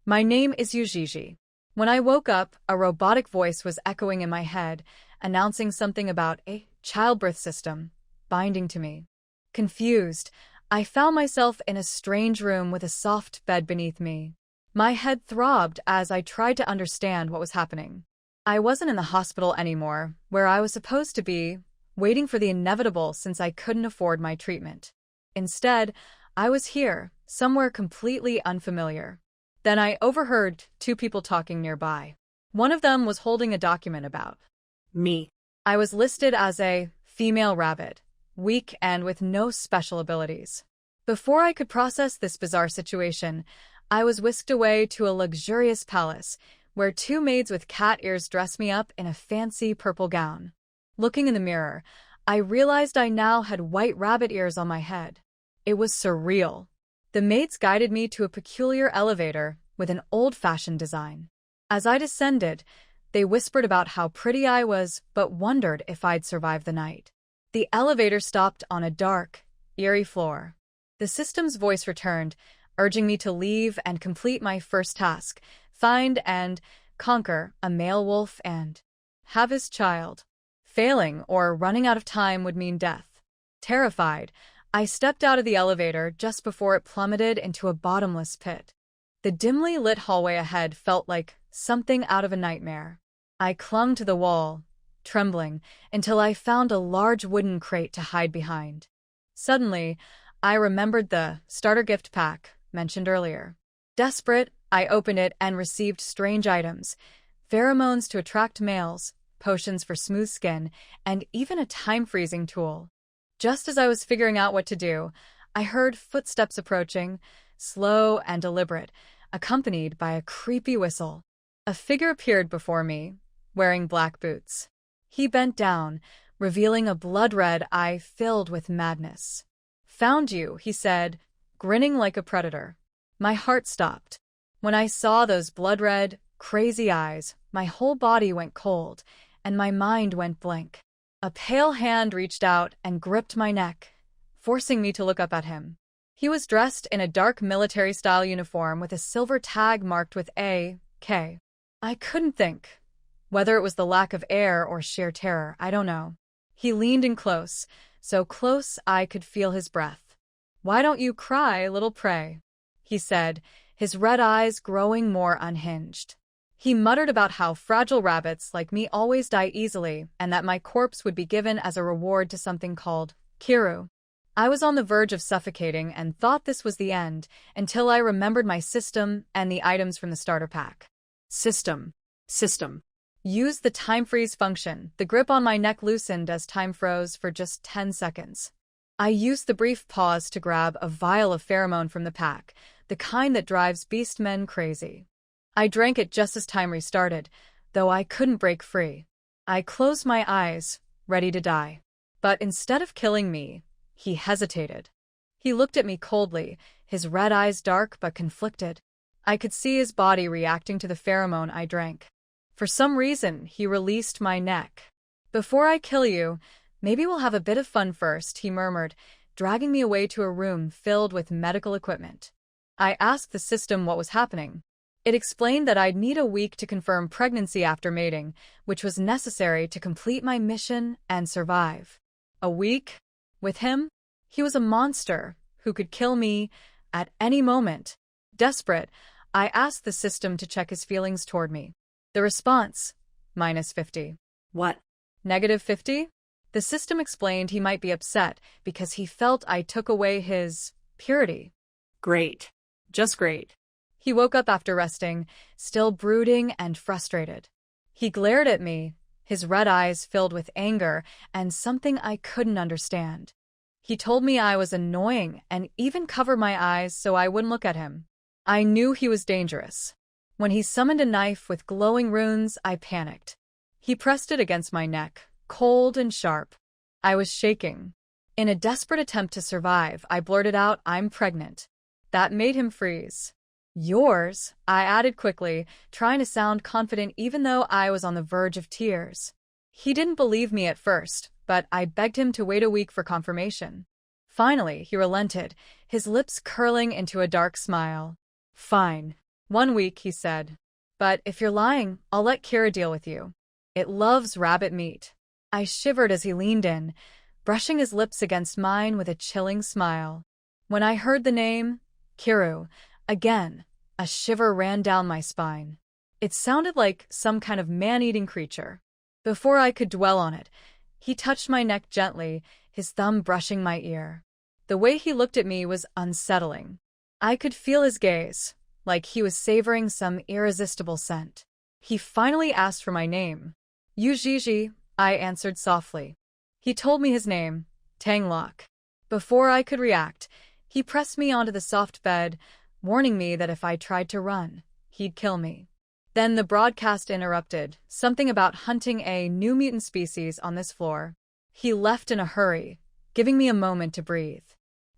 My name is Yuii. When I woke up, a robotic voice was echoing in my head, announcing something about a childbirth system binding to me. Confused, I found myself in a strange room with a soft bed beneath me. My head throbbed as I tried to understand what was happening. I wasn't in the hospital anymore, where I was supposed to be, waiting for the inevitable since I couldn't afford my treatment. Instead, I was here, somewhere completely unfamiliar. Then I overheard two people talking nearby. One of them was holding a document about me. I was listed as a female rabbit, weak and with no special abilities. Before I could process this bizarre situation, I was whisked away to a luxurious palace, where two maids with cat ears dressed me up in a fancy purple gown. Looking in the mirror, I realized I now had white rabbit ears on my head. It was surreal. The maids guided me to a peculiar elevator with an old-fashioned design. As I descended, they whispered about how pretty I was, but wondered if I'd survive the night. The elevator stopped on a dark, eerie floor. The system's voice returned, urging me to leave and complete my first task, find and conquer a male wolf and have his child. Failing or running out of time would mean death. Terrified, I stepped out of the elevator just before it plummeted into a bottomless pit. The dimly lit hallway ahead felt like something out of a nightmare. I clung to the wall, trembling, until I found a large wooden crate to hide behind. Suddenly, I remembered the starter gift pack mentioned earlier. Desperate, I opened it and received strange items: pheromones to attract males, potions for smooth skin, and even a time-freezing tool. Just as I was figuring out what to do, I heard footsteps approaching, slow and deliberate, accompanied by a creepy whistle. A figure appeared before me, wearing black boots. He bent down, revealing a blood-red eye filled with madness. "Found you," he said, grinning like a predator. My heart stopped. When I saw those blood-red, crazy eyes, my whole body went cold, and my mind went blank. A pale hand reached out and gripped my neck, forcing me to look up at him. He was dressed in a dark military-style uniform with a silver tag marked with A.K. I couldn't think. Whether it was the lack of air or sheer terror, I don't know. He leaned in close, so close I could feel his breath. "Why don't you cry, little prey?" he said, his red eyes growing more unhinged. He muttered about how fragile rabbits like me always die easily and that my corpse would be given as a reward to something called Kiru. I was on the verge of suffocating and thought this was the end until I remembered my system and the items from the starter pack. System. Use the time freeze function. The grip on my neck loosened as time froze for just 10 seconds. I used the brief pause to grab a vial of pheromone from the pack, the kind that drives Beastmen crazy. I drank it just as time restarted, though I couldn't break free. I closed my eyes, ready to die. But instead of killing me, he hesitated. He looked at me coldly, his red eyes dark but conflicted. I could see his body reacting to the pheromone I drank. For some reason, he released my neck. "Before I kill you, maybe we'll have a bit of fun first," he murmured, dragging me away to a room filled with medical equipment. I asked the system what was happening. It explained that I'd need a week to confirm pregnancy after mating, which was necessary to complete my mission and survive. A week? With him? He was a monster who could kill me at any moment. Desperate, I asked the system to check his feelings toward me. The response: -50. What? -50? The system explained he might be upset because he felt I took away his purity. Great. Just great. He woke up after resting, still brooding and frustrated. He glared at me, his red eyes filled with anger and something I couldn't understand. He told me I was annoying and even covered my eyes so I wouldn't look at him. I knew he was dangerous. When he summoned a knife with glowing runes, I panicked. He pressed it against my neck, cold and sharp. I was shaking. In a desperate attempt to survive, I blurted out, "I'm pregnant." That made him freeze. "Yours," I added quickly, trying to sound confident even though I was on the verge of tears. He didn't believe me at first, but I begged him to wait a week for confirmation. Finally, he relented, his lips curling into a dark smile. "Fine. 1 week, he said. But if you're lying, I'll let Kira deal with you. It loves rabbit meat. I shivered as he leaned in, brushing his lips against mine with a chilling smile. When I heard the name, Kiru, again, a shiver ran down my spine. It sounded like some kind of man-eating creature. Before I could dwell on it, he touched my neck gently, his thumb brushing my ear. The way he looked at me was unsettling. I could feel his gaze, like he was savoring some irresistible scent. He finally asked for my name. Yuii, I answered softly. He told me his name, Tang Locke. Before I could react, he pressed me onto the soft bed, warning me that if I tried to run, he'd kill me. Then the broadcast interrupted, something about hunting a new mutant species on this floor. He left in a hurry, giving me a moment to breathe.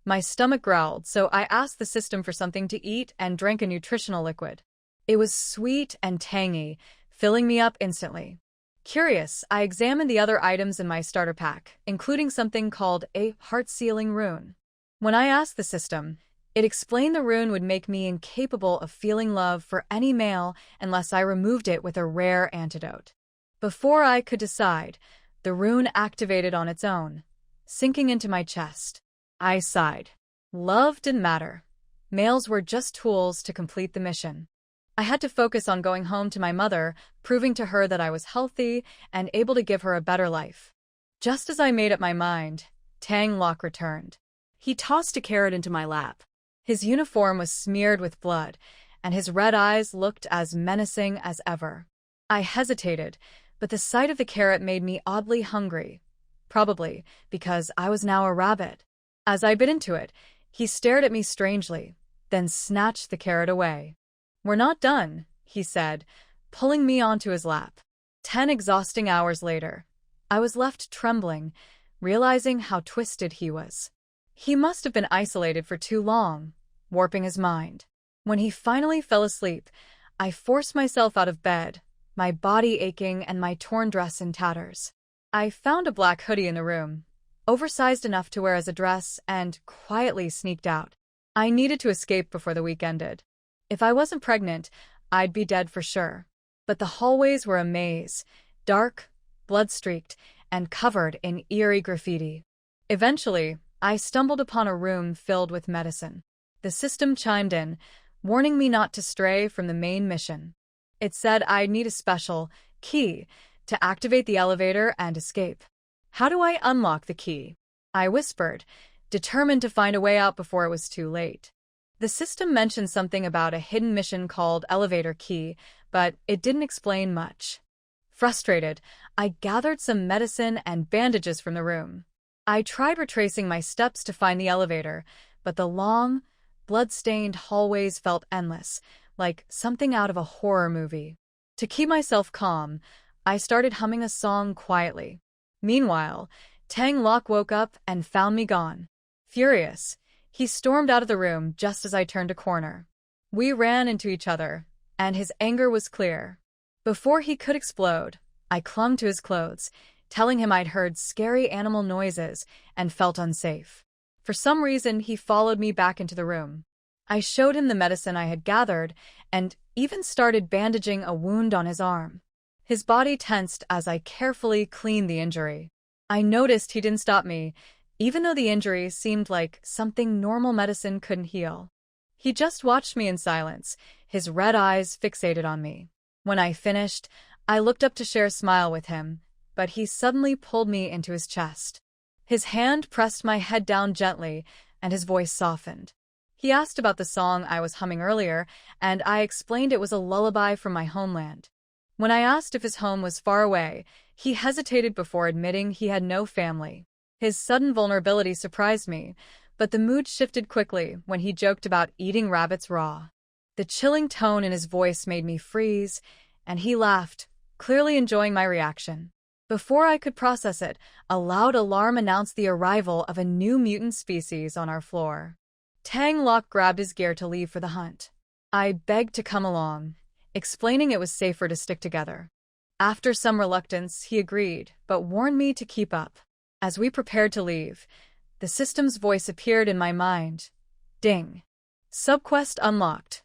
My stomach growled, so I asked the system for something to eat and drank a nutritional liquid. It was sweet and tangy, filling me up instantly. Curious, I examined the other items in my starter pack, including something called a heart-sealing rune. When I asked the system, it explained the rune would make me incapable of feeling love for any male unless I removed it with a rare antidote. Before I could decide, the rune activated on its own, sinking into my chest. I sighed. Love didn't matter. Males were just tools to complete the mission. I had to focus on going home to my mother, proving to her that I was healthy and able to give her a better life. Just as I made up my mind, Tang Locke returned. He tossed a carrot into my lap. His uniform was smeared with blood, and his red eyes looked as menacing as ever. I hesitated, but the sight of the carrot made me oddly hungry, probably because I was now a rabbit. As I bit into it, he stared at me strangely, then snatched the carrot away. "We're not done," he said, pulling me onto his lap. 10 exhausting hours later, I was left trembling, realizing how twisted he was. He must have been isolated for too long, warping his mind. When he finally fell asleep, I forced myself out of bed, my body aching and my torn dress in tatters. I found a black hoodie in the room, oversized enough to wear as a dress, and quietly sneaked out. I needed to escape before the week ended. If I wasn't pregnant, I'd be dead for sure. But the hallways were a maze, dark, blood-streaked, and covered in eerie graffiti. Eventually, I stumbled upon a room filled with medicine. The system chimed in, warning me not to stray from the main mission. It said I'd need a special key to activate the elevator and escape. How do I unlock the key? I whispered, determined to find a way out before it was too late. The system mentioned something about a hidden mission called Elevator Key, but it didn't explain much. Frustrated, I gathered some medicine and bandages from the room. I tried retracing my steps to find the elevator, but the long, blood-stained hallways felt endless, like something out of a horror movie. To keep myself calm, I started humming a song quietly. Meanwhile, Tang Locke woke up and found me gone. Furious, he stormed out of the room just as I turned a corner. We ran into each other, and his anger was clear. Before he could explode, I clung to his clothes, telling him I'd heard scary animal noises and felt unsafe. For some reason, he followed me back into the room. I showed him the medicine I had gathered and even started bandaging a wound on his arm. His body tensed as I carefully cleaned the injury. I noticed he didn't stop me, even though the injury seemed like something normal medicine couldn't heal. He just watched me in silence, his red eyes fixated on me. When I finished, I looked up to share a smile with him, but he suddenly pulled me into his chest. His hand pressed my head down gently, and his voice softened. He asked about the song I was humming earlier, and I explained it was a lullaby from my homeland. When I asked if his home was far away, he hesitated before admitting he had no family. His sudden vulnerability surprised me, but the mood shifted quickly when he joked about eating rabbits raw. The chilling tone in his voice made me freeze, and he laughed, clearly enjoying my reaction. Before I could process it, a loud alarm announced the arrival of a new mutant species on our floor. Tang Locke grabbed his gear to leave for the hunt. I begged to come along, explaining it was safer to stick together. After some reluctance, he agreed, but warned me to keep up. As we prepared to leave, the system's voice appeared in my mind. Ding. Subquest unlocked.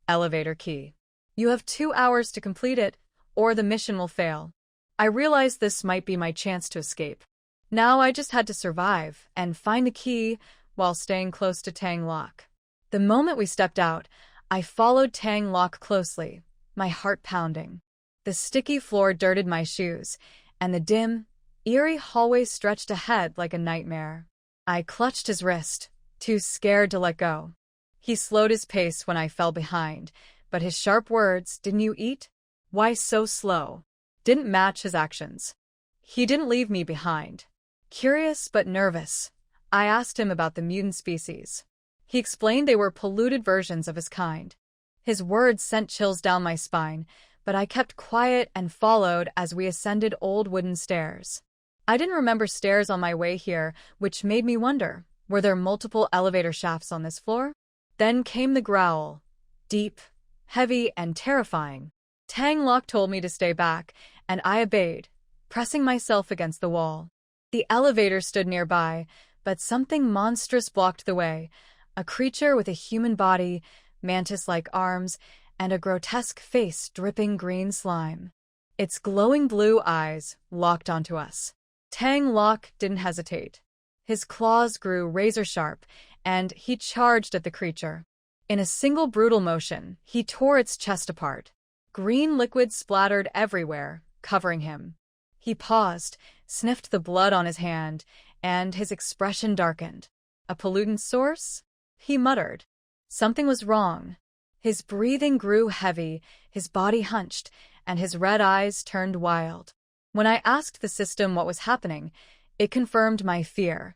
Elevator key. You have 2 hours to complete it, or the mission will fail. I realized this might be my chance to escape. Now I just had to survive and find the key while staying close to Tang Locke. The moment we stepped out, I followed Tang Locke closely, my heart pounding. The sticky floor dirted my shoes, and the dim, eerie hallway stretched ahead like a nightmare. I clutched his wrist, too scared to let go. He slowed his pace when I fell behind, but his sharp words, "Didn't you eat? Why so slow?" didn't match his actions. He didn't leave me behind. Curious but nervous, I asked him about the mutant species. He explained they were polluted versions of his kind. His words sent chills down my spine, but I kept quiet and followed as we ascended old wooden stairs. I didn't remember stairs on my way here, which made me wonder, were there multiple elevator shafts on this floor? Then came the growl. Deep, heavy, and terrifying. Tang Locke told me to stay back, and I obeyed, pressing myself against the wall. The elevator stood nearby, but something monstrous blocked the way. A creature with a human body, mantis-like arms, and a grotesque face dripping green slime. Its glowing blue eyes locked onto us. Tang Locke didn't hesitate. His claws grew razor-sharp, and he charged at the creature. In a single brutal motion, he tore its chest apart. Green liquid splattered everywhere, covering him. He paused, sniffed the blood on his hand, and his expression darkened. A pollutant source? He muttered. Something was wrong. His breathing grew heavy, his body hunched, and his red eyes turned wild. When I asked the system what was happening, it confirmed my fear.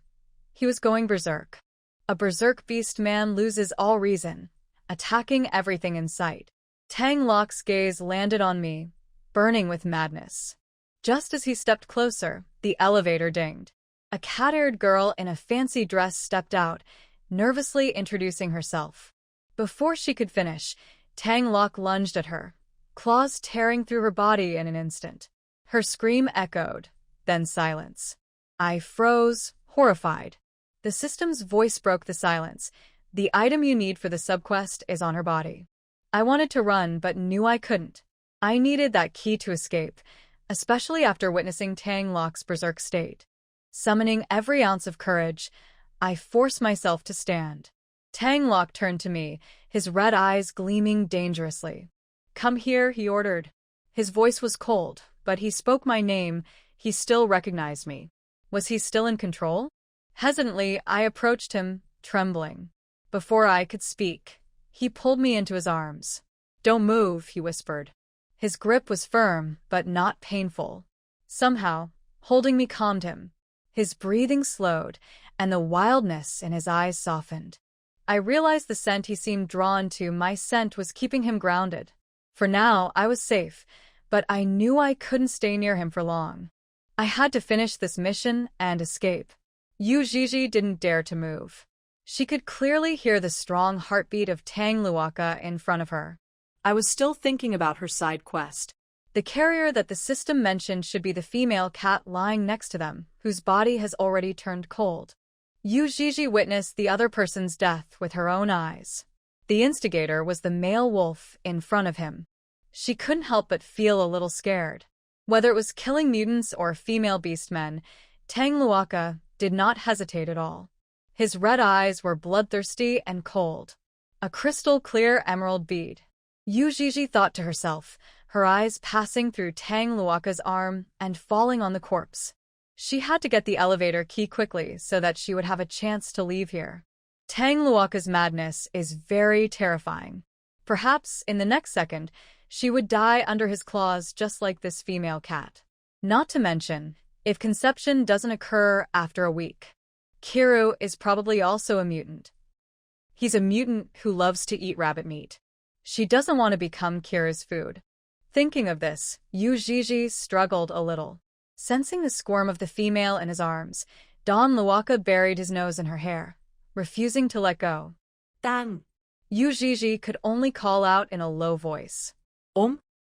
He was going berserk. A berserk Beastman loses all reason, attacking everything in sight. Tang Locke's gaze landed on me, burning with madness. Just as he stepped closer, the elevator dinged. A cat-haired girl in a fancy dress stepped out, nervously introducing herself. Before she could finish, Tang Locke lunged at her, claws tearing through her body in an instant. Her scream echoed, then silence. I froze, horrified. The system's voice broke the silence. The item you need for the subquest is on her body. I wanted to run, but knew I couldn't. I needed that key to escape, especially after witnessing Tang Locke's berserk state. Summoning every ounce of courage, I forced myself to stand. Tang Locke turned to me, his red eyes gleaming dangerously. "Come here," he ordered. His voice was cold, but he spoke my name. He still recognized me. Was he still in control? Hesitantly, I approached him, trembling. Before I could speak, he pulled me into his arms. "Don't move," he whispered. His grip was firm, but not painful. Somehow, holding me calmed him. His breathing slowed, and the wildness in his eyes softened. I realized the scent he seemed drawn to, my scent, was keeping him grounded. For now, I was safe, but I knew I couldn't stay near him for long. I had to finish this mission and escape. Yuii didn't dare to move. She could clearly hear the strong heartbeat of Tang Locke in front of her. I was still thinking about her side quest. The carrier that the system mentioned should be the female cat lying next to them, whose body has already turned cold. Yuii witnessed the other person's death with her own eyes. The instigator was the male wolf in front of him. She couldn't help but feel a little scared. Whether it was killing mutants or female beastmen, Tang Locke did not hesitate at all. His red eyes were bloodthirsty and cold. A crystal-clear emerald bead. Yuii thought to herself, her eyes passing through Tang Locke's arm and falling on the corpse. She had to get the elevator key quickly so that she would have a chance to leave here. Tang Locke's madness is very terrifying. Perhaps, in the next second, she would die under his claws just like this female cat. Not to mention, if conception doesn't occur after a week. Kiru is probably also a mutant. He's a mutant who loves to eat rabbit meat. She doesn't want to become Kiru's food. Thinking of this, Yuii struggled a little. Sensing the squirm of the female in his arms, Tang Locke buried his nose in her hair, refusing to let go. Tang. Yuii could only call out in a low voice.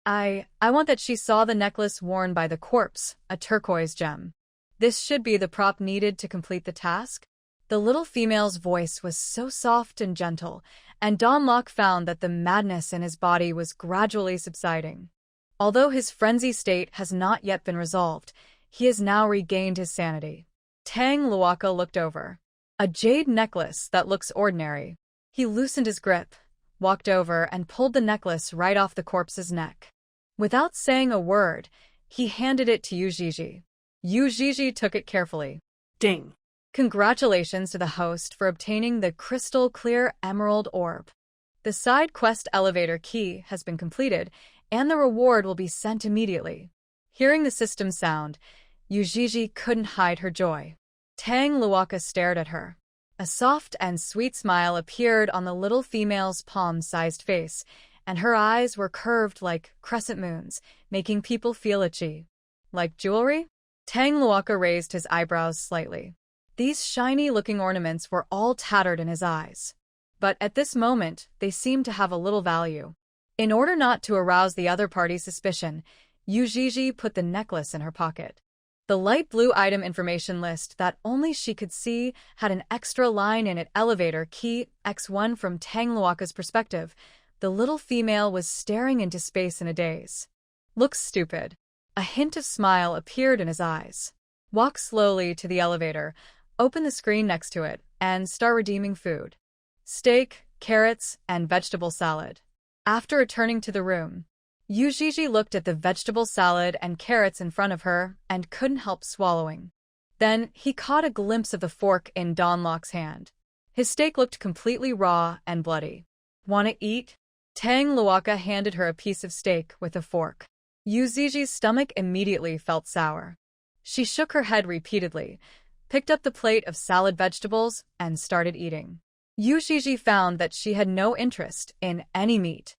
I want that she saw the necklace worn by the corpse, a turquoise gem. This should be the prop needed to complete the task. The little female's voice was so soft and gentle, and Locke found that the madness in his body was gradually subsiding. Although his frenzy state has not yet been resolved, he has now regained his sanity. Tang looked over. A jade necklace that looks ordinary. He loosened his grip, walked over, and pulled the necklace right off the corpse's neck. Without saying a word, he handed it to Yuii. Yuii took it carefully. Ding. Congratulations to the host for obtaining the crystal-clear emerald orb. The side quest elevator key has been completed, and the reward will be sent immediately. Hearing the system sound, Yuii couldn't hide her joy. Tang stared at her. A soft and sweet smile appeared on the little female's palm-sized face, and her eyes were curved like crescent moons, making people feel itchy. Like jewelry? Tang raised his eyebrows slightly. These shiny-looking ornaments were all tattered in his eyes. But at this moment, they seemed to have a little value. In order not to arouse the other party's suspicion, Yuii put the necklace in her pocket. The light blue item information list that only she could see had an extra line in it: elevator key X1. From Tang perspective, the little female was staring into space in a daze. Looks stupid. A hint of smile appeared in his eyes. Walk slowly to the elevator, open the screen next to it, and start redeeming food. Steak, carrots, and vegetable salad. After returning to the room, Yuii looked at the vegetable salad and carrots in front of her and couldn't help swallowing. Then he caught a glimpse of the fork in Locke's hand. His steak looked completely raw and bloody. "Wanna eat?" Tang handed her a piece of steak with a fork. Yui's stomach immediately felt sour. She shook her head repeatedly, picked up the plate of salad vegetables, and started eating. Yuii found that she had no interest in any meat.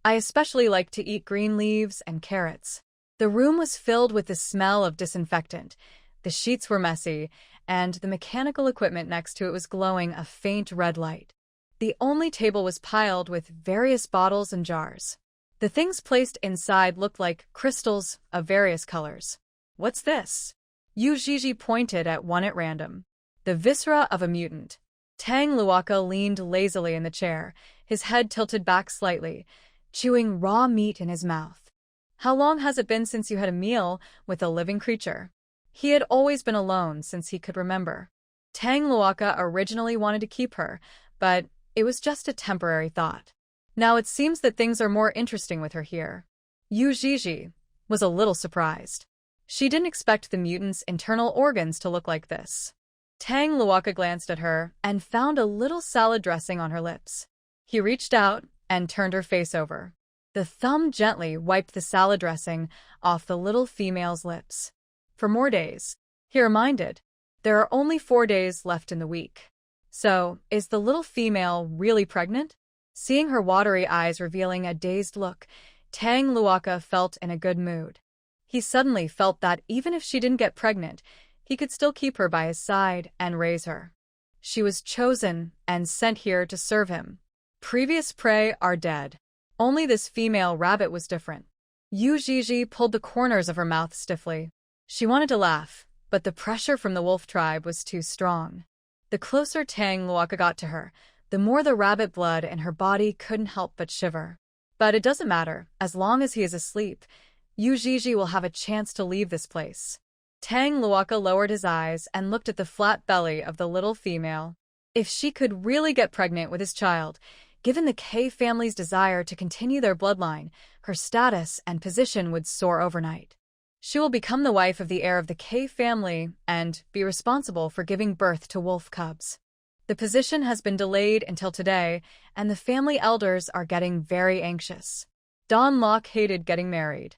"I especially like to eat green leaves and carrots." The room was filled with the smell of disinfectant. The sheets were messy, and the mechanical equipment next to it was glowing a faint red light. The only table was piled with various bottles and jars. The things placed inside looked like crystals of various colors. "What's this?" Yuii pointed at one at random. "The viscera of a mutant." Tang leaned lazily in the chair, his head tilted back slightly, chewing raw meat in his mouth. "How long has it been since you had a meal with a living creature?" He had always been alone since he could remember. Tang originally wanted to keep her, but it was just a temporary thought. Now it seems that things are more interesting with her here. Yuii was a little surprised. She didn't expect the mutant's internal organs to look like this. Tang glanced at her and found a little salad dressing on her lips. He reached out and turned her face over. The thumb gently wiped the salad dressing off the little female's lips. "For more days," he reminded. "There are only 4 days left in the week." "So, is the little female really pregnant?" Seeing her watery eyes revealing a dazed look, Tang felt in a good mood. He suddenly felt that even if she didn't get pregnant, he could still keep her by his side and raise her. She was chosen and sent here to serve him. Previous prey are dead. Only this female rabbit was different. Yuii pulled the corners of her mouth stiffly. She wanted to laugh, but the pressure from the wolf tribe was too strong. The closer Tang got to her, the more the rabbit blood in her body couldn't help but shiver. But it doesn't matter, as long as he is asleep. Yuii will have a chance to leave this place. Tang lowered his eyes and looked at the flat belly of the little female. If she could really get pregnant with his child, given the K family's desire to continue their bloodline, her status and position would soar overnight. She will become the wife of the heir of the K family and be responsible for giving birth to wolf cubs. The position has been delayed until today, and the family elders are getting very anxious. Locke hated getting married.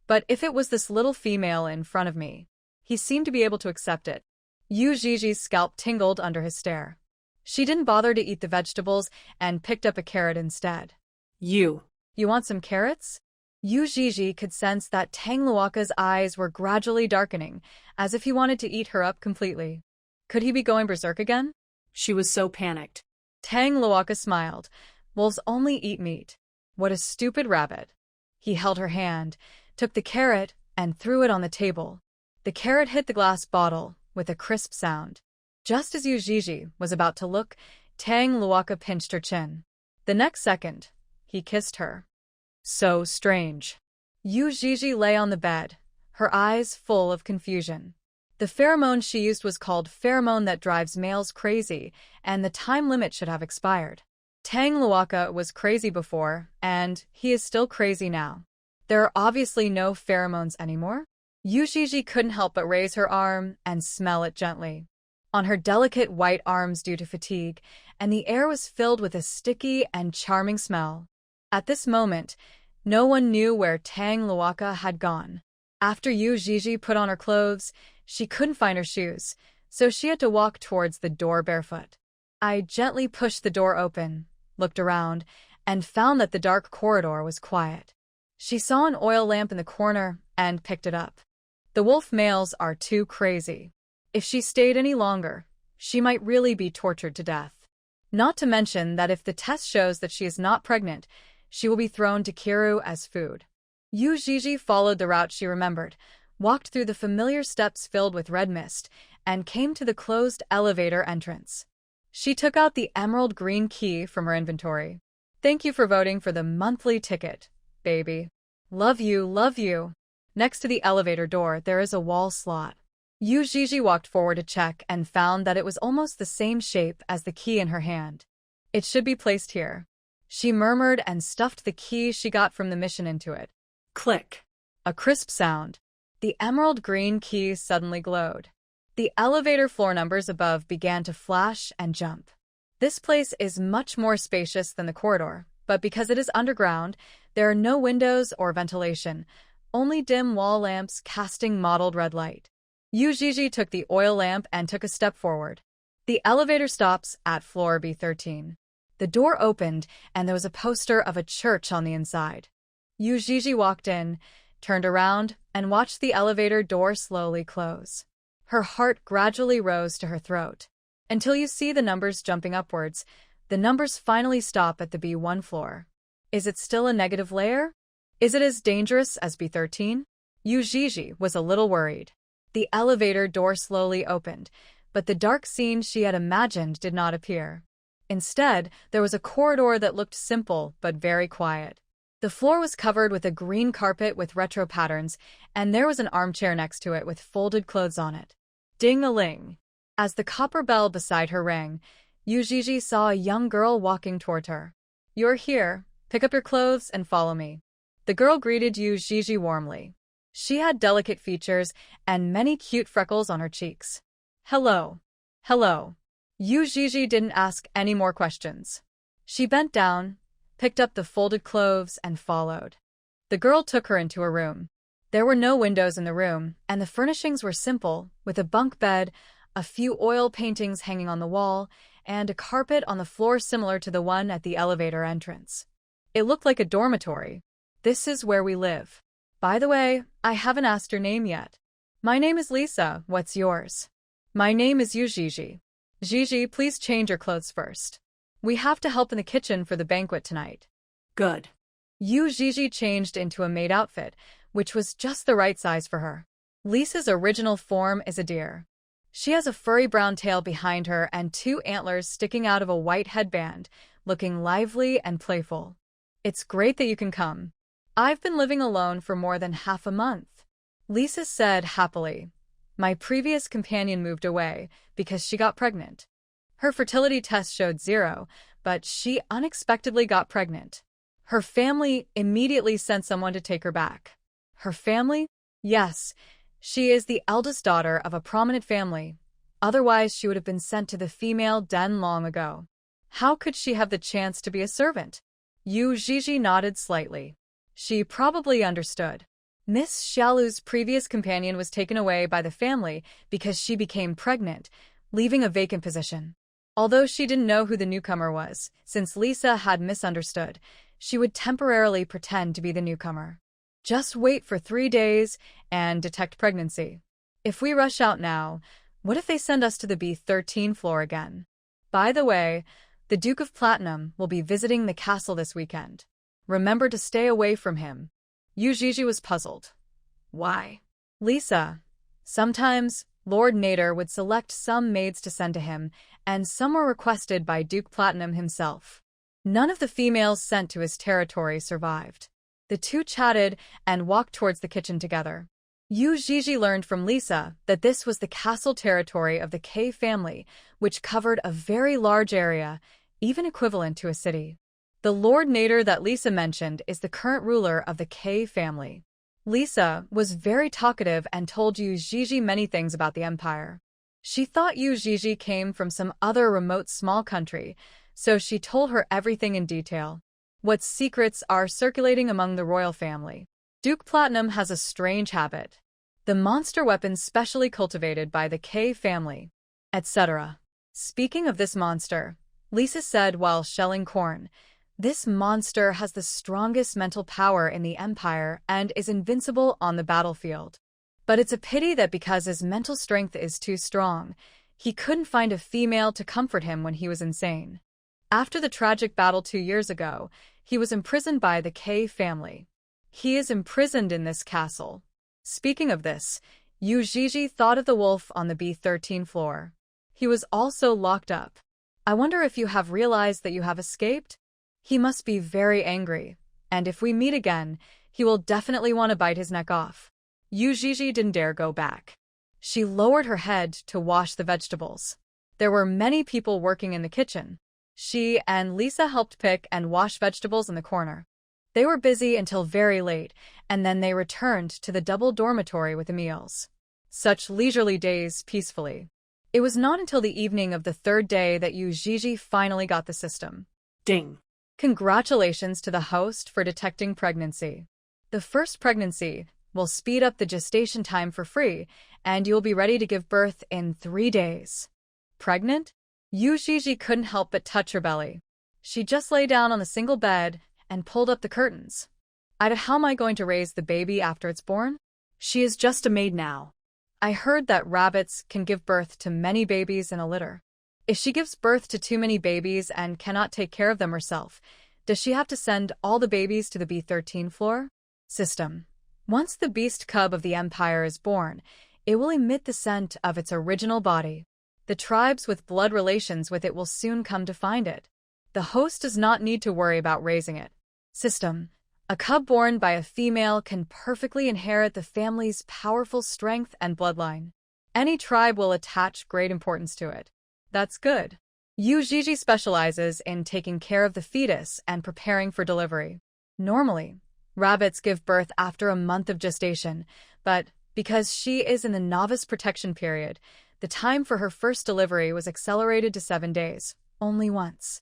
But if it was this little female in front of me, he seemed to be able to accept it. Yui's scalp tingled under his stare. She didn't bother to eat the vegetables and picked up a carrot instead. You want some carrots?" Yuii could sense that Tang eyes were gradually darkening, as if he wanted to eat her up completely. Could he be going berserk again? She was so panicked. Tang smiled. "Wolves only eat meat. What a stupid rabbit." He held her hand, took the carrot, and threw it on the table. The carrot hit the glass bottle with a crisp sound. Just as Yuii was about to look, Tang Luoka pinched her chin. The next second, he kissed her. So strange. Yuii lay on the bed, her eyes full of confusion. The pheromone she used was called pheromone that drives males crazy, and the time limit should have expired. Tang Luoka was crazy before, and he is still crazy now. There are obviously no pheromones anymore. Yuii couldn't help but raise her arm and smell it gently. On her delicate white arms due to fatigue, and the air was filled with a sticky and charming smell. At this moment, no one knew where Tang Luoka had gone. After Yuii put on her clothes, she couldn't find her shoes, so she had to walk towards the door barefoot. I gently pushed the door open, looked around, and found that the dark corridor was quiet. She saw an oil lamp in the corner and picked it up. The wolf males are too crazy. If she stayed any longer, she might really be tortured to death. Not to mention that if the test shows that she is not pregnant, she will be thrown to Kiru as food. Yuii followed the route she remembered, walked through the familiar steps filled with red mist, and came to the closed elevator entrance. She took out the emerald green key from her inventory. Thank you for voting for the monthly ticket, baby. Love you, love you. Next to the elevator door, there is a wall slot. Yuii walked forward to check and found that it was almost the same shape as the key in her hand. It should be placed here. She murmured and stuffed the key she got from the mission into it. Click. A crisp sound. The emerald green key suddenly glowed. The elevator floor numbers above began to flash and jump. This place is much more spacious than the corridor, but because it is underground, there are no windows or ventilation, only dim wall lamps casting mottled red light. Yuii took the oil lamp and took a step forward. The elevator stops at floor B13. The door opened, and there was a poster of a church on the inside. Yuii walked in, turned around, and watched the elevator door slowly close. Her heart gradually rose to her throat. Until you see the numbers jumping upwards, the numbers finally stop at the B1 floor. Is it still a negative layer? Is it as dangerous as B13? Yuii was a little worried. The elevator door slowly opened, but the dark scene she had imagined did not appear. Instead, there was a corridor that looked simple but very quiet. The floor was covered with a green carpet with retro patterns, and there was an armchair next to it with folded clothes on it. Ding-a-ling. As the copper bell beside her rang, Yuii saw a young girl walking toward her. You're here. Pick up your clothes and follow me. The girl greeted Yuii warmly. She had delicate features and many cute freckles on her cheeks. Hello. Hello. Yuii didn't ask any more questions. She bent down, picked up the folded clothes, and followed. The girl took her into a room. There were no windows in the room, and the furnishings were simple, with a bunk bed, a few oil paintings hanging on the wall, and a carpet on the floor similar to the one at the elevator entrance. It looked like a dormitory. This is where we live. By the way, I haven't asked your name yet. My name is Lisa. What's yours? My name is Yuii. Gigi, please change your clothes first. We have to help in the kitchen for the banquet tonight. Good. Yuii changed into a maid outfit, which was just the right size for her. Lisa's original form is a deer. She has a furry brown tail behind her and 2 antlers sticking out of a white headband, looking lively and playful. It's great that you can come. I've been living alone for more than half a month. Lisa said happily. My previous companion moved away because she got pregnant. Her fertility test showed 0, but she unexpectedly got pregnant. Her family immediately sent someone to take her back. Her family? Yes, she is the eldest daughter of a prominent family. Otherwise, she would have been sent to the female den long ago. How could she have the chance to be a servant? Yuii nodded slightly. She probably understood. Miss Xiaolu's previous companion was taken away by the family because she became pregnant, leaving a vacant position. Although she didn't know who the newcomer was, since Lisa had misunderstood, she would temporarily pretend to be the newcomer. Just wait for 3 days and detect pregnancy. If we rush out now, what if they send us to the B13 floor again? By the way, the Duke of Platinum will be visiting the castle this weekend. Remember to stay away from him. Yuii was puzzled. Why? Lisa, sometimes Lord Nader would select some maids to send to him, and some were requested by Duke Platinum himself. None of the females sent to his territory survived. The two chatted and walked towards the kitchen together. Yuii learned from Lisa that this was the castle territory of the K family, which covered a very large area, even equivalent to a city. The Lord Nader that Lisa mentioned is the current ruler of the K family. Lisa was very talkative and told Yuii many things about the empire. She thought Yuii came from some other remote small country, so she told her everything in detail. What secrets are circulating among the royal family? Duke Platinum has a strange habit. The monster weapons specially cultivated by the K family, etc. Speaking of this monster, Lisa said while shelling corn, this monster has the strongest mental power in the Empire and is invincible on the battlefield. But it's a pity that because his mental strength is too strong, he couldn't find a female to comfort him when he was insane. After the tragic battle 2 years ago, he was imprisoned by the K family. He is imprisoned in this castle. Speaking of this, Yuii thought of the wolf on the B13 floor. He was also locked up. I wonder if you have realized that you have escaped? He must be very angry, and if we meet again, he will definitely want to bite his neck off. Yuii didn't dare go back. She lowered her head to wash the vegetables. There were many people working in the kitchen. She and Lisa helped pick and wash vegetables in the corner. They were busy until very late, and then they returned to the double dormitory with the meals. Such leisurely days peacefully. It was not until the evening of the third day that Yuii finally got the system. Ding. Congratulations to the host for detecting pregnancy. The first pregnancy will speed up the gestation time for free, and you'll be ready to give birth in 3 days. Pregnant? Yuii couldn't help but touch her belly. She just lay down on the single bed and pulled up the curtains. How am I going to raise the baby after it's born? She is just a maid now. I heard that rabbits can give birth to many babies in a litter. If she gives birth to too many babies and cannot take care of them herself, does she have to send all the babies to the B13 floor? System. Once the beast cub of the Empire is born, it will emit the scent of its original body. The tribes with blood relations with it will soon come to find it. The host does not need to worry about raising it. System. A cub born by a female can perfectly inherit the family's powerful strength and bloodline. Any tribe will attach great importance to it. That's good. Yuii specializes in taking care of the fetus and preparing for delivery. Normally, rabbits give birth after a month of gestation, but because she is in the novice protection period, the time for her first delivery was accelerated to 7 days, only once.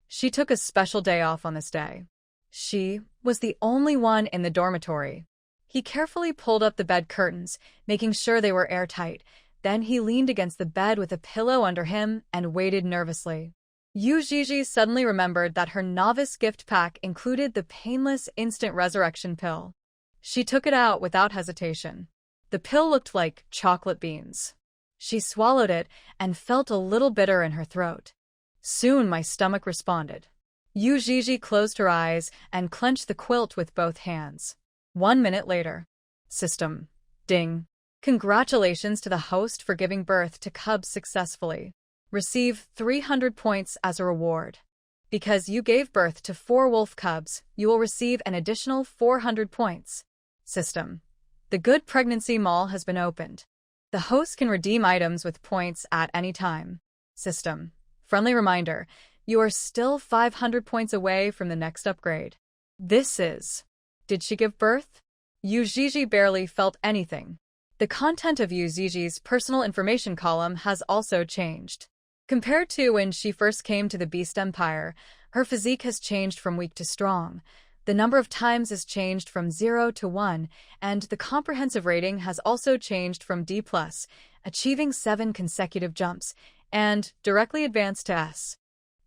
She took a special day off on this day. She was the only one in the dormitory. He carefully pulled up the bed curtains, making sure they were airtight. Then he leaned against the bed with a pillow under him and waited nervously. Yuii suddenly remembered that her novice gift pack included the painless instant resurrection pill. She took it out without hesitation. The pill looked like chocolate beans. She swallowed it and felt a little bitter in her throat. Soon my stomach responded. Yuii closed her eyes and clenched the quilt with both hands. 1 minute later. System. Ding. Congratulations to the host for giving birth to cubs successfully. Receive 300 points as a reward. Because you gave birth to 4 wolf cubs, you will receive an additional 400 points. System. The Good Pregnancy Mall has been opened. The host can redeem items with points at any time. System. Friendly reminder, you are still 500 points away from the next upgrade. This is... Did she give birth? Yuii barely felt anything. The content of Yuii's personal information column has also changed. Compared to when she first came to the Beast Empire, her physique has changed from weak to strong. The number of times has changed from 0 to 1, and the comprehensive rating has also changed from D+, achieving 7 consecutive jumps, and directly advanced to S.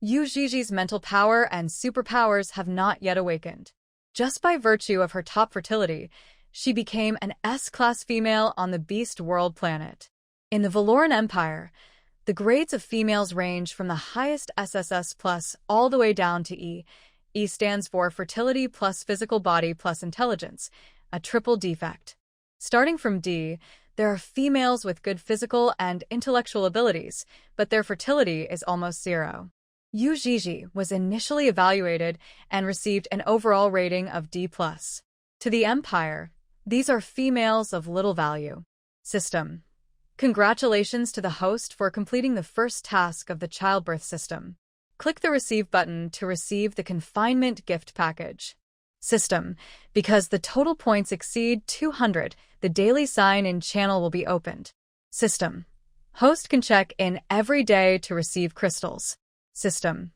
Yuii's mental power and superpowers have not yet awakened. Just by virtue of her top fertility, she became an S-class female on the Beast World planet. In the Valoran Empire, the grades of females range from the highest SSS+ all the way down to E. E stands for fertility plus physical body plus intelligence, a triple defect. Starting from D, There are females with good physical and intellectual abilities, but their fertility is almost zero. Yuii was initially evaluated and received an overall rating of D+. To the Empire, these are females of little value. System. Congratulations to the host for completing the first task of the childbirth system. Click the Receive button to receive the confinement gift package. System. Because the total points exceed 200, the daily sign-in channel will be opened. System. Host can check in every day to receive crystals. System.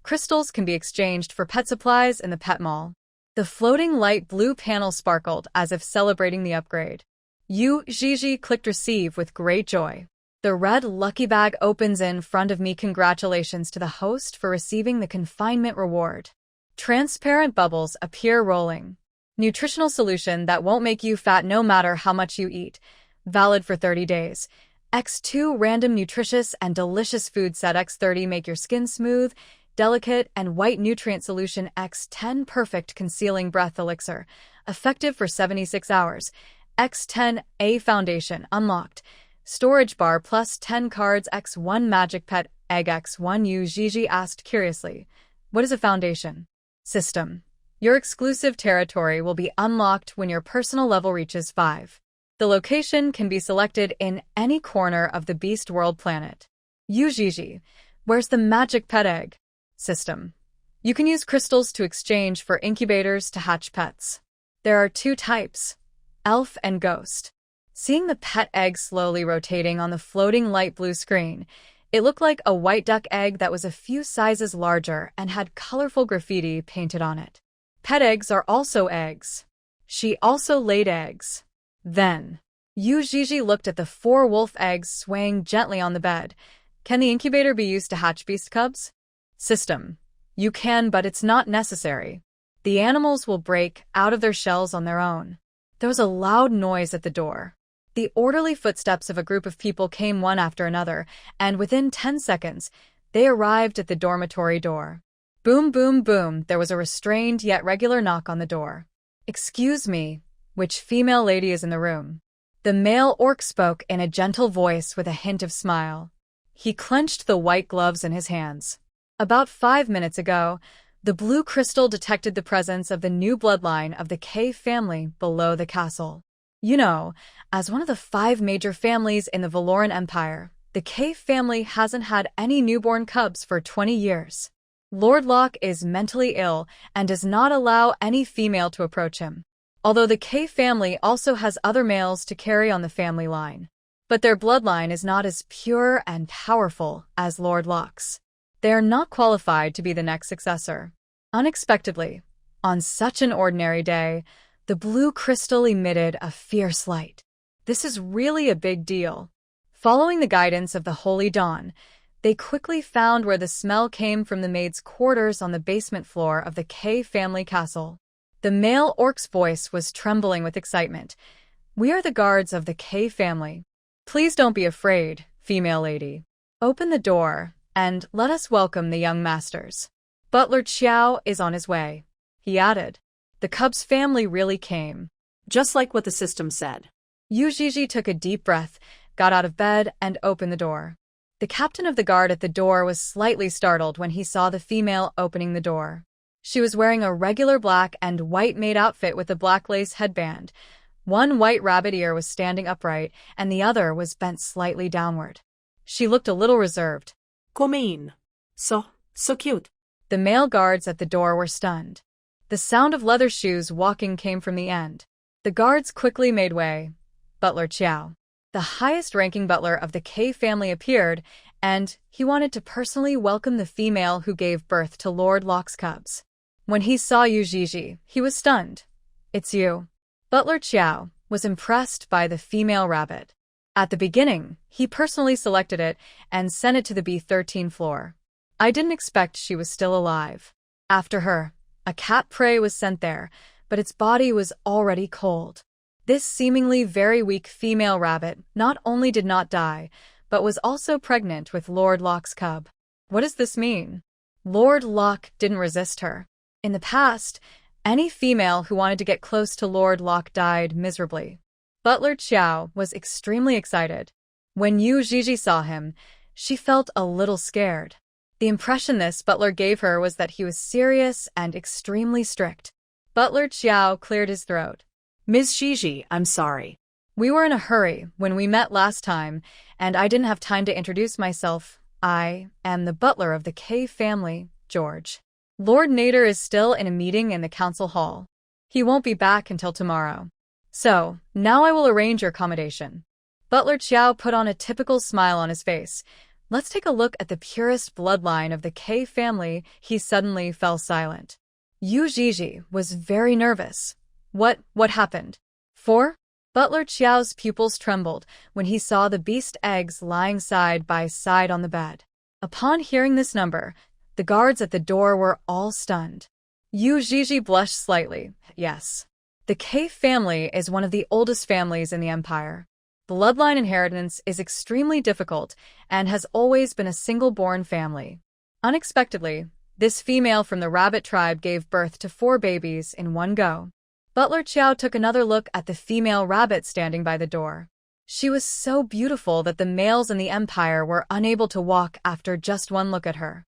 Crystals can be exchanged for pet supplies in the pet mall. The floating light blue panel sparkled as if celebrating the upgrade. Yuii clicked Receive with great joy. The red lucky bag opens in front of me. Congratulations to the host for receiving the confinement reward. Transparent bubbles appear rolling. Nutritional solution that won't make you fat no matter how much you eat. Valid for 30 days. X2 random nutritious and delicious food set. X30 make your skin smooth, delicate, and white. Nutrient solution. X10 perfect concealing breath elixir. Effective for 76 hours. X10 A foundation unlocked. Storage bar plus 10 cards. X1 magic pet egg. X1 Yuii asked curiously, what is a foundation? System. Your exclusive territory will be unlocked when your personal level reaches 5. The location can be selected in any corner of the Beast World planet. Yuii. Where's the magic pet egg? System. You can use crystals to exchange for incubators to hatch pets. There are 2 types, elf and ghost. Seeing the pet egg slowly rotating on the floating light blue screen, it looked like a white duck egg that was a few sizes larger and had colorful graffiti painted on it. Pet eggs are also eggs. She also laid eggs. Then, Yuii looked at the 4 wolf eggs swaying gently on the bed. Can the incubator be used to hatch beast cubs? System. You can, but it's not necessary. The animals will break out of their shells on their own. There was a loud noise at the door. The orderly footsteps of a group of people came one after another, and within 10 seconds, they arrived at the dormitory door. Boom, boom, boom, there was a restrained yet regular knock on the door. Excuse me, which female lady is in the room? The male orc spoke in a gentle voice with a hint of smile. He clenched the white gloves in his hands. About 5 minutes ago, the blue crystal detected the presence of the new bloodline of the K family below the castle. You know, as one of the 5 major families in the Valoran Empire, the K family hasn't had any newborn cubs for 20 years. Lord Locke is mentally ill and does not allow any female to approach him. Although the K family also has other males to carry on the family line. But their bloodline is not as pure and powerful as Lord Locke's. They are not qualified to be the next successor. Unexpectedly, on such an ordinary day, the blue crystal emitted a fierce light. This is really a big deal. Following the guidance of the Holy Dawn, they quickly found where the smell came from the maid's quarters on the basement floor of the K family castle. The male orc's voice was trembling with excitement. We are the guards of the K family. Please don't be afraid, female lady. Open the door, and let us welcome the young masters. Butler Qiao is on his way. He added. The Cubs family really came. Just like what the system said. Yuii took a deep breath, got out of bed, and opened the door. The captain of the guard at the door was slightly startled when he saw the female opening the door. She was wearing a regular black and white maid outfit with a black lace headband. One white rabbit ear was standing upright, and the other was bent slightly downward. She looked a little reserved. Come in. So cute. The male guards at the door were stunned. The sound of leather shoes walking came from the end. The guards quickly made way. Butler Qiao, the highest-ranking butler of the K family, appeared, and he wanted to personally welcome the female who gave birth to Lord Locke's cubs. When he saw Yuii, he was stunned. It's you. Butler Qiao was impressed by the female rabbit. At the beginning, he personally selected it and sent it to the B13 floor. I didn't expect she was still alive. After her, a cat prey was sent there, but its body was already cold. This seemingly very weak female rabbit not only did not die, but was also pregnant with Lord Locke's cub. What does this mean? Lord Locke didn't resist her. In the past, any female who wanted to get close to Lord Locke died miserably. Butler Qiao was extremely excited. When Yuii saw him, she felt a little scared. The impression this butler gave her was that he was serious and extremely strict. Butler Qiao cleared his throat. Ms. Gigi, I'm sorry. We were in a hurry when we met last time, and I didn't have time to introduce myself. I am the butler of the K family, George. Lord Nader is still in a meeting in the council hall. He won't be back until tomorrow. So, now I will arrange your accommodation. Butler Qiao put on a typical smile on his face. Let's take a look at the purest bloodline of the K family. He suddenly fell silent. Yuii was very nervous. What happened? 4? Butler Qiao's pupils trembled when he saw the beast eggs lying side by side on the bed. Upon hearing this number, the guards at the door were all stunned. Yuii blushed slightly. Yes. The K family is one of the oldest families in the empire. Bloodline inheritance is extremely difficult and has always been a single-born family. Unexpectedly, this female from the rabbit tribe gave birth to 4 babies in one go. Butler Qiao took another look at the female rabbit standing by the door. She was so beautiful that the males in the empire were unable to walk after just one look at her.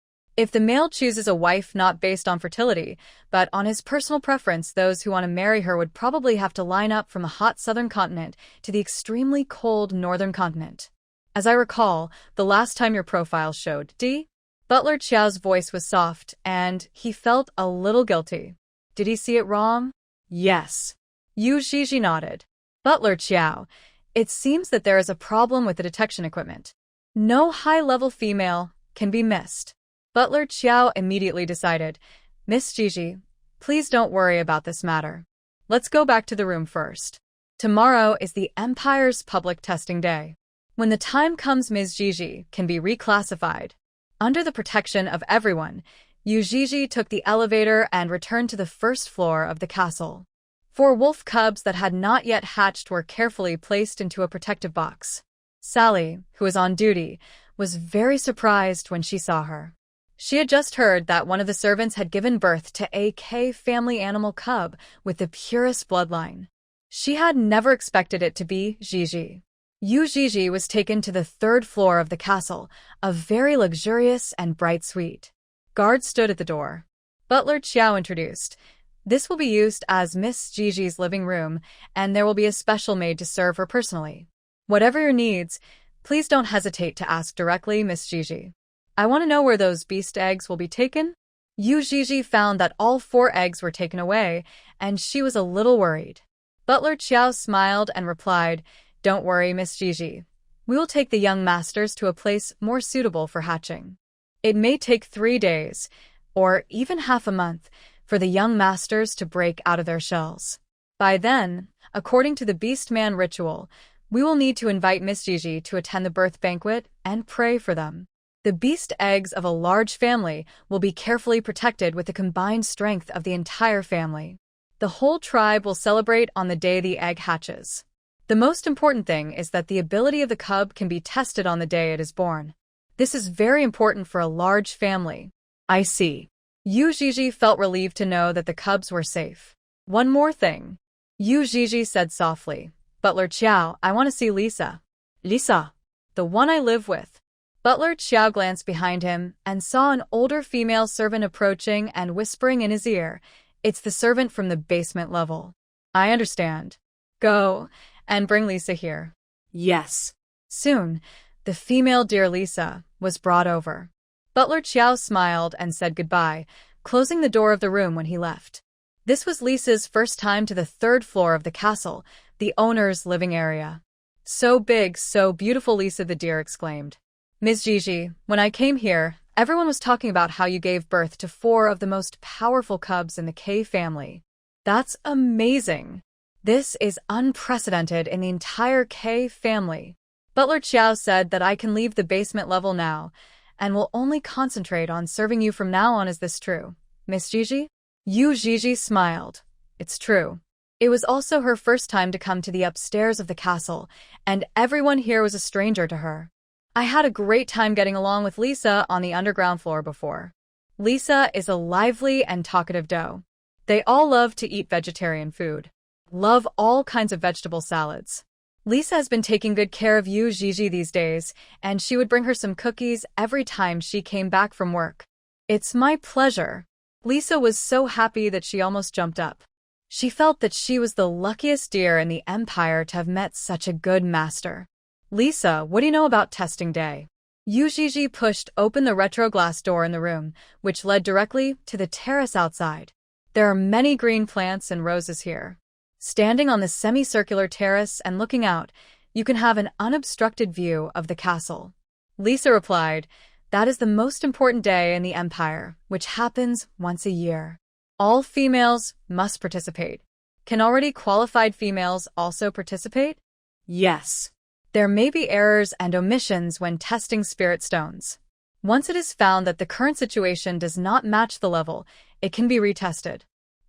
If the male chooses a wife not based on fertility, but on his personal preference, those who want to marry her would probably have to line up from the hot southern continent to the extremely cold northern continent. As I recall, the last time your profile showed D. Butler Qiao's voice was soft, and he felt a little guilty. Did he see it wrong? Yes. Yuii nodded. Butler Qiao, it seems that there is a problem with the detection equipment. No high-level female can be missed. Butler Qiao immediately decided, Miss Gigi, please don't worry about this matter. Let's go back to the room first. Tomorrow is the Empire's public testing day. When the time comes, Ms. Gigi can be reclassified. Under the protection of everyone, Yuii took the elevator and returned to the first floor of the castle. 4 wolf cubs that had not yet hatched were carefully placed into a protective box. Sally, who was on duty, was very surprised when she saw her. She had just heard that one of the servants had given birth to a K family animal cub with the purest bloodline. She had never expected it to be Gigi. Yuii was taken to the 3rd floor of the castle, a very luxurious and bright suite. Guards stood at the door. Butler Qiao introduced. This will be used as Miss Gigi's living room, and there will be a special maid to serve her personally. Whatever your needs, please don't hesitate to ask directly, Miss Gigi. I want to know where those beast eggs will be taken. Yuii found that all 4 eggs were taken away, and she was a little worried. Butler Qiao smiled and replied, Don't worry, Miss Gigi. We will take the young masters to a place more suitable for hatching. It may take 3 days, or even half a month, for the young masters to break out of their shells. By then, according to the Beastman ritual, we will need to invite Miss Gigi to attend the birth banquet and pray for them. The beast eggs of a large family will be carefully protected with the combined strength of the entire family. The whole tribe will celebrate on the day the egg hatches. The most important thing is that the ability of the cub can be tested on the day it is born. This is very important for a large family. I see. Yuii felt relieved to know that the cubs were safe. One more thing. Yuii said softly. Butler Qiao, I want to see Lisa. Lisa? The one I live with. Butler Qiao glanced behind him and saw an older female servant approaching and whispering in his ear, It's the servant from the basement level. I understand. Go and bring Lisa here. Yes. Soon, the female dear Lisa was brought over. Butler Qiao smiled and said goodbye, closing the door of the room when he left. This was Lisa's first time to the 3rd floor of the castle, the owner's living area. So big, so beautiful, Lisa the deer exclaimed. Ms. Gigi, when I came here, everyone was talking about how you gave birth to 4 of the most powerful cubs in the K family. That's amazing. This is unprecedented in the entire K family. Butler Qiao said that I can leave the basement level now, and will only concentrate on serving you from now on. Is this true, Miss Gigi? Yuii smiled. It's true. It was also her first time to come to the upstairs of the castle, and everyone here was a stranger to her. I had a great time getting along with Lisa on the underground floor before. Lisa is a lively and talkative doe. They all love to eat vegetarian food. Love all kinds of vegetable salads. Lisa has been taking good care of Yuii these days, and she would bring her some cookies every time she came back from work. It's my pleasure. Lisa was so happy that she almost jumped up. She felt that she was the luckiest deer in the Empire to have met such a good master. Lisa, what do you know about testing day? Yuii pushed open the retro glass door in the room, which led directly to the terrace outside. There are many green plants and roses here. Standing on the semicircular terrace and looking out, you can have an unobstructed view of the castle. Lisa replied, that is the most important day in the Empire, which happens once a year. All females must participate. Can already qualified females also participate? Yes. There may be errors and omissions when testing spirit stones. Once it is found that the current situation does not match the level, it can be retested.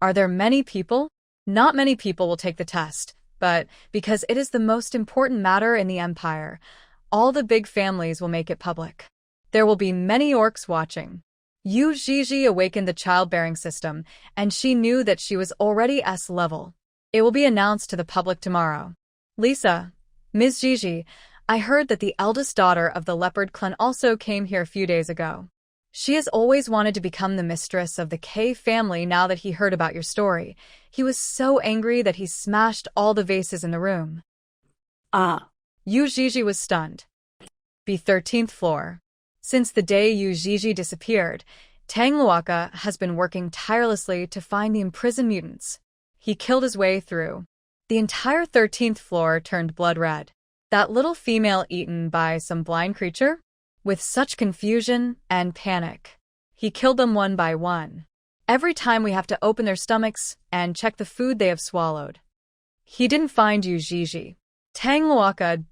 Are there many people? Not many people will take the test, but because it is the most important matter in the Empire, all the big families will make it public. There will be many orcs watching. Yuii awakened the childbearing system, and she knew that she was already S level. It will be announced to the public tomorrow. Lisa, Ms. Gigi, I heard that the eldest daughter of the leopard clan also came here a few days ago. She has always wanted to become the mistress of the K family now that he heard about your story. He was so angry that he smashed all the vases in the room. Yuii was stunned. The 13th floor. Since the day Yuii disappeared, Tang has been working tirelessly to find the imprisoned mutants. He killed his way through. The entire 13th floor turned blood red. That little female eaten by some blind creature? With such confusion and panic. He killed them one by one. Every time we have to open their stomachs and check the food they have swallowed. He didn't find Yuii. Tang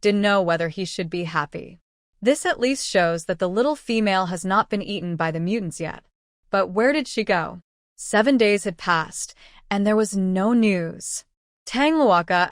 didn't know whether he should be happy. This at least shows that the little female has not been eaten by the mutants yet. But where did she go? 7 days had passed, and there was no news. Tang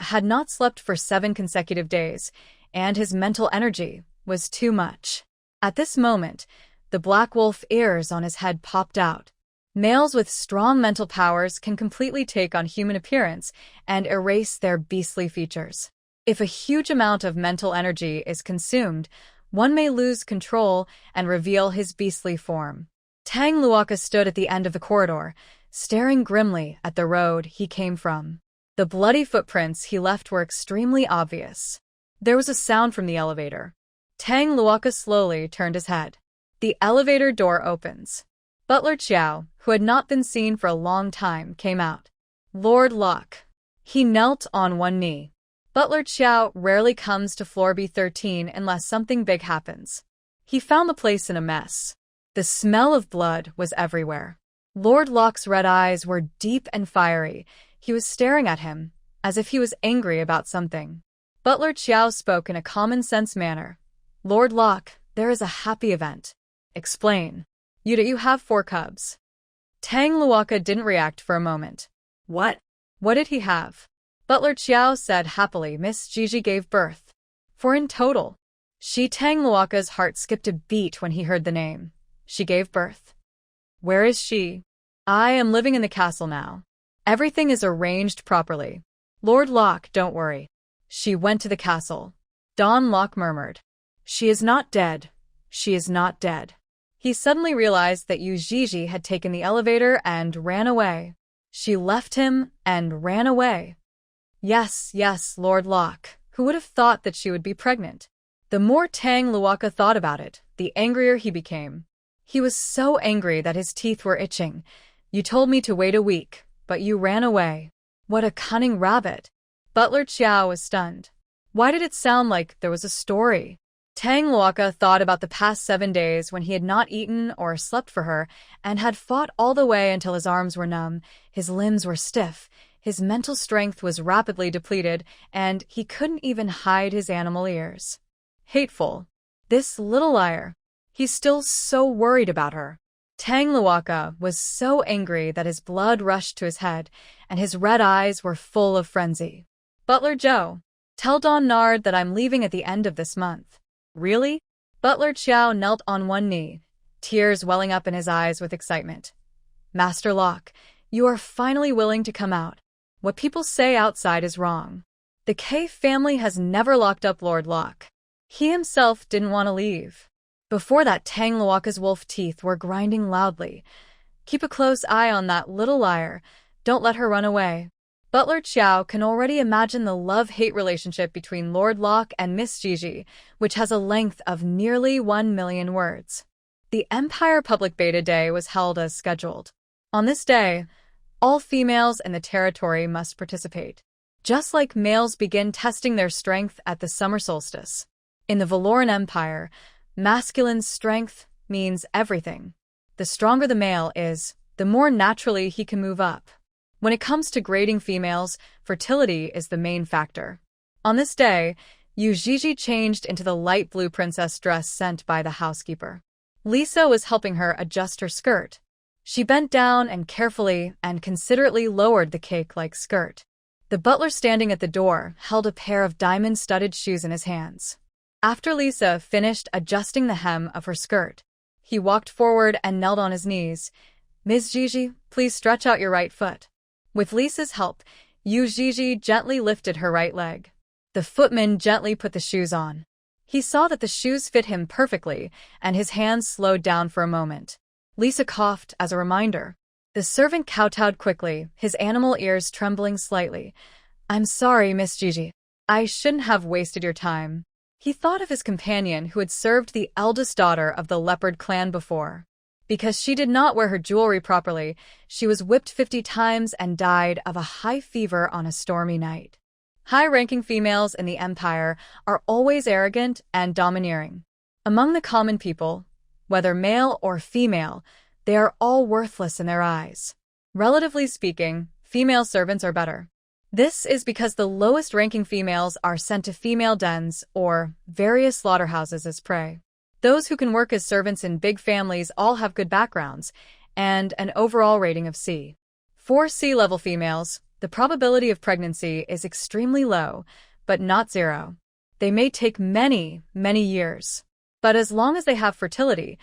had not slept for 7 consecutive days, and his mental energy was too much. At this moment, the black wolf ears on his head popped out. Males with strong mental powers can completely take on human appearance and erase their beastly features. If a huge amount of mental energy is consumed, one may lose control and reveal his beastly form. Tang stood at the end of the corridor, staring grimly at the road he came from. The bloody footprints he left were extremely obvious. There was a sound from the elevator. Tang slowly turned his head. The elevator door opens. Butler Qiao, who had not been seen for a long time, came out. Lord Locke. He knelt on one knee. Butler Qiao rarely comes to floor B13 unless something big happens. He found the place in a mess. The smell of blood was everywhere. Lord Locke's red eyes were deep and fiery. He was staring at him, as if he was angry about something. Butler Qiao spoke in a common-sense manner. Lord Locke, there is a happy event. Explain. You have 4 cubs. Tang didn't react for a moment. What? What did he have? Butler Qiao said happily Miss Gigi gave birth. 4 in total. Tang heart skipped a beat when he heard the name. She gave birth. Where is she? I am living in the castle now. Everything is arranged properly. Lord Locke, don't worry. She went to the castle. Don Locke murmured. She is not dead. She is not dead. He suddenly realized that Yuii had taken the elevator and ran away. She left him and ran away. Yes, Lord Locke. Who would have thought that she would be pregnant? The more Tang thought about it, the angrier he became. He was so angry that his teeth were itching. You told me to wait a week, but you ran away. What a cunning rabbit. Butler Qiao was stunned. Why did it sound like there was a story? Tang thought about the past 7 days when he had not eaten or slept for her and had fought all the way until his arms were numb, his limbs were stiff, his mental strength was rapidly depleted, and he couldn't even hide his animal ears. Hateful. This little liar. He's still so worried about her. Tang was so angry that his blood rushed to his head, and his red eyes were full of frenzy. Butler Joe, tell Don Nard that I'm leaving at the end of this month. Really? Butler Qiao knelt on one knee, tears welling up in his eyes with excitement. Master Locke, you are finally willing to come out. What people say outside is wrong. The K family has never locked up Lord Locke. He himself didn't want to leave. Before that, Tang Luaka's wolf teeth were grinding loudly. Keep a close eye on that little liar. Don't let her run away. Butler Qiao can already imagine the love-hate relationship between Lord Locke and Miss Gigi, which has a length of nearly 1 million words. The Empire Public Beta Day was held as scheduled. On this day, all females in the territory must participate, just like males begin testing their strength at the summer solstice. In the Valoran Empire, masculine strength means everything. The stronger the male is, the more naturally he can move up. When it comes to grading females, fertility is the main factor. On this day, Yuii changed into the light blue princess dress sent by the housekeeper. Lisa was helping her adjust her skirt. She bent down and carefully and considerately lowered the cake-like skirt. The butler standing at the door held a pair of diamond-studded shoes in his hands. After Lisa finished adjusting the hem of her skirt, he walked forward and knelt on his knees. "Ms. Gigi, please stretch out your right foot." With Lisa's help, Yuii gently lifted her right leg. The footman gently put the shoes on. He saw that the shoes fit him perfectly, and his hands slowed down for a moment. Lisa coughed as a reminder. The servant kowtowed quickly, his animal ears trembling slightly. "I'm sorry, Miss Gigi. I shouldn't have wasted your time." He thought of his companion who had served the eldest daughter of the leopard clan before. Because she did not wear her jewelry properly, she was whipped 50 times and died of a high fever on a stormy night. High-ranking females in the Empire are always arrogant and domineering. Among the common people, whether male or female, they are all worthless in their eyes. Relatively speaking, female servants are better. This is because the lowest-ranking females are sent to female dens or various slaughterhouses as prey. Those who can work as servants in big families all have good backgrounds and an overall rating of C. For C-level females, the probability of pregnancy is extremely low, but not zero. They may take many, many years. But as long as they have fertility,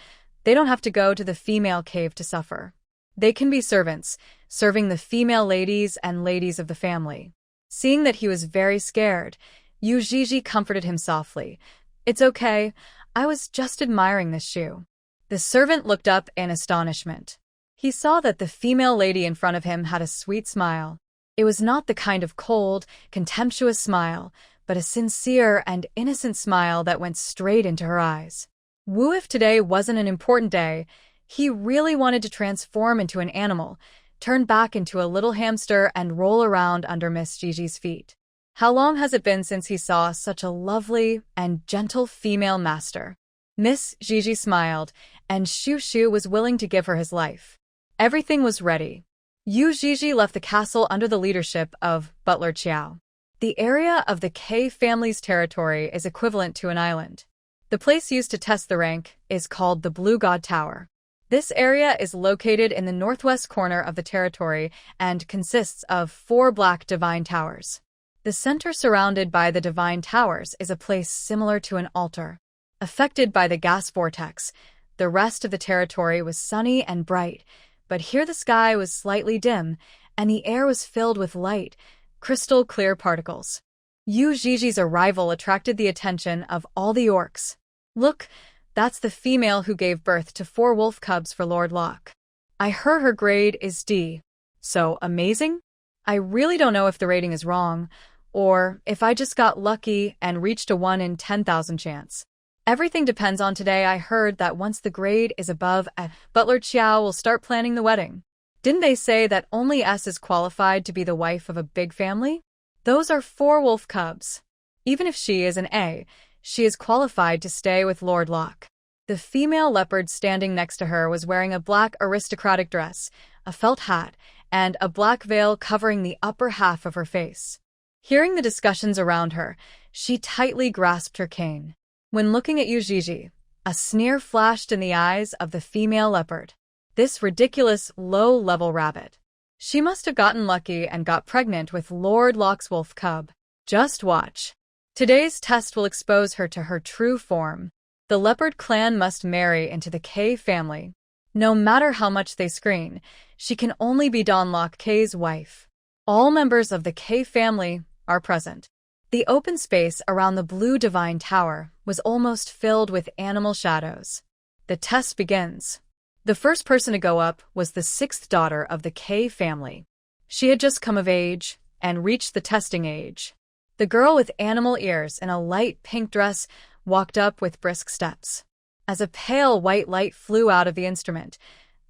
they don't have to go to the female cave to suffer. They can be servants, serving the female ladies and ladies of the family. Seeing that he was very scared, Yuii comforted him softly. "It's okay. I was just admiring this shoe." The servant looked up in astonishment. He saw that the female lady in front of him had a sweet smile. It was not the kind of cold, contemptuous smile, but a sincere and innocent smile that went straight into her eyes. Wu, if today wasn't an important day, he really wanted to transform into an animal, turn back into a little hamster and roll around under Miss Gigi's feet. How long has it been since he saw such a lovely and gentle female master? Miss Gigi smiled, and Shu was willing to give her his life. Everything was ready. Yuii left the castle under the leadership of Butler Qiao. The area of the K family's territory is equivalent to an island. The place used to test the rank is called the Blue God Tower. This area is located in the northwest corner of the territory and consists of 4 black divine towers. The center surrounded by the divine towers is a place similar to an altar. Affected by the gas vortex, the rest of the territory was sunny and bright, but here the sky was slightly dim, and the air was filled with light, crystal-clear particles. Yuii's arrival attracted the attention of all the orcs. "Look, that's the female who gave birth to 4 wolf cubs for Lord Locke. I heard her grade is D. So amazing? I really don't know if the rating is wrong, or if I just got lucky and reached a 1 in 10,000 chance. Everything depends on today. I heard that once the grade is above A, Butler Qiao will start planning the wedding. Didn't they say that only S is qualified to be the wife of a big family? Those are 4 wolf cubs. Even if she is an A, she is qualified to stay with Lord Locke." The female leopard standing next to her was wearing a black aristocratic dress, a felt hat, and a black veil covering the upper half of her face. Hearing the discussions around her, she tightly grasped her cane. When looking at Yuii, a sneer flashed in the eyes of the female leopard. This ridiculous, low-level rabbit. She must have gotten lucky and got pregnant with Lord Locke's wolf cub. Just watch. Today's test will expose her to her true form. The leopard clan must marry into the K family. No matter how much they screen, she can only be Don Locke K's wife. All members of the K family are present. The open space around the blue divine tower was almost filled with animal shadows. The test begins. The first person to go up was the sixth daughter of the K family. She had just come of age and reached the testing age. The girl with animal ears and a light pink dress walked up with brisk steps. As a pale white light flew out of the instrument,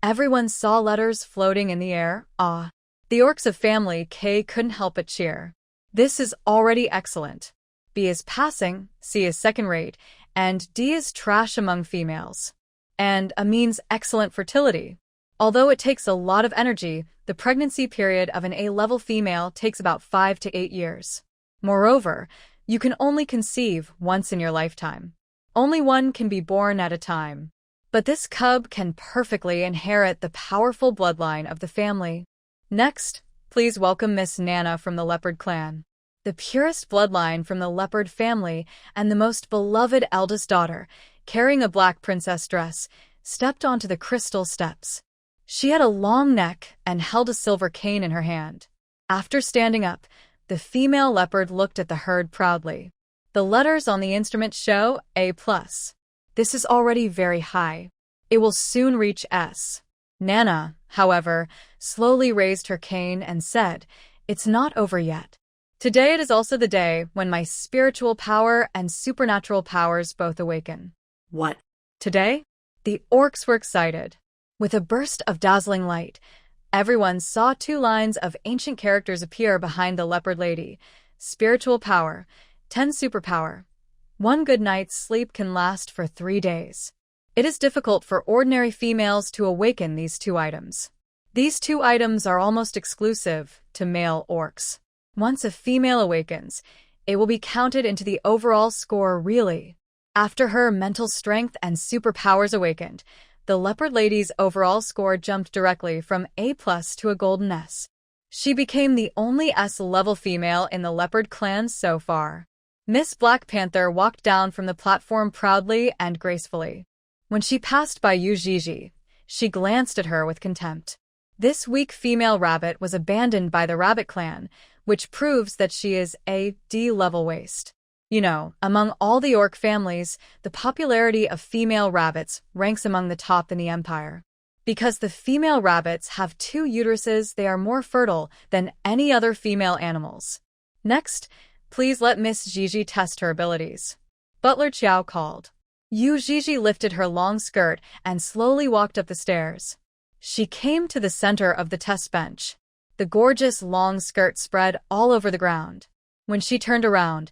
everyone saw letters floating in the air. Ah! The orcs of family K couldn't help but cheer. This is already excellent. B is passing, C is second-rate, and D is trash among females. And A means excellent fertility. Although it takes a lot of energy, the pregnancy period of an A-level female takes about 5 to 8 years. Moreover, you can only conceive once in your lifetime. Only one can be born at a time. But this cub can perfectly inherit the powerful bloodline of the family. Next, please welcome Miss Nana from the Leopard clan. The purest bloodline from the Leopard family and the most beloved eldest daughter, carrying a black princess dress, stepped onto the crystal steps. She had a long neck and held a silver cane in her hand. After standing up, the female leopard looked at the herd proudly. The letters on the instrument show A+. This is already very high. It will soon reach S. Nana, however, slowly raised her cane and said, "It's not over yet. Today it is also the day when my spiritual power and supernatural powers both awaken." What? Today? The orcs were excited. With a burst of dazzling light, everyone saw 2 lines of ancient characters appear behind the leopard lady. Spiritual power, 10 superpower. 1 good night's sleep can last for 3 days. It is difficult for ordinary females to awaken these 2 items. These 2 items are almost exclusive to male orcs. Once a female awakens, it will be counted into the overall score really. After her mental strength and superpowers awakened, the leopard lady's overall score jumped directly from A+ to a golden S. She became the only S-level female in the leopard clan so far. Miss Black Panther walked down from the platform proudly and gracefully. When she passed by Yuii, she glanced at her with contempt. This weak female rabbit was abandoned by the rabbit clan, which proves that she is a D-level waste. You know, among all the orc families, the popularity of female rabbits ranks among the top in the empire. Because the female rabbits have 2 uteruses, they are more fertile than any other female animals. Next, please let Miss Gigi test her abilities. Butler Chiao called. Yuii lifted her long skirt and slowly walked up the stairs. She came to the center of the test bench. The gorgeous long skirt spread all over the ground. When she turned around,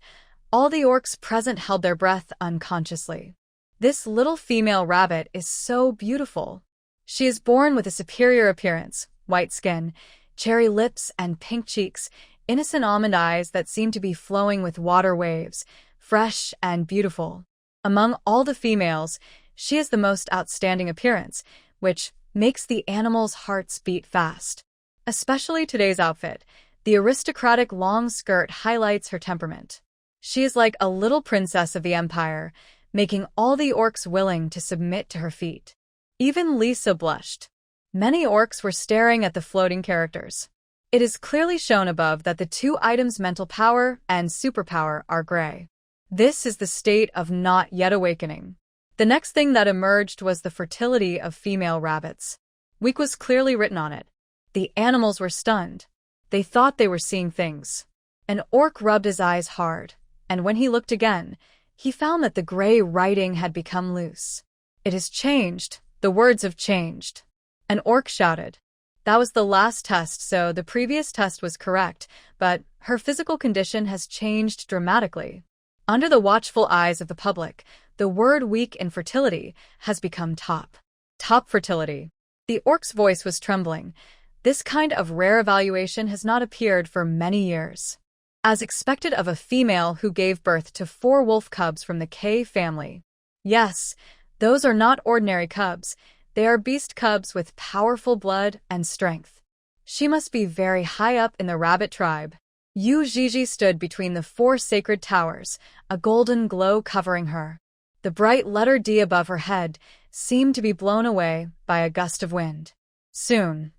all the orcs present held their breath unconsciously. This little female rabbit is so beautiful. She is born with a superior appearance, white skin, cherry lips and pink cheeks, innocent almond eyes that seem to be flowing with water waves, fresh and beautiful. Among all the females, she has the most outstanding appearance, which makes the animals' hearts beat fast. Especially today's outfit, the aristocratic long skirt highlights her temperament. She is like a little princess of the empire, making all the orcs willing to submit to her feet. Even Lisa blushed. Many orcs were staring at the floating characters. It is clearly shown above that the 2 items' mental power and superpower are gray. This is the state of not yet awakening. The next thing that emerged was the fertility of female rabbits. Weak was clearly written on it. The animals were stunned. They thought they were seeing things. An orc rubbed his eyes hard, and when he looked again, he found that the gray writing had become loose. "It has changed. The words have changed." An orc shouted. That was the last test, so the previous test was correct, but her physical condition has changed dramatically. Under the watchful eyes of the public, the word weak in fertility has become top. Top fertility. The orc's voice was trembling. This kind of rare evaluation has not appeared for many years. As expected of a female who gave birth to 4 wolf cubs from the K family. Yes, those are not ordinary cubs. They are beast cubs with powerful blood and strength. She must be very high up in the rabbit tribe. Yuii stood between the 4 sacred towers, a golden glow covering her. The bright letter D above her head seemed to be blown away by a gust of wind. Soon,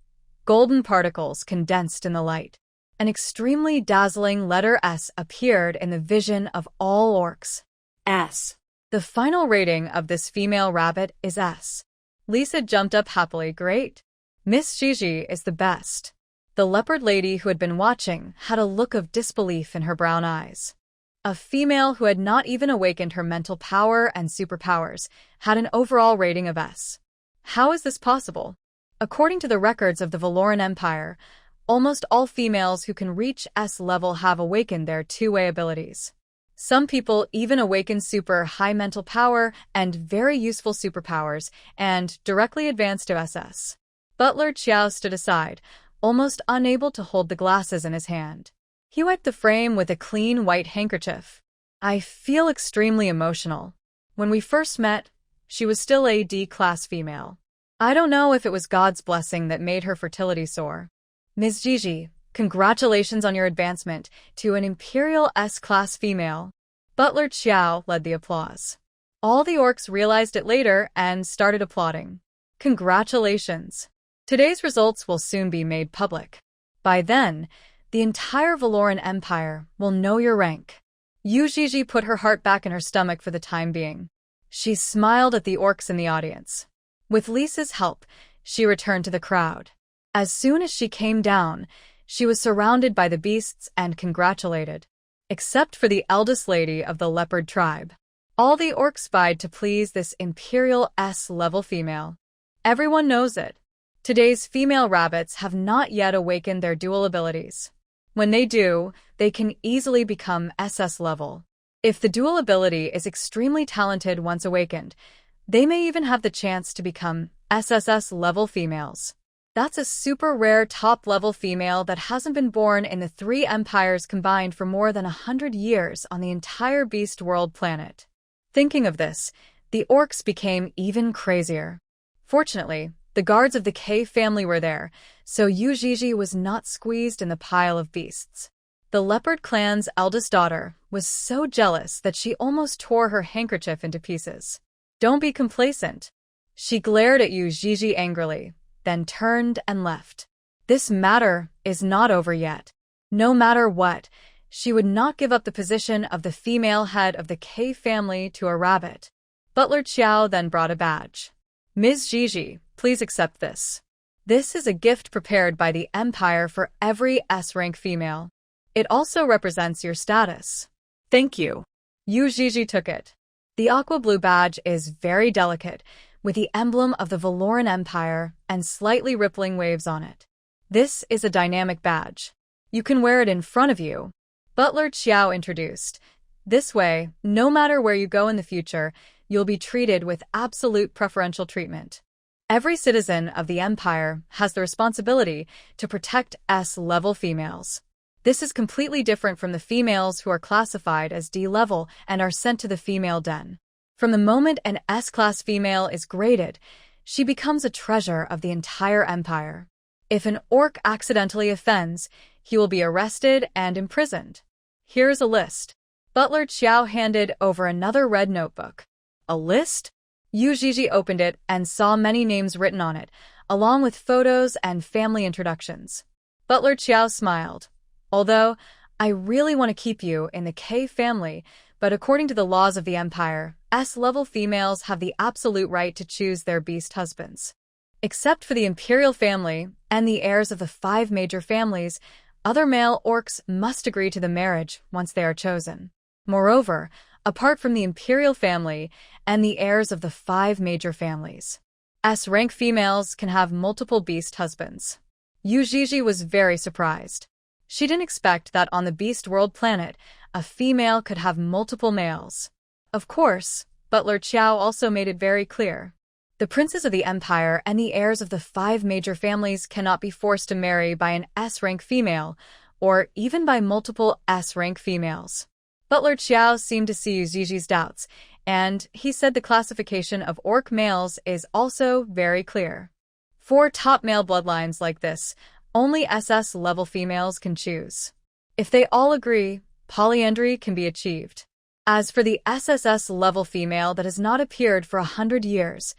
golden particles condensed in the light. An extremely dazzling letter S appeared in the vision of all orcs. S. The final rating of this female rabbit is S. Lisa jumped up happily. Great. Miss Gigi is the best. The leopard lady who had been watching had a look of disbelief in her brown eyes. A female who had not even awakened her mental power and superpowers had an overall rating of S. How is this possible? According to the records of the Valoran Empire, almost all females who can reach S level have awakened their two-way abilities. Some people even awaken super high mental power and very useful superpowers and directly advance to SS. Butler Qiao stood aside, almost unable to hold the glasses in his hand. He wiped the frame with a clean white handkerchief. I feel extremely emotional. When we first met, she was still a D-class female. I don't know if it was God's blessing that made her fertility soar. Ms. Gigi, congratulations on your advancement to an Imperial S-class female. Butler Qiao led the applause. All the orcs realized it later and started applauding. Congratulations. Today's results will soon be made public. By then, the entire Valoran Empire will know your rank. Yuii put her heart back in her stomach for the time being. She smiled at the orcs in the audience. With Lisa's help, she returned to the crowd. As soon as she came down, she was surrounded by the beasts and congratulated. Except for the eldest lady of the leopard tribe. All the orcs vied to please this Imperial S-level female. Everyone knows it. Today's female rabbits have not yet awakened their dual abilities. When they do, they can easily become SS level. If the dual ability is extremely talented once awakened, they may even have the chance to become SSS level females. That's a super rare top-level female that hasn't been born in the three empires combined for more than 100 years on the entire Beast World planet. Thinking of this, the orcs became even crazier. Fortunately, the guards of the K family were there, so Yuii was not squeezed in the pile of beasts. The leopard clan's eldest daughter was so jealous that she almost tore her handkerchief into pieces. Don't be complacent. She glared at Yuii angrily, then turned and left. This matter is not over yet. No matter what, she would not give up the position of the female head of the K family to a rabbit. Butler Qiao then brought a badge. Ms. Gigi, please accept this. This is a gift prepared by the Empire for every S-rank female. It also represents your status. Thank you. Yuii took it. The aqua blue badge is very delicate, with the emblem of the Valoran Empire and slightly rippling waves on it. This is a dynamic badge. You can wear it in front of you. Butler Qiao introduced. This way, no matter where you go in the future, you'll be treated with absolute preferential treatment. Every citizen of the Empire has the responsibility to protect S-level females. This is completely different from the females who are classified as D-level and are sent to the female den. From the moment an S-class female is graded, she becomes a treasure of the entire empire. If an orc accidentally offends, he will be arrested and imprisoned. Here's a list. Butler Qiao handed over another red notebook. A list? Yuii opened it and saw many names written on it, along with photos and family introductions. Butler Qiao smiled. Although, I really want to keep you in the K family, but according to the laws of the Empire, S-level females have the absolute right to choose their beast husbands. Except for the Imperial family and the heirs of the 5 major families, other male orcs must agree to the marriage once they are chosen. Moreover, apart from the Imperial family and the heirs of the 5 major families, S-rank females can have multiple beast husbands. Yuii was very surprised. She didn't expect that on the Beast World planet, a female could have multiple males. Of course, Butler Qiao also made it very clear. The princes of the Empire and the heirs of the 5 major families cannot be forced to marry by an S-rank female, or even by multiple S-rank females. Butler Qiao seemed to see Yuii's doubts, and he said the classification of orc males is also very clear. 4 top male bloodlines like this, only SS-level females can choose. If they all agree, polyandry can be achieved. As for the SSS-level female that has not appeared for 100 years,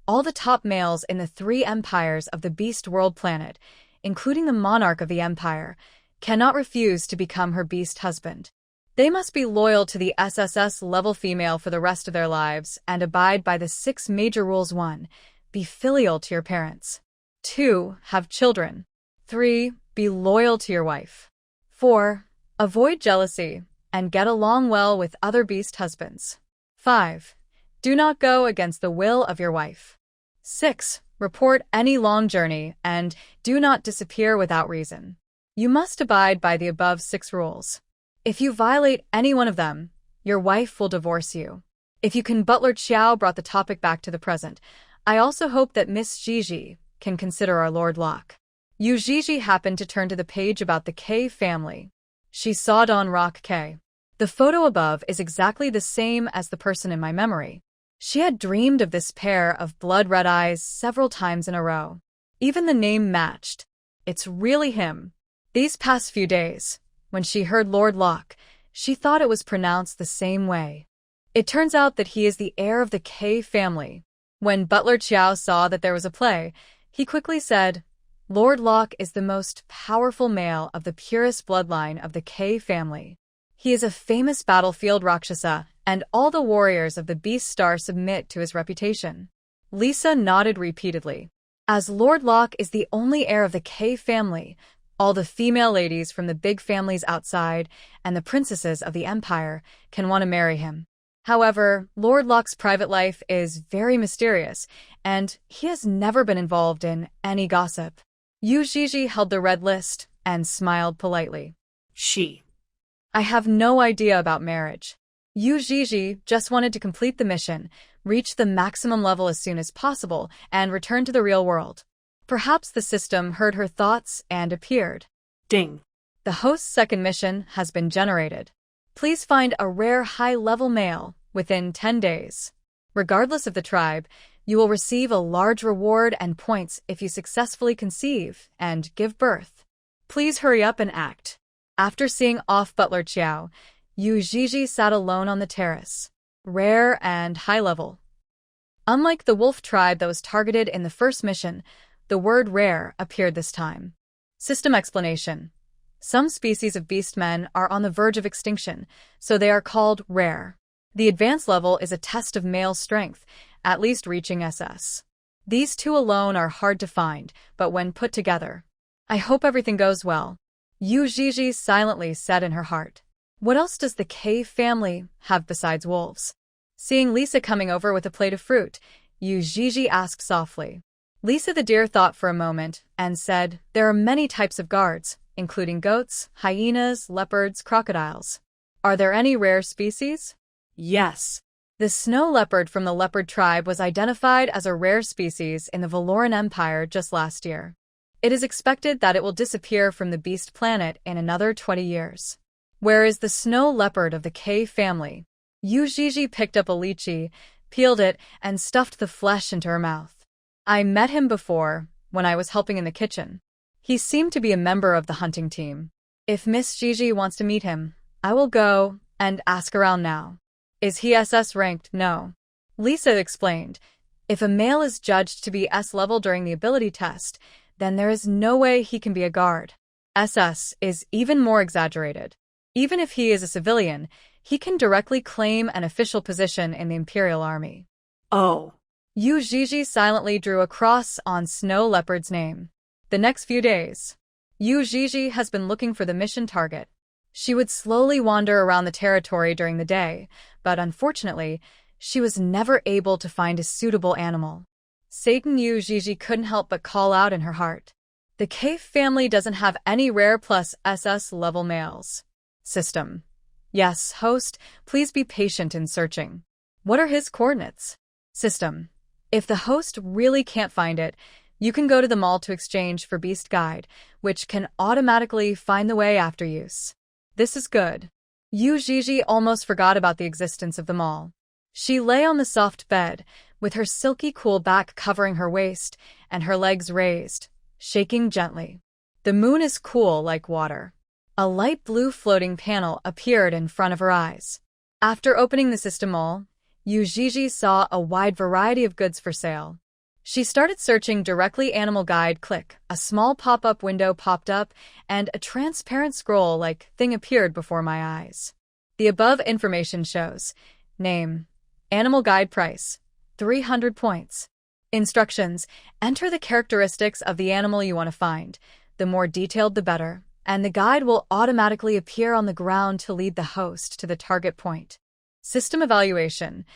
all the top males in the 3 empires of the Beast World planet, including the monarch of the empire, cannot refuse to become her beast husband. They must be loyal to the SSS-level female for the rest of their lives and abide by the 6 major rules. 1. Be filial to your parents. 2. Have children. 3. Be loyal to your wife. 4. Avoid jealousy and get along well with other beast husbands. 5. Do not go against the will of your wife. 6. Report any long journey and do not disappear without reason. You must abide by the above 6 rules. If you violate any one of them, your wife will divorce you. If you can, Butler Chiao brought the topic back to the present. I also hope that Miss Gigi can consider our Lord Locke. Yuii happened to turn to the page about the K family. She saw Don Rock K. The photo above is exactly the same as the person in my memory. She had dreamed of this pair of blood-red eyes several times in a row. Even the name matched. It's really him. These past few days, when she heard Lord Locke, she thought it was pronounced the same way. It turns out that he is the heir of the K family. When Butler Chiao saw that there was a play, he quickly said, Lord Locke is the most powerful male of the purest bloodline of the K family. He is a famous battlefield Rakshasa, and all the warriors of the Beast Star submit to his reputation. Lisa nodded repeatedly. As Lord Locke is the only heir of the K family, all the female ladies from the big families outside and the princesses of the empire can want to marry him. However, Lord Locke's private life is very mysterious, and he has never been involved in any gossip. Yuii held the red list and smiled politely. I have no idea about marriage. Yuii just wanted to complete the mission, reach the maximum level as soon as possible, and return to the real world. Perhaps the system heard her thoughts and appeared. Ding. The host's second mission has been generated. Please find a rare high-level male within 10 days. Regardless of the tribe, you will receive a large reward and points if you successfully conceive and give birth. Please hurry up and act. After seeing off Butler Chiao, Yuii sat alone on the terrace. Rare and high-level. Unlike the wolf tribe that was targeted in the first mission, the word rare appeared this time. System explanation. Some species of beastmen are on the verge of extinction, so they are called rare. The advanced level is a test of male strength, at least reaching SS. These 2 alone are hard to find, but when put together. I hope everything goes well. Yuii silently said in her heart. What else does the K family have besides wolves? Seeing Lisa coming over with a plate of fruit, Yuii asked softly. Lisa the deer thought for a moment and said, there are many types of guards, including goats, hyenas, leopards, crocodiles. Are there any rare species? Yes. The snow leopard from the leopard tribe was identified as a rare species in the Valoran Empire just last year. It is expected that it will disappear from the beast planet in another 20 years. Where is the snow leopard of the K family? Yuii picked up a lychee, peeled it, and stuffed the flesh into her mouth. I met him before, when I was helping in the kitchen. He seemed to be a member of the hunting team. If Miss Gigi wants to meet him, I will go and ask around now. Is he SS ranked? No. Lisa explained. If a male is judged to be S level during the ability test, then there is no way he can be a guard. SS is even more exaggerated. Even if he is a civilian, he can directly claim an official position in the Imperial Army. Oh. Yuii silently drew a cross on Snow Leopard's name. The next few days, Yuii has been looking for the mission target. She would slowly wander around the territory during the day, but unfortunately, she was never able to find a suitable animal. Satan Yuii couldn't help but call out in her heart. The Cave family doesn't have any rare plus SS level males. System. Yes, host, please be patient in searching. What are his coordinates? System. If the host really can't find it, you can go to the mall to exchange for Beast Guide, which can automatically find the way after use. This is good. Yuii almost forgot about the existence of the mall. She lay on the soft bed, with her silky cool back covering her waist and her legs raised, shaking gently. The moon is cool like water. A light blue floating panel appeared in front of her eyes. After opening the system mall, Yuii saw a wide variety of goods for sale. She started searching directly. Animal guide, click. A small pop-up window popped up, and a transparent scroll-like thing appeared before my eyes. The above information shows: name, animal guide price, 300 points. Instructions: enter the characteristics of the animal you want to find. The more detailed, the better, and the guide will automatically appear on the ground to lead the host to the target point. System evaluation: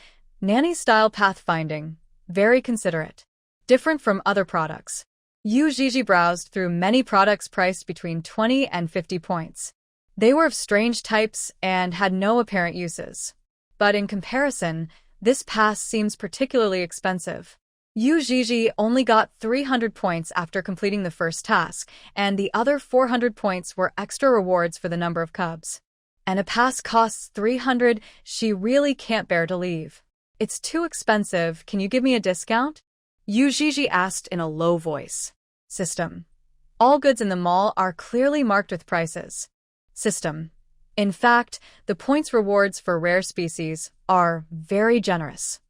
nanny-style pathfinding, very considerate. Different from other products. Yuii browsed through many products priced between 20 and 50 points. They were of strange types and had no apparent uses. But in comparison, this pass seems particularly expensive. Yuii only got 300 points after completing the first task, and the other 400 points were extra rewards for the number of cubs. And a pass costs 300, she really can't bear to leave. It's too expensive, can you give me a discount? Yuii asked in a low voice. System: all goods in the mall are clearly marked with prices. System: in fact, the points rewards for rare species are very generous.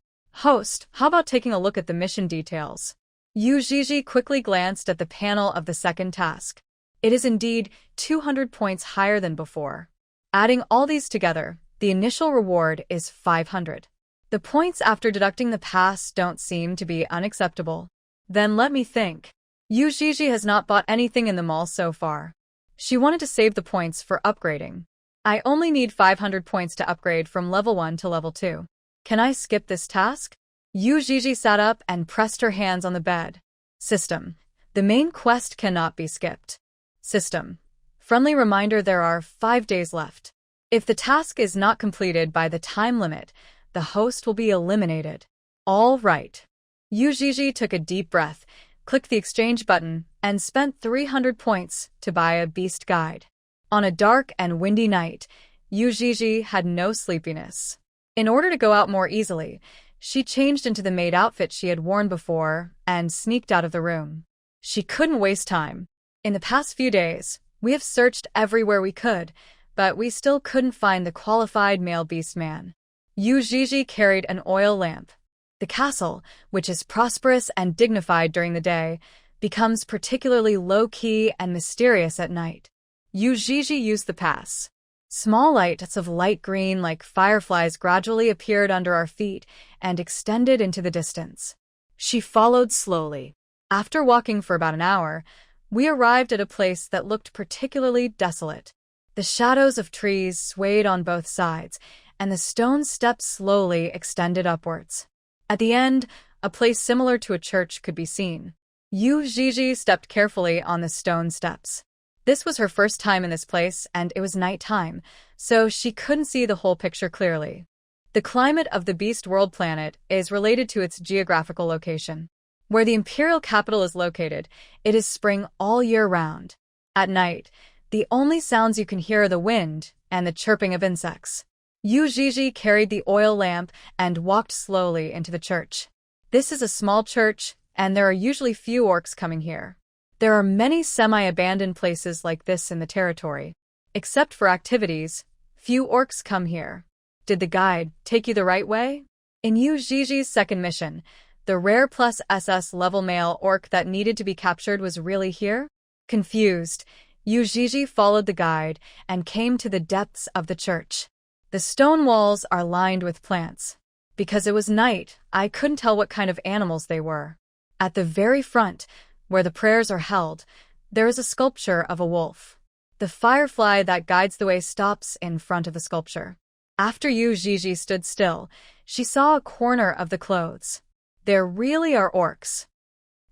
Host: how about taking a look at the mission details? Yuii quickly glanced at the panel of the second task. It is indeed 200 points higher than before. Adding all these together, the initial reward is 500. The points after deducting the pass don't seem to be unacceptable. Then let me think. Yuii has not bought anything in the mall so far. She wanted to save the points for upgrading. I only need 500 points to upgrade from level 1 to level 2. Can I skip this task? Yuii sat up and pressed her hands on the bed. System: the main quest cannot be skipped. System: friendly reminder, there are 5 days left. If the task is not completed by the time limit, the host will be eliminated. All right. Yuii took a deep breath, clicked the exchange button, and spent 300 points to buy a beast guide. On a dark and windy night, Yuii had no sleepiness. In order to go out more easily, she changed into the maid outfit she had worn before and sneaked out of the room. She couldn't waste time. In the past few days, we have searched everywhere we could, but we still couldn't find the qualified male Beastman. Yuii carried an oil lamp. The castle, which is prosperous and dignified during the day, becomes particularly low-key and mysterious at night. Yuii used the pass. Small lights of light green like fireflies gradually appeared under our feet and extended into the distance. She followed slowly. After walking for about an hour, we arrived at a place that looked particularly desolate. The shadows of trees swayed on both sides, and the stone steps slowly extended upwards. At the end, a place similar to a church could be seen. Yuii stepped carefully on the stone steps. This was her first time in this place, and it was nighttime, so she couldn't see the whole picture clearly. The climate of the Beast World planet is related to its geographical location. Where the imperial capital is located, it is spring all year round. At night, the only sounds you can hear are the wind and the chirping of insects. Yuii carried the oil lamp and walked slowly into the church. This is a small church, and there are usually few orcs coming here. There are many semi-abandoned places like this in the territory. Except for activities, few orcs come here. Did the guide take you the right way? In Yuii's second mission, the rare plus SS level male orc that needed to be captured was really here? Confused, Yuii followed the guide and came to the depths of the church. The stone walls are lined with plants. Because it was night, I couldn't tell what kind of animals they were. At the very front, where the prayers are held, there is a sculpture of a wolf. The firefly that guides the way stops in front of the sculpture. After Yuii stood still, she saw a corner of the clothes. There really are orcs.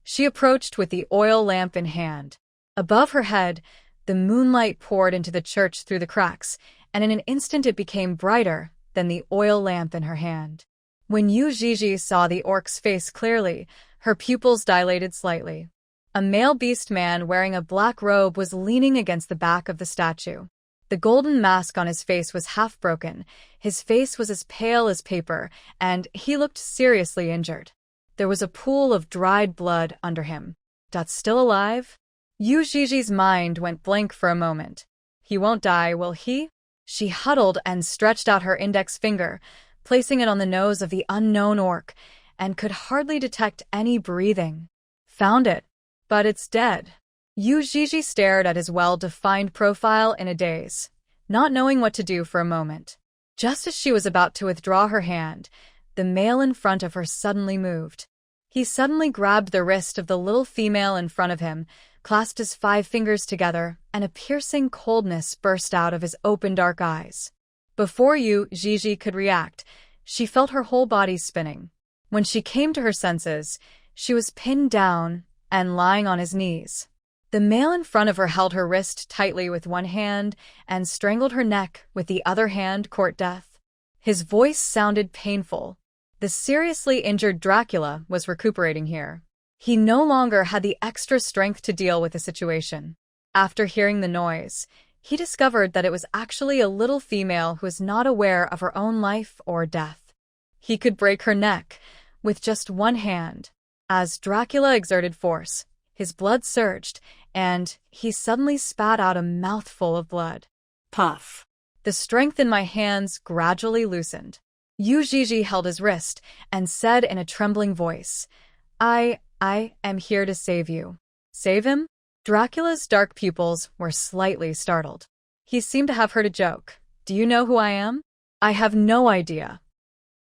She approached with the oil lamp in hand. Above her head, the moonlight poured into the church through the cracks, and in an instant it became brighter than the oil lamp in her hand. When Yuii saw the orc's face clearly, her pupils dilated slightly. A male beast man wearing a black robe was leaning against the back of the statue. The golden mask on his face was half broken, his face was as pale as paper, and he looked seriously injured. There was a pool of dried blood under him. Still alive? Yuii's mind went blank for a moment. He won't die, will he? She huddled and stretched out her index finger, placing it on the nose of the unknown orc, and could hardly detect any breathing. Found it, but it's dead. Yuii stared at his well-defined profile in a daze, not knowing what to do for a moment. Just as she was about to withdraw her hand, the male in front of her suddenly moved. He suddenly grabbed the wrist of the little female in front of him, clasped his 5 fingers together, and a piercing coldness burst out of his open dark eyes. Before Yuii could react, she felt her whole body spinning. When she came to her senses, she was pinned down and lying on his knees. The male in front of her held her wrist tightly with one hand and strangled her neck with the other hand, court death. His voice sounded painful. The seriously injured Dracula was recuperating here. He no longer had the extra strength to deal with the situation. After hearing the noise, he discovered that it was actually a little female who was not aware of her own life or death. He could break her neck with just one hand. As Dracula exerted force, his blood surged, and he suddenly spat out a mouthful of blood. Puff. The strength in my hands gradually loosened. Yuii held his wrist and said in a trembling voice, I am here to save you. Save him? Dracula's dark pupils were slightly startled. He seemed to have heard a joke. Do you know who I am? I have no idea.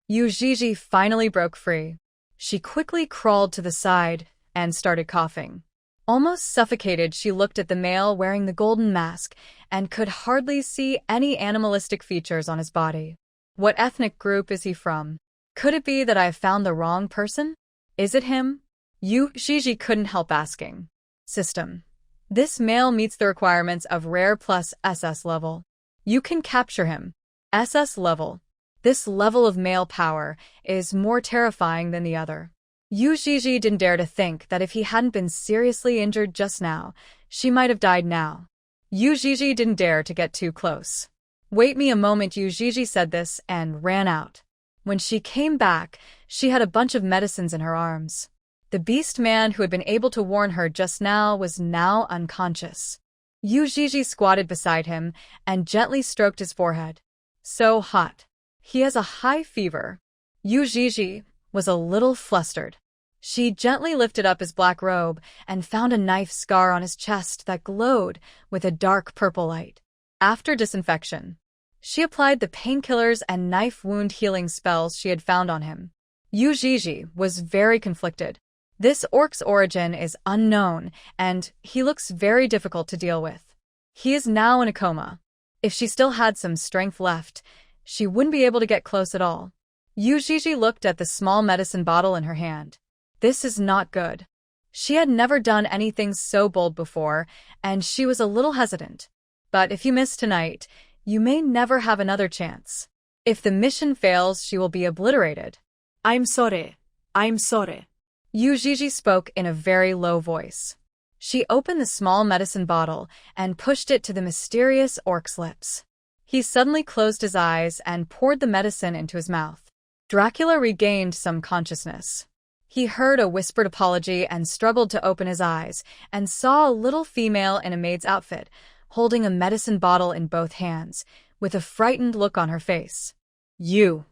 Yuii finally broke free. She quickly crawled to the side and started coughing. Almost suffocated, she looked at the male wearing the golden mask and could hardly see any animalistic features on his body. What ethnic group is he from? Could it be that I have found the wrong person? Is it him? Yuii couldn't help asking. System. This male meets the requirements of Rare plus SS level. You can capture him. SS level. This level of male power is more terrifying than the other. Yuii didn't dare to think that if he hadn't been seriously injured just now, she might have died now. Yuii didn't dare to get too close. Wait me a moment, Yuii said this and ran out. When she came back, she had a bunch of medicines in her arms. The Beastman who had been able to warn her just now was now unconscious. Yuii squatted beside him and gently stroked his forehead. So hot. He has a high fever. Yuii was a little flustered. She gently lifted up his black robe and found a knife scar on his chest that glowed with a dark purple light. After disinfection, she applied the painkillers and knife wound healing spells she had found on him. Yuii was very conflicted. This orc's origin is unknown, and he looks very difficult to deal with. He is now in a coma. If she still had some strength left, she wouldn't be able to get close at all. Yuii looked at the small medicine bottle in her hand. This is not good. She had never done anything so bold before, and she was a little hesitant. But if you miss tonight, you may never have another chance. If the mission fails, she will be obliterated. I'm sorry. I'm sorry. Yuii spoke in a very low voice. She opened the small medicine bottle and pushed it to the mysterious orc's lips. He suddenly closed his eyes and poured the medicine into his mouth. Dracula regained some consciousness. He heard a whispered apology and struggled to open his eyes and saw a little female in a maid's outfit, holding a medicine bottle in both hands, with a frightened look on her face. You.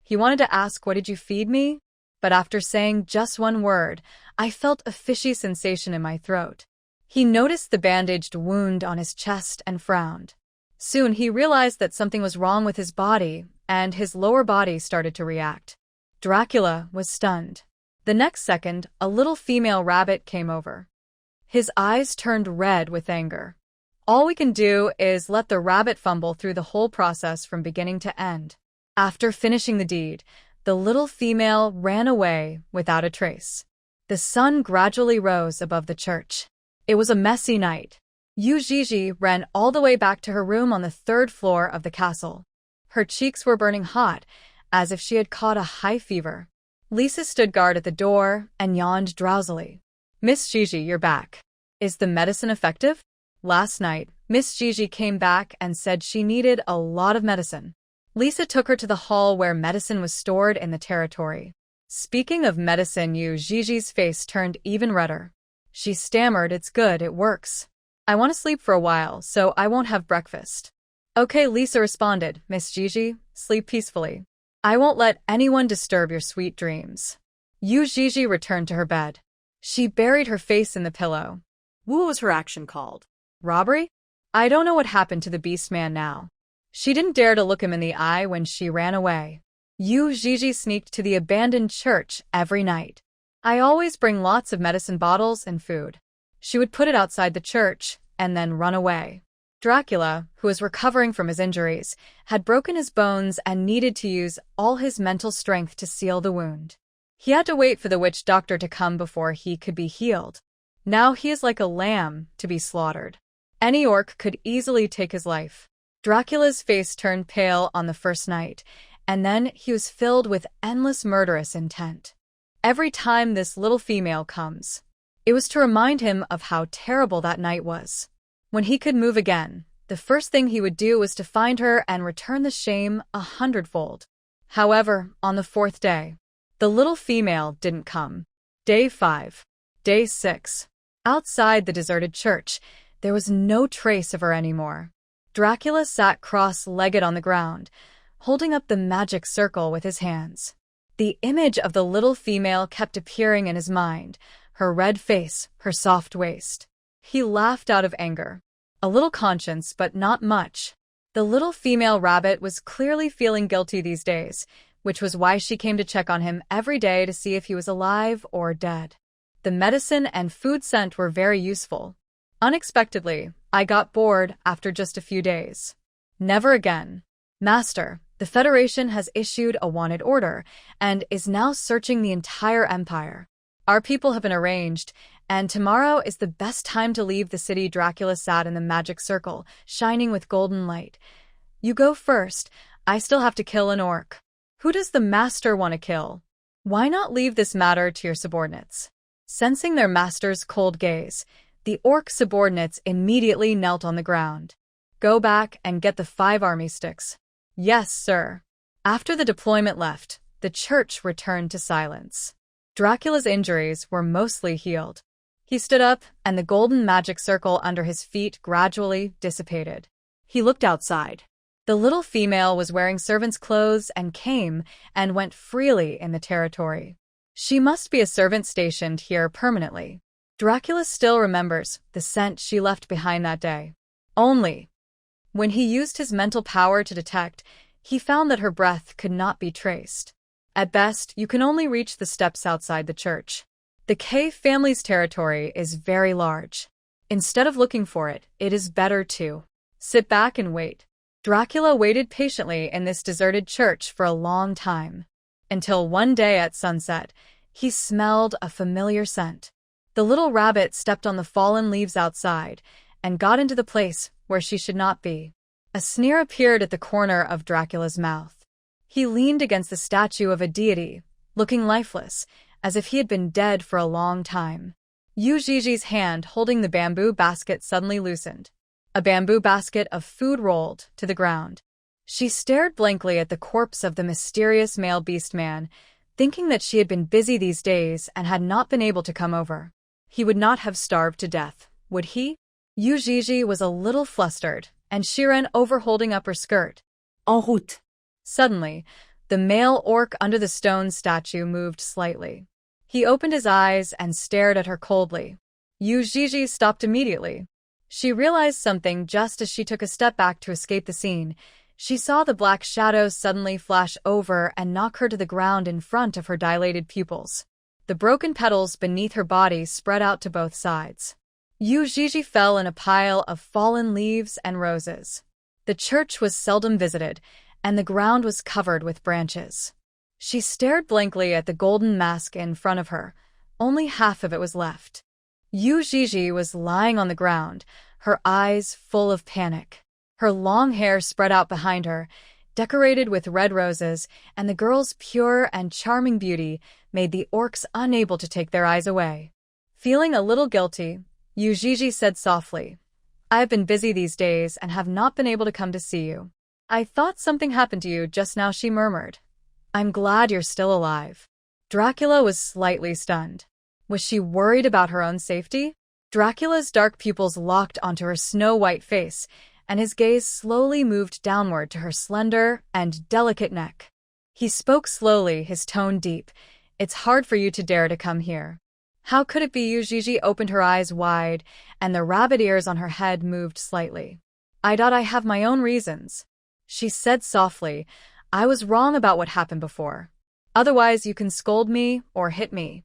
He wanted to ask, what did you feed me? But after saying just one word, I felt a fishy sensation in my throat. He noticed the bandaged wound on his chest and frowned. Soon he realized that something was wrong with his body, and his lower body started to react. Dracula was stunned. The next second, a little female rabbit came over. His eyes turned red with anger. All we can do is let the rabbit fumble through the whole process from beginning to end. After finishing the deed, the little female ran away without a trace. The sun gradually rose above the church. It was a messy night. Yuii ran all the way back to her room on the 3rd floor of the castle. Her cheeks were burning hot, as if she had caught a high fever. Lisa stood guard at the door and yawned drowsily. Miss Gigi, you're back. Is the medicine effective? Last night, Miss Gigi came back and said she needed a lot of medicine. Lisa took her to the hall where medicine was stored in the territory. Speaking of medicine, Yuii's face turned even redder. She stammered, it's good, it works. I want to sleep for a while, so I won't have breakfast. Okay, Lisa responded, Miss Gigi, sleep peacefully. I won't let anyone disturb your sweet dreams. Yuii returned to her bed. She buried her face in the pillow. What was her action called? Robbery? I don't know what happened to the Beastman now. She didn't dare to look him in the eye when she ran away. Yuii sneaked to the abandoned church every night. I always bring lots of medicine bottles and food. She would put it outside the church and then run away. Dracula, who was recovering from his injuries, had broken his bones and needed to use all his mental strength to seal the wound. He had to wait for the witch doctor to come before he could be healed. Now he is like a lamb to be slaughtered. Any orc could easily take his life. Dracula's face turned pale on the first night, and then he was filled with endless murderous intent. Every time this little female comes, it was to remind him of how terrible that night was. When he could move again, the first thing he would do was to find her and return the shame 100-fold. However, on the 4th day, the little female didn't come. Day 5. Day 6. Outside the deserted church, there was no trace of her anymore. Dracula sat cross-legged on the ground, holding up the magic circle with his hands. The image of the little female kept appearing in his mind, her red face, her soft waist. He laughed out of anger. A little conscience, but not much. The little female rabbit was clearly feeling guilty these days, which was why she came to check on him every day to see if he was alive or dead. The medicine and food sent were very useful. Unexpectedly, I got bored after just a few days. Never again. Master, the Federation has issued a wanted order and is now searching the entire empire. Our people have been arranged, and tomorrow is the best time to leave the city. Dracula sat in the magic circle, shining with golden light. You go first. I still have to kill an orc. Who does the master want to kill? Why not leave this matter to your subordinates? Sensing their master's cold gaze, the orc subordinates immediately knelt on the ground. Go back and get the 5 army sticks. Yes, sir. After the deployment left, the church returned to silence. Dracula's injuries were mostly healed. He stood up, and the golden magic circle under his feet gradually dissipated. He looked outside. The little female was wearing servant's clothes and came and went freely in the territory. She must be a servant stationed here permanently. Dracula still remembers the scent she left behind that day. Only, when he used his mental power to detect, he found that her breath could not be traced. At best, you can only reach the steps outside the church. The K family's territory is very large. Instead of looking for it, it is better to sit back and wait. Dracula waited patiently in this deserted church for a long time. Until one day at sunset, he smelled a familiar scent. The little rabbit stepped on the fallen leaves outside and got into the place where she should not be. A sneer appeared at the corner of Dracula's mouth. He leaned against the statue of a deity, looking lifeless, as if he had been dead for a long time. Yuii's hand holding the bamboo basket suddenly loosened. A bamboo basket of food rolled to the ground. She stared blankly at the corpse of the mysterious male Beastman, thinking that she had been busy these days and had not been able to come over. He would not have starved to death, would he? Yuii was a little flustered, and she ran over holding up her skirt. En route. Suddenly, the male orc under the stone statue moved slightly. He opened his eyes and stared at her coldly. Yuii stopped immediately. She realized something just as she took a step back to escape the scene. She saw the black shadows suddenly flash over and knock her to the ground in front of her dilated pupils. The broken petals beneath her body spread out to both sides. Yuii fell in a pile of fallen leaves and roses. The church was seldom visited, and the ground was covered with branches. She stared blankly at the golden mask in front of her. Only half of it was left. Yuii was lying on the ground, her eyes full of panic. Her long hair spread out behind her, decorated with red roses, and the girl's pure and charming beauty made the orcs unable to take their eyes away. Feeling a little guilty, Yuii said softly, I have been busy these days and have not been able to come to see you. I thought something happened to you just now, she murmured. I'm glad you're still alive. Dracula was slightly stunned. Was she worried about her own safety? Dracula's dark pupils locked onto her snow-white face, and his gaze slowly moved downward to her slender and delicate neck. He spoke slowly, his tone deep. It's hard for you to dare to come here. How could it be you? Gigi opened her eyes wide, and the rabbit ears on her head moved slightly. I have my own reasons. She said softly, I was wrong about what happened before. Otherwise, you can scold me or hit me.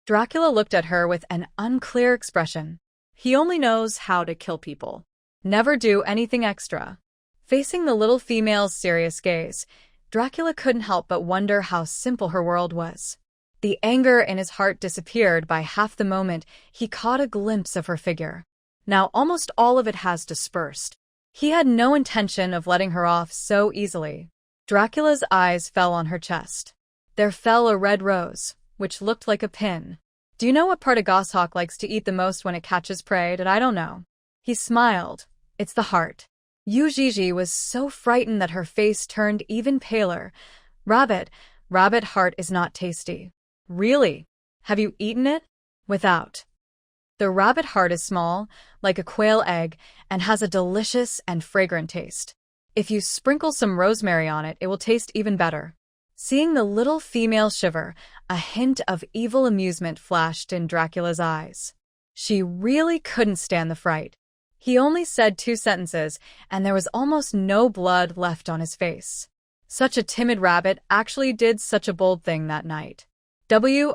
Dracula looked at her with an unclear expression. He only knows how to kill people. Never do anything extra. Facing the little female's serious gaze, Dracula couldn't help but wonder how simple her world was. The anger in his heart disappeared by half the moment he caught a glimpse of her figure. Now almost all of it has dispersed. He had no intention of letting her off so easily. Dracula's eyes fell on her chest. There fell a red rose, which looked like a pin. Do you know what part a goshawk likes to eat the most when it catches prey? I don't know. He smiled. It's the heart. Yuii was so frightened that her face turned even paler. Rabbit heart is not tasty. Really? Have you eaten it? Without. The rabbit heart is small, like a quail egg, and has a delicious and fragrant taste. If you sprinkle some rosemary on it, it will taste even better. Seeing the little female shiver, a hint of evil amusement flashed in Dracula's eyes. She really couldn't stand the fright. He only said 2 sentences, and there was almost no blood left on his face. Such a timid rabbit actually did such a bold thing that night. Yuii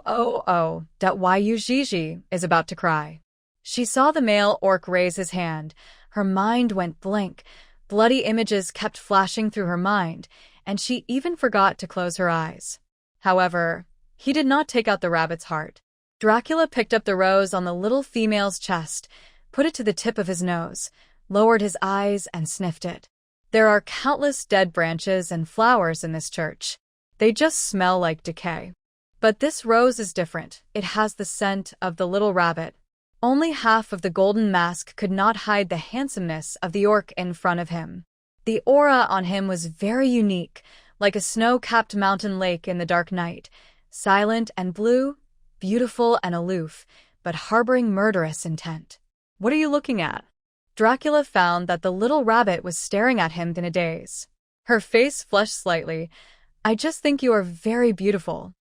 is about to cry. She saw the male orc raise his hand. Her mind went blank. Bloody images kept flashing through her mind, and she even forgot to close her eyes. However, he did not take out the rabbit's heart. Dracula picked up the rose on the little female's chest, put it to the tip of his nose, lowered his eyes, and sniffed it. There are countless dead branches and flowers in this church. They just smell like decay. But this rose is different. It has the scent of the little rabbit. Only half of the golden mask could not hide the handsomeness of the orc in front of him. The aura on him was very unique, like a snow-capped mountain lake in the dark night, silent and blue, beautiful and aloof, but harboring murderous intent. What are you looking at? Dracula found that the little rabbit was staring at him in a daze. Her face flushed slightly. I just think you are very beautiful.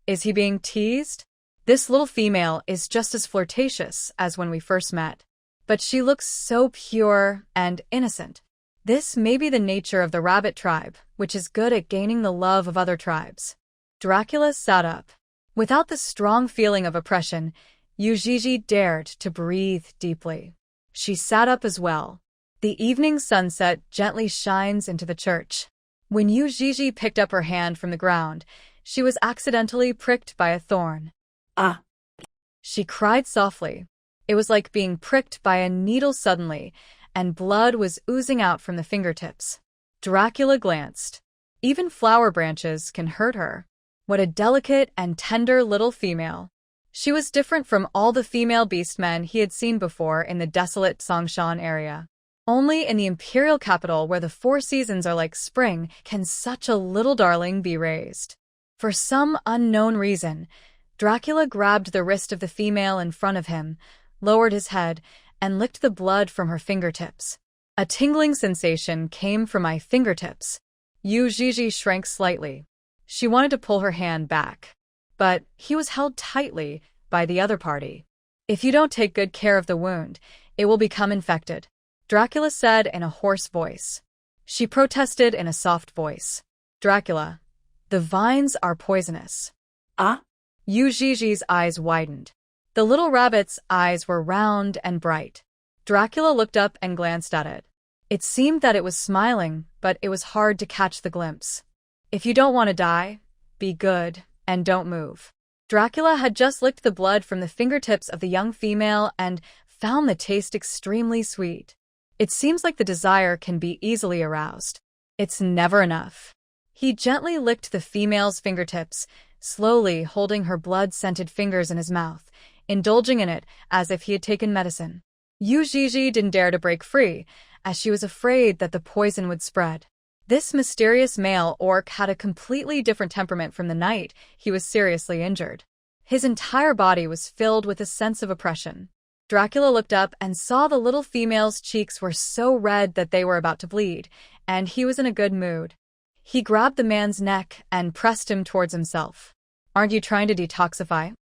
Is he being teased? This little female is just as flirtatious as when we first met. But she looks so pure and innocent. This may be the nature of the rabbit tribe, which is good at gaining the love of other tribes. Dracula sat up. Without the strong feeling of oppression, Yuii dared to breathe deeply. She sat up as well. The evening sunset gently shines into the church. When Yuii picked up her hand from the ground, she was accidentally pricked by a thorn. Ah! She cried softly. It was like being pricked by a needle suddenly, and blood was oozing out from the fingertips. Dracula glanced. Even flower branches can hurt her. What a delicate and tender little female. She was different from all the female beastmen he had seen before in the desolate Songshan area. Only in the imperial capital, where the 4 seasons are like spring, can such a little darling be raised. For some unknown reason, Dracula grabbed the wrist of the female in front of him, lowered his head, and licked the blood from her fingertips. A tingling sensation came from my fingertips. Yuii shrank slightly. She wanted to pull her hand back, but he was held tightly by the other party. If you don't take good care of the wound, it will become infected, Dracula said in a hoarse voice. She protested in a soft voice. Dracula, the vines are poisonous. Ah? Yuii's eyes widened. The little rabbit's eyes were round and bright. Dracula looked up and glanced at it. It seemed that it was smiling, but it was hard to catch the glimpse. If you don't want to die, be good, and don't move. Dracula had just licked the blood from the fingertips of the young female and found the taste extremely sweet. It seems like the desire can be easily aroused. It's never enough. He gently licked the female's fingertips, slowly holding her blood-scented fingers in his mouth, indulging in it as if he had taken medicine. Yuii didn't dare to break free, as she was afraid that the poison would spread. This mysterious male orc had a completely different temperament from the night he was seriously injured. His entire body was filled with a sense of oppression. Dracula looked up and saw the little female's cheeks were so red that they were about to bleed, and he was in a good mood. He grabbed the man's neck and pressed him towards himself. Aren't you trying to detoxify?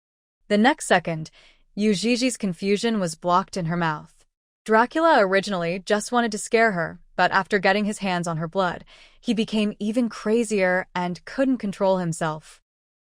The next second, Yujiji's confusion was blocked in her mouth. Dracula originally just wanted to scare her, but after getting his hands on her blood, he became even crazier and couldn't control himself.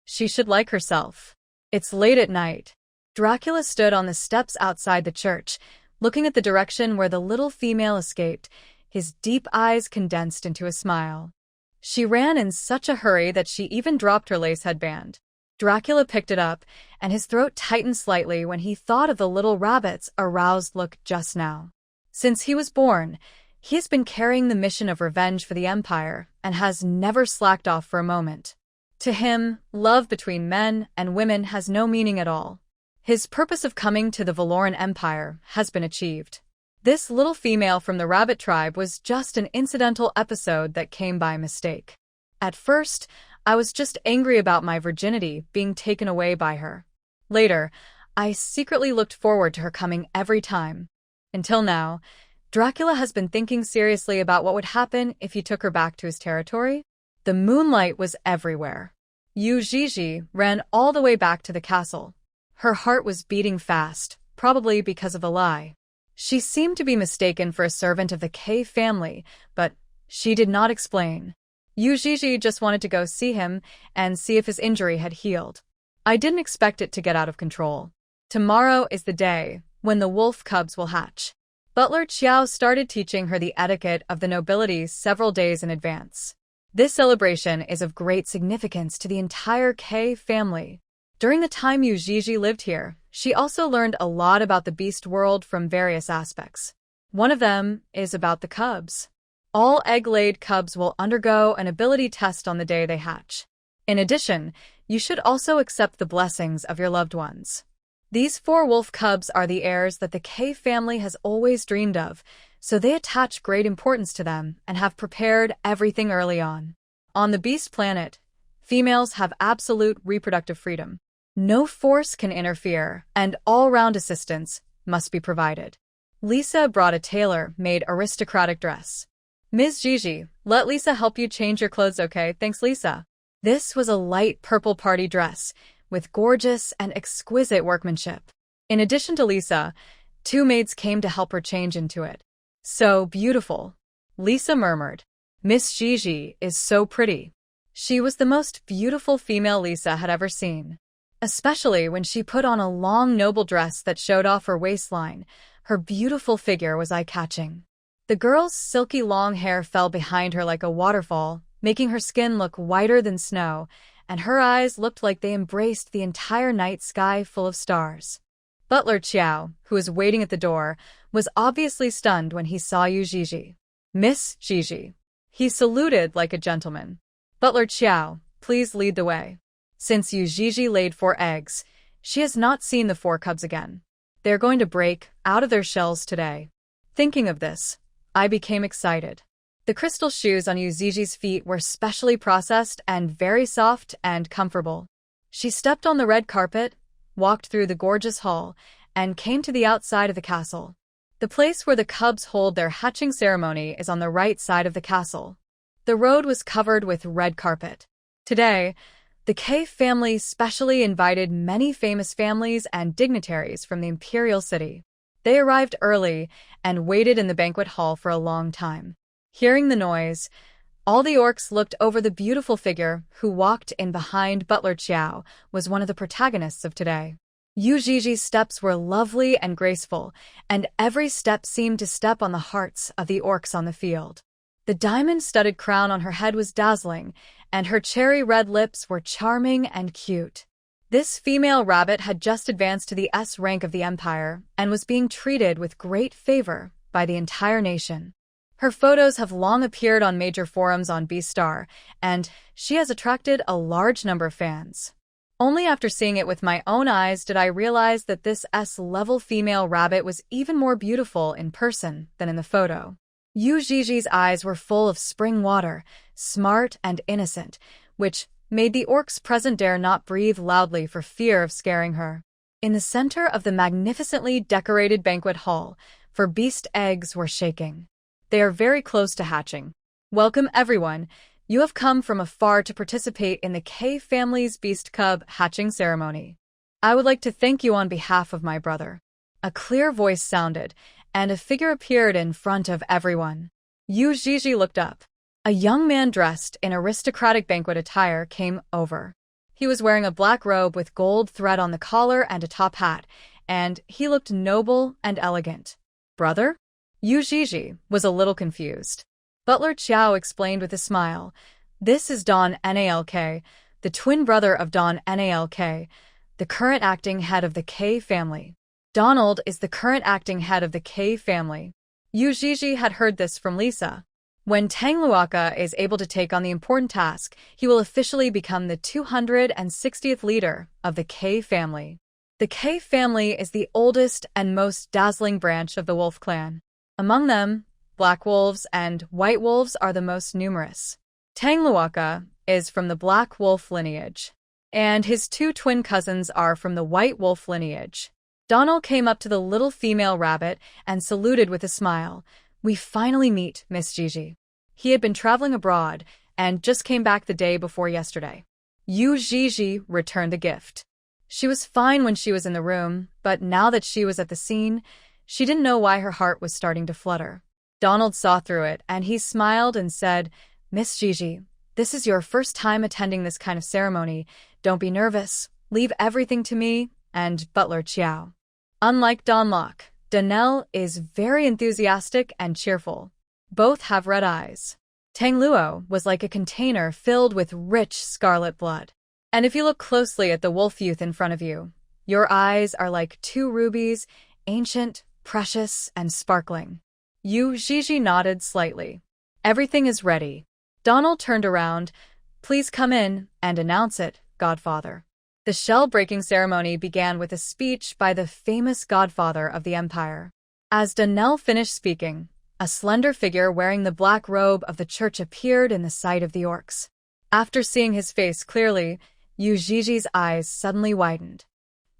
She should like herself. It's late at night. Dracula stood on the steps outside the church, looking at the direction where the little female escaped, his deep eyes condensed into a smile. She ran in such a hurry that she even dropped her lace headband. Dracula picked it up, and his throat tightened slightly when he thought of the little rabbit's aroused look just now. Since he was born, he has been carrying the mission of revenge for the Empire and has never slacked off for a moment. To him, love between men and women has no meaning at all. His purpose of coming to the Valoran Empire has been achieved. This little female from the rabbit tribe was just an incidental episode that came by mistake. At first, I was just angry about my virginity being taken away by her. Later, I secretly looked forward to her coming every time. Until now, Dracula has been thinking seriously about what would happen if he took her back to his territory. The moonlight was everywhere. Yuii ran all the way back to the castle. Her heart was beating fast, probably because of the lie. She seemed to be mistaken for a servant of the K family, but she did not explain. Yuii just wanted to go see him and see if his injury had healed. I didn't expect it to get out of control. Tomorrow is the day when the wolf cubs will hatch. Butler Qiao started teaching her the etiquette of the nobility several days in advance. This celebration is of great significance to the entire K family. During the time Yuii lived here, she also learned a lot about the beast world from various aspects. One of them is about the cubs. All egg-laid cubs will undergo an ability test on the day they hatch. In addition, you should also accept the blessings of your loved ones. These 4 wolf cubs are the heirs that the K family has always dreamed of, so they attach great importance to them and have prepared everything early on. On the beast planet, females have absolute reproductive freedom. No force can interfere, and all-round assistance must be provided. Lisa brought a tailor-made aristocratic dress. Ms. Gigi, let Lisa help you change your clothes, okay? Thanks, Lisa. This was a light purple party dress with gorgeous and exquisite workmanship. In addition to Lisa, 2 maids came to help her change into it. So beautiful. Lisa murmured. Miss Gigi is so pretty. She was the most beautiful female Lisa had ever seen. Especially when she put on a long noble dress that showed off her waistline, her beautiful figure was eye-catching. The girl's silky long hair fell behind her like a waterfall, making her skin look whiter than snow, and her eyes looked like they embraced the entire night sky full of stars. Butler Qiao, who was waiting at the door, was obviously stunned when he saw Yuii. Miss Gigi. He saluted like a gentleman. Butler Qiao, please lead the way. Since Yuii laid 4 eggs, she has not seen the 4 cubs again. They're going to break out of their shells today. Thinking of this, I became excited. The crystal shoes on Yuii's feet were specially processed and very soft and comfortable. She stepped on the red carpet, walked through the gorgeous hall, and came to the outside of the castle. The place where the cubs hold their hatching ceremony is on the right side of the castle. The road was covered with red carpet. Today, the K family specially invited many famous families and dignitaries from the imperial city. They arrived early and waited in the banquet hall for a long time. Hearing the noise, all the orcs looked over the beautiful figure who walked in behind Butler Qiao was one of the protagonists of today. Yuii's steps were lovely and graceful, and every step seemed to step on the hearts of the orcs on the field. The diamond-studded crown on her head was dazzling, and her cherry-red lips were charming and cute. This female rabbit had just advanced to the S rank of the Empire and was being treated with great favor by the entire nation. Her photos have long appeared on major forums on Beastar, and she has attracted a large number of fans. Only after seeing it with my own eyes did I realize that this S-level female rabbit was even more beautiful in person than in the photo. Yuii's eyes were full of spring water, smart and innocent, which made the orcs present dare not breathe loudly for fear of scaring her. In the center of the magnificently decorated banquet hall, 4 beast eggs were shaking. They are very close to hatching. Welcome everyone You have come from afar to participate in the K family's beast cub hatching ceremony. I would like to thank you on behalf of my brother." A clear voice sounded, and a figure appeared in front of everyone. Yuii looked up. A young man dressed in aristocratic banquet attire came over. He was wearing a black robe with gold thread on the collar and a top hat, and he looked noble and elegant. "Brother?" Yuii was a little confused. Butler Qiao explained with a smile, "This is Don Nalk, the twin brother of Don Nalk, the current acting head of the K family. Donald is the current acting head of the K family." Yuii had heard this from Lisa. When Tang is able to take on the important task, he will officially become the 260th leader of the K family. The K family is the oldest and most dazzling branch of the wolf clan. Among them, black wolves and white wolves are the most numerous. Tang is from the black wolf lineage, and his two twin cousins are from the white wolf lineage. Donald came up to the little female rabbit and saluted with a smile. "We finally meet, Miss Gigi." He had been traveling abroad and just came back the day before yesterday. Yuii returned the gift. She was fine when she was in the room, but now that she was at the scene, she didn't know why her heart was starting to flutter. Donald saw through it, and he smiled and said, "Miss Gigi, this is your first time attending this kind of ceremony. Don't be nervous. Leave everything to me and Butler Qiao." Unlike Don Locke, Danelle is very enthusiastic and cheerful. Both have red eyes. Tang Luo was like a container filled with rich scarlet blood. And if you look closely at the wolf youth in front of you, your eyes are like two rubies, ancient, precious, and sparkling. Yuii nodded slightly. "Everything is ready." Donald turned around. "Please come in and announce it, Godfather." The shell-breaking ceremony began with a speech by the famous godfather of the empire. As Danelle finished speaking, a slender figure wearing the black robe of the church appeared in the sight of the orcs. After seeing his face clearly, Yuii's eyes suddenly widened.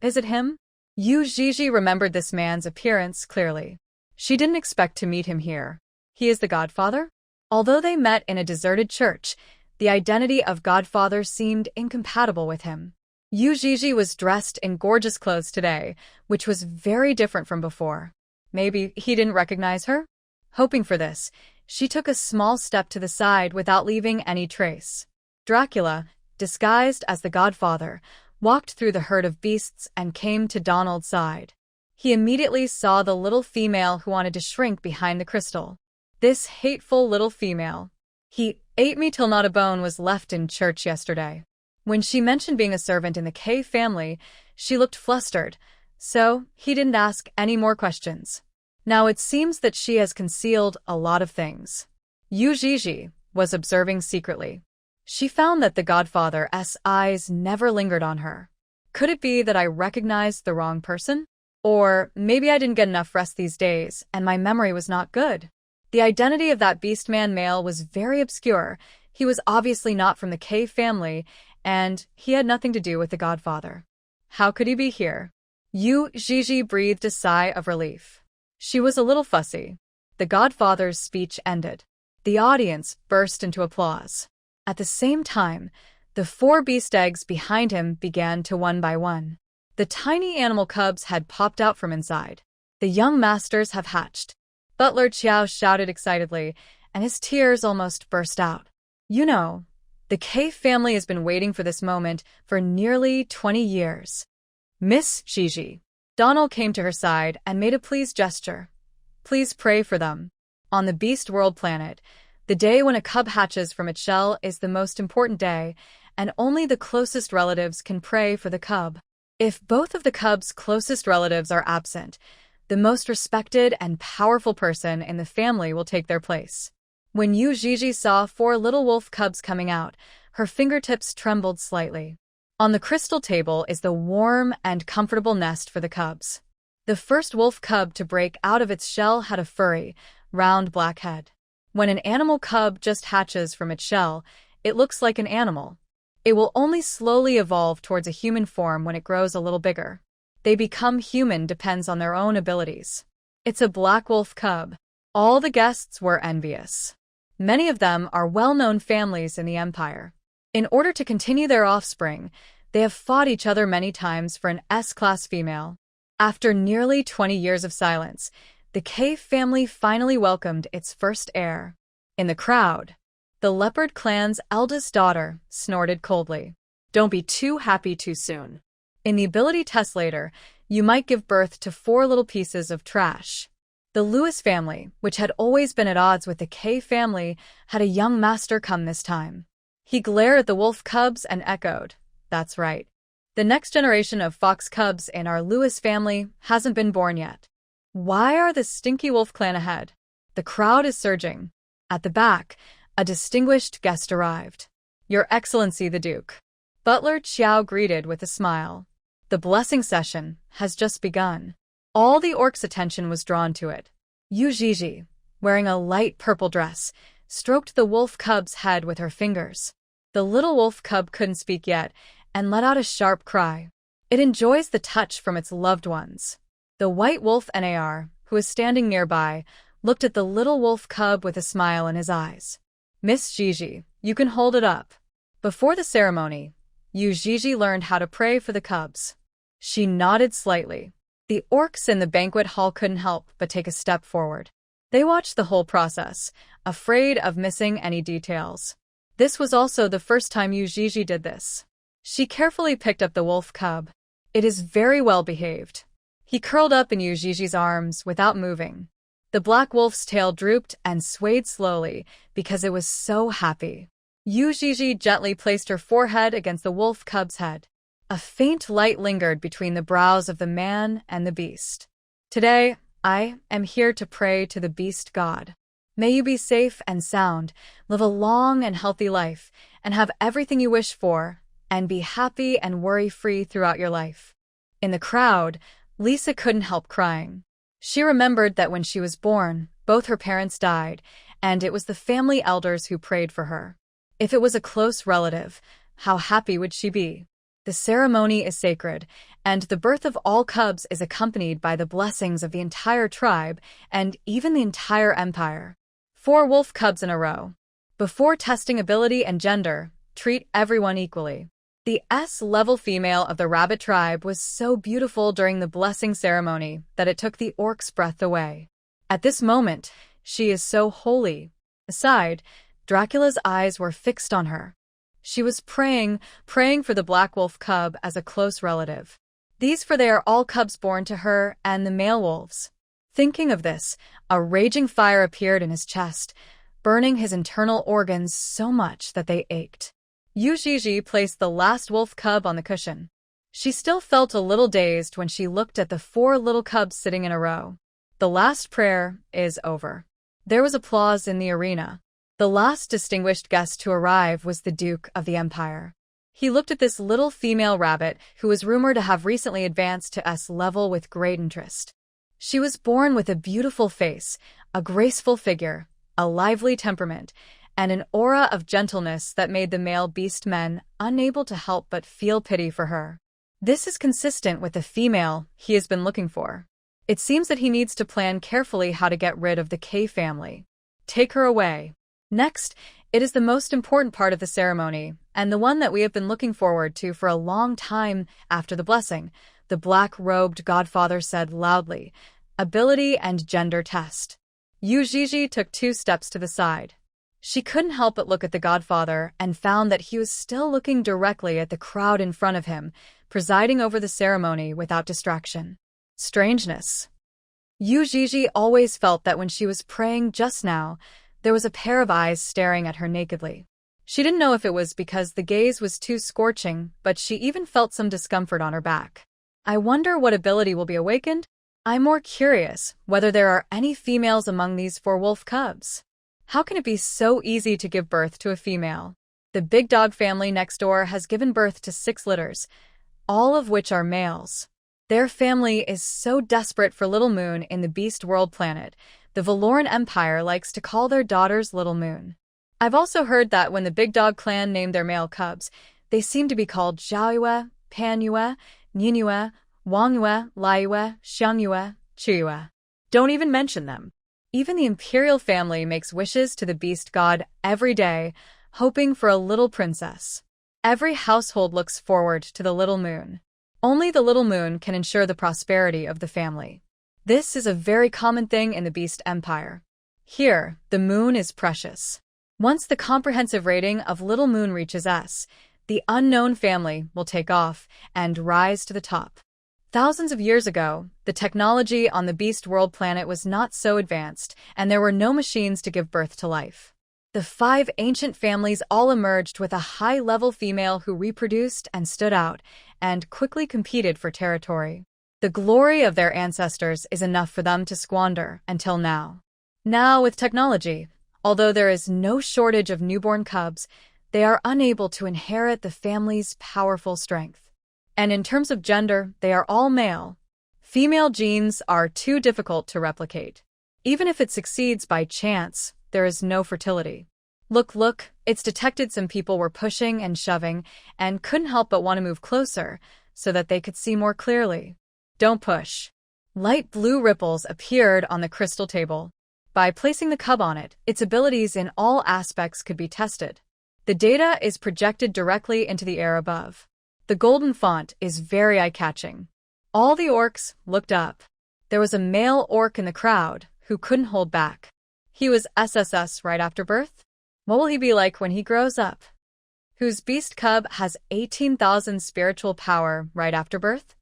"Is it him?" Yuii remembered this man's appearance clearly. She didn't expect to meet him here. He is the godfather? Although they met in a deserted church, the identity of godfather seemed incompatible with him. Yuii was dressed in gorgeous clothes today, which was very different from before. Maybe he didn't recognize her? Hoping for this, she took a small step to the side without leaving any trace. Dracula, disguised as the godfather, walked through the herd of beasts and came to Donald's side. He immediately saw the little female who wanted to shrink behind the crystal. This hateful little female. "He ate me till not a bone was left in church yesterday." When she mentioned being a servant in the K family, she looked flustered, so he didn't ask any more questions. Now it seems that she has concealed a lot of things. Yuii was observing secretly. She found that the godfather's eyes never lingered on her. Could it be that I recognized the wrong person? Or maybe I didn't get enough rest these days, and my memory was not good. The identity of that Beastman male was very obscure. He was obviously not from the K family, and he had nothing to do with the godfather. How could he be here? Yuii breathed a sigh of relief. She was a little fussy. The godfather's speech ended. The audience burst into applause. At the same time, the 4 beast eggs behind him began to one by one. The tiny animal cubs had popped out from inside. "The young masters have hatched." Butler Qiao shouted excitedly, and his tears almost burst out. "You know, the K family has been waiting for this moment for nearly 20 years. Miss Gigi." Donald came to her side and made a pleased gesture. "Please pray for them. On the Beast World planet, the day when a cub hatches from its shell is the most important day, and only the closest relatives can pray for the cub. If both of the cub's closest relatives are absent, the most respected and powerful person in the family will take their place." When Yuii saw 4 little wolf cubs coming out, her fingertips trembled slightly. On the crystal table is the warm and comfortable nest for the cubs. The first wolf cub to break out of its shell had a furry, round black head. When an animal cub just hatches from its shell, it looks like an animal. It will only slowly evolve towards a human form when it grows a little bigger. They become human depends on their own abilities. It's a black wolf cub. All the guests were envious. Many of them are well-known families in the Empire. In order to continue their offspring, they have fought each other many times for an S-class female. After nearly 20 years of silence, the Cave family finally welcomed its first heir. In the crowd, the Leopard clan's eldest daughter snorted coldly. Don't be too happy too soon. In the ability test later, you might give birth to 4 little pieces of trash. The Lewis family, which had always been at odds with the Cave family, had a young master come this time. He glared at the wolf cubs and echoed, "That's right. The next generation of fox cubs in our Lewis family hasn't been born yet." Why are the Stinky Wolf clan ahead? The crowd is surging. At the back, a distinguished guest arrived. "Your Excellency the Duke." Butler Qiao greeted with a smile. The blessing session has just begun. All the orcs' attention was drawn to it. Yuii, wearing a light purple dress, stroked the wolf cub's head with her fingers. The little wolf cub couldn't speak yet and let out a sharp cry. It enjoys the touch from its loved ones. The white wolf Nar, who was standing nearby, looked at the little wolf cub with a smile in his eyes. "Miss Gigi, you can hold it up." Before the ceremony, Yuii learned how to pray for the cubs. She nodded slightly. The orcs in the banquet hall couldn't help but take a step forward. They watched the whole process, afraid of missing any details. This was also the first time Yuii did this. She carefully picked up the wolf cub. It is very well behaved. He curled up in Yuii's arms without moving. The black wolf's tail drooped and swayed slowly because it was so happy. Yuii gently placed her forehead against the wolf cub's head. A faint light lingered between the brows of the man and the beast. "Today, I am here to pray to the beast god. May you be safe and sound, live a long and healthy life, and have everything you wish for, and be happy and worry-free throughout your life." In the crowd, Lisa couldn't help crying. She remembered that when she was born, both her parents died, and it was the family elders who prayed for her. If it was a close relative, how happy would she be? The ceremony is sacred, and the birth of all cubs is accompanied by the blessings of the entire tribe and even the entire empire. 4 wolf cubs in a row. Before testing ability and gender, treat everyone equally. The S-level female of the rabbit tribe was so beautiful during the blessing ceremony that it took the orc's breath away. At this moment, she is so holy. Aside, Dracula's eyes were fixed on her. She was praying for the black wolf cub as a close relative. These for they are all cubs born to her and the male wolves. Thinking of this, a raging fire appeared in his chest, burning his internal organs so much that they ached. Yuii placed the last wolf cub on the cushion. She still felt a little dazed when she looked at the 4 little cubs sitting in a row. The last prayer is over. There was applause in the arena. The last distinguished guest to arrive was the Duke of the Empire. He looked at this little female rabbit who was rumored to have recently advanced to S-level with great interest. She was born with a beautiful face, a graceful figure, a lively temperament, and an aura of gentleness that made the male beastmen unable to help but feel pity for her. This is consistent with the female he has been looking for. It seems that he needs to plan carefully how to get rid of the K family. Take her away. Next, it is the most important part of the ceremony, and the one that we have been looking forward to for a long time after the blessing, the black-robed godfather said loudly, "Ability and gender test." Yuii took 2 steps to the side. She couldn't help but look at the godfather and found that he was still looking directly at the crowd in front of him, presiding over the ceremony without distraction. Strangeness. Yuii always felt that when she was praying just now, there was a pair of eyes staring at her nakedly. She didn't know if it was because the gaze was too scorching, but she even felt some discomfort on her back. I wonder what ability will be awakened? I'm more curious whether there are any females among these 4 wolf cubs. How can it be so easy to give birth to a female? The big dog family next door has given birth to 6 litters, all of which are males. Their family is so desperate for Little Moon in the Beast World planet. The Valoran Empire likes to call their daughters Little Moon. I've also heard that when the Big Dog clan named their male cubs, they seem to be called Zhaoyue, Panyue, Ninyue, Wangyue, Laiue, Xiangyue, Chuyue. Don't even mention them. Even the imperial family makes wishes to the beast god every day, hoping for a little princess. Every household looks forward to the little moon. Only the little moon can ensure the prosperity of the family. This is a very common thing in the Beast Empire. Here, the moon is precious. Once the comprehensive rating of Little Moon reaches S, the unknown family will take off and rise to the top. Thousands of years ago, the technology on the Beast World planet was not so advanced, and there were no machines to give birth to life. The 5 ancient families all emerged with a high-level female who reproduced and stood out, and quickly competed for territory. The glory of their ancestors is enough for them to squander until now. Now, with technology, although there is no shortage of newborn cubs, they are unable to inherit the family's powerful strength. And in terms of gender, they are all male. Female genes are too difficult to replicate. Even if it succeeds by chance, there is no fertility. Look, it's detected some people were pushing and shoving and couldn't help but want to move closer so that they could see more clearly. Don't push. Light blue ripples appeared on the crystal table. By placing the cub on it, its abilities in all aspects could be tested. The data is projected directly into the air above. The golden font is very eye-catching. All the orcs looked up. There was a male orc in the crowd who couldn't hold back. He was SSS right after birth? What will he be like when he grows up? Whose beast cub has 18,000 spiritual power right after birth?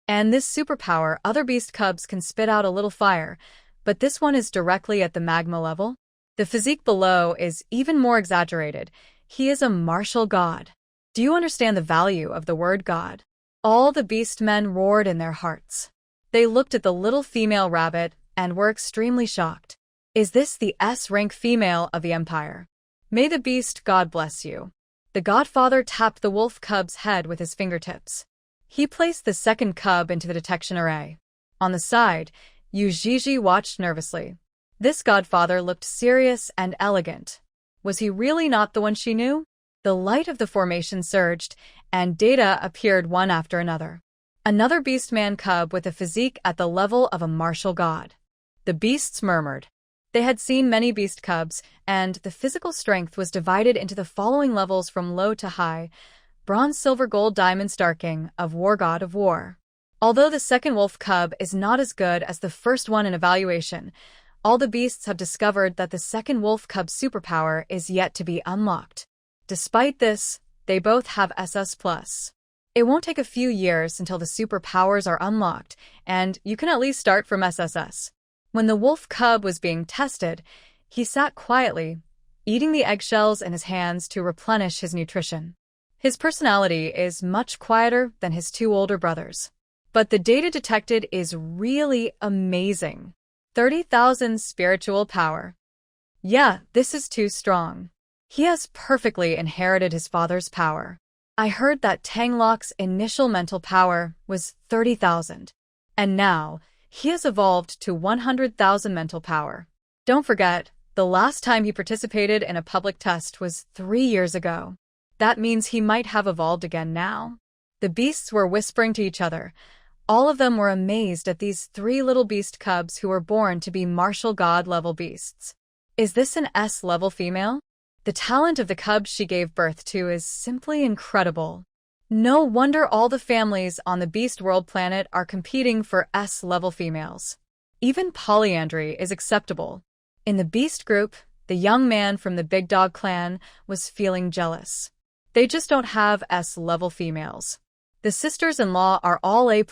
And this superpower, other beast cubs can spit out a little fire, but this one is directly at the magma level. The physique below is even more exaggerated. He is a martial god. Do you understand the value of the word god? All the beastmen roared in their hearts. They looked at the little female rabbit and were extremely shocked. Is this the S-rank female of the Empire? May the beast god bless you. The godfather tapped the wolf cub's head with his fingertips. He placed the second cub into the detection array. On the side, Yuii watched nervously. This godfather looked serious and elegant. Was he really not the one she knew? The light of the formation surged, and data appeared one after another. Another beastman cub with a physique at the level of a martial god. The beasts murmured. They had seen many beast cubs, and the physical strength was divided into the following levels from low to high: bronze, silver, gold, diamond, star king of war, god of war. Although the second wolf cub is not as good as the first one in evaluation, all the beasts have discovered that the second wolf cub's superpower is yet to be unlocked. Despite this, they both have SS+. It won't take a few years until the superpowers are unlocked, and you can at least start from SSS. When the wolf cub was being tested, he sat quietly, eating the eggshells in his hands to replenish his nutrition. His personality is much quieter than his 2 older brothers. But the data detected is really amazing. 30,000 spiritual power. Yeah, this is too strong. He has perfectly inherited his father's power. I heard that Tang Locke's initial mental power was 30,000. And now, he has evolved to 100,000 mental power. Don't forget, the last time he participated in a public test was 3 years ago. That means he might have evolved again now. The beasts were whispering to each other. All of them were amazed at these 3 little beast cubs who were born to be martial god-level beasts. Is this an S-level female? The talent of the cubs she gave birth to is simply incredible. No wonder all the families on the Beast World planet are competing for S-level females. Even polyandry is acceptable. In the Beast group, the young man from the Big Dog clan was feeling jealous. They just don't have S-level females. The sisters-in-law are all A+,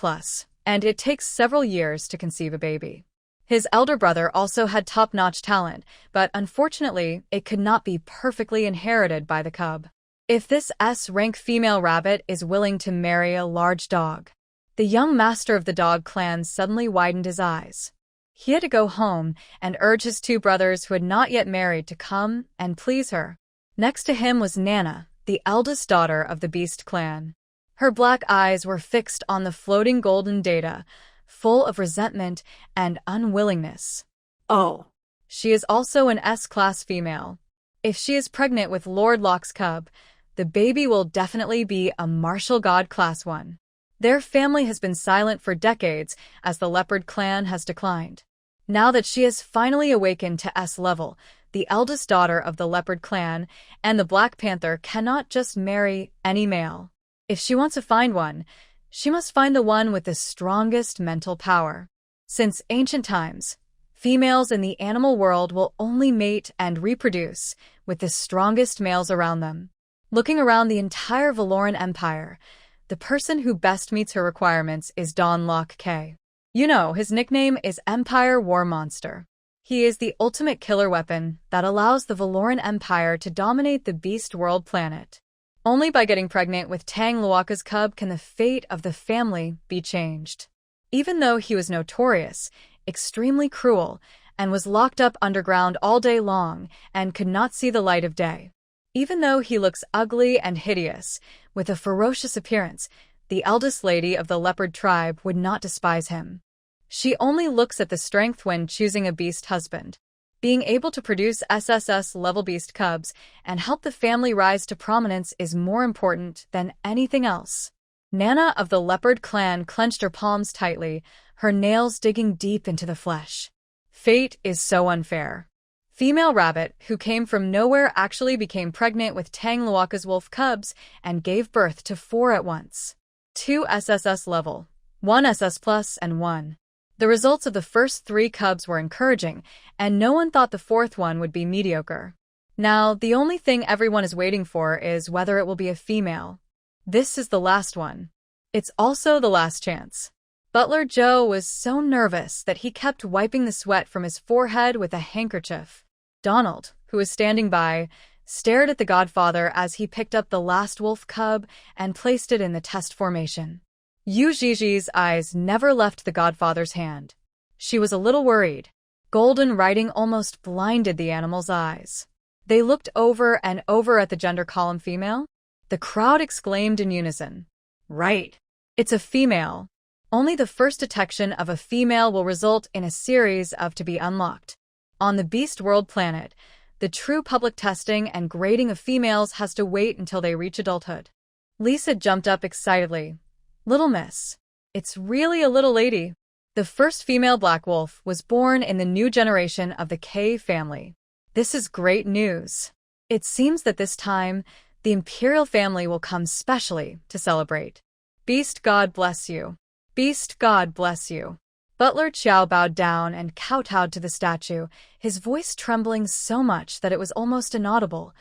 and it takes several years to conceive a baby. His elder brother also had top-notch talent, but unfortunately, it could not be perfectly inherited by the cub. If this S-rank female rabbit is willing to marry a large dog. The young master of the dog clan suddenly widened his eyes. He had to go home and urge his 2 brothers who had not yet married to come and please her. Next to him was Nana, the eldest daughter of the Beast clan. Her black eyes were fixed on the floating golden data, full of resentment and unwillingness. Oh. She is also an S-class female. If she is pregnant with Lord Locke's cub, the baby will definitely be a martial god class 1. Their family has been silent for decades as the leopard clan has declined. Now that she has finally awakened to S level, the eldest daughter of the Leopard clan and the Black Panther cannot just marry any male. If she wants to find one, she must find the one with the strongest mental power. Since ancient times, females in the animal world will only mate and reproduce with the strongest males around them. Looking around the entire Valoran Empire, the person who best meets her requirements is Don Locke K. You know, his nickname is Empire War Monster. He is the ultimate killer weapon that allows the Valoran Empire to dominate the Beast World planet. Only by getting pregnant with Tang Luaka's cub can the fate of the family be changed. Even though he was notorious, extremely cruel, and was locked up underground all day long and could not see the light of day. Even though he looks ugly and hideous, with a ferocious appearance, the eldest lady of the leopard tribe would not despise him. She only looks at the strength when choosing a beast husband. Being able to produce SSS-level beast cubs and help the family rise to prominence is more important than anything else. Nana of the leopard clan clenched her palms tightly, her nails digging deep into the flesh. Fate is so unfair. Female rabbit, who came from nowhere, actually became pregnant with Tang Luaka's wolf cubs and gave birth to 4 at once. 2 SSS level, 1 SS plus, and 1. The results of the first 3 cubs were encouraging, and no one thought the 4th one would be mediocre. Now, the only thing everyone is waiting for is whether it will be a female. This is the last one. It's also the last chance. Butler Joe was so nervous that he kept wiping the sweat from his forehead with a handkerchief. Donald, who was standing by, stared at the Godfather as he picked up the last wolf cub and placed it in the test formation. Yuii's eyes never left the Godfather's hand. She was a little worried. Golden writing almost blinded the animal's eyes. They looked over and over at the gender column female. The crowd exclaimed in unison. Right. It's a female. Only the first detection of a female will result in a series of to be unlocked. On the Beast World planet, the true public testing and grading of females has to wait until they reach adulthood. Lisa jumped up excitedly. Little miss. It's really a little lady. The first female black wolf was born in the new generation of the K family. This is great news. It seems that this time, the Imperial family will come specially to celebrate. Beast God bless you. Beast God bless you. Butler Chow bowed down and kowtowed to the statue, his voice trembling so much that it was almost inaudible.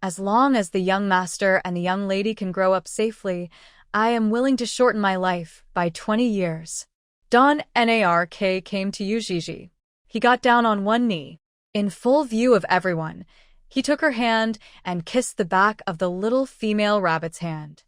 As long as the young master and the young lady can grow up safely, I am willing to shorten my life by 20 years. Don Nark came to Yuii. He got down on one knee. In full view of everyone, he took her hand and kissed the back of the little female rabbit's hand.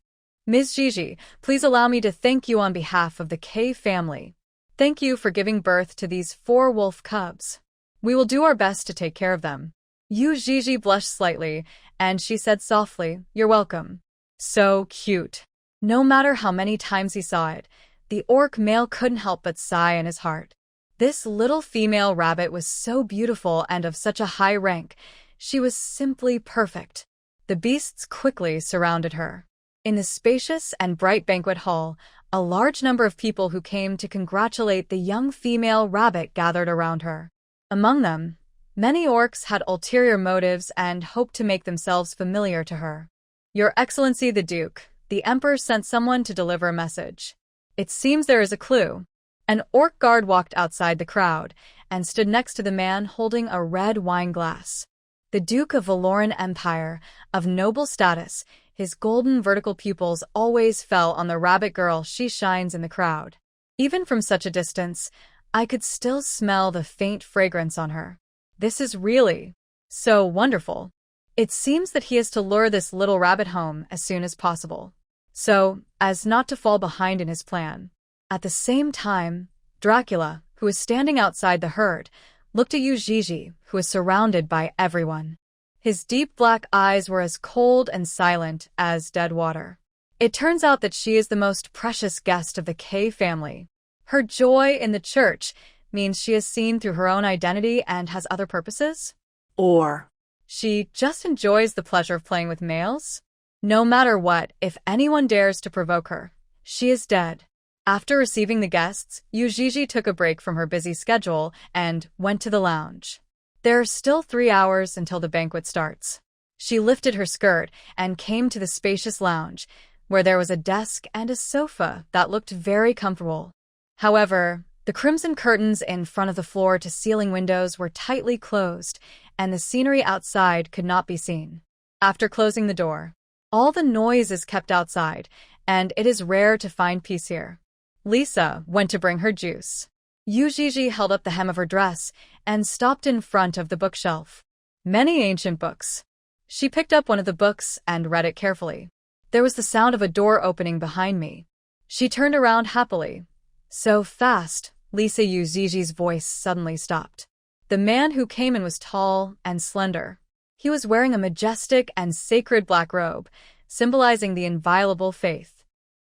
Ms. Gigi, please allow me to thank you on behalf of the K family. Thank you for giving birth to these 4 wolf cubs. We will do our best to take care of them. Yuii blushed slightly, and she said softly, You're welcome. So cute. No matter how many times he saw it, the orc male couldn't help but sigh in his heart. This little female rabbit was so beautiful and of such a high rank. She was simply perfect. The beasts quickly surrounded her. In the spacious and bright banquet hall, a large number of people who came to congratulate the young female rabbit gathered around her. Among them, many orcs had ulterior motives and hoped to make themselves familiar to her. Your Excellency the Duke, the Emperor sent someone to deliver a message. It seems there is a clue. An orc guard walked outside the crowd and stood next to the man holding a red wine glass. The Duke of Valoran Empire, of noble status, his golden vertical pupils always fell on the rabbit girl. She shines in the crowd. Even from such a distance, I could still smell the faint fragrance on her. This is really so wonderful. It seems that he is to lure this little rabbit home as soon as possible, so as not to fall behind in his plan. At the same time, Dracula, who was standing outside the herd, looked at Yuii, who was surrounded by everyone. His deep black eyes were as cold and silent as dead water. It turns out that she is the most precious guest of the K family. Her joy in the church means she is seen through her own identity and has other purposes? Or she just enjoys the pleasure of playing with males? No matter what, if anyone dares to provoke her, she is dead. After receiving the guests, Yuii took a break from her busy schedule and went to the lounge. There are still 3 hours until the banquet starts. She lifted her skirt and came to the spacious lounge, where there was a desk and a sofa that looked very comfortable. However, the crimson curtains in front of the floor-to-ceiling windows were tightly closed, and the scenery outside could not be seen. After closing the door, all the noise is kept outside, and it is rare to find peace here. Lisa went to bring her juice. Yuii held up the hem of her dress and stopped in front of the bookshelf. Many ancient books. She picked up one of the books and read it carefully. There was the sound of a door opening behind me. She turned around happily. So fast, Lisa Yuii's voice suddenly stopped. The man who came in was tall and slender. He was wearing a majestic and sacred black robe, symbolizing the inviolable faith.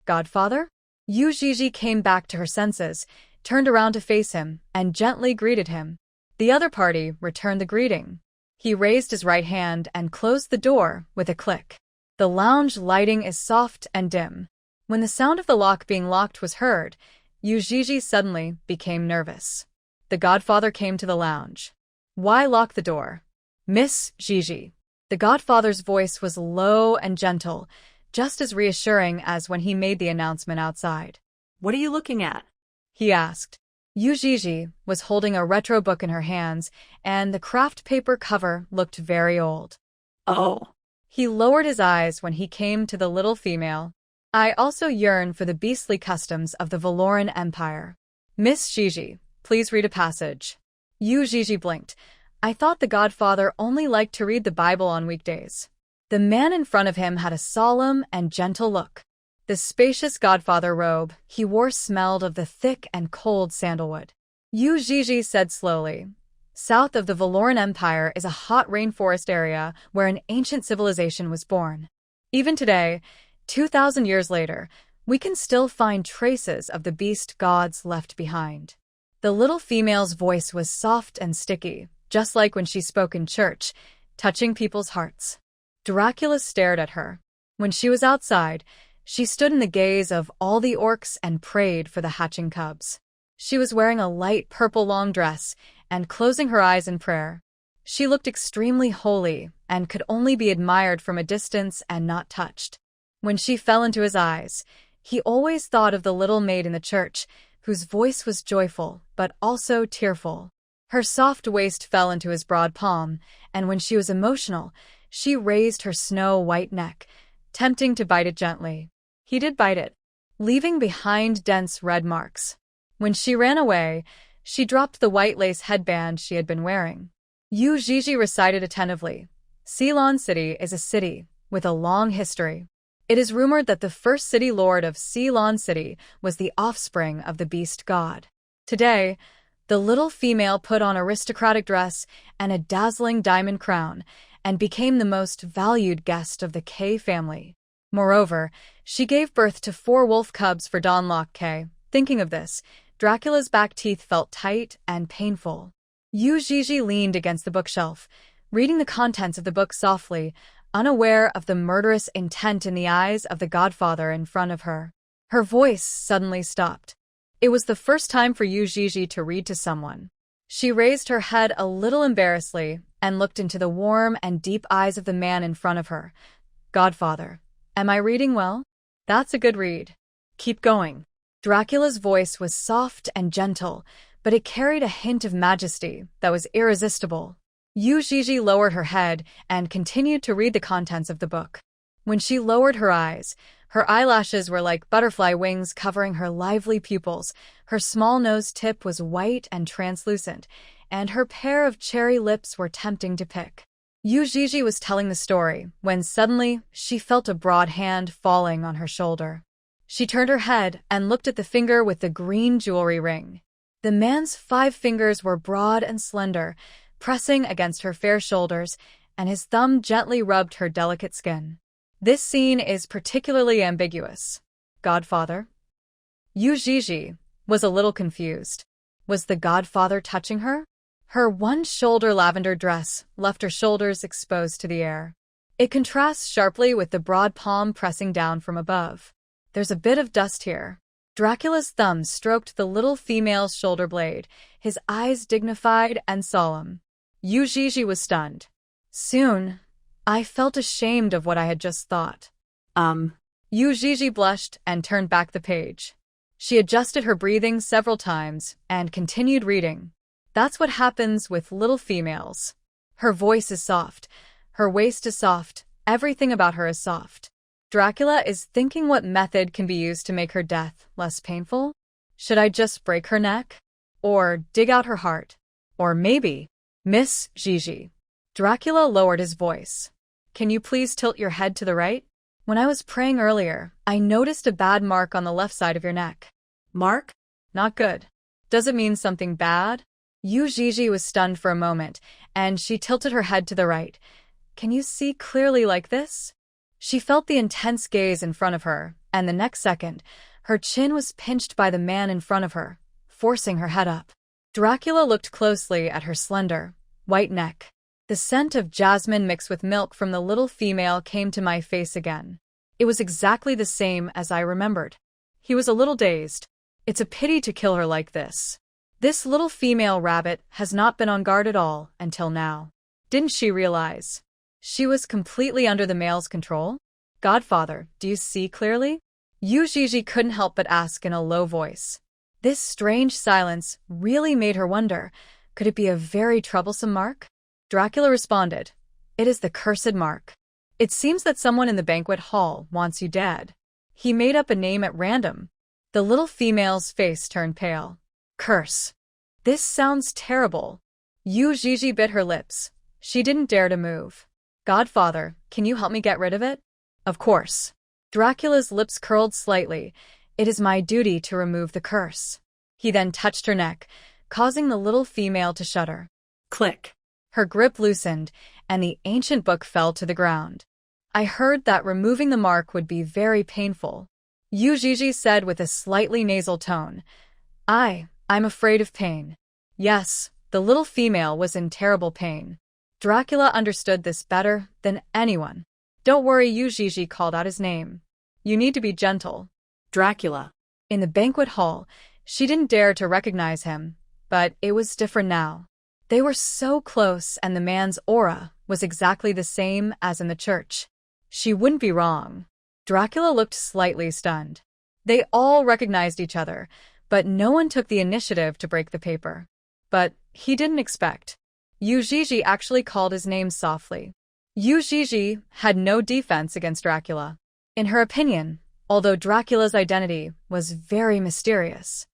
Godfather? Yuii came back to her senses, turned around to face him, and gently greeted him. The other party returned the greeting. He raised his right hand and closed the door with a click. The lounge lighting is soft and dim. When the sound of the lock being locked was heard, Yuii suddenly became nervous. The godfather came to the lounge. Why lock the door? Miss Gigi. The godfather's voice was low and gentle, just as reassuring as when he made the announcement outside. What are you looking at? He asked. Yuii was holding a retro book in her hands, and the craft paper cover looked very old. Oh. He lowered his eyes when he came to the little female. I also yearn for the beastly customs of the Valoran Empire. Miss Gigi, please read a passage. Yuii blinked. I thought the godfather only liked to read the Bible on weekdays. The man in front of him had a solemn and gentle look. The spacious godfather robe he wore smelled of the thick and cold sandalwood. Yuii said slowly, south of the Valoran Empire is a hot rainforest area where an ancient civilization was born. Even today, 2,000 years later, we can still find traces of the beast gods left behind. The little female's voice was soft and sticky, just like when she spoke in church, touching people's hearts. Dracula stared at her. When she was outside, she stood in the gaze of all the orcs and prayed for the hatching cubs. She was wearing a light purple long dress and closing her eyes in prayer. She looked extremely holy and could only be admired from a distance and not touched. When she fell into his eyes, he always thought of the little maid in the church, whose voice was joyful but also tearful. Her soft waist fell into his broad palm, and when she was emotional, she raised her snow-white neck, tempting to bite it gently. He did bite it, leaving behind dense red marks. When she ran away, she dropped the white lace headband she had been wearing. Yuii recited attentively. Ceylon City is a city with a long history. It is rumored that the first city lord of Ceylon City was the offspring of the beast god. Today, the little female put on an aristocratic dress and a dazzling diamond crown and became the most valued guest of the K family. Moreover, she gave birth to 4 wolf cubs for Don Locke K. Thinking of this, Dracula's back teeth felt tight and painful. Yuii leaned against the bookshelf, reading the contents of the book softly, unaware of the murderous intent in the eyes of the godfather in front of her. Her voice suddenly stopped. It was the first time for Yuii to read to someone. She raised her head a little embarrassedly and looked into the warm and deep eyes of the man in front of her. Godfather, am I reading well? That's a good read. Keep going. Dracula's voice was soft and gentle, but it carried a hint of majesty that was irresistible. Yuii lowered her head and continued to read the contents of the book. When she lowered her eyes, her eyelashes were like butterfly wings covering her lively pupils, her small nose tip was white and translucent, and her pair of cherry lips were tempting to pick. Yuii was telling the story when suddenly she felt a broad hand falling on her shoulder. She turned her head and looked at the finger with the green jewelry ring. The man's 5 fingers were broad and slender, pressing against her fair shoulders, and his thumb gently rubbed her delicate skin. This scene is particularly ambiguous. Godfather? Yuii was a little confused. Was the godfather touching her? Her one-shoulder lavender dress left her shoulders exposed to the air. It contrasts sharply with the broad palm pressing down from above. There's a bit of dust here. Dracula's thumb stroked the little female's shoulder blade, his eyes dignified and solemn. Yuii was stunned. Soon, I felt ashamed of what I had just thought. Yuii blushed and turned back the page. She adjusted her breathing several times and continued reading. That's what happens with little females. Her voice is soft. Her waist is soft. Everything about her is soft. Dracula is thinking what method can be used to make her death less painful. Should I just break her neck? Or dig out her heart? Or maybe, Miss Gigi. Dracula lowered his voice. Can you please tilt your head to the right? When I was praying earlier, I noticed a bad mark on the left side of your neck. Mark? Not good. Does it mean something bad? Yuii was stunned for a moment, and she tilted her head to the right. Can you see clearly like this? She felt the intense gaze in front of her, and the next second, her chin was pinched by the man in front of her, forcing her head up. Dracula looked closely at her slender, white neck. The scent of jasmine mixed with milk from the little female came to my face again. It was exactly the same as I remembered. He was a little dazed. It's a pity to kill her like this. This little female rabbit has not been on guard at all until now. Didn't she realize? She was completely under the male's control? Godfather, do you see clearly? Yuii couldn't help but ask in a low voice. This strange silence really made her wonder, could it be a very troublesome mark? Dracula responded, it is the cursed mark. It seems that someone in the banquet hall wants you dead. He made up a name at random. The little female's face turned pale. Curse. This sounds terrible. Yuii bit her lips. She didn't dare to move. Godfather, can you help me get rid of it? Of course. Dracula's lips curled slightly. It is my duty to remove the curse. He then touched her neck, causing the little female to shudder. Click. Her grip loosened, and the ancient book fell to the ground. I heard that removing the mark would be very painful. Yuii said with a slightly nasal tone. I'm afraid of pain. Yes, the little female was in terrible pain. Dracula understood this better than anyone. Don't worry, Yuii called out his name. You need to be gentle. Dracula. In the banquet hall, she didn't dare to recognize him, but it was different now. They were so close, and the man's aura was exactly the same as in the church. She wouldn't be wrong. Dracula looked slightly stunned. They all recognized each other, but no one took the initiative to break the paper. But he didn't expect. Yuii actually called his name softly. Yuii had no defense against Dracula. In her opinion, although Dracula's identity was very mysterious,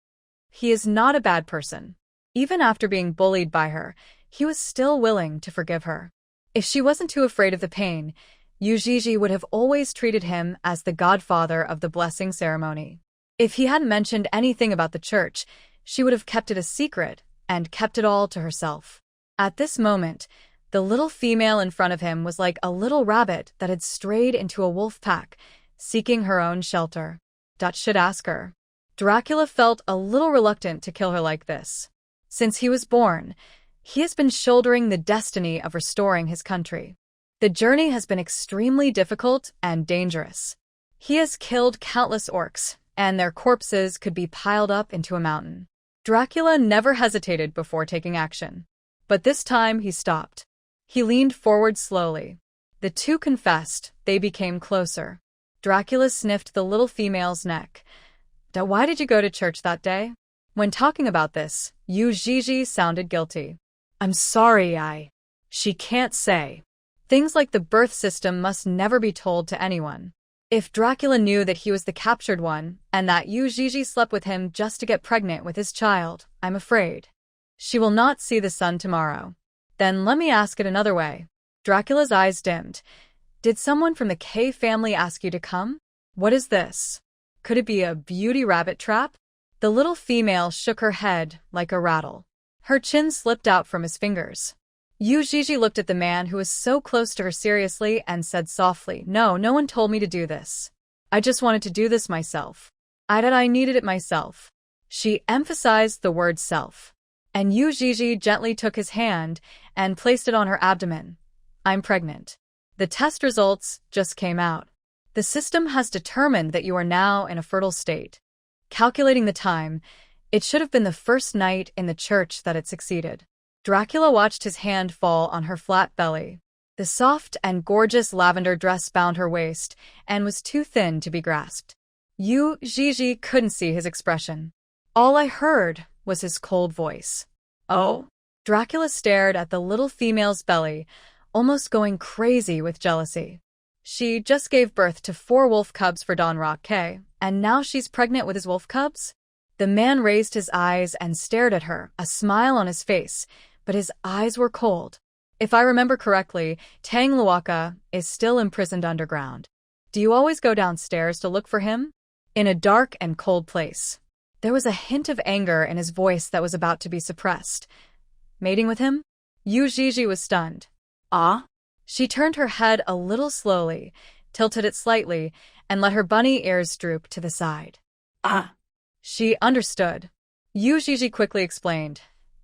he is not a bad person. Even after being bullied by her, he was still willing to forgive her. If she wasn't too afraid of the pain, Yuii would have always treated him as the godfather of the blessing ceremony. If he hadn't mentioned anything about the church, she would have kept it a secret and kept it all to herself. At this moment, the little female in front of him was like a little rabbit that had strayed into a wolf pack, seeking her own shelter. Dutch should ask her. Dracula felt a little reluctant to kill her like this. Since he was born, he has been shouldering the destiny of restoring his country. The journey has been extremely difficult and dangerous. He has killed countless orcs, and their corpses could be piled up into a mountain. Dracula never hesitated before taking action. But this time he stopped. He leaned forward slowly. The two confessed. They became closer. Dracula sniffed the little female's neck. Why did you go to church that day? When talking about this, Yuii sounded guilty. I'm sorry, She can't say. Things like the birth system must never be told to anyone. If Dracula knew that he was the captured one, and that Yuii slept with him just to get pregnant with his child, I'm afraid she will not see the sun tomorrow. Then let me ask it another way. Dracula's eyes dimmed. Did someone from the K family ask you to come? What is this? Could it be a beauty rabbit trap? The little female shook her head like a rattle. Her chin slipped out from his fingers. Yuii looked at the man who was so close to her seriously and said softly, No one told me to do this. I just wanted to do this myself. I needed it myself. She emphasized the word self. And Yuii gently took his hand and placed it on her abdomen. I'm pregnant. The test results just came out. The system has determined that you are now in a fertile state. Calculating the time, it should have been the first night in the church that it succeeded. Dracula watched his hand fall on her flat belly. The soft and gorgeous lavender dress bound her waist and was too thin to be grasped. Yuii couldn't see his expression. All I heard was his cold voice. "Oh?" Dracula stared at the little female's belly, almost going crazy with jealousy. She just gave birth to 4 wolf cubs for Don Roque, and now she's pregnant with his wolf cubs? The man raised his eyes and stared at her, a smile on his face, but his eyes were cold. If I remember correctly, Tang is still imprisoned underground. Do you always go downstairs to look for him? In a dark and cold place. There was a hint of anger in his voice that was about to be suppressed. Mating with him? Yuii was stunned. Ah? She turned her head a little slowly, tilted it slightly, and let her bunny ears droop to the side. Ah. She understood. Yuii quickly explained.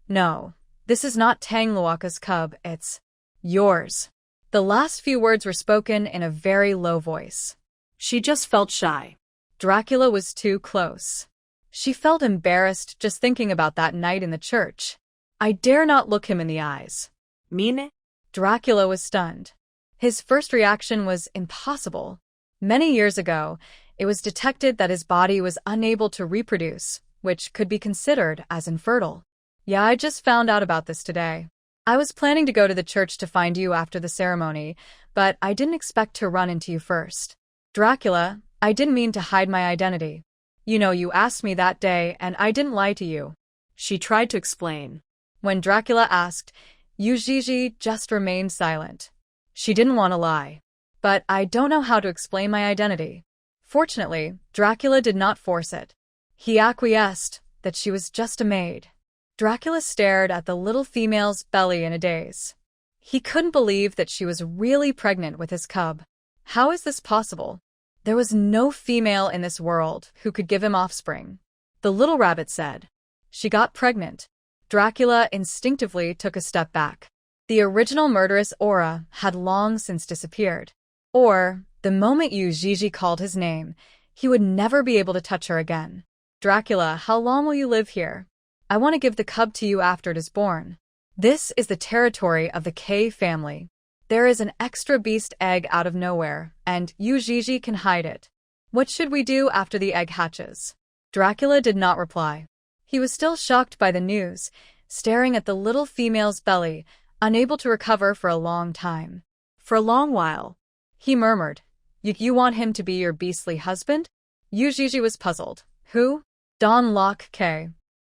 No, this is not Tang Luaka's cub, it's yours. The last few words were spoken in a very low voice. She just felt shy. Dracula was too close. She felt embarrassed just thinking about that night in the church. I dare not look him in the eyes. Mean it? Dracula was stunned. His first reaction was impossible. Many years ago, it was detected that his body was unable to reproduce, which could be considered as infertile. Yeah, I just found out about this today. I was planning to go to the church to find you after the ceremony, but I didn't expect to run into you first. Dracula, I didn't mean to hide my identity. You know, you asked me that day, and I didn't lie to you. She tried to explain. When Dracula asked, Yuii just remained silent. She didn't want to lie. But I don't know how to explain my identity. Fortunately, Dracula did not force it. He acquiesced that she was just a maid. Dracula stared at the little female's belly in a daze. He couldn't believe that she was really pregnant with his cub. How is this possible? There was no female in this world who could give him offspring. The little rabbit said. She got pregnant. Dracula instinctively took a step back. The original murderous aura had long since disappeared. Or, the moment Yuii called his name, he would never be able to touch her again. Dracula, how long will you live here? I want to give the cub to you after it is born. This is the territory of the K family. There is an extra beast egg out of nowhere, and Yuii can hide it. What should we do after the egg hatches? Dracula did not reply. He was still shocked by the news, staring at the little female's belly, unable to recover for a long time. For a long while. He murmured, You want him to be your beastly husband? Yuii was puzzled. Who? Don Locke.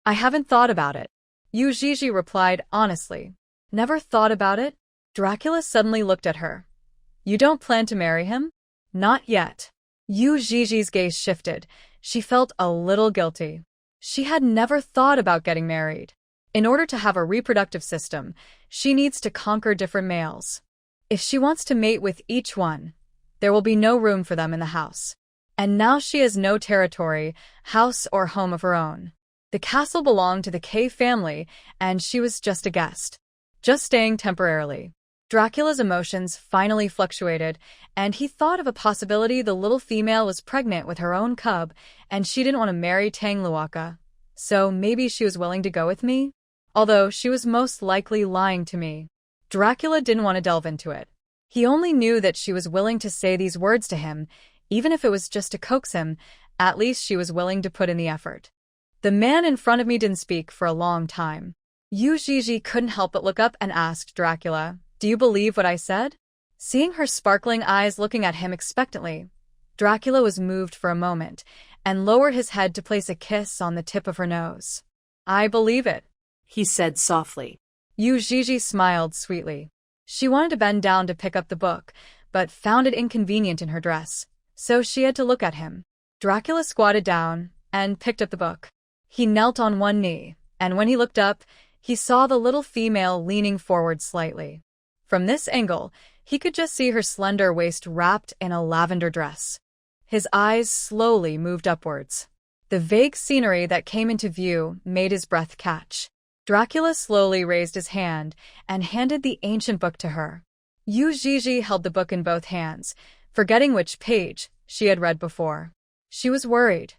I haven't thought about it. Yuii replied honestly. Never thought about it? Dracula suddenly looked at her. You don't plan to marry him? Not yet. Yuii's gaze shifted. She felt a little guilty. She had never thought about getting married. In order to have a reproductive system, she needs to conquer different males. If she wants to mate with each one, there will be no room for them in the house. And now she has no territory, house or home of her own. The castle belonged to the K family, and she was just a guest. Just staying temporarily. Dracula's emotions finally fluctuated, and he thought of a possibility the little female was pregnant with her own cub, and she didn't want to marry Tang Luaka. So maybe she was willing to go with me? Although she was most likely lying to me. Dracula didn't want to delve into it. He only knew that she was willing to say these words to him, even if it was just to coax him. At least she was willing to put in the effort. The man in front of me didn't speak for a long time. Yuii couldn't help but look up and asked Dracula, Do you believe what I said? Seeing her sparkling eyes looking at him expectantly, Dracula was moved for a moment and lowered his head to place a kiss on the tip of her nose. I believe it, he said softly. Yuii smiled sweetly. She wanted to bend down to pick up the book, but found it inconvenient in her dress, so she had to look at him. Dracula squatted down and picked up the book. He knelt on one knee, and when he looked up, he saw the little female leaning forward slightly. From this angle, he could just see her slender waist wrapped in a lavender dress. His eyes slowly moved upwards. The vague scenery that came into view made his breath catch. Dracula slowly raised his hand and handed the ancient book to her. Yuii held the book in both hands, forgetting which page she had read before. She was worried.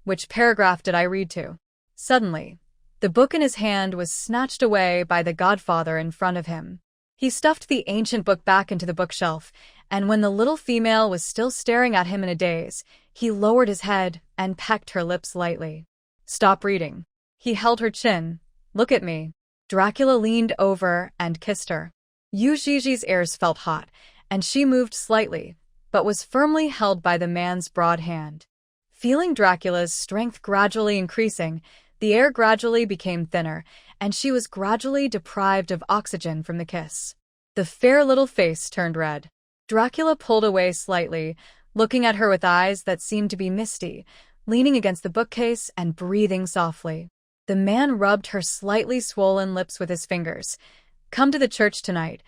Which paragraph did I read to? Suddenly, the book in his hand was snatched away by the godfather in front of him. He stuffed the ancient book back into the bookshelf, and when the little female was still staring at him in a daze, he lowered his head and pecked her lips lightly. Stop reading. He held her chin. Look at me. Dracula leaned over and kissed her. Yui's ears felt hot, and she moved slightly, but was firmly held by the man's broad hand. Feeling Dracula's strength gradually increasing, the air gradually became thinner, and she was gradually deprived of oxygen from the kiss. The fair little face turned red. Dracula pulled away slightly, looking at her with eyes that seemed to be misty, leaning against the bookcase and breathing softly. The man rubbed her slightly swollen lips with his fingers. Come to the church tonight.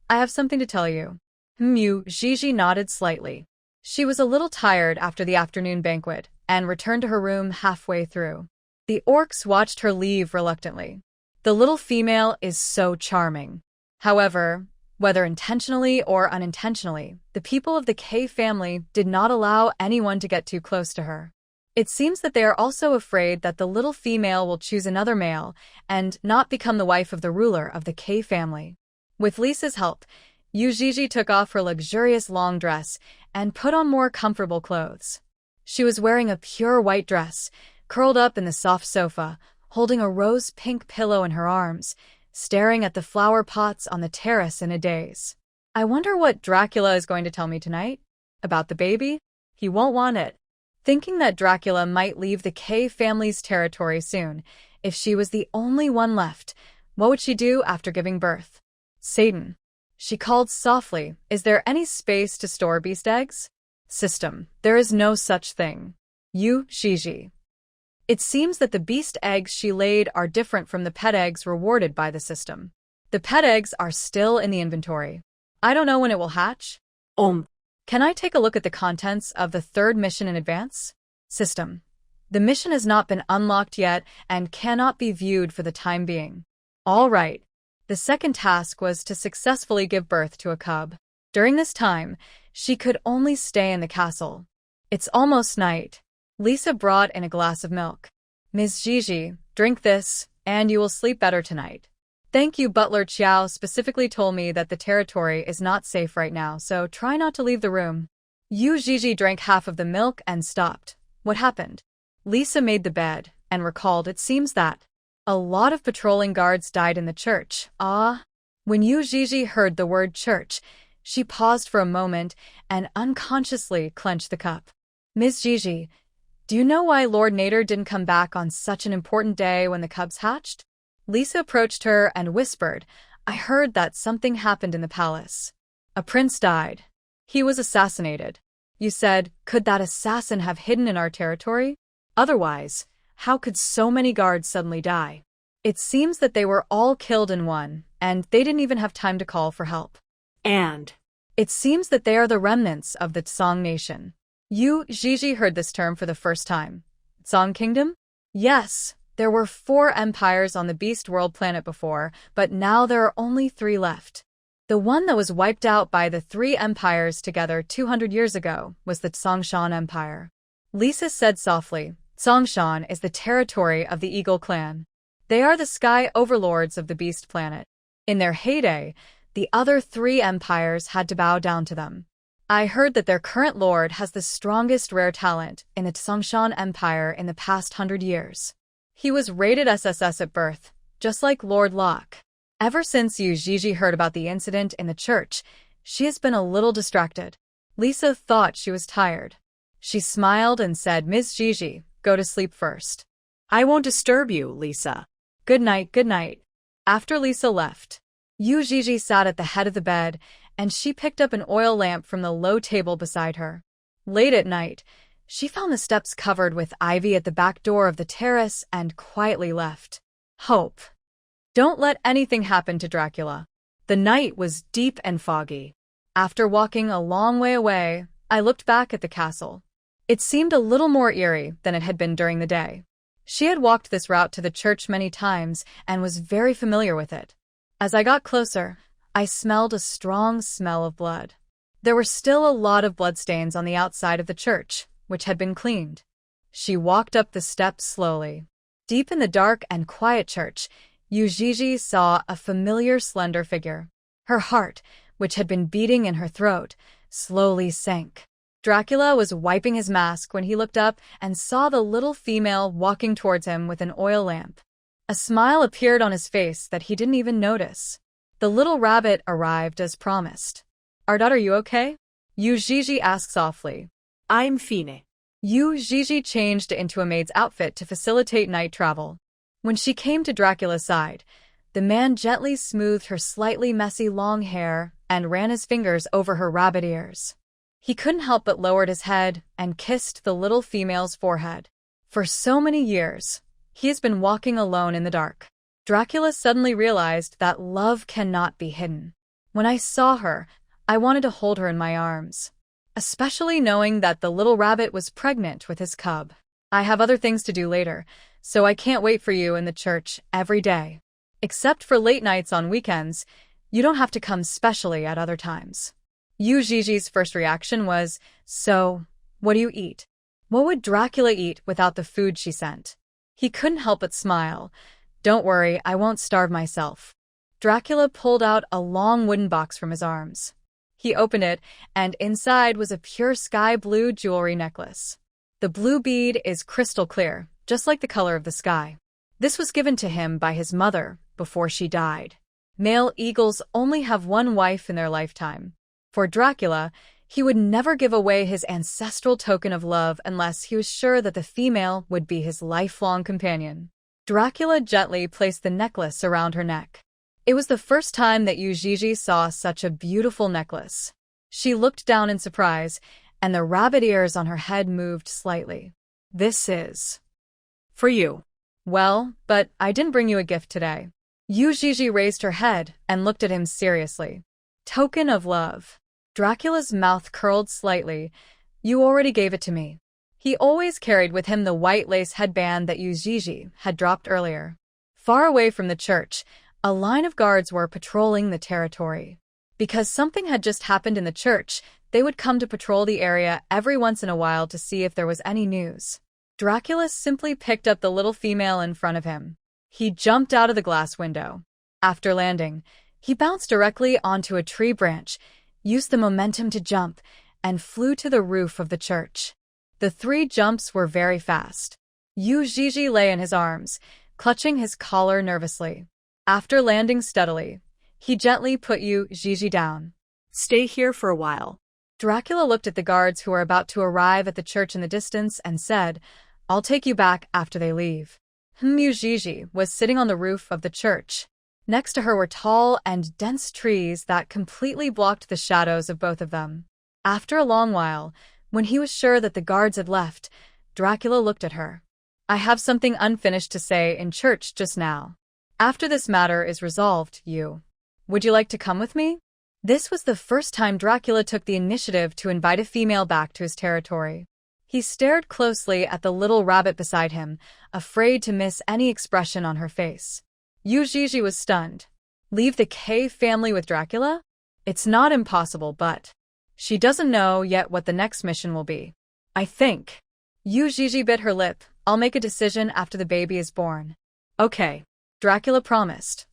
I have something to tell you. Yuii nodded slightly. She was a little tired after the afternoon banquet and returned to her room halfway through. The orcs watched her leave reluctantly. The little female is so charming. However, whether intentionally or unintentionally, the people of the K family did not allow anyone to get too close to her. It seems that they are also afraid that the little female will choose another male and not become the wife of the ruler of the K family. With Lisa's help, Yuii took off her luxurious long dress and put on more comfortable clothes. She was wearing a pure white dress, curled up in the soft sofa, holding a rose-pink pillow in her arms, staring at the flower pots on the terrace in a daze. I wonder what Dracula is going to tell me tonight? About the baby? He won't want it. Thinking that Dracula might leave the K family's territory soon, if she was the only one left, what would she do after giving birth? Satan. She called softly, is there any space to store beast eggs? System, there is no such thing. Yuii. It seems that the beast eggs she laid are different from the pet eggs rewarded by the system. The pet eggs are still in the inventory. I don't know when it will hatch. Can I take a look at the contents of the third mission in advance? System. The mission has not been unlocked yet and cannot be viewed for the time being. All right. The second task was to successfully give birth to a cub. During this time, she could only stay in the castle. It's almost night. Lisa brought in a glass of milk. Ms. Gigi, drink this, and you will sleep better tonight. Thank you. Butler Chiao specifically told me that the territory is not safe right now, so try not to leave the room. Yuii drank half of the milk and stopped. What happened? Lisa made the bed and recalled it seems that a lot of patrolling guards died in the church. When Yuii heard the word church, she paused for a moment and unconsciously clenched the cup. Ms. Gigi, do you know why Lord Nader didn't come back on such an important day when the cubs hatched? Lisa approached her and whispered, I heard that something happened in the palace. A prince died. He was assassinated. You said, could that assassin have hidden in our territory? Otherwise, how could so many guards suddenly die? It seems that they were all killed in one, and they didn't even have time to call for help. And it seems that they are the remnants of the Tsang nation. Yuii heard this term for the first time. Tsang Kingdom? Yes. There were 4 empires on the Beast World planet before, but now there are only 3 left. The one that was wiped out by the 3 empires together 200 years ago was the Tsangshan Empire. Lisa said softly, Tsangshan is the territory of the Eagle clan. They are the sky overlords of the Beast planet. In their heyday, the other 3 empires had to bow down to them. I heard that their current lord has the strongest rare talent in the Tsangshan Empire in the past 100 years. He was rated SSS at birth, just like Lord Locke. Ever since Yuii heard about the incident in the church, she has been a little distracted. Lisa thought she was tired. She smiled and said, Ms. Gigi, go to sleep first. I won't disturb you, Lisa. Good night, good night. After Lisa left, Yuii sat at the head of the bed, and she picked up an oil lamp from the low table beside her. Late at night, she found the steps covered with ivy at the back door of the terrace and quietly left. Hope. Don't let anything happen to Dracula. The night was deep and foggy. After walking a long way away, I looked back at the castle. It seemed a little more eerie than it had been during the day. She had walked this route to the church many times and was very familiar with it. As I got closer, I smelled a strong smell of blood. There were still a lot of bloodstains on the outside of the church, which had been cleaned. She walked up the steps slowly. Deep in the dark and quiet church, Yuii saw a familiar slender figure. Her heart, which had been beating in her throat, slowly sank. Dracula was wiping his mask when he looked up and saw the little female walking towards him with an oil lamp. A smile appeared on his face that he didn't even notice. The little rabbit arrived as promised. "Ardot, are you okay?" Yuii asked softly. I'm fine. Yuii changed into a maid's outfit to facilitate night travel. When she came to Dracula's side, the man gently smoothed her slightly messy long hair and ran his fingers over her rabbit ears. He couldn't help but lowered his head and kissed the little female's forehead. For so many years, he has been walking alone in the dark. Dracula suddenly realized that love cannot be hidden. When I saw her, I wanted to hold her in my arms, especially knowing that the little rabbit was pregnant with his cub. I have other things to do later, so I can't wait for you in the church every day. Except for late nights on weekends, you don't have to come specially at other times. Yuii's first reaction was, "So, what do you eat?" What would Dracula eat without the food she sent? He couldn't help but smile. "Don't worry, I won't starve myself." Dracula pulled out a long wooden box from his arms. He opened it, and inside was a pure sky blue jewelry necklace. The blue bead is crystal clear, just like the color of the sky. This was given to him by his mother before she died. Male eagles only have one wife in their lifetime. For Dracula, he would never give away his ancestral token of love unless he was sure that the female would be his lifelong companion. Dracula gently placed the necklace around her neck. It was the first time that Yuii saw such a beautiful necklace. She looked down in surprise, and the rabbit ears on her head moved slightly. "This is For you. Well, but I didn't bring you a gift today." Yuii raised her head and looked at him seriously. "Token of love." Dracula's mouth curled slightly. "You already gave it to me." He always carried with him the white lace headband that Yuii had dropped earlier. Far away from the church, a line of guards were patrolling the territory. Because something had just happened in the church, they would come to patrol the area every once in a while to see if there was any news. Dracula simply picked up the little female in front of him. He jumped out of the glass window. After landing, he bounced directly onto a tree branch, used the momentum to jump, and flew to the roof of the church. The 3 jumps were very fast. Yuii lay in his arms, clutching his collar nervously. After landing steadily, he gently put Yuii down. Stay here for a while. Dracula looked at the guards who were about to arrive at the church in the distance and said, "I'll take you back after they leave." Yuii was sitting on the roof of the church. Next to her were tall and dense trees that completely blocked the shadows of both of them. After a long while, when he was sure that the guards had left, Dracula looked at her. "I have something unfinished to say in church just now. After this matter is resolved, would you like to come with me?" This was the first time Dracula took the initiative to invite a female back to his territory. He stared closely at the little rabbit beside him, afraid to miss any expression on her face. Yuii was stunned. Leave the K family with Dracula? It's not impossible, but she doesn't know yet what the next mission will be. "I think." Yuii bit her lip. "I'll make a decision after the baby is born." "Okay," Dracula promised.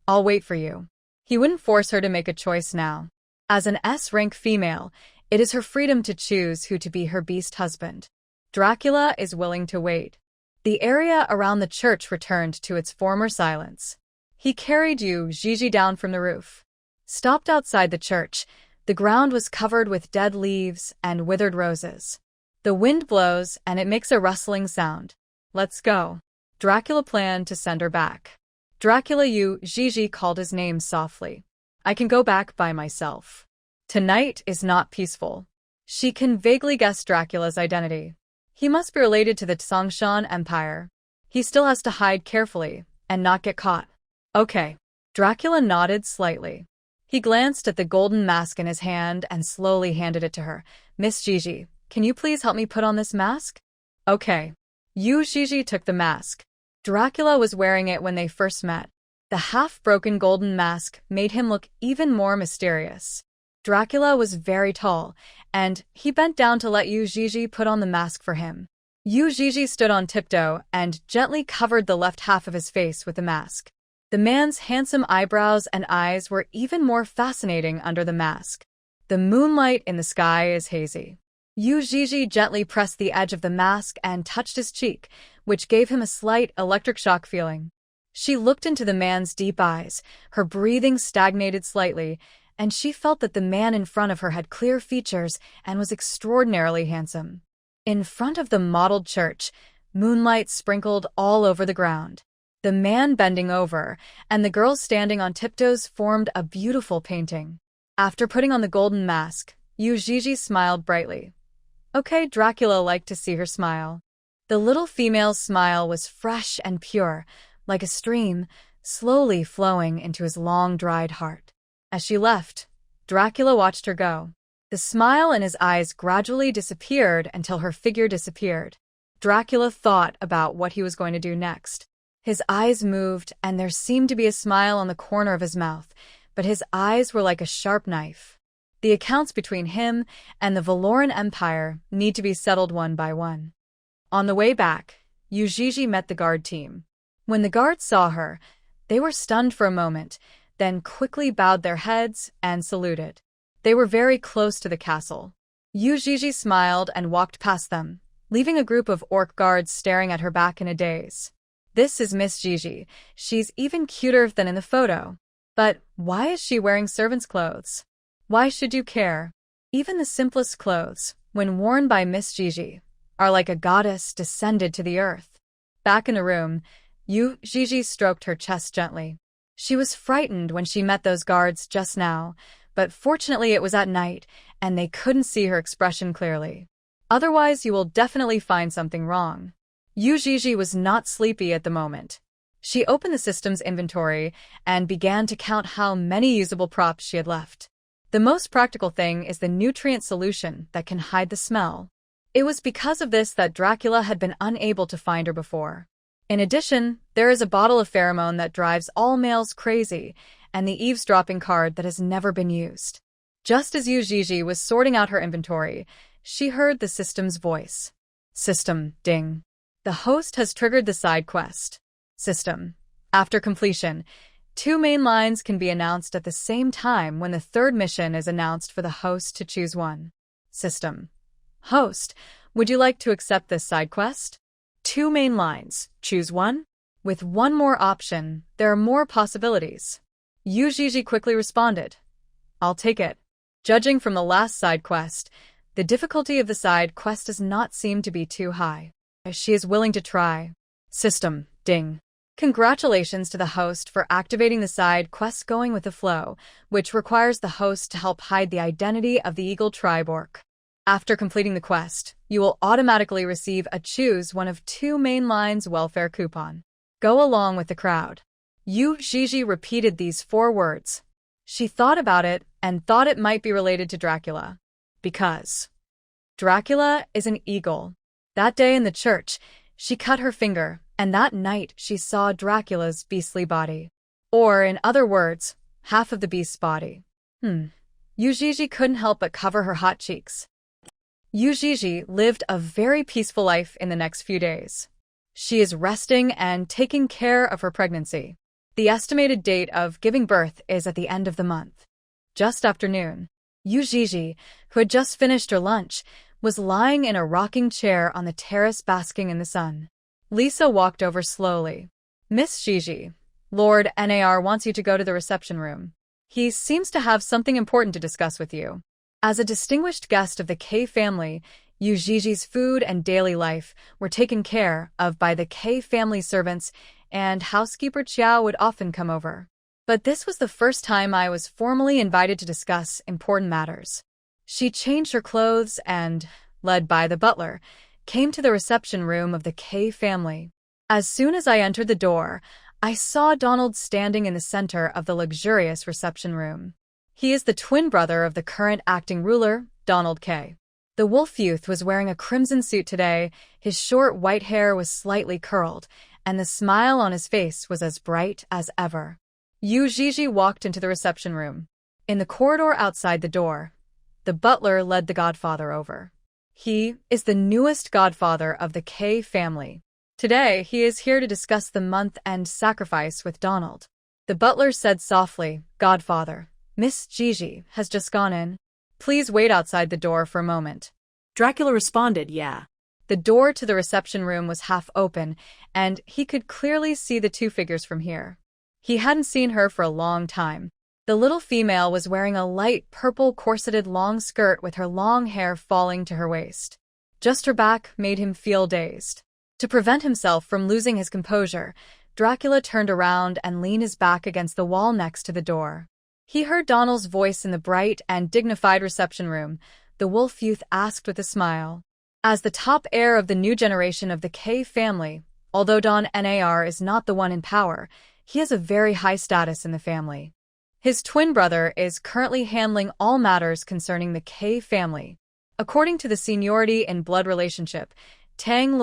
"I'll wait for you." He wouldn't force her to make a choice now. As an S-rank female, it is her freedom to choose who to be her beast husband. Dracula is willing to wait. The area around the church returned to its former silence. He carried Yuii down from the roof. Stopped outside the church. The ground was covered with dead leaves and withered roses. The wind blows and it makes a rustling sound. "Let's go." Dracula planned to send her back. Dracula Yuii called his name softly. "I can go back by myself." Tonight is not peaceful. She can vaguely guess Dracula's identity. He must be related to the Tsongshan Empire. He still has to hide carefully and not get caught. "Okay." Dracula nodded slightly. He glanced at the golden mask in his hand and slowly handed it to her. "Miss Gigi, can you please help me put on this mask?" "Okay." Yuii took the mask. Dracula was wearing it when they first met. The half-broken golden mask made him look even more mysterious. Dracula was very tall, and he bent down to let Yuii put on the mask for him. Yuii stood on tiptoe and gently covered the left half of his face with the mask. The man's handsome eyebrows and eyes were even more fascinating under the mask. The moonlight in the sky is hazy. Yuii gently pressed the edge of the mask and touched his cheek, which gave him a slight electric shock feeling. She looked into the man's deep eyes, her breathing stagnated slightly, and she felt that the man in front of her had clear features and was extraordinarily handsome. In front of the mottled church, moonlight sprinkled all over the ground. The man bending over and the girl standing on tiptoes formed a beautiful painting. After putting on the golden mask, Yuii smiled brightly. Okay, Dracula liked to see her smile. The little female's smile was fresh and pure, like a stream, slowly flowing into his long-dried heart. As she left, Dracula watched her go. The smile in his eyes gradually disappeared until her figure disappeared. Dracula thought about what he was going to do next. His eyes moved, and there seemed to be a smile on the corner of his mouth, but his eyes were like a sharp knife. The accounts between him and the Valoran Empire need to be settled one by one. On the way back, Yuii met the guard team. When the guards saw her, they were stunned for a moment, then quickly bowed their heads and saluted. They were very close to the castle. Yuii smiled and walked past them, leaving a group of orc guards staring at her back in a daze. This is Miss Gigi. She's even cuter than in the photo. But why is she wearing servant's clothes? Why should you care? Even the simplest clothes, when worn by Miss Gigi, are like a goddess descended to the earth. Back in the room, Yuii stroked her chest gently. She was frightened when she met those guards just now, but fortunately it was at night, and they couldn't see her expression clearly. Otherwise, you will definitely find something wrong. Yuii was not sleepy at the moment. She opened the system's inventory and began to count how many usable props she had left. The most practical thing is the nutrient solution that can hide the smell. It was because of this that Dracula had been unable to find her before. In addition, there is a bottle of pheromone that drives all males crazy, and the eavesdropping card that has never been used. Just as Yuii was sorting out her inventory, she heard the system's voice. System, ding. The host has triggered the side quest. System. After completion, 2 main lines can be announced at the same time when the third mission is announced for the host to choose one. System. Host, would you like to accept this side quest? 2 main lines, choose one? With one more option, there are more possibilities. Yuii quickly responded. I'll take it. Judging from the last side quest, the difficulty of the side quest does not seem to be too high. She is willing to try. System, ding. Congratulations to the host for activating the side quest Going with the Flow, which requires the host to help hide the identity of the Eagle Tribe Orc. After completing the quest, you will automatically receive a choose one of 2 main lines welfare coupon. Go along with the crowd. Yuii repeated these 4 words. She thought about it and thought it might be related to Dracula. Because Dracula is an eagle. That day in the church, she cut her finger, and that night she saw Dracula's beastly body. Or, in other words, half of the beast's body. Yuii couldn't help but cover her hot cheeks. Yuii lived a very peaceful life in the next few days. She is resting and taking care of her pregnancy. The estimated date of giving birth is at the end of the month. Just after noon, Yuii, who had just finished her lunch, was lying in a rocking chair on the terrace basking in the sun. Lisa walked over slowly. Miss Gigi, Lord Nar wants you to go to the reception room. He seems to have something important to discuss with you. As a distinguished guest of the K family, Yuii's food and daily life were taken care of by the K family servants, and Housekeeper Chiao would often come over. But this was the first time I was formally invited to discuss important matters. She changed her clothes and, led by the butler, came to the reception room of the K family. As soon as I entered the door, I saw Donald standing in the center of the luxurious reception room. He is the twin brother of the current acting ruler, Donald K. The wolf youth was wearing a crimson suit today, his short white hair was slightly curled, and the smile on his face was as bright as ever. Yuii walked into the reception room. In the corridor outside the door, the butler led the godfather over. He is the newest godfather of the K family. Today, he is here to discuss the month-end sacrifice with Donald. The butler said softly, "Godfather, Miss Gigi has just gone in. Please wait outside the door for a moment." Dracula responded, "Yeah." The door to the reception room was half open, and he could clearly see the two figures from here. He hadn't seen her for a long time. The little female was wearing a light purple corseted long skirt with her long hair falling to her waist. Just her back made him feel dazed. To prevent himself from losing his composure, Dracula turned around and leaned his back against the wall next to the door. He heard Donald's voice in the bright and dignified reception room. The wolf youth asked with a smile. As the top heir of the new generation of the K family, although Don Nar is not the one in power, he has a very high status in the family. His twin brother is currently handling all matters concerning the K family. According to the seniority and blood relationship, Tang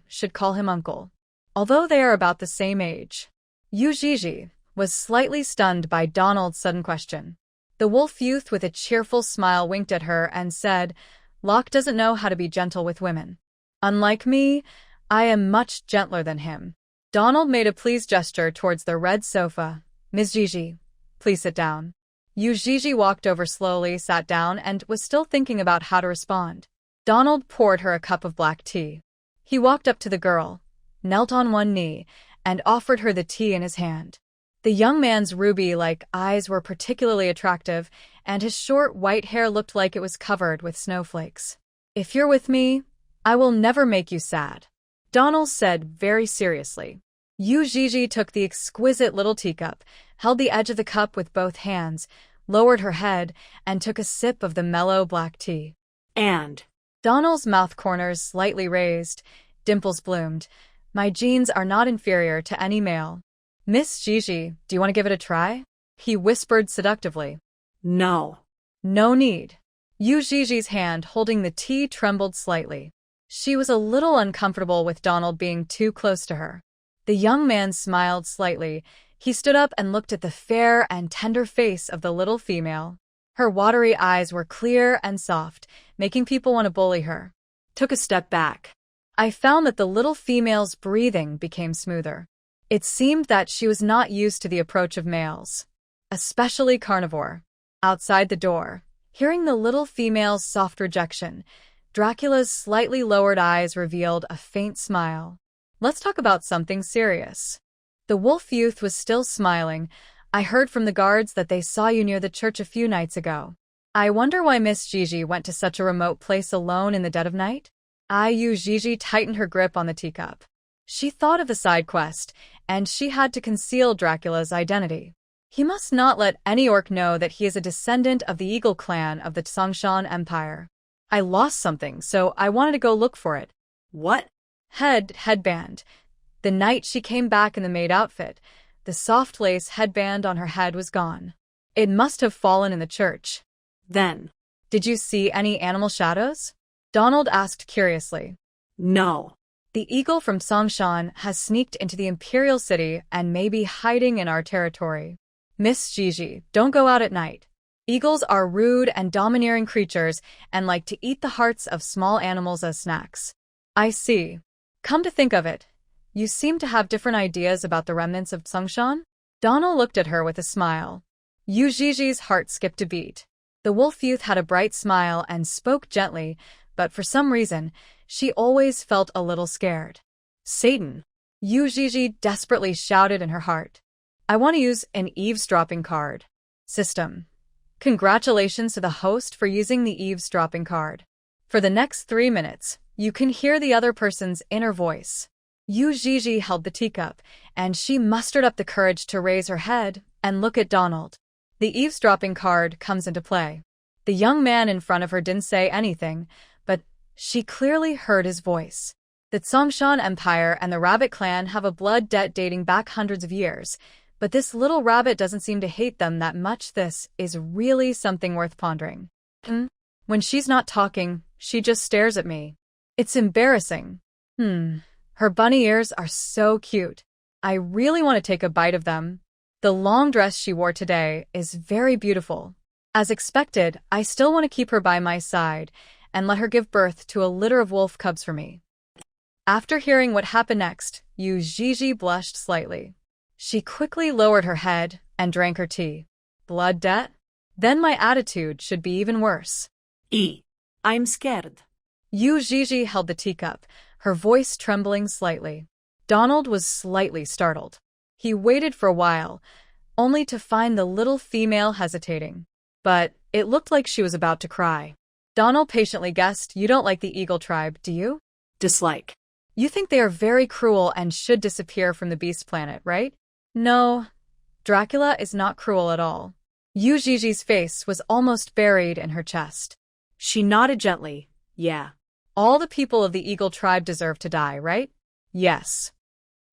should call him uncle, although they are about the same age. Yuii was slightly stunned by Donald's sudden question. The wolf youth with a cheerful smile winked at her and said, "Locke doesn't know how to be gentle with women. Unlike me, I am much gentler than him." Donald made a pleased gesture towards the red sofa. "Ms. Gigi, please sit down." Yuii walked over slowly, sat down, and was still thinking about how to respond. Donald poured her a cup of black tea. He walked up to the girl, knelt on one knee, and offered her the tea in his hand. The young man's ruby-like eyes were particularly attractive, and his short white hair looked like it was covered with snowflakes. "If you're with me, I will never make you sad," Donald said very seriously. Yuii took the exquisite little teacup, held the edge of the cup with both hands, lowered her head, and took a sip of the mellow black tea. "And?" Donald's mouth corners slightly raised, dimples bloomed. "My genes are not inferior to any male. Miss Gigi, do you want to give it a try?" He whispered seductively. "No." "No need." Yui's hand holding the tea trembled slightly. She was a little uncomfortable with Donald being too close to her. The young man smiled slightly. He stood up and looked at the fair and tender face of the little female. Her watery eyes were clear and soft, making people want to bully her. Took a step back. I found that the little female's breathing became smoother. It seemed that she was not used to the approach of males, especially carnivore. Outside the door, hearing the little female's soft rejection, Dracula's slightly lowered eyes revealed a faint smile. "Let's talk about something serious." The wolf youth was still smiling. "I heard from the guards that they saw you near the church a few nights ago. I wonder why Miss Gigi went to such a remote place alone in the dead of night?" Yuii tightened her grip on the teacup. She thought of the side quest, and she had to conceal Dracula's identity. He must not let any orc know that he is a descendant of the Eagle clan of the Songshan Empire. "I lost something, so I wanted to go look for it." "What?" Headband. The night she came back in the maid outfit, the soft lace headband on her head was gone. It must have fallen in the church. "Then, did you see any animal shadows?" Donald asked curiously. "No." "The eagle from Songshan has sneaked into the Imperial City and may be hiding in our territory. Miss Gigi, don't go out at night. Eagles are rude and domineering creatures and like to eat the hearts of small animals as snacks." "I see. Come to think of it, you seem to have different ideas about the remnants of Songshan?" Donald looked at her with a smile. Yui's heart skipped a beat. The wolf youth had a bright smile and spoke gently, but for some reason, she always felt a little scared. "Satan!" Yuii desperately shouted in her heart. "I want to use an eavesdropping card. System. Congratulations to the host for using the eavesdropping card. For the next 3 minutes, you can hear the other person's inner voice." Yuii held the teacup, and she mustered up the courage to raise her head and look at Donald. The eavesdropping card comes into play. The young man in front of her didn't say anything, but she clearly heard his voice. The Songshan Empire and the Rabbit Clan have a blood debt dating back hundreds of years, but this little rabbit doesn't seem to hate them that much. This is really something worth pondering. When she's not talking, she just stares at me. It's embarrassing. Her bunny ears are so cute. I really want to take a bite of them. The long dress she wore today is very beautiful. As expected, I still want to keep her by my side, and let her give birth to a litter of wolf cubs for me. After hearing what happened next, Yuii blushed slightly. She quickly lowered her head and drank her tea. Blood debt? Then my attitude should be even worse. I'm scared. Yuii held the teacup, her voice trembling slightly. Donald was slightly startled. He waited for a while, only to find the little female hesitating. But it looked like she was about to cry. Donald patiently guessed, "You don't like the Eagle tribe, do you?" Dislike. "You think they are very cruel and should disappear from the Beast Planet, right?" "No, Dracula is not cruel at all." Yuii's face was almost buried in her chest. She nodded gently. Yeah. "All the people of the Eagle tribe deserve to die, right?" "Yes."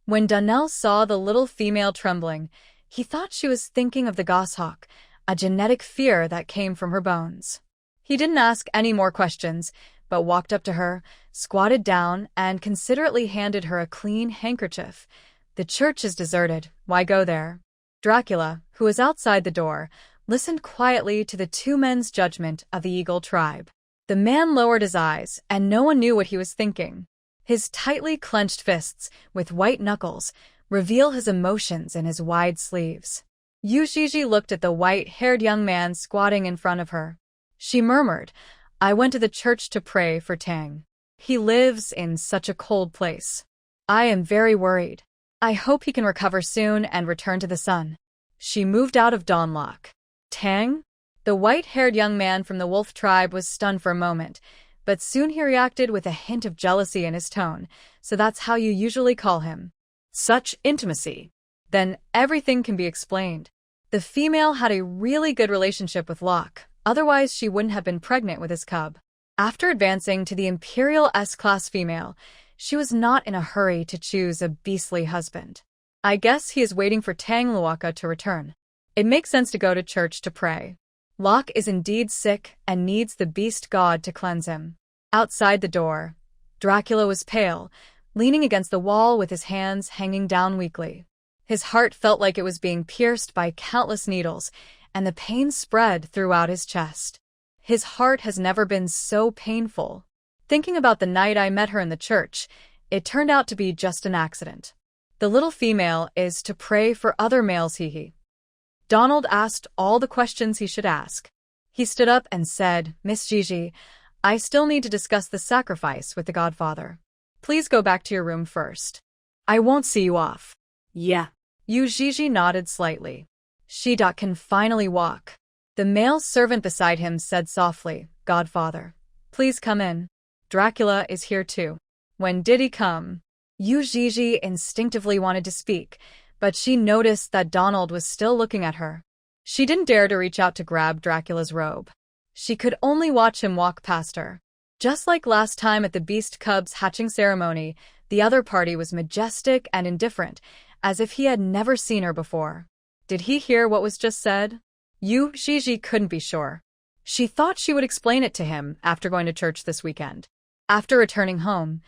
When Donnell saw the little female trembling, he thought she was thinking of the goshawk, a genetic fear that came from her bones. He didn't ask any more questions, but walked up to her, squatted down, and considerately handed her a clean handkerchief. "The church is deserted. Why go there?" Dracula, who was outside the door, listened quietly to the two men's judgment of the Eagle tribe. The man lowered his eyes, and no one knew what he was thinking. His tightly clenched fists, with white knuckles, reveal his emotions in his wide sleeves. Yuii looked at the white-haired young man squatting in front of her. She murmured, "I went to the church to pray for Tang. He lives in such a cold place. I am very worried. I hope he can recover soon and return to the sun." She moved out of Locke. "Tang?" The white-haired young man from the wolf tribe was stunned for a moment, but soon he reacted with a hint of jealousy in his tone. "So that's how you usually call him?" Such intimacy. Then everything can be explained. The female had a really good relationship with Locke, otherwise she wouldn't have been pregnant with his cub. After advancing to the Imperial S-class female, she was not in a hurry to choose a beastly husband. "I guess he is waiting for Tang Luaka to return. It makes sense to go to church to pray. Locke is indeed sick and needs the beast god to cleanse him." Outside the door, Dracula was pale, leaning against the wall with his hands hanging down weakly. His heart felt like it was being pierced by countless needles, and the pain spread throughout his chest. His heart has never been so painful. Thinking about the night I met her in the church, it turned out to be just an accident. The little female is to pray for other males, he. Donald asked all the questions he should ask. He stood up and said, "Miss Gigi, I still need to discuss the sacrifice with the Godfather. Please go back to your room first. I won't see you off." Yeah. Yuii nodded slightly. She can finally walk. The male servant beside him said softly, "Godfather, please come in. Dracula is here too." "When did he come?" Yuii instinctively wanted to speak, but she noticed that Donald was still looking at her. She didn't dare to reach out to grab Dracula's robe. She could only watch him walk past her. Just like last time at the Beast Cub's hatching ceremony, the other party was majestic and indifferent, as if he had never seen her before. Did he hear what was just said? Yuii couldn't be sure. She thought she would explain it to him after going to church this weekend. After returning home,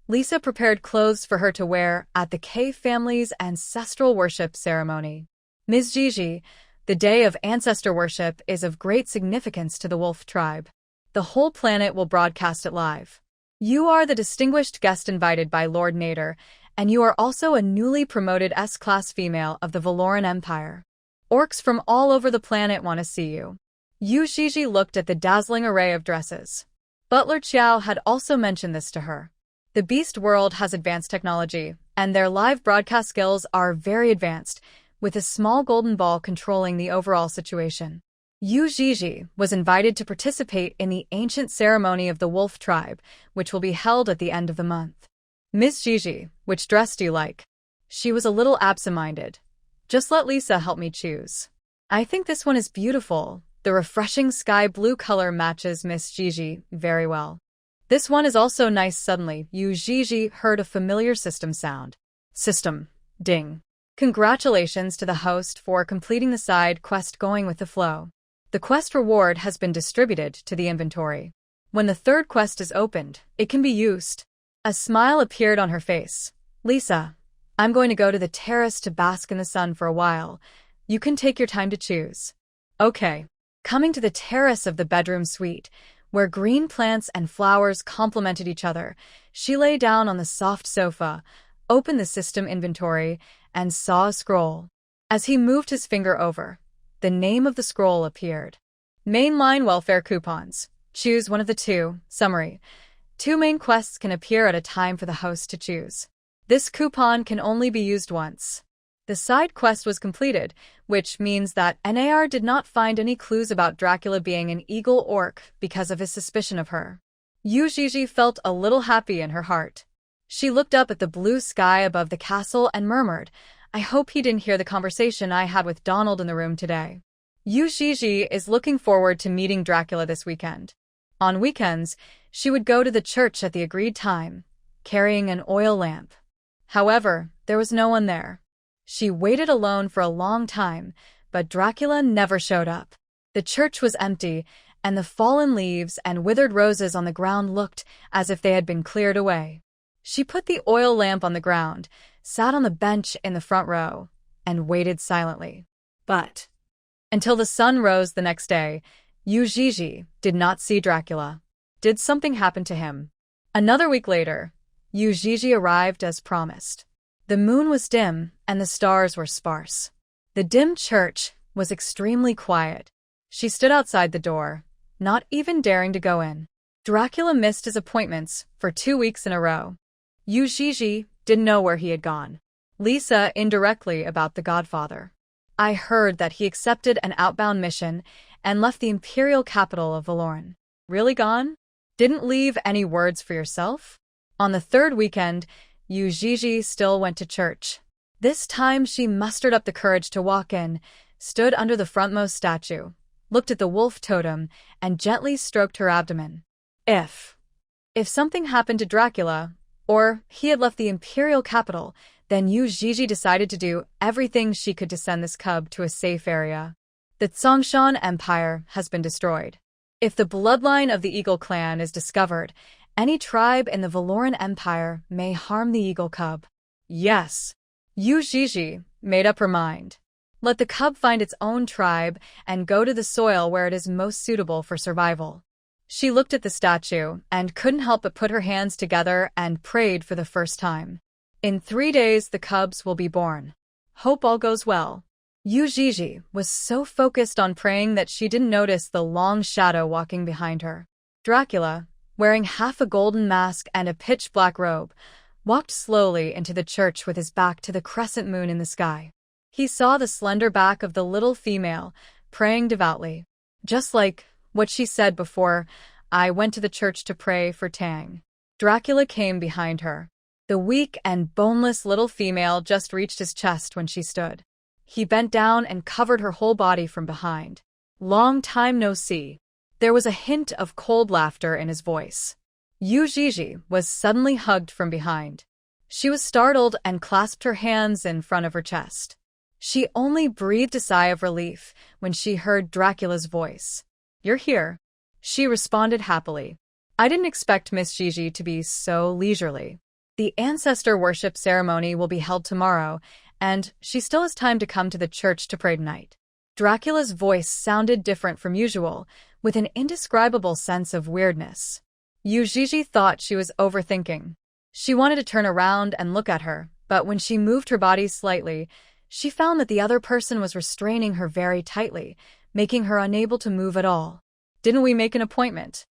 Lisa prepared clothes for her to wear at the K family's ancestral worship ceremony. Ms. Gigi, the day of ancestor worship is of great significance to the wolf tribe. The whole planet will broadcast it live. You are the distinguished guest invited by Lord Nader, and you are also a newly promoted S-class female of the Valoran Empire. Orcs from all over the planet want to see you. Yuii looked at the dazzling array of dresses. Butler Qiao had also mentioned this to her. The beast world has advanced technology, and their live broadcast skills are very advanced, with a small golden ball controlling the overall situation. Yuii was invited to participate in the ancient ceremony of the wolf tribe, which will be held at the end of the month. "Miss Gigi, which dress do you like?" She was a little absent-minded. "Just let Lisa help me choose." "I think this one is beautiful. The refreshing sky blue color matches Miss Gigi very well." "This one is also nice." Suddenly, Yuii heard a familiar system sound. System. Ding. Congratulations to the host for completing the side quest going with the flow. The quest reward has been distributed to the inventory. When the third quest is opened, it can be used. A smile appeared on her face. "Lisa, I'm going to go to the terrace to bask in the sun for a while. You can take your time to choose." "Okay." Coming to the terrace of the bedroom suite, where green plants and flowers complemented each other. She lay down on the soft sofa, opened the system inventory, and saw a scroll. As he moved his finger over, the name of the scroll appeared. Mainline welfare coupons. Choose one of the two. Summary. 2 main quests can appear at a time for the host to choose. This coupon can only be used once. The side quest was completed, which means that NAR did not find any clues about Dracula being an eagle orc because of his suspicion of her. Yuii felt a little happy in her heart. She looked up at the blue sky above the castle and murmured, "I hope he didn't hear the conversation I had with Donald in the room today." Yuii is looking forward to meeting Dracula this weekend. On weekends, she would go to the church at the agreed time, carrying an oil lamp. However, there was no one there. She waited alone for a long time, but Dracula never showed up. The church was empty, and the fallen leaves and withered roses on the ground looked as if they had been cleared away. She put the oil lamp on the ground, sat on the bench in the front row, and waited silently. But until the sun rose the next day, Yuii did not see Dracula. Did something happen to him? Another week later, Yuii arrived as promised. The moon was dim, and the stars were sparse. The dim church was extremely quiet. She stood outside the door, not even daring to go in. Dracula missed his appointments for 2 weeks in a row. Yuii didn't know where he had gone. Lisa indirectly about the Godfather. I heard that he accepted an outbound mission and left the imperial capital of Valoran. Really gone? Didn't leave any words for yourself? On the 3rd weekend, Yuii still went to church. This time she mustered up the courage to walk in, stood under the frontmost statue, looked at the wolf totem, and gently stroked her abdomen. If something happened to Dracula, or he had left the imperial capital, then Yuii decided to do everything she could to send this cub to a safe area. The Zhongshan Empire has been destroyed. If the bloodline of the Eagle clan is discovered, any tribe in the Valoran Empire may harm the eagle cub. Yes. Yuii made up her mind. Let the cub find its own tribe and go to the soil where it is most suitable for survival. She looked at the statue and couldn't help but put her hands together and prayed for the first time. In 3 days, the cubs will be born. Hope all goes well. Yuii was so focused on praying that she didn't notice the long shadow walking behind her. Dracula, wearing half a golden mask and a pitch-black robe, walked slowly into the church with his back to the crescent moon in the sky. He saw the slender back of the little female, praying devoutly. Just like what she said before, "I went to the church to pray for Tang." Dracula came behind her. The weak and boneless little female just reached his chest when she stood. He bent down and covered her whole body from behind. "Long time no see." There was a hint of cold laughter in his voice. Yuii was suddenly hugged from behind. She was startled and clasped her hands in front of her chest. She only breathed a sigh of relief when she heard Dracula's voice. "You're here." She responded happily. "I didn't expect Miss Gigi to be so leisurely. The ancestor worship ceremony will be held tomorrow, and she still has time to come to the church to pray tonight." Dracula's voice sounded different from usual, with an indescribable sense of weirdness. Yuii thought she was overthinking. She wanted to turn around and look at her, but when she moved her body slightly, she found that the other person was restraining her very tightly, making her unable to move at all. "Didn't we make an appointment?"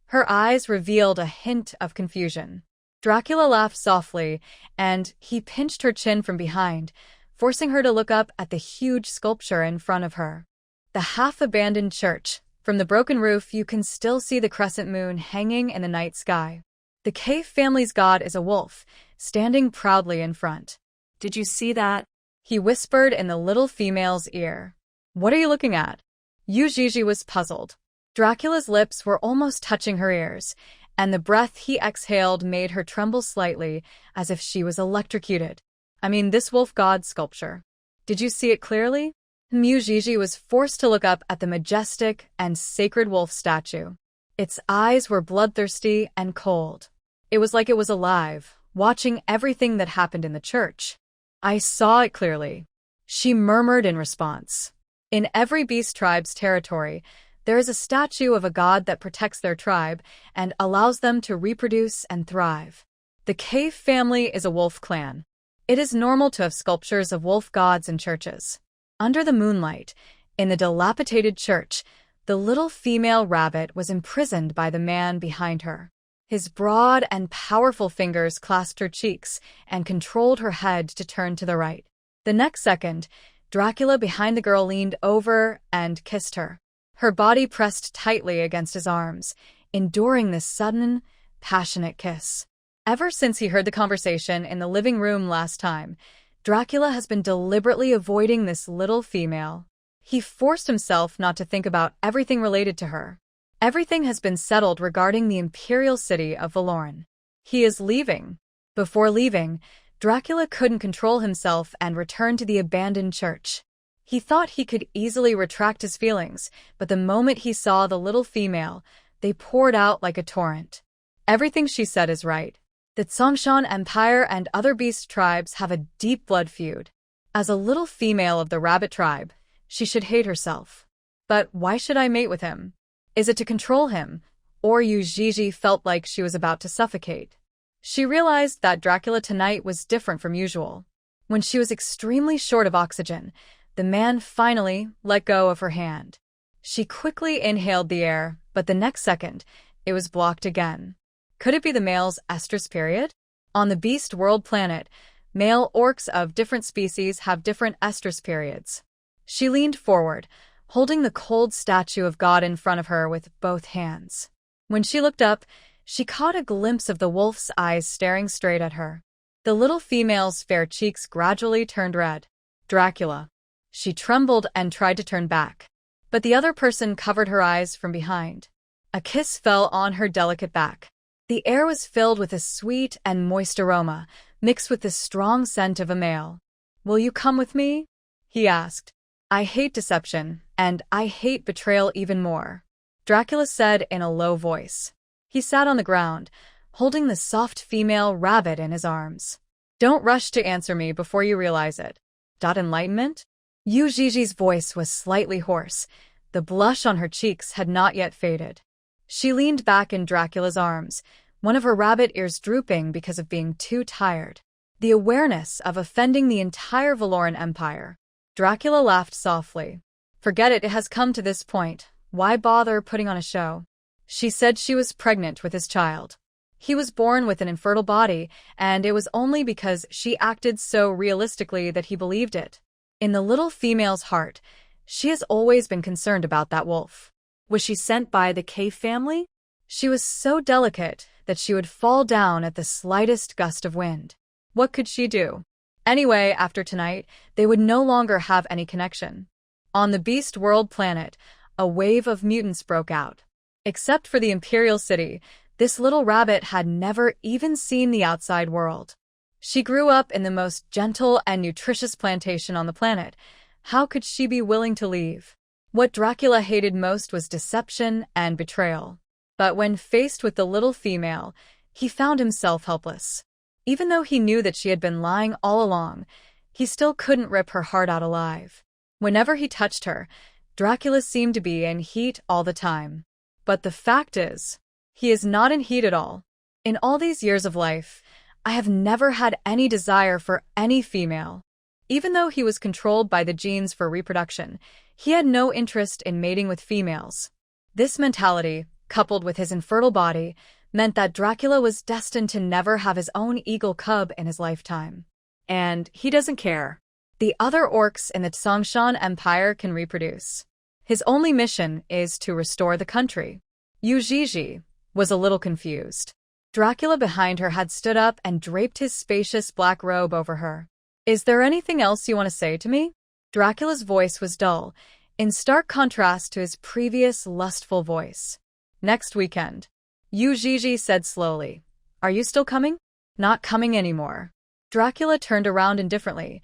Her eyes revealed a hint of confusion. Dracula laughed softly, and he pinched her chin from behind, forcing her to look up at the huge sculpture in front of her. The half-abandoned church. From the broken roof, you can still see the crescent moon hanging in the night sky. The cave family's god is a wolf, standing proudly in front. Did you see that? He whispered in the little female's ear. "What are you looking at?" Yuii was puzzled. Dracula's lips were almost touching her ears, and the breath he exhaled made her tremble slightly, as if she was electrocuted. "I mean, this wolf god sculpture. Did you see it clearly?" Yuii was forced to look up at the majestic and sacred wolf statue. Its eyes were bloodthirsty and cold. It was like it was alive, watching everything that happened in the church. "I saw it clearly," she murmured in response. In every beast tribe's territory, There is a statue of a god that protects their tribe and allows them to reproduce and thrive. The Cave family is a wolf clan. It is normal to have sculptures of wolf gods in churches. Under the moonlight, in the dilapidated church, the little female rabbit was imprisoned by the man behind her. His broad and powerful fingers clasped her cheeks and controlled her head to turn to the right. The next second, Dracula behind the girl leaned over and kissed her. Her body pressed tightly against his arms, enduring this sudden, passionate kiss. Ever since he heard the conversation in the living room last time, Dracula has been deliberately avoiding this little female. He forced himself not to think about everything related to her. Everything has been settled regarding the imperial city of Valoran. He is leaving. Before leaving, Dracula couldn't control himself and returned to the abandoned church. He thought he could easily retract his feelings, but the moment he saw the little female, they poured out like a torrent. Everything she said is right. The Tsongshan Empire and other beast tribes have a deep blood feud. As a little female of the rabbit tribe, she should hate herself. But why should I mate with him? Is it to control him? Or Yuii felt like she was about to suffocate. She realized that Dracula tonight was different from usual. When she was extremely short of oxygen, the man finally let go of her hand. She quickly inhaled the air, but the next second, it was blocked again. Could it be the male's estrus period? On the beast world planet, male orcs of different species have different estrus periods. She leaned forward, holding the cold statue of God in front of her with both hands. When she looked up, she caught a glimpse of the wolf's eyes staring straight at her. The little female's fair cheeks gradually turned red. Dracula. She trembled and tried to turn back. But the other person covered her eyes from behind. A kiss fell on her delicate back. The air was filled with a sweet and moist aroma, mixed with the strong scent of a male. "Will you come with me?" he asked. "I hate deception, and I hate betrayal even more," Dracula said in a low voice. He sat on the ground, holding the soft female rabbit in his arms. "Don't rush to answer me before you realize it." Enlightenment? Yui's voice was slightly hoarse. The blush on her cheeks had not yet faded. She leaned back in Dracula's arms, one of her rabbit ears drooping because of being too tired. The awareness of offending the entire Valoran Empire. Dracula laughed softly. "Forget it, it has come to this point. Why bother putting on a show?" She said she was pregnant with his child. He was born with an infertile body, and it was only because she acted so realistically that he believed it. In the little female's heart, she has always been concerned about that wolf. Was she sent by the Cave family? She was so delicate that she would fall down at the slightest gust of wind. What could she do? Anyway, after tonight, they would no longer have any connection. On the Beast World planet, a wave of mutants broke out. Except for the Imperial City, this little rabbit had never even seen the outside world. She grew up in the most gentle and nutritious plantation on the planet. How could she be willing to leave? What Dracula hated most was deception and betrayal. But when faced with the little female, he found himself helpless. Even though he knew that she had been lying all along, he still couldn't rip her heart out alive. Whenever he touched her, Dracula seemed to be in heat all the time. But the fact is, he is not in heat at all. In all these years of life, I have never had any desire for any female. Even though he was controlled by the genes for reproduction, he had no interest in mating with females. This mentality, coupled with his infertile body, meant that Dracula was destined to never have his own eagle cub in his lifetime. And he doesn't care. The other orcs in the Tsongshan Empire can reproduce. His only mission is to restore the country. Yuii was a little confused. Dracula behind her had stood up and draped his spacious black robe over her. "Is there anything else you want to say to me?" Dracula's voice was dull, in stark contrast to his previous lustful voice. "Next weekend," Yuii said slowly. "Are you still coming?" "Not coming anymore." Dracula turned around indifferently.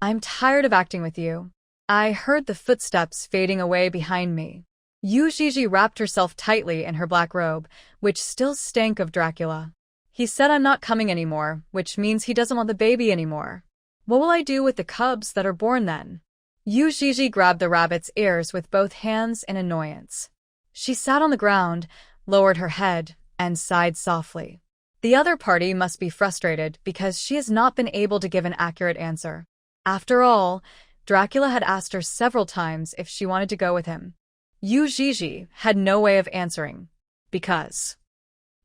"I'm tired of acting with you." I heard the footsteps fading away behind me. Yuii wrapped herself tightly in her black robe, which still stank of Dracula. "He said I'm not coming anymore, which means he doesn't want the baby anymore. What will I do with the cubs that are born then?" Yuii grabbed the rabbit's ears with both hands in annoyance. She sat on the ground, lowered her head, and sighed softly. The other party must be frustrated because she has not been able to give an accurate answer. After all, Dracula had asked her several times if she wanted to go with him. Yuii had no way of answering. Because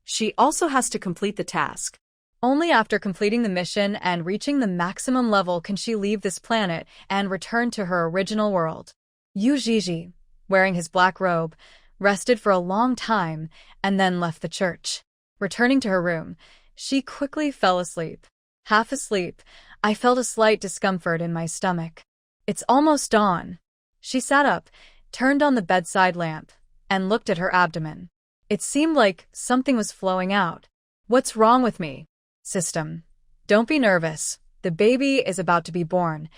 she also has to complete the task. Only after completing the mission and reaching the maximum level can she leave this planet and return to her original world. Yuii, wearing his black robe, rested for a long time and then left the church. Returning to her room, she quickly fell asleep. Half asleep, I felt a slight discomfort in my stomach. It's almost dawn. She sat up, turned on the bedside lamp, and looked at her abdomen. It seemed like something was flowing out. What's wrong with me? System. Don't be nervous. The baby is about to be born,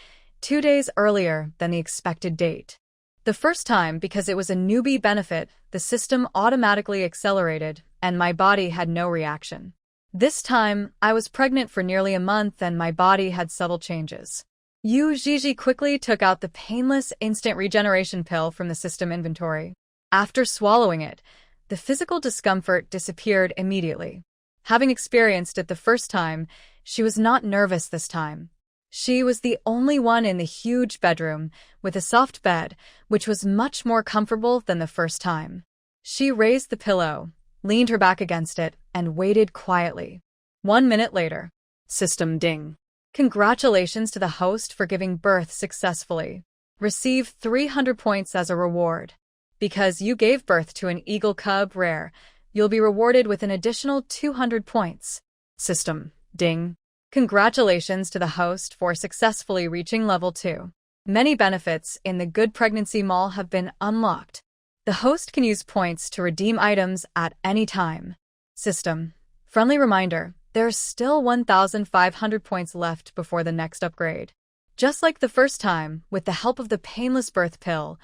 2 days earlier than the expected date. The first time, because it was a newbie benefit, the system automatically accelerated, and my body had no reaction. This time, I was pregnant for nearly a month and my body had subtle changes. Yuii quickly took out the painless instant regeneration pill from the system inventory. After swallowing it, the physical discomfort disappeared immediately. Having experienced it the first time, she was not nervous this time. She was the only one in the huge bedroom, with a soft bed, which was much more comfortable than the first time. She raised the pillow, leaned her back against it, and waited quietly. 1 minute later. System ding. Congratulations to the host for giving birth successfully. Receive 300 points as a reward. Because you gave birth to an eagle cub rare, you'll be rewarded with an additional 200 points. System ding. Congratulations to the host for successfully reaching level 2. Many benefits in the Good Pregnancy Mall have been unlocked. The host can use points to redeem items at any time. System. Friendly reminder, there's still 1,500 points left before the next upgrade. Just like the first time, with the help of the painless birth pill,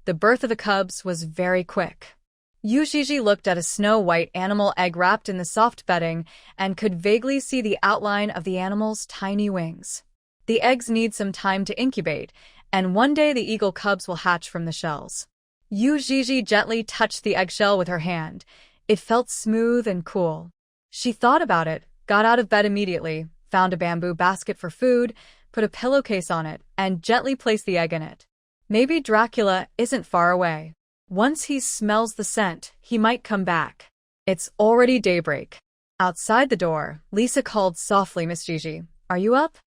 the birth of the cubs was very quick. Yuii looked at a snow-white animal egg wrapped in the soft bedding and could vaguely see the outline of the animal's tiny wings. The eggs need some time to incubate, and one day the eagle cubs will hatch from the shells. Yuii gently touched the eggshell with her hand. It felt smooth and cool. She thought about it, got out of bed immediately, found a bamboo basket for food, put a pillowcase on it, and gently placed the egg in it. Maybe Dracula isn't far away. Once he smells the scent, he might come back. It's already daybreak. Outside the door, Lisa called softly, "Miss Gigi, are you up?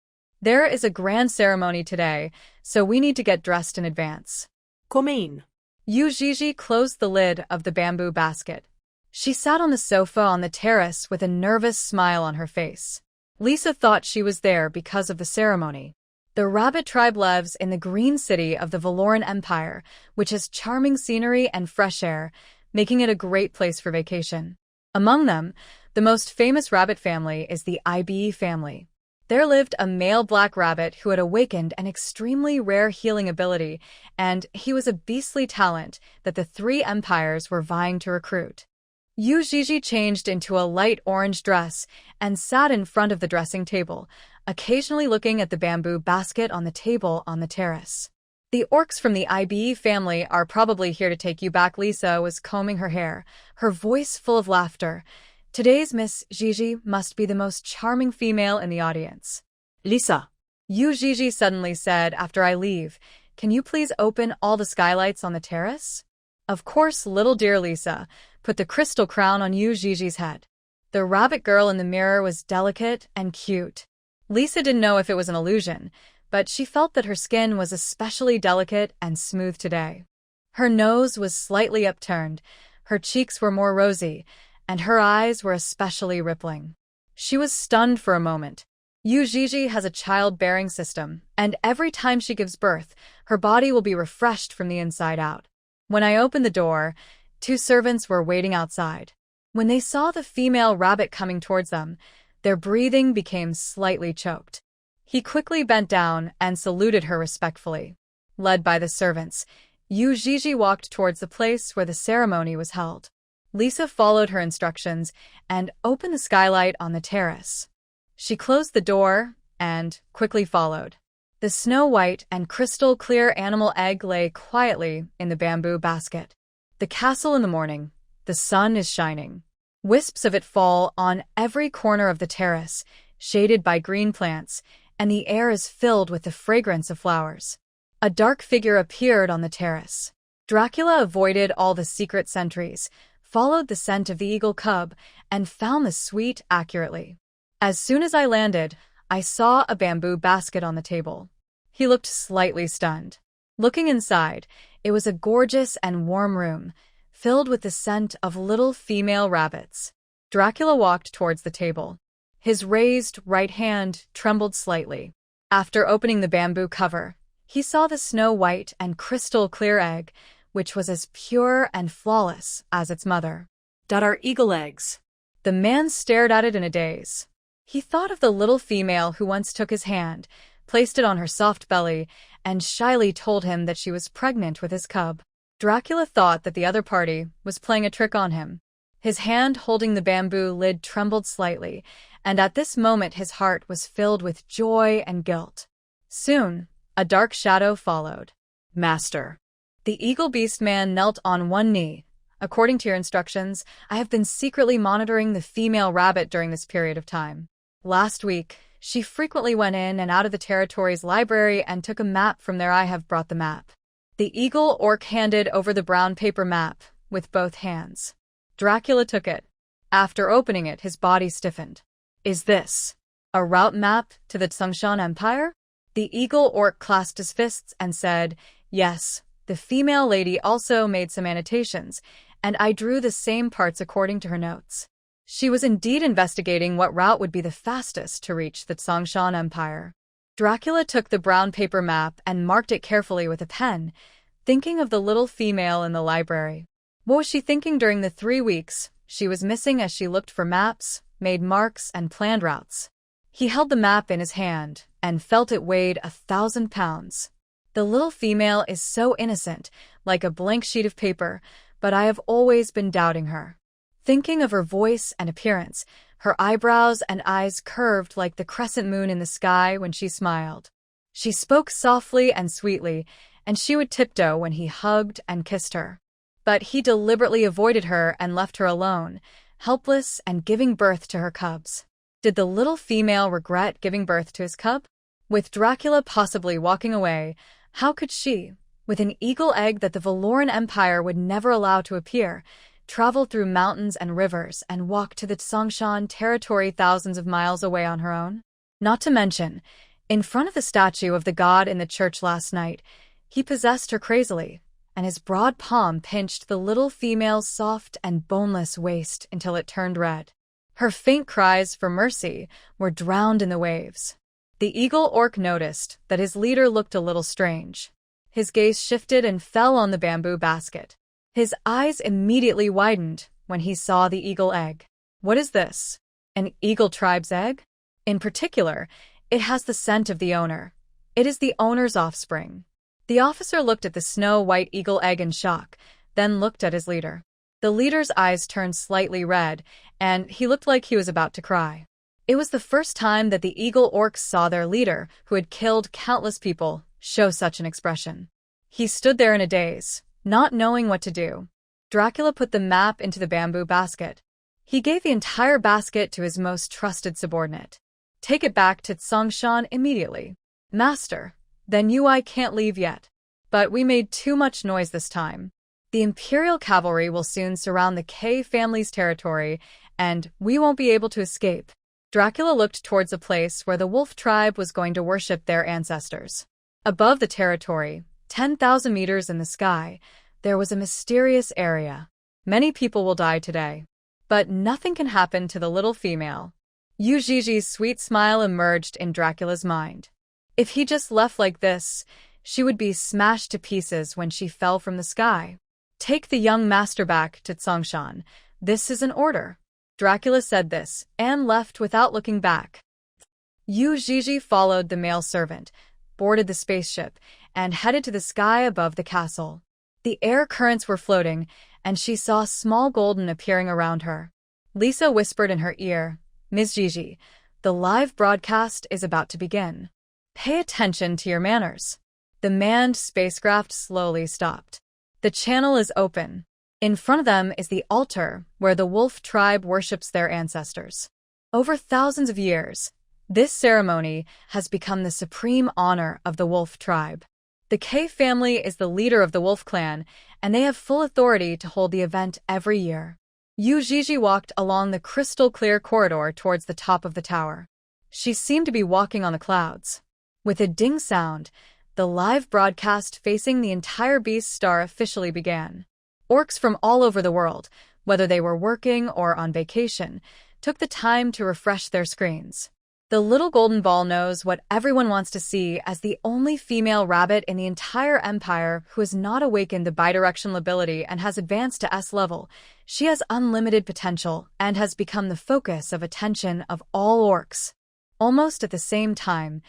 There is a grand ceremony today, so we need to get dressed in advance." Come in. Yuii closed the lid of the bamboo basket. She sat on the sofa on the terrace with a nervous smile on her face. Lisa thought she was there because of the ceremony. The rabbit tribe lives in the green city of the Valoran Empire, which has charming scenery and fresh air, making it a great place for vacation. Among them, the most famous rabbit family is the Ibe family. There lived a male black rabbit who had awakened an extremely rare healing ability, and he was a beastly talent that the 3 empires were vying to recruit. Yuii changed into a light orange dress and sat in front of the dressing table, occasionally looking at the bamboo basket on the table on the terrace. "The orcs from the Ibe family are probably here to take you back." Lisa was combing her hair, her voice full of laughter. Today's Miss Gigi must be the most charming female in the audience. Lisa. Yuii suddenly said, "After I leave, can you please open all the skylights on the terrace?" Of course, little dear Lisa put the crystal crown on Yuii's head. The rabbit girl in the mirror was delicate and cute. Lisa didn't know if it was an illusion, but she felt that her skin was especially delicate and smooth today. Her nose was slightly upturned, her cheeks were more rosy, and her eyes were especially rippling. She was stunned for a moment. Yuii has a childbearing system, and every time she gives birth, her body will be refreshed from the inside out. When I opened the door, 2 servants were waiting outside. When they saw the female rabbit coming towards them, their breathing became slightly choked. He quickly bent down and saluted her respectfully. Led by the servants, Yuii walked towards the place where the ceremony was held. Lisa followed her instructions and opened the skylight on the terrace. She closed the door and quickly followed. The snow-white and crystal-clear animal egg lay quietly in the bamboo basket. The castle in the morning. The sun is shining. Wisps of it fall on every corner of the terrace, shaded by green plants, and the air is filled with the fragrance of flowers. A dark figure appeared on the terrace. Dracula avoided all the secret sentries, followed the scent of the eagle cub, and found the suite accurately. As soon as I landed, I saw a bamboo basket on the table. He looked slightly stunned. Looking inside, it was a gorgeous and warm room, filled with the scent of little female rabbits. Dracula walked towards the table. His raised right hand trembled slightly. After opening the bamboo cover, he saw the snow-white and crystal-clear egg, which was as pure and flawless as its mother. "That are eagle eggs." The man stared at it in a daze. He thought of the little female who once took his hand, placed it on her soft belly, and shyly told him that she was pregnant with his cub. Dracula thought that the other party was playing a trick on him. His hand holding the bamboo lid trembled slightly, and at this moment his heart was filled with joy and guilt. Soon, a dark shadow followed. "Master." The eagle Beastman knelt on one knee. "According to your instructions, I have been secretly monitoring the female rabbit during this period of time. Last week, she frequently went in and out of the territory's library and took a map from there. I have brought the map." The eagle orc handed over the brown paper map with both hands. Dracula took it. After opening it, his body stiffened. "Is this a route map to the Tsongshan Empire?" The eagle orc clasped his fists and said, "Yes, the female lady also made some annotations, and I drew the same parts according to her notes. She was indeed investigating what route would be the fastest to reach the Tsongshan Empire." Dracula took the brown paper map and marked it carefully with a pen, thinking of the little female in the library. What was she thinking during the 3 weeks she was missing as she looked for maps, made marks, and planned routes? He held the map in his hand and felt it weighed 1,000 pounds. The little female is so innocent, like a blank sheet of paper, but I have always been doubting her. Thinking of her voice and appearance, her eyebrows and eyes curved like the crescent moon in the sky when she smiled. She spoke softly and sweetly, and she would tiptoe when he hugged and kissed her. But he deliberately avoided her and left her alone, helpless and giving birth to her cubs. Did the little female regret giving birth to his cub? With Dracula possibly walking away, how could she, with an eagle egg that the Valoran Empire would never allow to appear, travel through mountains and rivers and walk to the Tsongshan territory thousands of miles away on her own? Not to mention, in front of the statue of the god in the church last night, he possessed her crazily, and his broad palm pinched the little female's soft and boneless waist until it turned red. Her faint cries for mercy were drowned in the waves. The eagle orc noticed that his leader looked a little strange. His gaze shifted and fell on the bamboo basket. His eyes immediately widened when he saw the eagle egg. What is this? An eagle tribe's egg? In particular, it has the scent of the owner. It is the owner's offspring. The officer looked at the snow-white eagle egg in shock, then looked at his leader. The leader's eyes turned slightly red, and he looked like he was about to cry. It was the first time that the eagle orcs saw their leader, who had killed countless people, show such an expression. He stood there in a daze, not knowing what to do. Dracula put the map into the bamboo basket. He gave the entire basket to his most trusted subordinate. "Take it back to Tsongshan immediately." "Master, then Yuii can't leave yet. But we made too much noise this time. The Imperial cavalry will soon surround the K family's territory, and we won't be able to escape." Dracula looked towards a place where the wolf tribe was going to worship their ancestors. Above the territory, 10,000 meters in the sky, there was a mysterious area. Many people will die today, but nothing can happen to the little female. Yuii's sweet smile emerged in Dracula's mind. If he just left like this, she would be smashed to pieces when she fell from the sky. "Take the young master back to Tsongshan. This is an order." Dracula said this, and left without looking back. Yuii followed the male servant, boarded the spaceship, and headed to the sky above the castle. The air currents were floating, and she saw small golden appearing around her. Lisa whispered in her ear, "Ms. Gigi, the live broadcast is about to begin." Pay attention to your manners. The manned spacecraft slowly stopped. The channel is open. In front of them is the altar where the wolf tribe worships their ancestors. Over thousands of years, this ceremony has become the supreme honor of the wolf tribe. The K family is the leader of the wolf clan, and they have full authority to hold the event every year. Yuii walked along the crystal-clear corridor towards the top of the tower. She seemed to be walking on the clouds. With a ding sound, the live broadcast facing the entire Beast Star officially began. Orcs from all over the world, whether they were working or on vacation, took the time to refresh their screens. The little golden ball knows what everyone wants to see as the only female rabbit in the entire empire who has not awakened the bidirectional ability and has advanced to S level. She has unlimited potential and has become the focus of attention of all orcs. Almost at the same time,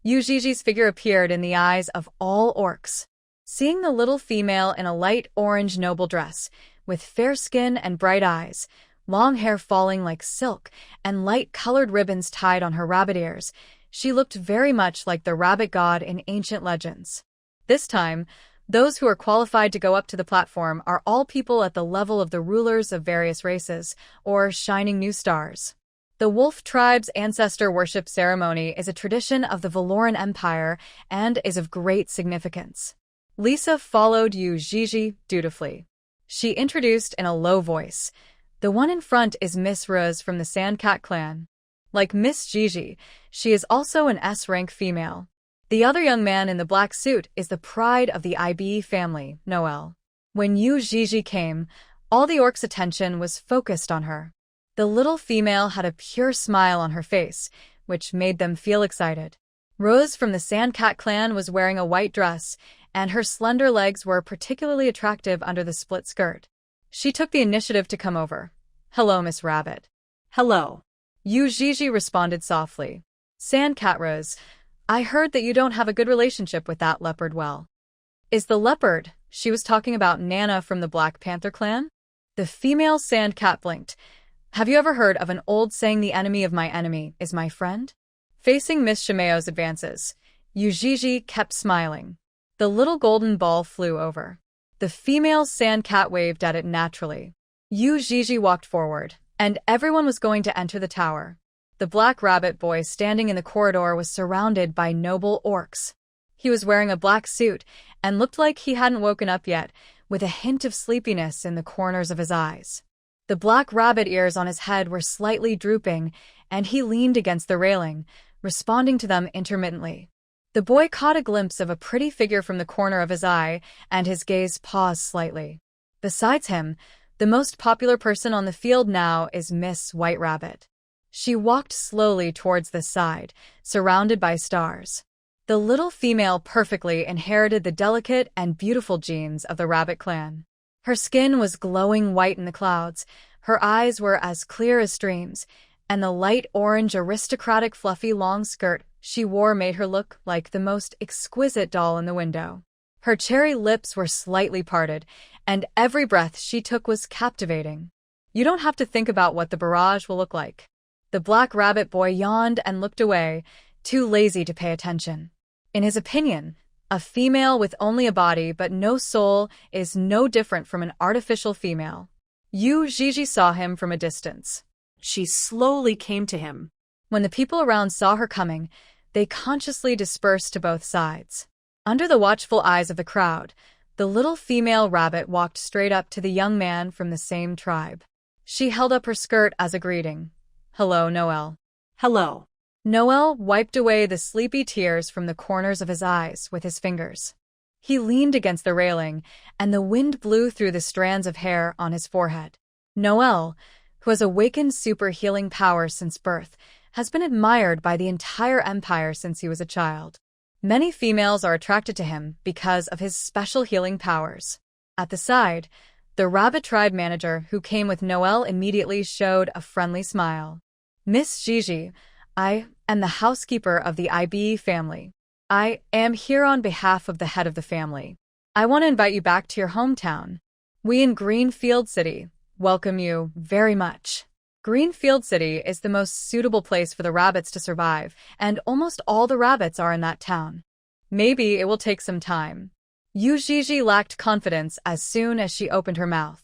Yui's figure appeared in the eyes of all orcs. Seeing the little female in a light orange noble dress, with fair skin and bright eyes, long hair falling like silk, and light-colored ribbons tied on her rabbit ears, she looked very much like the rabbit god in ancient legends. This time, those who are qualified to go up to the platform are all people at the level of the rulers of various races, or shining new stars. The Wolf Tribe's ancestor worship ceremony is a tradition of the Valoran Empire and is of great significance. Lisa followed Yuii dutifully. She introduced in a low voice, "The one in front is Miss Rose from the Sandcat clan. Like Miss Gigi, she is also an S-rank female. The other young man in the black suit is the pride of the IBE family, Noel." When Yuii came, all the orcs' attention was focused on her. The little female had a pure smile on her face, which made them feel excited. Rose from the Sandcat clan was wearing a white dress, and her slender legs were particularly attractive under the split skirt. She took the initiative to come over. "Hello, Miss Rabbit." Hello. Yuii responded softly. "Sandcat Rose, I heard that you don't have a good relationship with that leopard well." "Is the leopard?" She was talking about Nana from the Black Panther clan? The female Sandcat blinked. "Have you ever heard of an old saying, the enemy of my enemy is my friend?" Facing Miss Shimeo's advances, Yuii kept smiling. The little golden ball flew over. The female Sandcat waved at it naturally. Yuii walked forward, and everyone was going to enter the tower. The black rabbit boy standing in the corridor was surrounded by noble orcs. He was wearing a black suit and looked like he hadn't woken up yet, with a hint of sleepiness in the corners of his eyes. The black rabbit ears on his head were slightly drooping, and he leaned against the railing, responding to them intermittently. The boy caught a glimpse of a pretty figure from the corner of his eye, and his gaze paused slightly. Besides him, the most popular person on the field now is Miss White Rabbit. She walked slowly towards the side, surrounded by stars. The little female perfectly inherited the delicate and beautiful genes of the rabbit clan. Her skin was glowing white in the clouds, her eyes were as clear as streams, and the light orange aristocratic fluffy long skirt she wore made her look like the most exquisite doll in the window. Her cherry lips were slightly parted, and every breath she took was captivating. "You don't have to think about what the barrage will look like." The black rabbit boy yawned and looked away, too lazy to pay attention. In his opinion, a female with only a body but no soul is no different from an artificial female. Yuii saw him from a distance. She slowly came to him. When the people around saw her coming, they consciously dispersed to both sides. Under the watchful eyes of the crowd, the little female rabbit walked straight up to the young man from the same tribe. She held up her skirt as a greeting. "Hello, Noel." Hello. Noel wiped away the sleepy tears from the corners of his eyes with his fingers. He leaned against the railing, and the wind blew through the strands of hair on his forehead. Noel, who has awakened super healing powers since birth, has been admired by the entire empire since he was a child. Many females are attracted to him because of his special healing powers. At the side, the rabbit tribe manager who came with Noel immediately showed a friendly smile. "Miss Gigi, I am the housekeeper of the IBE family. I am here on behalf of the head of the family. I want to invite you back to your hometown. We in Greenfield City welcome you very much." Greenfield City is the most suitable place for the rabbits to survive, and almost all the rabbits are in that town. Maybe it will take some time. Yuii lacked confidence as soon as she opened her mouth.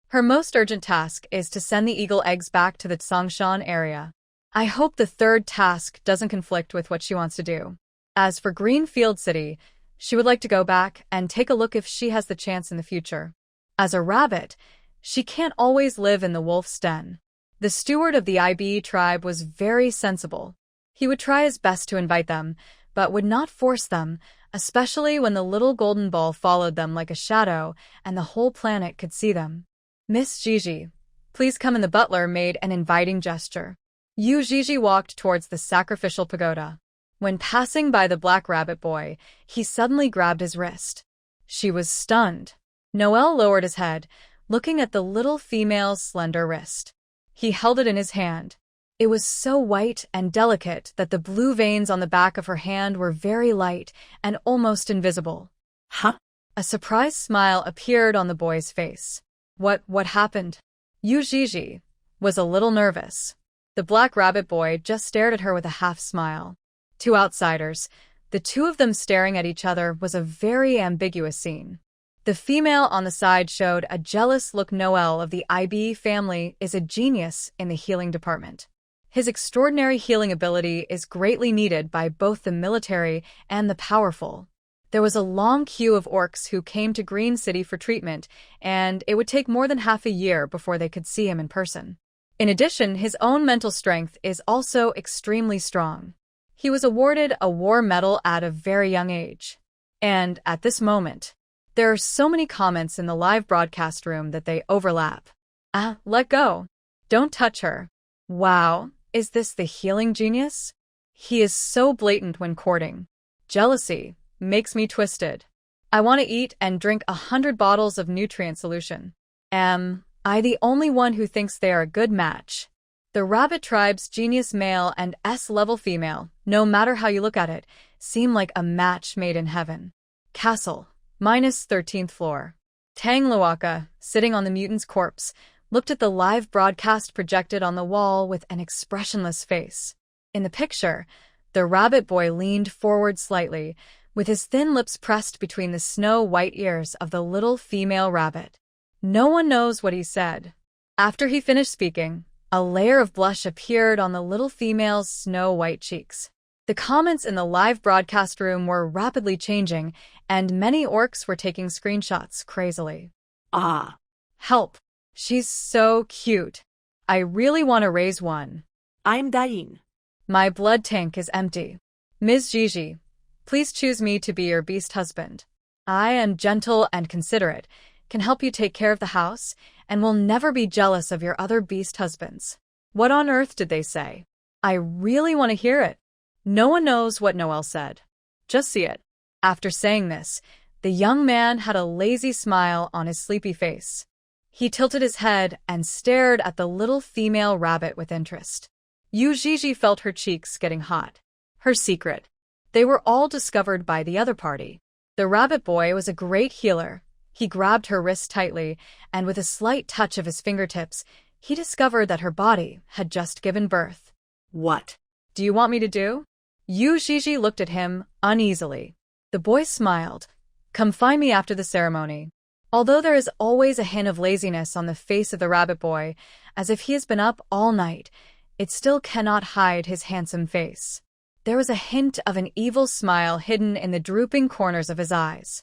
Her most urgent task is to send the eagle eggs back to the Tsongshan area. I hope the third task doesn't conflict with what she wants to do. As for Greenfield City, she would like to go back and take a look if she has the chance in the future. As a rabbit, she can't always live in the wolf's den. The steward of the IB tribe was very sensible. He would try his best to invite them, but would not force them, especially when the little golden ball followed them like a shadow and the whole planet could see them. Miss Gigi, please come, and the butler made an inviting gesture. Yuii walked towards the sacrificial pagoda. When passing by the black rabbit boy, he suddenly grabbed his wrist. She was stunned. Noel lowered his head, looking at the little female's slender wrist. He held it in his hand. It was so white and delicate that the blue veins on the back of her hand were very light and almost invisible. Huh? A surprised smile appeared on the boy's face. What happened? Yuii was a little nervous. The black rabbit boy just stared at her with a half smile. To outsiders, the two of them staring at each other was a very ambiguous scene. The female on the side showed a jealous look. Noel of the IB family is a genius in the healing department. His extraordinary healing ability is greatly needed by both the military and the powerful. There was a long queue of orcs who came to Green City for treatment, and it would take more than half a year before they could see him in person. In addition, his own mental strength is also extremely strong. He was awarded a war medal at a very young age. And at this moment, there are so many comments in the live broadcast room that they overlap. Let go. Don't touch her. Wow, is this the healing genius? He is so blatant when courting. Jealousy makes me twisted. I want to eat and drink 100 bottles of nutrient solution. Am I the only one who thinks they are a good match? The rabbit tribe's genius male and S-level female, no matter how you look at it, seem like a match made in heaven. Castle, minus 13th floor. Tang Luaka, sitting on the mutant's corpse, looked at the live broadcast projected on the wall with an expressionless face. In the picture, the rabbit boy leaned forward slightly, with his thin lips pressed between the snow-white ears of the little female rabbit. No one knows what he said. After he finished speaking, a layer of blush appeared on the little female's snow-white cheeks. The comments in the live broadcast room were rapidly changing, and many orcs were taking screenshots crazily. Help! She's so cute. I really want to raise one. I'm dying. My blood tank is empty. Ms. Gigi, please choose me to be your beast husband. I am gentle and considerate, can help you take care of the house, and will never be jealous of your other beast husbands. What on earth did they say? I really want to hear it. No one knows what Noel said. Just see it. After saying this, the young man had a lazy smile on his sleepy face. He tilted his head and stared at the little female rabbit with interest. Yuii felt her cheeks getting hot. Her secret. They were all discovered by the other party. The rabbit boy was a great healer. He grabbed her wrist tightly, and with a slight touch of his fingertips, he discovered that her body had just given birth. What do you want me to do? Yuii looked at him uneasily. The boy smiled. Come find me after the ceremony. Although there is always a hint of laziness on the face of the rabbit boy, as if he has been up all night, it still cannot hide his handsome face. There was a hint of an evil smile hidden in the drooping corners of his eyes.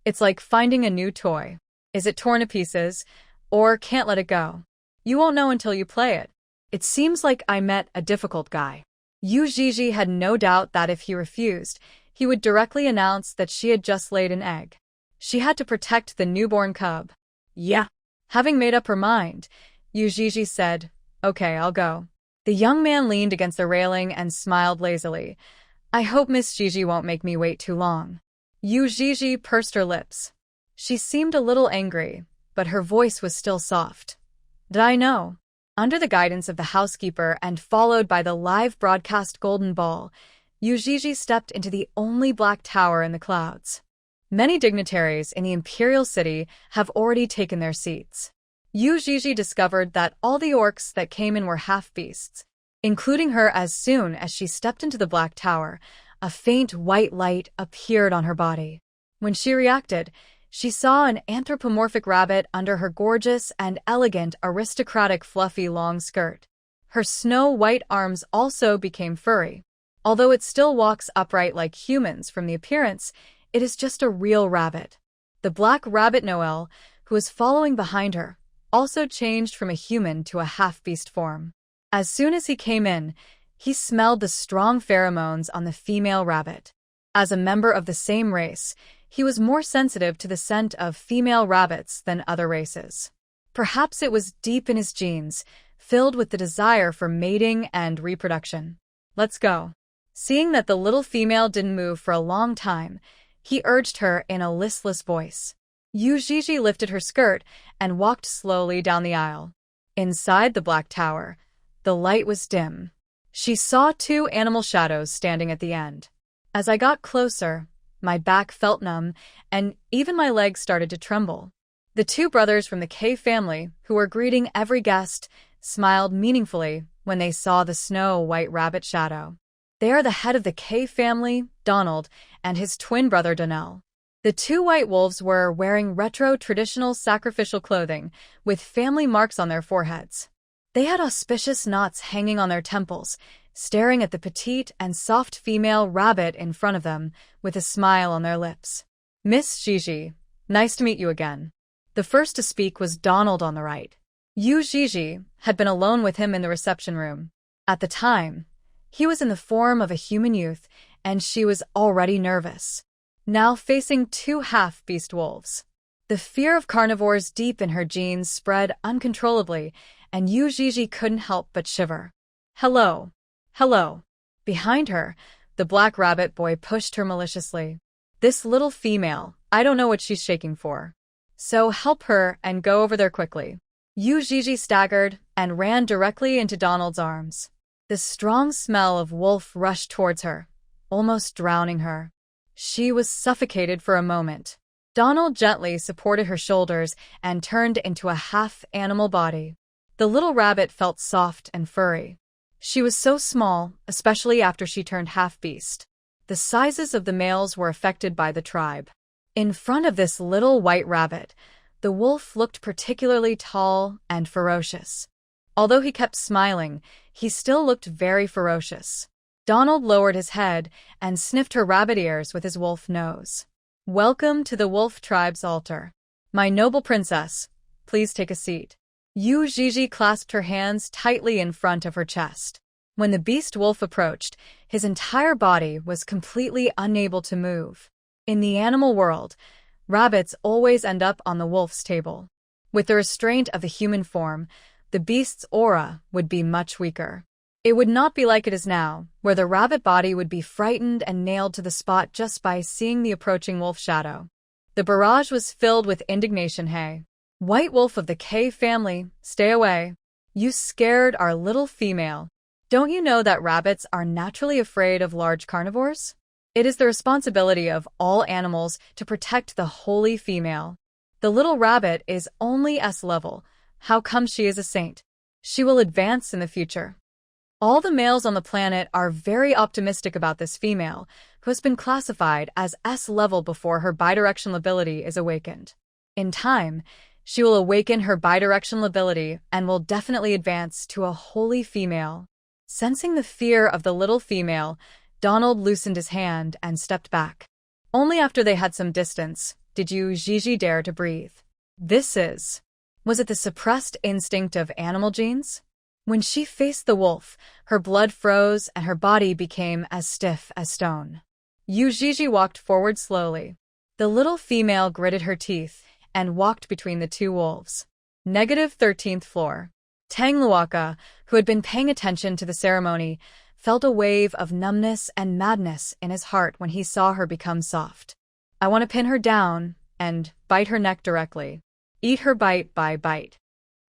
It's like finding a new toy. Is it torn to pieces, or can't let it go? You won't know until you play it. It seems like I met a difficult guy. Yuii had no doubt that if he refused, he would directly announce that she had just laid an egg. She had to protect the newborn cub. Yeah. Having made up her mind, Yuii said, Okay, I'll go. The young man leaned against the railing and smiled lazily. I hope Miss Gigi won't make me wait too long. Yuii pursed her lips. She seemed a little angry, but her voice was still soft. Did I know? Under the guidance of the housekeeper and followed by the live broadcast golden ball, Yuii stepped into the only black tower in the clouds. Many dignitaries in the imperial city have already taken their seats. Yuii discovered that all the orcs that came in were half-beasts, including her. As soon as she stepped into the Black Tower, a faint white light appeared on her body. When she reacted, she saw an anthropomorphic rabbit under her gorgeous and elegant aristocratic fluffy long skirt. Her snow-white arms also became furry. Although it still walks upright like humans from the appearance, it is just a real rabbit. The black rabbit Noel, who was following behind her, also changed from a human to a half-beast form. As soon as he came in, he smelled the strong pheromones on the female rabbit. As a member of the same race, he was more sensitive to the scent of female rabbits than other races. Perhaps it was deep in his genes, filled with the desire for mating and reproduction. Let's go. Seeing that the little female didn't move for a long time, he urged her in a listless voice. Yuii lifted her skirt and walked slowly down the aisle. Inside the Black Tower, the light was dim. She saw two animal shadows standing at the end. As I got closer, my back felt numb, and even my legs started to tremble. The two brothers from the K family, who were greeting every guest, smiled meaningfully when they saw the snow-white rabbit shadow. They are the head of the K family, Donald, and his twin brother Donnell. The two white wolves were wearing retro traditional sacrificial clothing, with family marks on their foreheads. They had auspicious knots hanging on their temples, staring at the petite and soft female rabbit in front of them, with a smile on their lips. Miss Gigi, nice to meet you again. The first to speak was Donald on the right. Yuii had been alone with him in the reception room. At the time, he was in the form of a human youth, and she was already nervous. Now facing two half-beast wolves. The fear of carnivores deep in her genes spread uncontrollably, and Yuii couldn't help but shiver. Hello. Hello. Behind her, the black rabbit boy pushed her maliciously. This little female, I don't know what she's shaking for. So help her and go over there quickly. Yuii staggered and ran directly into Donald's arms. The strong smell of wolf rushed towards her, almost drowning her. She was suffocated for a moment. Donald gently supported her shoulders and turned into a half-animal body. The little rabbit felt soft and furry. She was so small, especially after she turned half-beast. The sizes of the males were affected by the tribe. In front of this little white rabbit, the wolf looked particularly tall and ferocious. Although he kept smiling, he still looked very ferocious. Donald lowered his head and sniffed her rabbit ears with his wolf nose. Welcome to the wolf tribe's altar. My noble princess, please take a seat. Yuii clasped her hands tightly in front of her chest. When the beast wolf approached, his entire body was completely unable to move. In the animal world, rabbits always end up on the wolf's table. With the restraint of the human form, the beast's aura would be much weaker. It would not be like it is now, where the rabbit body would be frightened and nailed to the spot just by seeing the approaching wolf shadow. The barrage was filled with indignation. Hey, white wolf of the K family, stay away. You scared our little female. Don't you know that rabbits are naturally afraid of large carnivores? It is the responsibility of all animals to protect the holy female. The little rabbit is only S-level. How come she is a saint? She will advance in the future. All the males on the planet are very optimistic about this female, who has been classified as S-level before her bidirectional ability is awakened. In time, she will awaken her bidirectional ability and will definitely advance to a holy female. Sensing the fear of the little female, Donald loosened his hand and stepped back. Only after they had some distance did Yuii dare to breathe. Was it the suppressed instinct of animal genes? When she faced the wolf, her blood froze and her body became as stiff as stone. Yuii walked forward slowly. The little female gritted her teeth and walked between the two wolves. -13th floor. Tang, who had been paying attention to the ceremony, felt a wave of numbness and madness in his heart when he saw her become soft. I want to pin her down and bite her neck directly. Eat her bite by bite.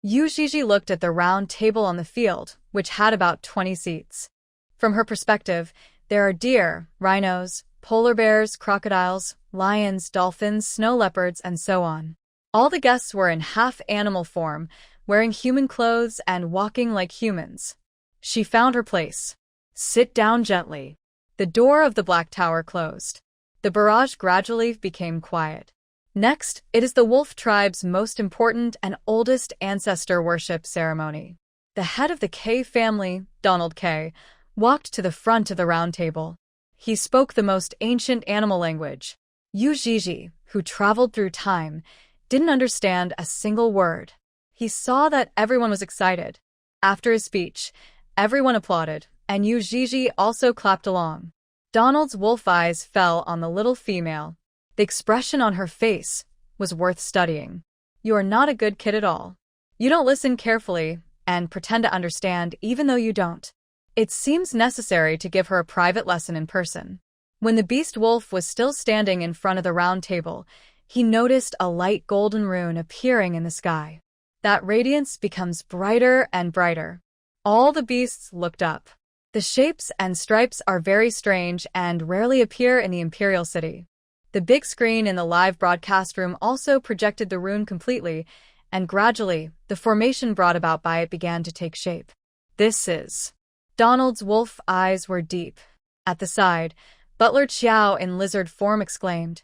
Yuii looked at the round table on the field, which had about 20 seats. From her perspective, there are deer, rhinos, polar bears, crocodiles, lions, dolphins, snow leopards, and so on. All the guests were in half-animal form, wearing human clothes and walking like humans. She found her place. Sit down gently. The door of the Black Tower closed. The barrage gradually became quiet. Next, it is the Wolf tribe's most important and oldest ancestor worship ceremony. The head of the K family, Donald K, walked to the front of the round table. He spoke the most ancient animal language. Yuii, who traveled through time, didn't understand a single word. He saw that everyone was excited. After his speech, everyone applauded, and Yuii also clapped along. Donald's wolf eyes fell on the little female. The expression on her face was worth studying. You are not a good kid at all. You don't listen carefully and pretend to understand even though you don't. It seems necessary to give her a private lesson in person. When the beast wolf was still standing in front of the round table, he noticed a light golden rune appearing in the sky. That radiance becomes brighter and brighter. All the beasts looked up. The shapes and stripes are very strange and rarely appear in the Imperial City. The big screen in the live broadcast room also projected the rune completely, and gradually, the formation brought about by it began to take shape. This is... Donald's wolf eyes were deep. At the side, Butler Qiao in lizard form exclaimed,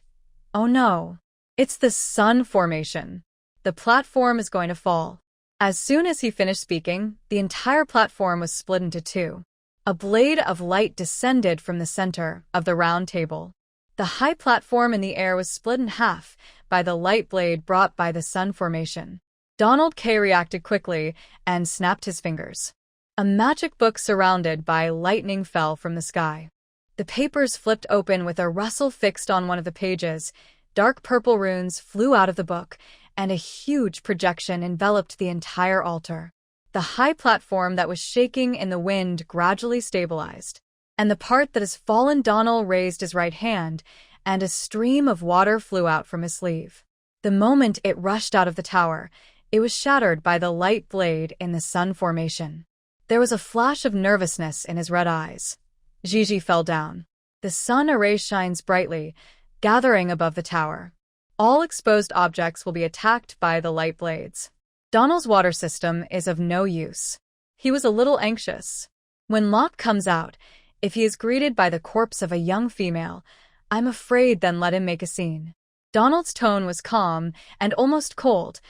"Oh no! It's the sun formation. The platform is going to fall." As soon as he finished speaking, the entire platform was split into two. A blade of light descended from the center of the round table. The high platform in the air was split in half by the light blade brought by the sun formation. Donald K reacted quickly and snapped his fingers. A magic book surrounded by lightning fell from the sky. The papers flipped open with a rustle fixed on one of the pages. Dark purple runes flew out of the book, and a huge projection enveloped the entire altar. The high platform that was shaking in the wind gradually stabilized, and the part that has fallen. Donald raised his right hand, and a stream of water flew out from his sleeve. The moment it rushed out of the tower, it was shattered by the light blade in the sun formation. There was a flash of nervousness in his red eyes. Gigi fell down. The sun array shines brightly, gathering above the tower. All exposed objects will be attacked by the light blades. Donald's water system is of no use. He was a little anxious. When Locke comes out, if he is greeted by the corpse of a young female, I'm afraid then let him make a scene. Donald's tone was calm and almost cold.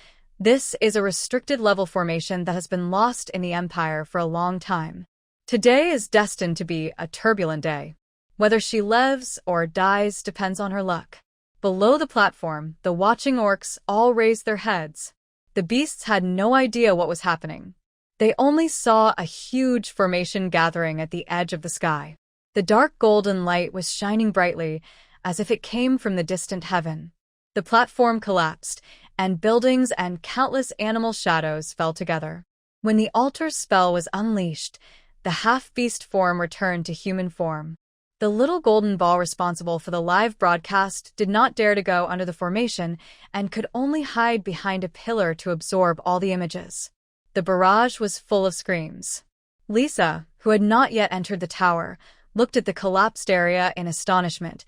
This is a restricted level formation that has been lost in the Empire for a long time. Today is destined to be a turbulent day. Whether she lives or dies depends on her luck. Below the platform, the watching orcs all raised their heads. The beasts had no idea what was happening. They only saw a huge formation gathering at the edge of the sky. The dark golden light was shining brightly, as if it came from the distant heaven. The platform collapsed, and buildings and countless animal shadows fell together. When the altar spell was unleashed, the half-beast form returned to human form. The little golden ball responsible for the live broadcast did not dare to go under the formation and could only hide behind a pillar to absorb all the images. The barrage was full of screams. Lisa, who had not yet entered the tower, looked at the collapsed area in astonishment,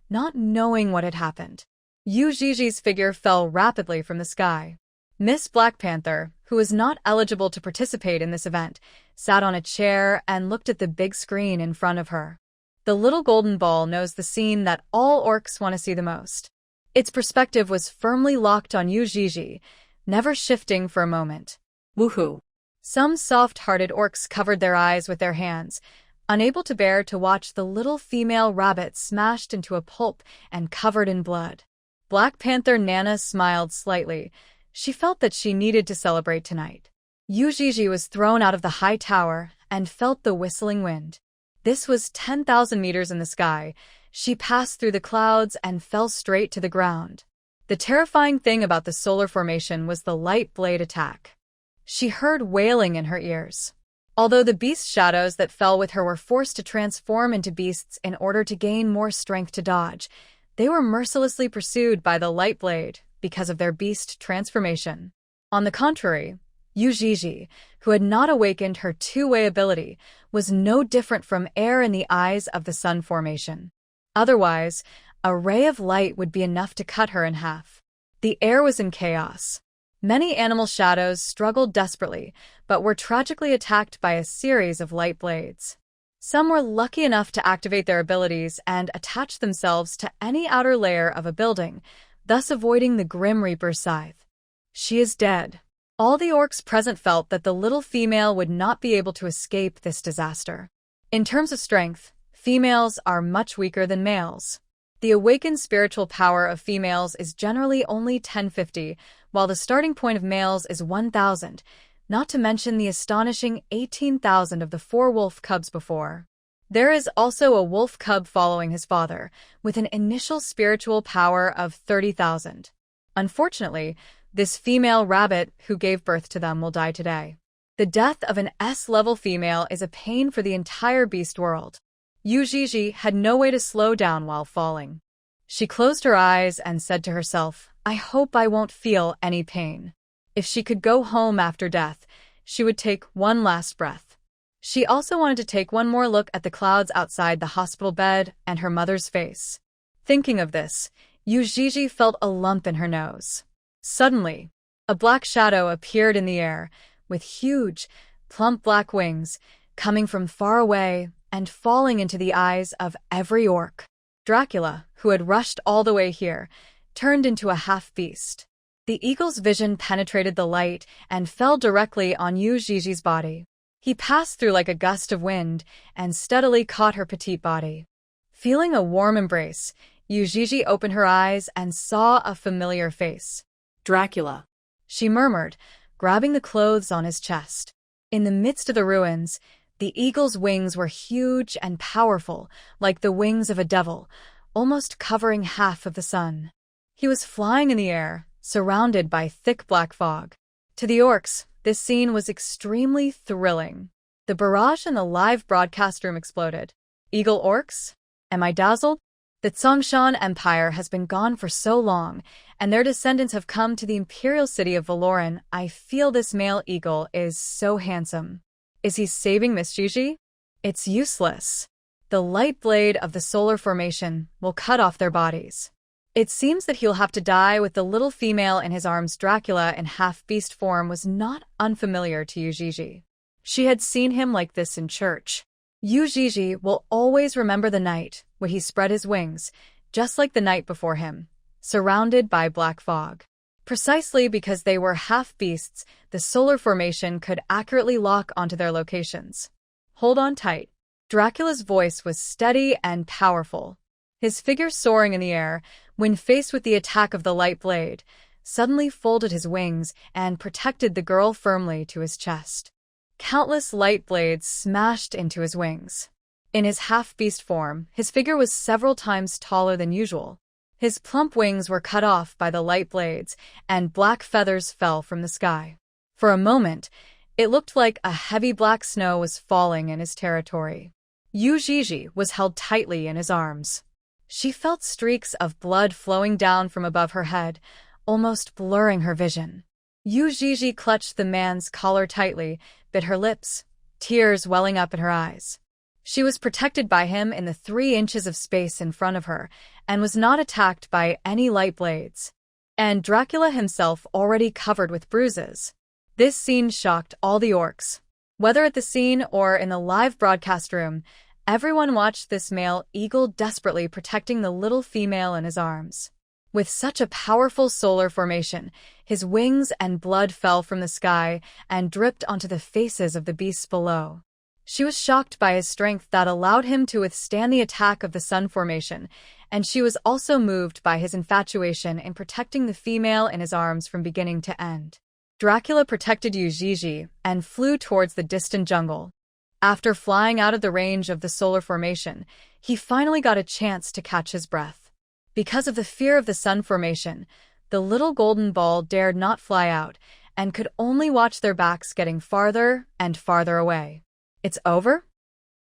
not knowing what had happened. Yui's figure fell rapidly from the sky. Miss Black Panther, who was not eligible to participate in this event, sat on a chair and looked at the big screen in front of her. The little golden ball knows the scene that all orcs want to see the most. Its perspective was firmly locked on Yuii, never shifting for a moment. Woohoo! Some soft-hearted orcs covered their eyes with their hands, unable to bear to watch the little female rabbit smashed into a pulp and covered in blood. Black Panther Nana smiled slightly. She felt that she needed to celebrate tonight. Yuii was thrown out of the high tower and felt the whistling wind. This was 10,000 meters in the sky. She passed through the clouds and fell straight to the ground. The terrifying thing about the solar formation was the light blade attack. She heard wailing in her ears. Although the beast shadows that fell with her were forced to transform into beasts in order to gain more strength to dodge, they were mercilessly pursued by the light blade because of their beast transformation. On the contrary, Yuii, who had not awakened her two-way ability, was no different from air in the eyes of the sun formation. Otherwise, a ray of light would be enough to cut her in half. The air was in chaos. Many animal shadows struggled desperately, but were tragically attacked by a series of light blades. Some were lucky enough to activate their abilities and attach themselves to any outer layer of a building, thus avoiding the Grim Reaper's scythe. She is dead. All the orcs present felt that the little female would not be able to escape this disaster. In terms of strength, females are much weaker than males. The awakened spiritual power of females is generally only 1050, while the starting point of males is 1000, not to mention the astonishing 18,000 of the 4 wolf cubs before. There is also a wolf cub following his father, with an initial spiritual power of 30,000. Unfortunately, this female rabbit who gave birth to them will die today. The death of an S-level female is a pain for the entire beast world. Yuii had no way to slow down while falling. She closed her eyes and said to herself, I hope I won't feel any pain. If she could go home after death, she would take one last breath. She also wanted to take one more look at the clouds outside the hospital bed and her mother's face. Thinking of this, Yuii felt a lump in her nose. Suddenly, a black shadow appeared in the air, with huge, plump black wings, coming from far away and falling into the eyes of every orc. Dracula, who had rushed all the way here, turned into a half-beast. The eagle's vision penetrated the light and fell directly on Yuii's body. He passed through like a gust of wind and steadily caught her petite body. Feeling a warm embrace, Yuii opened her eyes and saw a familiar face. Dracula, she murmured, grabbing the clothes on his chest. In the midst of the ruins, the eagle's wings were huge and powerful, like the wings of a devil, almost covering half of the sun. He was flying in the air, surrounded by thick black fog. To the orcs, this scene was extremely thrilling. The barrage in the live broadcast room exploded. Eagle orcs? Am I dazzled? The Tsongshan Empire has been gone for so long, and their descendants have come to the imperial city of Valoran. I feel this male eagle is so handsome. Is he saving Miss Gigi? It's useless. The light blade of the solar formation will cut off their bodies. It seems that he'll have to die with the little female in his arms. Dracula in half-beast form was not unfamiliar to Yuii. She had seen him like this in church. Yuii will always remember the night when he spread his wings, just like the night before him, surrounded by black fog. Precisely because they were half-beasts, the solar formation could accurately lock onto their locations. Hold on tight. Dracula's voice was steady and powerful. His figure soaring in the air, when faced with the attack of the light blade, suddenly folded his wings and protected the girl firmly to his chest. Countless light blades smashed into his wings. In his half-beast form, his figure was several times taller than usual. His plump wings were cut off by the light blades, and black feathers fell from the sky. For a moment, it looked like a heavy black snow was falling in his territory. Yuii was held tightly in his arms. She felt streaks of blood flowing down from above her head, almost blurring her vision. Yuii clutched the man's collar tightly, bit her lips, tears welling up in her eyes. She was protected by him in the 3 inches of space in front of her, and was not attacked by any light blades. And Dracula himself already covered with bruises. This scene shocked all the orcs. Whether at the scene or in the live broadcast room, everyone watched this male eagle desperately protecting the little female in his arms. With such a powerful solar formation, his wings and blood fell from the sky and dripped onto the faces of the beasts below. She was shocked by his strength that allowed him to withstand the attack of the sun formation, and she was also moved by his infatuation in protecting the female in his arms from beginning to end. Dracula protected Yuii and flew towards the distant jungle. After flying out of the range of the solar formation, he finally got a chance to catch his breath. Because of the fear of the sun formation, the little golden ball dared not fly out and could only watch their backs getting farther and farther away. It's over?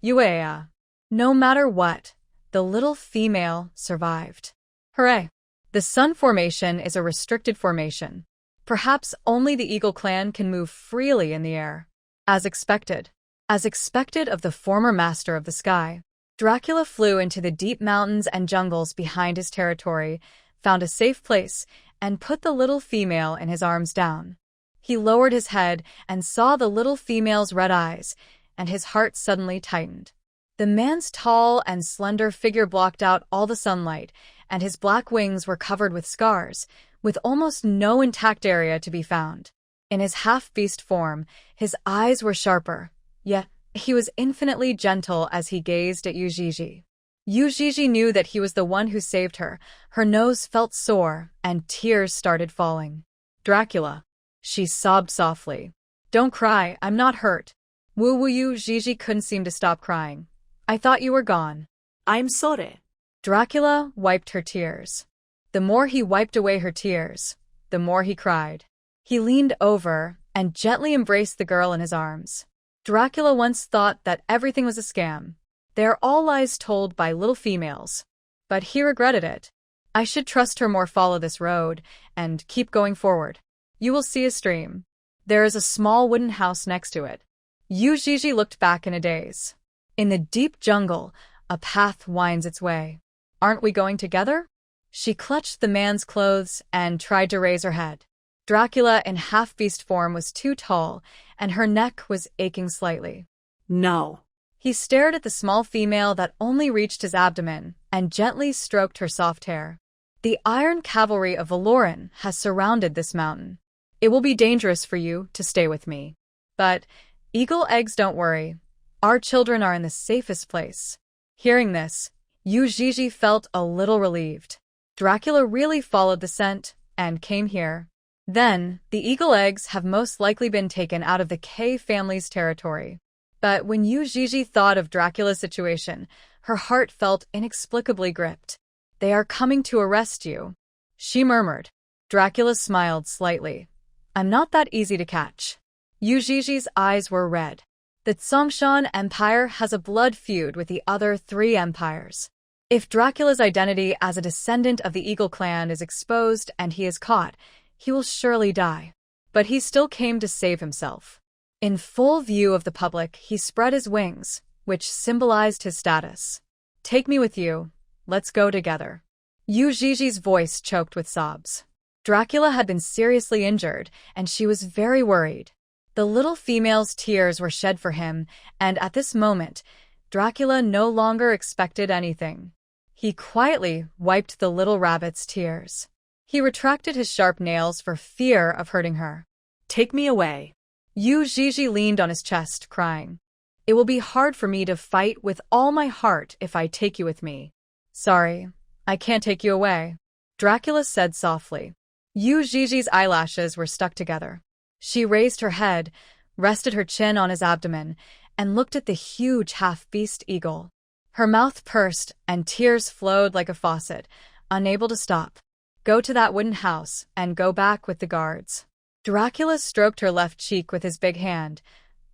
Yuii. No matter what, the little female survived. Hooray! The sun formation is a restricted formation. Perhaps only the Eagle clan can move freely in the air. As expected of the former master of the sky, Dracula flew into the deep mountains and jungles behind his territory, found a safe place, and put the little female in his arms down. He lowered his head and saw the little female's red eyes, and his heart suddenly tightened. The man's tall and slender figure blocked out all the sunlight, and his black wings were covered with scars, with almost no intact area to be found. In his half-beast form, his eyes were sharper, yet he was infinitely gentle as he gazed at Yuii. Yuii knew that he was the one who saved her. Her nose felt sore, and tears started falling. "Dracula," she sobbed softly. "Don't cry, I'm not hurt." Woo Yuii couldn't seem to stop crying. "I thought you were gone." I'm sorry. Dracula wiped her tears. The more he wiped away her tears, the more he cried. He leaned over and gently embraced the girl in his arms. Dracula once thought that everything was a scam. They are all lies told by little females. But he regretted it. "I should trust her more, follow this road, and keep going forward. You will see a stream. There is a small wooden house next to it." Yuii looked back in a daze. In the deep jungle, a path winds its way. "Aren't we going together?" She clutched the man's clothes and tried to raise her head. Dracula in half-beast form was too tall, and her neck was aching slightly. No. He stared at the small female that only reached his abdomen and gently stroked her soft hair. "The iron cavalry of Valoran has surrounded this mountain. It will be dangerous for you to stay with me. But, eagle eggs, don't worry. Our children are in the safest place." Hearing this, Yuii felt a little relieved. Dracula really followed the scent and came here. Then, the eagle eggs have most likely been taken out of the K family's territory. But when Yuii thought of Dracula's situation, her heart felt inexplicably gripped. "They are coming to arrest you," she murmured. Dracula smiled slightly. "I'm not that easy to catch." Yuii's eyes were red. The Tsongshan Empire has a blood feud with the other 3 empires. If Dracula's identity as a descendant of the Eagle clan is exposed and he is caught, he will surely die. But he still came to save himself. In full view of the public, he spread his wings, which symbolized his status. "Take me with you. Let's go together." Yuii's voice choked with sobs. Dracula had been seriously injured, and she was very worried. The little female's tears were shed for him, and at this moment, Dracula no longer expected anything. He quietly wiped the little rabbit's tears. He retracted his sharp nails for fear of hurting her. Take me away. Yuii leaned on his chest, crying. "It will be hard for me to fight with all my heart if I take you with me." "Sorry, I can't take you away," Dracula said softly. Yuii's eyelashes were stuck together. She raised her head, rested her chin on his abdomen, and looked at the huge half-beast eagle. Her mouth pursed and tears flowed like a faucet, unable to stop. "Go to that wooden house and go back with the guards." Dracula stroked her left cheek with his big hand.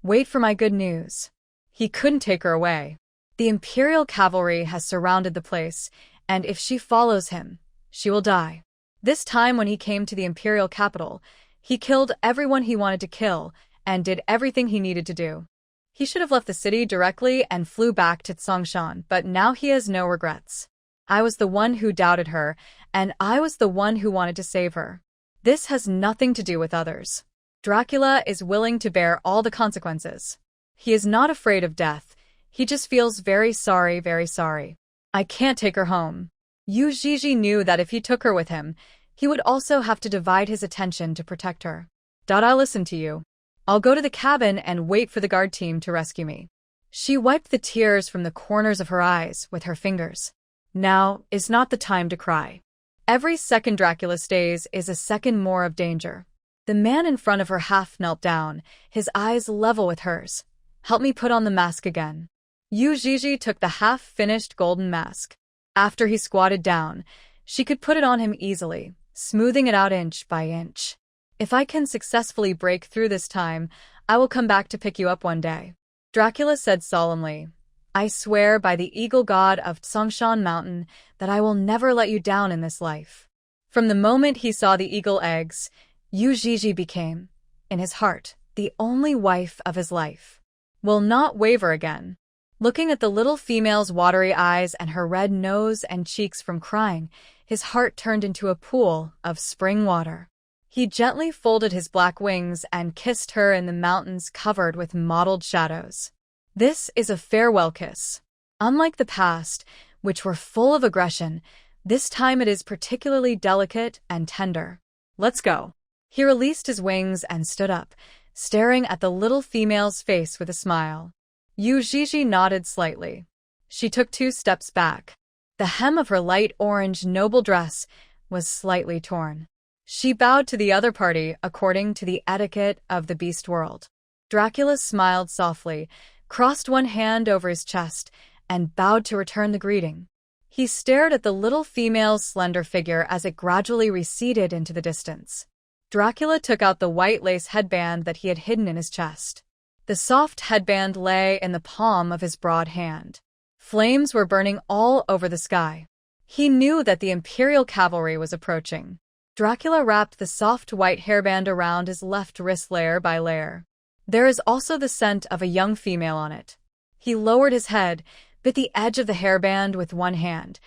"Wait for my good news." He couldn't take her away. The Imperial cavalry has surrounded the place, and if she follows him, she will die. This time when he came to the Imperial capital, he killed everyone he wanted to kill and did everything he needed to do. He should have left the city directly and flew back to Tsongshan, but now he has no regrets. I was the one who doubted her, and I was the one who wanted to save her. This has nothing to do with others. Dracula is willing to bear all the consequences. He is not afraid of death. He just feels very sorry, very sorry. I can't take her home. Yuii knew that if he took her with him, he would also have to divide his attention to protect her. "I'll listen to you. I'll go to the cabin and wait for the guard team to rescue me." She wiped the tears from the corners of her eyes with her fingers. Now is not the time to cry. Every second Dracula stays is a second more of danger. The man in front of her half knelt down, his eyes level with hers. "Help me put on the mask again." Yuii took the half-finished golden mask. After he squatted down, she could put it on him easily, smoothing it out inch by inch. "If I can successfully break through this time, I will come back to pick you up one day," Dracula said solemnly. "I swear by the eagle god of Tsongshan Mountain that I will never let you down in this life." From the moment he saw the eagle eggs, Yuii became, in his heart, the only wife of his life. Will not waver again. Looking at the little female's watery eyes and her red nose and cheeks from crying, his heart turned into a pool of spring water. He gently folded his black wings and kissed her in the mountains covered with mottled shadows. This is a farewell kiss. Unlike the past, which were full of aggression, this time it is particularly delicate and tender. Let's go. He released his wings and stood up, staring at the little female's face with a smile. Yuii nodded slightly. She took 2 steps back. The hem of her light orange noble dress was slightly torn. She bowed to the other party according to the etiquette of the beast world. Dracula smiled softly, crossed one hand over his chest, and bowed to return the greeting. He stared at the little female's slender figure as it gradually receded into the distance. Dracula took out the white lace headband that he had hidden in his chest. The soft headband lay in the palm of his broad hand. Flames were burning all over the sky. He knew that the Imperial cavalry was approaching. Dracula wrapped the soft white hairband around his left wrist layer by layer. There is also the scent of a young female on it. He lowered his head, bit the edge of the hairband with one hand,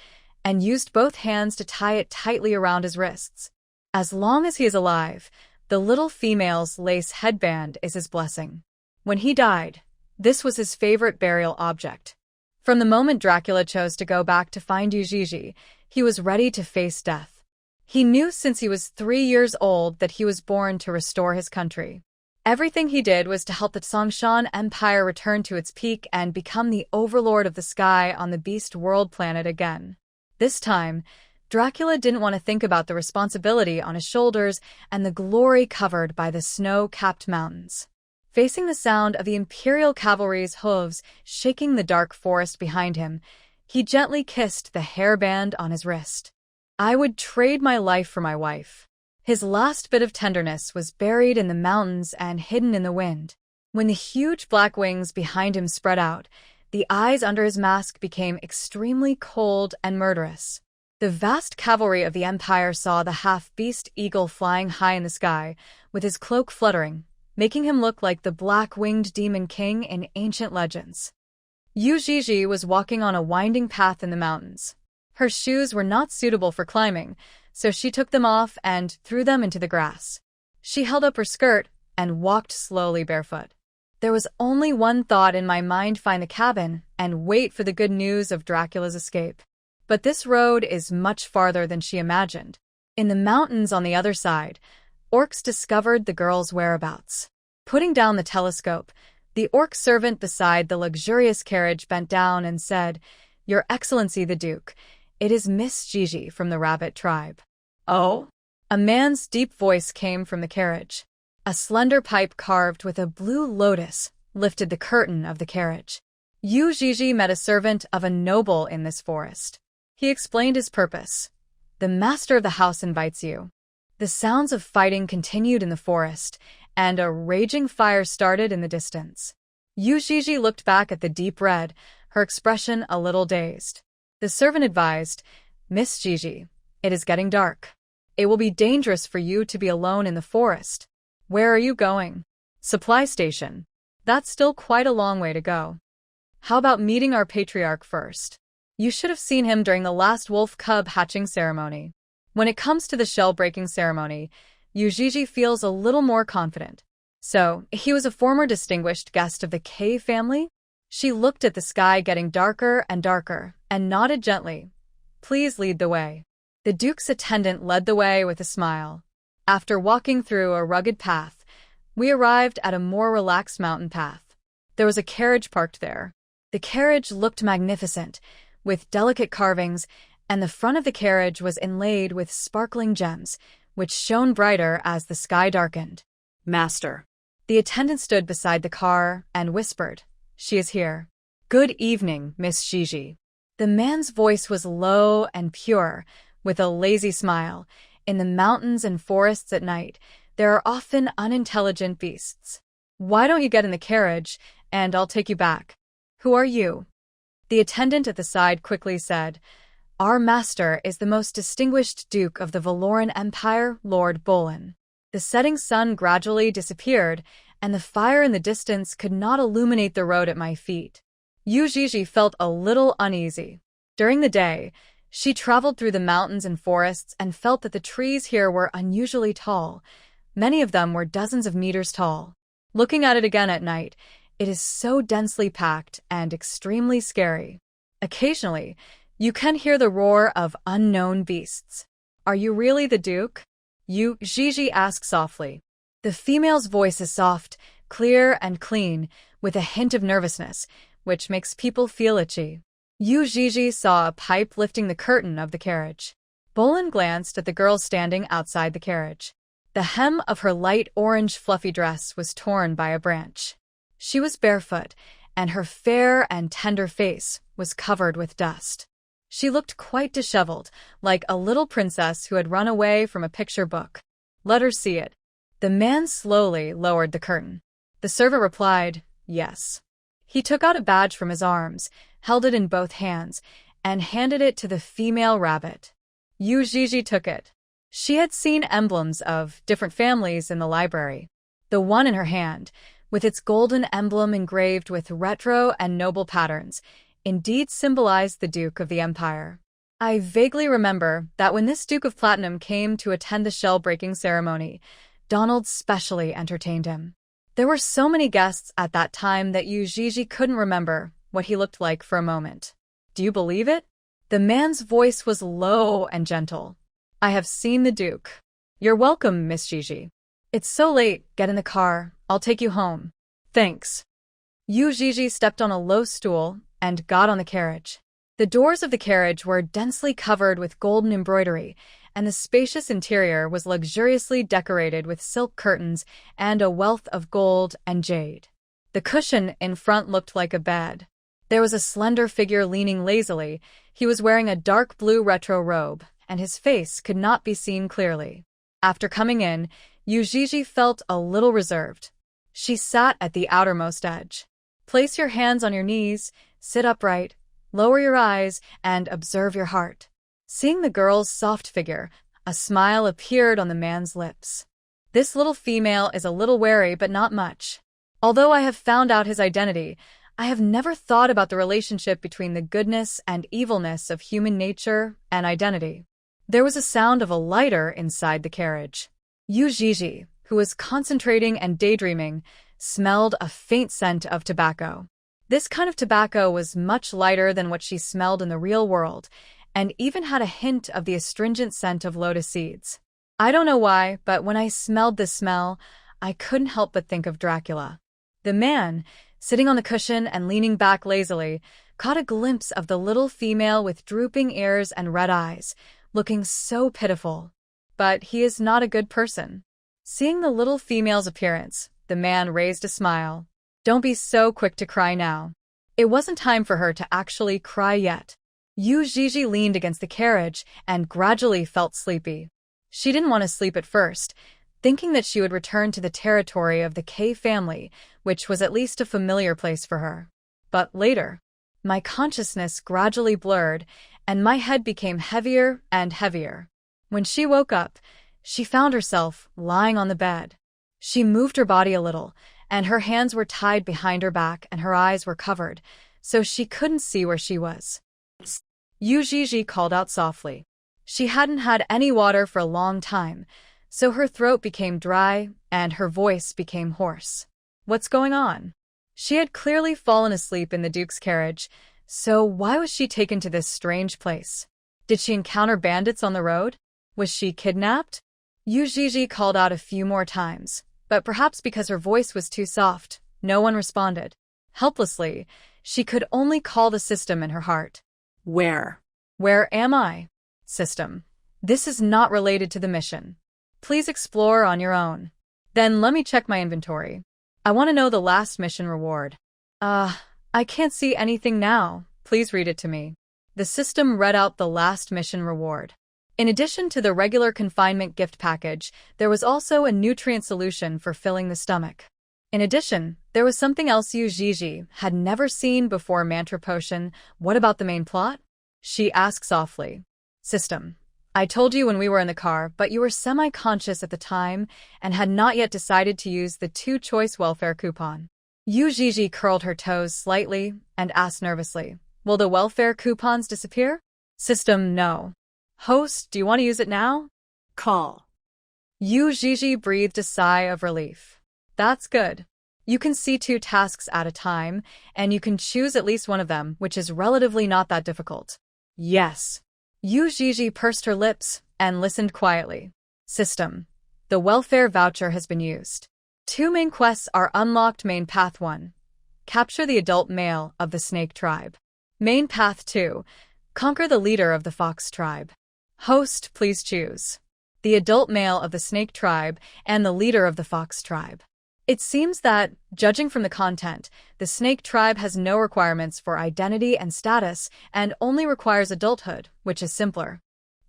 and used both hands to tie it tightly around his wrists. As long as he is alive, the little female's lace headband is his blessing. When he died, this was his favorite burial object. From the moment Dracula chose to go back to find Yuii, he was ready to face death. He knew since he was 3 years old that he was born to restore his country. Everything he did was to help the Songshan Empire return to its peak and become the overlord of the sky on the Beast World planet again. This time, Dracula didn't want to think about the responsibility on his shoulders and the glory covered by the snow-capped mountains. Facing the sound of the Imperial cavalry's hooves shaking the dark forest behind him, he gently kissed the hairband on his wrist. I would trade my life for my wife. His last bit of tenderness was buried in the mountains and hidden in the wind. When the huge black wings behind him spread out, the eyes under his mask became extremely cold and murderous. The vast cavalry of the Empire saw the half-beast eagle flying high in the sky, with his cloak fluttering, making him look like the black-winged demon king in ancient legends. Yuii was walking on a winding path in the mountains. Her shoes were not suitable for climbing, so she took them off and threw them into the grass. She held up her skirt and walked slowly barefoot. There was only one thought in my mind: find the cabin and wait for the good news of Dracula's escape. But this road is much farther than she imagined. In the mountains on the other side, orcs discovered the girl's whereabouts. Putting down the telescope, the orc servant beside the luxurious carriage bent down and said, "Your Excellency the Duke, it is Miss Yuii from the rabbit tribe." "Oh?" A man's deep voice came from the carriage. A slender pipe carved with a blue lotus lifted the curtain of the carriage. Yuii met a servant of a noble in this forest. He explained his purpose. "The master of the house invites you." The sounds of fighting continued in the forest, and a raging fire started in the distance. Yuii looked back at the deep red, her expression a little dazed. The servant advised, "Miss Yuii, it is getting dark. It will be dangerous for you to be alone in the forest. Where are you going?" "Supply station." "That's still quite a long way to go." "How about meeting our patriarch first? You should have seen him during the last wolf cub hatching ceremony." When it comes to the shell-breaking ceremony, Yuii feels a little more confident. "So, he was a former distinguished guest of the K family?" She looked at the sky getting darker and darker, and nodded gently. "Please lead the way." The Duke's attendant led the way with a smile. After walking through a rugged path, we arrived at a more relaxed mountain path. There was a carriage parked there. The carriage looked magnificent, with delicate carvings, and the front of the carriage was inlaid with sparkling gems, which shone brighter as the sky darkened. "Master." The attendant stood beside the car and whispered, "She is here." "Good evening, Miss Yuii." The man's voice was low and pure, with a lazy smile. In the mountains and forests at night, there are often unintelligent beasts. "Why don't you get in the carriage, and I'll take you back." "Who are you?" The attendant at the side quickly said, "Our master is the most distinguished Duke of the Valoran Empire, Lord Bolin." The setting sun gradually disappeared, and the fire in the distance could not illuminate the road at my feet. Yuii felt a little uneasy. During the day, she traveled through the mountains and forests and felt that the trees here were unusually tall. Many of them were dozens of meters tall. Looking at it again at night, it is so densely packed and extremely scary. Occasionally, you can hear the roar of unknown beasts. Are you really the Duke? Yuii asked softly. The female's voice is soft, clear, and clean, with a hint of nervousness, which makes people feel itchy. Yuii saw a pipe lifting the curtain of the carriage. Bolin glanced at the girl standing outside the carriage. The hem of her light orange fluffy dress was torn by a branch. She was barefoot, and her fair and tender face was covered with dust. She looked quite disheveled, like a little princess who had run away from a picture book. Let her see it. The man slowly lowered the curtain. The servant replied, yes. He took out a badge from his arms, held it in both hands, and handed it to the female rabbit. Yuii took it. She had seen emblems of different families in the library. The one in her hand, with its golden emblem engraved with retro and noble patterns, indeed symbolized the Duke of the Empire. I vaguely remember that when this Duke of Platinum came to attend the shell-breaking ceremony, Donald specially entertained him. There were so many guests at that time that Yuii couldn't remember what he looked like for a moment. Do you believe it? The man's voice was low and gentle. I have seen the Duke. You're welcome, Miss Gigi. It's so late, get in the car, I'll take you home. Thanks. Yuii stepped on a low stool and got on the carriage. The doors of the carriage were densely covered with golden embroidery, and the spacious interior was luxuriously decorated with silk curtains and a wealth of gold and jade. The cushion in front looked like a bed. There was a slender figure leaning lazily. He was wearing a dark blue retro robe, and his face could not be seen clearly. After coming in, Yuii felt a little reserved. She sat at the outermost edge. Place your hands on your knees, sit upright, lower your eyes, and observe your heart. Seeing the girl's soft figure, a smile appeared on the man's lips. This little female is a little wary, but not much. Although I have found out his identity, I have never thought about the relationship between the goodness and evilness of human nature and identity. There was a sound of a lighter inside the carriage. Yuii, who was concentrating and daydreaming, smelled a faint scent of tobacco. This kind of tobacco was much lighter than what she smelled in the real world, and even had a hint of the astringent scent of lotus seeds. I don't know why, but when I smelled this smell, I couldn't help but think of Dracula. The man, sitting on the cushion and leaning back lazily, caught a glimpse of the little female with drooping ears and red eyes, looking so pitiful. But he is not a good person. Seeing the little female's appearance, the man raised a smile. Don't be so quick to cry now. It wasn't time for her to actually cry yet. Yuii leaned against the carriage and gradually felt sleepy. She didn't want to sleep at first, thinking that she would return to the territory of the K family, which was at least a familiar place for her. But later, my consciousness gradually blurred, and my head became heavier and heavier. When she woke up, she found herself lying on the bed. She moved her body a little, and her hands were tied behind her back and her eyes were covered, so she couldn't see where she was. Yuii called out softly. She hadn't had any water for a long time, so her throat became dry and her voice became hoarse. What's going on? She had clearly fallen asleep in the Duke's carriage, so why was she taken to this strange place? Did she encounter bandits on the road? Was she kidnapped? Yuii called out a few more times, but perhaps because her voice was too soft, no one responded. Helplessly, she could only call the system in her heart. Where? Where am I? System. This is not related to the mission. Please explore on your own. Then let me check my inventory. I want to know the last mission reward. I can't see anything now. Please read it to me. The system read out the last mission reward. In addition to the regular confinement gift package, there was also a nutrient solution for filling the stomach. In addition, there was something else Yuii had never seen before. Mantra potion. What about the main plot? She asked softly. System. I told you when we were in the car, but you were semi-conscious at the time and had not yet decided to use the 2-choice welfare coupon. Yuii curled her toes slightly and asked nervously, will the welfare coupons disappear? System, no. Host, do you want to use it now? Call. Yuii breathed a sigh of relief. That's good. You can see 2 tasks at a time, and you can choose at least one of them, which is relatively not that difficult. Yes. Yuii pursed her lips and listened quietly. System. The welfare voucher has been used. 2 main quests are unlocked. Main Path 1. Capture the adult male of the snake tribe. Main Path 2. Conquer the leader of the fox tribe. Host, please choose. The adult male of the snake tribe and the leader of the fox tribe. It seems that, judging from the content, the snake tribe has no requirements for identity and status and only requires adulthood, which is simpler.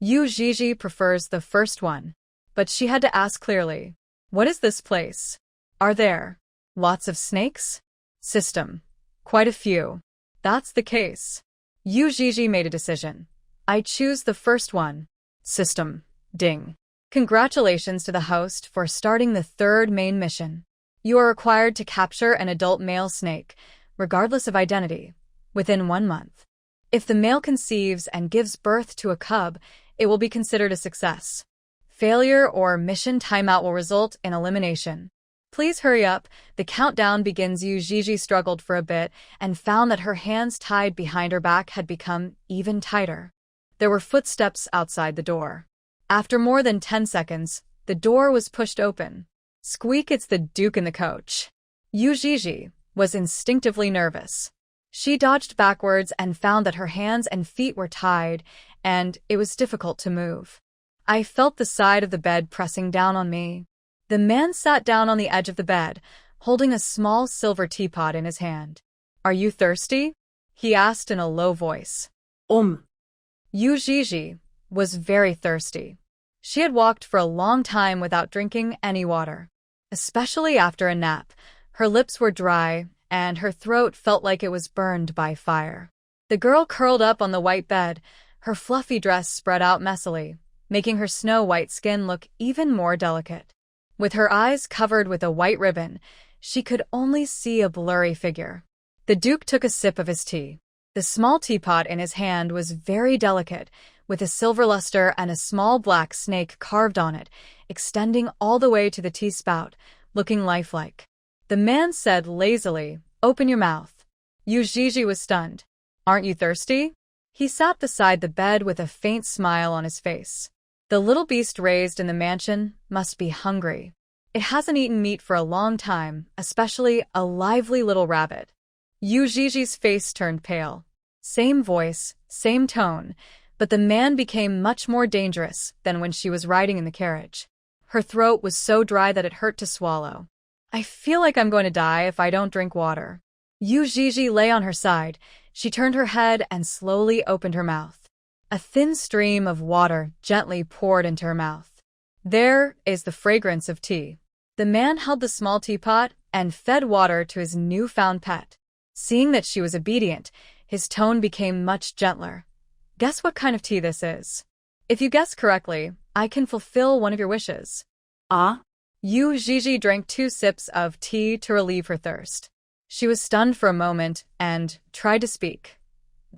Yuii prefers the first one. But she had to ask clearly, what is this place? Are there lots of snakes? System. Quite a few. That's the case. Yuii made a decision. I choose the first one. System. Ding. Congratulations to the host for starting the 3rd main mission. You are required to capture an adult male snake, regardless of identity, within 1 month. If the male conceives and gives birth to a cub, it will be considered a success. Failure or mission timeout will result in elimination. Please hurry up. The countdown begins. Yuii struggled for a bit and found that her hands tied behind her back had become even tighter. There were footsteps outside the door. After more than 10 seconds, the door was pushed open. Squeak, it's the Duke in the coach. Yuii was instinctively nervous. She dodged backwards and found that her hands and feet were tied, and it was difficult to move. I felt the side of the bed pressing down on me. The man sat down on the edge of the bed, holding a small silver teapot in his hand. Are you thirsty? He asked in a low voice. Yuii was very thirsty. She had walked for a long time without drinking any water. Especially after a nap, her lips were dry and her throat felt like it was burned by fire. The girl curled up on the white bed, her fluffy dress spread out messily, making her snow-white skin look even more delicate. With her eyes covered with a white ribbon, she could only see a blurry figure. The Duke took a sip of his tea. The small teapot in his hand was very delicate, with a silver luster and a small black snake carved on it, extending all the way to the tea spout, looking lifelike. The man said lazily, "Open your mouth." Yuii was stunned. "Aren't you thirsty?" He sat beside the bed with a faint smile on his face. The little beast raised in the mansion must be hungry. It hasn't eaten meat for a long time, especially a lively little rabbit. Yuii's face turned pale. Same voice, same tone, but the man became much more dangerous than when she was riding in the carriage. Her throat was so dry that it hurt to swallow. "I feel like I'm going to die if I don't drink water." Yuii lay on her side. She turned her head and slowly opened her mouth. A thin stream of water gently poured into her mouth. There is the fragrance of tea. The man held the small teapot and fed water to his newfound pet. Seeing that she was obedient, his tone became much gentler. "Guess what kind of tea this is? If you guess correctly, I can fulfill one of your wishes." Ah? Yuii drank 2 sips of tea to relieve her thirst. She was stunned for a moment and tried to speak.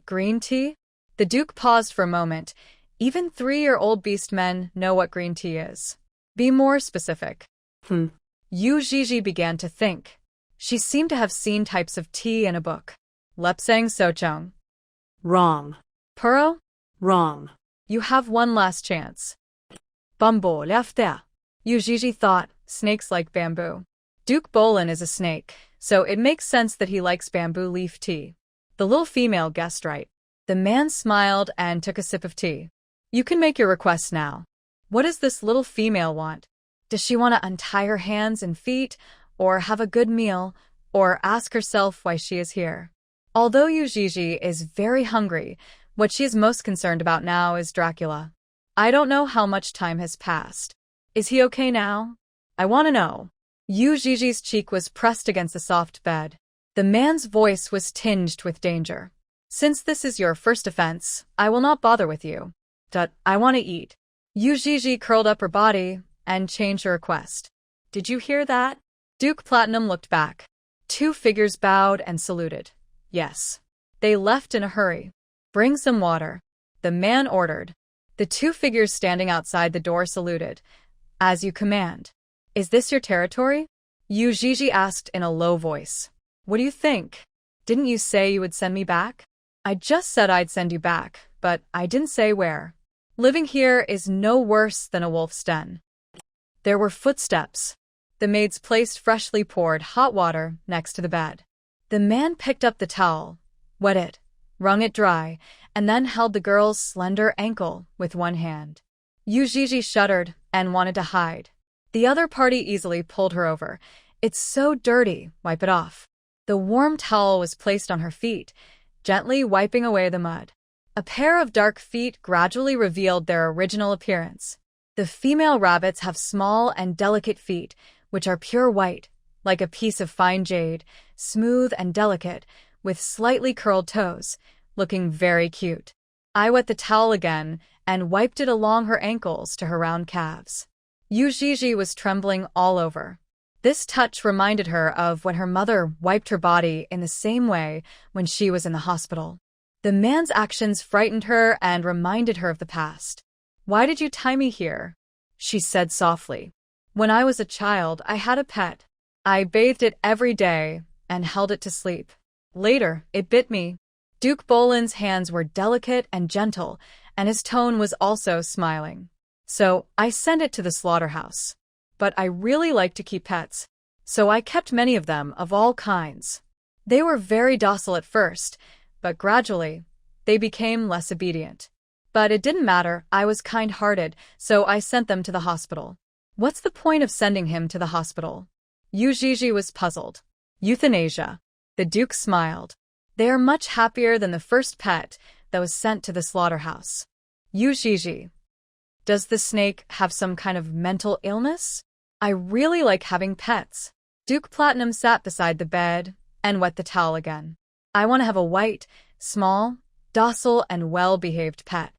"Green tea?" The Duke paused for a moment. Even 3-year-old beastmen know what green tea is. "Be more specific." Yuii began to think. She seemed to have seen types of tea in a book. Lepsang Sochong. Wrong. Puro? Wrong. You have one last chance. Bumbo leftea. Yuii thought, snakes like bamboo. Duke Bolin is a snake, so it makes sense that he likes bamboo leaf tea. The little female guessed right. The man smiled and took a sip of tea. "You can make your request now. What does this little female want? Does she want to untie her hands and feet, or have a good meal, or ask herself why she is here?" Although Yuii is very hungry, what she is most concerned about now is Dracula. "I don't know how much time has passed. Is he okay now? I want to know." Yuii's cheek was pressed against the soft bed. The man's voice was tinged with danger. "Since this is your first offense, I will not bother with you. I want to eat." Yuii curled up her body and changed her request. "Did you hear that?" Duke Platinum looked back. Two figures bowed and saluted. Yes. They left in a hurry. Bring some water. The man ordered. The two figures standing outside the door saluted. As you command. Is this your territory? Yuii asked in a low voice. What do you think? Didn't you say you would send me back? I just said I'd send you back, but I didn't say where. Living here is no worse than a wolf's den. There were footsteps. The maids placed freshly poured hot water next to the bed. The man picked up the towel, wet it, wrung it dry, and then held the girl's slender ankle with one hand. Yuii shuddered and wanted to hide. The other party easily pulled her over. It's so dirty, wipe it off. The warm towel was placed on her feet, gently wiping away the mud. A pair of dark feet gradually revealed their original appearance. The female rabbits have small and delicate feet, which are pure white, like a piece of fine jade, smooth and delicate, with slightly curled toes, looking very cute. I wet the towel again and wiped it along her ankles to her round calves. Yuii was trembling all over. This touch reminded her of when her mother wiped her body in the same way when she was in the hospital. The man's actions frightened her and reminded her of the past. Why did you tie me here? She said softly. When I was a child, I had a pet. I bathed it every day and held it to sleep. Later, it bit me. Duke Bolan's hands were delicate and gentle, and his tone was also smiling. So, I sent it to the slaughterhouse. But I really like to keep pets. So I kept many of them of all kinds. They were very docile at first, but gradually, they became less obedient. But it didn't matter, I was kind-hearted, so I sent them to the hospital. What's the point of sending him to the hospital? Yuii was puzzled. Euthanasia. The Duke smiled. They are much happier than the first pet that was sent to the slaughterhouse. Yuii. Does the snake have some kind of mental illness? I really like having pets. Duke Platinum sat beside the bed and wet the towel again. I want to have a white, small, docile, and well-behaved pet.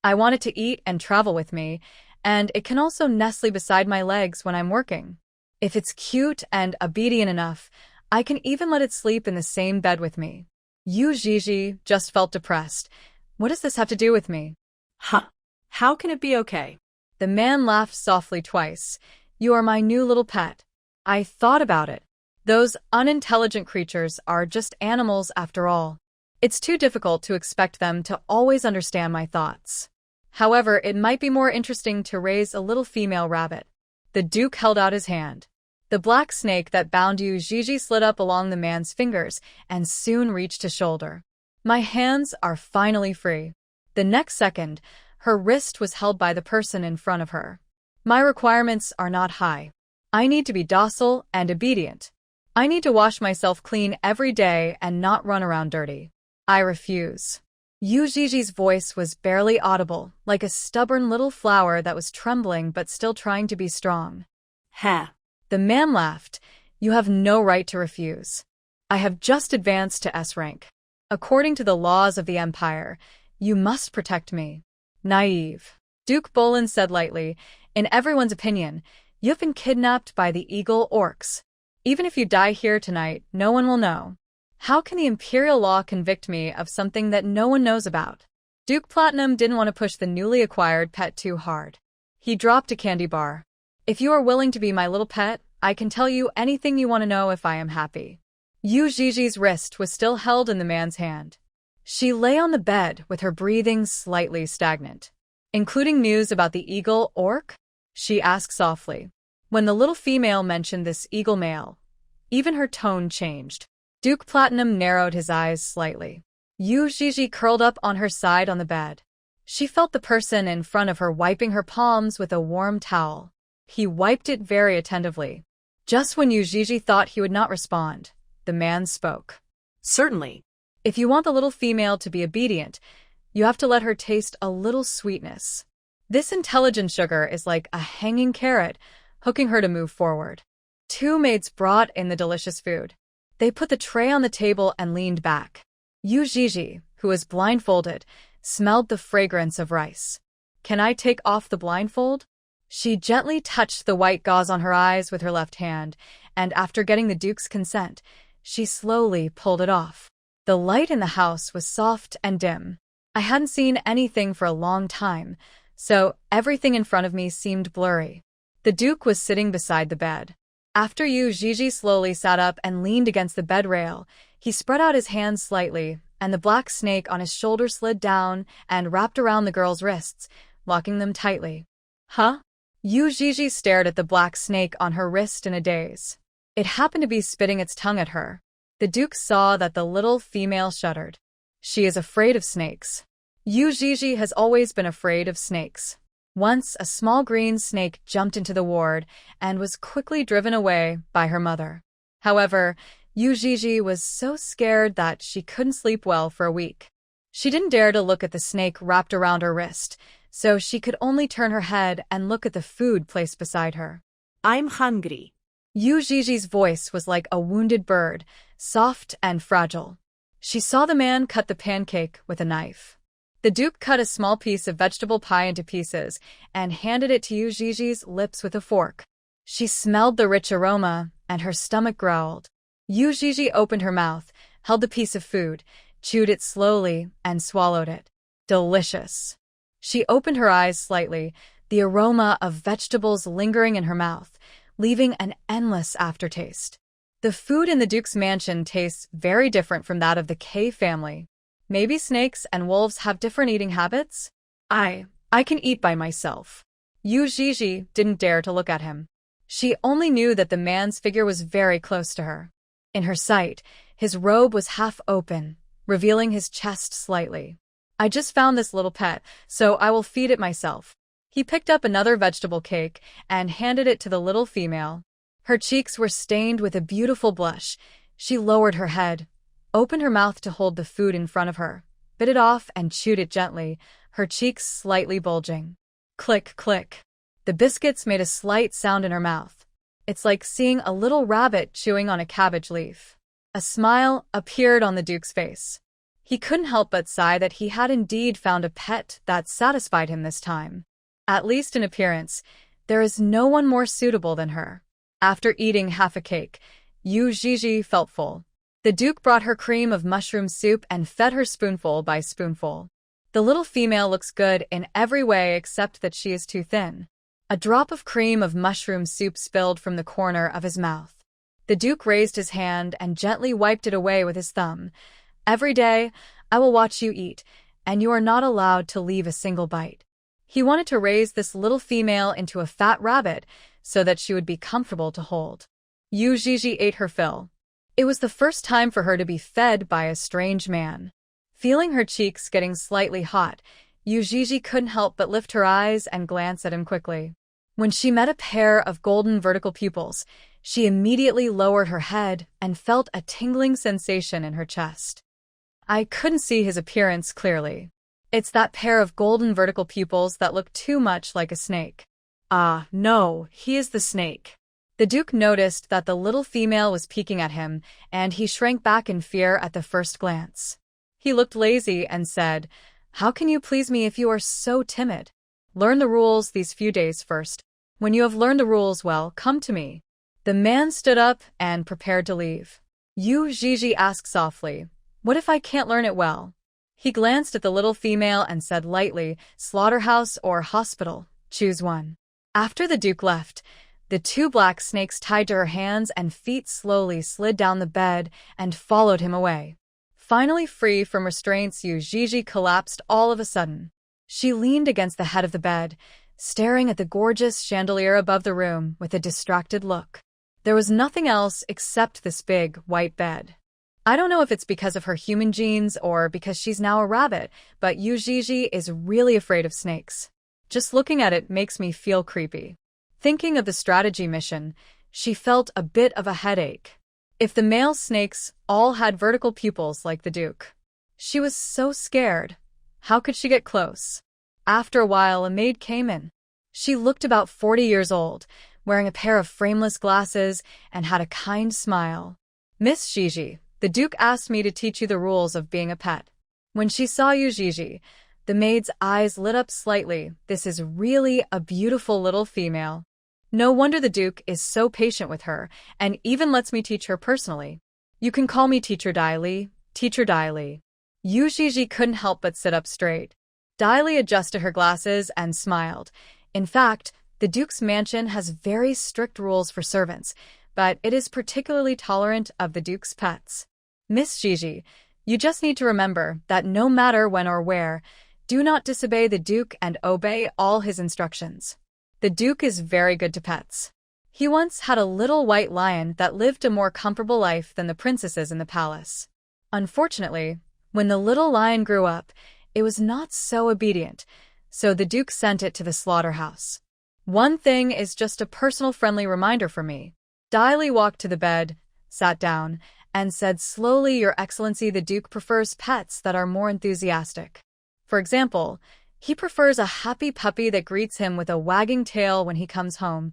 I want it to eat and travel with me, and it can also nestle beside my legs when I'm working. If it's cute and obedient enough, I can even let it sleep in the same bed with me. Yuii just felt depressed. What does this have to do with me? How can it be okay? The man laughed softly twice. You are my new little pet. I thought about it. Those unintelligent creatures are just animals after all. It's too difficult to expect them to always understand my thoughts. However, it might be more interesting to raise a little female rabbit. The Duke held out his hand. The black snake that bound Yuii slid up along the man's fingers and soon reached his shoulder. My hands are finally free. The next second, her wrist was held by the person in front of her. My requirements are not high. I need to be docile and obedient. I need to wash myself clean every day and not run around dirty. I refuse. Yuii's voice was barely audible, like a stubborn little flower that was trembling but still trying to be strong. The man laughed. You have no right to refuse. I have just advanced to S rank. According to the laws of the Empire, you must protect me. Naive. Duke Bolan said lightly, in everyone's opinion, you have been kidnapped by the Eagle Orcs. Even if you die here tonight, no one will know. How can the Imperial law convict me of something that no one knows about? Duke Platinum didn't want to push the newly acquired pet too hard. He dropped a candy bar. If you are willing to be my little pet, I can tell you anything you want to know if I am happy. Yuii's wrist was still held in the man's hand. She lay on the bed with her breathing slightly stagnant. Including news about the Eagle Orc? She asked softly. When the little female mentioned this eagle male, even her tone changed. Duke Platinum narrowed his eyes slightly. Yuii curled up on her side on the bed. She felt the person in front of her wiping her palms with a warm towel. He wiped it very attentively. Just when Yuii thought he would not respond, the man spoke. Certainly. If you want the little female to be obedient, you have to let her taste a little sweetness. This intelligent sugar is like a hanging carrot, hooking her to move forward. Two maids brought in the delicious food. They put the tray on the table and leaned back. Yuii, who was blindfolded, smelled the fragrance of rice. Can I take off the blindfold? She gently touched the white gauze on her eyes with her left hand, and after getting the Duke's consent, She slowly pulled it off. The light in the house was soft and dim. I hadn't seen anything for a long time, so everything in front of me seemed blurry. The Duke was sitting beside the bed. After Yuii slowly sat up and leaned against the bed rail, he spread out his hands slightly, and the black snake on his shoulder slid down and wrapped around the girl's wrists, locking them tightly. Huh? Yuii stared at the black snake on her wrist in a daze. It happened to be spitting its tongue at her. The Duke saw that the little female shuddered. She is afraid of snakes. Yuii has always been afraid of snakes. Once, a small green snake jumped into the ward and was quickly driven away by her mother. However, Yuii was so scared that she couldn't sleep well for a week. She didn't dare to look at the snake wrapped around her wrist, so she could only turn her head and look at the food placed beside her. I'm hungry. Yuii's voice was like a wounded bird, soft and fragile. She saw the man cut the pancake with a knife. The Duke cut a small piece of vegetable pie into pieces and handed it to Yuii's lips with a fork. She smelled the rich aroma, and her stomach growled. Yuii opened her mouth, held the piece of food, chewed it slowly, and swallowed it. Delicious. She opened her eyes slightly, the aroma of vegetables lingering in her mouth, leaving an endless aftertaste. The food in the Duke's mansion tastes very different from that of the K family. Maybe snakes and wolves have different eating habits? I can eat by myself. Yuii didn't dare to look at him. She only knew that the man's figure was very close to her. In her sight, his robe was half open, revealing his chest slightly. I just found this little pet, so I will feed it myself. He picked up another vegetable cake and handed it to the little female. Her cheeks were stained with a beautiful blush. She lowered her head, opened her mouth to hold the food in front of her, bit it off and chewed it gently, her cheeks slightly bulging. Click, click. The biscuits made a slight sound in her mouth. It's like seeing a little rabbit chewing on a cabbage leaf. A smile appeared on the Duke's face. He couldn't help but sigh that he had indeed found a pet that satisfied him this time. At least in appearance, there is no one more suitable than her. After eating half a cake, Yuii felt full. The Duke brought her cream of mushroom soup and fed her spoonful by spoonful. The little female looks good in every way except that she is too thin. A drop of cream of mushroom soup spilled from the corner of his mouth. The Duke raised his hand and gently wiped it away with his thumb. Every day, I will watch you eat, and you are not allowed to leave a single bite. He wanted to raise this little female into a fat rabbit so that she would be comfortable to hold. Yuii ate her fill. It was the first time for her to be fed by a strange man. Feeling her cheeks getting slightly hot, Yuii couldn't help but lift her eyes and glance at him quickly. When she met a pair of golden vertical pupils, she immediately lowered her head and felt a tingling sensation in her chest. I couldn't see his appearance clearly. It's that pair of golden vertical pupils that look too much like a snake. Ah, no, he is the snake. The Duke noticed that the little female was peeking at him, and he shrank back in fear at the first glance. He looked lazy and said, "How can you please me if you are so timid? Learn the rules these few days first. When you have learned the rules well, come to me." The man stood up and prepared to leave. Yuii asked softly, "What if I can't learn it well?" He glanced at the little female and said lightly, "Slaughterhouse or hospital, choose one." After the Duke left, the two black snakes tied to her hands and feet slowly slid down the bed and followed him away. Finally free from restraints, Yuii collapsed all of a sudden. She leaned against the head of the bed, staring at the gorgeous chandelier above the room with a distracted look. There was nothing else except this big, white bed. I don't know if it's because of her human genes or because she's now a rabbit, but Yuii is really afraid of snakes. Just looking at it makes me feel creepy. Thinking of the strategy mission, she felt a bit of a headache. If the male snakes all had vertical pupils like the Duke. She was so scared. How could she get close? After a while, a maid came in. She looked about 40 years old, wearing a pair of frameless glasses and had a kind smile. "Miss Gigi, the Duke asked me to teach you the rules of being a pet." When she saw Yuii, the maid's eyes lit up slightly. This is really a beautiful little female. No wonder the Duke is so patient with her and even lets me teach her personally. You can call me Teacher Daili, Teacher Daili. Yuii couldn't help but sit up straight. Daili adjusted her glasses and smiled. In fact, the Duke's mansion has very strict rules for servants, but it is particularly tolerant of the Duke's pets. Miss Gigi, you just need to remember that no matter when or where, do not disobey the Duke and obey all his instructions. The Duke is very good to pets. He once had a little white lion that lived a more comfortable life than the princesses in the palace. Unfortunately, when the little lion grew up, it was not so obedient, so the Duke sent it to the slaughterhouse. One thing is just a personal friendly reminder for me. Daili walked to the bed, sat down, and said slowly, Your Excellency, the Duke prefers pets that are more enthusiastic. For example, he prefers a happy puppy that greets him with a wagging tail when he comes home,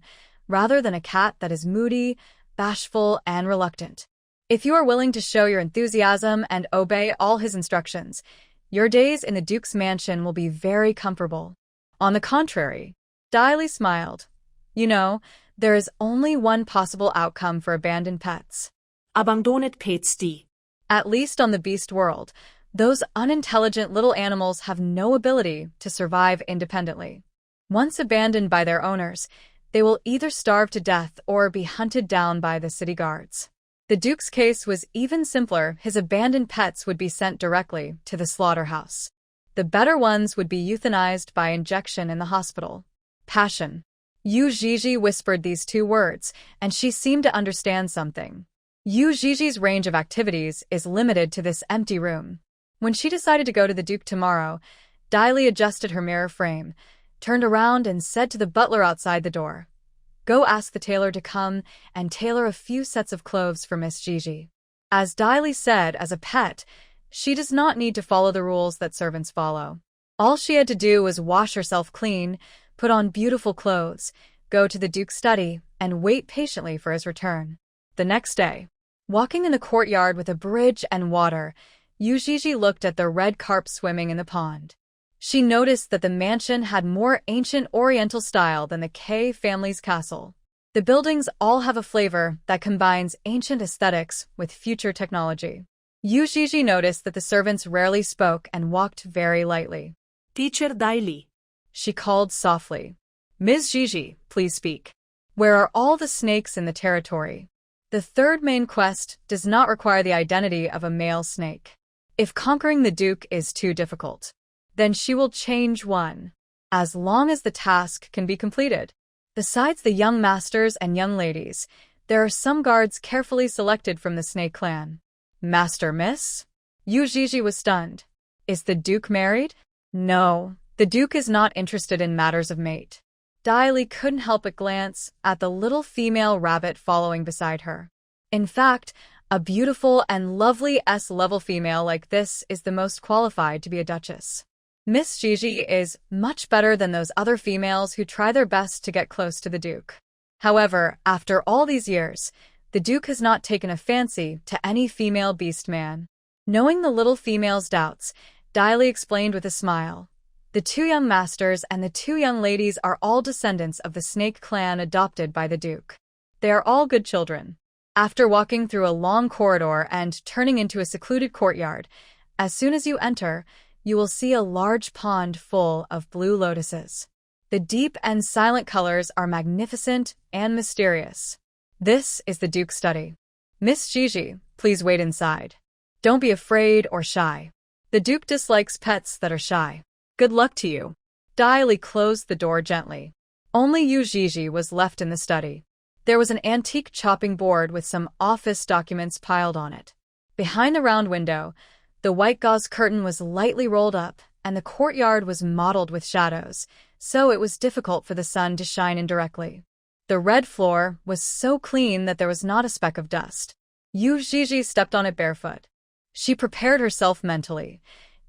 rather than a cat that is moody, bashful, and reluctant. If you are willing to show your enthusiasm and obey all his instructions, your days in the Duke's mansion will be very comfortable. On the contrary, Daili smiled. You know, there is only one possible outcome for abandoned pets. Abandoned pets die. At least on the beast world, those unintelligent little animals have no ability to survive independently. Once abandoned by their owners, they will either starve to death or be hunted down by the city guards. The Duke's case was even simpler. His abandoned pets would be sent directly to the slaughterhouse. The better ones would be euthanized by injection in the hospital. Passion. Yuii whispered these two words, and she seemed to understand something. Yui's range of activities is limited to this empty room. When she decided to go to the Duke tomorrow, Daili adjusted her mirror frame, turned around and said to the butler outside the door, Go ask the tailor to come and tailor a few sets of clothes for Miss Gigi. As Daili said, as a pet, she does not need to follow the rules that servants follow. All she had to do was wash herself clean, put on beautiful clothes, go to the Duke's study, and wait patiently for his return. The next day, walking in the courtyard with a bridge and water, Yuii looked at the red carp swimming in the pond. She noticed that the mansion had more ancient Oriental style than the K family's castle. The buildings all have a flavor that combines ancient aesthetics with future technology. Yuii noticed that the servants rarely spoke and walked very lightly. Teacher Daili, she called softly. Ms. Gigi, please speak. Where are all the snakes in the territory? The third main quest does not require the identity of a male snake. If conquering the Duke is too difficult, then she will change one, as long as the task can be completed. Besides the young masters and young ladies, there are some guards carefully selected from the snake clan. Master, miss? Yuii was stunned. Is the Duke married? No, the Duke is not interested in matters of mate. Daili couldn't help but glance at the little female rabbit following beside her. In fact, a beautiful and lovely S-level female like this is the most qualified to be a duchess. Miss Gigi is much better than those other females who try their best to get close to the Duke. However, after all these years, the Duke has not taken a fancy to any female beastman. Knowing the little female's doubts, Daili explained with a smile. The two young masters and the two young ladies are all descendants of the snake clan adopted by the Duke. They are all good children. After walking through a long corridor and turning into a secluded courtyard, as soon as you enter, you will see a large pond full of blue lotuses. The deep and silent colors are magnificent and mysterious. This is the Duke's study. Miss Gigi, please wait inside. Don't be afraid or shy. The Duke dislikes pets that are shy. Good luck to you. Daili closed the door gently. Only Yuii was left in the study. There was an antique chopping board with some office documents piled on it. Behind the round window, the white gauze curtain was lightly rolled up, and the courtyard was mottled with shadows, so it was difficult for the sun to shine in directly. The red floor was so clean that there was not a speck of dust. Yuii stepped on it barefoot. She prepared herself mentally.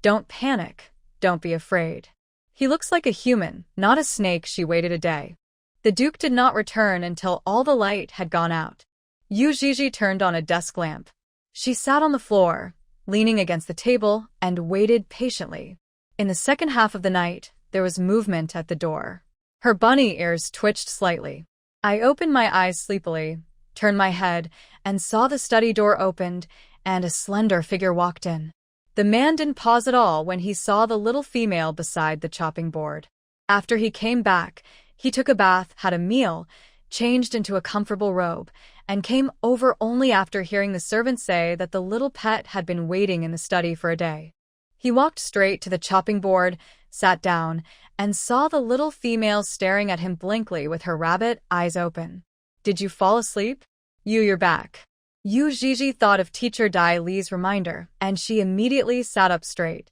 Don't panic. Don't be afraid. He looks like a human, not a snake. She waited a day. The Duke did not return until all the light had gone out. Yuii turned on a desk lamp. She sat on the floor, leaning against the table, and waited patiently. In the second half of the night, there was movement at the door. Her bunny ears twitched slightly. I opened my eyes sleepily. turned my head, and saw the study door opened, and a slender figure walked in. The man didn't pause at all when he saw the little female beside the chopping board. After he came back, he took a bath, had a meal, changed into a comfortable robe, and came over only after hearing the servant say that the little pet had been waiting in the study for a day. He walked straight to the chopping board, sat down, and saw the little female staring at him blankly with her rabbit eyes open. "Did you fall asleep? You're back." Yuii thought of Teacher Dai Li's reminder, and she immediately sat up straight.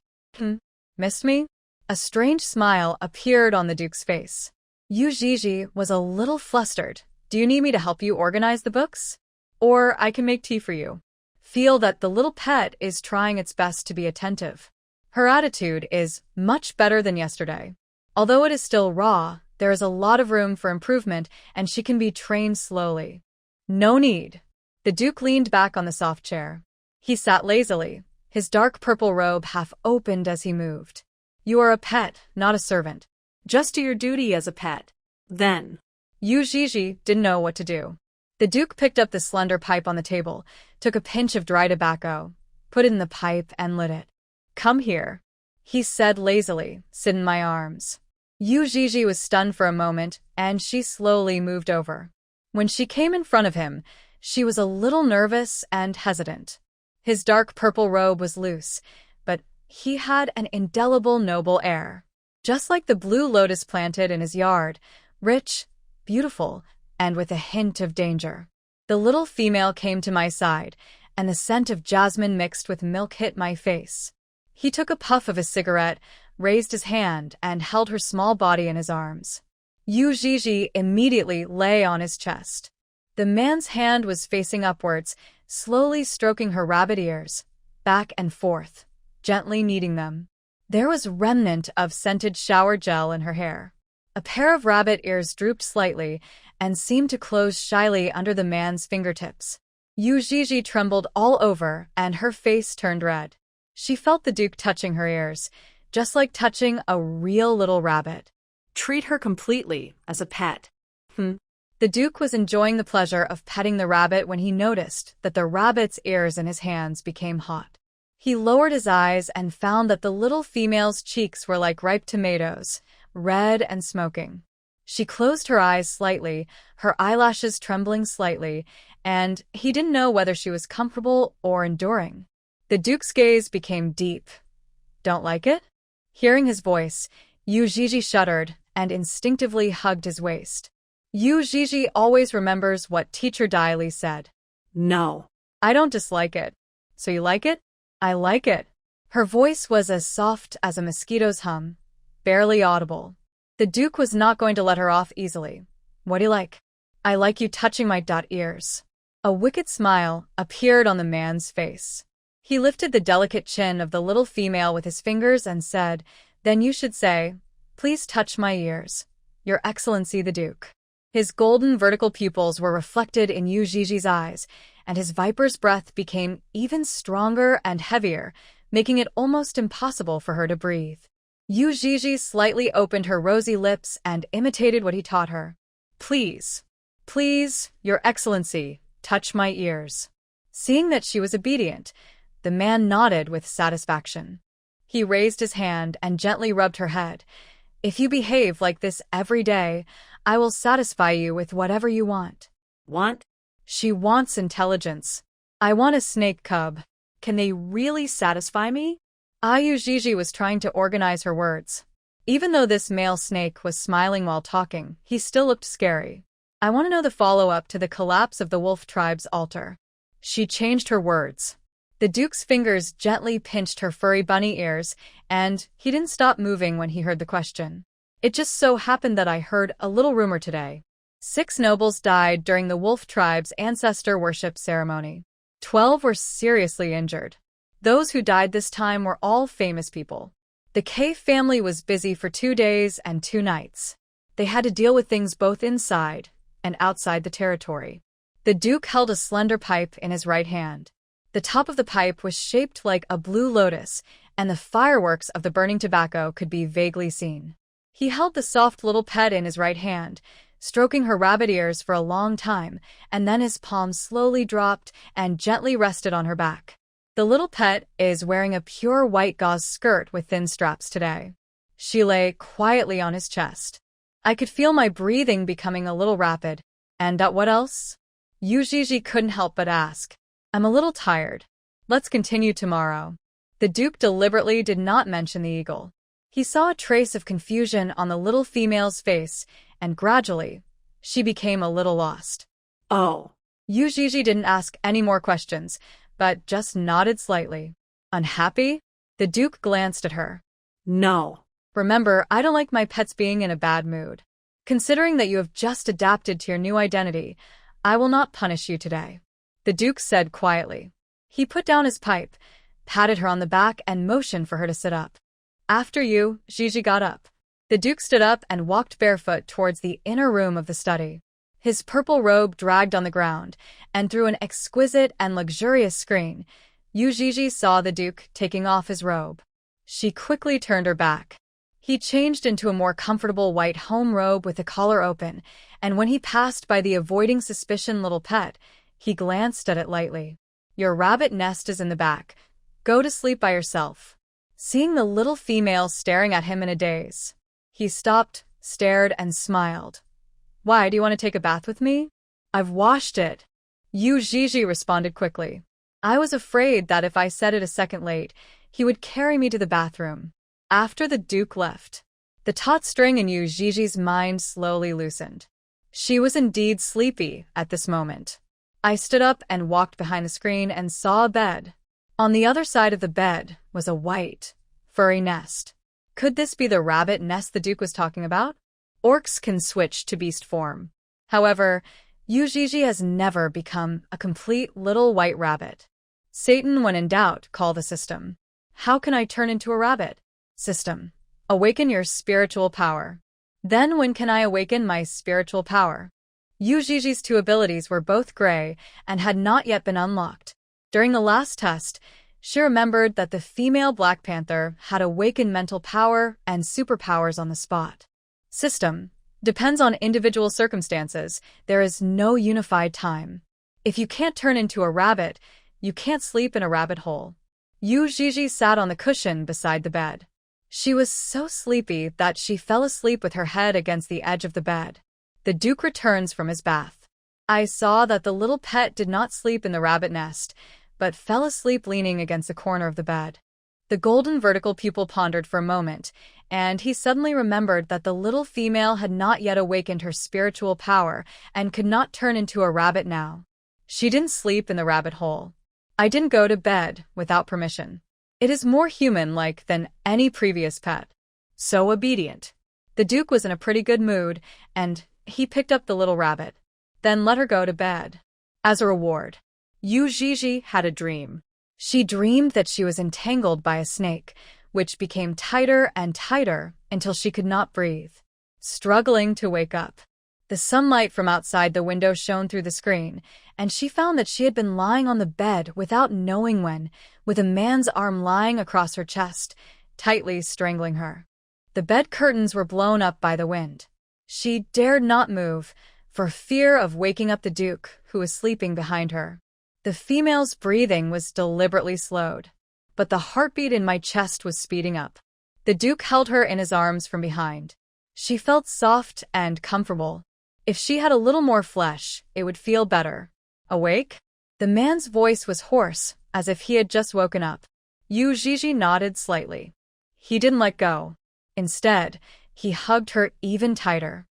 Missed me? A strange smile appeared on the Duke's face. Yuii was a little flustered. "Do you need me to help you organize the books? Or I can make tea for you." Feel that the little pet is trying its best to be attentive. Her attitude is much better than yesterday. Although it is still raw, there is a lot of room for improvement, and she can be trained slowly. No need. The Duke leaned back on the soft chair. He sat lazily, his dark purple robe half opened as he moved. "You are a pet, not a servant. Just do your duty as a pet. Then." Yuii didn't know what to do. The Duke picked up the slender pipe on the table, took a pinch of dry tobacco, put it in the pipe, and lit it. "Come here," he said lazily, "sit in my arms." Yuii was stunned for a moment, and she slowly moved over. When she came in front of him, she was a little nervous and hesitant. His dark purple robe was loose, but he had an indelible noble air. Just like the blue lotus planted in his yard, rich, beautiful, and with a hint of danger. The little female came to my side, and the scent of jasmine mixed with milk hit my face. He took a puff of his cigarette, raised his hand, and held her small body in his arms. Yuii immediately lay on his chest. The man's hand was facing upwards, slowly stroking her rabbit ears, back and forth, gently kneading them. There was remnant of scented shower gel in her hair. A pair of rabbit ears drooped slightly and seemed to close shyly under the man's fingertips. Yuii trembled all over, and her face turned red. She felt the Duke touching her ears, just like touching a real little rabbit. "Treat her completely as a pet." The Duke was enjoying the pleasure of petting the rabbit when he noticed that the rabbit's ears in his hands became hot. He lowered his eyes and found that the little female's cheeks were like ripe tomatoes, red and smoking. She closed her eyes slightly, her eyelashes trembling slightly, and he didn't know whether she was comfortable or enduring. The Duke's gaze became deep. "Don't like it?" Hearing his voice, Yuii shuddered and instinctively hugged his waist. Yuii always remembers what Teacher Dai Li said. "No." "I don't dislike it. So you like it?" "I like it." Her voice was as soft as a mosquito's hum, barely audible. The Duke was not going to let her off easily. "What do you like?" "I like you touching my ears." A wicked smile appeared on the man's face. He lifted the delicate chin of the little female with his fingers and said, "Then you should say, 'Please touch my ears, Your Excellency the Duke.'" His golden vertical pupils were reflected in Yuii's eyes, and his viper's breath became even stronger and heavier, making it almost impossible for her to breathe. Yuii slightly opened her rosy lips and imitated what he taught her. "Please, please, Your Excellency, touch my ears." Seeing that she was obedient, the man nodded with satisfaction. He raised his hand and gently rubbed her head. "If you behave like this every day, I will satisfy you with whatever you want." "Want?" "She wants intelligence. I want a snake cub." "Can they really satisfy me?" Yuii was trying to organize her words. Even though this male snake was smiling while talking, he still looked scary. "I want to know the follow-up to the collapse of the wolf tribe's altar." She changed her words. The Duke's fingers gently pinched her furry bunny ears, and he didn't stop moving when he heard the question. "It just so happened that I heard a little rumor today. 6 nobles died during the wolf tribe's ancestor worship ceremony. 12 were seriously injured. Those who died this time were all famous people. The K family was busy for 2 days and 2 nights. They had to deal with things both inside and outside the territory." The Duke held a slender pipe in his right hand. The top of the pipe was shaped like a blue lotus, and the fireworks of the burning tobacco could be vaguely seen. He held the soft little pet in his right hand, stroking her rabbit ears for a long time, and then his palm slowly dropped and gently rested on her back. The little pet is wearing a pure white gauze skirt with thin straps today. She lay quietly on his chest. I could feel my breathing becoming a little rapid. And what else? Yuii couldn't help but ask. I'm a little tired. Let's continue tomorrow. The Duke deliberately did not mention the eagle. He saw a trace of confusion on the little female's face, and gradually, she became a little lost. Oh. Yuii didn't ask any more questions, but just nodded slightly. Unhappy? The Duke glanced at her. No. Remember, I don't like my pets being in a bad mood. Considering that you have just adapted to your new identity, I will not punish you today. The Duke said quietly. He put down his pipe, patted her on the back, and motioned for her to sit up. After you, Gigi got up. The Duke stood up and walked barefoot towards the inner room of the study. His purple robe dragged on the ground, and through an exquisite and luxurious screen, Yuii saw the Duke taking off his robe. She quickly turned her back. He changed into a more comfortable white home robe with the collar open, and when he passed by the avoiding suspicion little pet, he glanced at it lightly. Your rabbit nest is in the back. Go to sleep by yourself. Seeing the little female staring at him in a daze, he stopped, stared, and smiled. Why, do you want to take a bath with me? I've washed it. Yuii responded quickly. I was afraid that if I said it a second late, he would carry me to the bathroom. After the Duke left, the taut string in Yuii's mind slowly loosened. She was indeed sleepy at this moment. I stood up and walked behind the screen and saw a bed. On the other side of the bed was a white, furry nest. Could this be the rabbit nest the Duke was talking about? Orcs can switch to beast form. However, Yuii has never become a complete little white rabbit. Satan, when in doubt, call the system. How can I turn into a rabbit? System. Awaken your spiritual power. Then when can I awaken my spiritual power? Yuii's two abilities were both gray and had not yet been unlocked. During the last test, she remembered that the female Black Panther had awakened mental power and superpowers on the spot. System. Depends on individual circumstances. There is no unified time. If you can't turn into a rabbit, you can't sleep in a rabbit hole. Yuii sat on the cushion beside the bed. She was so sleepy that she fell asleep with her head against the edge of the bed. The Duke returns from his bath. I saw that the little pet did not sleep in the rabbit nest, but fell asleep leaning against the corner of the bed. The golden vertical pupil pondered for a moment, and he suddenly remembered that the little female had not yet awakened her spiritual power and could not turn into a rabbit now. She didn't sleep in the rabbit hole. I didn't go to bed without permission. It is more human-like than any previous pet. So obedient. The Duke was in a pretty good mood, and he picked up the little rabbit, then let her go to bed. As a reward, Yuii had a dream. She dreamed that she was entangled by a snake, which became tighter and tighter until she could not breathe. Struggling to wake up, the sunlight from outside the window shone through the screen, and she found that she had been lying on the bed without knowing when, with a man's arm lying across her chest, tightly strangling her. The bed curtains were blown up by the wind. She dared not move, for fear of waking up the Duke, who was sleeping behind her. The female's breathing was deliberately slowed, but the heartbeat in my chest was speeding up. The Duke held her in his arms from behind. She felt soft and comfortable. If she had a little more flesh, it would feel better. Awake? The man's voice was hoarse, as if he had just woken up. Yuii nodded slightly. He didn't let go. Instead, he hugged her even tighter.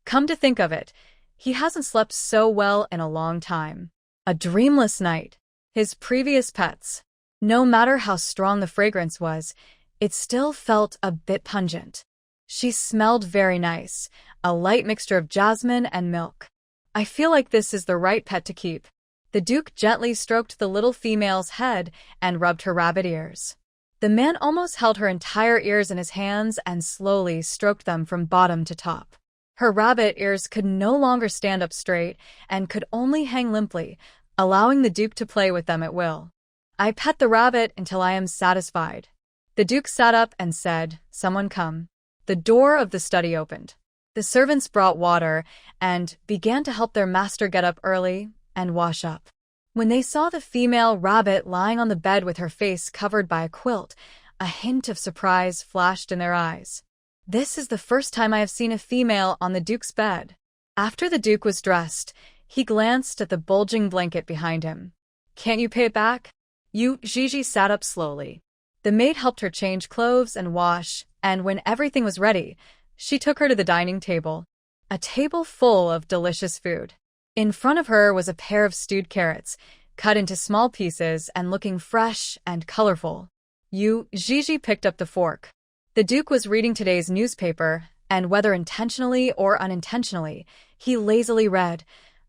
Come to think of it, he hasn't slept so well in a long time. A dreamless night. His previous pets. No matter how strong the fragrance was, it still felt a bit pungent. She smelled very nice, a light mixture of jasmine and milk. I feel like this is the right pet to keep. The Duke gently stroked the little female's head and rubbed her rabbit ears. The man almost held her entire ears in his hands and slowly stroked them from bottom to top. Her rabbit ears could no longer stand up straight and could only hang limply, allowing the Duke to play with them at will. I pet the rabbit until I am satisfied. The Duke sat up and said, "Someone come." The door of the study opened. The servants brought water and began to help their master get up early and wash up. When they saw the female rabbit lying on the bed with her face covered by a quilt, a hint of surprise flashed in their eyes. This is the first time I have seen a female on the Duke's bed. After the Duke was dressed, he glanced at the bulging blanket behind him. Can't you pay it back? Yuii sat up slowly. The maid helped her change clothes and wash, and when everything was ready, she took her to the dining table. A table full of delicious food. In front of her was a pair of stewed carrots, cut into small pieces and looking fresh and colorful. Yuii picked up the fork. The Duke was reading today's newspaper, and whether intentionally or unintentionally, he lazily read.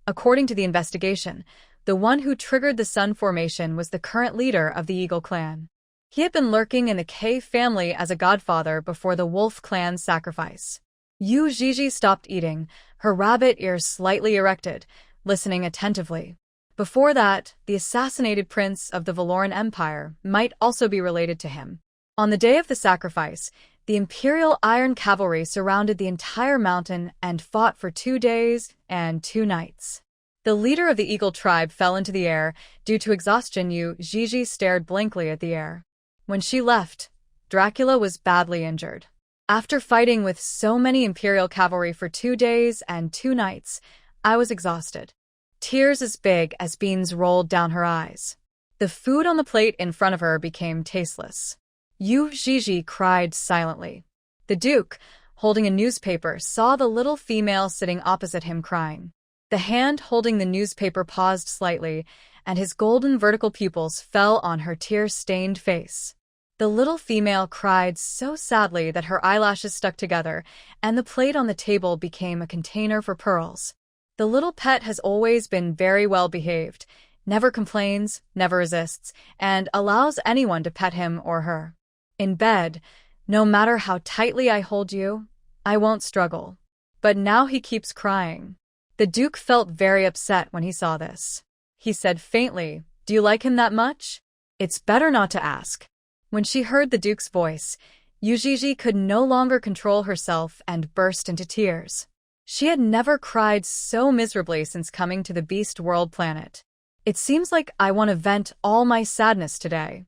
According to the investigation, the one who triggered the Sun formation was the current leader of the Eagle clan. He had been lurking in the K family as a godfather before the Wolf clan's sacrifice. Yuii stopped eating, her rabbit ears slightly erected, listening attentively. Before that, the assassinated prince of the Valoran Empire might also be related to him. On the day of the sacrifice, the Imperial Iron Cavalry surrounded the entire mountain and fought for 2 days and 2 nights. The leader of the Eagle tribe fell into the air. Due to exhaustion, Yuii stared blankly at the air. When she left, Dracula was badly injured. After fighting with so many Imperial cavalry for 2 days and 2 nights, I was exhausted. Tears as big as beans rolled down her eyes. The food on the plate in front of her became tasteless. Yuii cried silently. The Duke, holding a newspaper, saw the little female sitting opposite him crying. The hand holding the newspaper paused slightly, and his golden vertical pupils fell on her tear-stained face. The little female cried so sadly that her eyelashes stuck together, and the plate on the table became a container for pearls. The little pet has always been very well behaved, never complains, never resists, and allows anyone to pet him or her. In bed, no matter how tightly I hold you, I won't struggle. But now he keeps crying. The Duke felt very upset when he saw this. He said faintly, "Do you like him that much?" "It's better not to ask." When she heard the Duke's voice, Yuii could no longer control herself and burst into tears. She had never cried so miserably since coming to the Beast World planet. "It seems like I want to vent all my sadness today."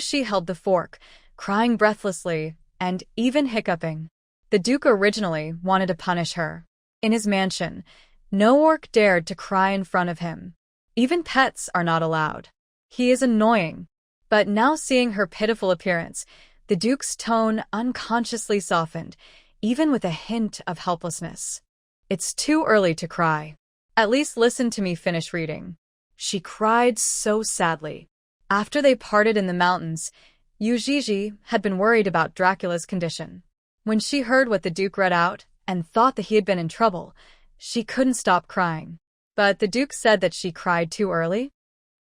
She held the fork, crying breathlessly and even hiccuping. The Duke originally wanted to punish her. In his mansion, no orc dared to cry in front of him. Even pets are not allowed. He is annoying. But now seeing her pitiful appearance, the Duke's tone unconsciously softened, even with a hint of helplessness. "It's too early to cry. At least listen to me finish reading." She cried so sadly. After they parted in the mountains, Yuii had been worried about Dracula's condition. When she heard what the Duke read out and thought that he had been in trouble, she couldn't stop crying. But the Duke said that she cried too early.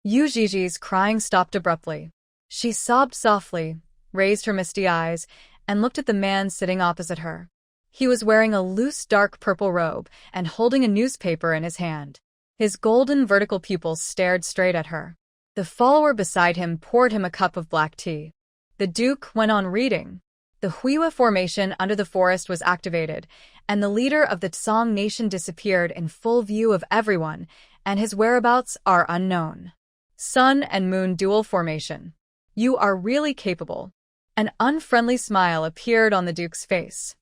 Yuii's crying stopped abruptly. She sobbed softly, raised her misty eyes, and looked at the man sitting opposite her. He was wearing a loose dark purple robe and holding a newspaper in his hand. His golden vertical pupils stared straight at her. The follower beside him poured him a cup of black tea. The Duke went on reading. The Huiwa formation under the forest was activated, and the leader of the Tsang nation disappeared in full view of everyone, and his whereabouts are unknown. Sun and Moon dual formation. You are really capable. An unfriendly smile appeared on the Duke's face.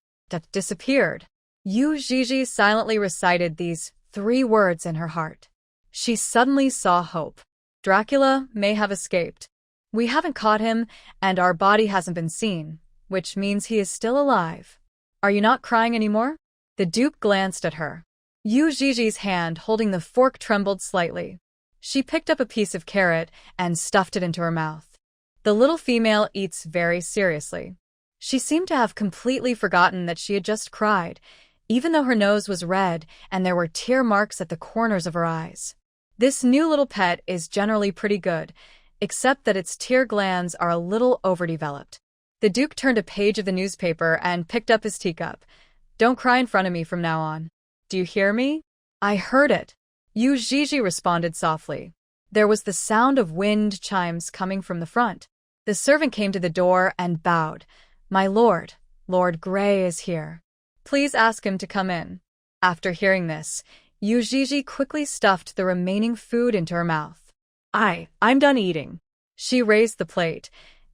Disappeared. Yuii silently recited these 3 words in her heart. She suddenly saw hope. Dracula may have escaped. We haven't caught him, and our body hasn't been seen, which means he is still alive. Are you not crying anymore? The Duke glanced at her. Yuii's hand holding the fork trembled slightly. She picked up a piece of carrot and stuffed it into her mouth. The little female eats very seriously. She seemed to have completely forgotten that she had just cried, even though her nose was red and there were tear marks at the corners of her eyes. This new little pet is generally pretty good, except that its tear glands are a little overdeveloped. The Duke turned a page of the newspaper and picked up his teacup. "Don't cry in front of me from now on. Do you hear me?" "I heard it," Yuii responded softly. There was the sound of wind chimes coming from the front. The servant came to the door and bowed. "My lord, Lord Grey is here." Please ask him to come in. After hearing this, Yuii quickly stuffed the remaining food into her mouth. I'm done eating. She raised the plate,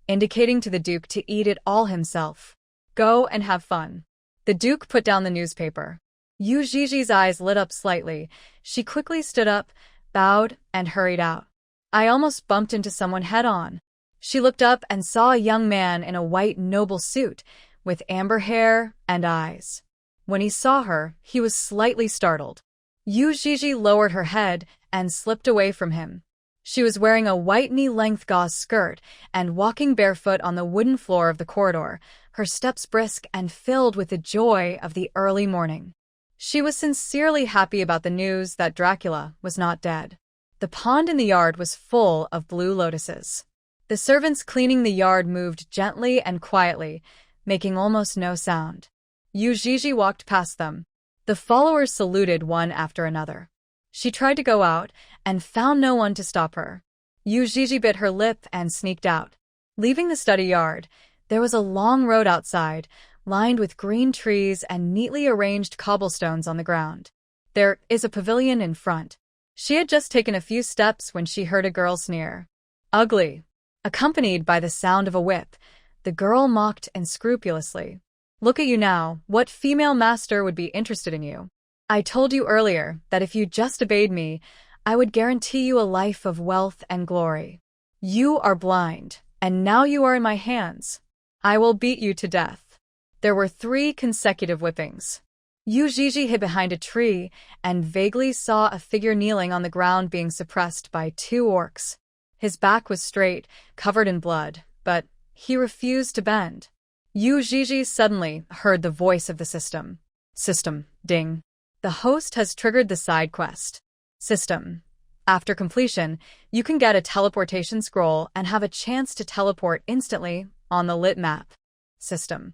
indicating to the Duke to eat it all himself. Go and have fun. The Duke put down the newspaper. Yui's eyes lit up slightly. She quickly stood up, bowed, and hurried out. I almost bumped into someone head-on. She looked up and saw a young man in a white noble suit, with amber hair and eyes. When he saw her, he was slightly startled. Yuii lowered her head and slipped away from him. She was wearing a white knee-length gauze skirt and walking barefoot on the wooden floor of the corridor, her steps brisk and filled with the joy of the early morning. She was sincerely happy about the news that Dracula was not dead. The pond in the yard was full of blue lotuses. The servants cleaning the yard moved gently and quietly, making almost no sound. Yuii walked past them. The followers saluted one after another. She tried to go out and found no one to stop her. Yuii bit her lip and sneaked out. Leaving the study yard, there was a long road outside, lined with green trees and neatly arranged cobblestones on the ground. There is a pavilion in front. She had just taken a few steps when she heard a girl sneer. Ugly. Accompanied by the sound of a whip, the girl mocked unscrupulously. Look at you now, what female master would be interested in you? I told you earlier that if you just obeyed me, I would guarantee you a life of wealth and glory. You are blind, and now you are in my hands. I will beat you to death. There were 3 consecutive whippings. Yuii hid behind a tree and vaguely saw a figure kneeling on the ground being suppressed by 2 orcs. His back was straight, covered in blood, but he refused to bend. Yuii suddenly heard the voice of the system. System, ding. The host has triggered the side quest. System. After completion, you can get a teleportation scroll and have a chance to teleport instantly on the lit map. System.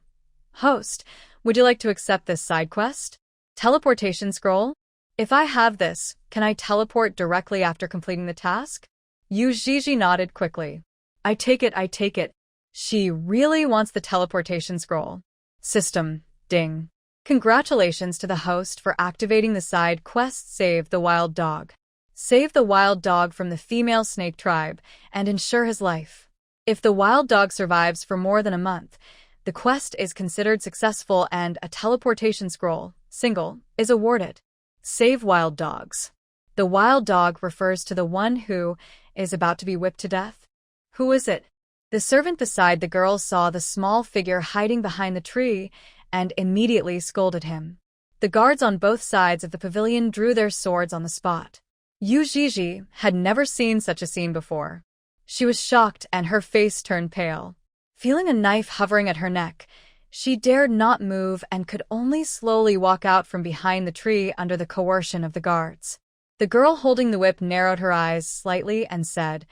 Host, would you like to accept this side quest? Teleportation scroll? If I have this, can I teleport directly after completing the task? Yuii nodded quickly. I take it. She really wants the teleportation scroll. System. Ding. Congratulations to the host for activating the side quest Save the Wild Dog. Save the wild dog from the female snake tribe and ensure his life. If the wild dog survives for more than a month, the quest is considered successful and a teleportation scroll, single, is awarded. Save wild dogs. The wild dog refers to the one who is about to be whipped to death. Who is it? The servant beside the girl saw the small figure hiding behind the tree and immediately scolded him. The guards on both sides of the pavilion drew their swords on the spot. Yuii had never seen such a scene before. She was shocked and her face turned pale. Feeling a knife hovering at her neck, she dared not move and could only slowly walk out from behind the tree under the coercion of the guards. The girl holding the whip narrowed her eyes slightly and said,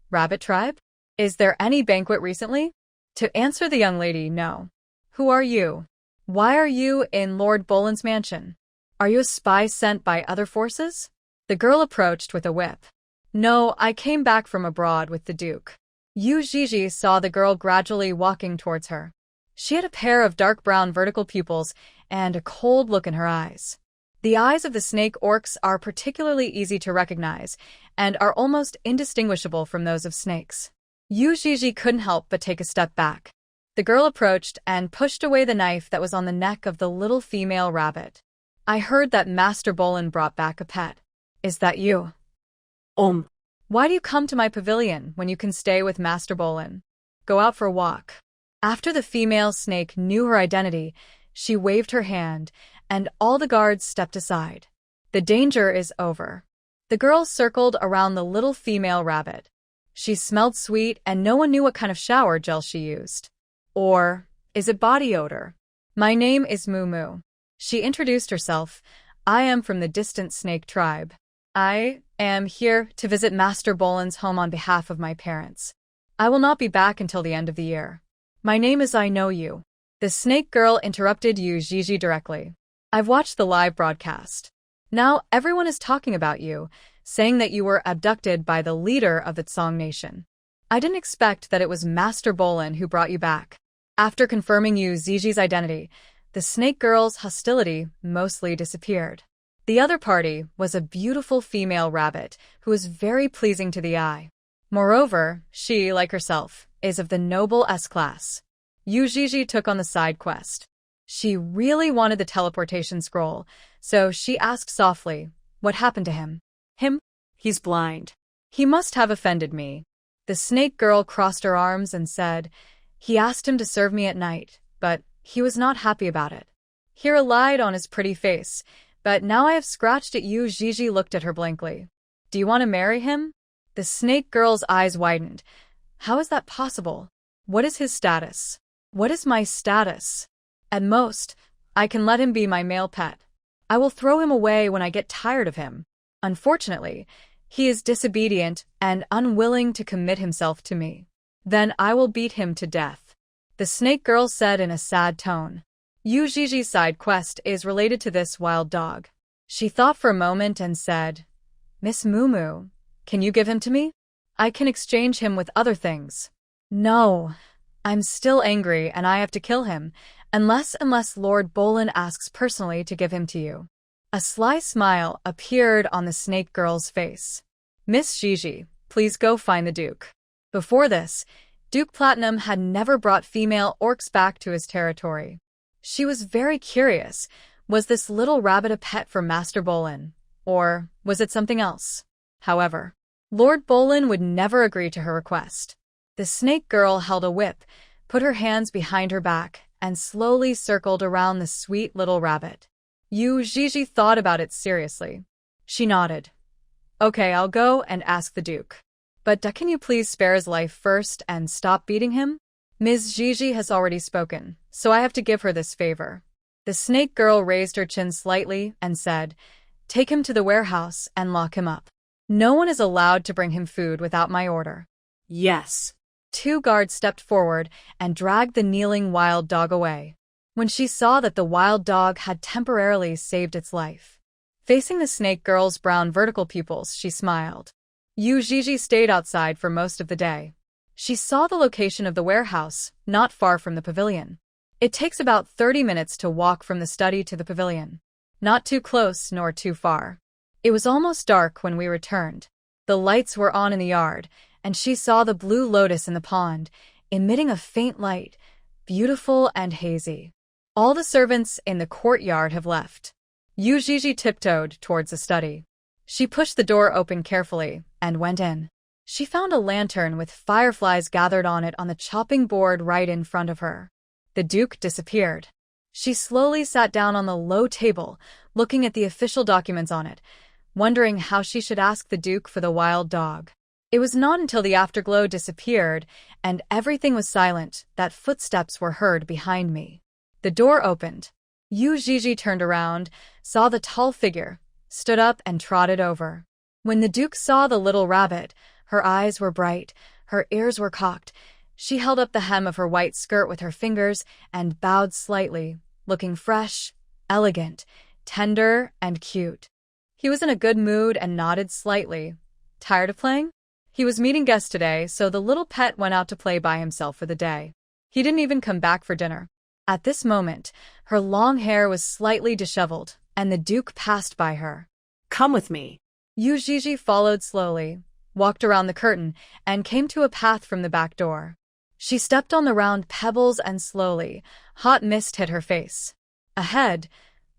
Rabbit tribe? Is there any banquet recently? To answer the young lady, no. Who are you? Why are you in Lord Boland's mansion? Are you a spy sent by other forces? The girl approached with a whip. No, I came back from abroad with the Duke. Yuii saw the girl gradually walking towards her. She had a pair of dark brown vertical pupils and a cold look in her eyes. The eyes of the snake orcs are particularly easy to recognize and are almost indistinguishable from those of snakes. Yuii couldn't help but take a step back. The girl approached and pushed away the knife that was on the neck of the little female rabbit. I heard that Master Boland brought back a pet. Is that you? Why do you come to my pavilion when you can stay with Master Boland? Go out for a walk. After the female snake knew her identity, she waved her hand, and all the guards stepped aside. The danger is over. The girl circled around the little female rabbit. She smelled sweet, and no one knew what kind of shower gel she used. Or is it body odor? My name is Moo Moo. She introduced herself. I am from the distant snake tribe. I am here to visit Master Boland's home on behalf of my parents. I will not be back until the end of the year. My name is I Know You. The snake girl interrupted Yuii directly. I've watched the live broadcast. Now everyone is talking about you, saying that you were abducted by the leader of the Tsong Nation. I didn't expect that it was Master Boland who brought you back. After confirming Yuii's identity, The snake girl's hostility mostly disappeared. The other party was a beautiful female rabbit who was very pleasing to the eye. Moreover, she, like herself, is of the noble S-class. Yuii took on the side quest. She really wanted the teleportation scroll, so she asked softly, "What happened to him?" Him? He's blind. "He must have offended me." The snake girl crossed her arms and said, "He asked him to serve me at night, but he was not happy about it." He relied on his pretty face, but now I have scratched at you. Gigi looked at her blankly. "Do you want to marry him?" The snake girl's eyes widened. "How is that possible? What is his status?" "What is my status?" "At most, I can let him be my male pet. I will throw him away when I get tired of him. Unfortunately, he is disobedient and unwilling to commit himself to me. Then I will beat him to death," the snake girl said in a sad tone. Yui's side quest is related to this wild dog. She thought for a moment and said, "Miss Moo, can you give him to me? I can exchange him with other things." "No, I'm still angry and I have to kill him, unless Lord Bolin asks personally to give him to you." A sly smile appeared on the snake girl's face. "Miss Gigi, please go find the Duke." Before this, Duke Platinum had never brought female orcs back to his territory. She was very curious. Was this little rabbit a pet for Master Bolin, or was it something else? However, Lord Bolin would never agree to her request. The snake girl held a whip, put her hands behind her back, and slowly circled around the sweet little rabbit. Yuii thought about it seriously. She nodded. "Okay, I'll go and ask the Duke. But can you please spare his life first and stop beating him? Ms. Gigi has already spoken, so I have to give her this favor." The snake girl raised her chin slightly and said, "Take him to the warehouse and lock him up. No one is allowed to bring him food without my order." Yes. 2 guards stepped forward and dragged the kneeling wild dog away. When she saw that the wild dog had temporarily saved its life, facing the snake girl's brown vertical pupils, she smiled. Yuii stayed outside for most of the day. She saw the location of the warehouse, not far from the pavilion. It takes about 30 minutes to walk from the study to the pavilion. Not too close nor too far. It was almost dark when we returned. The lights were on in the yard, and she saw the blue lotus in the pond, emitting a faint light, beautiful and hazy. All the servants in the courtyard have left. Yuii tiptoed towards the study. She pushed the door open carefully and went in. She found a lantern with fireflies gathered on it on the chopping board right in front of her. The Duke disappeared. She slowly sat down on the low table, looking at the official documents on it, wondering how she should ask the Duke for the wild dog. It was not until the afterglow disappeared and everything was silent that footsteps were heard behind me. The door opened. Yuii turned around, saw the tall figure, stood up and trotted over. When the Duke saw the little rabbit, her eyes were bright, her ears were cocked. She held up the hem of her white skirt with her fingers and bowed slightly, looking fresh, elegant, tender, and cute. He was in a good mood and nodded slightly. Tired of playing? He was meeting guests today, so the little pet went out to play by himself for the day. He didn't even come back for dinner. At this moment, her long hair was slightly disheveled, and the Duke passed by her. "Come with me." Yuii followed slowly, walked around the curtain, and came to a path from the back door. She stepped on the round pebbles and slowly, hot mist hit her face. Ahead,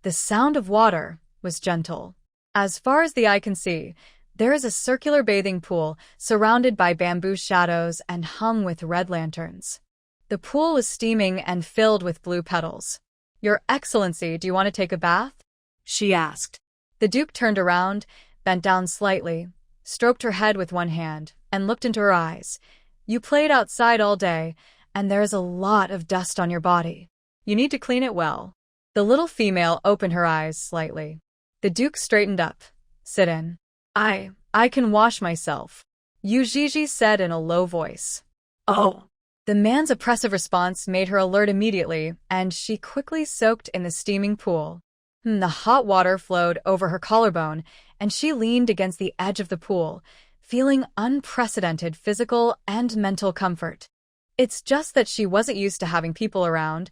the sound of water was gentle. As far as the eye can see, there is a circular bathing pool surrounded by bamboo shadows and hung with red lanterns. The pool was steaming and filled with blue petals. "Your Excellency, do you want to take a bath?" she asked. The Duke turned around, bent down slightly, stroked her head with one hand, and looked into her eyes. "You played outside all day, and there is a lot of dust on your body. You need to clean it well." The little female opened her eyes slightly. The Duke straightened up. "Sit in." I can wash myself," Yuii said in a low voice. "Oh." The man's oppressive response made her alert immediately, and she quickly soaked in the steaming pool. The hot water flowed over her collarbone, and she leaned against the edge of the pool, feeling unprecedented physical and mental comfort. It's just that she wasn't used to having people around,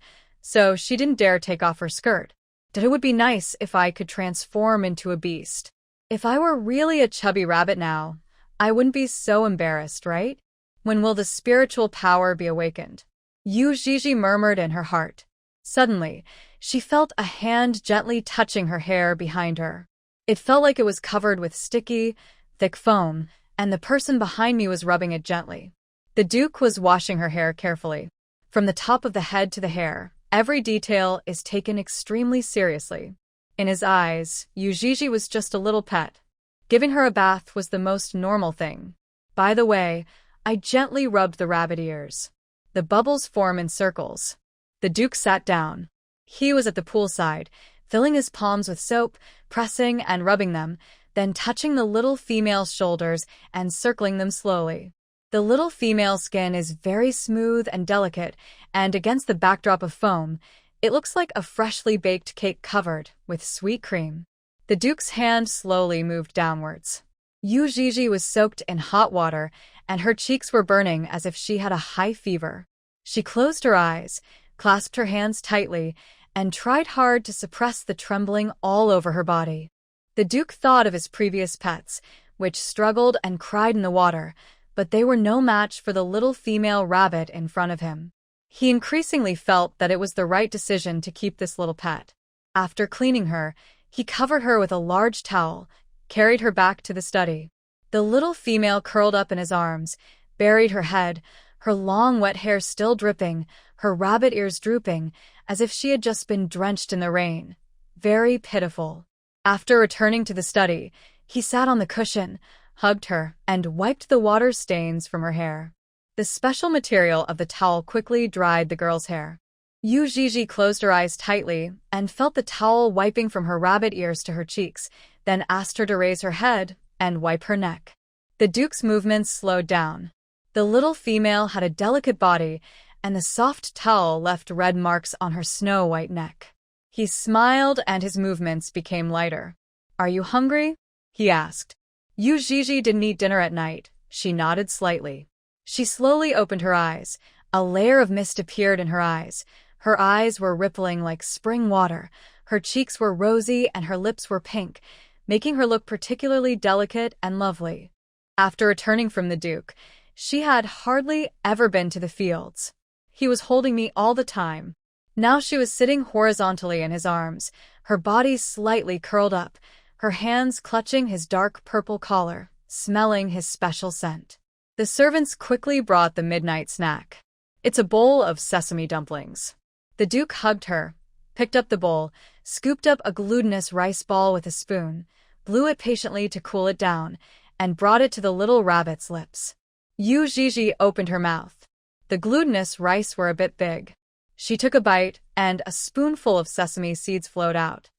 so she didn't dare take off her skirt. That it would be nice if I could transform into a beast. If I were really a chubby rabbit now, I wouldn't be so embarrassed, right? When will the spiritual power be awakened? Yuii murmured in her heart. Suddenly, she felt a hand gently touching her hair behind her. It felt like it was covered with sticky, thick foam, and the person behind me was rubbing it gently. The Duke was washing her hair carefully. From the top of the head to the hair, every detail is taken extremely seriously. In his eyes, Yuii was just a little pet. Giving her a bath was the most normal thing. By the way, I gently rubbed the rabbit ears. The bubbles form in circles. The Duke sat down. He was at the poolside, filling his palms with soap, pressing and rubbing them, then touching the little female's shoulders and circling them slowly. The little female skin is very smooth and delicate, and against the backdrop of foam, it looks like a freshly baked cake covered with sweet cream. The Duke's hand slowly moved downwards. Yuii was soaked in hot water, and her cheeks were burning as if she had a high fever. She closed her eyes, clasped her hands tightly, and tried hard to suppress the trembling all over her body. The Duke thought of his previous pets, which struggled and cried in the water, but they were no match for the little female rabbit in front of him. He increasingly felt that it was the right decision to keep this little pet. After cleaning her, he covered her with a large towel, carried her back to the study. The little female curled up in his arms, buried her head, her long wet hair still dripping, her rabbit ears drooping, as if she had just been drenched in the rain. Very pitiful. After returning to the study, he sat on the cushion, hugged her, and wiped the water stains from her hair. The special material of the towel quickly dried the girl's hair. Yuii closed her eyes tightly and felt the towel wiping from her rabbit ears to her cheeks, then asked her to raise her head and wipe her neck. The Duke's movements slowed down. The little female had a delicate body, and the soft towel left red marks on her snow-white neck. He smiled and his movements became lighter. "Are you hungry?" he asked. Yuii didn't eat dinner at night. She nodded slightly. She slowly opened her eyes. A layer of mist appeared in her eyes. Her eyes were rippling like spring water. Her cheeks were rosy and her lips were pink, making her look particularly delicate and lovely. After returning from the Duke, she had hardly ever been to the fields. He was holding me all the time. Now she was sitting horizontally in his arms, her body slightly curled up, her hands clutching his dark purple collar, smelling his special scent. The servants quickly brought the midnight snack. "It's a bowl of sesame dumplings." The Duke hugged her, picked up the bowl, scooped up a glutinous rice ball with a spoon, blew it patiently to cool it down, and brought it to the little rabbit's lips. Yuii opened her mouth. The glutinous rice were a bit big. She took a bite, and a spoonful of sesame seeds flowed out.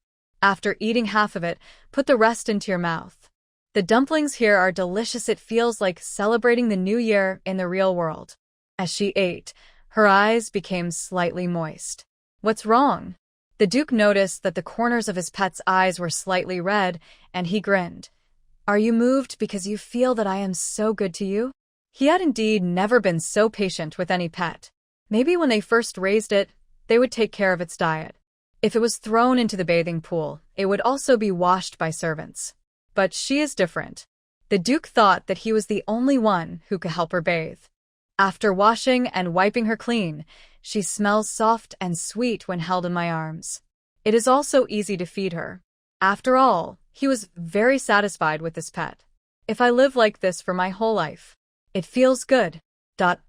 After eating half of it, put the rest into your mouth. "The dumplings here are delicious. It feels like celebrating the new year in the real world." As she ate, her eyes became slightly moist. "What's wrong?" The Duke noticed that the corners of his pet's eyes were slightly red, and he grinned. "Are you moved because you feel that I am so good to you?" He had indeed never been so patient with any pet. Maybe when they first raised it, they would take care of its diet. If it was thrown into the bathing pool, it would also be washed by servants. But she is different. The Duke thought that he was the only one who could help her bathe. After washing and wiping her clean, she smells soft and sweet when held in my arms. It is also easy to feed her. After all, he was very satisfied with this pet. "If I live like this for my whole life, it feels good.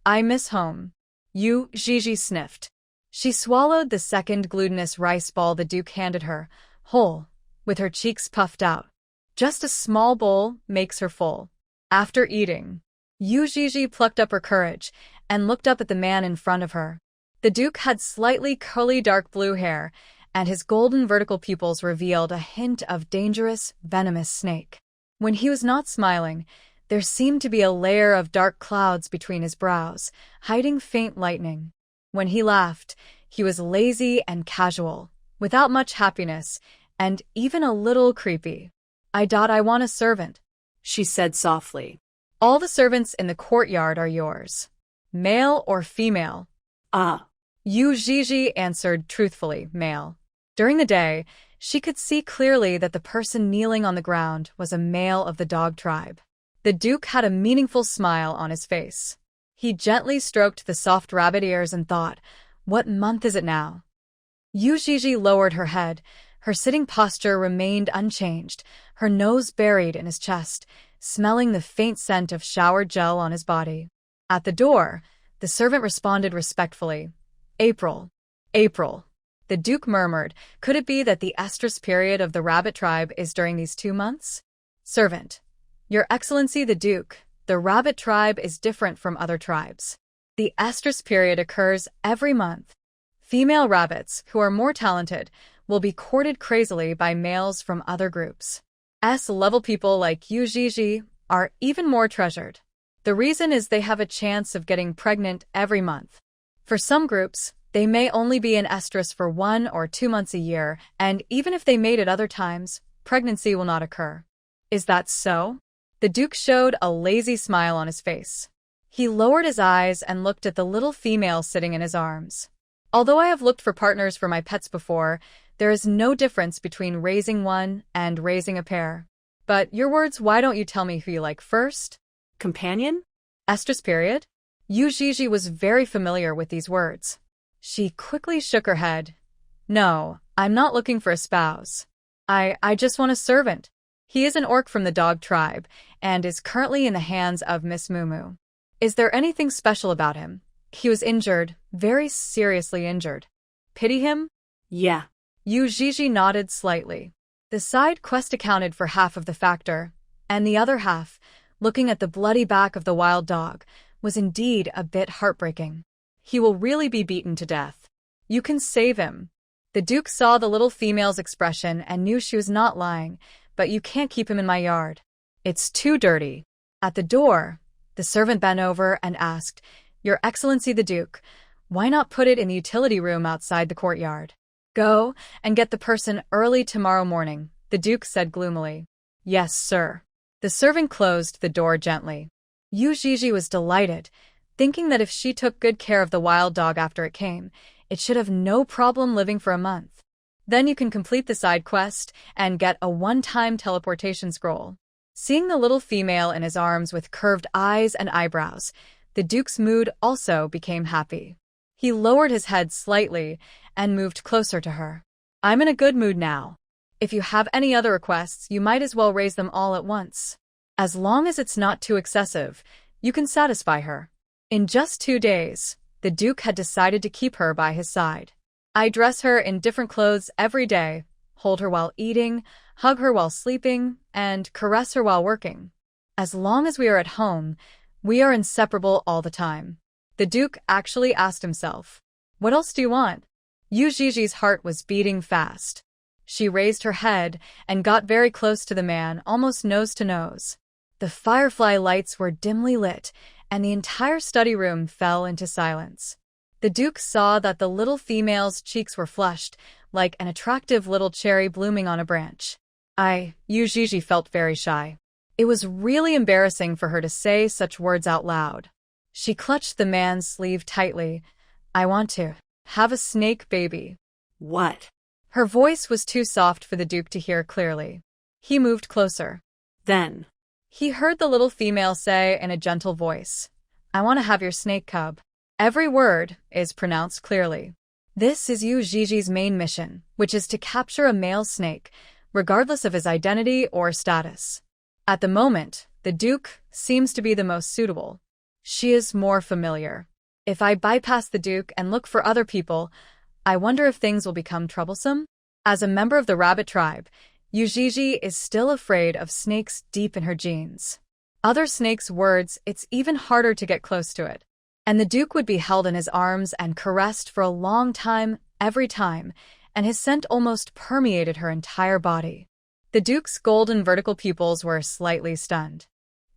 I miss home." Yuii sniffed. She swallowed the second glutinous rice ball the Duke handed her, whole, with her cheeks puffed out. Just a small bowl makes her full. After eating, Yuii plucked up her courage and looked up at the man in front of her. The Duke had slightly curly dark blue hair, and his golden vertical pupils revealed a hint of dangerous, venomous snake. When he was not smiling, there seemed to be a layer of dark clouds between his brows, hiding faint lightning. When he laughed, he was lazy and casual, without much happiness, and even a little creepy. I want a servant," she said softly. "All the servants in the courtyard are yours. Male or female?" "Ah." Yuii answered truthfully, male. During the day, she could see clearly that the person kneeling on the ground was a male of the dog tribe. The Duke had a meaningful smile on his face. He gently stroked the soft rabbit ears and thought, what month is it now? Yuii lowered her head. Her sitting posture remained unchanged, her nose buried in his chest, smelling the faint scent of shower gel on his body. At the door, the servant responded respectfully. April. April. The Duke murmured, could it be that the estrus period of the rabbit tribe is during these 2 months? Servant. Your Excellency the Duke, the rabbit tribe is different from other tribes. The estrus period occurs every month. Female rabbits, who are more talented, will be courted crazily by males from other groups. S-level people like Yuii are even more treasured. The reason is they have a chance of getting pregnant every month. For some groups, they may only be in estrus for 1 or 2 months a year, and even if they mate at other times, pregnancy will not occur. Is that so? The Duke showed a lazy smile on his face. He lowered his eyes and looked at the little female sitting in his arms. Although I have looked for partners for my pets before, there is no difference between raising one and raising a pair. But your words, why don't you tell me who you like first? Companion? Estrus period? Yuii was very familiar with these words. She quickly shook her head. No, I'm not looking for a spouse. I just want a servant. He is an orc from the dog tribe, and is currently in the hands of Miss Mumu. Is there anything special about him? He was injured, very seriously injured. Pity him? Yeah. Yuii nodded slightly. The side quest accounted for half of the factor, and the other half, looking at the bloody back of the wild dog, was indeed a bit heartbreaking. He will really be beaten to death. You can save him. The Duke saw the little female's expression and knew she was not lying, but you can't keep him in my yard. It's too dirty. At the door, the servant bent over and asked, Your Excellency the Duke, why not put it in the utility room outside the courtyard? Go and get the person early tomorrow morning, the Duke said gloomily. Yes, sir. The servant closed the door gently. Yuii was delighted, thinking that if she took good care of the wild dog after it came, it should have no problem living for a month. Then you can complete the side quest and get a one-time teleportation scroll. Seeing the little female in his arms with curved eyes and eyebrows, the Duke's mood also became happy. He lowered his head slightly and moved closer to her. I'm in a good mood now. If you have any other requests, you might as well raise them all at once. As long as it's not too excessive, you can satisfy her. In just 2 days, the Duke had decided to keep her by his side. I dress her in different clothes every day, hold her while eating, hug her while sleeping, and caress her while working. As long as we are at home, we are inseparable all the time. The Duke actually asked himself, What else do you want? Yuii's heart was beating fast. She raised her head and got very close to the man, almost nose to nose. The firefly lights were dimly lit, and the entire study room fell into silence. The Duke saw that the little female's cheeks were flushed, like an attractive little cherry blooming on a branch. Yuii felt very shy. It was really embarrassing for her to say such words out loud. She clutched the man's sleeve tightly. I want to have a snake baby. What? Her voice was too soft for the Duke to hear clearly. He moved closer. Then he heard the little female say in a gentle voice, I want to have your snake cub. Every word is pronounced clearly. This is Yuii's main mission, which is to capture a male snake, regardless of his identity or status. At the moment, the Duke seems to be the most suitable. She is more familiar. If I bypass the Duke and look for other people, I wonder if things will become troublesome? As a member of the rabbit tribe, Yuii is still afraid of snakes deep in her genes. Other snakes' words, it's even harder to get close to it. And the Duke would be held in his arms and caressed for a long time, every time, and his scent almost permeated her entire body. The Duke's golden vertical pupils were slightly stunned.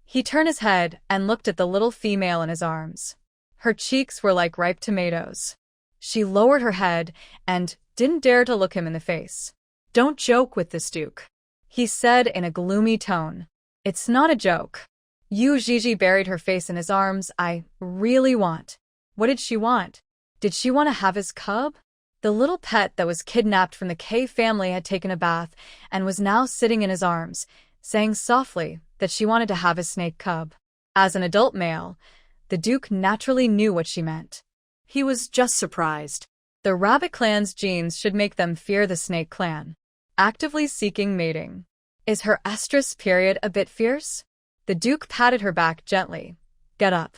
He turned his head and looked at the little female in his arms. Her cheeks were like ripe tomatoes. She lowered her head and didn't dare to look him in the face. Don't joke with this, Duke, he said in a gloomy tone. It's not a joke. Yuii buried her face in his arms. I really want. What did she want? Did she want to have his cub? The little pet that was kidnapped from the K family had taken a bath and was now sitting in his arms, saying softly that she wanted to have his snake cub. As an adult male, the Duke naturally knew what she meant. He was just surprised. The rabbit clan's genes should make them fear the snake clan. Actively seeking mating. Is her estrus period a bit fierce? The Duke patted her back gently. Get up.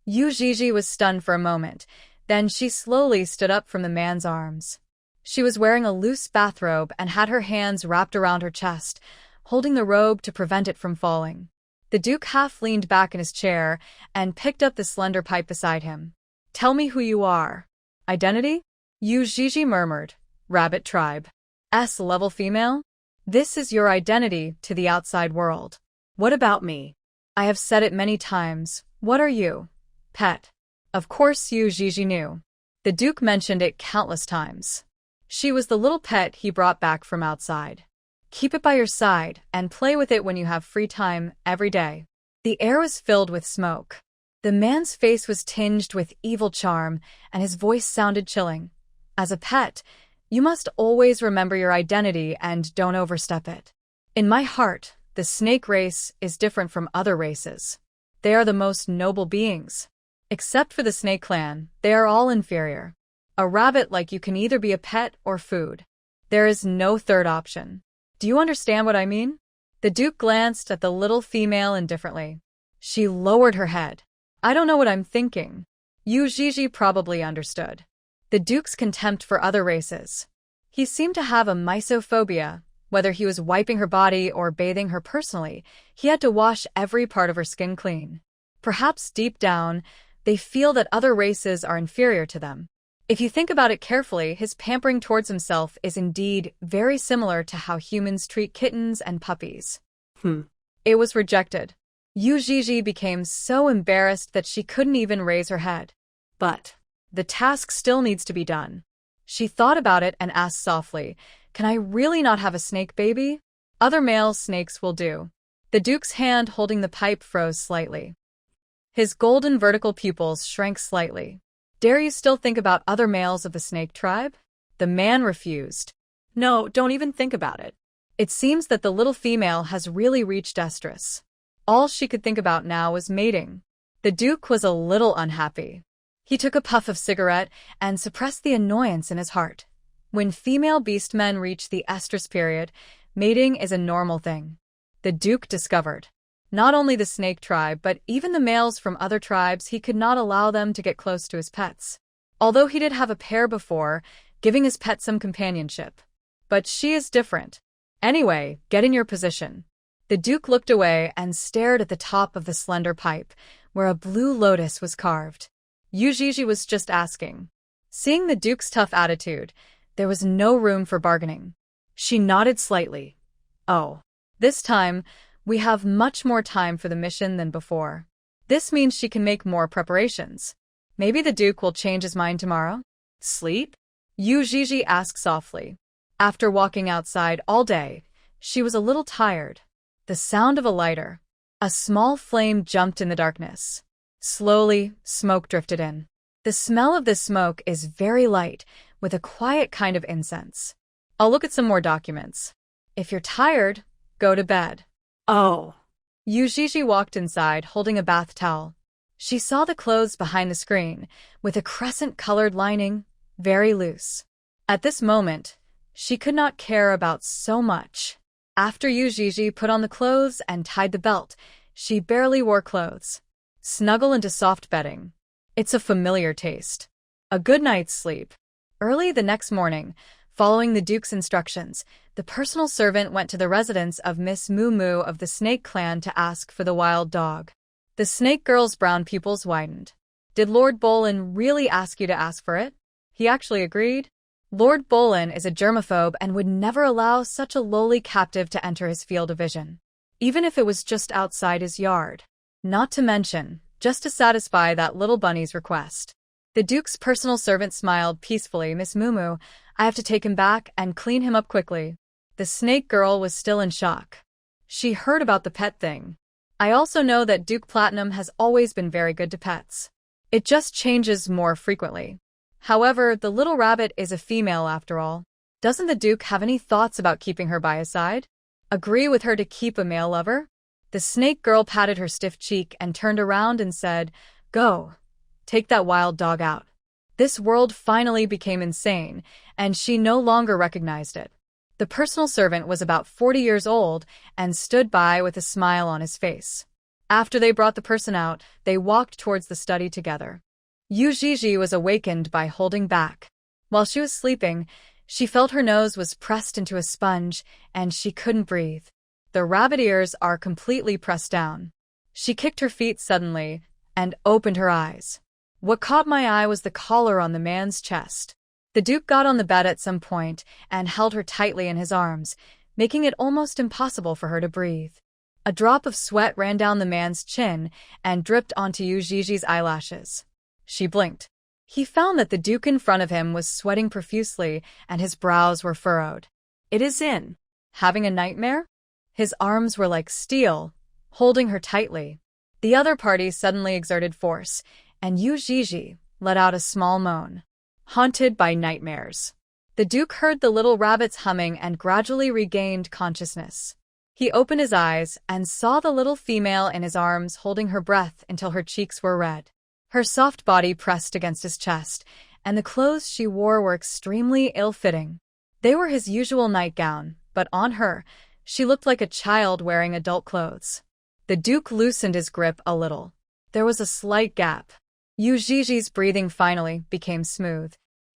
Yuii was stunned for a moment. Then she slowly stood up from the man's arms. She was wearing a loose bathrobe and had her hands wrapped around her chest, holding the robe to prevent it from falling. The Duke half leaned back in his chair and picked up the slender pipe beside him. Tell me who you are. Identity? Yuii murmured. Rabbit tribe. S-level female? This is your identity to the outside world. What about me? I have said it many times. What are you? Pet. Of course Yuii knew. The Duke mentioned it countless times. She was the little pet he brought back from outside. Keep it by your side and play with it when you have free time every day. The air was filled with smoke. The man's face was tinged with evil charm, and his voice sounded chilling. As a pet, you must always remember your identity and don't overstep it. In my heart, the snake race is different from other races. They are the most noble beings. Except for the snake clan, they are all inferior. A rabbit like you can either be a pet or food. There is no third option. Do you understand what I mean? The Duke glanced at the little female indifferently. She lowered her head. I don't know what I'm thinking. Yuii probably understood. The Duke's contempt for other races. He seemed to have a mysophobia. Whether he was wiping her body or bathing her personally, he had to wash every part of her skin clean. Perhaps deep down, they feel that other races are inferior to them. If you think about it carefully, his pampering towards himself is indeed very similar to how humans treat kittens and puppies. It was rejected. Yuii became so embarrassed that she couldn't even raise her head. But the task still needs to be done. She thought about it and asked softly, Can I really not have a snake baby? Other male snakes will do. The Duke's hand holding the pipe froze slightly. His golden vertical pupils shrank slightly. Dare you still think about other males of the snake tribe? The man refused. No, don't even think about it. It seems that the little female has really reached estrus. All she could think about now was mating. The Duke was a little unhappy. He took a puff of cigarette and suppressed the annoyance in his heart. When female beastmen reach the estrus period, mating is a normal thing. The Duke discovered. Not only the snake tribe, but even the males from other tribes, he could not allow them to get close to his pets. Although he did have a pair before, giving his pet some companionship. But she is different. Anyway, get in your position. The Duke looked away and stared at the top of the slender pipe, where a blue lotus was carved. Yuii was just asking. Seeing the Duke's tough attitude, there was no room for bargaining. She nodded slightly. Oh. This time, we have much more time for the mission than before. This means she can make more preparations. Maybe the Duke will change his mind tomorrow? Sleep? Yuii asked softly. After walking outside all day, she was a little tired. The sound of a lighter. A small flame jumped in the darkness. Slowly, smoke drifted in. The smell of this smoke is very light, with a quiet kind of incense. I'll look at some more documents. If you're tired, go to bed. Oh. Yuii walked inside, holding a bath towel. She saw the clothes behind the screen, with a crescent-colored lining, very loose. At this moment, she could not care about so much. After Yuii put on the clothes and tied the belt, she barely wore clothes. Snuggle into soft bedding. It's a familiar taste. A good night's sleep. Early the next morning, following the Duke's instructions, the personal servant went to the residence of Miss Moo Moo of the Snake Clan to ask for the wild dog. The snake girl's brown pupils widened. Did Lord Bolin really ask you to ask for it? He actually agreed. Lord Bolin is a germaphobe and would never allow such a lowly captive to enter his field of vision, even if it was just outside his yard. Not to mention, just to satisfy that little bunny's request. The Duke's personal servant smiled peacefully. Miss Moo Moo, I have to take him back and clean him up quickly. The snake girl was still in shock. She heard about the pet thing. I also know that Duke Platinum has always been very good to pets. It just changes more frequently. However, the little rabbit is a female after all. Doesn't the Duke have any thoughts about keeping her by his side? Agree with her to keep a male lover? The snake girl patted her stiff cheek and turned around and said, "Go. Take that wild dog out." This world finally became insane, and she no longer recognized it. The personal servant was about 40 years old and stood by with a smile on his face. After they brought the person out, they walked towards the study together. Yuii was awakened by holding back. While she was sleeping, she felt her nose was pressed into a sponge, and she couldn't breathe. The rabbit ears are completely pressed down. She kicked her feet suddenly and opened her eyes. What caught my eye was the collar on the man's chest. The Duke got on the bed at some point and held her tightly in his arms, making it almost impossible for her to breathe. A drop of sweat ran down the man's chin and dripped onto Yuii's eyelashes. She blinked. He found that the Duke in front of him was sweating profusely and his brows were furrowed. "It is in. Having a nightmare?" His arms were like steel, holding her tightly. The other party suddenly exerted force, and Yuii let out a small moan. Haunted by nightmares. The Duke heard the little rabbit's humming and gradually regained consciousness. He opened his eyes and saw the little female in his arms holding her breath until her cheeks were red. Her soft body pressed against his chest, and the clothes she wore were extremely ill-fitting. They were his usual nightgown, but on her, she looked like a child wearing adult clothes. The Duke loosened his grip a little. There was a slight gap. Yuii's breathing finally became smooth.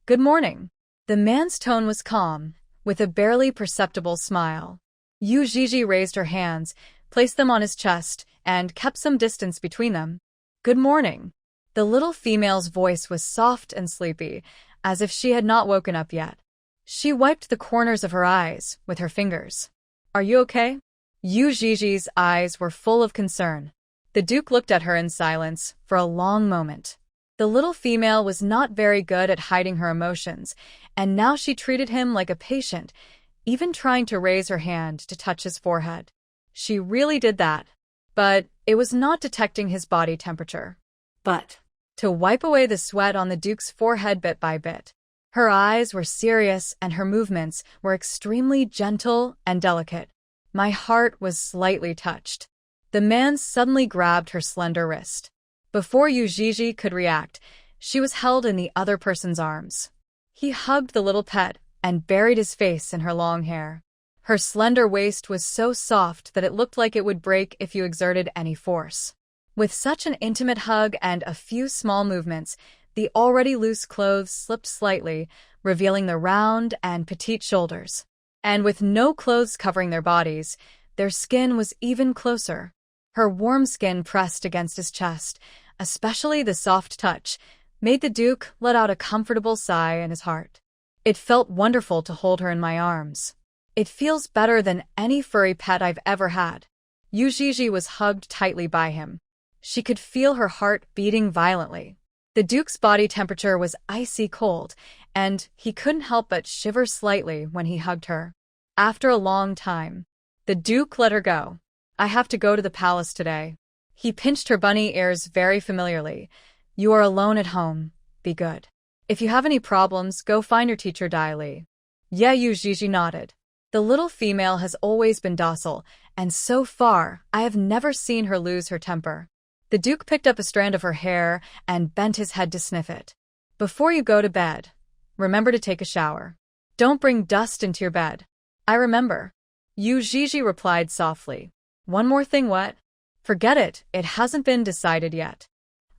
"Good morning." The man's tone was calm, with a barely perceptible smile. Yuii raised her hands, placed them on his chest, and kept some distance between them. "Good morning." The little female's voice was soft and sleepy, as if she had not woken up yet. She wiped the corners of her eyes with her fingers. "Are you okay?" Yuii's eyes were full of concern. The Duke looked at her in silence for a long moment. The little female was not very good at hiding her emotions, and now she treated him like a patient, even trying to raise her hand to touch his forehead. She really did that, but it was not detecting his body temperature. But to wipe away the sweat on the Duke's forehead bit by bit. Her eyes were serious and her movements were extremely gentle and delicate. My heart was slightly touched. The man suddenly grabbed her slender wrist. Before Yuii could react, she was held in the other person's arms. He hugged the little pet and buried his face in her long hair. Her slender waist was so soft that it looked like it would break if you exerted any force. With such an intimate hug and a few small movements, the already loose clothes slipped slightly, revealing the round and petite shoulders. And with no clothes covering their bodies, their skin was even closer. Her warm skin pressed against his chest, especially the soft touch, made the Duke let out a comfortable sigh in his heart. It felt wonderful to hold her in my arms. It feels better than any furry pet I've ever had. Yuii was hugged tightly by him. She could feel her heart beating violently. The Duke's body temperature was icy cold, and he couldn't help but shiver slightly when he hugged her. After a long time, the Duke let her go. "I have to go to the palace today." He pinched her bunny ears very familiarly. "You are alone at home. Be good. If you have any problems, go find your teacher Li." Yeah, Yuii nodded. The little female has always been docile, and so far, I have never seen her lose her temper. The Duke picked up a strand of her hair and bent his head to sniff it. "Before you go to bed, remember to take a shower. Don't bring dust into your bed." "I remember." Yuii replied softly. "One more thing, what?" "Forget it, it hasn't been decided yet.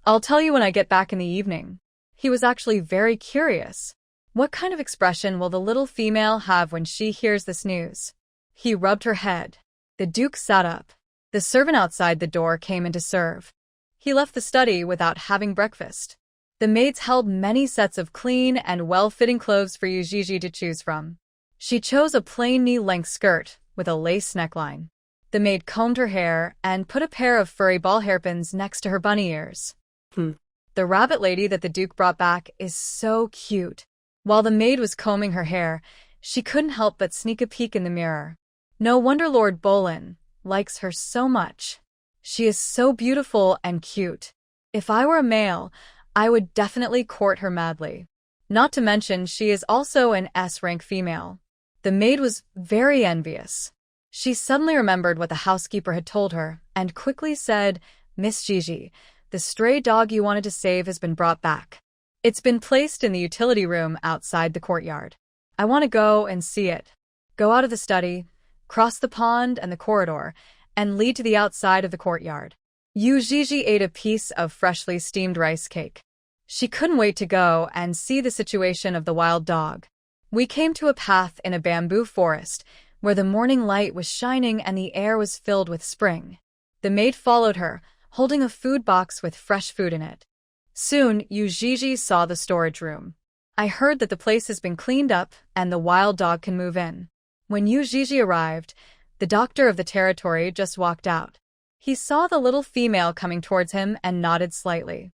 I'll tell you when I get back in the evening." He was actually very curious. What kind of expression will the little female have when she hears this news? He rubbed her head. The Duke sat up. The servant outside the door came in to serve. He left the study without having breakfast. The maids held many sets of clean and well-fitting clothes for Yuii to choose from. She chose a plain knee-length skirt with a lace neckline. The maid combed her hair and put a pair of furry ball hairpins next to her bunny ears. The rabbit lady that the Duke brought back is so cute. While the maid was combing her hair, she couldn't help but sneak a peek in the mirror. No wonder Lord Bolin likes her so much. She is so beautiful and cute. If I were a male, I would definitely court her madly. Not to mention she is also an S-rank female. The maid was very envious. She suddenly remembered what the housekeeper had told her and quickly said, "Miss Gigi, the stray dog you wanted to save has been brought back. It's been placed in the utility room outside the courtyard. I want to go and see it." Go out of the study, cross the pond and the corridor, and lead to the outside of the courtyard. Yuii ate a piece of freshly steamed rice cake. She couldn't wait to go and see the situation of the wild dog. We came to a path in a bamboo forest where the morning light was shining and the air was filled with spring. The maid followed her, holding a food box with fresh food in it. Soon, Yuii saw the storage room. "I heard that the place has been cleaned up and the wild dog can move in." When Yuii arrived, the doctor of the territory just walked out. He saw the little female coming towards him and nodded slightly.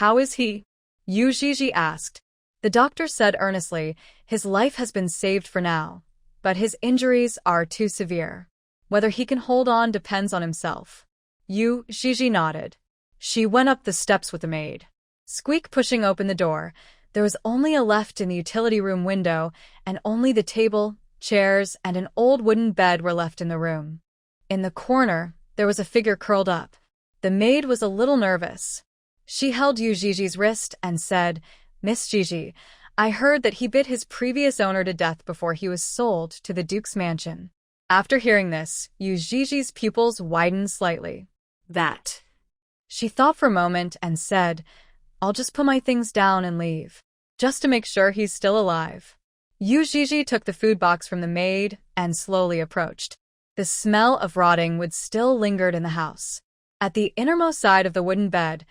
"How is he?" Yuii asked. The doctor said earnestly, "His life has been saved for now, but his injuries are too severe. Whether he can hold on depends on himself." Yuii nodded. She went up the steps with the maid. Squeak pushing open the door. There was only a lift in the utility room window, and only the table, chairs, and an old wooden bed were left in the room. In the corner, there was a figure curled up. The maid was a little nervous. She held Yuii's wrist and said, "Miss Gigi, I heard that he bit his previous owner to death before he was sold to the Duke's mansion." After hearing this, Yuii's pupils widened slightly. "That." She thought for a moment and said, "I'll just put my things down and leave, just to make sure he's still alive." Yuii took the food box from the maid and slowly approached. The smell of rotting wood still lingered in the house. At the innermost side of the wooden bed,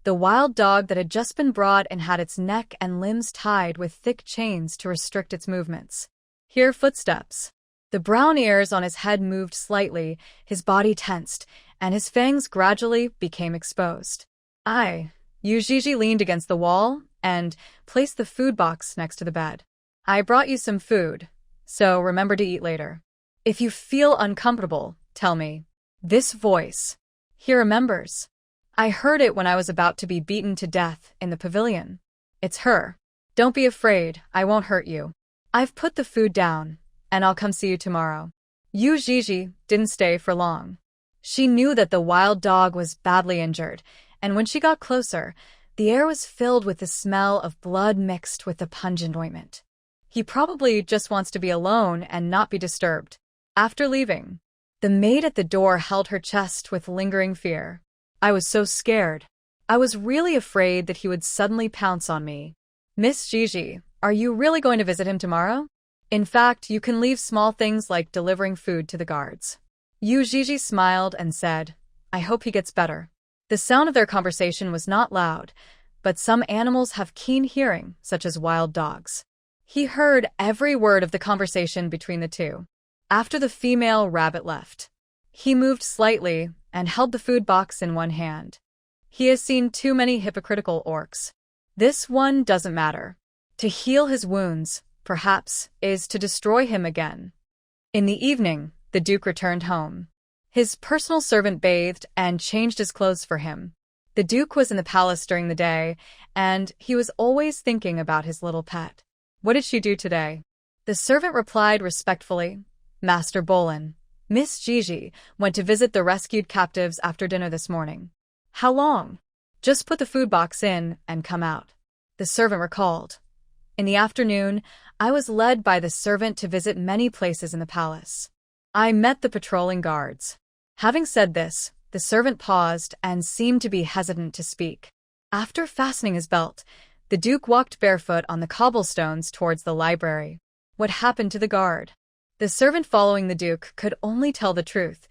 the wild dog that had just been brought and had its neck and limbs tied with thick chains to restrict its movements. Hear footsteps. The brown ears on his head moved slightly, his body tensed, and his fangs gradually became exposed. Yuii leaned against the wall and placed the food box next to the bed. "I brought you some food, so remember to eat later. If you feel uncomfortable, tell me." This voice. He remembers. "I heard it when I was about to be beaten to death in the pavilion. It's her. Don't be afraid, I won't hurt you. I've put the food down, and I'll come see you tomorrow." Yuii didn't stay for long. She knew that the wild dog was badly injured, and when she got closer, the air was filled with the smell of blood mixed with the pungent ointment. He probably just wants to be alone and not be disturbed. After leaving, the maid at the door held her chest with lingering fear. "I was so scared. I was really afraid that he would suddenly pounce on me." "Miss Gigi, are you really going to visit him tomorrow? In fact, you can leave small things like delivering food to the guards." Yuii smiled and said, "I hope he gets better." The sound of their conversation was not loud, but some animals have keen hearing, such as wild dogs. He heard every word of the conversation between the two. After the female rabbit left, he moved slightly and held the food box in one hand. He has seen too many hypocritical orcs. This one doesn't matter. To heal his wounds, perhaps, is to destroy him again. In the evening, the Duke returned home. His personal servant bathed and changed his clothes for him. The Duke was in the palace during the day, and he was always thinking about his little pet. "What did she do today?" The servant replied respectfully, "Master Bolin, Miss Gigi went to visit the rescued captives after dinner this morning." "How long?" "Just put the food box in and come out." The servant recalled. "In the afternoon, I was led by the servant to visit many places in the palace. I met the patrolling guards." Having said this, the servant paused and seemed to be hesitant to speak. After fastening his belt, the Duke walked barefoot on the cobblestones towards the library. What happened to the guard? The servant following the Duke could only tell the truth.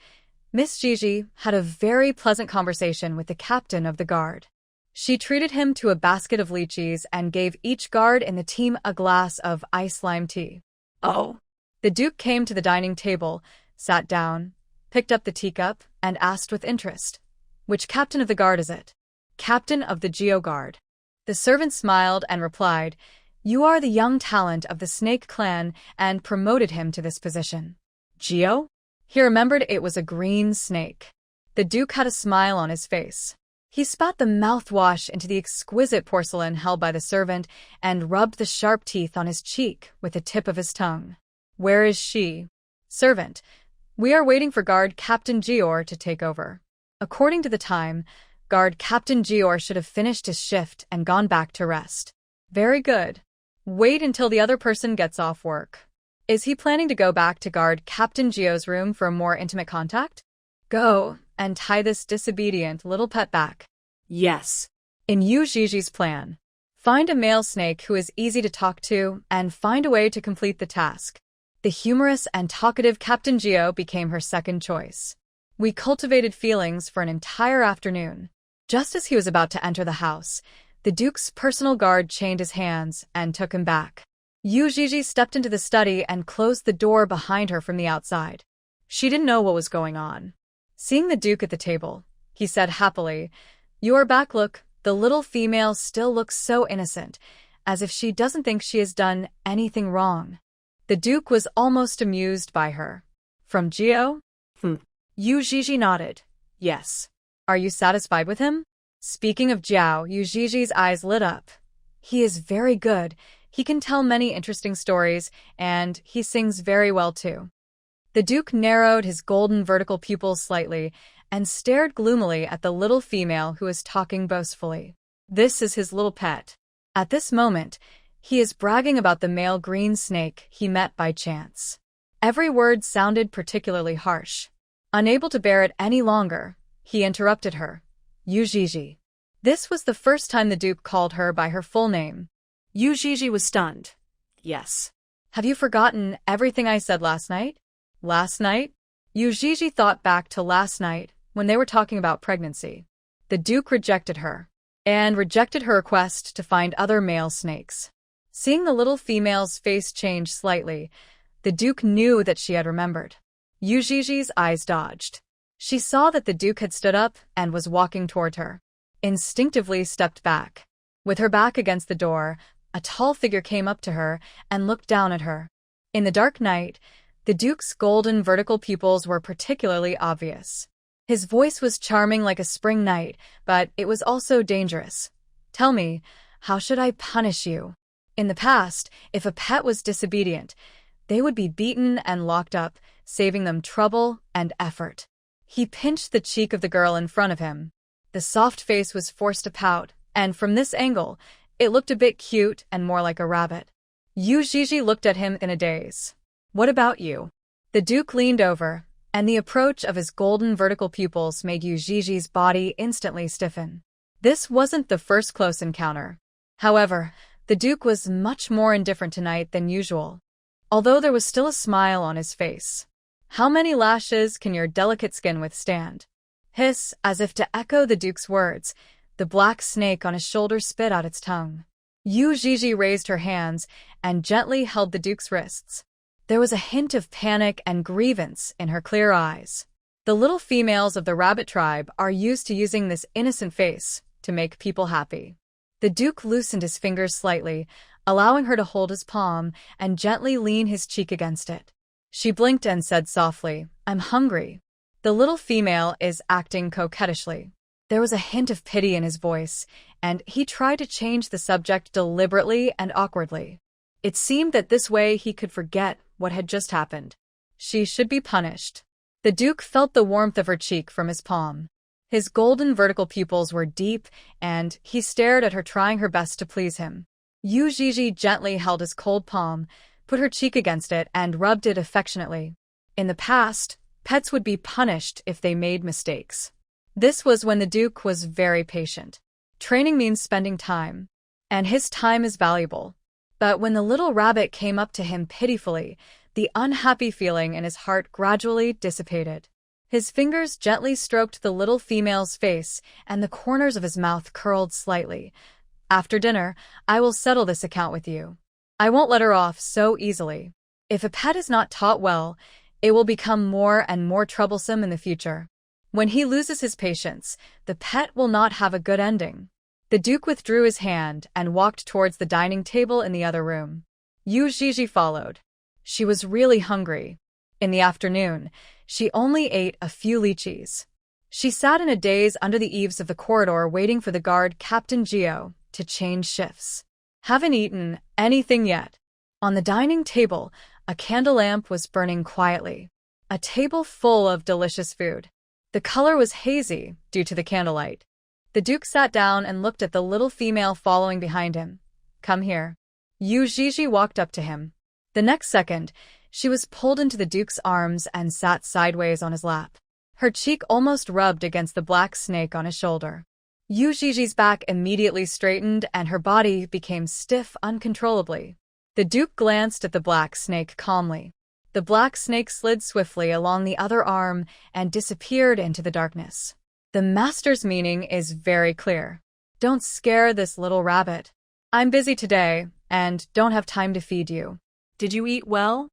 Miss Gigi had a very pleasant conversation with the captain of the guard. She treated him to a basket of lychees and gave each guard in the team a glass of ice lime tea. "Oh." The Duke came to the dining table, sat down, picked up the teacup, and asked with interest, "Which captain of the guard is it?" "Captain of the Geo Guard." The servant smiled and replied, "You are the young talent of the Snake Clan and promoted him to this position." "Geo?" He remembered it was a green snake. The Duke had a smile on his face. He spat the mouthwash into the exquisite porcelain held by the servant and rubbed the sharp teeth on his cheek with the tip of his tongue. Where is she? Servant. We are waiting for Guard Captain Gior to take over. According to the time, Guard Captain Gior should have finished his shift and gone back to rest. Very good. Wait until the other person gets off work. Is he planning to go back to Guard Captain Gior's room for a more intimate contact? Go and tie this disobedient little pet back. Yes. In Yuji's plan, find a male snake who is easy to talk to and find a way to complete the task. The humorous and talkative Captain Gio became her second choice. We cultivated feelings for an entire afternoon. Just as he was about to enter the house, the Duke's personal guard chained his hands and took him back. Yuji stepped into the study and closed the door behind her from the outside. She didn't know what was going on. Seeing the Duke at the table, he said happily, "You are back. Look, the little female still looks so innocent, as if she doesn't think she has done anything wrong." The Duke was almost amused by her. From Gio? Yuji nodded. Yes. Are you satisfied with him? Speaking of Jiao, Yuji's eyes lit up. He is very good. He can tell many interesting stories, and he sings very well too. The Duke narrowed his golden vertical pupils slightly and stared gloomily at the little female who was talking boastfully. This is his little pet. At this moment, he is bragging about the male green snake he met by chance. Every word sounded particularly harsh. Unable to bear it any longer, he interrupted her. Yuji. This was the first time the Duke called her by her full name. Yuji was stunned. Yes. Have you forgotten everything I said last night? Last night? Yuji thought back to last night when they were talking about pregnancy. The Duke rejected her request to find other male snakes. Seeing the little female's face change slightly, the Duke knew that she had remembered. Yuji's eyes dodged. She saw that the Duke had stood up and was walking toward her. Instinctively stepped back. With her back against the door, a tall figure came up to her and looked down at her. In the dark night, the Duke's golden vertical pupils were particularly obvious. His voice was charming like a spring night, but it was also dangerous. Tell me, how should I punish you? In the past, if a pet was disobedient, they would be beaten and locked up, saving them trouble and effort. He pinched the cheek of the girl in front of him. The soft face was forced to pout, and from this angle, it looked a bit cute and more like a rabbit. Yuji looked at him in a daze. What about you? The Duke leaned over, and the approach of his golden vertical pupils made Yuji's body instantly stiffen. This wasn't the first close encounter. However, the Duke was much more indifferent tonight than usual, although there was still a smile on his face. How many lashes can your delicate skin withstand? Hiss, as if to echo the Duke's words, the black snake on his shoulder spit out its tongue. Yuji raised her hands and gently held the Duke's wrists. There was a hint of panic and grievance in her clear eyes. The little females of the rabbit tribe are used to using this innocent face to make people happy. The Duke loosened his fingers slightly, allowing her to hold his palm and gently lean his cheek against it. She blinked and said softly, "I'm hungry." The little female is acting coquettishly. There was a hint of pity in his voice, and he tried to change the subject deliberately and awkwardly. It seemed that this way he could forget what had just happened. She should be punished. The Duke felt the warmth of her cheek from his palm. His golden vertical pupils were deep, and he stared at her, trying her best to please him. Yuji gently held his cold palm, put her cheek against it, and rubbed it affectionately. In the past, pets would be punished if they made mistakes. This was when the Duke was very patient. Training means spending time, and his time is valuable. But when the little rabbit came up to him pitifully, the unhappy feeling in his heart gradually dissipated. His fingers gently stroked the little female's face, and the corners of his mouth curled slightly. After dinner, I will settle this account with you. I won't let her off so easily. If a pet is not taught well, it will become more and more troublesome in the future. When he loses his patience, the pet will not have a good ending. The Duke withdrew his hand and walked towards the dining table in the other room. Yuji followed. She was really hungry. In the afternoon, she only ate a few lychees. She sat in a daze under the eaves of the corridor waiting for the guard Captain Geo to change shifts. Haven't eaten anything yet. On the dining table, a candle lamp was burning quietly. A table full of delicious food. The color was hazy due to the candlelight. The Duke sat down and looked at the little female following behind him. Come here. Yuii walked up to him. The next second, she was pulled into the Duke's arms and sat sideways on his lap. Her cheek almost rubbed against the black snake on his shoulder. Yui's back immediately straightened and her body became stiff uncontrollably. The Duke glanced at the black snake calmly. The black snake slid swiftly along the other arm and disappeared into the darkness. The master's meaning is very clear. Don't scare this little rabbit. I'm busy today and don't have time to feed you. Did you eat well?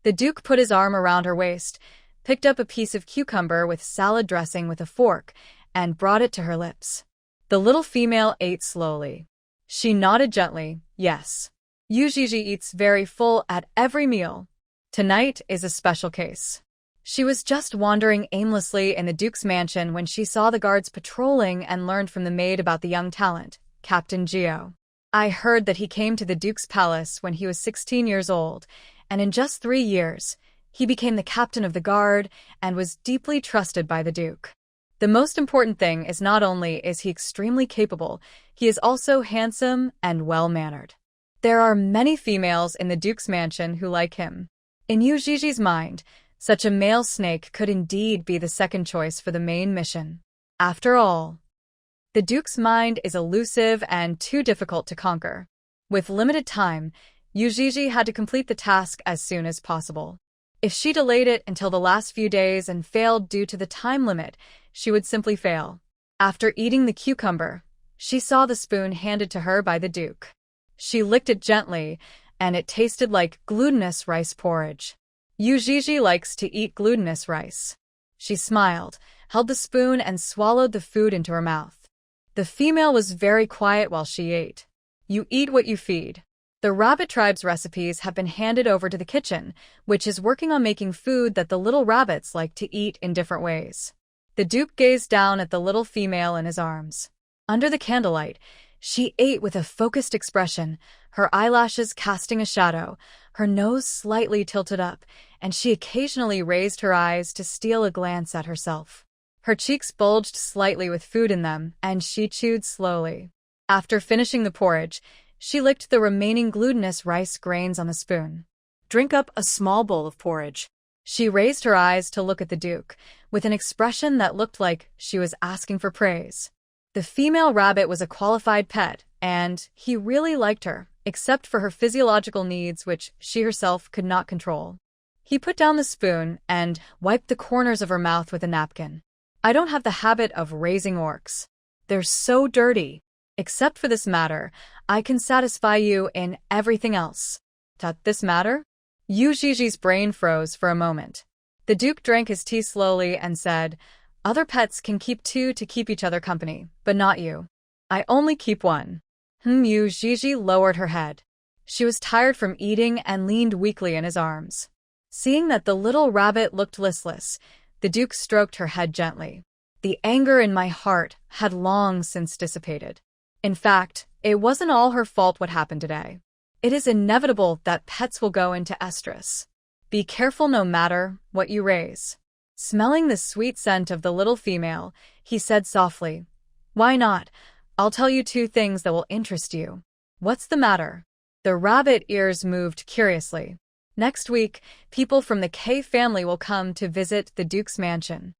The Duke put his arm around her waist, picked up a piece of cucumber with salad dressing with a fork, and brought it to her lips. The little female ate slowly. She nodded gently, yes. Yuii eats very full at every meal. Tonight is a special case. She was just wandering aimlessly in the Duke's mansion when she saw the guards patrolling and learned from the maid about the young talent, Captain Geo. I heard that he came to the Duke's palace when he was 16 years old, and in just 3 years, he became the captain of the guard and was deeply trusted by the Duke. The most important thing is not only is he extremely capable, he is also handsome and well-mannered. There are many females in the Duke's mansion who like him. In Yui's mind, such a male snake could indeed be the second choice for the main mission. After all, the Duke's mind is elusive and too difficult to conquer. With limited time, Yuii had to complete the task as soon as possible. If she delayed it until the last few days and failed due to the time limit, she would simply fail. After eating the cucumber, she saw the spoon handed to her by the Duke. She licked it gently, and it tasted like glutinous rice porridge. Yuii likes to eat glutinous rice. She smiled, held the spoon and swallowed the food into her mouth. The female was very quiet while she ate. You eat what you feed. The rabbit tribe's recipes have been handed over to the kitchen, which is working on making food that the little rabbits like to eat in different ways. The Duke gazed down at the little female in his arms. Under the candlelight, she ate with a focused expression, her eyelashes casting a shadow, her nose slightly tilted up, and she occasionally raised her eyes to steal a glance at herself. Her cheeks bulged slightly with food in them, and she chewed slowly. After finishing the porridge, she licked the remaining glutinous rice grains on the spoon. Drink up a small bowl of porridge. She raised her eyes to look at the Duke, with an expression that looked like she was asking for praise. The female rabbit was a qualified pet, and he really liked her, except for her physiological needs which she herself could not control. He put down the spoon and wiped the corners of her mouth with a napkin. I don't have the habit of raising orcs. They're so dirty. Except for this matter, I can satisfy you in everything else. Does this matter? Yui's brain froze for a moment. The Duke drank his tea slowly and said, Other pets can keep 2 to keep each other company, but not you. I only keep 1. Yuii lowered her head. She was tired from eating and leaned weakly in his arms. Seeing that the little rabbit looked listless, the Duke stroked her head gently. The anger in my heart had long since dissipated. In fact, it wasn't all her fault what happened today. It is inevitable that pets will go into estrus. Be careful no matter what you raise. Smelling the sweet scent of the little female, he said softly, Why not? I'll tell you 2 things that will interest you. What's the matter? The rabbit ears moved curiously. Next week, people from the K family will come to visit the Duke's mansion.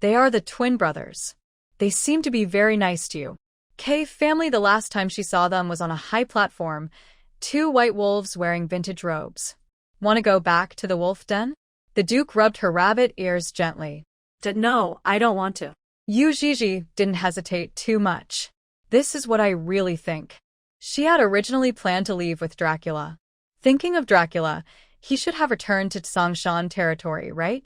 They are the twin brothers. They seem to be very nice to you. K family, the last time she saw them was on a high platform, 2 white wolves wearing vintage robes. Want to go back to the wolf den? The Duke rubbed her rabbit ears gently. No, I don't want to. Yuii didn't hesitate too much. This is what I really think. She had originally planned to leave with Dracula. Thinking of Dracula, he should have returned to Songshan territory, right?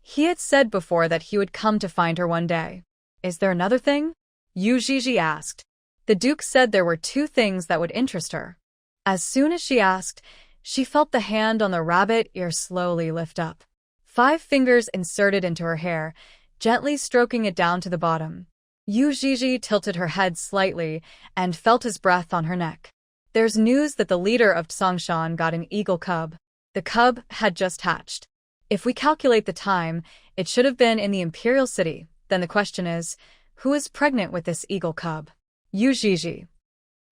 He had said before that he would come to find her one day. Is there another thing? Yuii asked. The Duke said there were 2 things that would interest her. As soon as she asked, she felt the hand on the rabbit ear slowly lift up. 5 fingers inserted into her hair, gently stroking it down to the bottom. Yuii tilted her head slightly and felt his breath on her neck. There's news that the leader of Tsongshan got an eagle cub. The cub had just hatched. If we calculate the time, it should have been in the Imperial City. Then the question is, who is pregnant with this eagle cub? Yuii.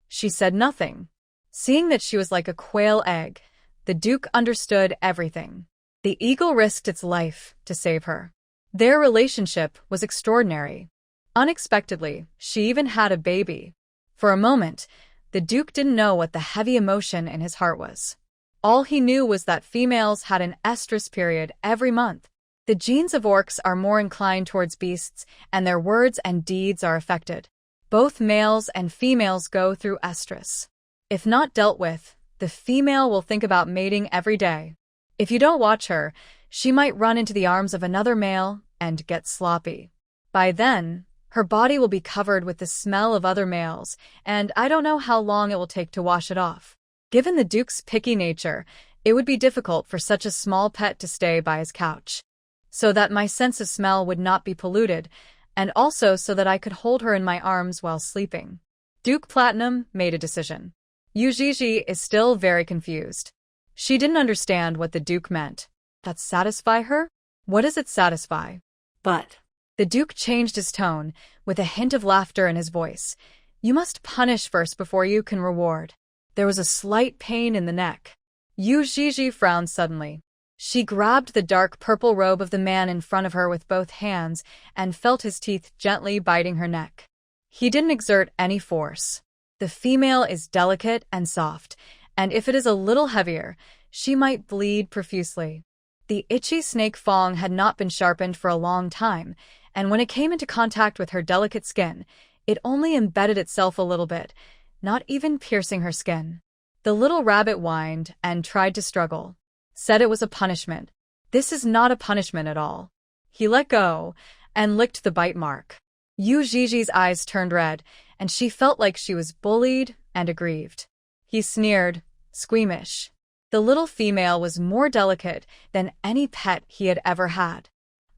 She said nothing. Seeing that she was like a quail egg, the Duke understood everything. The eagle risked its life to save her. Their relationship was extraordinary. Unexpectedly, she even had a baby. For a moment, the Duke didn't know what the heavy emotion in his heart was. All he knew was that females had an estrus period every month. The genes of orcs are more inclined towards beasts, and their words and deeds are affected. Both males and females go through estrus. If not dealt with, the female will think about mating every day. If you don't watch her, she might run into the arms of another male and get sloppy. By then, her body will be covered with the smell of other males, and I don't know how long it will take to wash it off. Given the Duke's picky nature, it would be difficult for such a small pet to stay by his couch. So that my sense of smell would not be polluted, and also so that I could hold her in my arms while sleeping. Duke Platinum made a decision. Yuii is still very confused. She didn't understand what the Duke meant. That satisfy her? What does it satisfy? But The Duke changed his tone, with a hint of laughter in his voice. You must punish first before you can reward. There was a slight pain in the neck. Yuii frowned suddenly. She grabbed the dark purple robe of the man in front of her with both hands and felt his teeth gently biting her neck. He didn't exert any force. The female is delicate and soft, and if it is a little heavier, she might bleed profusely. The itchy snake fang had not been sharpened for a long time, and when it came into contact with her delicate skin, it only embedded itself a little bit, not even piercing her skin. The little rabbit whined and tried to struggle. Said it was a punishment. This is not a punishment at all. He let go and licked the bite mark. Yuii's eyes turned red, and she felt like she was bullied and aggrieved. He sneered, squeamish. The little female was more delicate than any pet he had ever had.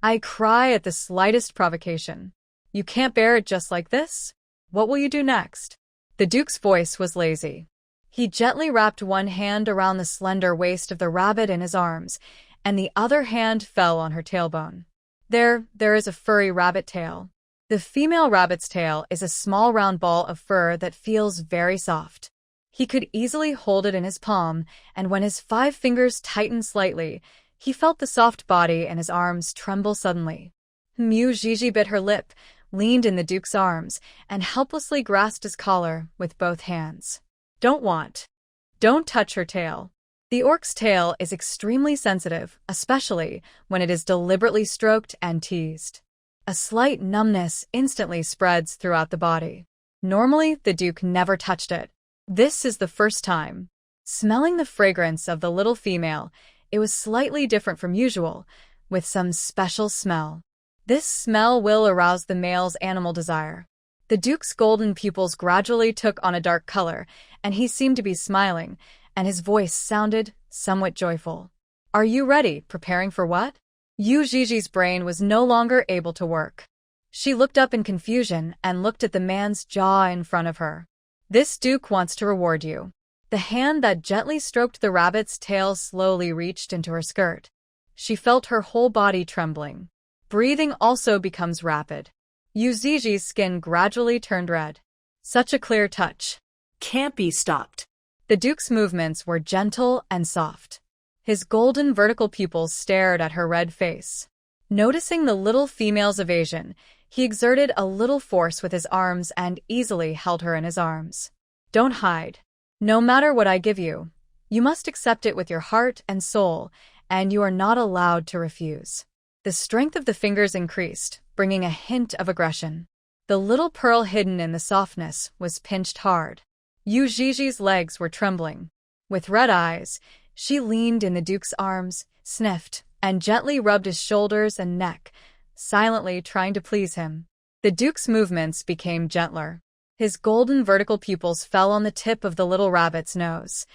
I cry at the slightest provocation. You can't bear it just like this? What will you do next? The Duke's voice was lazy. He gently wrapped one hand around the slender waist of the rabbit in his arms, and the other hand fell on her tailbone. There is a furry rabbit tail. The female rabbit's tail is a small round ball of fur that feels very soft. He could easily hold it in his palm, and when his 5 fingers tightened slightly, he felt the soft body in his arms tremble suddenly. Yuii bit her lip, leaned in the Duke's arms, and helplessly grasped his collar with both hands. Don't touch her tail. The orc's tail is extremely sensitive, especially when it is deliberately stroked and teased. A slight numbness instantly spreads throughout the body. Normally, the Duke never touched it. This is the first time. Smelling the fragrance of the little female, it was slightly different from usual, with some special smell. This smell will arouse the male's animal desire. The Duke's golden pupils gradually took on a dark color, and he seemed to be smiling, and his voice sounded somewhat joyful. Are you ready? Preparing for what? Yuii's brain was no longer able to work. She looked up in confusion and looked at the man's jaw in front of her. This Duke wants to reward you. The hand that gently stroked the rabbit's tail slowly reached into her skirt. She felt her whole body trembling. Breathing also becomes rapid. Yuii's skin gradually turned red. Such a clear touch. can't be stopped. The Duke's movements were gentle and soft. His golden vertical pupils stared at her red face. Noticing the little female's evasion, he exerted a little force with his arms and easily held her in his arms. Don't hide. No matter what I give you, you must accept it with your heart and soul, and you are not allowed to refuse. The strength of the fingers increased, bringing a hint of aggression. The little pearl hidden in the softness was pinched hard. Yuii's legs were trembling. With red eyes, she leaned in the Duke's arms, sniffed, and gently rubbed his shoulders and neck, silently trying to please him. The Duke's movements became gentler. His golden vertical pupils fell on the tip of the little rabbit's nose.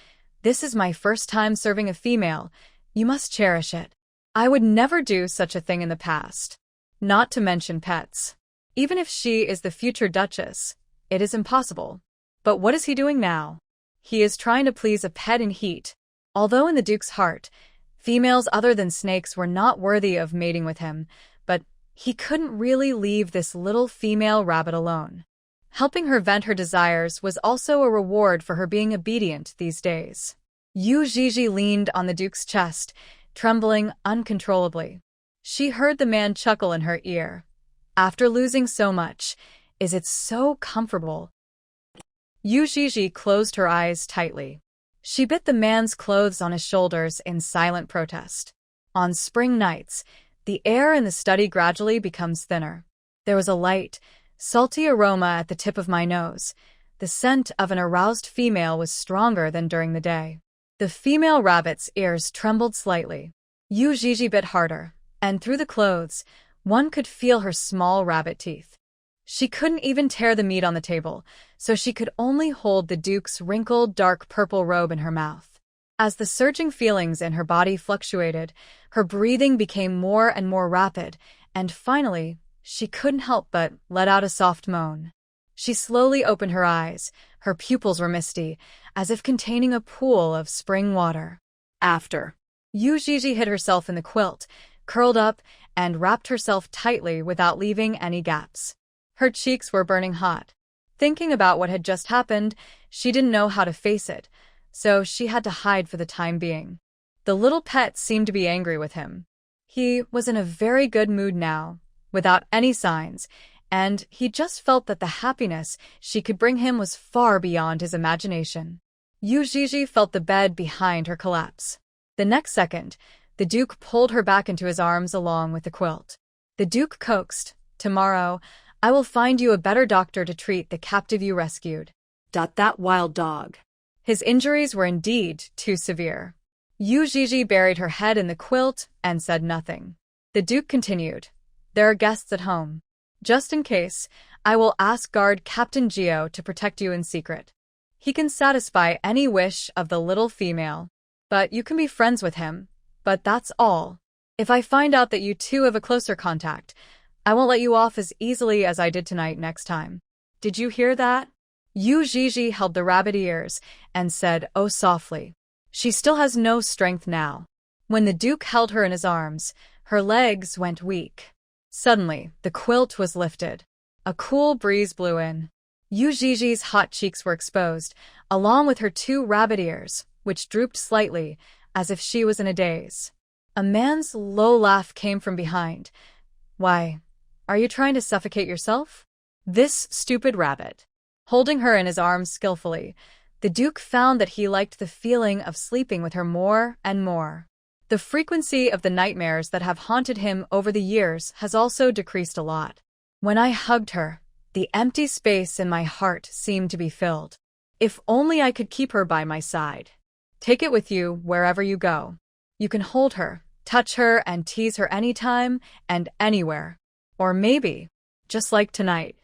This is my first time serving a female. You must cherish it. I would never do such a thing in the past. not to mention pets. Even if she is the future Duchess, it is impossible. But what is he doing now? He is trying to please a pet in heat. Although in the Duke's heart, females other than snakes were not worthy of mating with him, but he couldn't really leave this little female rabbit alone. Helping her vent her desires was also a reward for her being obedient these days. Yuii leaned on the Duke's chest, trembling uncontrollably. She heard the man chuckle in her ear. After losing so much, is it so comfortable? Yuii closed her eyes tightly. She bit the man's clothes on his shoulders in silent protest. On spring nights, the air in the study gradually becomes thinner. There was a light, salty aroma at the tip of my nose. The scent of an aroused female was stronger than during the day. The female rabbit's ears trembled slightly. Yuii bit harder, and through the clothes, one could feel her small rabbit teeth. She couldn't even tear the meat on the table, so she could only hold the Duke's wrinkled, dark purple robe in her mouth. As the surging feelings in her body fluctuated, her breathing became more and more rapid, and finally, she couldn't help but let out a soft moan. She slowly opened her eyes. Her pupils were misty, as if containing a pool of spring water. After. Yuii hid herself in the quilt, curled up, and wrapped herself tightly without leaving any gaps. Her cheeks were burning hot. Thinking about what had just happened, she didn't know how to face it, so she had to hide for the time being. The little pet seemed to be angry with him. He was in a very good mood now, without any signs, and he just felt that the happiness she could bring him was far beyond his imagination. Yuii felt the bed behind her collapse. The next second, the Duke pulled her back into his arms along with the quilt. The Duke coaxed, "Tomorrow, I will find you a better doctor to treat the captive you rescued." That wild dog. His injuries were indeed too severe. Yuii buried her head in the quilt and said nothing. The Duke continued, "There are guests at home. Just in case, I will ask guard Captain Geo to protect you in secret. He can satisfy any wish of the little female. But you can be friends with him. But that's all. If I find out that you two have a closer contact, I won't let you off as easily as I did tonight next time. Did you hear that?" Yuii held the rabbit ears and said, "Oh," softly. She still has no strength now. When the Duke held her in his arms, her legs went weak. Suddenly, the quilt was lifted. A cool breeze blew in. Yuii's hot cheeks were exposed, along with her two rabbit ears, which drooped slightly, as if she was in a daze. A man's low laugh came from behind. "Why, are you trying to suffocate yourself?" This stupid rabbit. Holding her in his arms skillfully, the Duke found that he liked the feeling of sleeping with her more and more. The frequency of the nightmares that have haunted him over the years has also decreased a lot. When I hugged her, the empty space in my heart seemed to be filled. If only I could keep her by my side. Take it with you wherever you go. You can hold her, touch her, and tease her anytime and anywhere. Or maybe, just like tonight.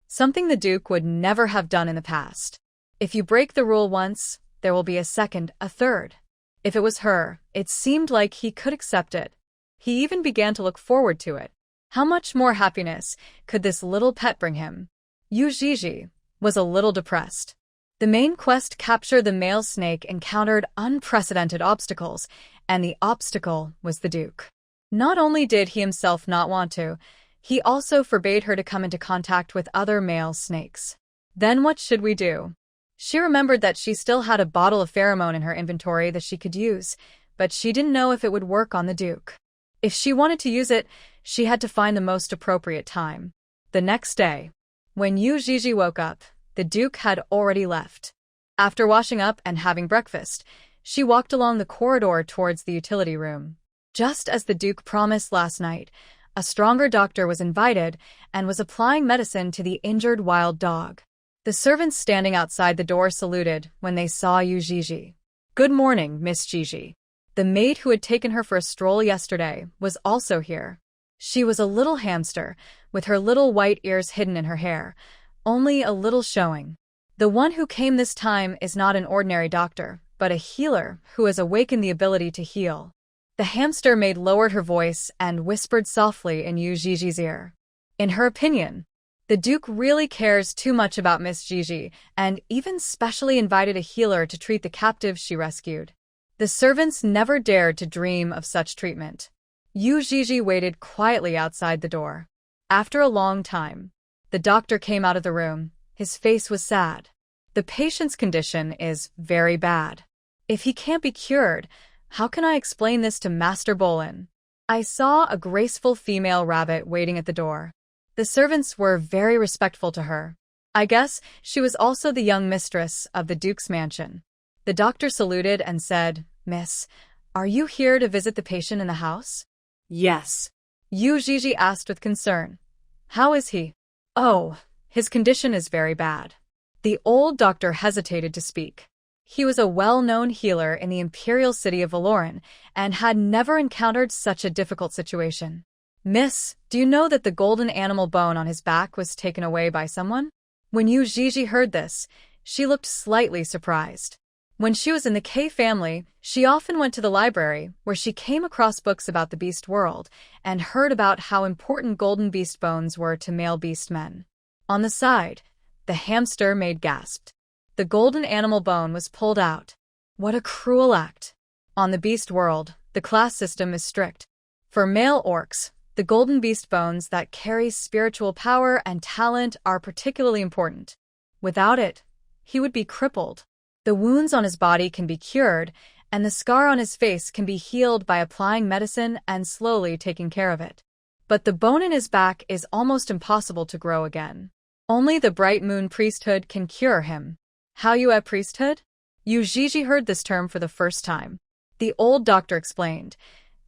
Something the Duke would never have done in the past. If you break the rule once, there will be a second, a third. If it was her, it seemed like he could accept it. He even began to look forward to it. How much more happiness could this little pet bring him? Yuii was a little depressed. The main quest, capture the male snake, encountered unprecedented obstacles, and the obstacle was the Duke. Not only did he himself not want to, he also forbade her to come into contact with other male snakes. Then what should we do? She remembered that she still had a bottle of pheromone in her inventory that she could use, but she didn't know if it would work on the Duke. If she wanted to use it, she had to find the most appropriate time. The next day, when Yuii woke up, the Duke had already left. After washing up and having breakfast, she walked along the corridor towards the utility room. Just as the Duke promised last night, a stronger doctor was invited and was applying medicine to the injured wild dog. The servants standing outside the door saluted when they saw Yuii. "Good morning, Miss Gigi." The maid who had taken her for a stroll yesterday was also here. She was a little hamster, with her little white ears hidden in her hair, only a little showing. The one who came this time is not an ordinary doctor, but a healer who has awakened the ability to heal. The hamster maid lowered her voice and whispered softly in Yu Gigi's ear. In her opinion, the Duke really cares too much about Miss Gigi and even specially invited a healer to treat the captives she rescued. The servants never dared to dream of such treatment. Yu Gigi waited quietly outside the door. After a long time, the doctor came out of the room. His face was sad. The patient's condition is very bad. If he can't be cured, how can I explain this to Master Bolin? I saw a graceful female rabbit waiting at the door. The servants were very respectful to her. I guess she was also the young mistress of the Duke's mansion. The doctor saluted and said, "Miss, are you here to visit the patient in the house?" Yes. Yu Gigi asked with concern. How is he? Oh, his condition is very bad. The old doctor hesitated to speak. He was a well-known healer in the imperial city of Valoran and had never encountered such a difficult situation. Miss, do you know that the golden animal bone on his back was taken away by someone? When Yu Gigi heard this, she looked slightly surprised. When she was in the K family, she often went to the library, where she came across books about the beast world and heard about how important golden beast bones were to male beastmen. On the side, the hamster maid gasped. The golden animal bone was pulled out. What a cruel act. On the beast world, the class system is strict. For male orcs, the golden beast bones that carry spiritual power and talent are particularly important. Without it, he would be crippled. The wounds on his body can be cured, and the scar on his face can be healed by applying medicine and slowly taking care of it. But the bone in his back is almost impossible to grow again. Only the Bright Moon priesthood can cure him. Housekeeper priesthood? Yu Gigi heard this term for the first time. The old doctor explained.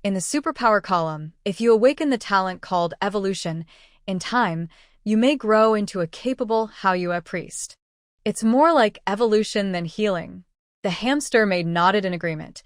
In the superpower column, if you awaken the talent called evolution, in time, you may grow into a capable Housekeeper priest. It's more like evolution than healing. The hamster maid nodded in agreement.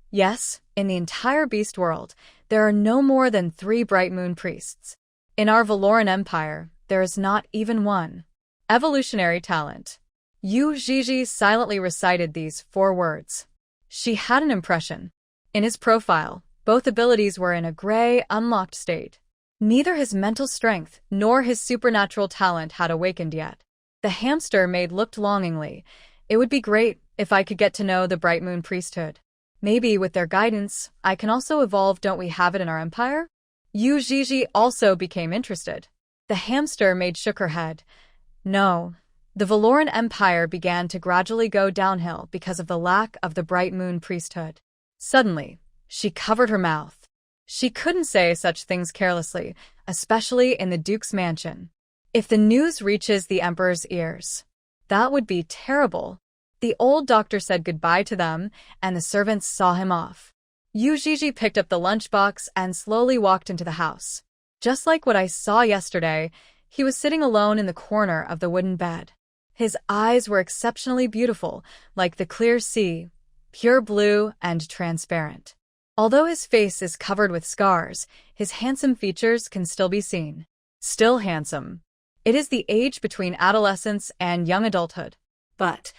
Yes, in the entire beast world, there are no more than 3 Bright Moon priests. In our Valoran Empire, there is not even one. Evolutionary talent. Yu Gigi silently recited these 4 words. She had an impression. In his profile, both abilities were in a gray, unlocked state. Neither his mental strength nor his supernatural talent had awakened yet. The hamster maid looked longingly. It would be great if I could get to know the Bright Moon priesthood. Maybe with their guidance, I can also evolve. Don't we have it in our empire? Yu Gigi also became interested. The hamster maid shook her head. No. The Valoran Empire began to gradually go downhill because of the lack of the Bright Moon priesthood. Suddenly, she covered her mouth. She couldn't say such things carelessly, especially in the Duke's mansion. If the news reaches the Emperor's ears, that would be terrible. The old doctor said goodbye to them, and the servants saw him off. Yu Gigi picked up the lunchbox and slowly walked into the house. Just like what I saw yesterday, he was sitting alone in the corner of the wooden bed. His eyes were exceptionally beautiful, like the clear sea, pure blue and transparent. Although his face is covered with scars, his handsome features can still be seen. Still handsome. It is the age between adolescence and young adulthood. But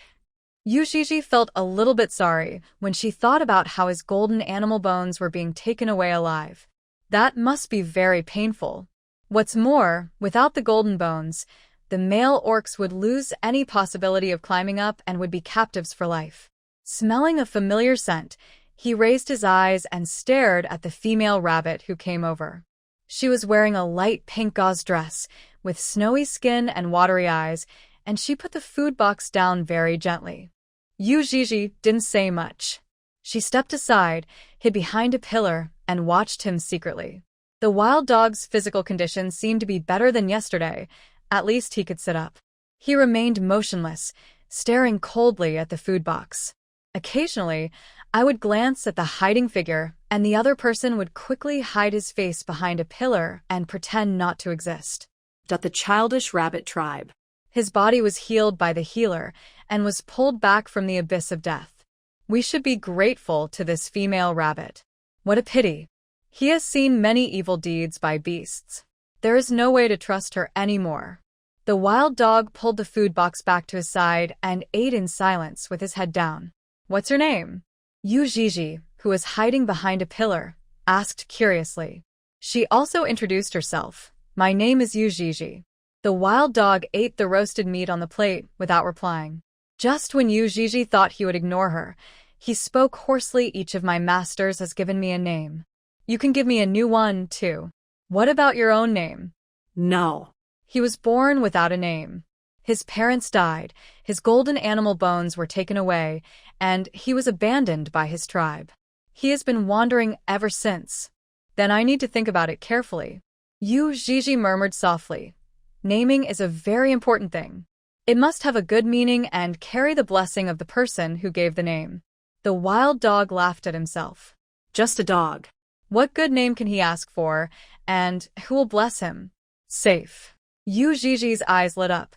Yu Gigi felt a little bit sorry when she thought about how his golden animal bones were being taken away alive. That must be very painful. What's more, without the golden bones, the male orcs would lose any possibility of climbing up and would be captives for life. Smelling a familiar scent, he raised his eyes and stared at the female rabbit who came over. She was wearing a light pink gauze dress, with snowy skin and watery eyes, and she put the food box down very gently. Yu Gigi didn't say much. She stepped aside, hid behind a pillar, and watched him secretly. The wild dog's physical condition seemed to be better than yesterday. At least he could sit up. He remained motionless, staring coldly at the food box. Occasionally, I would glance at the hiding figure, and the other person would quickly hide his face behind a pillar and pretend not to exist. The childish rabbit tribe. His body was healed by the healer and was pulled back from the abyss of death. We should be grateful to this female rabbit. What a pity. He has seen many evil deeds by beasts. There is no way to trust her anymore. The wild dog pulled the food box back to his side and ate in silence with his head down. What's her name? Yu Gigi, who was hiding behind a pillar, asked curiously. She also introduced herself. My name is Yuii. The wild dog ate the roasted meat on the plate without replying. Just when Yuii thought he would ignore her, he spoke hoarsely. Each of my masters has given me a name. You can give me a new one, too. What about your own name? No. He was born without a name. His parents died, his golden animal bones were taken away, and he was abandoned by his tribe. He has been wandering ever since. Then I need to think about it carefully. Yuii murmured softly. Naming is a very important thing. It must have a good meaning and carry the blessing of the person who gave the name. The wild dog laughed at himself. Just a dog. What good name can he ask for, and who will bless him? Safe. Yuii's eyes lit up.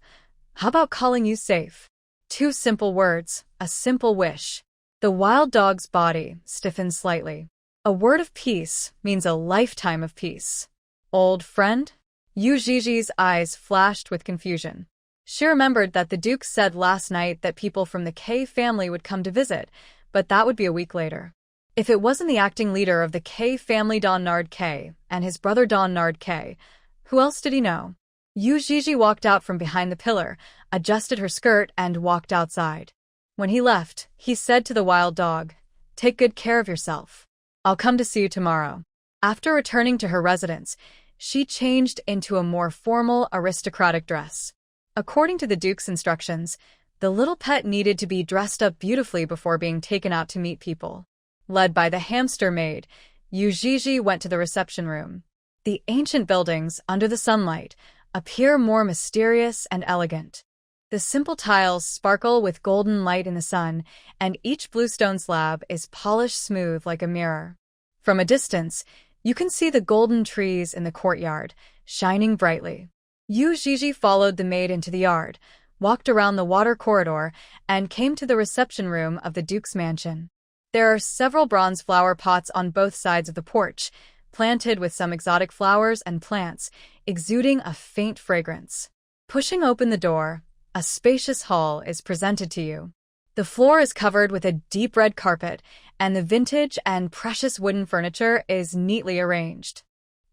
How about calling you Safe? 2 simple words, a simple wish. The wild dog's body stiffened slightly. A word of peace means a lifetime of peace. Old friend? Yuii's eyes flashed with confusion. She remembered that the Duke said last night that people from the K family would come to visit, but that would be a week later. If it wasn't the acting leader of the K family, Don Nard K, and his brother Don Nard K, who else did he know? Yuii walked out from behind the pillar, adjusted her skirt, and walked outside. When he left, he said to the wild dog, "Take good care of yourself. I'll come to see you tomorrow." After returning to her residence, she changed into a more formal, aristocratic dress. According to the Duke's instructions, the little pet needed to be dressed up beautifully before being taken out to meet people. Led by the hamster Maid, Yuii went to the reception room. The ancient buildings, under the sunlight, appear more mysterious and elegant. The simple tiles sparkle with golden light in the sun, and each bluestone slab is polished smooth like a mirror. From a distance, you can see the golden trees in the courtyard, shining brightly. Yuii followed the maid into the yard, walked around the water corridor, and came to the reception room of the Duke's mansion. There are several bronze flower pots on both sides of the porch, planted with some exotic flowers and plants, exuding a faint fragrance. Pushing open the door, a spacious hall is presented to you. The floor is covered with a deep red carpet, and the vintage and precious wooden furniture is neatly arranged.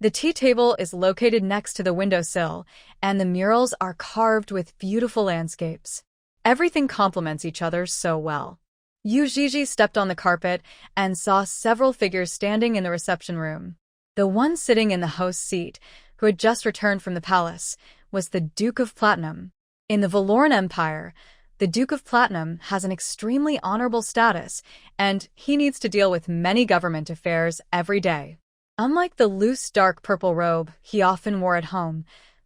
The tea table is located next to the windowsill, and the murals are carved with beautiful landscapes. Everything complements each other so well. Yuii stepped on the carpet and saw several figures standing in the reception room. The one sitting in the host's seat, who had just returned from the palace, was the Duke of Platinum. In the Valoran Empire, the Duke of Platinum has an extremely honorable status, and he needs to deal with many government affairs every day. Unlike the loose dark purple robe he often wore at home,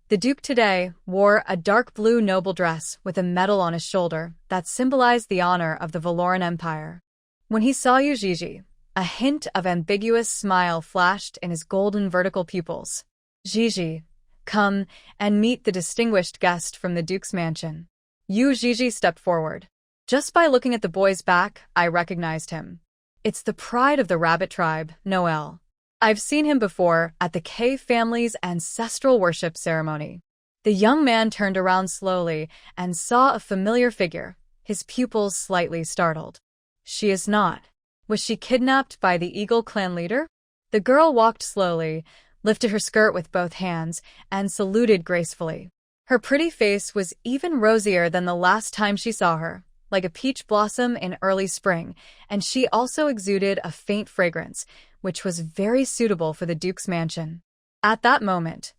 the Duke today wore a dark blue noble dress with a medal on his shoulder that symbolized the honor of the Valoran Empire. When he saw Yuii, a hint of ambiguous smile flashed in his golden vertical pupils. "Yuii, come and meet the distinguished guest from the Duke's mansion." Yuii stepped forward. Just by looking at the boy's back, I recognized him. It's the pride of the rabbit tribe, Noel. I've seen him before at the K family's ancestral worship ceremony. The young man turned around slowly and saw a familiar figure, his pupils slightly startled. She is not. Was she kidnapped by the Eagle clan leader? The girl walked slowly, lifted her skirt with both hands, and saluted gracefully. Her pretty face was even rosier than the last time she saw her, like a peach blossom in early spring, and she also exuded a faint fragrance, which was very suitable for the Duke's mansion. At that moment,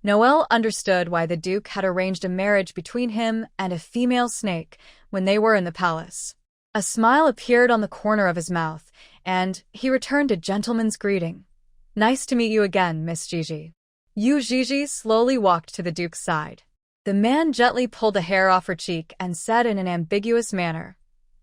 Noel understood why the Duke had arranged a marriage between him and a female snake when they were in the palace. A smile appeared on the corner of his mouth, and he returned a gentleman's greeting. "Nice to meet you again, Miss Gigi." Yuii slowly walked to the Duke's side. The man gently pulled the hair off her cheek and said in an ambiguous manner,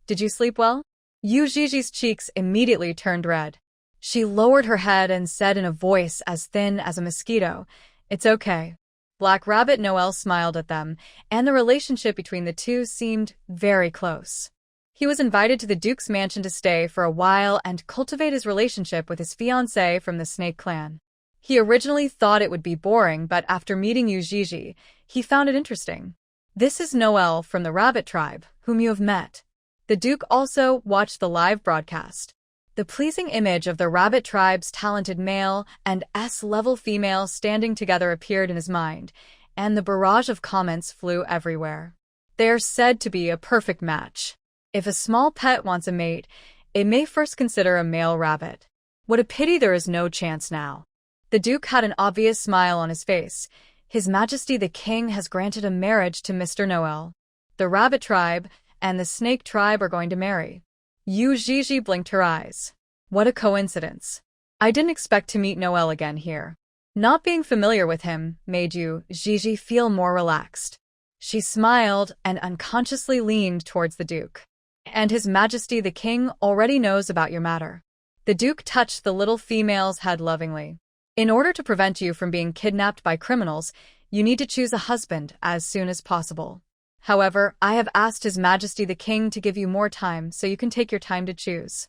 "Did you sleep well?" Yuii's cheeks immediately turned red. She lowered her head and said in a voice as thin as a mosquito, "It's okay." Black Rabbit Noel smiled at them, and the relationship between the two seemed very close. He was invited to the Duke's mansion to stay for a while and cultivate his relationship with his fiancée from the Snake Clan. He originally thought it would be boring, but after meeting Yuii, he found it interesting. "This is Noel from the Rabbit Tribe, whom you have met." The Duke also watched the live broadcast. The pleasing image of the rabbit tribe's talented male and S-level female standing together appeared in his mind, and the barrage of comments flew everywhere. They are said to be a perfect match. If a small pet wants a mate, it may first consider a male rabbit. What a pity there is no chance now. The Duke had an obvious smile on his face. His Majesty the King has granted a marriage to Mr. Noel. The rabbit tribe and the snake tribe are going to marry. Yuii blinked her eyes. What a coincidence. I didn't expect to meet Noel again here. Not being familiar with him made Yuii feel more relaxed. She smiled and unconsciously leaned towards the Duke. And His Majesty the King already knows about your matter. The Duke touched the little female's head lovingly. In order to prevent you from being kidnapped by criminals, you need to choose a husband as soon as possible. However, I have asked His Majesty the King to give you more time so you can take your time to choose.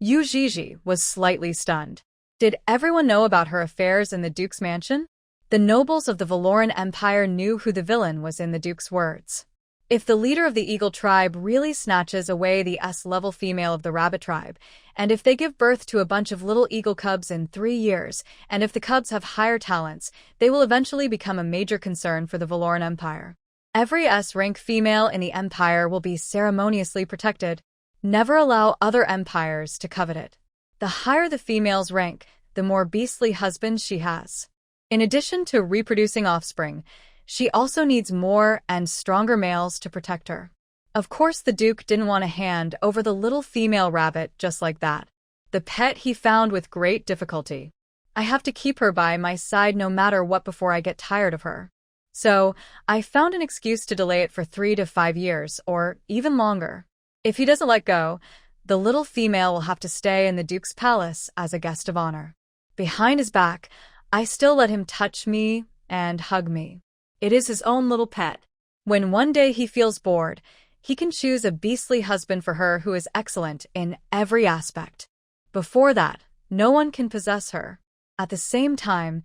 Yuii was slightly stunned. Did everyone know about her affairs in the Duke's mansion? The nobles of the Valoran Empire knew who the villain was in the Duke's words. If the leader of the Eagle tribe really snatches away the S-level female of the Rabbit tribe, and if they give birth to a bunch of little eagle cubs in 3 years, and if the cubs have higher talents, they will eventually become a major concern for the Valoran Empire. Every S-rank female in the Empire will be ceremoniously protected. Never allow other empires to covet it. The higher the female's rank, the more beastly husbands she has. In addition to reproducing offspring, she also needs more and stronger males to protect her. Of course, the Duke didn't want to hand over the little female rabbit just like that. The pet he found with great difficulty. I have to keep her by my side no matter what before I get tired of her. So, I found an excuse to delay it for 3 to 5 years, or even longer. If he doesn't let go, the little female will have to stay in the Duke's palace as a guest of honor. Behind his back, I still let him touch me and hug me. It is his own little pet. When one day he feels bored, he can choose a beastly husband for her who is excellent in every aspect. Before that, no one can possess her. At the same time,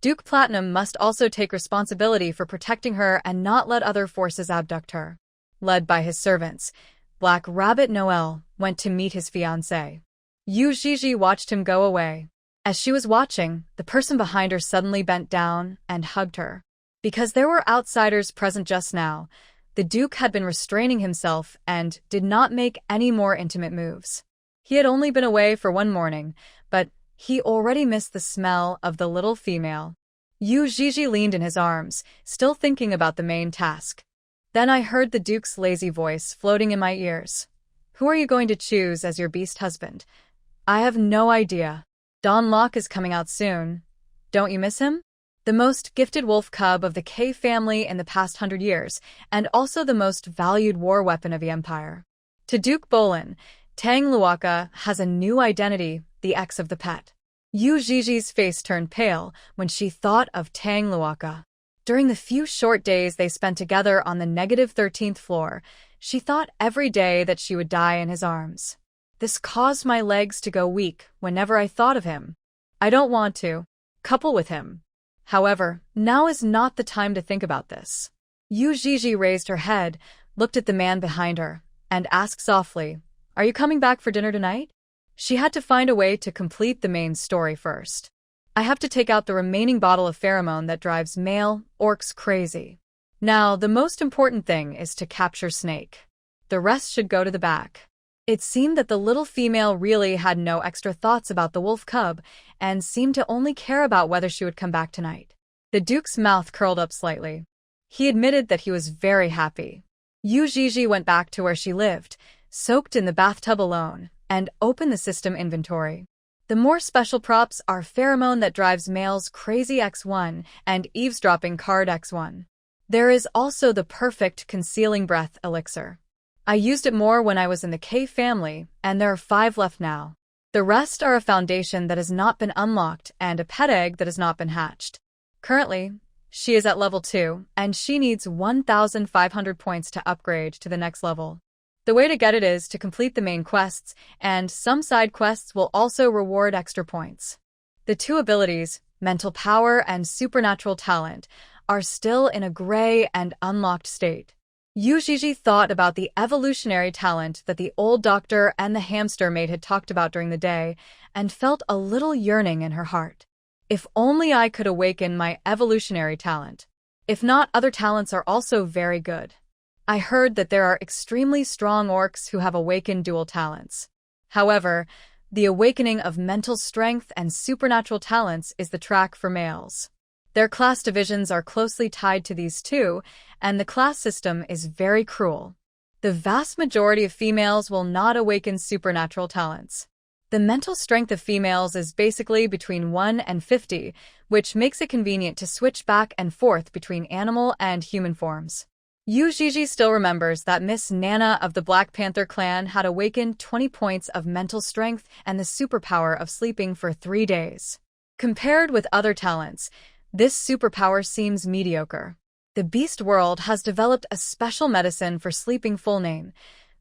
Duke Platinum must also take responsibility for protecting her and not let other forces abduct her. Led by his servants, Black Rabbit Noel went to meet his fiancée. Yuii watched him go away. As she was watching, the person behind her suddenly bent down and hugged her. Because there were outsiders present just now, the Duke had been restraining himself and did not make any more intimate moves. He had only been away for 1 morning, but he already missed the smell of the little female. Yuii leaned in his arms, still thinking about the main task. Then I heard the Duke's lazy voice floating in my ears. Who are you going to choose as your beast husband? I have no idea. Don Locke is coming out soon. Don't you miss him? The most gifted wolf cub of the K family in the past 100 years, and also the most valued war weapon of the Empire. To Duke Bolin, Tang has a new identity, the ex of the pet. Yuii's face turned pale when she thought of Tang. During the few short days they spent together on the -13th floor, she thought every day that she would die in his arms. This caused my legs to go weak whenever I thought of him. I don't want to couple with him. However, now is not the time to think about this. Yuii raised her head, looked at the man behind her, and asked softly, "Are you coming back for dinner tonight?" She had to find a way to complete the main story first. I have to take out the remaining bottle of pheromone that drives male orcs crazy. Now, the most important thing is to capture Snake. The rest should go to the back. It seemed that the little female really had no extra thoughts about the wolf cub and seemed to only care about whether she would come back tonight. The Duke's mouth curled up slightly. He admitted that he was very happy. Yuii went back to where she lived, soaked in the bathtub alone, and opened the system inventory. The more special props are Pheromone that drives males crazy X1 and Eavesdropping card X1. There is also the perfect concealing breath elixir. I used it more when I was in the K family, and there are 5 left now. The rest are a foundation that has not been unlocked and a pet egg that has not been hatched. Currently, she is at level 2, and she needs 1,500 points to upgrade to the next level. The way to get it is to complete the main quests, and some side quests will also reward extra points. The 2 abilities, Mental Power and Supernatural Talent, are still in a gray and unlocked state. Yuii thought about the evolutionary talent that the old doctor and the hamster maid had talked about during the day and felt a little yearning in her heart. If only I could awaken my evolutionary talent. If not, other talents are also very good. I heard that there are extremely strong orcs who have awakened dual talents. However, the awakening of mental strength and supernatural talents is the track for males. Their class divisions are closely tied to these two, and the class system is very cruel. The vast majority of females will not awaken supernatural talents. The mental strength of females is basically between 1 and 50, which makes it convenient to switch back and forth between animal and human forms. Yuii still remembers that Miss Nana of the Black Panther clan had awakened 20 points of mental strength and the superpower of sleeping for 3 days. Compared with other talents, this superpower seems mediocre. The Beast world has developed a special medicine for sleeping, full name,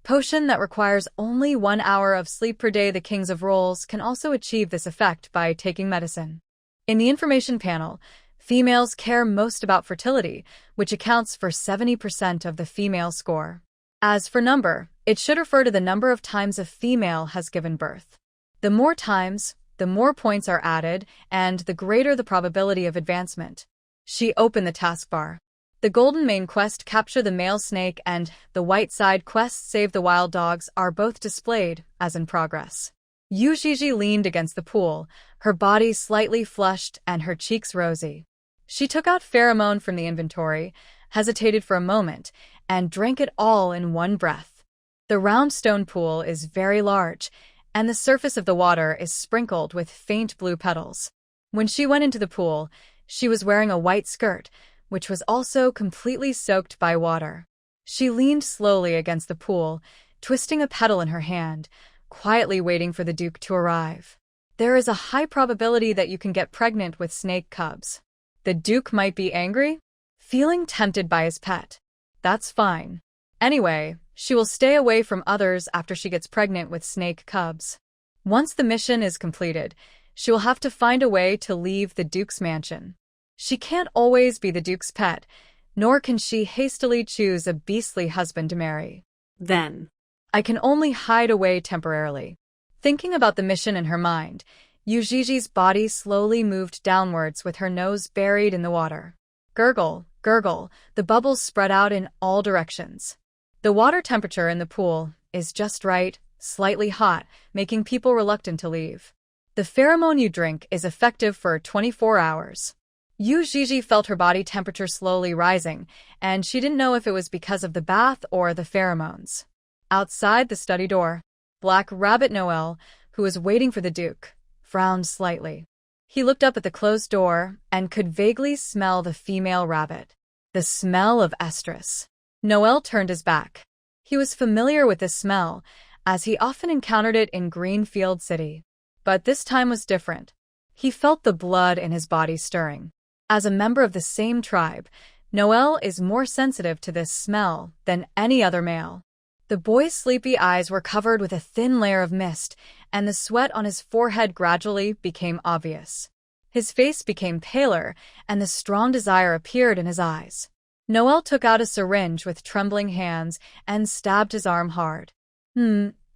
potion that requires only 1 hour of sleep per day. The Kings of Rolls can also achieve this effect by taking medicine. In the information panel, females care most about fertility, which accounts for 70% of the female score. As for number, it should refer to the number of times a female has given birth. The more times, the more points are added, and the greater the probability of advancement. She opened the taskbar. The golden main quest, Capture the Male Snake, and the white side quest, Save the Wild Dogs, are both displayed as in progress. Yuii leaned against the pool, her body slightly flushed and her cheeks rosy. She took out pheromone from the inventory, hesitated for a moment, and drank it all in one breath. The round stone pool is very large, and the surface of the water is sprinkled with faint blue petals. When she went into the pool, she was wearing a white skirt, which was also completely soaked by water. She leaned slowly against the pool, twisting a petal in her hand, quietly waiting for the Duke to arrive. There is a high probability that you can get pregnant with snake cubs. The Duke might be angry, feeling tempted by his pet. That's fine. Anyway, she will stay away from others after she gets pregnant with snake cubs. Once the mission is completed, she will have to find a way to leave the Duke's mansion. She can't always be the Duke's pet, nor can she hastily choose a beastly husband to marry. Then, I can only hide away temporarily. Thinking about the mission in her mind, Yuii's body slowly moved downwards with her nose buried in the water. Gurgle, gurgle, the bubbles spread out in all directions. The water temperature in the pool is just right, slightly hot, making people reluctant to leave. The pheromone you drink is effective for 24 hours. Yuii felt her body temperature slowly rising, and she didn't know if it was because of the bath or the pheromones. Outside the study door, Black Rabbit Noel, who was waiting for the Duke, frowned slightly. He looked up at the closed door and could vaguely smell the female rabbit. The smell of estrus. Noel turned his back. He was familiar with this smell, as he often encountered it in Greenfield City. But this time was different. He felt the blood in his body stirring. As a member of the same tribe, Noel is more sensitive to this smell than any other male. The boy's sleepy eyes were covered with a thin layer of mist, and the sweat on his forehead gradually became obvious. His face became paler, and the strong desire appeared in his eyes. Noel took out a syringe with trembling hands and stabbed his arm hard.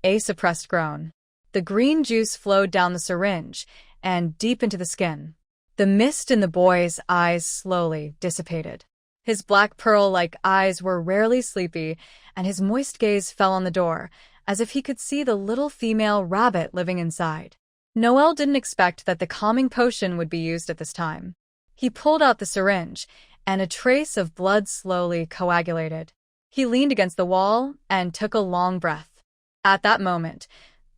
A suppressed groan. The green juice flowed down the syringe and deep into the skin. The mist in the boy's eyes slowly dissipated. His black pearl-like eyes were rarely sleepy, and his moist gaze fell on the door, as if he could see the little female rabbit living inside. Noel didn't expect that the calming potion would be used at this time. He pulled out the syringe, and a trace of blood slowly coagulated. He leaned against the wall and took a long breath. At that moment,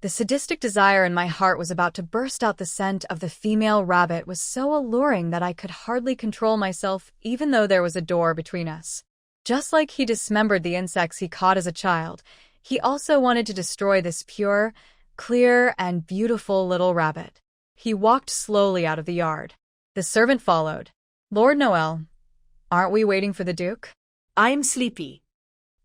the sadistic desire in my heart was about to burst out. The scent of the female rabbit was so alluring that I could hardly control myself, even though there was a door between us. Just like he dismembered the insects he caught as a child, he also wanted to destroy this pure, clear, and beautiful little rabbit. He walked slowly out of the yard. The servant followed. Lord Noel, aren't we waiting for the Duke? I'm sleepy.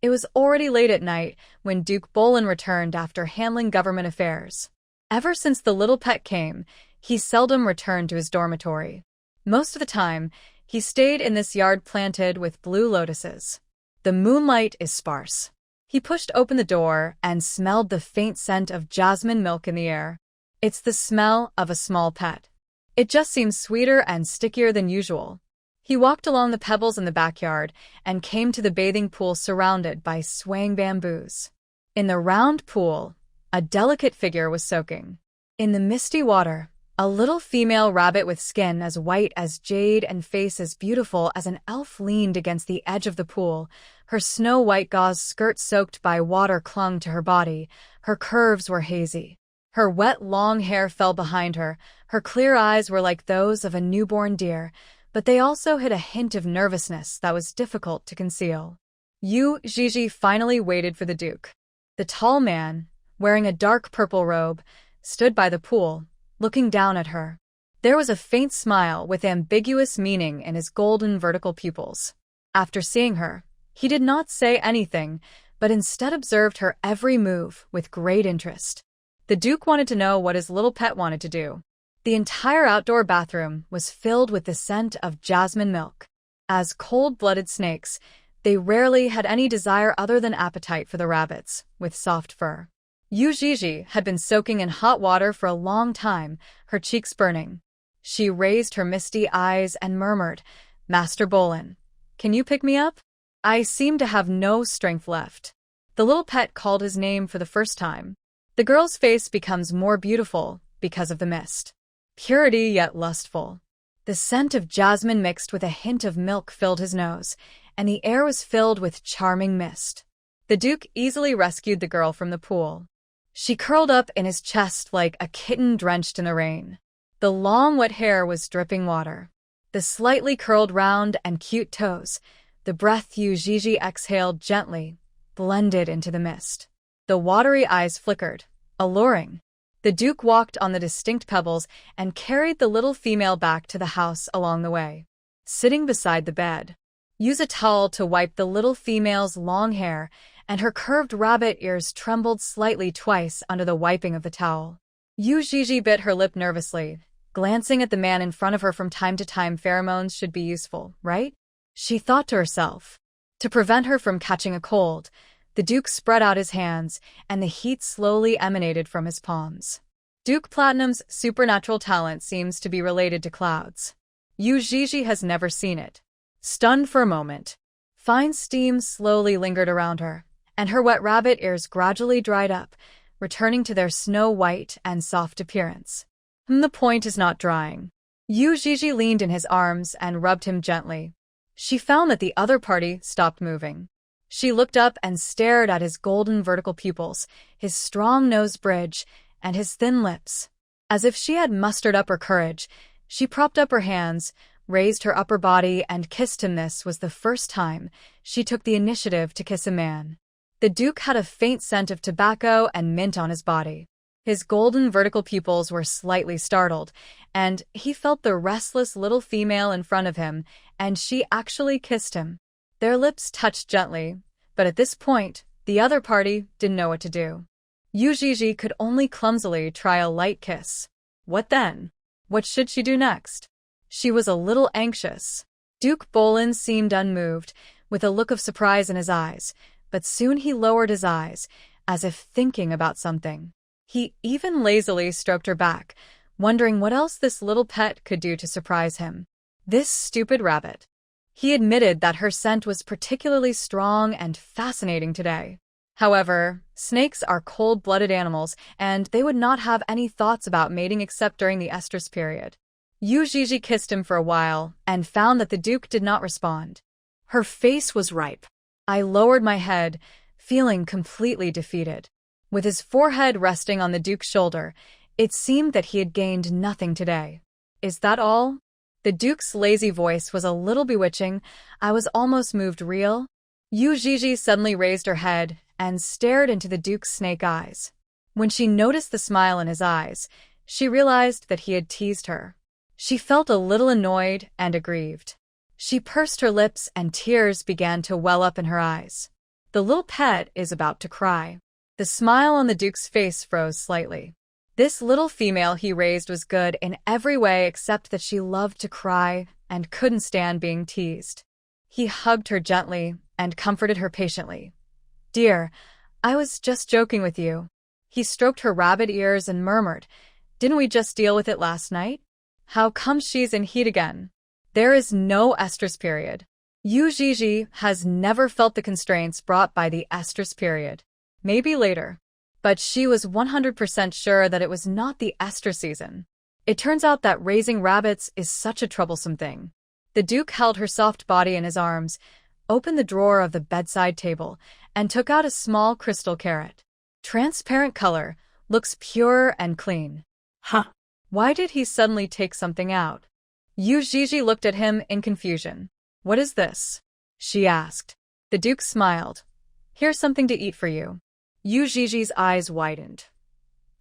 It was already late at night when Duke Bolin returned after handling government affairs. Ever since the little pet came, he seldom returned to his dormitory. Most of the time, he stayed in this yard planted with blue lotuses. The moonlight is sparse. He pushed open the door and smelled the faint scent of jasmine milk in the air. It's the smell of a small pet. It just seems sweeter and stickier than usual. He walked along the pebbles in the backyard and came to the bathing pool surrounded by swaying bamboos. In the round pool, a delicate figure was soaking. In the misty water, a little female rabbit with skin as white as jade and face as beautiful as an elf leaned against the edge of the pool. Her snow-white gauze skirt soaked by water clung to her body. Her curves were hazy. Her wet, long hair fell behind her. Her clear eyes were like those of a newborn deer, but they also hid a hint of nervousness that was difficult to conceal. Yuii finally waited for the Duke. The tall man, wearing a dark purple robe, stood by the pool, looking down at her. There was a faint smile with ambiguous meaning in his golden vertical pupils. After seeing her, he did not say anything, but instead observed her every move with great interest. The Duke wanted to know what his little pet wanted to do. The entire outdoor bathroom was filled with the scent of jasmine milk. As cold-blooded snakes, they rarely had any desire other than appetite for the rabbits, with soft fur. Yuii had been soaking in hot water for a long time, her cheeks burning. She raised her misty eyes and murmured, "Master Bolin, can you pick me up? I seem to have no strength left." The little pet called his name for the first time. The girl's face becomes more beautiful because of the mist. Purity yet lustful. The scent of jasmine mixed with a hint of milk filled his nose, and the air was filled with charming mist. The Duke easily rescued the girl from the pool. She curled up in his chest like a kitten drenched in the rain. The long wet hair was dripping water. The slightly curled round and cute toes, the breath Yuii exhaled gently, blended into the mist. The watery eyes flickered, alluring. The Duke walked on the distinct pebbles and carried the little female back to the house along the way. Sitting beside the bed, use a towel to wipe the little female's long hair, and her curved rabbit ears trembled slightly twice under the wiping of the towel. Yuii bit her lip nervously, glancing at the man in front of her from time to time. Pheromones should be useful, right? She thought to herself. To prevent her from catching a cold, the Duke spread out his hands, and the heat slowly emanated from his palms. Duke Platinum's supernatural talent seems to be related to clouds. Yuii has never seen it. Stunned for a moment, fine steam slowly lingered around her, and her wet rabbit ears gradually dried up, returning to their snow-white and soft appearance. The point is not drying. Yuii leaned in his arms and rubbed him gently. She found that the other party stopped moving. She looked up and stared at his golden vertical pupils, his strong nose bridge, and his thin lips. As if she had mustered up her courage, she propped up her hands, raised her upper body, and kissed him. This was the first time she took the initiative to kiss a man. The Duke had a faint scent of tobacco and mint on his body. His golden vertical pupils were slightly startled, and he felt the restless little female in front of him, and she actually kissed him. Their lips touched gently, but at this point, the other party didn't know what to do. Yuii could only clumsily try a light kiss. What then? What should she do next? She was a little anxious. Duke Bolin seemed unmoved, with a look of surprise in his eyes, but soon he lowered his eyes, as if thinking about something. He even lazily stroked her back, wondering what else this little pet could do to surprise him. This stupid rabbit. He admitted that her scent was particularly strong and fascinating today. However, snakes are cold-blooded animals, and they would not have any thoughts about mating except during the estrus period. Yuii kissed him for a while, and found that the Duke did not respond. Her face was ripe. I lowered my head, feeling completely defeated. With his forehead resting on the Duke's shoulder, it seemed that he had gained nothing today. Is that all? The Duke's lazy voice was a little bewitching. I was almost moved real. Yuii suddenly raised her head and stared into the Duke's snake eyes. When she noticed the smile in his eyes, she realized that he had teased her. She felt a little annoyed and aggrieved. She pursed her lips and tears began to well up in her eyes. The little pet is about to cry. The smile on the Duke's face froze slightly. This little female he raised was good in every way except that she loved to cry and couldn't stand being teased. He hugged her gently and comforted her patiently. "Dear, I was just joking with you." He stroked her rabbit ears and murmured, "Didn't we just deal with it last night? How come she's in heat again?" There is no estrus period. Yuii has never felt the constraints brought by the estrus period. Maybe later. But she was 100% sure that it was not the estrus season. It turns out that raising rabbits is such a troublesome thing. The Duke held her soft body in his arms, opened the drawer of the bedside table, and took out a small crystal carrot. Transparent color, looks pure and clean. Huh. Why did he suddenly take something out? Yuii looked at him in confusion. "What is this?" she asked. The Duke smiled. "Here's something to eat for you." Yui's eyes widened.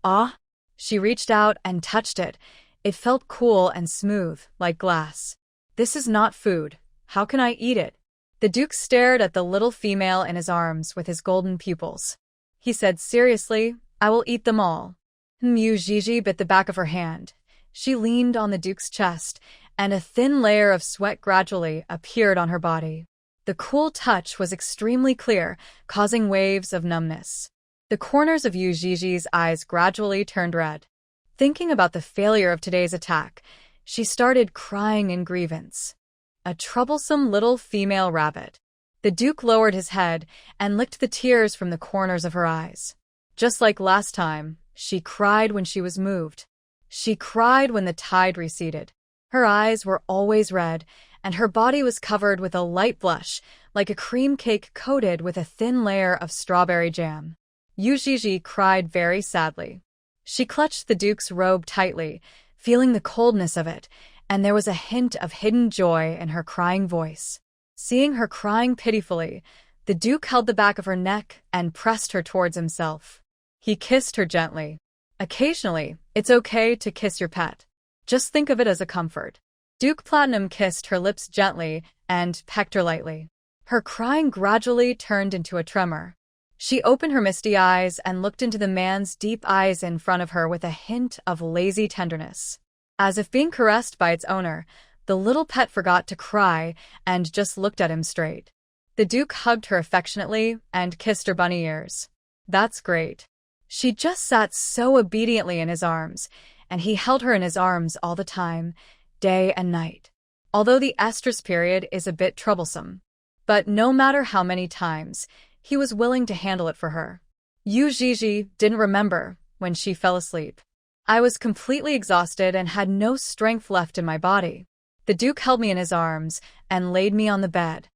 "Ah?" She reached out and touched it. It felt cool and smooth, like glass. "This is not food. How can I eat it?" The Duke stared at the little female in his arms with his golden pupils. He said seriously, "I will eat them all." Yuii bit the back of her hand. She leaned on the Duke's chest, and a thin layer of sweat gradually appeared on her body. The cool touch was extremely clear, causing waves of numbness. The corners of Yui's eyes gradually turned red. Thinking about the failure of today's attack, she started crying in grievance. A troublesome little female rabbit. The Duke lowered his head and licked the tears from the corners of her eyes. Just like last time, she cried when she was moved. She cried when the tide receded. Her eyes were always red, and her body was covered with a light blush, like a cream cake coated with a thin layer of strawberry jam. Yuii cried very sadly. She clutched the Duke's robe tightly, feeling the coldness of it, and there was a hint of hidden joy in her crying voice. Seeing her crying pitifully, the Duke held the back of her neck and pressed her towards himself. He kissed her gently. Occasionally, it's okay to kiss your pet. Just think of it as a comfort. Duke Platinum kissed her lips gently and pecked her lightly. Her crying gradually turned into a tremor. She opened her misty eyes and looked into the man's deep eyes in front of her with a hint of lazy tenderness. As if being caressed by its owner, the little pet forgot to cry and just looked at him straight. The Duke hugged her affectionately and kissed her bunny ears. "That's great." She just sat so obediently in his arms, and he held her in his arms all the time, day and night. Although the estrus period is a bit troublesome. But no matter how many times, he was willing to handle it for her. Yuii didn't remember when she fell asleep. I was completely exhausted and had no strength left in my body. The Duke held me in his arms and laid me on the bed.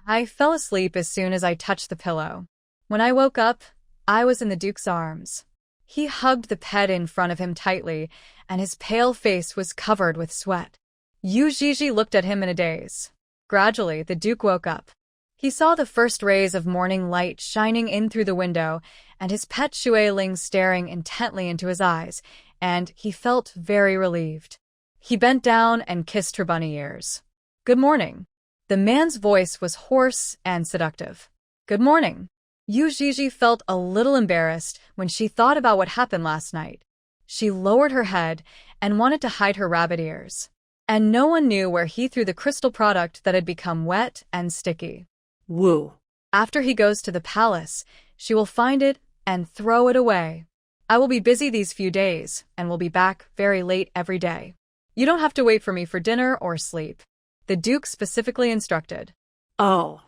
I fell asleep as soon as I touched the pillow. When I woke up, I was in the Duke's arms. He hugged the pet in front of him tightly, and his pale face was covered with sweat. Yuii looked at him in a daze. Gradually, the Duke woke up. He saw the first rays of morning light shining in through the window, and his pet Shuailing staring intently into his eyes, and he felt very relieved. He bent down and kissed her bunny ears. "Good morning." The man's voice was hoarse and seductive. "Good morning." Yuii felt a little embarrassed when she thought about what happened last night. She lowered her head and wanted to hide her rabbit ears. And no one knew where he threw the crystal product that had become wet and sticky. Woo. After he goes to the palace, she will find it and throw it away. I will be busy these few days and will be back very late every day. You don't have to wait for me for dinner or sleep. The Duke specifically instructed. Oh.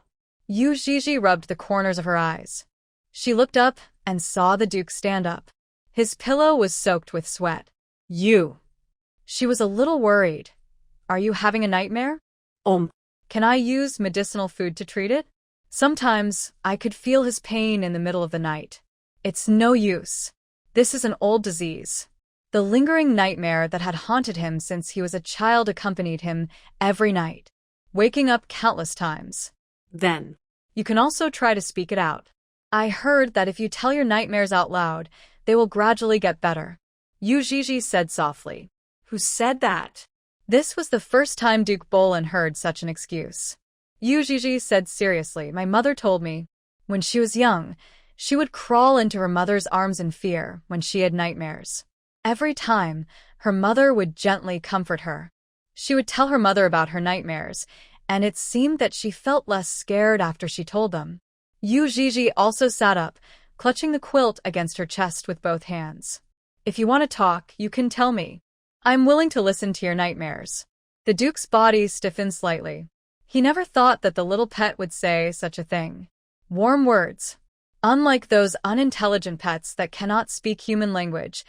Yuii rubbed the corners of her eyes. She looked up and saw the Duke stand up. His pillow was soaked with sweat. "You." She was a little worried. "Are you having a nightmare?" Can I use medicinal food to treat it?" Sometimes I could feel his pain in the middle of the night. "It's no use. This is an old disease." The lingering nightmare that had haunted him since he was a child accompanied him every night, waking up countless times. Then, you can also try to speak it out. I heard that if you tell your nightmares out loud, they will gradually get better. Yuii said softly. Who said that? This was the first time Duke Bolin heard such an excuse. Yuii said seriously, "My mother told me. When she was young, she would crawl into her mother's arms in fear when she had nightmares. Every time, her mother would gently comfort her. She would tell her mother about her nightmares, and it seemed that she felt less scared after she told them. Yuii also sat up, clutching the quilt against her chest with both hands. If you want to talk, you can tell me. I'm willing to listen to your nightmares. The Duke's body stiffened slightly. He never thought that the little pet would say such a thing. Warm words. Unlike those unintelligent pets that cannot speak human language,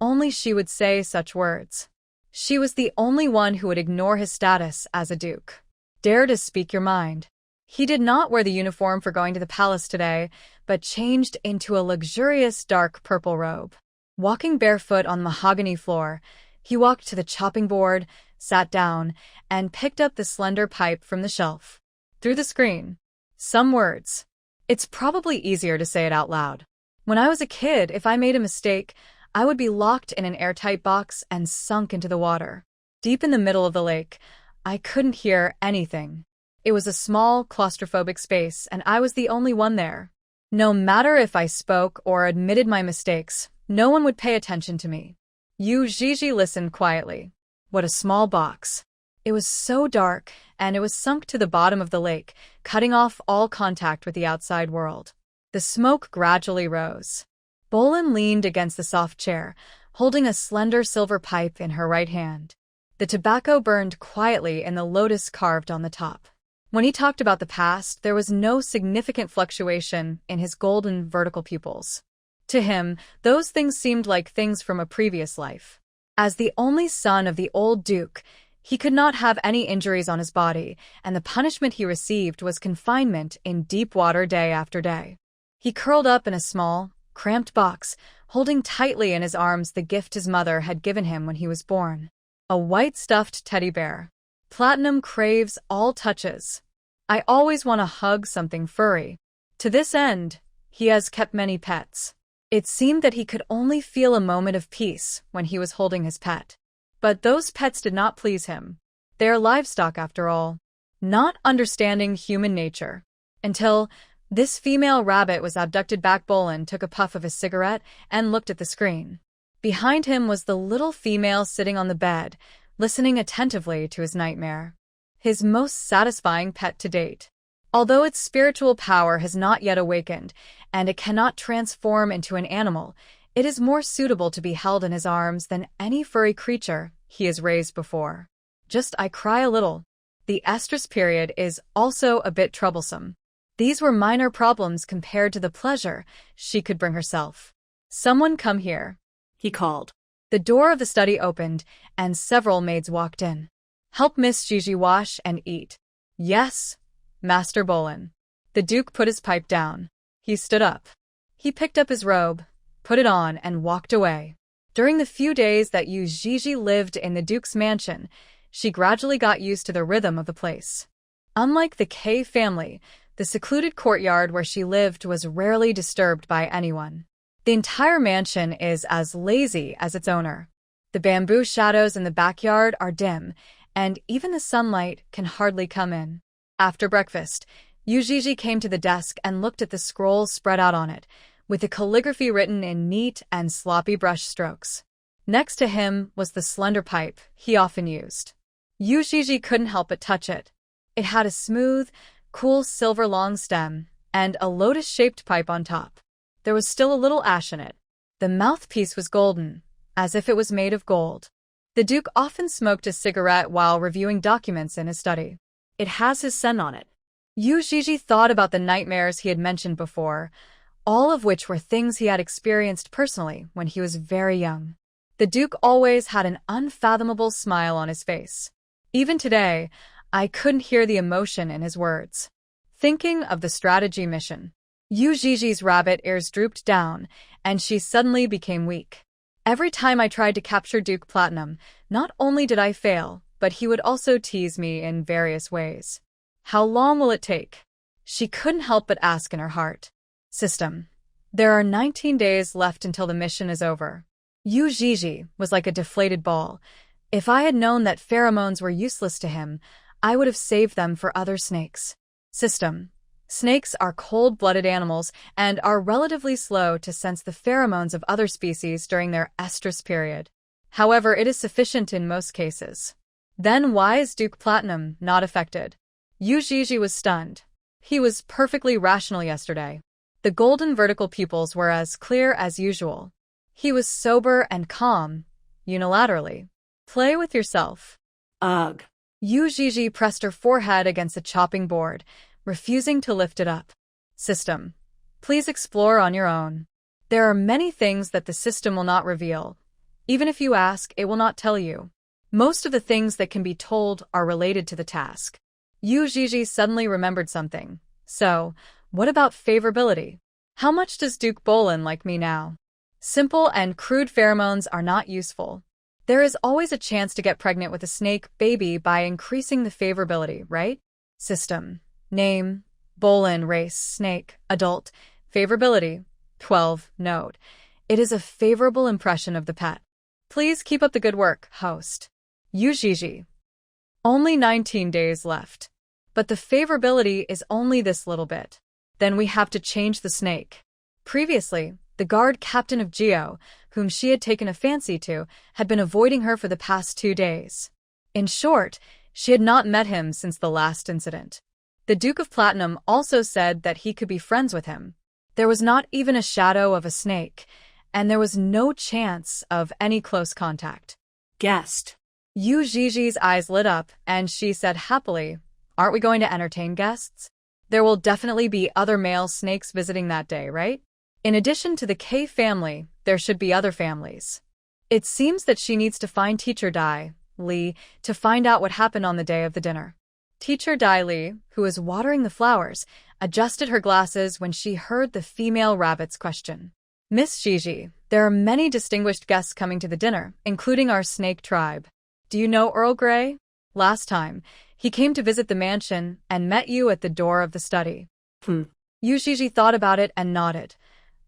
only she would say such words. She was the only one who would ignore his status as a duke. Dare to speak your mind. He did not wear the uniform for going to the palace today, but changed into a luxurious dark purple robe. Walking barefoot on the mahogany floor, he walked to the chopping board, sat down, and picked up the slender pipe from the shelf. Through the screen. Some words. It's probably easier to say it out loud. When I was a kid, if I made a mistake, I would be locked in an airtight box and sunk into the water. Deep in the middle of the lake, I couldn't hear anything. It was a small, claustrophobic space, and I was the only one there. No matter if I spoke or admitted my mistakes, no one would pay attention to me. Yuii listened quietly. What a small box. It was so dark, and it was sunk to the bottom of the lake, cutting off all contact with the outside world. The smoke gradually rose. Bolin leaned against the soft chair, holding a slender silver pipe in her right hand. The tobacco burned quietly in the lotus carved on the top. When he talked about the past, there was no significant fluctuation in his golden vertical pupils. To him, those things seemed like things from a previous life. As the only son of the old duke, he could not have any injuries on his body, and the punishment he received was confinement in deep water day after day. He curled up in a small, cramped box, holding tightly in his arms the gift his mother had given him when he was born. A white stuffed teddy bear. Platinum craves all touches. I always want to hug something furry. To this end, he has kept many pets. It seemed that he could only feel a moment of peace when he was holding his pet. But those pets did not please him. They are livestock after all, not understanding human nature. Until this female rabbit was abducted. Bolin took a puff of his cigarette and looked at the screen. Behind him was the little female sitting on the bed, listening attentively to his nightmare. His most satisfying pet to date. Although its spiritual power has not yet awakened, and it cannot transform into an animal, it is more suitable to be held in his arms than any furry creature he has raised before. Just I cry a little. The estrus period is also a bit troublesome. These were minor problems compared to the pleasure she could bring herself. Someone come here, he called. The door of the study opened, and several maids walked in. Help Miss Gigi wash and eat. Yes, Master Bolin. The Duke put his pipe down. He stood up. He picked up his robe, put it on, and walked away. During the few days that Yuii lived in the Duke's mansion, she gradually got used to the rhythm of the place. Unlike the K family, the secluded courtyard where she lived was rarely disturbed by anyone. The entire mansion is as lazy as its owner. The bamboo shadows in the backyard are dim, and even the sunlight can hardly come in. After breakfast, Yuii came to the desk and looked at the scroll spread out on it, with the calligraphy written in neat and sloppy brush strokes. Next to him was the slender pipe he often used. Yuii couldn't help but touch it. It had a smooth, cool silver long stem and a lotus-shaped pipe on top. There was still a little ash in it. The mouthpiece was golden, as if it was made of gold. The Duke often smoked a cigarette while reviewing documents in his study. It has his scent on it. Yuii thought about the nightmares he had mentioned before, all of which were things he had experienced personally when he was very young. The Duke always had an unfathomable smile on his face. Even today, I couldn't hear the emotion in his words. Thinking of the strategy mission, Yuii's rabbit ears drooped down, and she suddenly became weak. Every time I tried to capture Duke Platinum, not only did I fail, but he would also tease me in various ways. How long will it take? She couldn't help but ask in her heart. System. There are 19 days left until the mission is over. Yuii was like a deflated ball. If I had known that pheromones were useless to him, I would have saved them for other snakes. System. Snakes are cold-blooded animals and are relatively slow to sense the pheromones of other species during their estrus period. However, it is sufficient in most cases. Then why is Duke Platinum not affected? Yuii was stunned. He was perfectly rational yesterday. The golden vertical pupils were as clear as usual. He was sober and calm, unilaterally. Play with yourself. Ugh. Yuii pressed her forehead against the chopping board, refusing to lift it up. System. Please explore on your own. There are many things that the system will not reveal. Even if you ask, it will not tell you. Most of the things that can be told are related to the task. Yuii suddenly remembered something. So, what about favorability? How much does Duke Bolin like me now? Simple and crude pheromones are not useful. There is always a chance to get pregnant with a snake baby by increasing the favorability, right? System. Name. Bolin, race, snake, adult. Favorability. 12, node. It is a favorable impression of the pet. Please keep up the good work, host. Yuii. Only 19 days left. But the favorability is only this little bit. Then we have to change the snake. Previously, the guard captain of Geo, whom she had taken a fancy to, had been avoiding her for the past 2 days. In short, she had not met him since the last incident. The Duke of Platinum also said that he could be friends with him. There was not even a shadow of a snake, and there was no chance of any close contact. Guest. Yuii's eyes lit up, and she said happily, "Aren't we going to entertain guests? There will definitely be other male snakes visiting that day, right? In addition to the K family, there should be other families." It seems that she needs to find Teacher Dai Li to find out what happened on the day of the dinner. Teacher Dai Li, who was watering the flowers, adjusted her glasses when she heard the female rabbit's question. "Miss Gigi, there are many distinguished guests coming to the dinner, including our snake tribe. Do you know Earl Grey? Last time, he came to visit the mansion and met you at the door of the study." Yuii thought about it and nodded.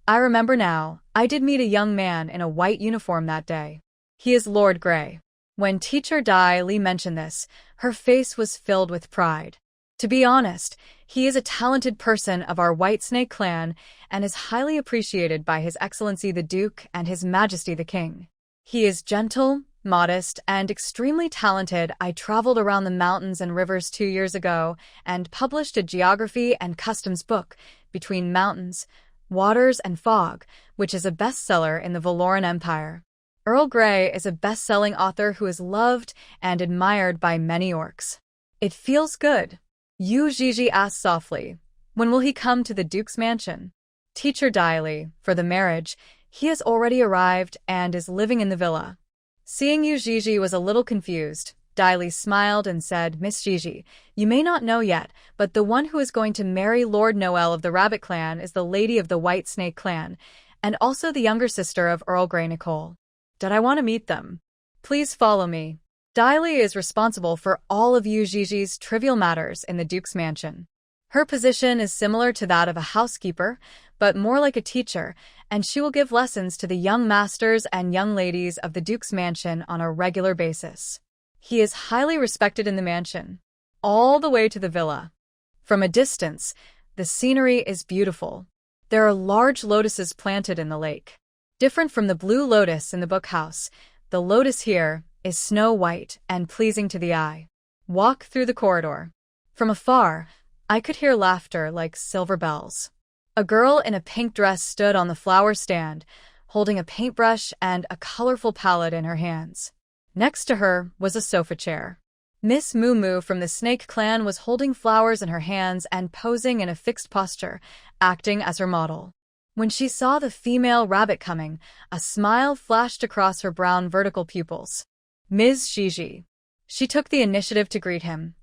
"I remember now, I did meet a young man in a white uniform that day. He is Lord Grey." When Teacher Dai Li mentioned this, her face was filled with pride. To be honest, he is a talented person of our White Snake clan and is highly appreciated by His Excellency the Duke and His Majesty the King. He is gentle, modest, and extremely talented. I traveled around the mountains and rivers 2 years ago and published a geography and customs book, Between Mountains, Waters and Fog, which is a bestseller in the Valoran Empire. Earl Grey is a best-selling author who is loved and admired by many orcs. It feels good. Yuii asked softly, "When will he come to the Duke's mansion?" Teacher Dai Li, for the marriage, he has already arrived and is living in the villa. Seeing Yuii was a little confused, Dai Li smiled and said, "Miss Gigi, you may not know yet, but the one who is going to marry Lord Noel of the Rabbit Clan is the lady of the White Snake Clan, and also the younger sister of Earl Grey, Nicole. Did I want to meet them? Please follow me." Dai Li is responsible for all of Yuii's trivial matters in the Duke's mansion. Her position is similar to that of a housekeeper, but more like a teacher, and she will give lessons to the young masters and young ladies of the Duke's mansion on a regular basis. He is highly respected in the mansion, all the way to the villa. From a distance, the scenery is beautiful. There are large lotuses planted in the lake. Different from the blue lotus in the bookhouse, the lotus here is snow white and pleasing to the eye. Walk through the corridor. From afar, I could hear laughter like silver bells. A girl in a pink dress stood on the flower stand, holding a paintbrush and a colorful palette in her hands. Next to her was a sofa chair. Miss Moo Moo from the Snake Clan was holding flowers in her hands and posing in a fixed posture, acting as her model. When she saw the female rabbit coming, a smile flashed across her brown vertical pupils. "Ms. Gigi." She took the initiative to greet him.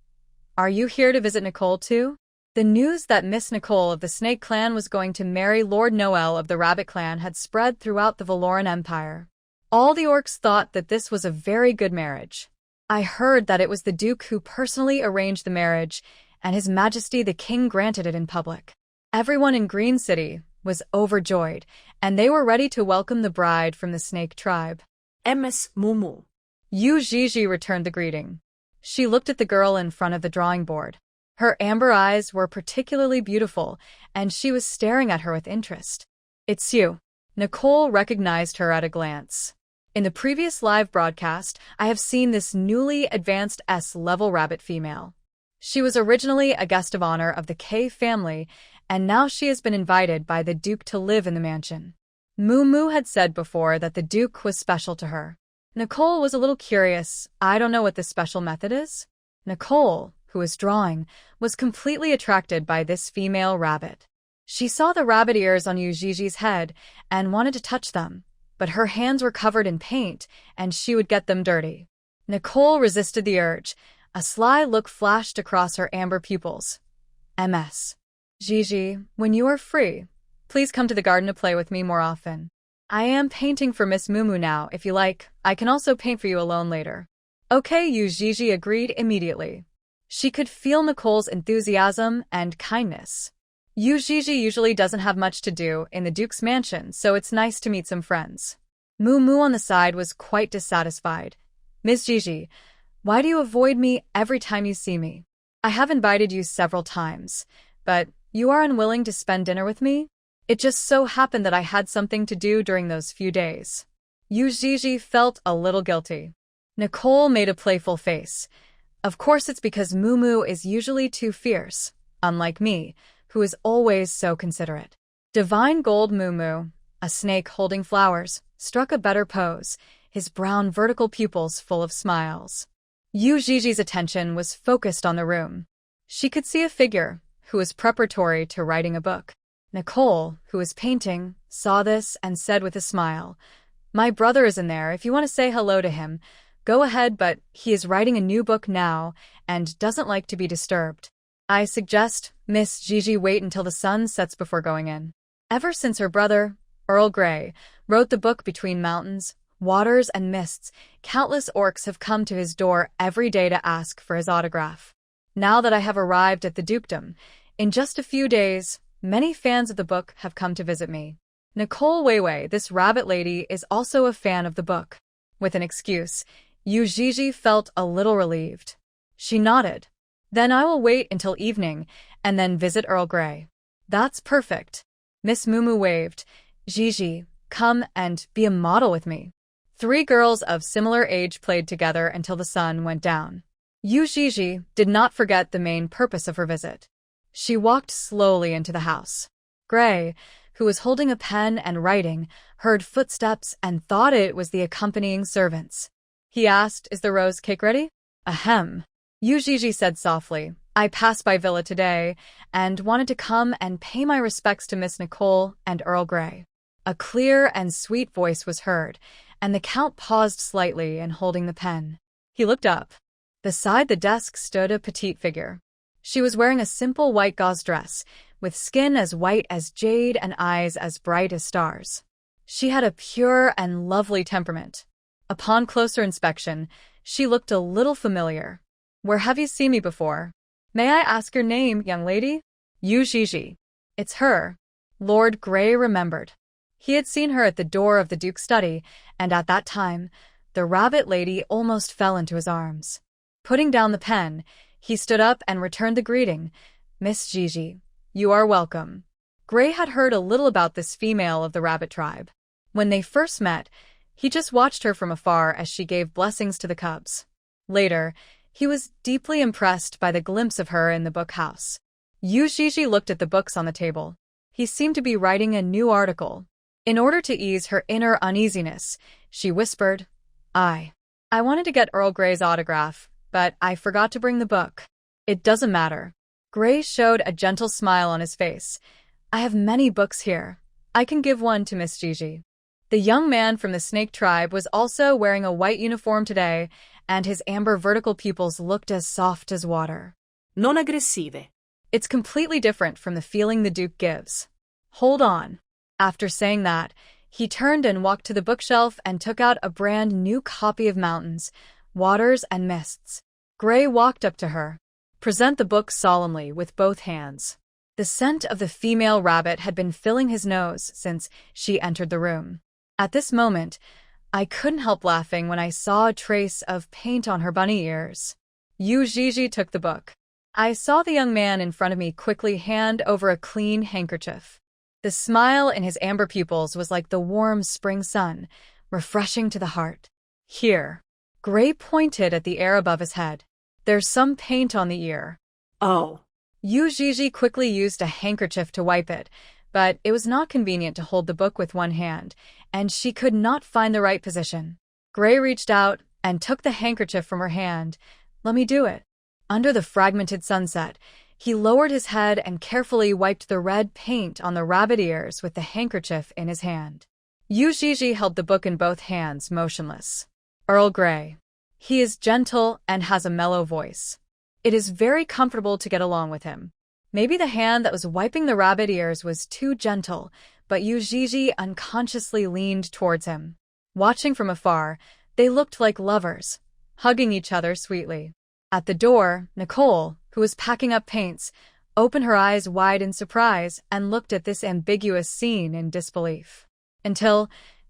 "Are you here to visit Nicole too?" The news that Miss Nicole of the Snake Clan was going to marry Lord Noel of the Rabbit Clan had spread throughout the Valoran Empire. All the orcs thought that this was a very good marriage. I heard that it was the Duke who personally arranged the marriage, and His Majesty the King granted it in public. Everyone in Green City was overjoyed, and they were ready to welcome the bride from the Snake tribe. Ms. Mumu. Yuii returned the greeting. She looked at the girl in front of the drawing board. Her amber eyes were particularly beautiful, and she was staring at her with interest. "It's you." Nicole recognized her at a glance. In the previous live broadcast, I have seen this newly advanced S-level rabbit female. She was originally a guest of honor of the K family, and now she has been invited by the Duke to live in the mansion. Moo had said before that the Duke was special to her. Nicole was a little curious. I don't know what this special method is. Nicole, who was drawing, was completely attracted by this female rabbit. She saw the rabbit ears on Yuji's head and wanted to touch them, but her hands were covered in paint and she would get them dirty. Nicole resisted the urge. A sly look flashed across her amber pupils. MS. Gigi, when you are free, please come to the garden to play with me more often. I am painting for Miss Mumu now. If you like, I can also paint for you alone later. Okay, Yuji agreed immediately. She could feel Nicole's enthusiasm and kindness. Yuji usually doesn't have much to do in the Duke's mansion, so it's nice to meet some friends. Mumu on the side was quite dissatisfied. Miss Gigi, why do you avoid me every time you see me? I have invited you several times, but you are unwilling to spend dinner with me? It just so happened that I had something to do during those few days. Yuji felt a little guilty. Nicole made a playful face. Of course it's because Mumu is usually too fierce, unlike me, who is always so considerate. Divine Gold Mumu, a snake holding flowers, struck a better pose, his brown vertical pupils full of smiles. Yuji's attention was focused on the room. She could see a figure, who was preparatory to writing a book. Nicole, who was painting, saw this and said with a smile, "My brother is in there. If you want to say hello to him, go ahead, but he is writing a new book now and doesn't like to be disturbed. I suggest Miss Gigi wait until the sun sets before going in." Ever since her brother, Earl Grey, wrote the book Between Mountains, Waters and Mists, countless orcs have come to his door every day to ask for his autograph. Now that I have arrived at the dukedom, in just a few days, many fans of the book have come to visit me. Nicole Weiwei, this rabbit lady, is also a fan of the book. With an excuse, Yuji felt a little relieved. She nodded. Then I will wait until evening and then visit Earl Grey. That's perfect. Miss Mumu waved. Gigi, come and be a model with me. 3 girls of similar age played together until the sun went down. Yuji did not forget the main purpose of her visit. She walked slowly into the house. Grey, who was holding a pen and writing, heard footsteps and thought it was the accompanying servants. He asked, "Is the rose cake ready?" "Ahem." Yuji said softly, "I passed by Villa today and wanted to come and pay my respects to Miss Nicole and Earl Grey." A clear and sweet voice was heard, and the Count paused slightly in holding the pen. He looked up. Beside the desk stood a petite figure. She was wearing a simple white gauze dress, with skin as white as jade and eyes as bright as stars. She had a pure and lovely temperament. Upon closer inspection, she looked a little familiar. "Where have you seen me before? May I ask your name, young lady?" Yuji. "It's her." Lord Grey remembered. He had seen her at the door of the Duke's study, and at that time, the rabbit lady almost fell into his arms. Putting down the pen, he stood up and returned the greeting. "Miss Gigi, you are welcome." Grey had heard a little about this female of the rabbit tribe. When they first met, he just watched her from afar as she gave blessings to the cubs. Later, he was deeply impressed by the glimpse of her in the book house. Yuji looked at the books on the table. He seemed to be writing a new article. In order to ease her inner uneasiness, she whispered, I wanted to get Earl Grey's autograph, but I forgot to bring the book." "It doesn't matter." Grey showed a gentle smile on his face. "I have many books here. I can give one to Miss Gigi." The young man from the snake tribe was also wearing a white uniform today, and his amber vertical pupils looked as soft as water. Non aggressive. It's completely different from the feeling the Duke gives. Hold on. After saying that, he turned and walked to the bookshelf and took out a brand new copy of Mountains, Waters and Mists. Grey walked up to her. "Present the book solemnly with both hands." The scent of the female rabbit had been filling his nose since she entered the room. At this moment, I couldn't help laughing when I saw a trace of paint on her bunny ears. Yuji took the book. I saw the young man in front of me quickly hand over a clean handkerchief. The smile in his amber pupils was like the warm spring sun, refreshing to the heart. "Here." Grey pointed at the air above his head. "There's some paint on the ear. Oh. Yuii quickly used a handkerchief to wipe it, but it was not convenient to hold the book with one hand, and she could not find the right position. Gray reached out and took the handkerchief from her hand. "Let me do it." Under the fragmented sunset, he lowered his head and carefully wiped the red paint on the rabbit ears with the handkerchief in his hand. Yuii held the book in both hands, motionless. Earl Grey. He is gentle and has a mellow voice. It is very comfortable to get along with him. Maybe the hand that was wiping the rabbit ears was too gentle, but Yuii unconsciously leaned towards him. Watching from afar, they looked like lovers, hugging each other sweetly. At the door, Nicole, who was packing up paints, opened her eyes wide in surprise and looked at this ambiguous scene in disbelief. Until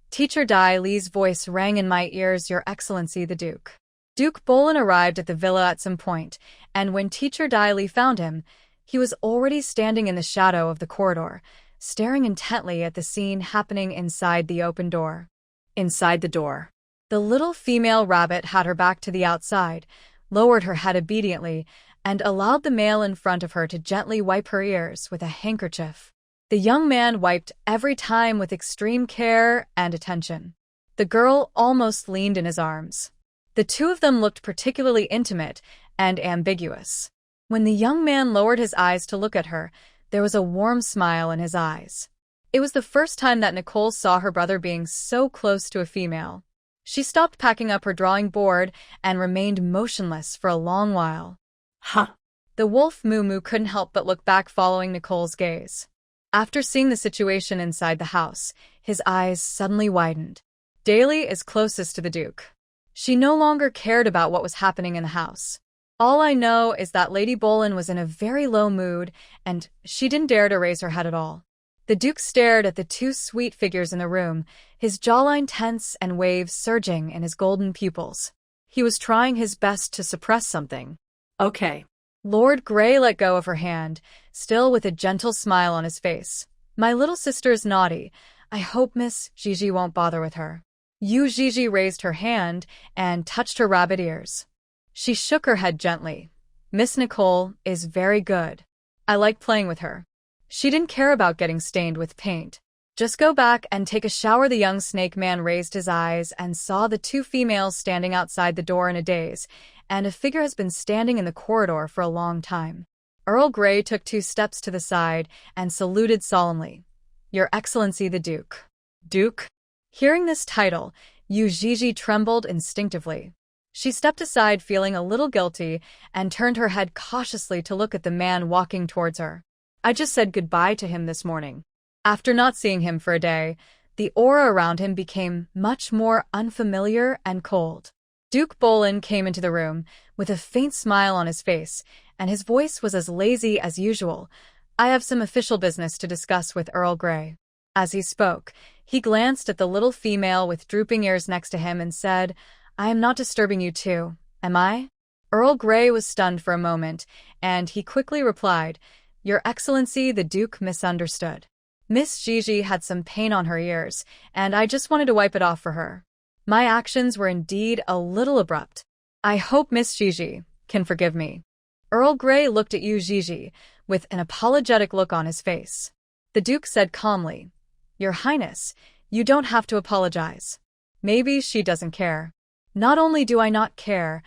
Teacher Dai Li's voice rang in my ears, "Your Excellency the Duke." Duke Bolin arrived at the villa at some point, and when Teacher Dai Li found him, he was already standing in the shadow of the corridor, staring intently at the scene happening inside the open door. Inside the door, the little female rabbit had her back to the outside, lowered her head obediently, and allowed the male in front of her to gently wipe her ears with a handkerchief. The young man wiped every time with extreme care and attention. The girl almost leaned in his arms. The two of them looked particularly intimate and ambiguous. When the young man lowered his eyes to look at her, there was a warm smile in his eyes. It was the first time that Nicole saw her brother being so close to a female. She stopped packing up her drawing board and remained motionless for a long while. Huh. The wolf Moo couldn't help but look back following Nicole's gaze. After seeing the situation inside the house, his eyes suddenly widened. Daly is closest to the Duke. She no longer cared about what was happening in the house. "All I know is that Lady Bolin was in a very low mood, and she didn't dare to raise her head at all." The Duke stared at the two sweet figures in the room, his jawline tense and waves surging in his golden pupils. He was trying his best to suppress something. Okay. Lord Grey let go of her hand, still with a gentle smile on his face. "My little sister is naughty. I hope Miss Gigi won't bother with her." Yuii raised her hand and touched her rabbit ears. She shook her head gently. "Miss Nicole is very good. I like playing with her. She didn't care about getting stained with paint. Just go back and take a shower." The young snake man raised his eyes and saw the two females standing outside the door in a daze, and a figure has been standing in the corridor for a long time. Earl Grey took 2 steps to the side and saluted solemnly. "Your Excellency the Duke." "Duke?" Hearing this title, Yuii trembled instinctively. She stepped aside feeling a little guilty and turned her head cautiously to look at the man walking towards her. "I just said goodbye to him this morning." After not seeing him for a day, the aura around him became much more unfamiliar and cold. Duke Bolin came into the room with a faint smile on his face, and his voice was as lazy as usual. "I have some official business to discuss with Earl Grey." As he spoke, he glanced at the little female with drooping ears next to him and said, "I am not disturbing you too, am I?" Earl Grey was stunned for a moment, and he quickly replied, "Your Excellency the Duke misunderstood. Miss Gigi had some paint on her ears, and I just wanted to wipe it off for her. My actions were indeed a little abrupt. I hope Miss Gigi can forgive me." Earl Grey looked at Yuii with an apologetic look on his face. The Duke said calmly, "Your Highness, you don't have to apologize. Maybe she doesn't care. Not only do I not care,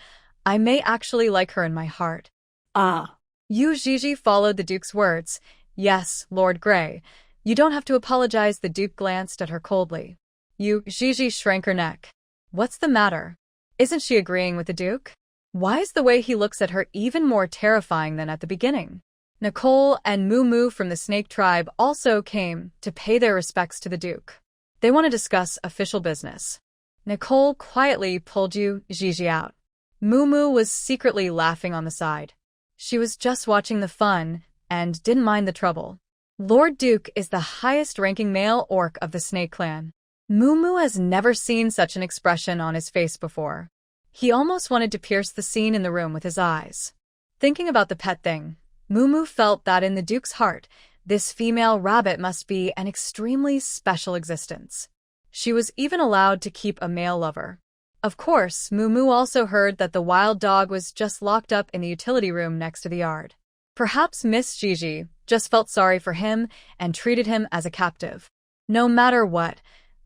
I may actually like her in my heart." Ah. Yuii followed the Duke's words. "Yes, Lord Grey, you don't have to apologize." The Duke glanced at her coldly. Yuii shrank her neck. What's the matter? Isn't she agreeing with the Duke? Why is the way he looks at her even more terrifying than at the beginning? Nicole and Moo from the Snake Tribe also came to pay their respects to the Duke. They want to discuss official business. Nicole quietly pulled Yuii out. Moo was secretly laughing on the side. She was just watching the fun and didn't mind the trouble. Lord Duke is the highest-ranking male orc of the Snake Clan. Moo has never seen such an expression on his face before. He almost wanted to pierce the scene in the room with his eyes. Thinking about the pet thing, Moo felt that in the Duke's heart, this female rabbit must be an extremely special existence. She was even allowed to keep a male lover. Of course, Moo also heard that the wild dog was just locked up in the utility room next to the yard. Perhaps Miss Gigi just felt sorry for him and treated him as a captive. No matter what,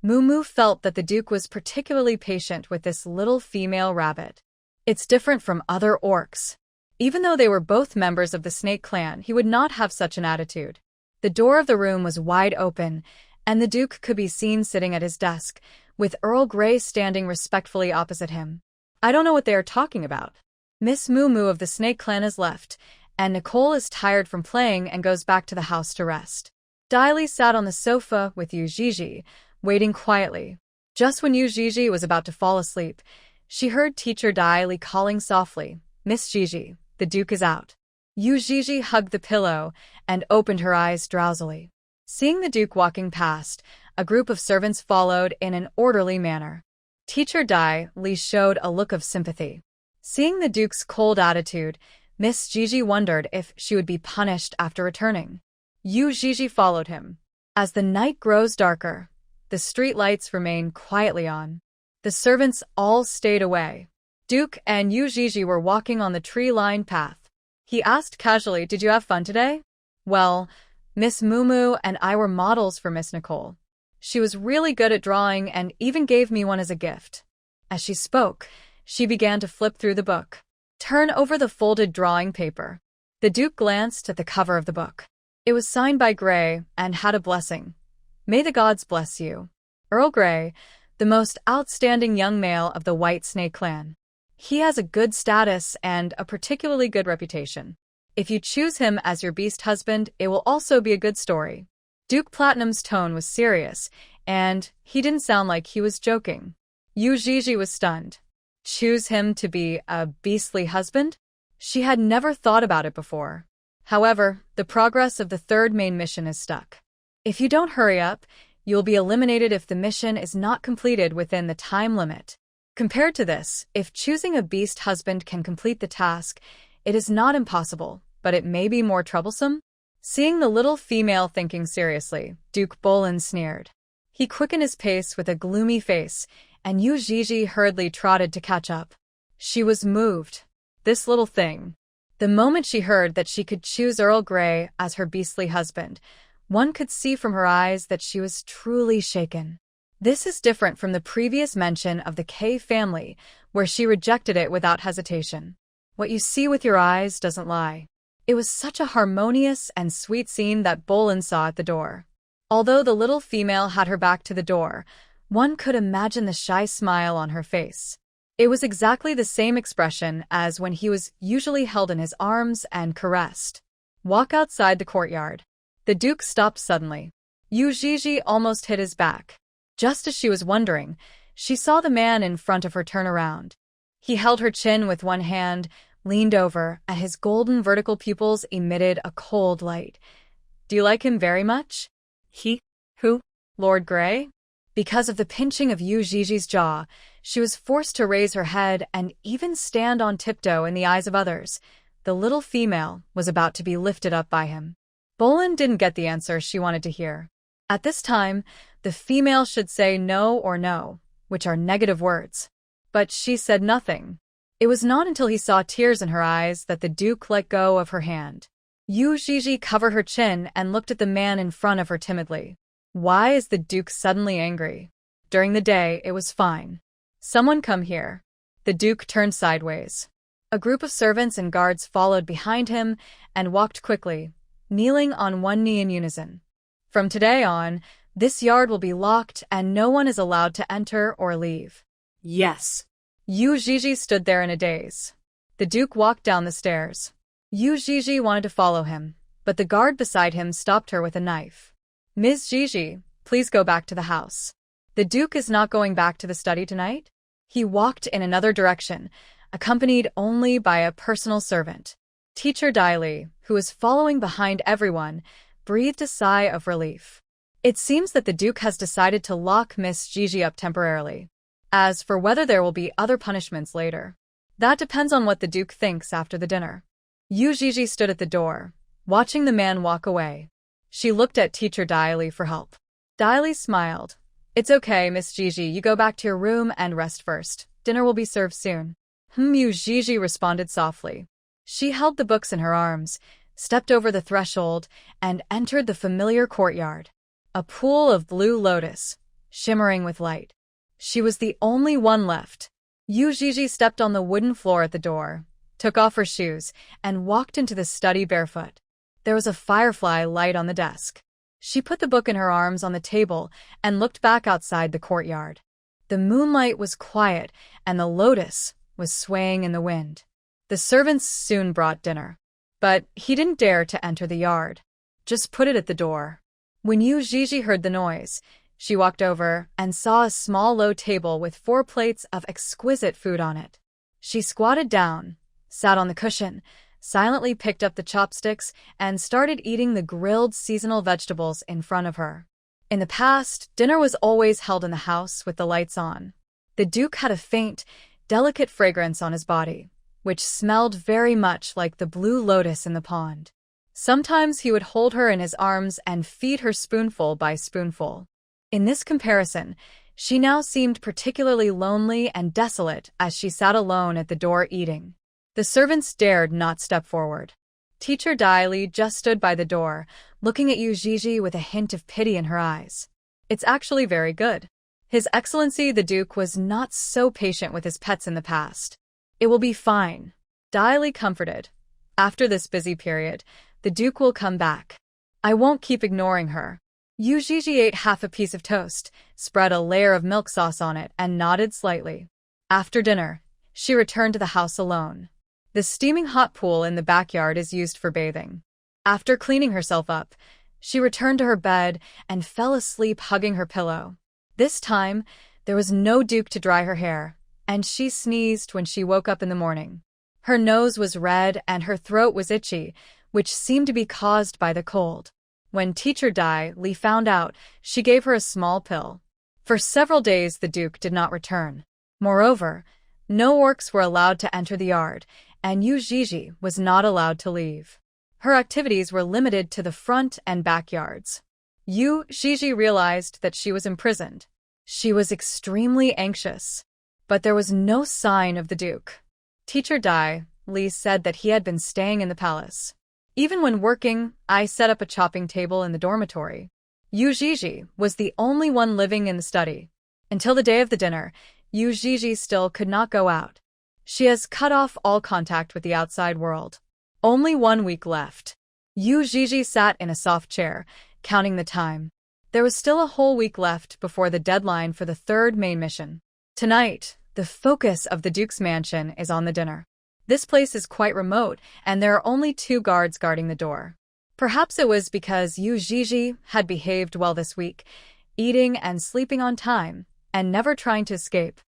Mumu felt that the Duke was particularly patient with this little female rabbit. It's different from other orcs. Even though they were both members of the Snake Clan, he would not have such an attitude. The door of the room was wide open, and the Duke could be seen sitting at his desk, with Earl Grey standing respectfully opposite him. I don't know what they are talking about. Miss Mumu of the Snake Clan has left, and Nicole is tired from playing and goes back to the house to rest. Diley sat on the sofa with Yuii, waiting quietly. Just when Yuii was about to fall asleep, she heard Teacher Diley calling softly, "Miss Gigi, the Duke is out." Yuii hugged the pillow and opened her eyes drowsily. Seeing the Duke walking past, a group of servants followed in an orderly manner. Teacher Diley showed a look of sympathy. Seeing the Duke's cold attitude, Miss Gigi wondered if she would be punished after returning. Yuii followed him. As the night grows darker, the street lights remain quietly on. The servants all stayed away. Duke and Yuii were walking on the tree-lined path. He asked casually, "Did you have fun today?" "Well, Miss Mumu and I were models for Miss Nicole. She was really good at drawing and even gave me one as a gift." As she spoke, she began to flip through the book. Turn over the folded drawing paper. The Duke glanced at the cover of the book. It was signed by Grey and had a blessing. "May the gods bless you. Earl Grey, the most outstanding young male of the White Snake Clan. He has a good status and a particularly good reputation. If you choose him as your beast husband, it will also be a good story." Duke Platinum's tone was serious, and he didn't sound like he was joking. Yuii was stunned. Choose him to be a beastly husband? She had never thought about it before. However, the progress of the third main mission is stuck. If you don't hurry up, you'll be eliminated if the mission is not completed within the time limit. Compared to this, if choosing a beast husband can complete the task, it is not impossible, but it may be more troublesome. Seeing the little female thinking seriously, Duke Bolin sneered. He quickened his pace with a gloomy face, and Yuii hurriedly trotted to catch up. She was moved. This little thing. The moment she heard that she could choose Earl Grey as her beastly husband, one could see from her eyes that she was truly shaken. This is different from the previous mention of the K family, where she rejected it without hesitation. What you see with your eyes doesn't lie. It was such a harmonious and sweet scene that Bolin saw at the door. Although the little female had her back to the door, one could imagine the shy smile on her face. It was exactly the same expression as when he was usually held in his arms and caressed. Walk outside the courtyard. The Duke stopped suddenly. Yuii almost hit his back. Just as she was wondering, she saw the man in front of her turn around. He held her chin with one hand, leaned over, and his golden vertical pupils emitted a cold light. "Do you like him very much?" He? Who? "Lord Grey?" Because of the pinching of Yuii's jaw, she was forced to raise her head and even stand on tiptoe in the eyes of others. The little female was about to be lifted up by him. Bolin didn't get the answer she wanted to hear. At this time, the female should say no or no, which are negative words. But she said nothing. It was not until he saw tears in her eyes that the Duke let go of her hand. Yuii covered her chin and looked at the man in front of her timidly. Why is the Duke suddenly angry? During the day, it was fine. "Someone come here." The Duke turned sideways. A group of servants and guards followed behind him and walked quickly, kneeling on one knee in unison. "From today on, this yard will be locked and no one is allowed to enter or leave." Yes. Yuii stood there in a daze. The Duke walked down the stairs. Yuii wanted to follow him, but the guard beside him stopped her with a knife. "Ms. Gigi, please go back to the house. The Duke is not going back to the study tonight?" He walked in another direction, accompanied only by a personal servant. Teacher Diley, who was following behind everyone, breathed a sigh of relief. It seems that the Duke has decided to lock Miss Gigi up temporarily. As for whether there will be other punishments later, that depends on what the Duke thinks after the dinner. Yuii stood at the door, watching the man walk away. She looked at Teacher Diley for help. Diley smiled. "It's okay, Miss Gigi, you go back to your room and rest first. Dinner will be served soon." Yuii responded softly. She held the books in her arms, stepped over the threshold, and entered the familiar courtyard. A pool of blue lotus, shimmering with light. She was the only one left. Yuii stepped on the wooden floor at the door, took off her shoes, and walked into the study barefoot. There was a firefly light on the desk. She put the book in her arms on the table and looked back outside the courtyard. The moonlight was quiet, and the lotus was swaying in the wind. The servants soon brought dinner. But he didn't dare to enter the yard. Just put it at the door. When Yuii heard the noise, she walked over and saw a small low table with 4 plates of exquisite food on it. She squatted down, sat on the cushion, silently picked up the chopsticks, and started eating the grilled seasonal vegetables in front of her. In the past, dinner was always held in the house with the lights on. The Duke had a faint, delicate fragrance on his body, which smelled very much like the blue lotus in the pond. Sometimes he would hold her in his arms and feed her spoonful by spoonful. In this comparison, she now seemed particularly lonely and desolate as she sat alone at the door eating. The servants dared not step forward. Teacher Li just stood by the door, looking at Yuii with a hint of pity in her eyes. It's actually very good. His Excellency the Duke was not so patient with his pets in the past. It will be fine. Li comforted. After this busy period, the Duke will come back. I won't keep ignoring her. Yuii ate half a piece of toast, spread a layer of milk sauce on it, and nodded slightly. After dinner, she returned to the house alone. The steaming hot pool in the backyard is used for bathing. After cleaning herself up, she returned to her bed and fell asleep hugging her pillow. This time, there was no Duke to dry her hair, and she sneezed when she woke up in the morning. Her nose was red and her throat was itchy, which seemed to be caused by the cold. When Teacher Li found out, she gave her a small pill. For several days the Duke did not return. Moreover, no orcs were allowed to enter the yard, and Yuii was not allowed to leave. Her activities were limited to the front and backyards. Yuii realized that she was imprisoned. She was extremely anxious. But there was no sign of the Duke. Teacher Li said that he had been staying in the palace. Even when working, I set up a chopping table in the dormitory. Yuii was the only one living in the study. Until the day of the dinner, Yuii still could not go out. She has cut off all contact with the outside world. Only 1 week left. Yuii sat in a soft chair, counting the time. There was still a whole week left before the deadline for the 3rd main mission. Tonight, the focus of the Duke's mansion is on the dinner. This place is quite remote, and there are only 2 guards guarding the door. Perhaps it was because Yuii had behaved well this week, eating and sleeping on time, and never trying to escape.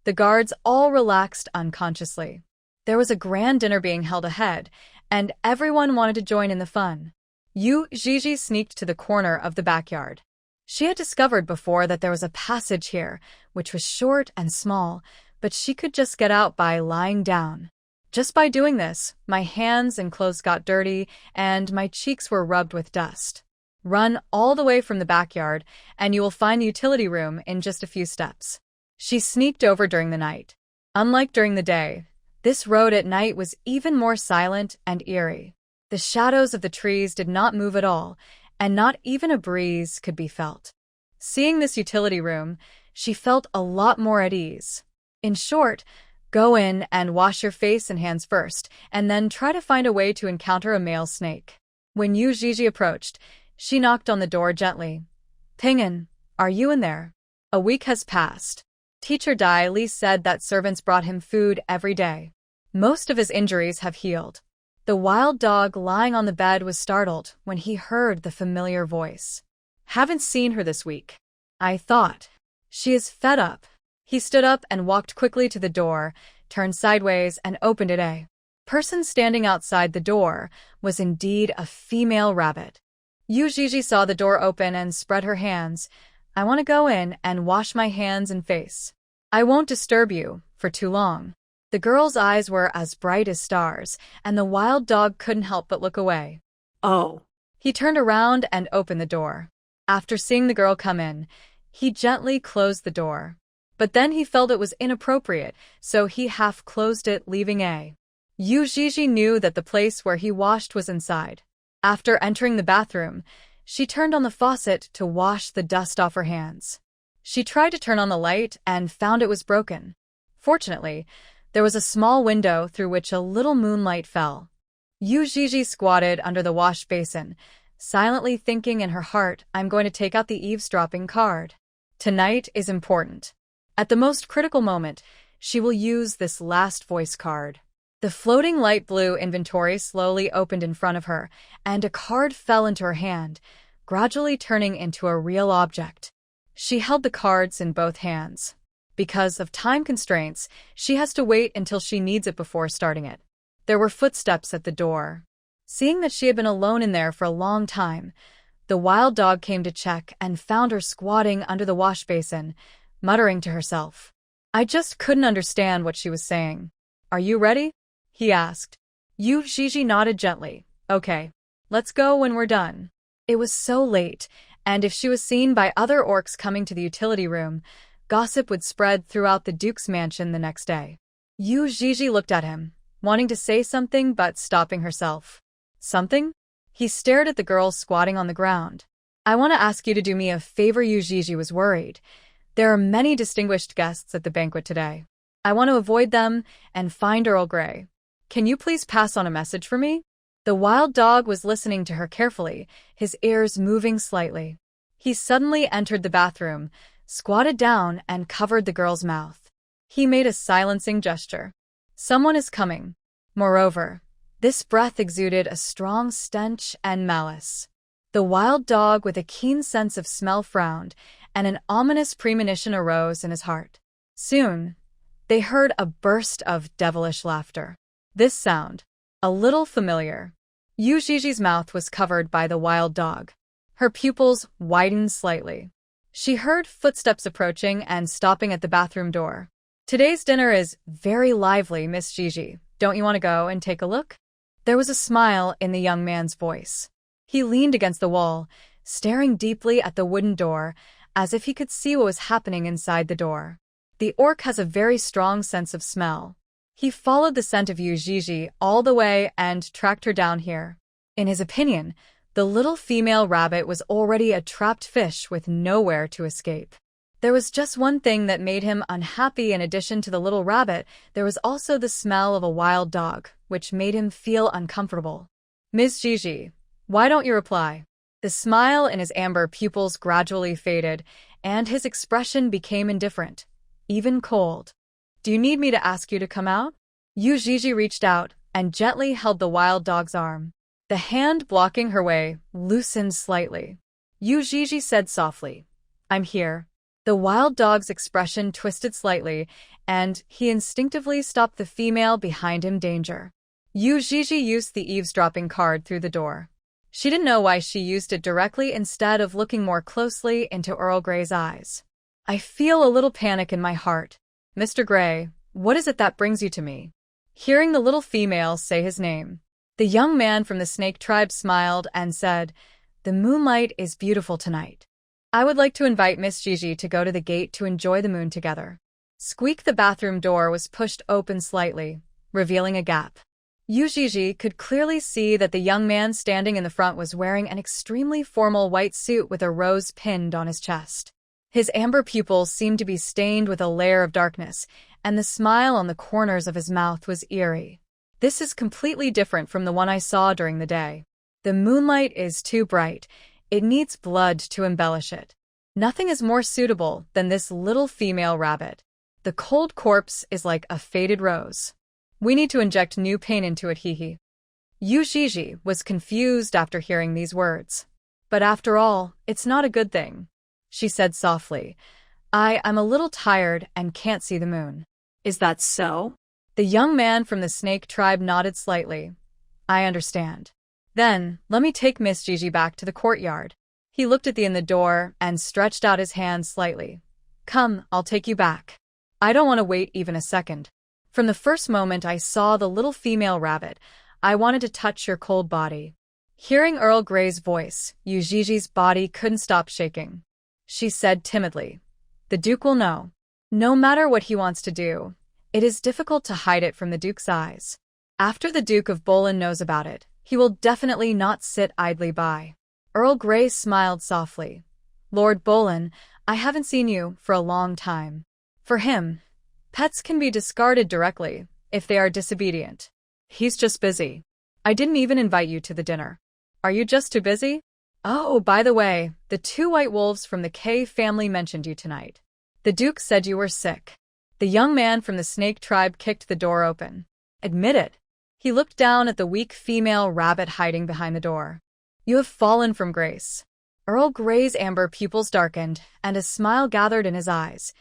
The guards all relaxed unconsciously. There was a grand dinner being held ahead, and everyone wanted to join in the fun. Yuii sneaked to the corner of the backyard. She had discovered before that there was a passage here, which was short and small, but she could just get out by lying down. Just by doing this, my hands and clothes got dirty, and my cheeks were rubbed with dust. Run all the way from the backyard, and you will find the utility room in just a few steps. She sneaked over during the night. Unlike during the day, this road at night was even more silent and eerie. The shadows of the trees did not move at all, and not even a breeze could be felt. Seeing this utility room, she felt a lot more at ease. In short, go in and wash your face and hands first, and then try to find a way to encounter a male snake. When Yuii approached, she knocked on the door gently. Pinyin, are you in there? A week has passed. Teacher Li said that servants brought him food every day. Most of his injuries have healed. The wild dog lying on the bed was startled when he heard the familiar voice. Haven't seen her this week. I thought. She is fed up. He stood up and walked quickly to the door, turned sideways, and opened it. A person standing outside the door was indeed a female rabbit. Yuii saw the door open and spread her hands. I want to go in and wash my hands and face. I won't disturb you for too long. The girl's eyes were as bright as stars, and the wild dog couldn't help but look away. Oh. He turned around and opened the door. After seeing the girl come in, he gently closed the door. But then he felt it was inappropriate, so he half closed it, leaving a Yuii knew that the place where he washed was inside. After entering the bathroom, she turned on the faucet to wash the dust off her hands. She tried to turn on the light and found it was broken. Fortunately, there was a small window through which a little moonlight fell. Yuii squatted under the wash basin, silently thinking in her heart, I'm going to take out the eavesdropping card. Tonight is important. At the most critical moment, she will use this last voice card. The floating light blue inventory slowly opened in front of her, and a card fell into her hand, gradually turning into a real object. She held the cards in both hands. Because of time constraints, she has to wait until she needs it before starting it. There were footsteps at the door. Seeing that she had been alone in there for a long time, the wild dog came to check and found her squatting under the wash basin, muttering to herself. I just couldn't understand what she was saying. Are you ready? He asked. Yuii nodded gently. Okay. Let's go when we're done. It was so late, and if she was seen by other orcs coming to the utility room, gossip would spread throughout the Duke's mansion the next day. Yuii looked at him, wanting to say something but stopping herself. Something? He stared at the girl squatting on the ground. I want to ask you to do me a favor. Yuii was worried. There are many distinguished guests at the banquet today. I want to avoid them and find Earl Grey. Can you please pass on a message for me? The wild dog was listening to her carefully, his ears moving slightly. He suddenly entered the bathroom, squatted down, and covered the girl's mouth. He made a silencing gesture. Someone is coming. Moreover, this breath exuded a strong stench and malice. The wild dog, with a keen sense of smell, frowned, and an ominous premonition arose in his heart. Soon, they heard a burst of devilish laughter. This sound, a little familiar. Yuii's mouth was covered by the wild dog. Her pupils widened slightly. She heard footsteps approaching and stopping at the bathroom door. Today's dinner is very lively, Miss Gigi. Don't you want to go and take a look? There was a smile in the young man's voice. He leaned against the wall, staring deeply at the wooden door, as if he could see what was happening inside the door. The orc has a very strong sense of smell. He followed the scent of Yuii all the way and tracked her down here. In his opinion, the little female rabbit was already a trapped fish with nowhere to escape. There was just one thing that made him unhappy. In addition to the little rabbit, there was also the smell of a wild dog, which made him feel uncomfortable. Ms. Gigi, why don't you reply? The smile in his amber pupils gradually faded, and his expression became indifferent, even cold. Do you need me to ask you to come out? Yuii reached out and gently held the wild dog's arm. The hand blocking her way loosened slightly. Yuii said softly, I'm here. The wild dog's expression twisted slightly, and he instinctively stopped the female behind him. Danger. Yuii used the eavesdropping card through the door. She didn't know why she used it directly instead of looking more closely into Earl Grey's eyes. I feel a little panic in my heart. Mr. Grey, what is it that brings you to me? Hearing the little female say his name, the young man from the snake tribe smiled and said, The moonlight is beautiful tonight. I would like to invite Miss Gigi to go to the gate to enjoy the moon together. Squeak. The bathroom door was pushed open slightly, revealing a gap. Yuii could clearly see that the young man standing in the front was wearing an extremely formal white suit with a rose pinned on his chest. His amber pupils seemed to be stained with a layer of darkness, and the smile on the corners of his mouth was eerie. This is completely different from the one I saw during the day. The moonlight is too bright. It needs blood to embellish it. Nothing is more suitable than this little female rabbit. The cold corpse is like a faded rose. We need to inject new pain into it, hee. Yuii was confused after hearing these words. But after all, it's not a good thing. She said softly, I'm a little tired and can't see the moon. Is that so? The young man from the snake tribe nodded slightly. I understand. Then, let me take Miss Gigi back to the courtyard. He looked at the in the door and stretched out his hand slightly. Come, I'll take you back. I don't want to wait even a second. From the first moment I saw the little female rabbit, I wanted to touch your cold body. Hearing Earl Grey's voice, Yuii's body couldn't stop shaking. She said timidly, The Duke will know. No matter what he wants to do, it is difficult to hide it from the Duke's eyes. After the Duke of Bolin knows about it, he will definitely not sit idly by. Earl Grey smiled softly. Lord Bolin, I haven't seen you for a long time. For him, pets can be discarded directly if they are disobedient. He's just busy. I didn't even invite you to the dinner. Are you just too busy? Oh, by the way, the 2 white wolves from the K family mentioned you tonight. The Duke said you were sick. The young man from the snake tribe kicked the door open. Admit it. He looked down at the weak female rabbit hiding behind the door. You have fallen from grace. Earl Grey's amber pupils darkened, and a smile gathered in his eyes.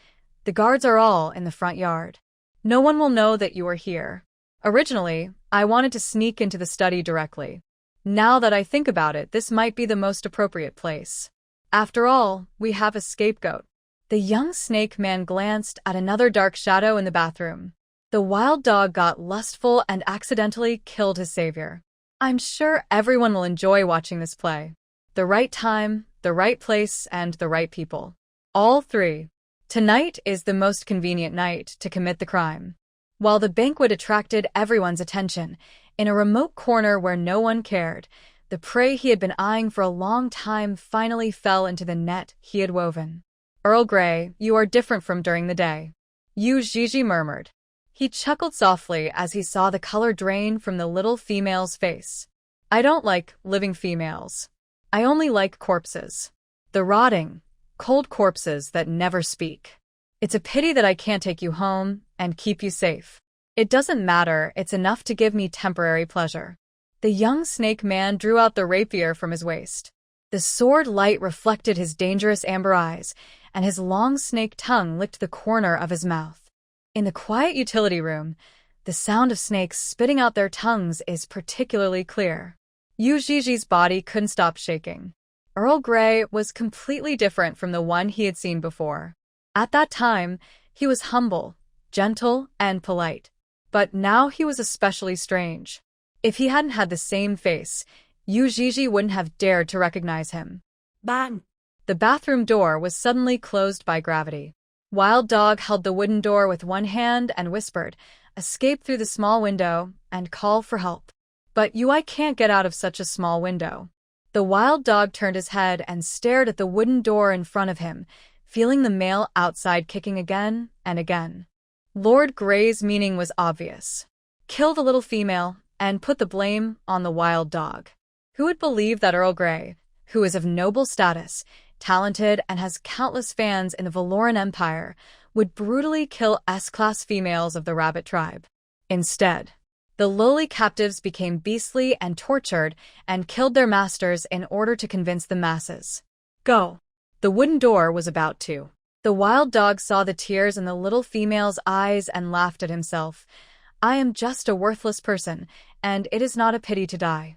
The guards are all in the front yard. No one will know that you are here. Originally, I wanted to sneak into the study directly. Now that I think about it, this might be the most appropriate place. After all, we have a scapegoat. The young snake man glanced at another dark shadow in the bathroom. The wild dog got lustful and accidentally killed his savior. I'm sure everyone will enjoy watching this play. The right time, the right place, and the right people. All 3. Tonight is the most convenient night to commit the crime. While the banquet attracted everyone's attention, in a remote corner where no one cared, the prey he had been eyeing for a long time finally fell into the net he had woven. Earl Grey, you are different from during the day. Yuii murmured. He chuckled softly as he saw the color drain from the little female's face. I don't like living females. I only like corpses. The rotting, cold corpses that never speak. It's a pity that I can't take you home and keep you safe. It doesn't matter, it's enough to give me temporary pleasure. The young snake man drew out the rapier from his waist. The sword light reflected his dangerous amber eyes, and his long snake tongue licked the corner of his mouth. In the quiet utility room, the sound of snakes spitting out their tongues is particularly clear. Yui's body couldn't stop shaking. Earl Grey was completely different from the one he had seen before. At that time, he was humble, gentle, and polite. But now he was especially strange. If he hadn't had the same face, Yuii wouldn't have dared to recognize him. Bang! The bathroom door was suddenly closed by gravity. Wild Dog held the wooden door with one hand and whispered, "Escape through the small window and call for help." But Yuii can't get out of such a small window. The Wild Dog turned his head and stared at the wooden door in front of him, feeling the male outside kicking again and again. Lord Grey's meaning was obvious. Kill the little female and put the blame on the Wild Dog. Who would believe that Earl Grey, who is of noble status, talented, and has countless fans in the Valoran Empire, would brutally kill S-class females of the rabbit tribe? Instead, the lowly captives became beastly and tortured and killed their masters in order to convince the masses. Go! The wooden door was about to. The Wild Dog saw the tears in the little female's eyes and laughed at himself. I am just a worthless person, and it is not a pity to die.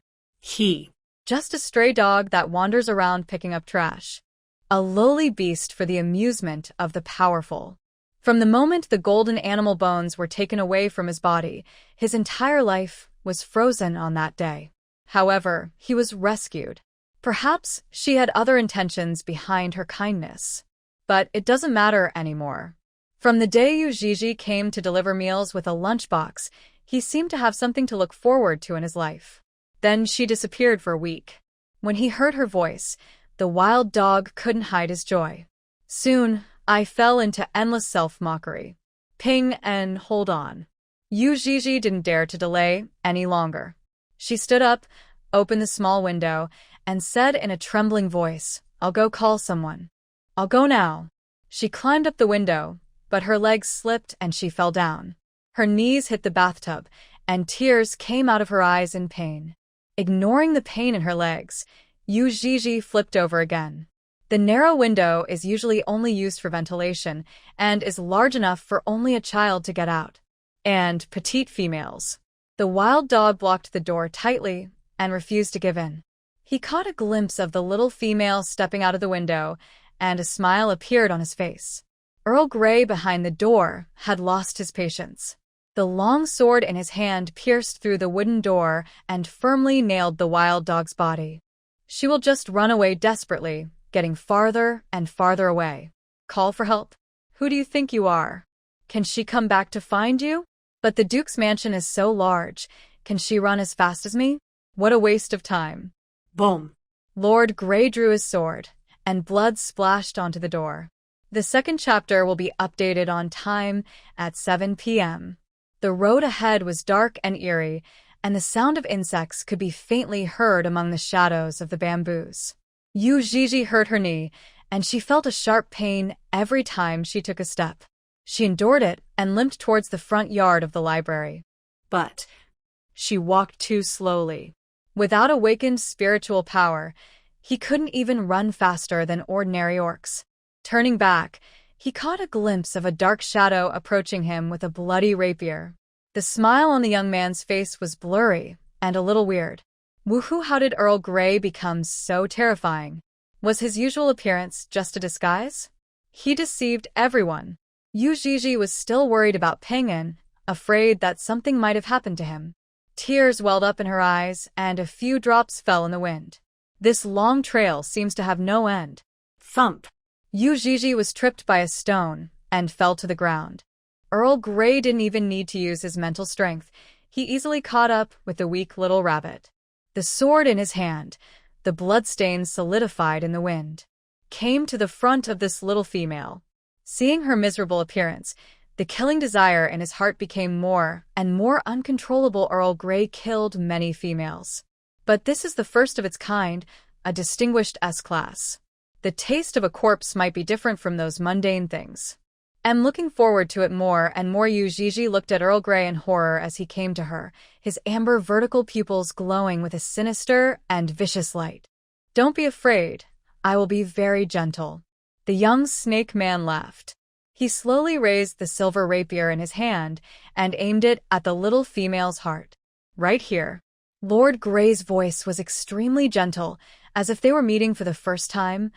Just a stray dog that wanders around picking up trash. A lowly beast for the amusement of the powerful. From the moment the golden animal bones were taken away from his body, his entire life was frozen on that day. However, he was rescued. Perhaps she had other intentions behind her kindness. But it doesn't matter anymore. From the day Yuii came to deliver meals with a lunchbox, he seemed to have something to look forward to in his life. Then she disappeared for a week. When he heard her voice, the Wild Dog couldn't hide his joy. Soon, I fell into endless self-mockery. Ping and hold on. Yuii didn't dare to delay any longer. She stood up, opened the small window, and said in a trembling voice, "I'll go call someone. I'll go now." She climbed up the window, but her legs slipped and she fell down. Her knees hit the bathtub, and tears came out of her eyes in pain. Ignoring the pain in her legs, Yuii flipped over again. The narrow window is usually only used for ventilation and is large enough for only a child to get out. And petite females. The Wild Dog blocked the door tightly and refused to give in. He caught a glimpse of the little female stepping out of the window, and a smile appeared on his face. Earl Grey behind the door had lost his patience. The long sword in his hand pierced through the wooden door and firmly nailed the Wild Dog's body. She will just run away desperately, getting farther and farther away. Call for help? Who do you think you are? Can she come back to find you? But the Duke's mansion is so large, Can she run as fast as me? What a waste of time. Boom. Lord Grey drew his sword, and blood splashed onto the door. The second chapter will be updated on time at 7 p.m. The road ahead was dark and eerie, and the sound of insects could be faintly heard among the shadows of the bamboos. Yuii hurt her knee, and she felt a sharp pain every time she took a step. She endured it and limped towards the front yard of the library. But she walked too slowly. Without awakened spiritual power, he couldn't even run faster than ordinary orcs. Turning back, he caught a glimpse of a dark shadow approaching him with a bloody rapier. The smile on the young man's face was blurry and a little weird. Woohoo, how did Earl Grey become so terrifying? Was his usual appearance just a disguise? He deceived everyone. Yuii was still worried about Penguin, afraid that something might have happened to him. Tears welled up in her eyes, and a few drops fell in the wind. This long trail seems to have no end. Thump. Yuii was tripped by a stone and fell to the ground. Earl Grey didn't even need to use his mental strength. He easily caught up with the weak little rabbit. The sword in his hand, the bloodstains solidified in the wind, came to the front of this little female. Seeing her miserable appearance, the killing desire in his heart became more and more uncontrollable. Earl Grey killed many females. But this is the first of its kind, a distinguished S-class. The taste of a corpse might be different from those mundane things. And looking forward to it more and more, Yuii looked at Earl Grey in horror as he came to her, his amber vertical pupils glowing with a sinister and vicious light. Don't be afraid. I will be very gentle. The young snake man laughed. He slowly raised the silver rapier in his hand and aimed it at the little female's heart. Right here. Lord Grey's voice was extremely gentle, as if they were meeting for the first time.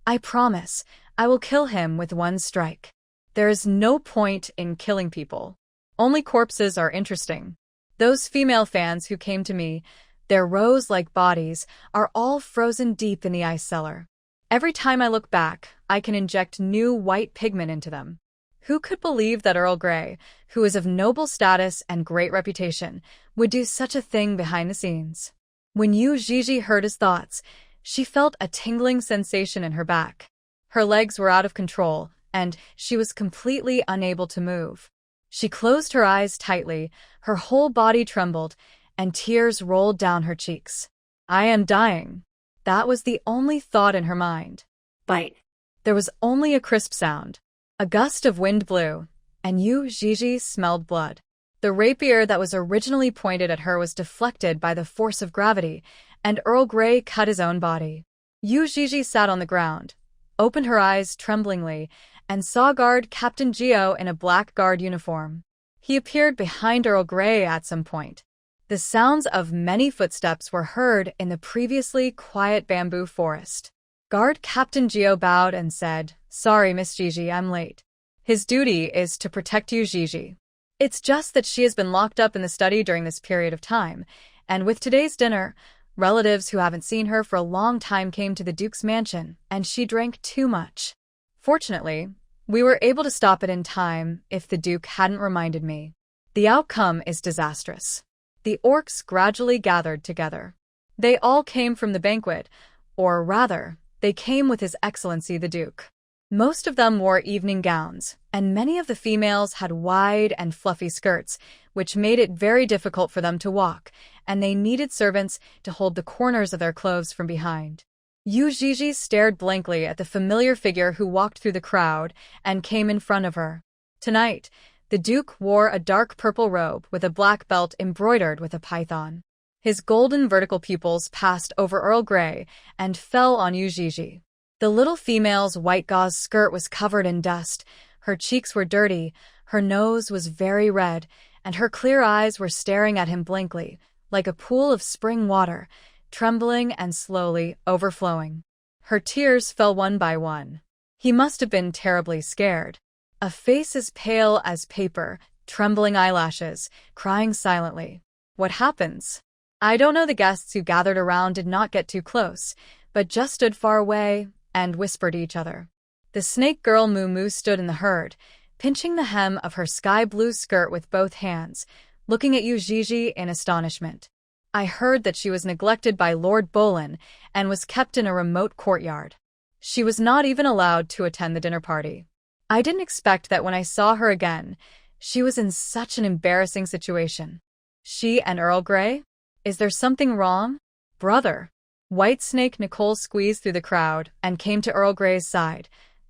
I promise, I will kill him with one strike. There is no point in killing people. Only corpses are interesting. Those female fans who came to me, their rose-like bodies, are all frozen deep in the ice cellar. Every time I look back, I can inject new white pigment into them. Who could believe that Earl Grey, who is of noble status and great reputation, would do such a thing behind the scenes? When Yuii heard his thoughts, she felt a tingling sensation in her back. Her legs were out of control, and she was completely unable to move. She closed her eyes tightly, her whole body trembled, and tears rolled down her cheeks. I am dying. That was the only thought in her mind. Bite. There was only a crisp sound. A gust of wind blew, and Yuii smelled blood. The rapier that was originally pointed at her was deflected by the force of gravity, and Earl Grey cut his own body. Yuii sat on the ground, opened her eyes tremblingly, and saw guard Captain Geo in a black guard uniform. He appeared behind Earl Grey at some point. The sounds of many footsteps were heard in the previously quiet bamboo forest. Guard Captain Geo bowed and said, "Sorry, Miss Gigi, I'm late." His duty is to protect Yuii. It's just that she has been locked up in the study during this period of time, and with today's dinner, relatives who haven't seen her for a long time came to the Duke's mansion, and she drank too much. Fortunately, we were able to stop it in time if the Duke hadn't reminded me. The outcome is disastrous. The orcs gradually gathered together. They all came from the banquet, or rather, they came with His Excellency the Duke. Most of them wore evening gowns, and many of the females had wide and fluffy skirts, which made it very difficult for them to walk, and they needed servants to hold the corners of their clothes from behind. Yuii stared blankly at the familiar figure who walked through the crowd and came in front of her. Tonight, the Duke wore a dark purple robe with a black belt embroidered with a python. His golden vertical pupils passed over Earl Grey and fell on Yuii. The little female's white gauze skirt was covered in dust, her cheeks were dirty, her nose was very red, and her clear eyes were staring at him blankly, like a pool of spring water, trembling and slowly overflowing. Her tears fell one by one. He must have been terribly scared. A face as pale as paper, trembling eyelashes, crying silently. What happens? I don't know. The guests who gathered around did not get too close, but just stood far away and whispered each other. The snake girl Moo Moo stood in the herd, pinching the hem of her sky blue skirt with both hands, looking at Yuii in astonishment. I heard that she was neglected by Lord Bolin and was kept in a remote courtyard. She was not even allowed to attend the dinner party. I didn't expect that when I saw her again, she was in such an embarrassing situation. She and Earl Grey? Is there something wrong? Brother. White Snake Nicole squeezed through the crowd and came to Earl Grey's side.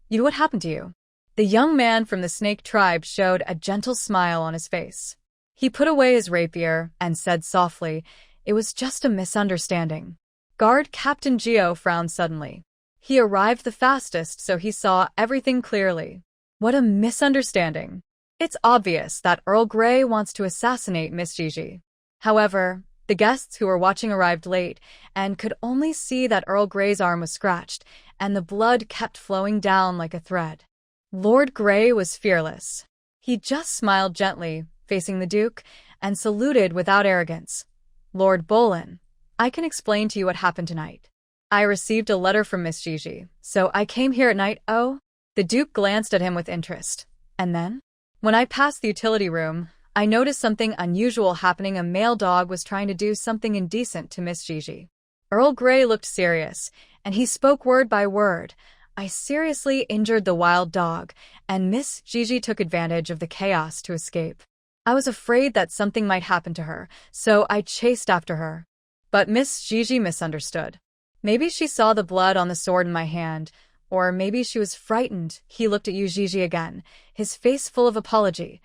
What happened to you? The young man from the snake tribe showed a gentle smile on his face. He put away his rapier and said softly, "It was just a misunderstanding." Guard Captain Geo frowned suddenly. He arrived the fastest, so he saw everything clearly. What a misunderstanding. It's obvious that Earl Grey wants to assassinate Miss Gigi. However, the guests who were watching arrived late and could only see that Earl Grey's arm was scratched, and the blood kept flowing down like a thread. Lord Grey was fearless. He just smiled gently, facing the Duke, and saluted without arrogance. "Lord Bolin, I can explain to you what happened tonight. I received a letter from Miss Gigi, so I came here at night." "Oh?" The Duke glanced at him with interest. "And then?" "When I passed the utility room, I noticed something unusual happening. A male dog was trying to do something indecent to Miss Gigi." Earl Grey looked serious, and he spoke word by word. "I seriously injured the wild dog, and Miss Gigi took advantage of the chaos to escape. I was afraid that something might happen to her, so I chased after her. But Miss Gigi misunderstood. Maybe she saw the blood on the sword in my hand, or maybe she was frightened." He looked at Yuii again, his face full of apology.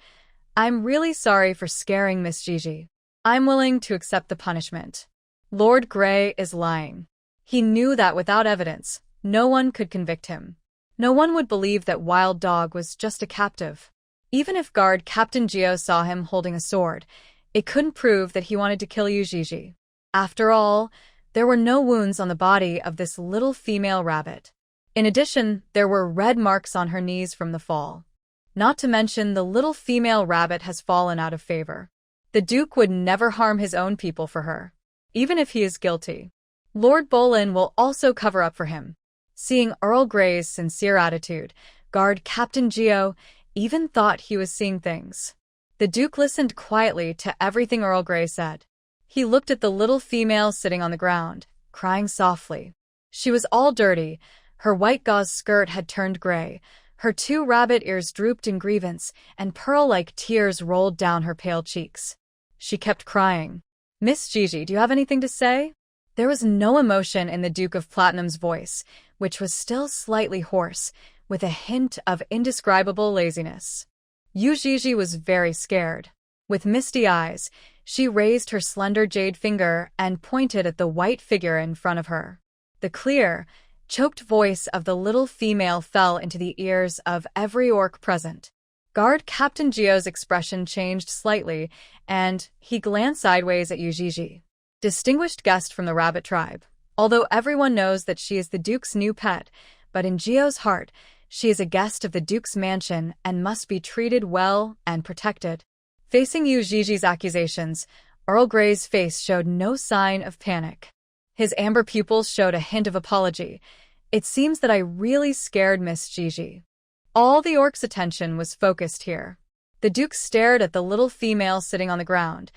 "I'm really sorry for scaring Miss Gigi. I'm willing to accept the punishment." Lord Grey is lying. He knew that without evidence, no one could convict him. No one would believe that Wild Dog was just a captive. Even if guard Captain Geo saw him holding a sword, it couldn't prove that he wanted to kill Yuii. After all, there were no wounds on the body of this little female rabbit. In addition, there were red marks on her knees from the fall. Not to mention, the little female rabbit has fallen out of favor. The Duke would never harm his own people for her, even if he is guilty. Lord Bolin will also cover up for him. Seeing Earl Grey's sincere attitude, guard Captain Geo even thought he was seeing things. The Duke listened quietly to everything Earl Grey said. He looked at the little female sitting on the ground, crying softly. She was all dirty. Her white gauze skirt had turned gray. Her 2 rabbit ears drooped in grievance, and pearl-like tears rolled down her pale cheeks. She kept crying. "Miss Gigi, do you have anything to say?" There was no emotion in the Duke of Platinum's voice, which was still slightly hoarse, with a hint of indescribable laziness. Yuii was very scared. With misty eyes, she raised her slender jade finger and pointed at the white figure in front of her. The clear, choked voice of the little female fell into the ears of every orc present. Guard Captain Geo's expression changed slightly, and he glanced sideways at Yuii. Distinguished guest from the rabbit tribe. Although everyone knows that she is the Duke's new pet, but in Geo's heart, she is a guest of the Duke's mansion and must be treated well and protected. Facing Yuii's accusations, Earl Grey's face showed no sign of panic. His amber pupils showed a hint of apology. "It seems that I really scared Miss Gigi." All the orcs' attention was focused here. The Duke stared at the little female sitting on the ground.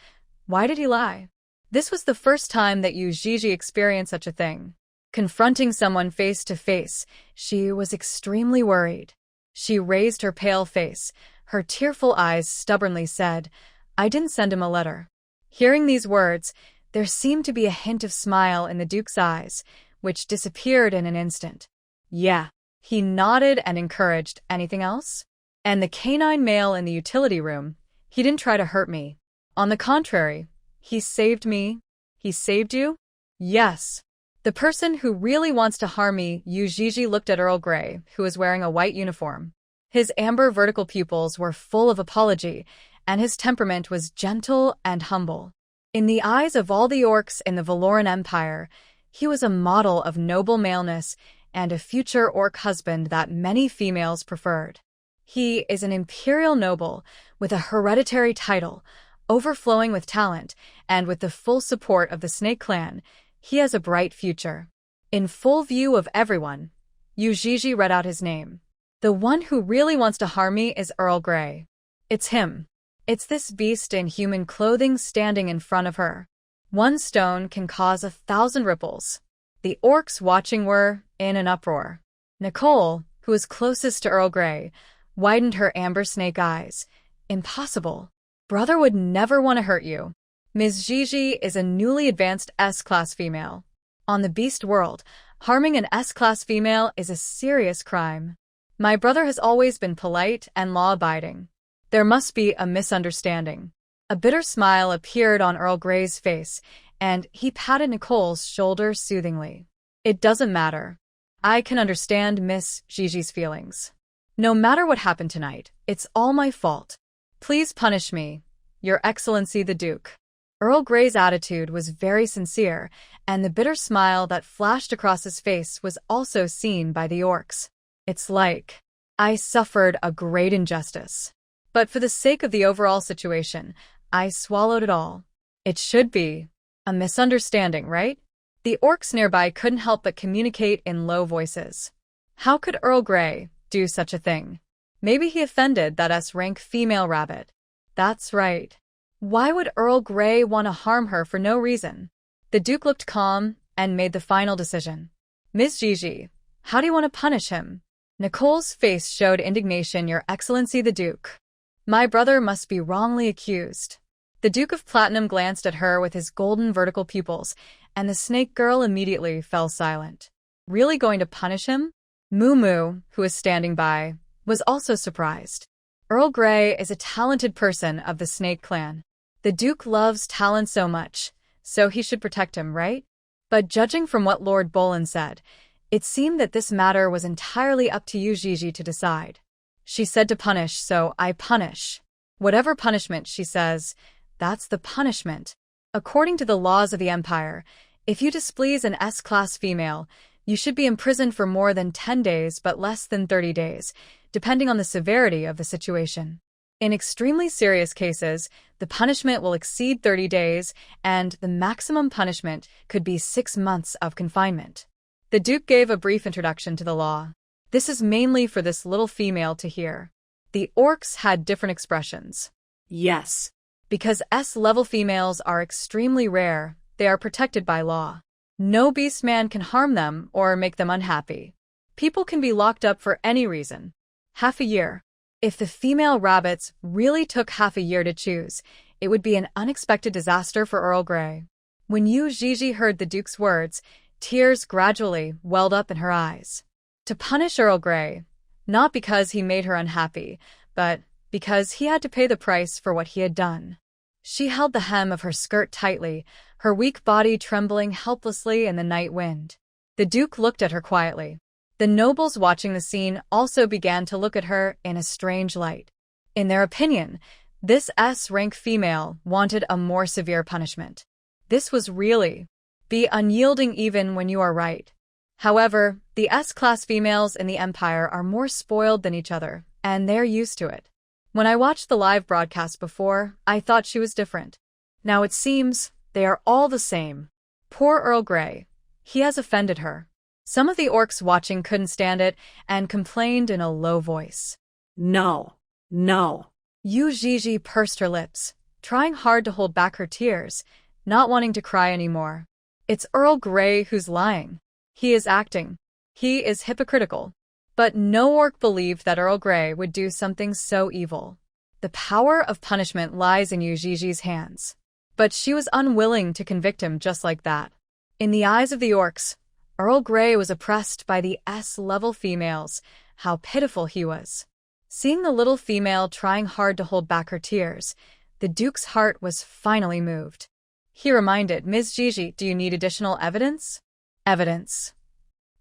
Why did he lie? This was the first time that Yuii experienced such a thing. Confronting someone face to face, she was extremely worried. She raised her pale face. Her tearful eyes stubbornly said, "I didn't send him a letter." Hearing these words, there seemed to be a hint of smile in the Duke's eyes, which disappeared in an instant. "Yeah." He nodded and encouraged. "Anything else?" "And the canine male in the utility room, he didn't try to hurt me. On the contrary, he saved me." "He saved you?" "Yes." "The person who really wants to harm me." Yuii looked at Earl Grey, who was wearing a white uniform. His amber vertical pupils were full of apology, and his temperament was gentle and humble. In the eyes of all the orcs in the Valoran Empire, he was a model of noble maleness and a future orc husband that many females preferred. He is an imperial noble with a hereditary title, overflowing with talent, and with the full support of the Snake Clan, he has a bright future. In full view of everyone, Yuii read out his name. "The one who really wants to harm me is Earl Grey. It's him." It's this beast in human clothing standing in front of her. One stone can cause 1,000 ripples. The orcs watching were in an uproar. Nicole, who was closest to Earl Grey, widened her amber snake eyes. Impossible. Brother would never want to hurt you. Ms. Gigi is a newly advanced S-class female. On the beast world, harming an S-class female is a serious crime. My brother has always been polite and law-abiding. There must be a misunderstanding. A bitter smile appeared on Earl Grey's face, and he patted Nicole's shoulder soothingly. It doesn't matter. I can understand Miss Gigi's feelings. No matter what happened tonight, it's all my fault. Please punish me, Your Excellency the Duke. Earl Grey's attitude was very sincere, and the bitter smile that flashed across his face was also seen by the orcs. It's like, I suffered a great injustice. But for the sake of the overall situation, I swallowed it all. It should be a misunderstanding, right? The orcs nearby couldn't help but communicate in low voices. How could Earl Grey do such a thing? Maybe he offended that S-rank female rabbit. That's right. Why would Earl Grey want to harm her for no reason? The Duke looked calm and made the final decision. Ms. Gigi, how do you want to punish him? Nicole's face showed indignation. Your Excellency the Duke. My brother must be wrongly accused. The Duke of Platinum glanced at her with his golden vertical pupils, and the snake girl immediately fell silent. Really going to punish him? Moo Moo, who was standing by, was also surprised. Earl Grey is a talented person of the Snake Clan. The Duke loves talent so much, so he should protect him, right? But judging from what Lord Bolin said, it seemed that this matter was entirely up to you, Gigi, to decide. She said to punish, so I punish. Whatever punishment she says, that's the punishment. According to the laws of the Empire, if you displease an S-class female, you should be imprisoned for more than 10 days but less than 30 days, depending on the severity of the situation. In extremely serious cases, the punishment will exceed 30 days, and the maximum punishment could be 6 months of confinement. The Duke gave a brief introduction to the law. This is mainly for this little female to hear. The orcs had different expressions. Yes. Because S-level females are extremely rare, they are protected by law. No beastman can harm them or make them unhappy. People can be locked up for any reason. Half a year. If the female rabbits really took half a year to choose, it would be an unexpected disaster for Earl Grey. When Yuii Gigi heard the Duke's words, tears gradually welled up in her eyes. To punish Earl Grey, not because he made her unhappy, but because he had to pay the price for what he had done. She held the hem of her skirt tightly, her weak body trembling helplessly in the night wind. The Duke looked at her quietly. The nobles watching the scene also began to look at her in a strange light. In their opinion, this S-rank female wanted a more severe punishment. This was really be unyielding even when you are right. However, the S-class females in the Empire are more spoiled than each other, and they're used to it. When I watched the live broadcast before, I thought she was different. Now it seems they are all the same. Poor Earl Grey. He has offended her. Some of the orcs watching couldn't stand it and complained in a low voice. No. Yuii Gigi pursed her lips, trying hard to hold back her tears, not wanting to cry anymore. It's Earl Grey who's lying. He is acting. He is hypocritical. But no orc believed that Earl Grey would do something so evil. The power of punishment lies in Yuii Gigi's hands. But she was unwilling to convict him just like that. In the eyes of the orcs, Earl Grey was oppressed by the S-level females. How pitiful he was. Seeing the little female trying hard to hold back her tears, the Duke's heart was finally moved. He reminded Ms. Gigi, do you need additional evidence? Evidence.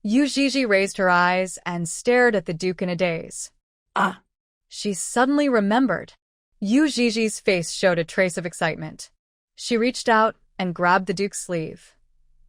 Yuii Gigi raised her eyes and stared at the Duke in a daze. She suddenly remembered. Yuii Gigi's face showed a trace of excitement. She reached out and grabbed the Duke's sleeve.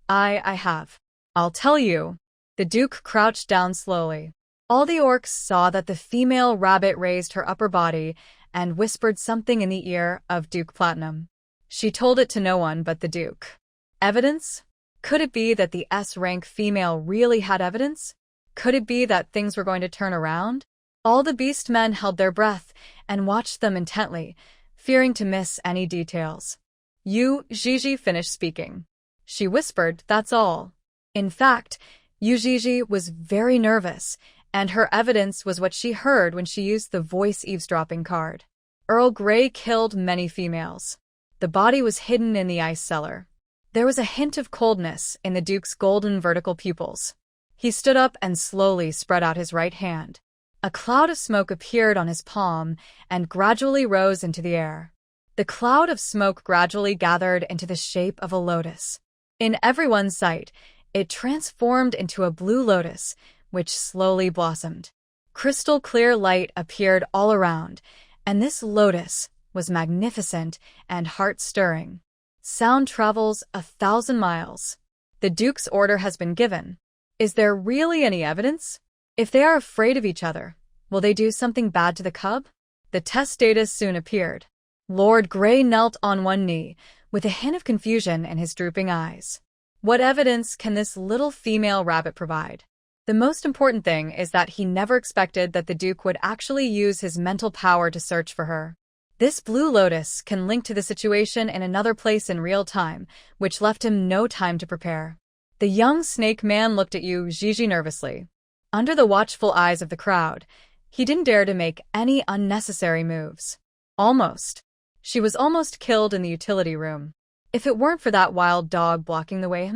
I have. I'll tell you. The Duke crouched down slowly. All the orcs saw that the female rabbit raised her upper body and whispered something in the ear of Duke Platinum. She told it to no one but the Duke. Evidence? Could it be that the S-rank female really had evidence? Could it be that things were going to turn around? All the beastmen held their breath and watched them intently, fearing to miss any details. Yuii finished speaking. She whispered, "That's all." In fact, Yuii was very nervous, and her evidence was what she heard when she used the voice eavesdropping card. Earl Grey killed many females. The body was hidden in the ice cellar. There was a hint of coldness in the Duke's golden vertical pupils. He stood up and slowly spread out his right hand. A cloud of smoke appeared on his palm and gradually rose into the air. The cloud of smoke gradually gathered into the shape of a lotus. In everyone's sight, it transformed into a blue lotus, which slowly blossomed. Crystal clear light appeared all around, and this lotus was magnificent and heart-stirring. Sound travels 1,000 miles. The Duke's order has been given. Is there really any evidence? If they are afraid of each other, will they do something bad to the cub? The test data soon appeared. Lord Grey knelt on one knee, with a hint of confusion in his drooping eyes. What evidence can this little female rabbit provide? The most important thing is that he never expected that the Duke would actually use his mental power to search for her. This blue lotus can link to the situation in another place in real time, which left him no time to prepare. The young snake man looked at Yuii nervously. Under the watchful eyes of the crowd, he didn't dare to make any unnecessary moves. Almost. She was almost killed in the utility room. If it weren't for that wild dog blocking the way,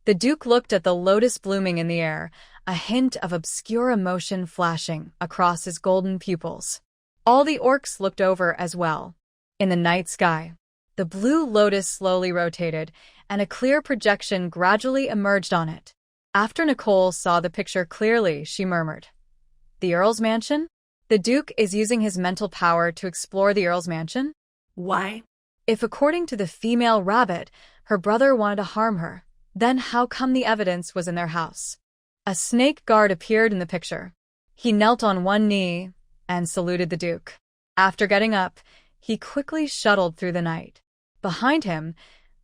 The Duke looked at the lotus blooming in the air, a hint of obscure emotion flashing across his golden pupils. All the orcs looked over as well. In the night sky, the blue lotus slowly rotated, and a clear projection gradually emerged on it. After Nicole saw the picture clearly, she murmured, "The Earl's mansion? The Duke is using his mental power to explore the Earl's mansion? Why? If, according to the female rabbit, her brother wanted to harm her, then how come the evidence was in their house?" A snake guard appeared in the picture. He knelt on one knee and saluted the Duke. After getting up, he quickly shuttled through the night. Behind him,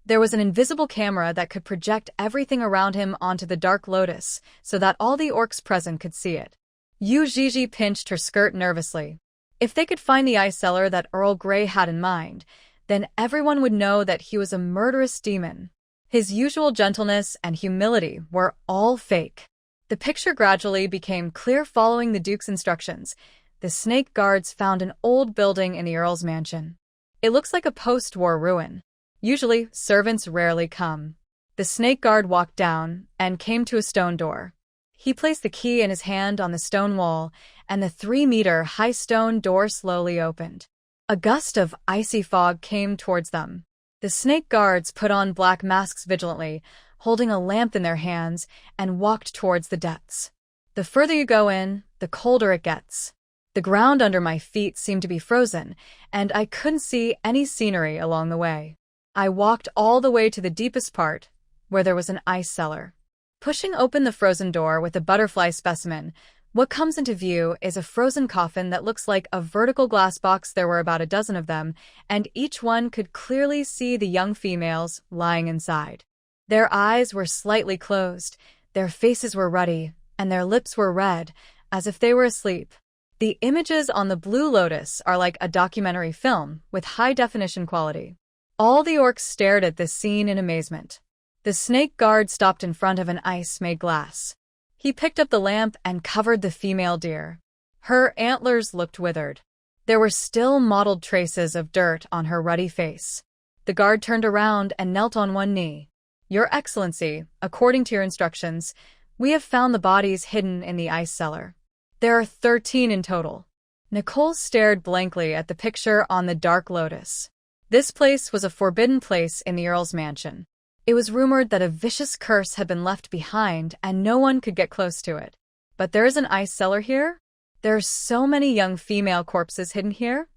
there was an invisible camera that could project everything around him onto the dark lotus so that all the orcs present could see it. Yuii pinched her skirt nervously. If they could find the ice cellar that Earl Grey had in mind, then everyone would know that he was a murderous demon. His usual gentleness and humility were all fake. The picture gradually became clear following the Duke's instructions. The snake guards found an old building in the Earl's mansion. It looks like a post-war ruin. Usually, servants rarely come. The snake guard walked down and came to a stone door. He placed the key in his hand on the stone wall, and the 3-meter-high stone door slowly opened. A gust of icy fog came towards them. The snake guards put on black masks vigilantly, holding a lamp in their hands, and walked towards the depths. The further you go in, the colder it gets. The ground under my feet seemed to be frozen, and I couldn't see any scenery along the way. I walked all the way to the deepest part, where there was an ice cellar. Pushing open the frozen door with a butterfly specimen, what comes into view is a frozen coffin that looks like a vertical glass box. There were about a dozen of them, and each one could clearly see the young females lying inside. Their eyes were slightly closed, their faces were ruddy, and their lips were red, as if they were asleep. The images on the Blue Lotus are like a documentary film with high-definition quality. All the orcs stared at this scene in amazement. The snake guard stopped in front of an ice-made glass. He picked up the lamp and covered the female deer. Her antlers looked withered. There were still mottled traces of dirt on her ruddy face. The guard turned around and knelt on one knee. "Your Excellency, according to your instructions, we have found the bodies hidden in the ice cellar. There are 13 in total." Nicole stared blankly at the picture on the dark lotus. This place was a forbidden place in the Earl's mansion. It was rumored that a vicious curse had been left behind and no one could get close to it. But there is an ice cellar here? There are so many young female corpses hidden here?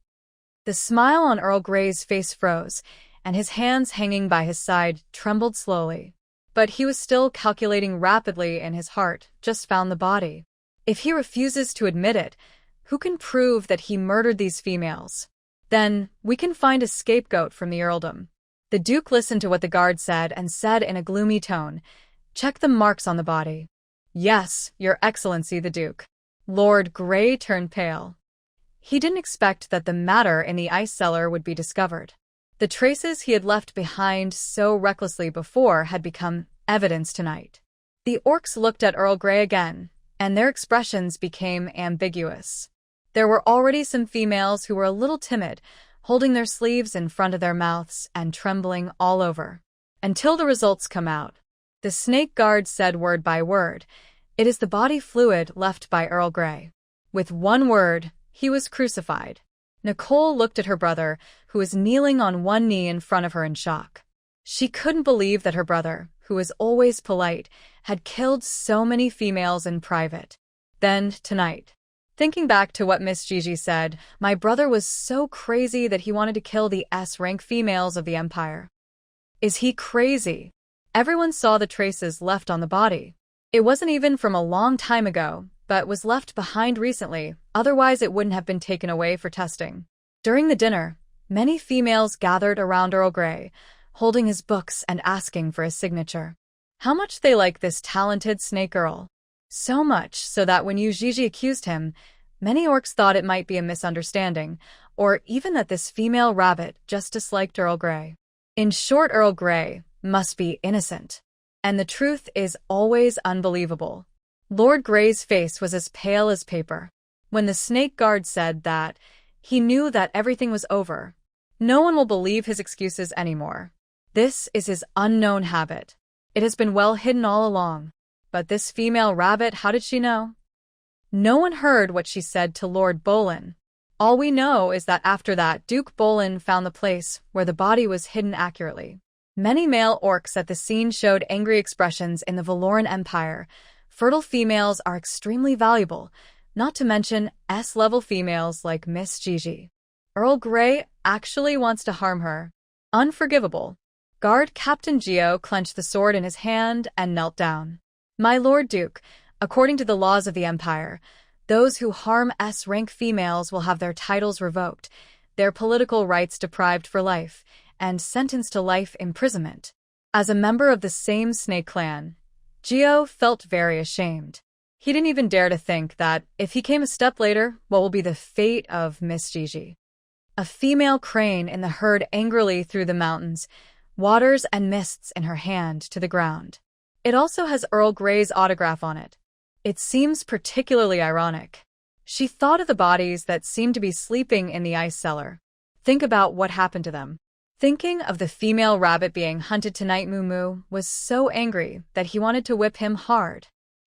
The smile on Earl Grey's face froze, and his hands hanging by his side trembled slowly. But he was still calculating rapidly in his heart, just found the body. If he refuses to admit it, who can prove that he murdered these females? Then, we can find a scapegoat from the earldom. The Duke listened to what the guard said and said in a gloomy tone, "Check the marks on the body." "Yes, Your Excellency the Duke." Lord Grey turned pale. He didn't expect that the matter in the ice cellar would be discovered. The traces he had left behind so recklessly before had become evidence tonight. The orcs looked at Earl Grey again, and their expressions became ambiguous. There were already some females who were a little timid, holding their sleeves in front of their mouths and trembling all over. Until the results come out. The snake guard said word by word, "It is the body fluid left by Earl Grey." With one word, he was crucified. Nicole looked at her brother, who was kneeling on one knee in front of her in shock. She couldn't believe that her brother, who was always polite, had killed so many females in private. Then, tonight. Thinking back to what Miss Gigi said, my brother was so crazy that he wanted to kill the S-rank females of the Empire. Is he crazy? Everyone saw the traces left on the body. It wasn't even from a long time ago, but was left behind recently, otherwise it wouldn't have been taken away for testing. During the dinner, many females gathered around Earl Grey, holding his books and asking for his signature. How much they liked this talented snake Earl. So much so that when Yuii accused him, many orcs thought it might be a misunderstanding, or even that this female rabbit just disliked Earl Grey. In short, Earl Grey must be innocent. And the truth is always unbelievable. Lord Grey's face was as pale as paper. When the snake guard said that, he knew that everything was over. No one will believe his excuses anymore. This is his unknown habit. It has been well hidden all along. But this female rabbit, how did she know? No one heard what she said to Lord Bolin. All we know is that after that, Duke Bolin found the place where the body was hidden accurately. Many male orcs at the scene showed angry expressions. In the Valoran Empire, fertile females are extremely valuable, not to mention S-level females like Miss Gigi. Earl Grey actually wants to harm her. Unforgivable. Guard Captain Gio clenched the sword in his hand and knelt down. My Lord Duke, according to the laws of the Empire, those who harm S-rank females will have their titles revoked, their political rights deprived for life, and sentenced to life imprisonment. As a member of the same snake clan, Gio felt very ashamed. He didn't even dare to think that, if he came a step later, what will be the fate of Miss Gigi. A female crane in the herd angrily threw the mountains, waters and mists in her hand to the ground. It also has Earl Grey's autograph on it. It seems particularly ironic. She thought of the bodies that seemed to be sleeping in the ice cellar. Think about what happened to them. Thinking of the female rabbit being hunted tonight, Moo was so angry that he wanted to whip him hard.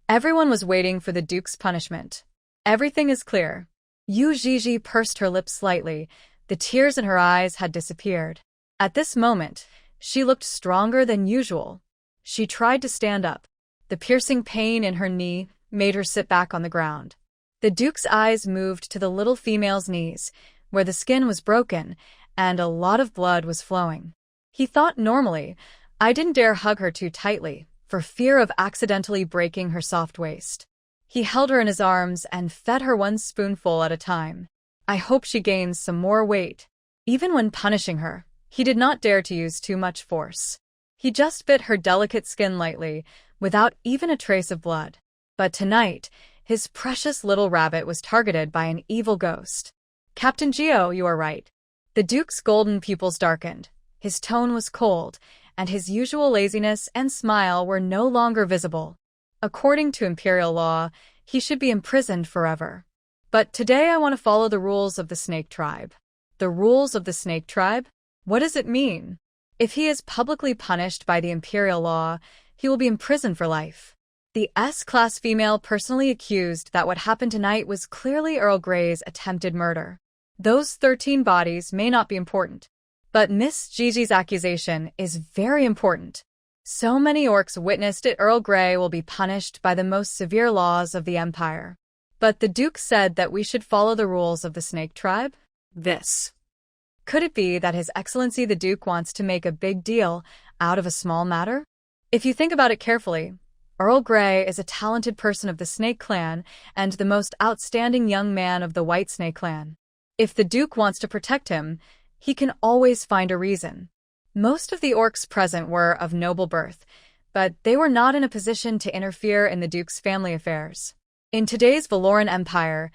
Everyone was waiting for the Duke's punishment. Everything is clear. Yuii pursed her lips slightly. The tears in her eyes had disappeared. At this moment, she looked stronger than usual. She tried to stand up. The piercing pain in her knee made her sit back on the ground. The Duke's eyes moved to the little female's knees, where the skin was broken, and a lot of blood was flowing. He thought normally, I didn't dare hug her too tightly, for fear of accidentally breaking her soft waist. He held her in his arms and fed her one spoonful at a time. I hope she gains some more weight. Even when punishing her, he did not dare to use too much force. He just bit her delicate skin lightly, without even a trace of blood. But tonight, his precious little rabbit was targeted by an evil ghost. Captain Gio, you are right. The Duke's golden pupils darkened. His tone was cold, and his usual laziness and smile were no longer visible. According to Imperial law, he should be imprisoned forever. But today I want to follow the rules of the Snake Tribe. The rules of the Snake Tribe? What does it mean? If he is publicly punished by the Imperial law, he will be imprisoned for life. The S-class female personally accused that what happened tonight was clearly Earl Grey's attempted murder. Those 13 bodies may not be important, but Miss Gigi's accusation is very important. So many orcs witnessed it. Earl Grey will be punished by the most severe laws of the Empire. But the Duke said that we should follow the rules of the Snake Tribe? Could it be that His Excellency the Duke wants to make a big deal out of a small matter? If you think about it carefully, Earl Grey is a talented person of the Snake Clan and the most outstanding young man of the White Snake Clan. If the Duke wants to protect him, he can always find a reason. Most of the orcs present were of noble birth, but they were not in a position to interfere in the Duke's family affairs. In today's Valoran Empire,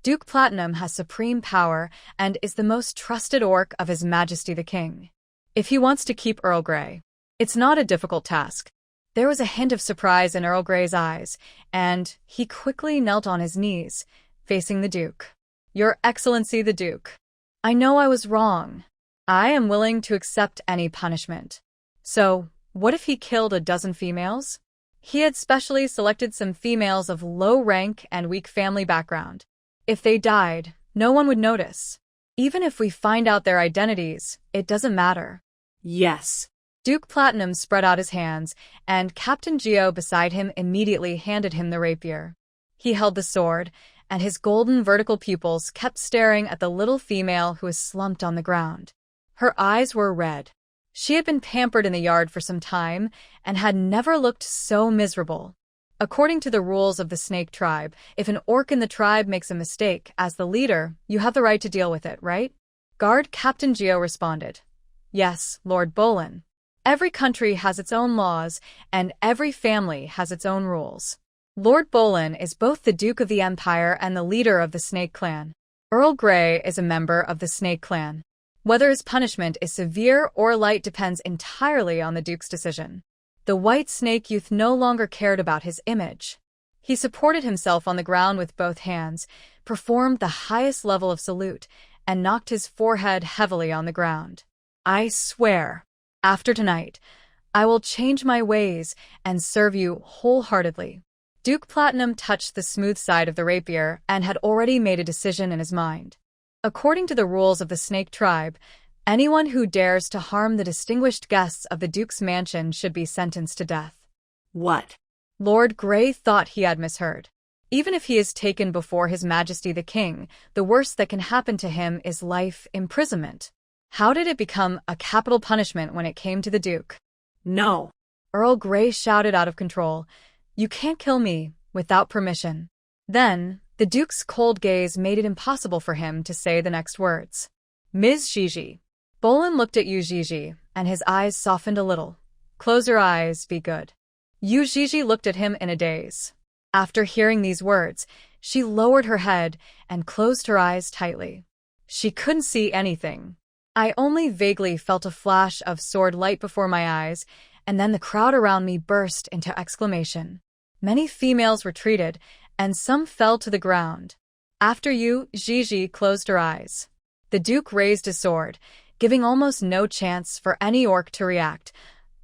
Duke Platinum has supreme power and is the most trusted orc of His Majesty the King. If he wants to keep Earl Grey, it's not a difficult task. There was a hint of surprise in Earl Grey's eyes, and he quickly knelt on his knees, facing the Duke. Your Excellency the Duke, I know I was wrong. I am willing to accept any punishment. So, what if he killed a dozen females? He had specially selected some females of low rank and weak family background. If they died, no one would notice. Even if we find out their identities, it doesn't matter. Yes. Duke Platinum spread out his hands, and Captain Geo beside him immediately handed him the rapier. He held the sword, and his golden vertical pupils kept staring at the little female who was slumped on the ground. Her eyes were red. She had been pampered in the yard for some time, and had never looked so miserable. According to the rules of the Snake Tribe, if an orc in the tribe makes a mistake, as the leader, you have the right to deal with it, right? Guard Captain Geo responded. Yes, Lord Bolin. Every country has its own laws, and every family has its own rules. Lord Bolin is both the Duke of the Empire and the leader of the Snake Clan. Earl Grey is a member of the Snake Clan. Whether his punishment is severe or light depends entirely on the Duke's decision. The White Snake Youth no longer cared about his image. He supported himself on the ground with both hands, performed the highest level of salute, and knocked his forehead heavily on the ground. I swear, after tonight, I will change my ways and serve you wholeheartedly. Duke Platinum touched the smooth side of the rapier and had already made a decision in his mind. According to the rules of the Snake Tribe, anyone who dares to harm the distinguished guests of the Duke's mansion should be sentenced to death. What? Lord Grey thought he had misheard. Even if he is taken before His Majesty the King, the worst that can happen to him is life imprisonment. How did it become a capital punishment when it came to the Duke? No. Earl Grey shouted out of control. You can't kill me without permission. Then, the Duke's cold gaze made it impossible for him to say the next words. Ms. Gigi. Bolin looked at Yu Gigi, and his eyes softened a little. Close your eyes, be good. Yu Gigi looked at him in a daze. After hearing these words, she lowered her head and closed her eyes tightly. She couldn't see anything. I only vaguely felt a flash of sword light before my eyes, and then the crowd around me burst into exclamation. Many females retreated, and some fell to the ground. After Yu Gigi closed her eyes, the Duke raised his sword, giving almost no chance for any orc to react,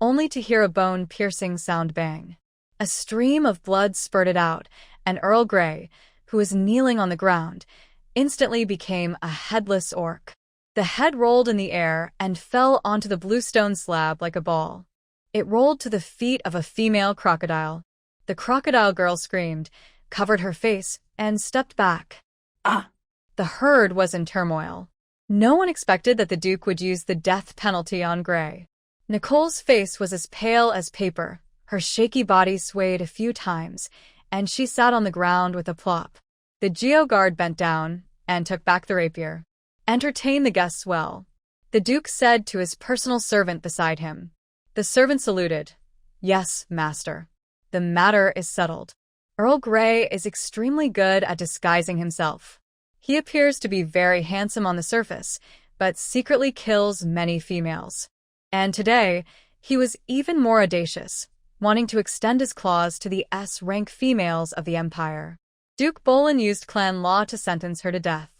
only to hear a bone-piercing sound bang. A stream of blood spurted out, and Earl Grey, who was kneeling on the ground, instantly became a headless orc. The head rolled in the air and fell onto the bluestone slab like a ball. It rolled to the feet of a female crocodile. The crocodile girl screamed, covered her face, and stepped back. Ah! The herd was in turmoil. No one expected that the Duke would use the death penalty on Grey. Nicole's face was as pale as paper, her shaky body swayed a few times, and she sat on the ground with a plop. The Geoguard bent down and took back the rapier. Entertain the guests well, the Duke said to his personal servant beside him. The servant saluted. Yes, master. The matter is settled. Earl Grey is extremely good at disguising himself. He appears to be very handsome on the surface, but secretly kills many females. And today, he was even more audacious, wanting to extend his claws to the S-rank females of the Empire. Duke Bolin used clan law to sentence her to death.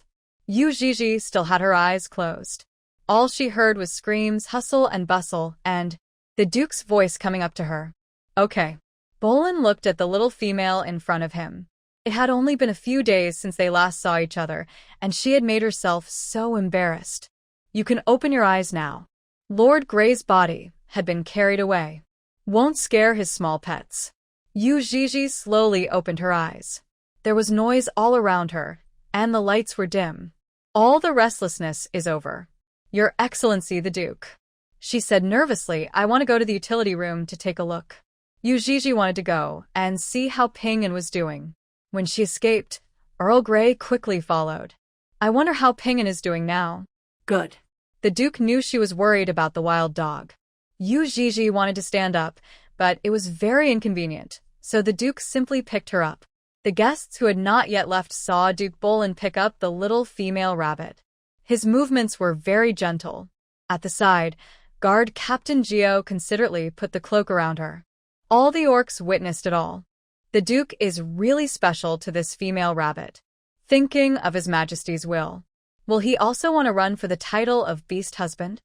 Yu Gigi still had her eyes closed. All she heard was screams, hustle and bustle, and the Duke's voice coming up to her. Okay. Bolin looked at the little female in front of him. It had only been a few days since they last saw each other, and she had made herself so embarrassed. You can open your eyes now. Lord Grey's body had been carried away. Won't scare his small pets. Yu Gigi slowly opened her eyes. There was noise all around her, and the lights were dim. All the restlessness is over. Your Excellency the Duke. She said nervously, I want to go to the utility room to take a look. Yu Gigi wanted to go and see how Pinyin was doing. When she escaped, Earl Grey quickly followed. I wonder how Pinyin is doing now. Good. The Duke knew she was worried about the wild dog. Yu Gigi wanted to stand up, but it was very inconvenient, so the Duke simply picked her up. The guests who had not yet left saw Duke Bolin pick up the little female rabbit. His movements were very gentle. At the side, guard Captain Geo considerately put the cloak around her. All the orcs witnessed it all. The Duke is really special to this female rabbit. Thinking of His Majesty's will. Will he also want to run for the title of Beast Husband?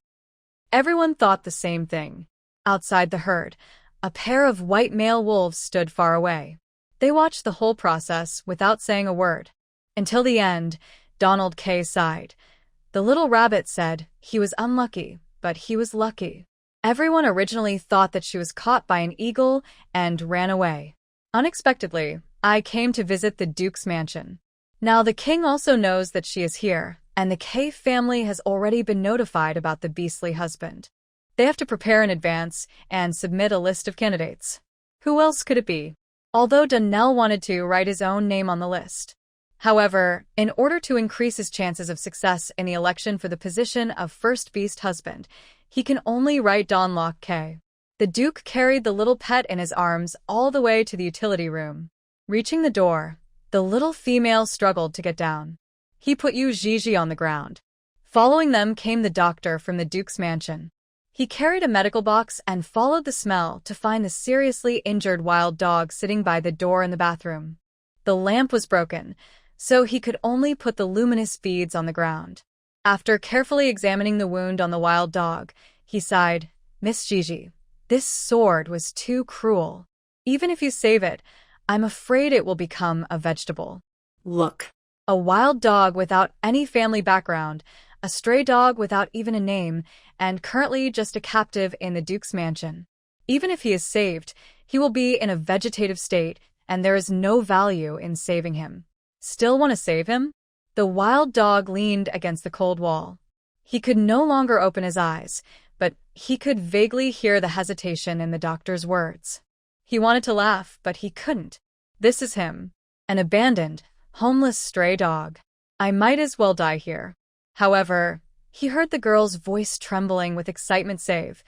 Everyone thought the same thing. Outside the herd, a pair of white male wolves stood far away. They watched the whole process without saying a word. Until the end, Donald K. sighed. The little rabbit said he was unlucky, but he was lucky. Everyone originally thought that she was caught by an eagle and ran away. Unexpectedly, I came to visit the Duke's mansion. Now the king also knows that she is here, and the K family has already been notified about the beastly husband. They have to prepare in advance and submit a list of candidates. Who else could it be? Although Donnell wanted to write his own name on the list. However, in order to increase his chances of success in the election for the position of first beast husband, he can only write Don Locke K. The Duke carried the little pet in his arms all the way to the utility room. Reaching the door, the little female struggled to get down. He put Yuii on the ground. Following them came the doctor from the Duke's mansion. He carried a medical box and followed the smell to find the seriously injured wild dog sitting by the door in the bathroom. The lamp was broken, so he could only put the luminous beads on the ground. After carefully examining the wound on the wild dog, he sighed, "Miss Gigi, this sword was too cruel. Even if you save it, I'm afraid it will become a vegetable." Look. A wild dog without any family background, a stray dog without even a name, and currently just a captive in the Duke's mansion. Even if he is saved, he will be in a vegetative state, and there is no value in saving him. Still want to save him? The wild dog leaned against the cold wall. He could no longer open his eyes, but he could vaguely hear the hesitation in the doctor's words. He wanted to laugh, but he couldn't. This is him. An abandoned, homeless stray dog. I might as well die here. However, he heard the girl's voice trembling with excitement save.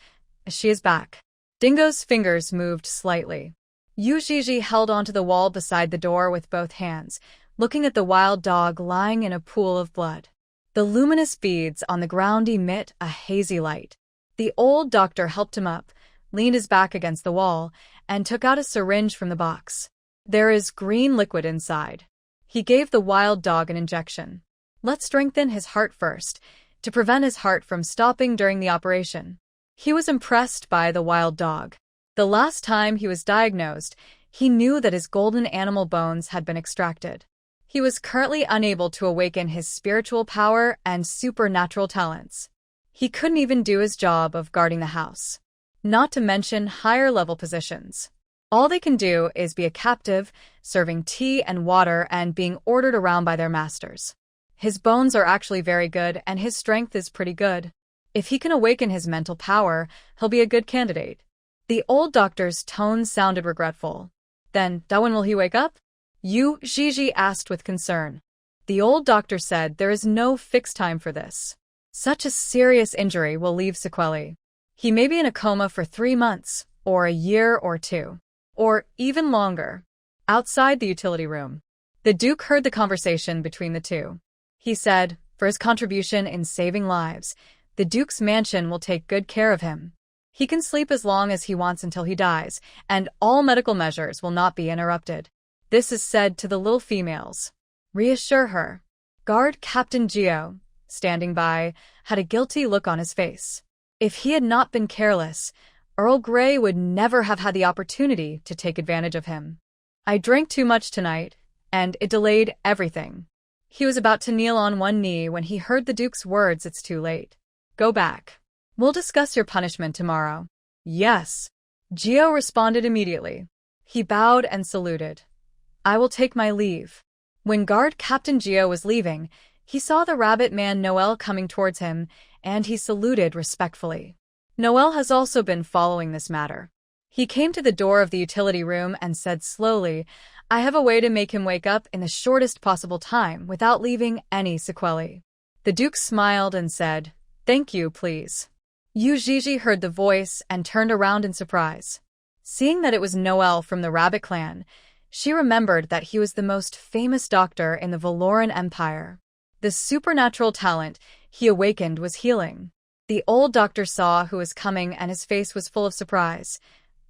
She is back. Dingo's fingers moved slightly. Yuii held onto the wall beside the door with both hands, looking at the wild dog lying in a pool of blood. The luminous beads on the ground emit a hazy light. The old doctor helped him up, leaned his back against the wall, and took out a syringe from the box. There is green liquid inside. He gave the wild dog an injection. Let's strengthen his heart first, to prevent his heart from stopping during the operation. He was impressed by the wild dog. The last time he was diagnosed, he knew that his golden animal bones had been extracted. He was currently unable to awaken his spiritual power and supernatural talents. He couldn't even do his job of guarding the house. Not to mention higher-level positions. All they can do is be a captive, serving tea and water and being ordered around by their masters. His bones are actually very good, and his strength is pretty good. If he can awaken his mental power, he'll be a good candidate. The old doctor's tone sounded regretful. Then, when will he wake up? Yuii asked with concern. The old doctor said there is no fixed time for this. Such a serious injury will leave sequelae. He may be in a coma for 3 months, or a year or 2, or even longer. Outside the utility room, the Duke heard the conversation between the two. He said, for his contribution in saving lives, the Duke's mansion will take good care of him. He can sleep as long as he wants until he dies, and all medical measures will not be interrupted. This is said to the little females. Reassure her. Guard Captain Geo, standing by, had a guilty look on his face. If he had not been careless, Earl Grey would never have had the opportunity to take advantage of him. I drank too much tonight, and it delayed everything. He was about to kneel on one knee when he heard the Duke's words. It's too late. Go back. We'll discuss your punishment tomorrow. Yes. Geo responded immediately. He bowed and saluted. I will take my leave. When guard Captain Geo was leaving, he saw the rabbit man Noel coming towards him, and he saluted respectfully. Noel has also been following this matter. He came to the door of the utility room and said slowly, I have a way to make him wake up in the shortest possible time without leaving any sequelae. The Duke smiled and said, Thank you, please. Yuii heard the voice and turned around in surprise. Seeing that it was Noel from the Rabbit Clan, She remembered that he was the most famous doctor in the Valoran Empire. The supernatural talent he awakened was healing. The old doctor saw who was coming and his face was full of surprise.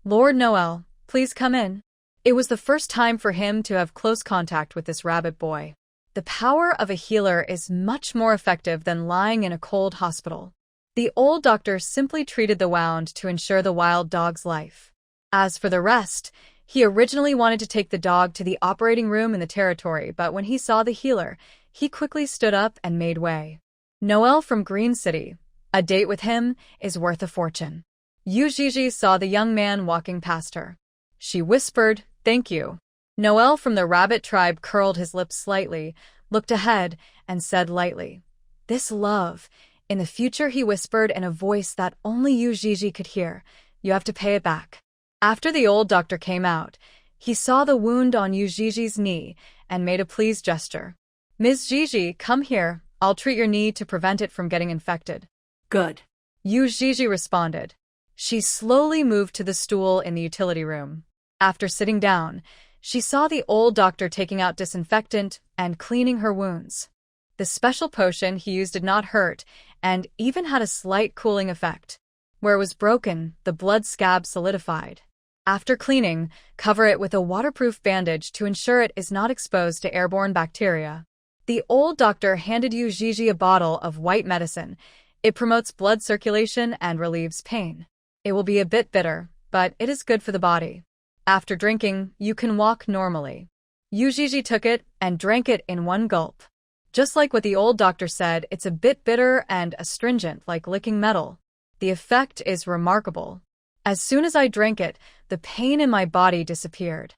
"Lord Noel, please come in." It was the first time for him to have close contact with this rabbit boy. The power of a healer is much more effective than lying in a cold hospital. The old doctor simply treated the wound to ensure the wild dog's life. As for the rest, he originally wanted to take the dog to the operating room in the territory, but when he saw the healer, he quickly stood up and made way. Noel from Green City. A date with him is worth a fortune. Yuii saw the young man walking past her. She whispered, "Thank you." Noel from the rabbit tribe curled his lips slightly, looked ahead, and said lightly, "This love." In the future, he whispered in a voice that only Yuii could hear, "You have to pay it back." After the old doctor came out, he saw the wound on Yuii's knee and made a pleased gesture. "Ms. Gigi, come here. I'll treat your knee to prevent it from getting infected." Good. Yuii responded. She slowly moved to the stool in the utility room. After sitting down, she saw the old doctor taking out disinfectant and cleaning her wounds. The special potion he used did not hurt and even had a slight cooling effect. Where it was broken, the blood scab solidified. After cleaning, cover it with a waterproof bandage to ensure it is not exposed to airborne bacteria. The old doctor handed Yuii a bottle of white medicine. It promotes blood circulation and relieves pain. It will be a bit bitter, but it is good for the body. After drinking, you can walk normally. Yuii took it and drank it in one gulp. Just like what the old doctor said, it's a bit bitter and astringent like licking metal. The effect is remarkable. As soon as I drank it, the pain in my body disappeared.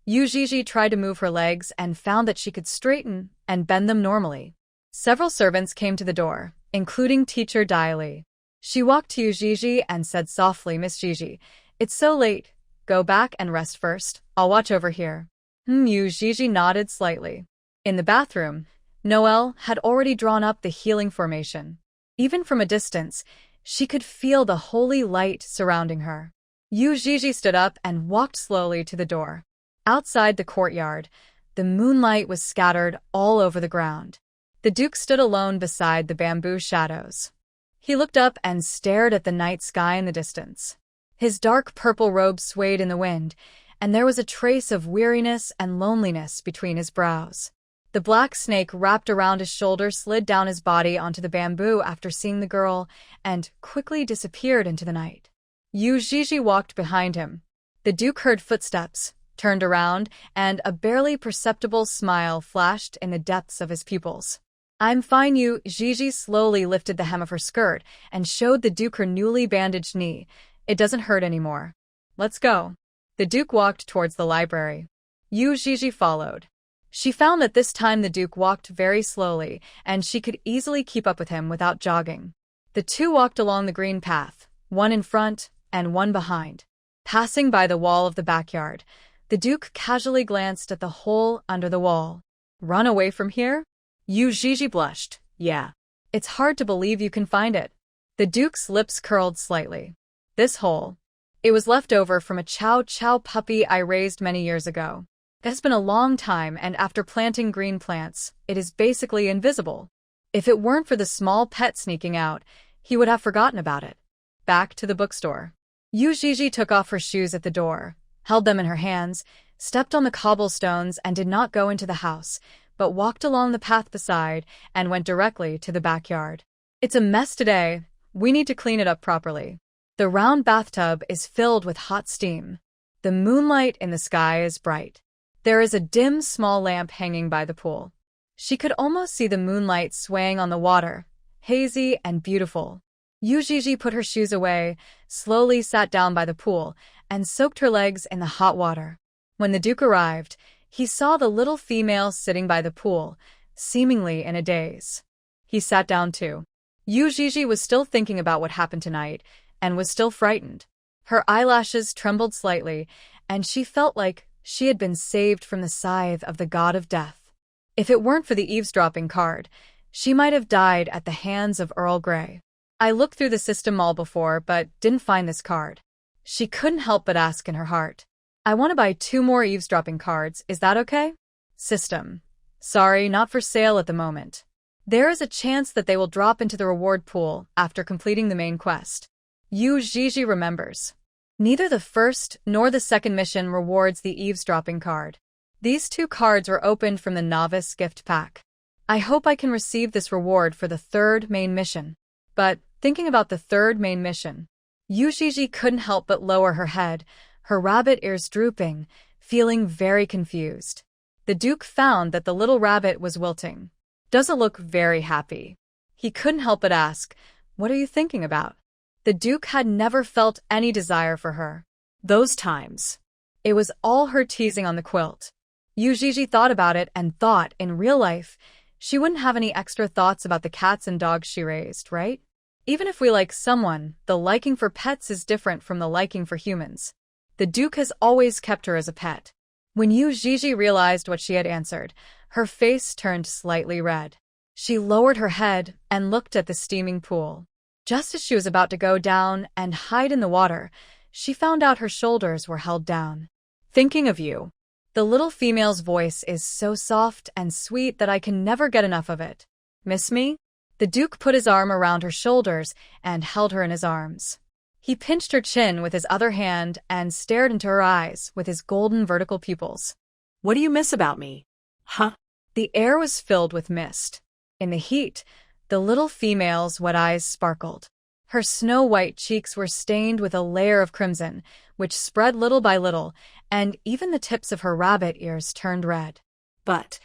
Yuii tried to move her legs and found that she could straighten and bend them normally. Several servants came to the door, including teacher Daili. She walked to Yuii and said softly, "Miss Gigi, it's so late. Go back and rest first. I'll watch over here." Yuii nodded slightly. In the bathroom, Noel had already drawn up the healing formation. Even from a distance, she could feel the holy light surrounding her. Yuii stood up and walked slowly to the door. Outside the courtyard, the moonlight was scattered all over the ground. The Duke stood alone beside the bamboo shadows. He looked up and stared at the night sky in the distance. His dark purple robe swayed in the wind, and there was a trace of weariness and loneliness between his brows. The black snake wrapped around his shoulder slid down his body onto the bamboo after seeing the girl and quickly disappeared into the night. Yuii walked behind him. The Duke heard footsteps, turned around, and a barely perceptible smile flashed in the depths of his pupils. "I'm fine." Yuii slowly lifted the hem of her skirt and showed the Duke her newly bandaged knee. "It doesn't hurt anymore. Let's go." The Duke walked towards the library. Yuii followed. She found that this time the Duke walked very slowly, and she could easily keep up with him without jogging. The two walked along the green path, one in front and one behind. Passing by the wall of the backyard, the Duke casually glanced at the hole under the wall. "Run away from here?" Yuii blushed. "Yeah. It's hard to believe you can find it." The Duke's lips curled slightly. "This hole. It was left over from a chow chow puppy I raised many years ago. It has been a long time, and after planting green plants, it is basically invisible. If it weren't for the small pet sneaking out, he would have forgotten about it." Back to the bookstore. Yuii took off her shoes at the door, held them in her hands, stepped on the cobblestones and did not go into the house, but walked along the path beside and went directly to the backyard. "It's a mess today. We need to clean it up properly." The round bathtub is filled with hot steam. The moonlight in the sky is bright. There is a dim, small lamp hanging by the pool. She could almost see the moonlight swaying on the water, hazy and beautiful. Yuii put her shoes away, slowly sat down by the pool, and soaked her legs in the hot water. When the Duke arrived, he saw the little female sitting by the pool, seemingly in a daze. He sat down too. Yuii was still thinking about what happened tonight, and was still frightened. Her eyelashes trembled slightly, and she felt like she had been saved from the scythe of the god of death. If it weren't for the eavesdropping card, she might have died at the hands of Earl Grey. "I looked through the system all before, but didn't find this card." She couldn't help but ask in her heart. I want to buy 2 more eavesdropping cards, is that okay? System. Sorry, not for sale at the moment. There is a chance that they will drop into the reward pool after completing the main quest. Yuii remembers. Neither the first nor the second mission rewards the eavesdropping card. These 2 cards were opened from the novice gift pack. I hope I can receive this reward for the 3rd main mission. But, thinking about the 3rd main mission, Yuii couldn't help but lower her head, her rabbit ears drooping, feeling very confused. The Duke found that the little rabbit was wilting. Doesn't look very happy. He couldn't help but ask, "What are you thinking about?" The Duke had never felt any desire for her. Those times. It was all her teasing on the quilt. Yuii thought about it and thought, in real life, she wouldn't have any extra thoughts about the cats and dogs she raised, right? Even if we like someone, the liking for pets is different from the liking for humans. The Duke has always kept her as a pet. When Yuii realized what she had answered, her face turned slightly red. She lowered her head and looked at the steaming pool. Just as she was about to go down and hide in the water, she found out her shoulders were held down. "Thinking of you." The little female's voice is so soft and sweet that I can never get enough of it. "Miss me?" The Duke put his arm around her shoulders and held her in his arms. He pinched her chin with his other hand and stared into her eyes with his golden vertical pupils. "What do you miss about me?" "Huh?" The air was filled with mist. In the heat, the little female's wet eyes sparkled. Her snow-white cheeks were stained with a layer of crimson, which spread little by little, and even the tips of her rabbit ears turned red. "But..."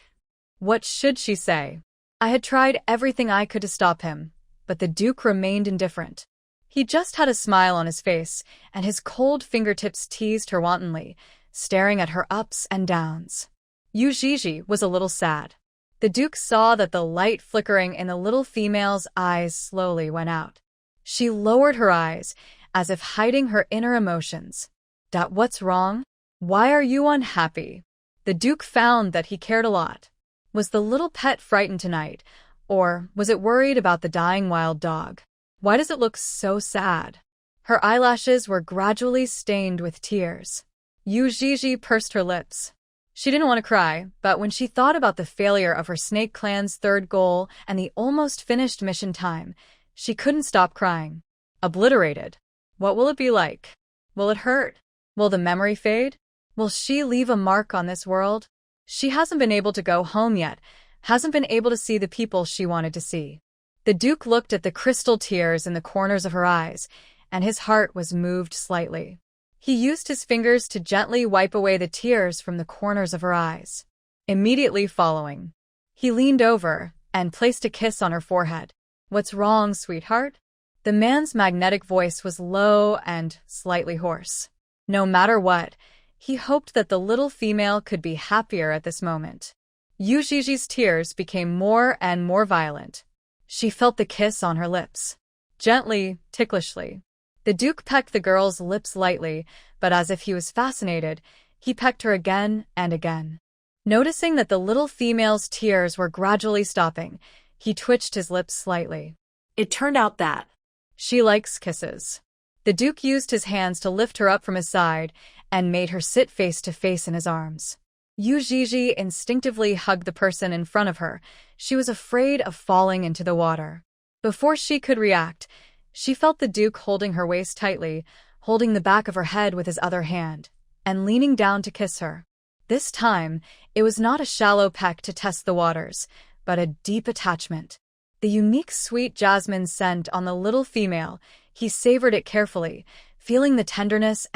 What should she say? I had tried everything I could to stop him, but the Duke remained indifferent. He just had a smile on his face, and his cold fingertips teased her wantonly, staring at her ups and downs. Yuii was a little sad. The Duke saw that the light flickering in the little female's eyes slowly went out. She lowered her eyes, as if hiding her inner emotions. What's wrong? Why are you unhappy?" The Duke found that he cared a lot. Was the little pet frightened tonight, or was it worried about the dying wild dog? Why does it look so sad? Her eyelashes were gradually stained with tears. Yuii pursed her lips. She didn't want to cry, but when she thought about the failure of her Snake Clan's 3rd goal and the almost finished mission time, she couldn't stop crying. Obliterated. What will it be like? Will it hurt? Will the memory fade? Will she leave a mark on this world? She hasn't been able to go home yet, hasn't been able to see the people she wanted to see. The Duke looked at the crystal tears in the corners of her eyes, and his heart was moved slightly. He used his fingers to gently wipe away the tears from the corners of her eyes. Immediately following, he leaned over and placed a kiss on her forehead. "What's wrong, sweetheart?" The man's magnetic voice was low and slightly hoarse. No matter what, he hoped that the little female could be happier at this moment. Yuii's tears became more and more violent. She felt the kiss on her lips. Gently, ticklishly. The Duke pecked the girl's lips lightly, but as if he was fascinated, he pecked her again and again. Noticing that the little female's tears were gradually stopping, he twitched his lips slightly. "It turned out that..." "She likes kisses." The Duke used his hands to lift her up from his side and made her sit face to face in his arms. Yuii instinctively hugged the person in front of her. She was afraid of falling into the water. Before she could react, she felt the Duke holding her waist tightly, holding the back of her head with his other hand, and leaning down to kiss her. This time, it was not a shallow peck to test the waters, but a deep attachment. The unique sweet jasmine scent on the little female, he savored it carefully, feeling the tenderness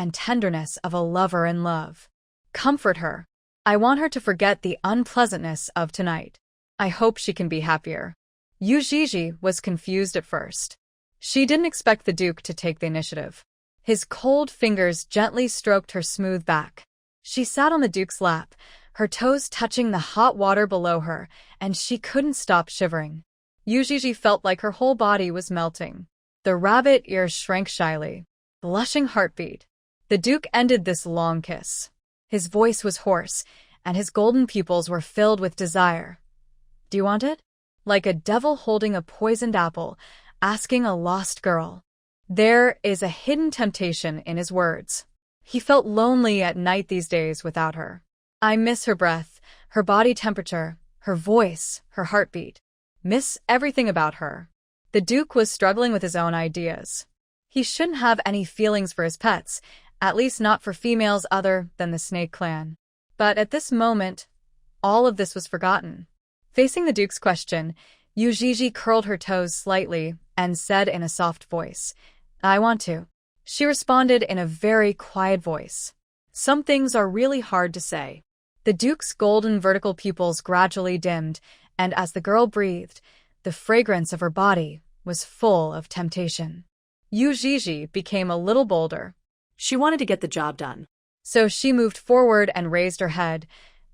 of a lover in love. "Comfort her. I want her to forget the unpleasantness of tonight. I hope she can be happier." Yuii was confused at first. She didn't expect the Duke to take the initiative. His cold fingers gently stroked her smooth back. She sat on the Duke's lap, her toes touching the hot water below her, and she couldn't stop shivering. Yuii felt like her whole body was melting. The rabbit ears shrank shyly. Blushing heartbeat. The Duke ended this long kiss. His voice was hoarse, and his golden pupils were filled with desire. "Do you want it?" Like a devil holding a poisoned apple, asking a lost girl. There is a hidden temptation in his words. He felt lonely at night these days without her. I miss her breath, her body temperature, her voice, her heartbeat. Miss everything about her. The Duke was struggling with his own ideas. He shouldn't have any feelings for his pets, at least not for females other than the Snake Clan. But at this moment, all of this was forgotten. Facing the Duke's question, Yuii curled her toes slightly and said in a soft voice, "I want to." She responded in a very quiet voice. "Some things are really hard to say." The Duke's golden vertical pupils gradually dimmed, and as the girl breathed, the fragrance of her body was full of temptation. Yuii became a little bolder. She wanted to get the job done. So she moved forward and raised her head,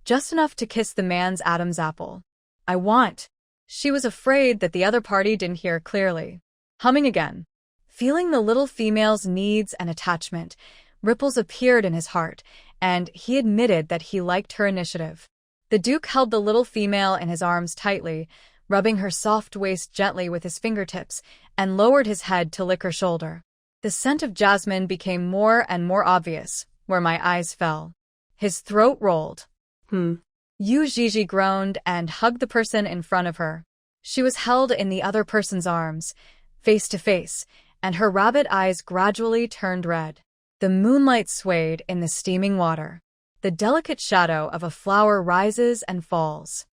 just enough to kiss the man's Adam's apple. "I want." She was afraid that the other party didn't hear clearly. Humming again. Feeling the little female's needs and attachment, ripples appeared in his heart, and he admitted that he liked her initiative. The Duke held the little female in his arms tightly, rubbing her soft waist gently with his fingertips, and lowered his head to lick her shoulder. The scent of jasmine became more and more obvious, where my eyes fell. His throat rolled. Yuii groaned and hugged the person in front of her. She was held in the other person's arms, face to face, and her rabbit eyes gradually turned red. The moonlight swayed in the steaming water. The delicate shadow of a flower rises and falls.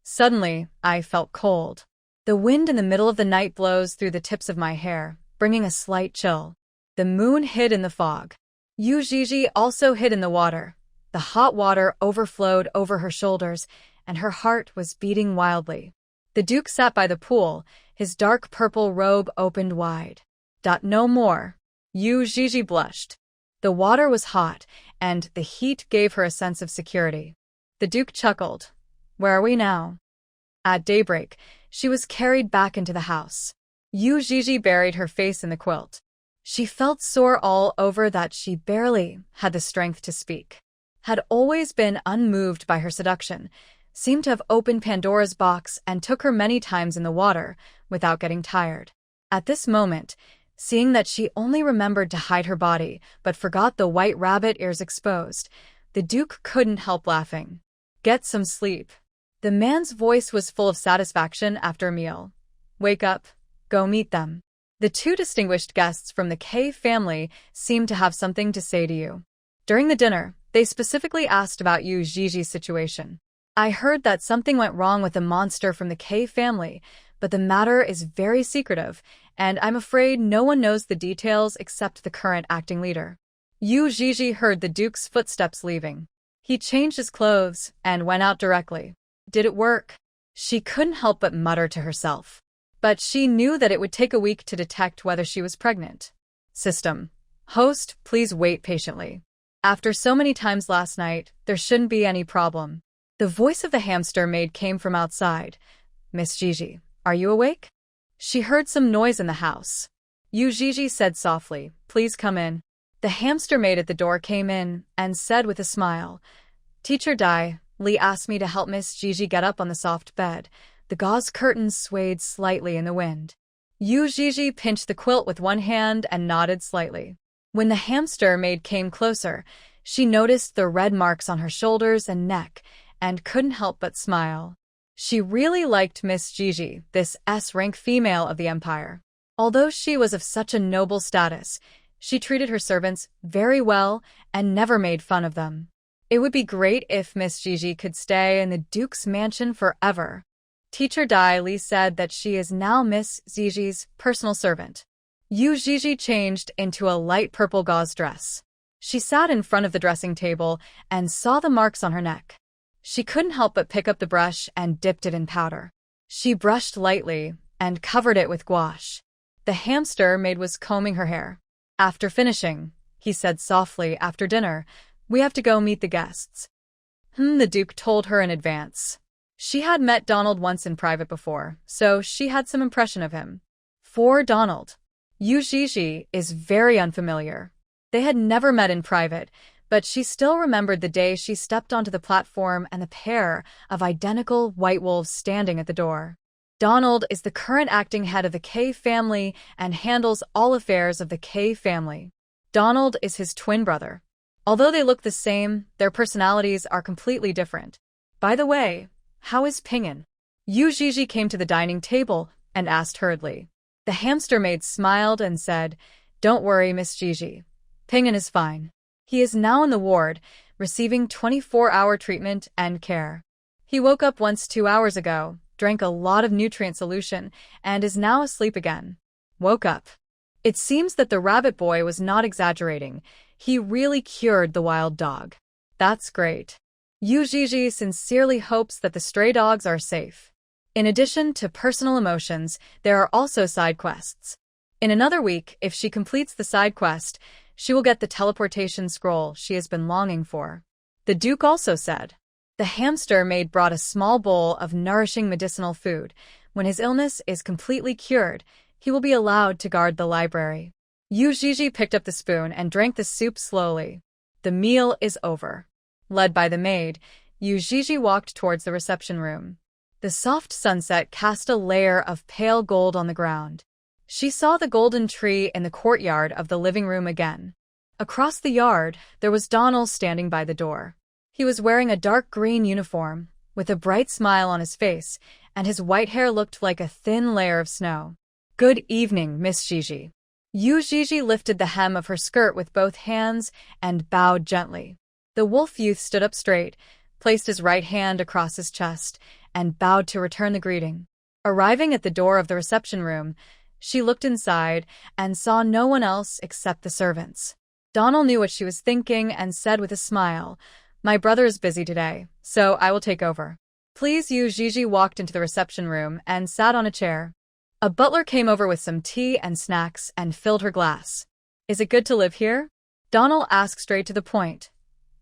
Suddenly, I felt cold. The wind in the middle of the night blows through the tips of my hair, bringing a slight chill. The moon hid in the fog. Yuii also hid in the water. The hot water overflowed over her shoulders, and her heart was beating wildly. The Duke sat by the pool, his dark purple robe opened wide. "No more." Yuii blushed. The water was hot, and the heat gave her a sense of security. The Duke chuckled. "Where are we now?" At daybreak, she was carried back into the house. Yuii buried her face in the quilt. She felt sore all over that she barely had the strength to speak. Had always been unmoved by her seduction, seemed to have opened Pandora's box and took her many times in the water without getting tired. At this moment, seeing that she only remembered to hide her body but forgot the white rabbit ears exposed, the Duke couldn't help laughing. "Get some sleep." The man's voice was full of satisfaction after a meal. "Wake up. Go meet them. The two distinguished guests from the K family seem to have something to say to you." During the dinner, they specifically asked about Yuii's situation. "I heard that something went wrong with a monster from the K family, but the matter is very secretive, and I'm afraid no one knows the details except the current acting leader." Yuii heard the Duke's footsteps leaving. He changed his clothes and went out directly. Did it work? She couldn't help but mutter to herself. But she knew that it would take a week to detect whether she was pregnant. System. Host, please wait patiently. After so many times last night, there shouldn't be any problem. The voice of the hamster maid came from outside. "Miss Gigi, are you awake?" She heard some noise in the house. Yuii said softly, "Please come in." The hamster maid at the door came in and said with a smile, "Teacher Dai, Lee asked me to help Miss Gigi get up on the soft bed." The gauze curtains swayed slightly in the wind. Yuii pinched the quilt with one hand and nodded slightly. When the hamster maid came closer, she noticed the red marks on her shoulders and neck and couldn't help but smile. She really liked Miss Gigi, this S-rank female of the Empire. Although she was of such a noble status, she treated her servants very well and never made fun of them. It would be great if Miss Gigi could stay in the Duke's mansion forever. Teacher Dai Li said that she is now Miss Gigi's personal servant. Yuii changed into a light purple gauze dress. She sat in front of the dressing table and saw the marks on her neck. She couldn't help but pick up the brush and dipped it in powder. She brushed lightly and covered it with gouache. The hamster maid was combing her hair. "After finishing," he said softly after dinner, "we have to go meet the guests." The Duke told her in advance. She had met Donald once in private before, so she had some impression of him. For Donald, Yuii is very unfamiliar. They had never met in private, but she still remembered the day she stepped onto the platform and the pair of identical white wolves standing at the door. Donald is the current acting head of the K family and handles all affairs of the K family. Donald is his twin brother. Although they look the same, their personalities are completely different. By the way, how is Pingin? Yuii came to the dining table and asked hurriedly. The hamster maid smiled and said, "Don't worry, Miss Gigi. Pingin is fine. He is now in the ward, receiving 24-hour treatment and care. He woke up once 2 hours ago, drank a lot of nutrient solution, and is now asleep again." Woke up. It seems that the rabbit boy was not exaggerating. He really cured the wild dog. That's great. Yuii sincerely hopes that the stray dogs are safe. In addition to personal emotions, there are also side quests. In another week, if she completes the side quest, she will get the teleportation scroll she has been longing for. The Duke also said. The hamster maid brought a small bowl of nourishing medicinal food. When his illness is completely cured, he will be allowed to guard the library. Yuii picked up the spoon and drank the soup slowly. The meal is over. Led by the maid, Yuii walked towards the reception room. The soft sunset cast a layer of pale gold on the ground. She saw the golden tree in the courtyard of the living room again. Across the yard, there was Donald standing by the door. He was wearing a dark green uniform, with a bright smile on his face, and his white hair looked like a thin layer of snow. "Good evening, Miss Gigi." Yuii lifted the hem of her skirt with both hands and bowed gently. The wolf youth stood up straight, placed his right hand across his chest, and bowed to return the greeting. Arriving at the door of the reception room, she looked inside and saw no one else except the servants. Donald knew what she was thinking and said with a smile, "My brother is busy today, so I will take over." Please. Yuii walked into the reception room and sat on a chair. A butler came over with some tea and snacks and filled her glass. "Is it good to live here?" Donald asked straight to the point.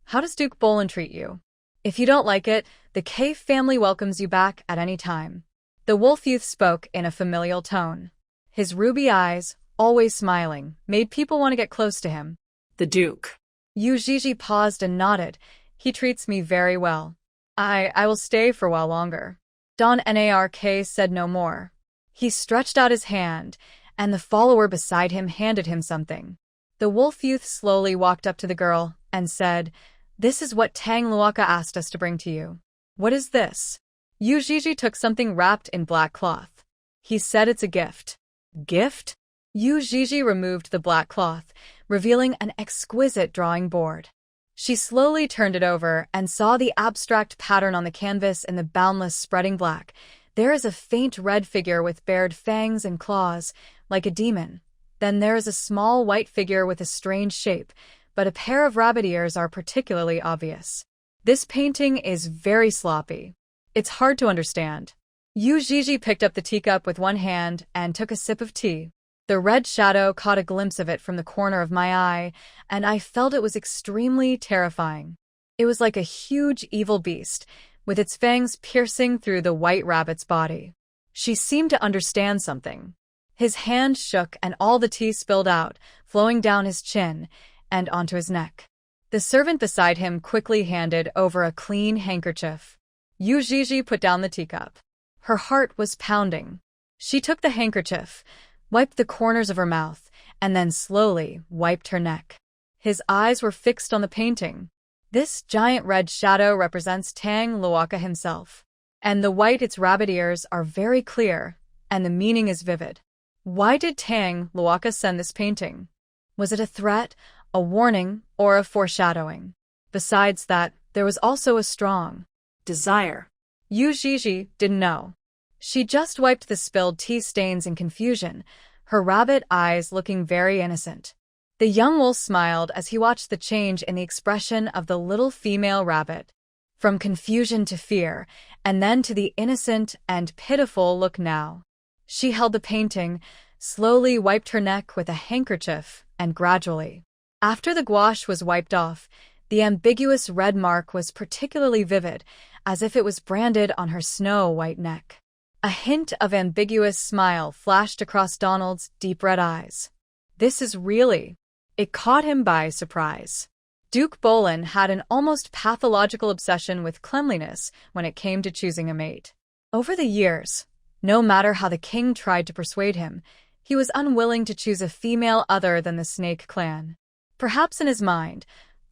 "How does Duke Bolin treat you? If you don't like it, the Cave family welcomes you back at any time." The wolf youth spoke in a familial tone. His ruby eyes, always smiling, made people want to get close to him. The Duke. Yuii paused and nodded. "He treats me very well. I will stay for a while longer." Don Nark said no more. He stretched out his hand, and the follower beside him handed him something. The wolf youth slowly walked up to the girl and said, "This is what Tang asked us to bring to you." "What is this?" Yuii took something wrapped in black cloth. He said, "It's a gift." "Gift?" Yuii removed the black cloth, revealing an exquisite drawing board. She slowly turned it over and saw the abstract pattern on the canvas in the boundless spreading black. There is a faint red figure with bared fangs and claws, like a demon. Then there is a small white figure with a strange shape, but a pair of rabbit ears are particularly obvious. This painting is very sloppy. It's hard to understand. Yuii picked up the teacup with one hand and took a sip of tea. The red shadow caught a glimpse of it from the corner of my eye, and I felt it was extremely terrifying. It was like a huge evil beast, with its fangs piercing through the white rabbit's body. She seemed to understand something. His hand shook and all the tea spilled out, flowing down his chin and onto his neck. The servant beside him quickly handed over a clean handkerchief. Yuii put down the teacup. Her heart was pounding. She took the handkerchief, wiped the corners of her mouth, and then slowly wiped her neck. His eyes were fixed on the painting. This giant red shadow represents Tang himself. And the white its rabbit ears are very clear, and the meaning is vivid. Why did Tang send this painting? Was it a threat, a warning, or a foreshadowing? Besides that, there was also a strong desire. Yuii didn't know. She just wiped the spilled tea stains in confusion, her rabbit eyes looking very innocent. The young wolf smiled as he watched the change in the expression of the little female rabbit. From confusion to fear, and then to the innocent and pitiful look now. She held the painting, slowly wiped her neck with a handkerchief, and gradually. After the gouache was wiped off, the ambiguous red mark was particularly vivid, as if it was branded on her snow-white neck. A hint of ambiguous smile flashed across Donald's deep red eyes. This is really... It caught him by surprise. Duke Bolin had an almost pathological obsession with cleanliness when it came to choosing a mate. Over the years, no matter how the king tried to persuade him, he was unwilling to choose a female other than the Snake clan. Perhaps in his mind,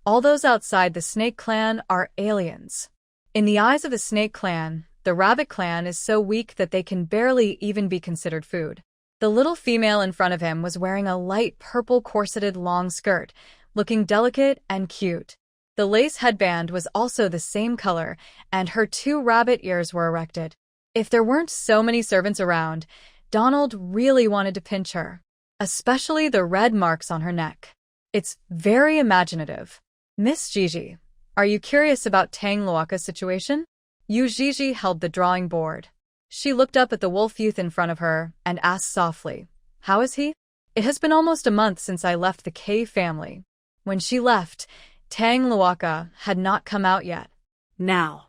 all those outside the Snake Clan are aliens. In the eyes of the Snake Clan, the Rabbit Clan is so weak that they can barely even be considered food. The little female in front of him was wearing a light purple corseted long skirt, looking delicate and cute. The lace headband was also the same color, and her 2 rabbit ears were erected. If there weren't so many servants around, Donald really wanted to pinch her, especially the red marks on her neck. It's very imaginative. Miss Gigi, are you curious about Tang Luaka's situation? Yuii held the drawing board. She looked up at the wolf youth in front of her and asked softly, "How is he?" "It has been almost a month since I left the K family." When she left, Tang Luaka had not come out yet. Now.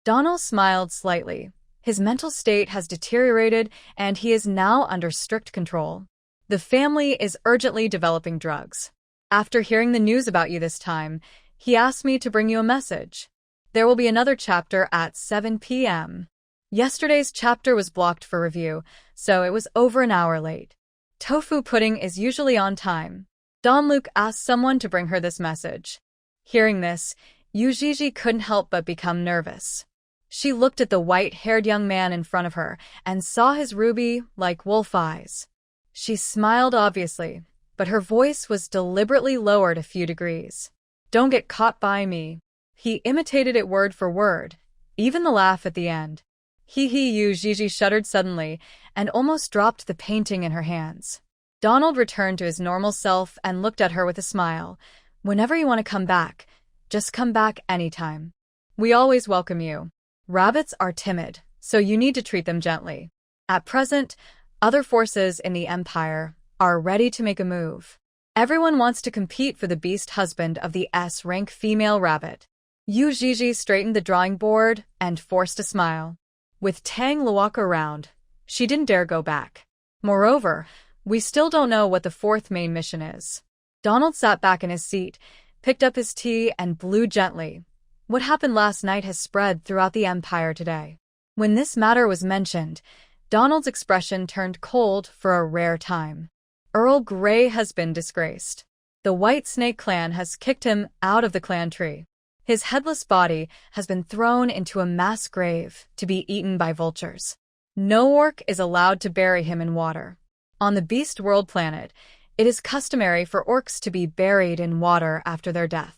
Donald smiled slightly. His mental state has deteriorated and he is now under strict control. The family is urgently developing drugs. After hearing the news about you this time, he asked me to bring you a message. There will be another chapter at 7 p.m. Yesterday's chapter was blocked for review, so it was over an hour late. Tofu pudding is usually on time. Don Luke asked someone to bring her this message. Hearing this, Yuii couldn't help but become nervous. She looked at the white-haired young man in front of her and saw his ruby-like wolf eyes. She smiled obviously, but her voice was deliberately lowered a few degrees. "Don't get caught by me." He imitated it word for word, even the laugh at the end. Yuii shuddered suddenly and almost dropped the painting in her hands. Donald returned to his normal self and looked at her with a smile. "Whenever you want to come back, just come back anytime. We always welcome you. Rabbits are timid, so you need to treat them gently. At present, other forces in the Empire are ready to make a move. Everyone wants to compete for the beast husband of the S-rank female rabbit." Yuii straightened the drawing board and forced a smile. With Tang Luaka around, she didn't dare go back. Moreover, we still don't know what the 4th main mission is. Donald sat back in his seat, picked up his tea, and blew gently. What happened last night has spread throughout the Empire today. When this matter was mentioned, Donald's expression turned cold for a rare time. Earl Grey has been disgraced. The White Snake Clan has kicked him out of the clan tree. His headless body has been thrown into a mass grave to be eaten by vultures. No orc is allowed to bury him in water. On the Beast World planet, it is customary for orcs to be buried in water after their death.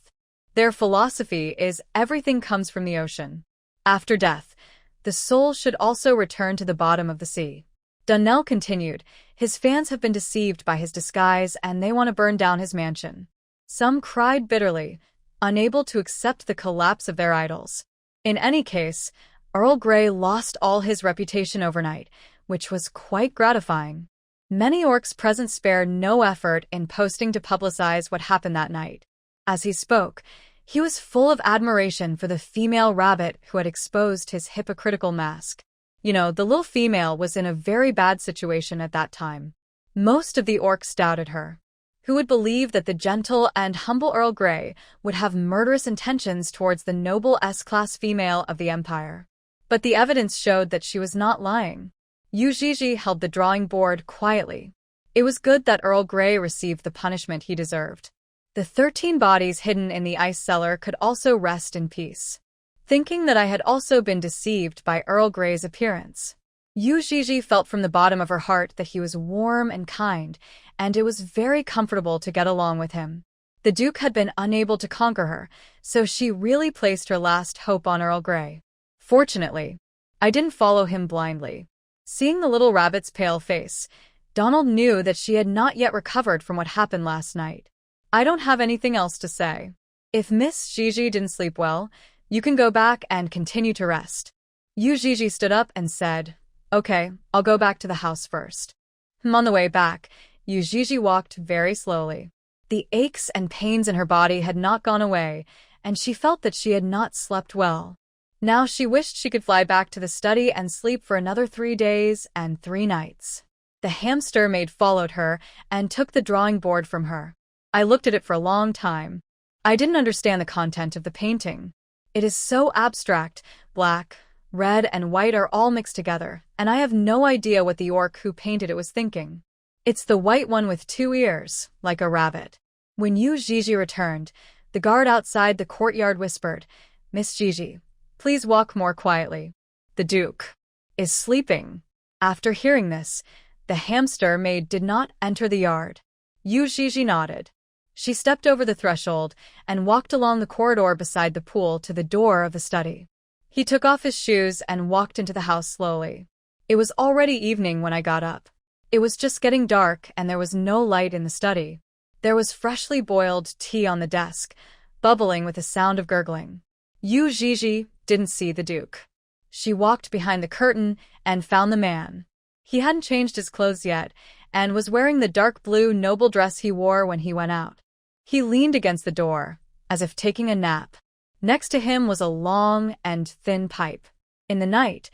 Their philosophy is everything comes from the ocean. After death, the soul should also return to the bottom of the sea. Donnell continued, his fans have been deceived by his disguise and they want to burn down his mansion. Some cried bitterly, unable to accept the collapse of their idols. In any case, Earl Grey lost all his reputation overnight, which was quite gratifying. Many orcs present spared no effort in posting to publicize what happened that night. As he spoke, he was full of admiration for the female rabbit who had exposed his hypocritical mask. The little female was in a very bad situation at that time. Most of the orcs doubted her. Who would believe that the gentle and humble Earl Grey would have murderous intentions towards the noble S-class female of the Empire? But the evidence showed that she was not lying. Yuii held the drawing board quietly. It was good that Earl Grey received the punishment he deserved. The 13 bodies hidden in the ice cellar could also rest in peace. Thinking that I had also been deceived by Earl Grey's appearance, Yuii felt from the bottom of her heart that he was warm and kind, and it was very comfortable to get along with him. The Duke had been unable to conquer her, so she really placed her last hope on Earl Grey. Fortunately, I didn't follow him blindly. Seeing the little rabbit's pale face, Donald knew that she had not yet recovered from what happened last night. I don't have anything else to say. If Miss Gigi didn't sleep well, you can go back and continue to rest. Yuii stood up and said, "Okay, I'll go back to the house first." On the way back, Yuii walked very slowly. The aches and pains in her body had not gone away, and she felt that she had not slept well. Now she wished she could fly back to the study and sleep for another 3 days and 3 nights. The hamster maid followed her and took the drawing board from her. I looked at it for a long time. I didn't understand the content of the painting. It is so abstract. Black, red, and white are all mixed together, and I have no idea what the orc who painted it was thinking. It's the white one with 2 ears, like a rabbit. When Yuii returned, the guard outside the courtyard whispered, "Miss Gigi, please walk more quietly. The Duke is sleeping." After hearing this, the hamster maid did not enter the yard. Yuii nodded. She stepped over the threshold and walked along the corridor beside the pool to the door of the study. He took off his shoes and walked into the house slowly. It was already evening when I got up. It was just getting dark and there was no light in the study. There was freshly boiled tea on the desk, bubbling with a sound of gurgling. Yuii didn't see the Duke. She walked behind the curtain and found the man. He hadn't changed his clothes yet and was wearing the dark blue noble dress he wore when he went out. He leaned against the door, as if taking a nap. Next to him was a long and thin pipe. In the night,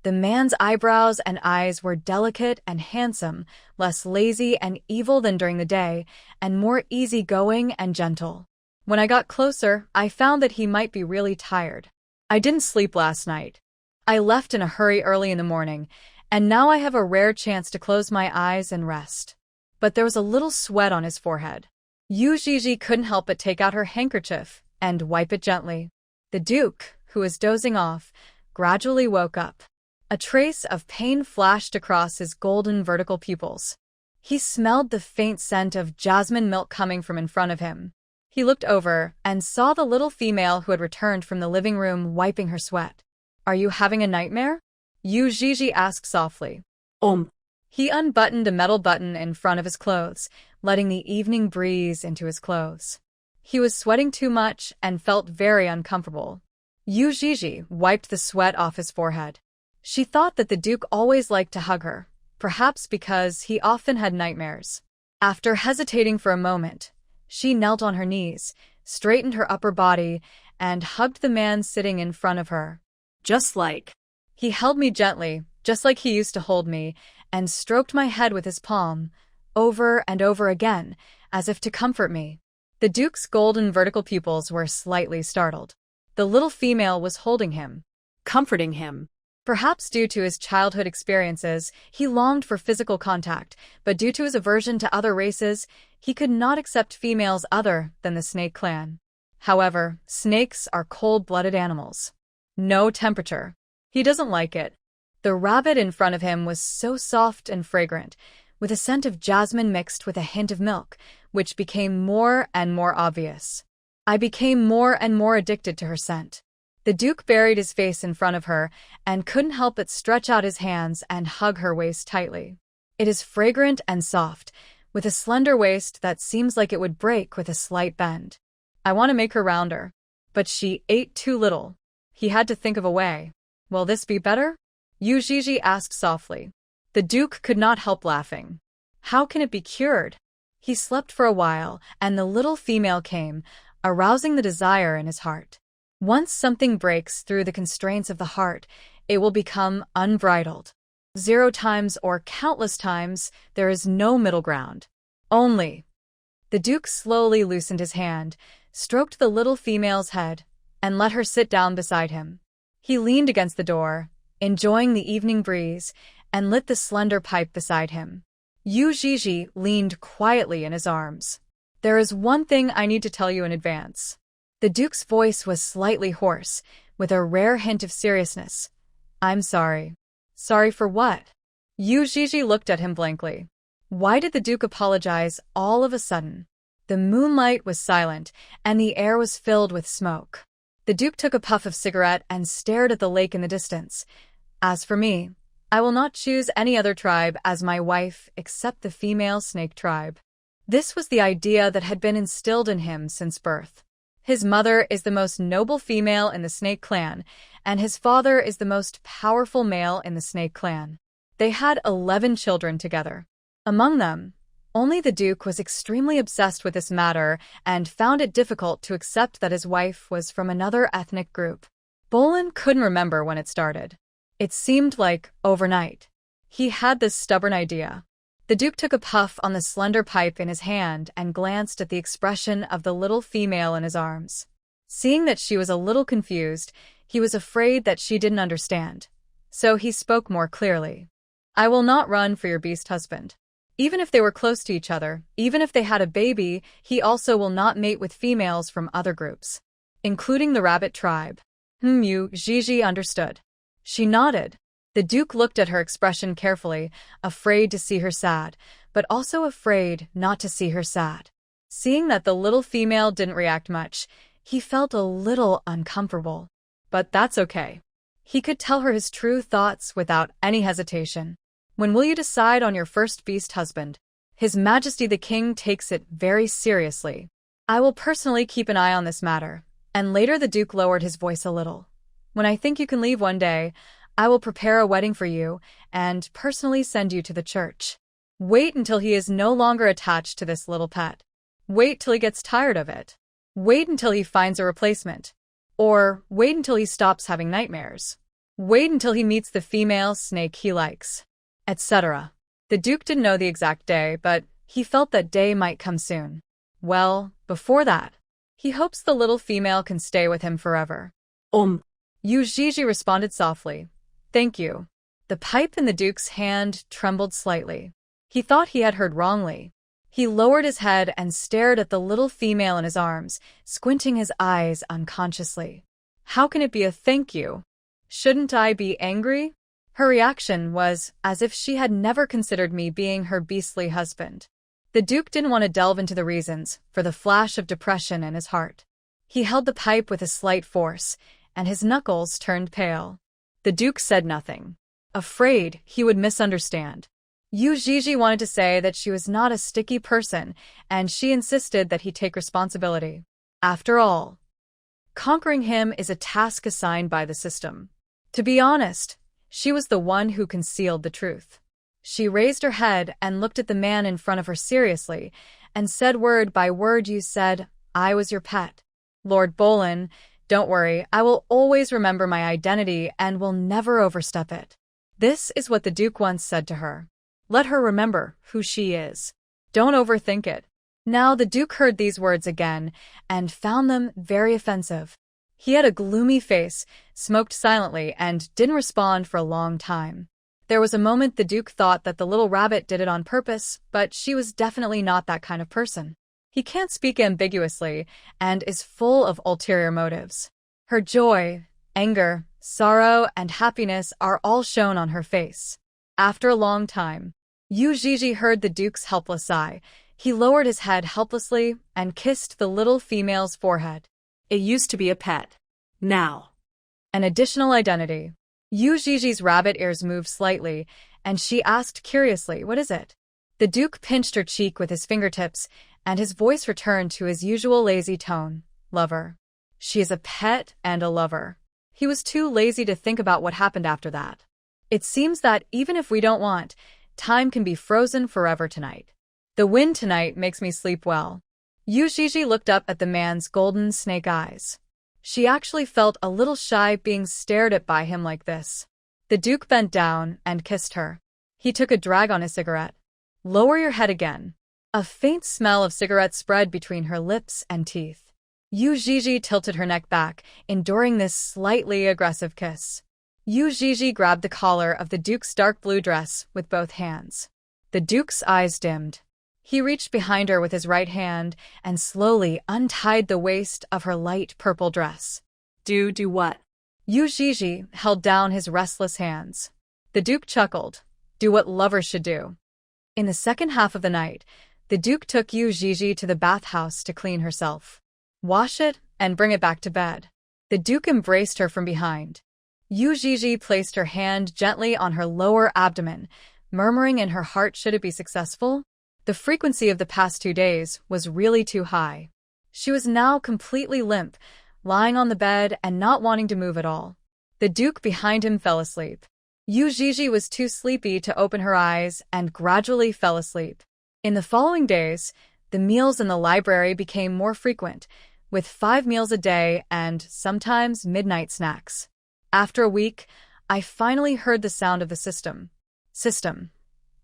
the man's eyebrows and eyes were delicate and handsome, less lazy and evil than during the day, and more easygoing and gentle. When I got closer, I found that he might be really tired. "I didn't sleep last night. I left in a hurry early in the morning, and now I have a rare chance to close my eyes and rest." But there was a little sweat on his forehead. Yuii couldn't help but take out her handkerchief and wipe it gently. The Duke, who was dozing off, gradually woke up. A trace of pain flashed across his golden vertical pupils. He smelled the faint scent of jasmine milk coming from in front of him. He looked over and saw the little female who had returned from the living room wiping her sweat. "Are you having a nightmare?" Yuii asked softly. He unbuttoned a metal button in front of his clothes, letting the evening breeze into his clothes. He was sweating too much and felt very uncomfortable. Yuii wiped the sweat off his forehead. She thought that the Duke always liked to hug her, perhaps because he often had nightmares. After hesitating for a moment, she knelt on her knees, straightened her upper body, and hugged the man sitting in front of her. Just like. He held me gently, just like he used to hold me, and stroked my head with his palm, over and over again, as if to comfort me. The Duke's golden vertical pupils were slightly startled. The little female was holding him, Comforting him. Perhaps due to his childhood experiences, he longed for physical contact, but due to his aversion to other races, he could not accept females other than the snake clan. However, snakes are cold-blooded animals. No temperature. He doesn't like it. The rabbit in front of him was so soft and fragrant, with a scent of jasmine mixed with a hint of milk, which became more and more obvious. I became more and more addicted to her scent. The Duke buried his face in front of her and couldn't help but stretch out his hands and hug her waist tightly. It is fragrant and soft, with a slender waist that seems like it would break with a slight bend. I want to make her rounder. But she ate too little. He had to think of a way. "Will this be better?" Yuii asked softly. The Duke could not help laughing. "How can it be cured?" He slept for a while, and the little female came, arousing the desire in his heart. Once something breaks through the constraints of the heart, it will become unbridled. 0 times or countless times, there is no middle ground. Only. The Duke slowly loosened his hand, stroked the little female's head, and let her sit down beside him. He leaned against the door, enjoying the evening breeze, and lit the slender pipe beside him. Yuii leaned quietly in his arms. "There is one thing I need to tell you in advance." The Duke's voice was slightly hoarse, with a rare hint of seriousness. "I'm sorry." "Sorry for what?" Yuii looked at him blankly. Why did the Duke apologize all of a sudden? The moonlight was silent, and the air was filled with smoke. The Duke took a puff of cigarette and stared at the lake in the distance. "As for me, I will not choose any other tribe as my wife except the female snake tribe." This was the idea that had been instilled in him since birth. His mother is the most noble female in the snake clan, and his father is the most powerful male in the snake clan. They had 11 children together. Among them, only the Duke was extremely obsessed with this matter and found it difficult to accept that his wife was from another ethnic group. Bolin couldn't remember when it started. It seemed like overnight. He had this stubborn idea. The Duke took a puff on the slender pipe in his hand and glanced at the expression of the little female in his arms. Seeing that she was a little confused, he was afraid that she didn't understand. So he spoke more clearly. "I will not run for your beast husband. Even if they were close to each other, even if they had a baby, he also will not mate with females from other groups, including the rabbit tribe. Yuii understood. She nodded. The Duke looked at her expression carefully, afraid to see her sad, but also afraid not to see her sad. Seeing that the little female didn't react much, he felt a little uncomfortable. But that's okay. He could tell her his true thoughts without any hesitation. When will you decide on your first beast husband? His Majesty the King takes it very seriously. I will personally keep an eye on this matter. And later the Duke lowered his voice a little. When I think you can leave one day, I will prepare a wedding for you and personally send you to the church. Wait until he is no longer attached to this little pet. Wait till he gets tired of it. Wait until he finds a replacement. Or wait until he stops having nightmares. Wait until he meets the female snake he likes, etc. The Duke didn't know the exact day, but he felt that day might come soon. Well, before that, he hopes the little female can stay with him forever. Yuii responded softly. Thank you. The pipe in the Duke's hand trembled slightly. He thought he had heard wrongly. He lowered his head and stared at the little female in his arms, squinting his eyes unconsciously. How can it be a thank you? Shouldn't I be angry? Her reaction was as if she had never considered me being her beastly husband. The Duke didn't want to delve into the reasons for the flash of depression in his heart. He held the pipe with a slight force, and his knuckles turned pale. The Duke said nothing, afraid he would misunderstand. Yuii wanted to say that she was not a sticky person, and she insisted that he take responsibility. After all, conquering him is a task assigned by the system. To be honest, she was the one who concealed the truth. She raised her head and looked at the man in front of her seriously, and said word by word, "You said I was your pet. Lord Bolin, don't worry, I will always remember my identity and will never overstep it." This is what the Duke once said to her. Let her remember who she is. Don't overthink it. Now the Duke heard these words again and found them very offensive. He had a gloomy face, smoked silently, and didn't respond for a long time. There was a moment the Duke thought that the little rabbit did it on purpose, but she was definitely not that kind of person. He can't speak ambiguously and is full of ulterior motives. Her joy, anger, sorrow, and happiness are all shown on her face. After a long time, Yuii heard the Duke's helpless sigh. He lowered his head helplessly and kissed the little female's forehead. It used to be a pet. Now. An additional identity. Yuii's rabbit ears moved slightly, and she asked curiously, "What is it?" The Duke pinched her cheek with his fingertips, and his voice returned to his usual lazy tone. "Lover. She is a pet and a lover." He was too lazy to think about what happened after that. It seems that even if we don't want, time can be frozen forever tonight. The wind tonight makes me sleep well. Yuii looked up at the man's golden snake eyes. She actually felt a little shy being stared at by him like this. The Duke bent down and kissed her. He took a drag on his cigarette. "Lower your head again." A faint smell of cigarette spread between her lips and teeth. Yuii tilted her neck back, enduring this slightly aggressive kiss. Yuii grabbed the collar of the Duke's dark blue dress with both hands. The Duke's eyes dimmed. He reached behind her with his right hand and slowly untied the waist of her light purple dress. Do what? Yuii held down his restless hands. The Duke chuckled. Do what lovers should do. In the second half of the night, the Duke took Yuii to the bathhouse to clean herself. Wash it and bring it back to bed. The Duke embraced her from behind. Yuii placed her hand gently on her lower abdomen, murmuring in her heart, should it be successful? The frequency of the past 2 days was really too high. She was now completely limp, lying on the bed and not wanting to move at all. The Duke behind him fell asleep. Yuii was too sleepy to open her eyes and gradually fell asleep. In the following days, the meals in the library became more frequent, with 5 meals a day and sometimes midnight snacks. After a week, I finally heard the sound of the system.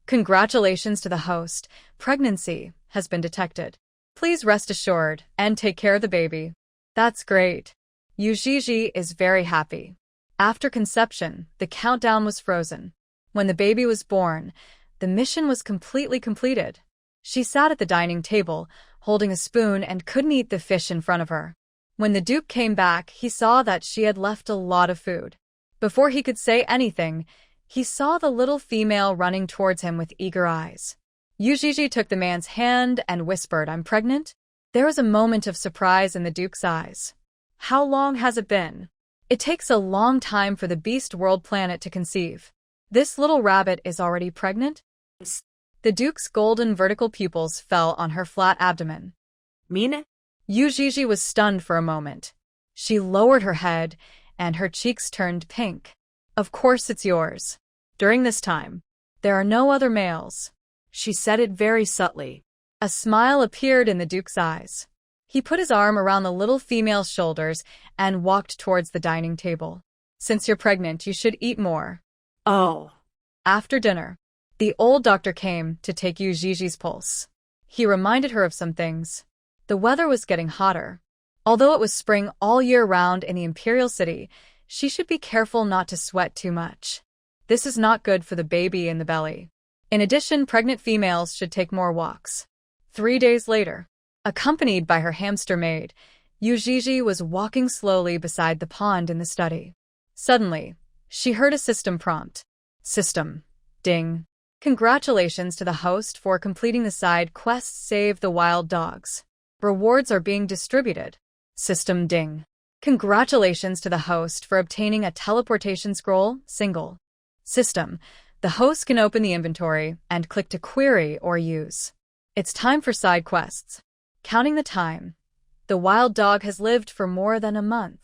Congratulations to the host. Pregnancy has been detected. Please rest assured and take care of the baby. That's great. Yuii is very happy. After conception, the countdown was frozen. When the baby was born, The mission was completely completed. She sat at the dining table, holding a spoon, and couldn't eat the fish in front of her. When the Duke came back, he saw that she had left a lot of food. Before he could say anything, he saw the little female running towards him with eager eyes. Yuii took the man's hand and whispered, "I'm pregnant?" There was a moment of surprise in the Duke's eyes. "How long has it been?" "It takes a long time for the Beast World planet to conceive. This little rabbit is already pregnant?" The Duke's golden vertical pupils fell on her flat abdomen. "Mean?" Yuii was stunned for a moment. She lowered her head, and her cheeks turned pink. "Of course it's yours. During this time, there are no other males." She said it very subtly. A smile appeared in the Duke's eyes. He put his arm around the little female's shoulders and walked towards the dining table. "Since you're pregnant, you should eat more." "Oh." After dinner, the old doctor came to take Yui's pulse. He reminded her of some things. The weather was getting hotter. Although it was spring all year round in the Imperial City, she should be careful not to sweat too much. This is not good for the baby in the belly. In addition, pregnant females should take more walks. 3 days later, accompanied by her hamster Maid, Yuii was walking slowly beside the pond in the study. Suddenly, she heard a system prompt. "System. Ding. Congratulations to the host for completing the side quest Save the Wild Dogs. Rewards are being distributed." System ding. Congratulations to the host for obtaining a teleportation scroll, single. System. The host can open the inventory and click to query or use. It's time for side quests. Counting the time. The wild dog has lived for more than a month.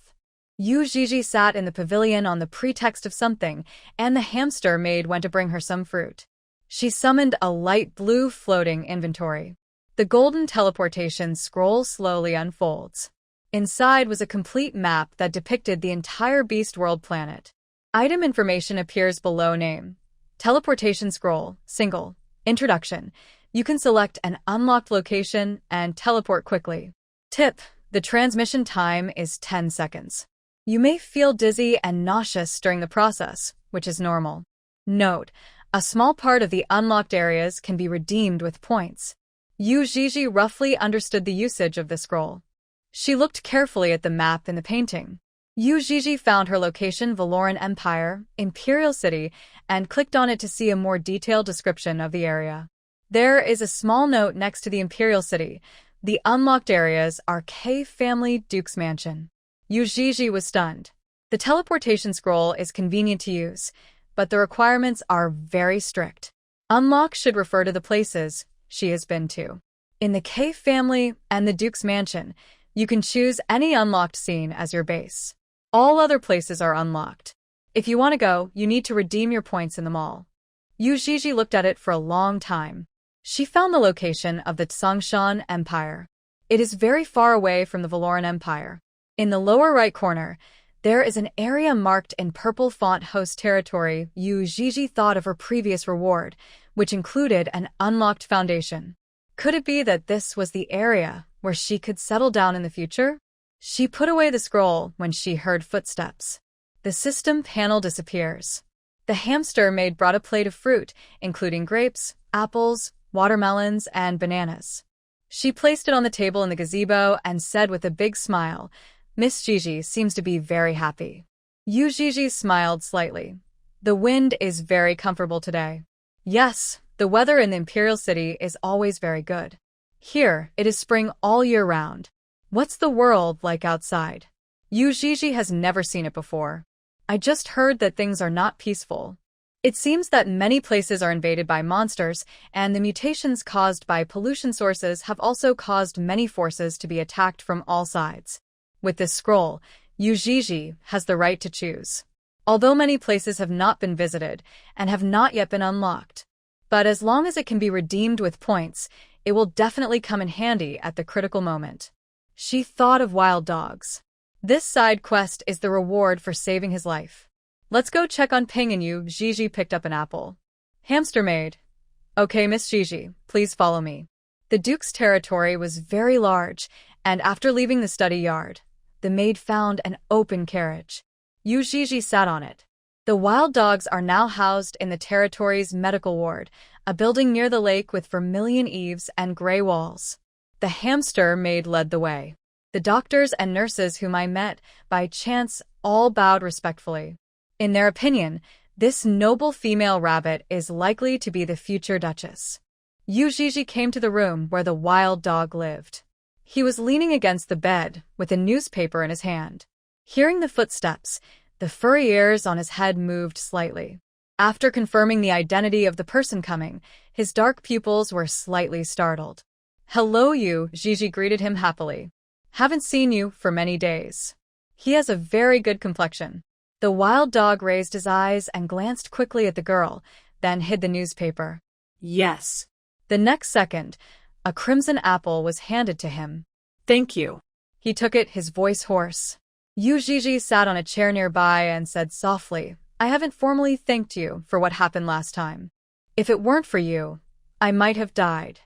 Yuii sat in the pavilion on the pretext of something, and the hamster Maid went to bring her some fruit. She summoned a light blue floating inventory. The golden teleportation scroll slowly unfolds. Inside was a complete map that depicted the entire Beast World planet. Item information appears below name. Teleportation scroll, single. Introduction. You can select an unlocked location and teleport quickly. Tip. The transmission time is 10 seconds. You may feel dizzy and nauseous during the process, which is normal. Note. A small part of the unlocked areas can be redeemed with points. Yuii roughly understood the usage of the scroll. She looked carefully at the map in the painting. Yuii found her location Valoran Empire, Imperial City, and clicked on it to see a more detailed description of the area. There is a small note next to the Imperial City. The unlocked areas are K Family Duke's Mansion. Yuii was stunned. The teleportation scroll is convenient to use, but the requirements are very strict. Unlock should refer to the places she has been to. In the K Family and the Duke's Mansion, you can choose any unlocked scene as your base. All other places are unlocked. If you want to go, you need to redeem your points in the mall. Yuii looked at it for a long time. She found the location of the Tsongshan Empire. It is very far away from the Valoran Empire. In the lower right corner, there is an area marked in purple font host territory. Yuii thought of her previous reward, which included an unlocked foundation. Could it be that this was the area where she could settle down in the future? She put away the scroll when she heard footsteps. The system panel disappears. The hamster Maid brought a plate of fruit, including grapes, apples, watermelons, and bananas. She placed it on the table in the gazebo and said with a big smile, "Miss Gigi seems to be very happy." Yuii smiled slightly. "The wind is very comfortable today." "Yes, the weather in the Imperial City is always very good. Here, it is spring all year round. What's the world like outside?" Yuii has never seen it before. "I just heard that things are not peaceful. It seems that many places are invaded by monsters, and the mutations caused by pollution sources have also caused many forces to be attacked from all sides. With this scroll, Yuii has the right to choose. Although many places have not been visited and have not yet been unlocked. But as long as it can be redeemed with points, it will definitely come in handy at the critical moment." She thought of wild dogs. This side quest is the reward for saving his life. "Let's go check on Ping and Yuii picked up an apple. Hamster Maid. "Okay, Miss Gigi, please follow me." The Duke's territory was very large, and after leaving the study yard, the maid found an open carriage. Yuii sat on it. The wild dogs are now housed in the territory's medical ward, a building near the lake with vermilion eaves and gray walls. The hamster Maid led the way. The doctors and nurses whom I met, by chance, all bowed respectfully. In their opinion, this noble female rabbit is likely to be the future duchess. Yuii came to the room where the wild dog lived. He was leaning against the bed, with a newspaper in his hand. Hearing the footsteps, the furry ears on his head moved slightly. After confirming the identity of the person coming, his dark pupils were slightly startled. "Hello, Yuii greeted him happily. "Haven't seen you for many days." He has a very good complexion. The wild dog raised his eyes and glanced quickly at the girl, then hid the newspaper. Yes. The next second, a crimson apple was handed to him. Thank you. He took it, his voice hoarse. Yuii sat on a chair nearby and said softly, "I haven't formally thanked you for what happened last time. If it weren't for you, I might have died."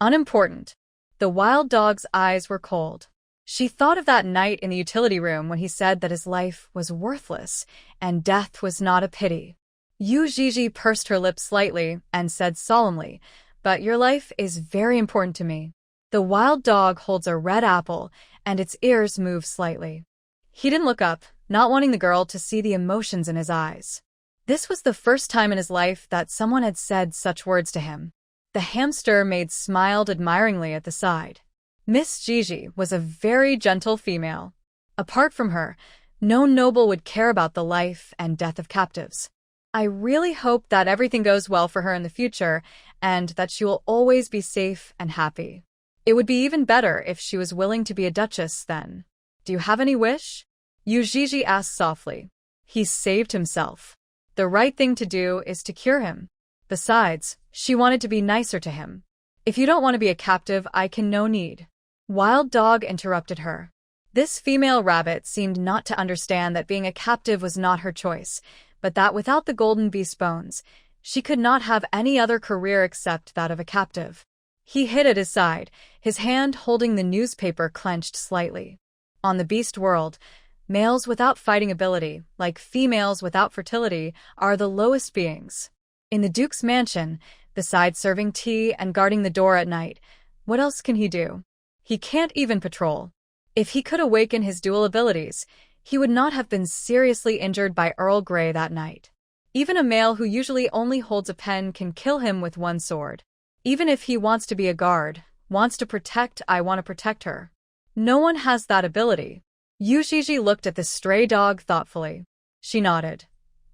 Unimportant. The wild dog's eyes were cold. She thought of that night in the utility room when he said that his life was worthless and death was not a pity. Yuii pursed her lips slightly and said solemnly, "But your life is very important to me." The wild dog holds a red apple, and its ears move slightly. He didn't look up, not wanting the girl to see the emotions in his eyes. This was the first time in his life that someone had said such words to him. The hamster Maid smiled admiringly at the side. Miss Gigi was a very gentle female. Apart from her, no noble would care about the life and death of captives. I really hope that everything goes well for her in the future and that she will always be safe and happy. It would be even better if she was willing to be a duchess then. "Do you have any wish?" Yuii asked softly. He saved himself. The right thing to do is to cure him. Besides, she wanted to be nicer to him. "If you don't want to be a captive, I can no need." Wild Dog interrupted her. This female rabbit seemed not to understand that being a captive was not her choice, but that without the golden beast bones, she could not have any other career except that of a captive. He hid at his side, his hand holding the newspaper clenched slightly. On the beast world, males without fighting ability, like females without fertility, are the lowest beings. In the Duke's mansion, besides serving tea and guarding the door at night, what else can he do? He can't even patrol. If he could awaken his dual abilities, he would not have been seriously injured by Earl Grey that night. Even a male who usually only holds a pen can kill him with one sword. Even if he wants to be a guard, wants to protect, I want to protect her. No one has that ability. Yuii looked at the stray dog thoughtfully. She nodded.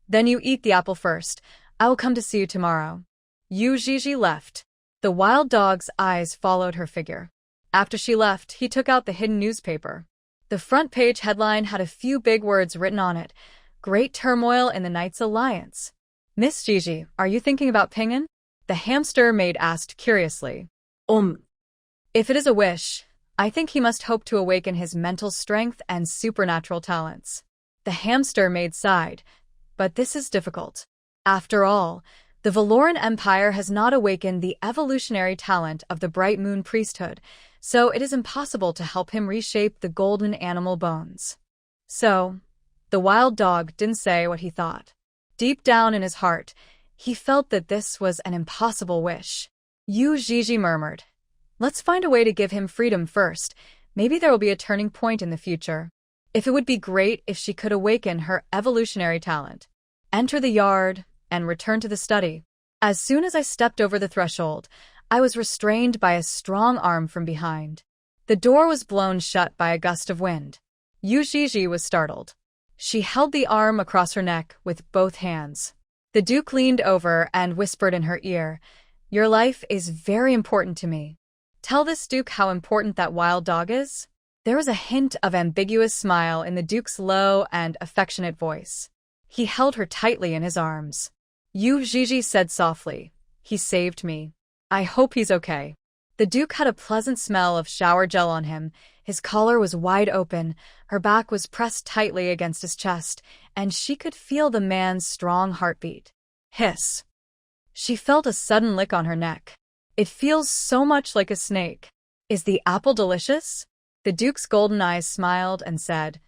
"Then you eat the apple first. I will come to see you tomorrow." Yuii left. The wild dog's eyes followed her figure. After she left, he took out the hidden newspaper. The front page headline had a few big words written on it. "Great turmoil in the Knights Alliance." "Miss Gigi, are you thinking about Pinyin?" The hamster Maid asked curiously. If it is a wish, I think he must hope to awaken his mental strength and supernatural talents." The hamster Maid sighed. "But this is difficult. After all, the Valoran Empire has not awakened the evolutionary talent of the Bright Moon priesthood, so it is impossible to help him reshape the golden animal bones." So, the wild dog didn't say what he thought. Deep down in his heart, he felt that this was an impossible wish. Yuii murmured, "Let's find a way to give him freedom first. Maybe there will be a turning point in the future. If it would be great if she could awaken her evolutionary talent. Enter the yard and return to the study." As soon as I stepped over the threshold, I was restrained by a strong arm from behind. The door was blown shut by a gust of wind. Yuii was startled. She held the arm across her neck with both hands. The Duke leaned over and whispered in her ear, "Your life is very important to me. Tell this Duke how important that wild dog is." There was a hint of ambiguous smile in the Duke's low and affectionate voice. He held her tightly in his arms. Yuii said softly, "He saved me. I hope he's okay." The Duke had a pleasant smell of shower gel on him. His collar was wide open, her back was pressed tightly against his chest, and she could feel the man's strong heartbeat. Hiss. She felt a sudden lick on her neck. "It feels so much like a snake. Is the apple delicious?" The Duke's golden eyes smiled and said,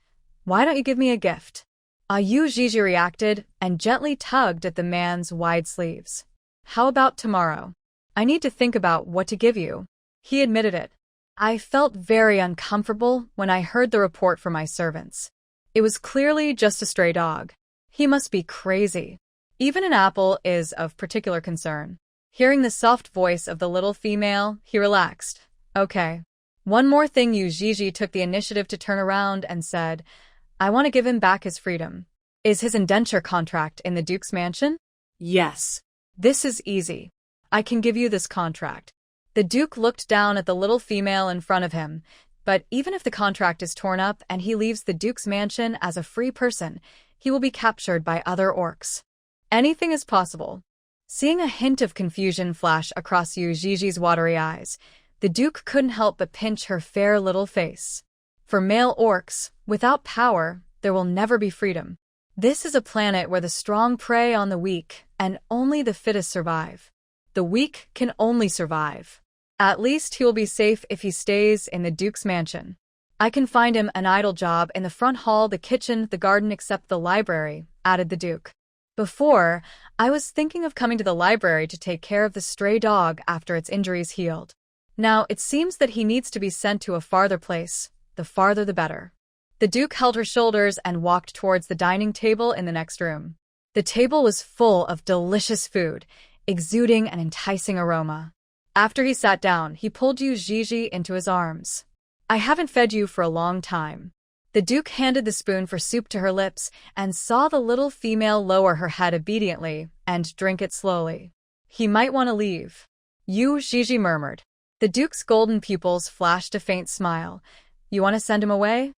"Why don't you give me a gift?" Yuii reacted and gently tugged at the man's wide sleeves. How about tomorrow? I need to think about what to give you. He admitted it. I felt very uncomfortable when I heard the report from my servants. It was clearly just a stray dog. He must be crazy. Even an apple is of particular concern. Hearing the soft voice of the little female, he relaxed. Okay. One more thing. Yuii took the initiative to turn around and said, I want to give him back his freedom. Is his indenture contract in the Duke's mansion? Yes. This is easy. I can give you this contract. The Duke looked down at the little female in front of him, but even if the contract is torn up and he leaves the Duke's mansion as a free person, he will be captured by other orcs. Anything is possible. Seeing a hint of confusion flash across Yui's watery eyes, the Duke couldn't help but pinch her fair little face. For male orcs, without power, there will never be freedom. This is a planet where the strong prey on the weak, and only the fittest survive. The weak can only survive. At least he will be safe if he stays in the Duke's mansion. I can find him an idle job in the front hall, the kitchen, the garden, except the library, added the Duke. Before, I was thinking of coming to the library to take care of the stray dog after its injuries healed. Now it seems that he needs to be sent to a farther place, the farther the better. The Duke held her shoulders and walked towards the dining table in the next room. The table was full of delicious food, exuding an enticing aroma. After he sat down, he pulled Yuii into his arms. I haven't fed you for a long time. The Duke handed the spoon for soup to her lips and saw the little female lower her head obediently and drink it slowly. He might want to leave. Yuii murmured. The Duke's golden pupils flashed a faint smile. You want to send him away?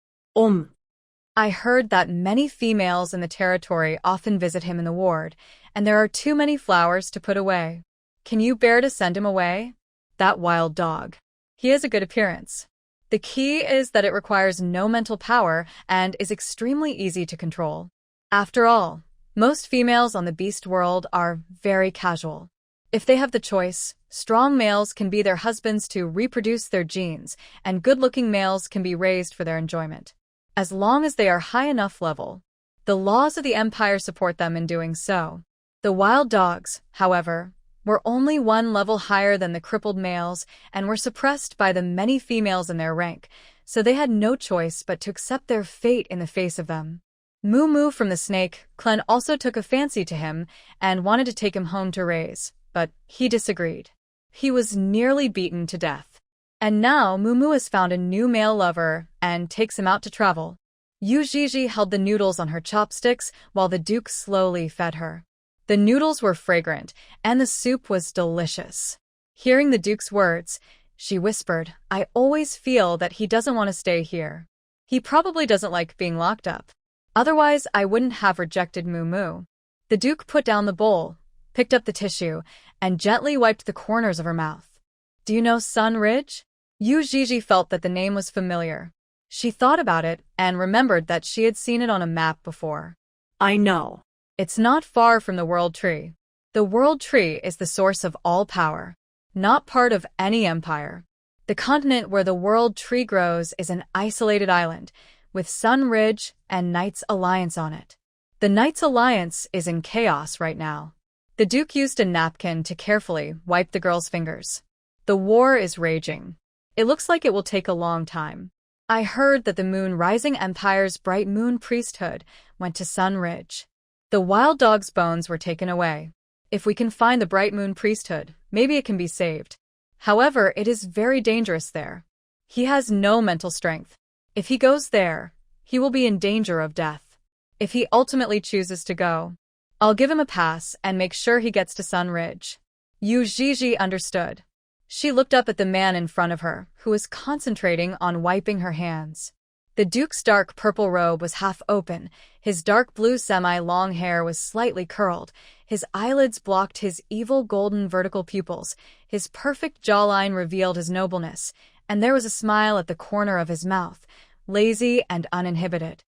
I heard that many females in the territory often visit him in the ward, and there are too many flowers to put away. Can you bear to send him away? That wild dog. He has a good appearance. The key is that it requires no mental power and is extremely easy to control. After all, most females on the beast world are very casual. If they have the choice, strong males can be their husbands to reproduce their genes, and good-looking males can be raised for their enjoyment. As long as they are high enough level, the laws of the Empire support them in doing so. The wild dogs, however, were only one level higher than the crippled males and were suppressed by the many females in their rank, so they had no choice but to accept their fate in the face of them. Moo Moo from the snake clan also took a fancy to him and wanted to take him home to raise, but he disagreed. He was nearly beaten to death. And now Moo Moo has found a new male lover and takes him out to travel. Yuii held the noodles on her chopsticks while the Duke slowly fed her. The noodles were fragrant, and the soup was delicious. Hearing the Duke's words, she whispered, I always feel that he doesn't want to stay here. He probably doesn't like being locked up. Otherwise, I wouldn't have rejected Moo Moo. The Duke put down the bowl, picked up the tissue, and gently wiped the corners of her mouth. Do you know Sun Ridge? Yuii felt that the name was familiar. She thought about it and remembered that she had seen it on a map before. I know. It's not far from the World Tree. The World Tree is the source of all power, not part of any empire. The continent where the World Tree grows is an isolated island, with Sun Ridge and Knights Alliance on it. The Knights Alliance is in chaos right now. The Duke used a napkin to carefully wipe the girl's fingers. The war is raging. It looks like it will take a long time. I heard that the Moon Rising Empire's Bright Moon Priesthood went to Sun Ridge. The wild dog's bones were taken away. If we can find the Bright Moon Priesthood, maybe it can be saved. However, it is very dangerous there. He has no mental strength. If he goes there, he will be in danger of death. If he ultimately chooses to go, I'll give him a pass and make sure he gets to Sun Ridge. Yuii understood. She looked up at the man in front of her, who was concentrating on wiping her hands. The Duke's dark purple robe was half open, his dark blue semi-long hair was slightly curled, his eyelids blocked his evil golden vertical pupils, his perfect jawline revealed his nobleness, and there was a smile at the corner of his mouth, lazy and uninhibited.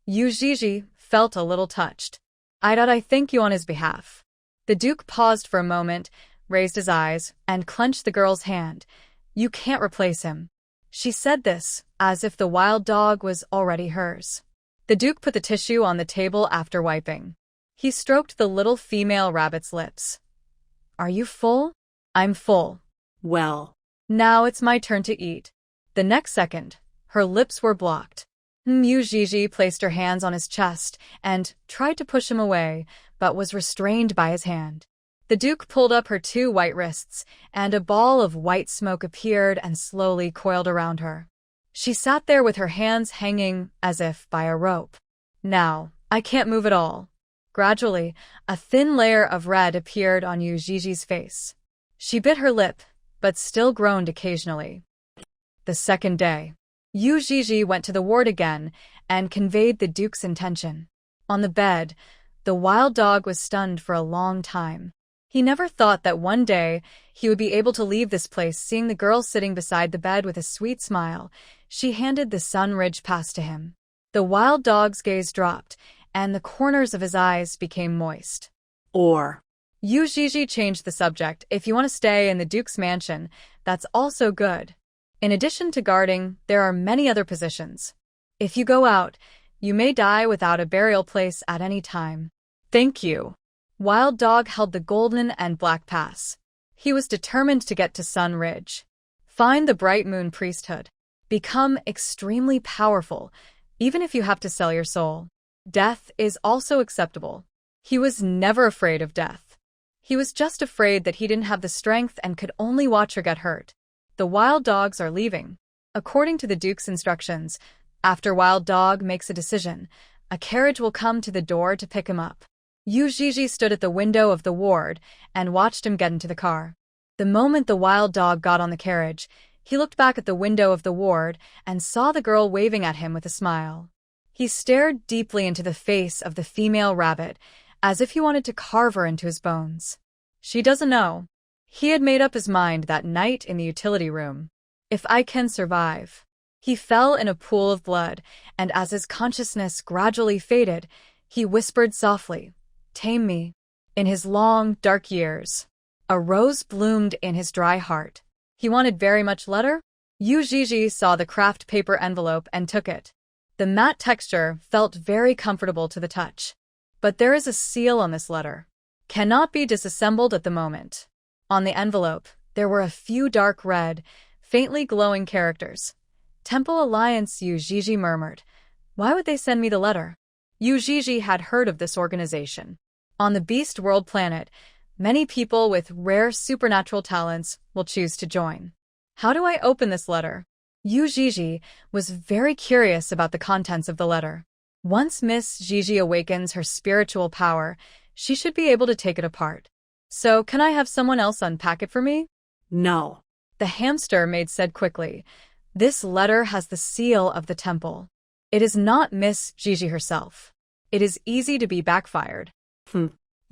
Yuii felt a little touched. I thank you on his behalf. The Duke paused for a moment, raised his eyes, and clenched the girl's hand. You can't replace him. She said this, as if the wild dog was already hers. The Duke put the tissue on the table after wiping. He stroked the little female rabbit's lips. Are you full? I'm full. Well. Now it's my turn to eat. The next second, her lips were blocked. Yuii placed her hands on his chest and tried to push him away, but was restrained by his hand. The Duke pulled up her 2 white wrists, and a ball of white smoke appeared and slowly coiled around her. She sat there with her hands hanging as if by a rope. Now, I can't move at all. Gradually, a thin layer of red appeared on Yuii's face. She bit her lip, but still groaned occasionally. The second day, Yuii went to the ward again and conveyed the Duke's intention. On the bed, the wild dog was stunned for a long time. He never thought that one day he would be able to leave this place. Seeing the girl sitting beside the bed with a sweet smile, she handed the Sunridge pass to him. The wild dog's gaze dropped, and the corners of his eyes became moist. Yuii changed the subject. If you want to stay in the Duke's mansion, that's also good. In addition to guarding, there are many other positions. If you go out, you may die without a burial place at any time. Thank you. Wild Dog held the golden and black pass. He was determined to get to Sunridge. Find the Bright Moon priesthood. Become extremely powerful, even if you have to sell your soul. Death is also acceptable. He was never afraid of death. He was just afraid that he didn't have the strength and could only watch her get hurt. The wild dogs are leaving. According to the Duke's instructions, after Wild Dog makes a decision, a carriage will come to the door to pick him up. Yuii stood at the window of the ward and watched him get into the car. The moment the wild dog got on the carriage, he looked back at the window of the ward and saw the girl waving at him with a smile. He stared deeply into the face of the female rabbit, as if he wanted to carve her into his bones. She doesn't know. He had made up his mind that night in the utility room. If I can survive. He fell in a pool of blood, and as his consciousness gradually faded, he whispered softly, "Tame me." In his long, dark years, a rose bloomed in his dry heart. He wanted very much letter? Yuii saw the craft paper envelope and took it. The matte texture felt very comfortable to the touch. But there is a seal on this letter. Cannot be disassembled at the moment. On the envelope, there were a few dark red, faintly glowing characters. Temple Alliance, Yuii murmured. Why would they send me the letter? Yuii had heard of this organization. On the Beast World planet, many people with rare supernatural talents will choose to join. How do I open this letter? Yuii was very curious about the contents of the letter. Once Miss Gigi awakens her spiritual power, she should be able to take it apart. So, can I have someone else unpack it for me? No. The hamster maid said quickly. This letter has the seal of the temple. It is not Miss Gigi herself. It is easy to be backfired.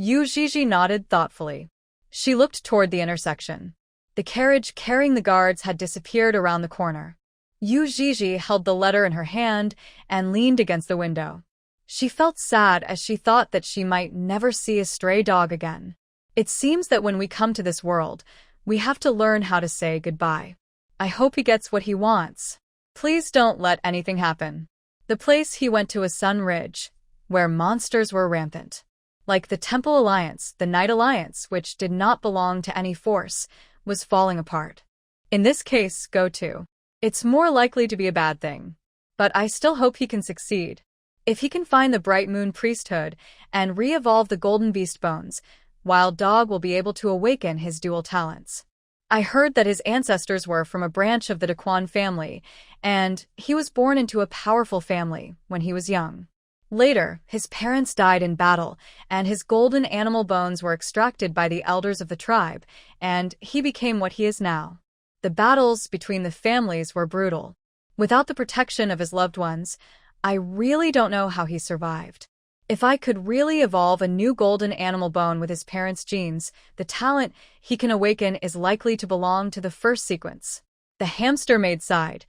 Yuii nodded thoughtfully. She looked toward the intersection. The carriage carrying the guards had disappeared around the corner. Yuii held the letter in her hand and leaned against the window. She felt sad as she thought that she might never see a stray dog again. It seems that when we come to this world, we have to learn how to say goodbye. I hope he gets what he wants. Please don't let anything happen. The place he went to was Sunridge, where monsters were rampant. Like the Temple Alliance, the Night Alliance, which did not belong to any force, was falling apart. In this case, go to. It's more likely to be a bad thing. But I still hope he can succeed. If he can find the Bright Moon priesthood and re-evolve the Golden Beast bones, Wild Dog will be able to awaken his dual talents. I heard that his ancestors were from a branch of the Daquan family, and he was born into a powerful family when he was young. Later, his parents died in battle, and his golden animal bones were extracted by the elders of the tribe, and he became what he is now. The battles between the families were brutal. Without the protection of his loved ones, I really don't know how he survived. If I could really evolve a new golden animal bone with his parents' genes, the talent he can awaken is likely to belong to the first sequence. The hamster maid sighed.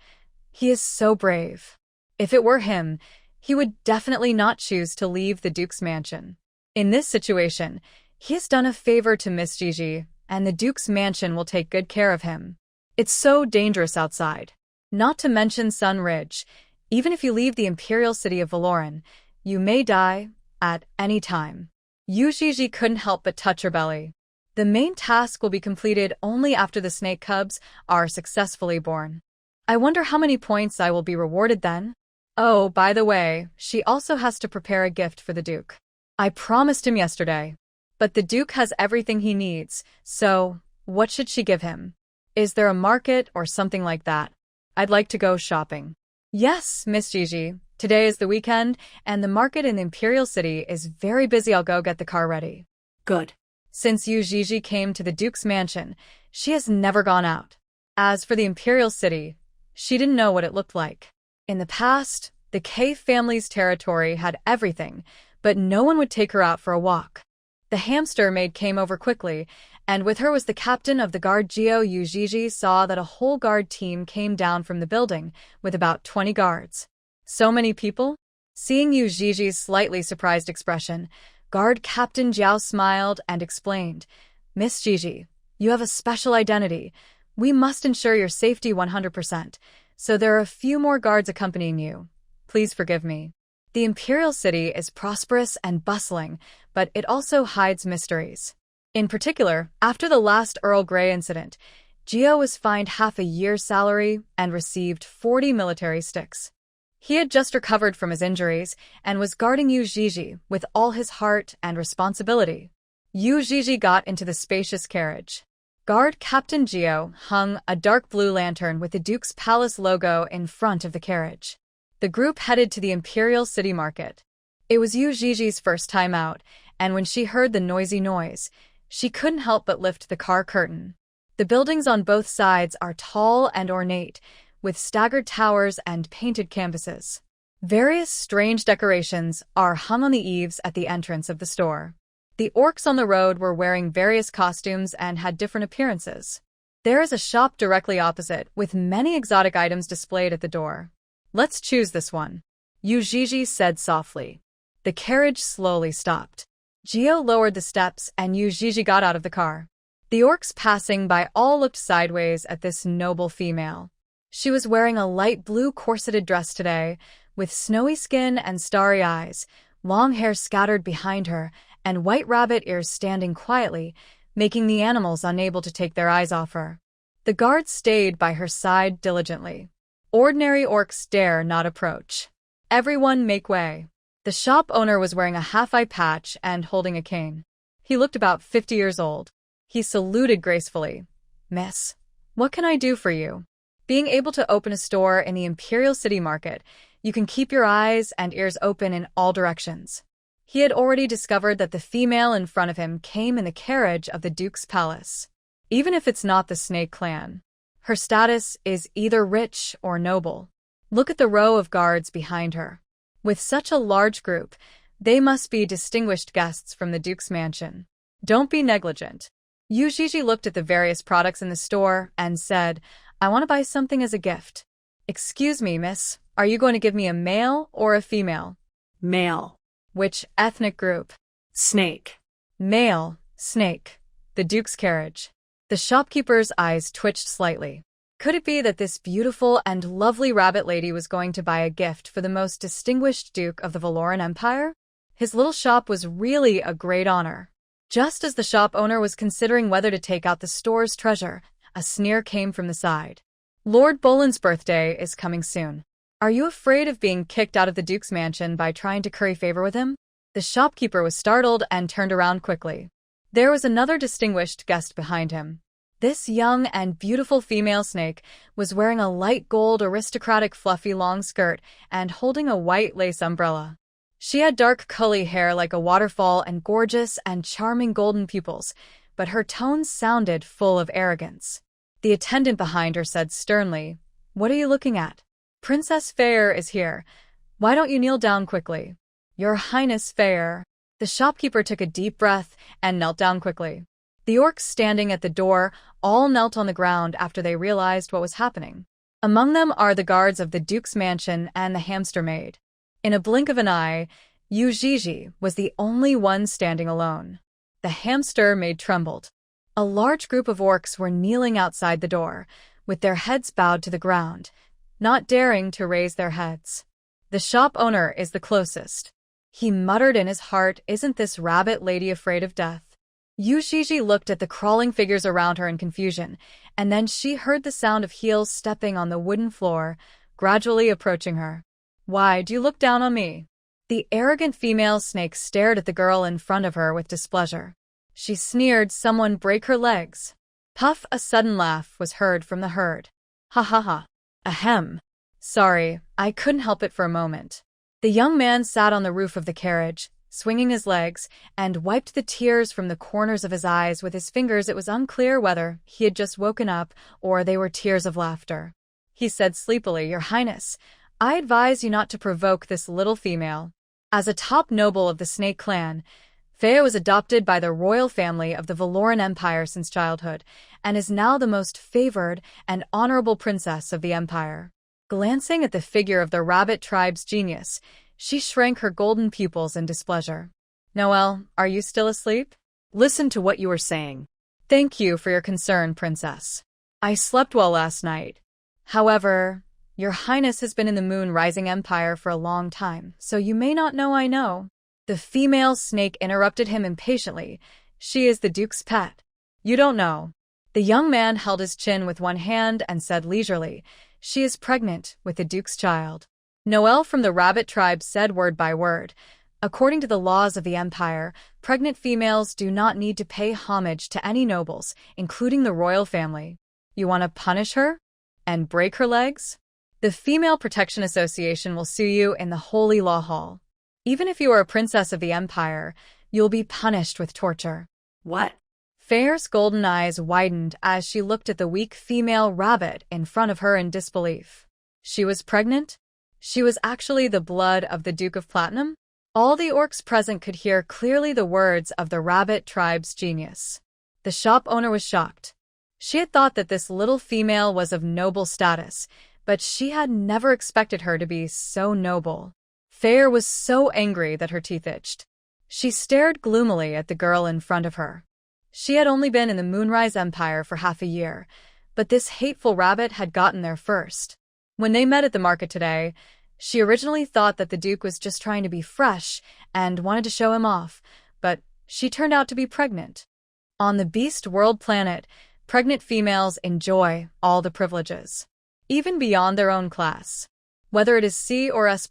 He is so brave. If it were him, he would definitely not choose to leave the Duke's mansion. In this situation, he has done a favor to Miss Gigi, and the Duke's mansion will take good care of him. It's so dangerous outside. Not to mention Sunridge. Even if you leave the imperial city of Valoran, you may die at any time. Yuii couldn't help but touch her belly. The main task will be completed only after the snake cubs are successfully born. I wonder how many points I will be rewarded then? Oh, by the way, she also has to prepare a gift for the Duke. I promised him yesterday. But the Duke has everything he needs, so what should she give him? Is there a market or something like that? I'd like to go shopping. Yes, Miss Gigi. Today is the weekend, and the market in the Imperial City is very busy. I'll go get the car ready. Good. Since Yuii came to the Duke's mansion, she has never gone out. As for the Imperial City, she didn't know what it looked like. In the past, the Cave family's territory had everything, but no one would take her out for a walk. The hamster maid came over quickly, and with her was the captain of the guard Geo. Yuii saw that a whole guard team came down from the building, with about 20 guards. So many people? Seeing Yuii's slightly surprised expression, Guard Captain Jiao smiled and explained, Miss Gigi, you have a special identity. We must ensure your safety 100%, so there are a few more guards accompanying you. Please forgive me. The Imperial City is prosperous and bustling, but it also hides mysteries. In particular, after the last Earl Grey incident, Gio was fined half a year's salary and received 40 military sticks. He had just recovered from his injuries and was guarding Yuii with all his heart and responsibility. Yuii got into the spacious carriage. Guard Captain Gio hung a dark blue lantern with the Duke's Palace logo in front of the carriage. The group headed to the Imperial City Market. It was Yuii's first time out, and when she heard the noisy noise, she couldn't help but lift the car curtain. The buildings on both sides are tall and ornate, with staggered towers and painted canvases. Various strange decorations are hung on the eaves at the entrance of the store. The orcs on the road were wearing various costumes and had different appearances. There is a shop directly opposite, with many exotic items displayed at the door. Let's choose this one, Yuii said softly. The carriage slowly stopped. Gio lowered the steps and Yuii got out of the car. The orcs passing by all looked sideways at this noble female. She was wearing a light blue corseted dress today, with snowy skin and starry eyes, long hair scattered behind her, and white rabbit ears standing quietly, making the animals unable to take their eyes off her. The guards stayed by her side diligently. Ordinary orcs dare not approach. Everyone make way. The shop owner was wearing a half-eye patch and holding a cane. He looked about 50 years old. He saluted gracefully. Miss, what can I do for you? Being able to open a store in the Imperial City Market, you can keep your eyes and ears open in all directions. He had already discovered that the female in front of him came in the carriage of the Duke's palace. Even if it's not the Snake clan, her status is either rich or noble. Look at the row of guards behind her. With such a large group, they must be distinguished guests from the Duke's mansion. Don't be negligent. Yuii looked at the various products in the store and said, I want to buy something as a gift. Excuse me, miss, are you going to give me a male or a female? Male. Which ethnic group? Snake. Male, snake. The Duke's carriage. The shopkeeper's eyes twitched slightly. Could it be that this beautiful and lovely rabbit lady was going to buy a gift for the most distinguished Duke of the Valoran Empire? His little shop was really a great honor. Just as the shop owner was considering whether to take out the store's treasure, a sneer came from the side. Lord Boland's birthday is coming soon. Are you afraid of being kicked out of the Duke's mansion by trying to curry favor with him? The shopkeeper was startled and turned around quickly. There was another distinguished guest behind him. This young and beautiful female snake was wearing a light gold aristocratic fluffy long skirt and holding a white lace umbrella. She had dark curly hair like a waterfall and gorgeous and charming golden pupils, but her tones sounded full of arrogance. The attendant behind her said sternly, What are you looking at? Princess Fair is here. Why don't you kneel down quickly? Your Highness Fair. The shopkeeper took a deep breath and knelt down quickly. The orcs standing at the door all knelt on the ground after they realized what was happening. Among them are the guards of the Duke's mansion and the hamster maid. In a blink of an eye, Yuii was the only one standing alone. The hamster maid trembled. A large group of orcs were kneeling outside the door, with their heads bowed to the ground. not daring to raise their heads. The shop owner is the closest. He muttered in his heart, isn't this rabbit lady afraid of death? Yuii looked at the crawling figures around her in confusion, and then she heard the sound of heels stepping on the wooden floor, gradually approaching her. Why do you look down on me? The arrogant female snake stared at the girl in front of her with displeasure. She sneered, someone break her legs. Puff, a sudden laugh was heard from the herd. Ha ha ha. Ahem. Sorry, I couldn't help it for a moment. The young man sat on the roof of the carriage, swinging his legs, and wiped the tears from the corners of his eyes with his fingers. It was unclear whether he had just woken up or they were tears of laughter. He said sleepily, Your Highness, I advise you not to provoke this little female. As a top noble of the Snake Clan, Fea was adopted by the royal family of the Valoran Empire since childhood, and is now the most favored and honorable princess of the empire. Glancing at the figure of the rabbit tribe's genius, she shrank her golden pupils in displeasure. Noelle, are you still asleep? Listen to what you are saying. Thank you for your concern, princess. I slept well last night. However, Your Highness has been in the Moon Rising Empire for a long time, so you may not know I know. The female snake interrupted him impatiently. She is the Duke's pet. You don't know. The young man held his chin with one hand and said leisurely, She is pregnant with the Duke's child. Noelle from the rabbit tribe said word by word, According to the laws of the Empire, pregnant females do not need to pay homage to any nobles, including the royal family. You want to punish her? And break her legs? The Female Protection Association will sue you in the Holy Law Hall. Even if you are a princess of the Empire, you'll be punished with torture. What? Fea's golden eyes widened as she looked at the weak female rabbit in front of her in disbelief. She was pregnant? She was actually the blood of the Duke of Platinum? All the orcs present could hear clearly the words of the rabbit tribe's genius. The shop owner was shocked. She had thought that this little female was of noble status, but she had never expected her to be so noble. Fea was so angry that her teeth itched. She stared gloomily at the girl in front of her. She had only been in the Moonrise Empire for half a year, but this hateful rabbit had gotten there first. When they met at the market today, she originally thought that the Duke was just trying to be fresh and wanted to show him off, but she turned out to be pregnant. On the Beast World planet, pregnant females enjoy all the privileges, even beyond their own class. Whether it is C or S+,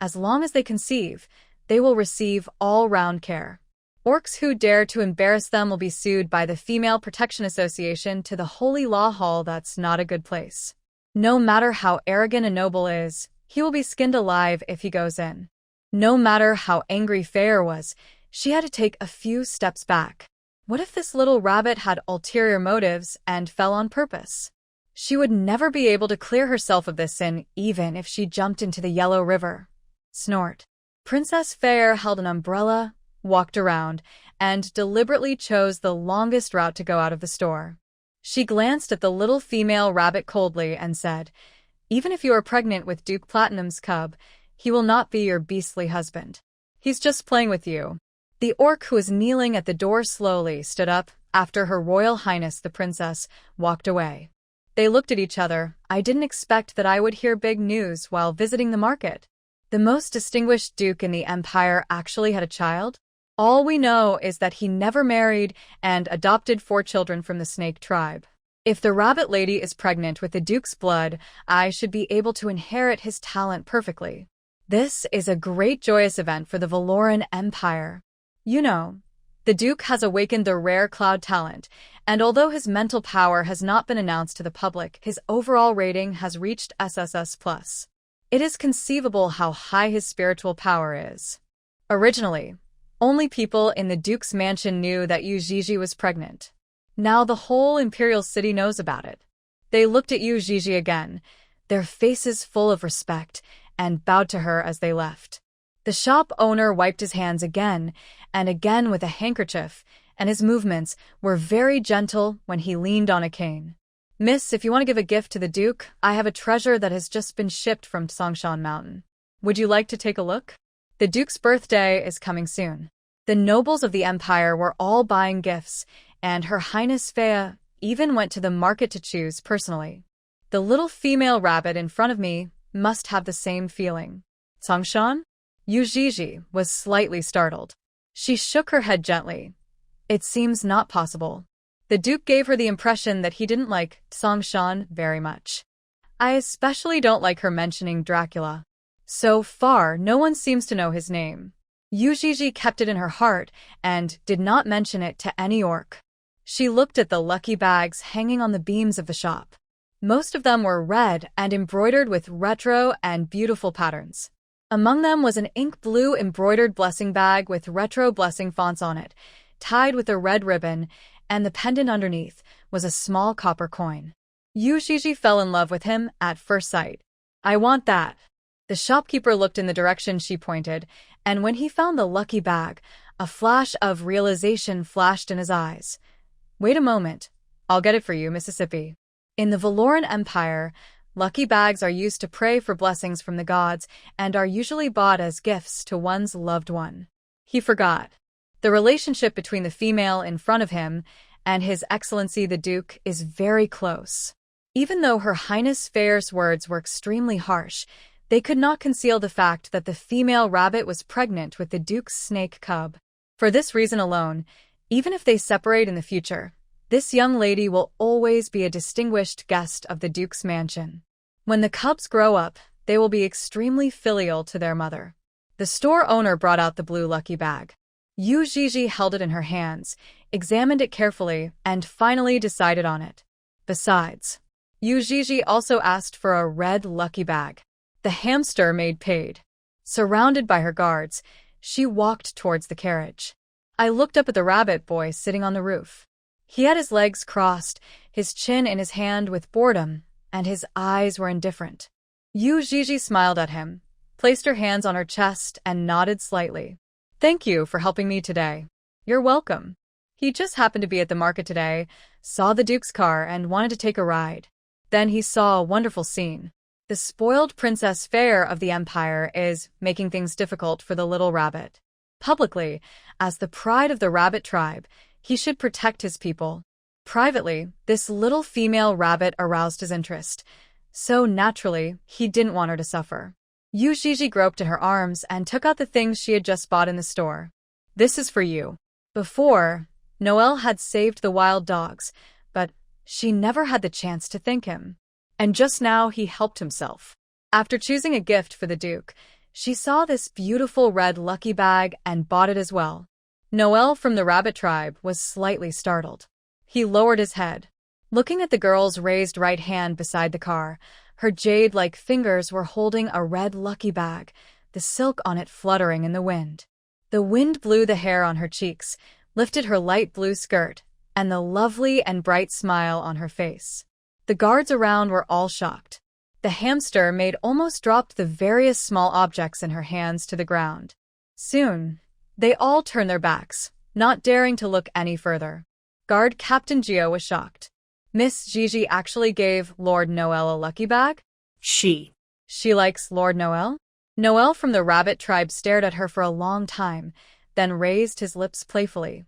as long as they conceive, they will receive all-round care. Orcs who dare to embarrass them will be sued by the Female Protection Association to the Holy Law Hall. That's not a good place. No matter how arrogant a noble is, he will be skinned alive if he goes in. No matter how angry Fea was, she had to take a few steps back. What if this little rabbit had ulterior motives and fell on purpose? She would never be able to clear herself of this sin, even if she jumped into the Yellow River. Snort. Princess Fea held an umbrella, walked around, and deliberately chose the longest route to go out of the store. She glanced at the little female rabbit coldly and said, Even if you are pregnant with Duke Platinum's cub, he will not be your beastly husband. He's just playing with you. The orc who was kneeling at the door slowly stood up after Her Royal Highness the Princess walked away. They looked at each other. I didn't expect that I would hear big news while visiting the market. The most distinguished duke in the empire actually had a child? All we know is that he never married and adopted 4 children from the snake tribe. If the rabbit lady is pregnant with the duke's blood, I should be able to inherit his talent perfectly. This is a great joyous event for the Valoran Empire. You know, the duke has awakened the rare cloud talent, and although his mental power has not been announced to the public, his overall rating has reached SSS+. It is conceivable how high his spiritual power is. Originally, only people in the Duke's mansion knew that Yuii was pregnant. Now the whole Imperial City knows about it. They looked at Yuii again, their faces full of respect, and bowed to her as they left. The shop owner wiped his hands again and again with a handkerchief, and his movements were very gentle when he leaned on a cane. Miss, if you want to give a gift to the Duke, I have a treasure that has just been shipped from Songshan Mountain. Would you like to take a look? The Duke's birthday is coming soon. The nobles of the Empire were all buying gifts, and Her Highness Fea even went to the market to choose personally. The little female rabbit in front of me must have the same feeling. Tangshan? Yuii was slightly startled. She shook her head gently. It seems not possible. The Duke gave her the impression that he didn't like Tangshan very much. I especially don't like her mentioning Dracula. So far, no one seems to know his name. Yuii kept it in her heart and did not mention it to any orc. She looked at the lucky bags hanging on the beams of the shop. Most of them were red and embroidered with retro and beautiful patterns. Among them was an ink blue embroidered blessing bag with retro blessing fonts on it, tied with a red ribbon, and the pendant underneath was a small copper coin. Yuii fell in love with him at first sight. I want that. The shopkeeper looked in the direction she pointed, and when he found the lucky bag, a flash of realization flashed in his eyes. Wait a moment. I'll get it for you, Mississippi. In the Valoran Empire, lucky bags are used to pray for blessings from the gods and are usually bought as gifts to one's loved one. He forgot. The relationship between the female in front of him and His Excellency the Duke is very close. Even though Her Highness Fair's words were extremely harsh, they could not conceal the fact that the female rabbit was pregnant with the Duke's snake cub. For this reason alone, even if they separate in the future, this young lady will always be a distinguished guest of the Duke's mansion. When the cubs grow up, they will be extremely filial to their mother. The store owner brought out the blue lucky bag. Yuii held it in her hands, examined it carefully, and finally decided on it. Besides, Yuii also asked for a red lucky bag. The hamster maid paid. Surrounded by her guards, she walked towards the carriage. I looked up at the rabbit boy sitting on the roof. He had his legs crossed, his chin in his hand with boredom, and his eyes were indifferent. Yuii smiled at him, placed her hands on her chest, and nodded slightly. Thank you for helping me today. You're welcome. He just happened to be at the market today, saw the Duke's car, and wanted to take a ride. Then he saw a wonderful scene. The spoiled Princess Fair of the Empire is making things difficult for the little rabbit. Publicly, as the pride of the rabbit tribe, he should protect his people. Privately, this little female rabbit aroused his interest. So naturally, he didn't want her to suffer. Yuii groped at her arms and took out the things she had just bought in the store. This is for you. Before, Noelle had saved the wild dogs, but she never had the chance to thank him. And just now he helped himself. After choosing a gift for the Duke, she saw this beautiful red lucky bag and bought it as well. Noelle from the rabbit tribe was slightly startled. He lowered his head. Looking at the girl's raised right hand beside the car, her jade-like fingers were holding a red lucky bag, the silk on it fluttering in the wind. The wind blew the hair on her cheeks, lifted her light blue skirt, and the lovely and bright smile on her face. The guards around were all shocked. The hamster maid almost dropped the various small objects in her hands to the ground. Soon, they all turned their backs, not daring to look any further. Guard Captain Gio was shocked. Miss Gigi actually gave Lord Noel a lucky bag? She likes Lord Noel? Noel from the rabbit tribe stared at her for a long time, then raised his lips playfully.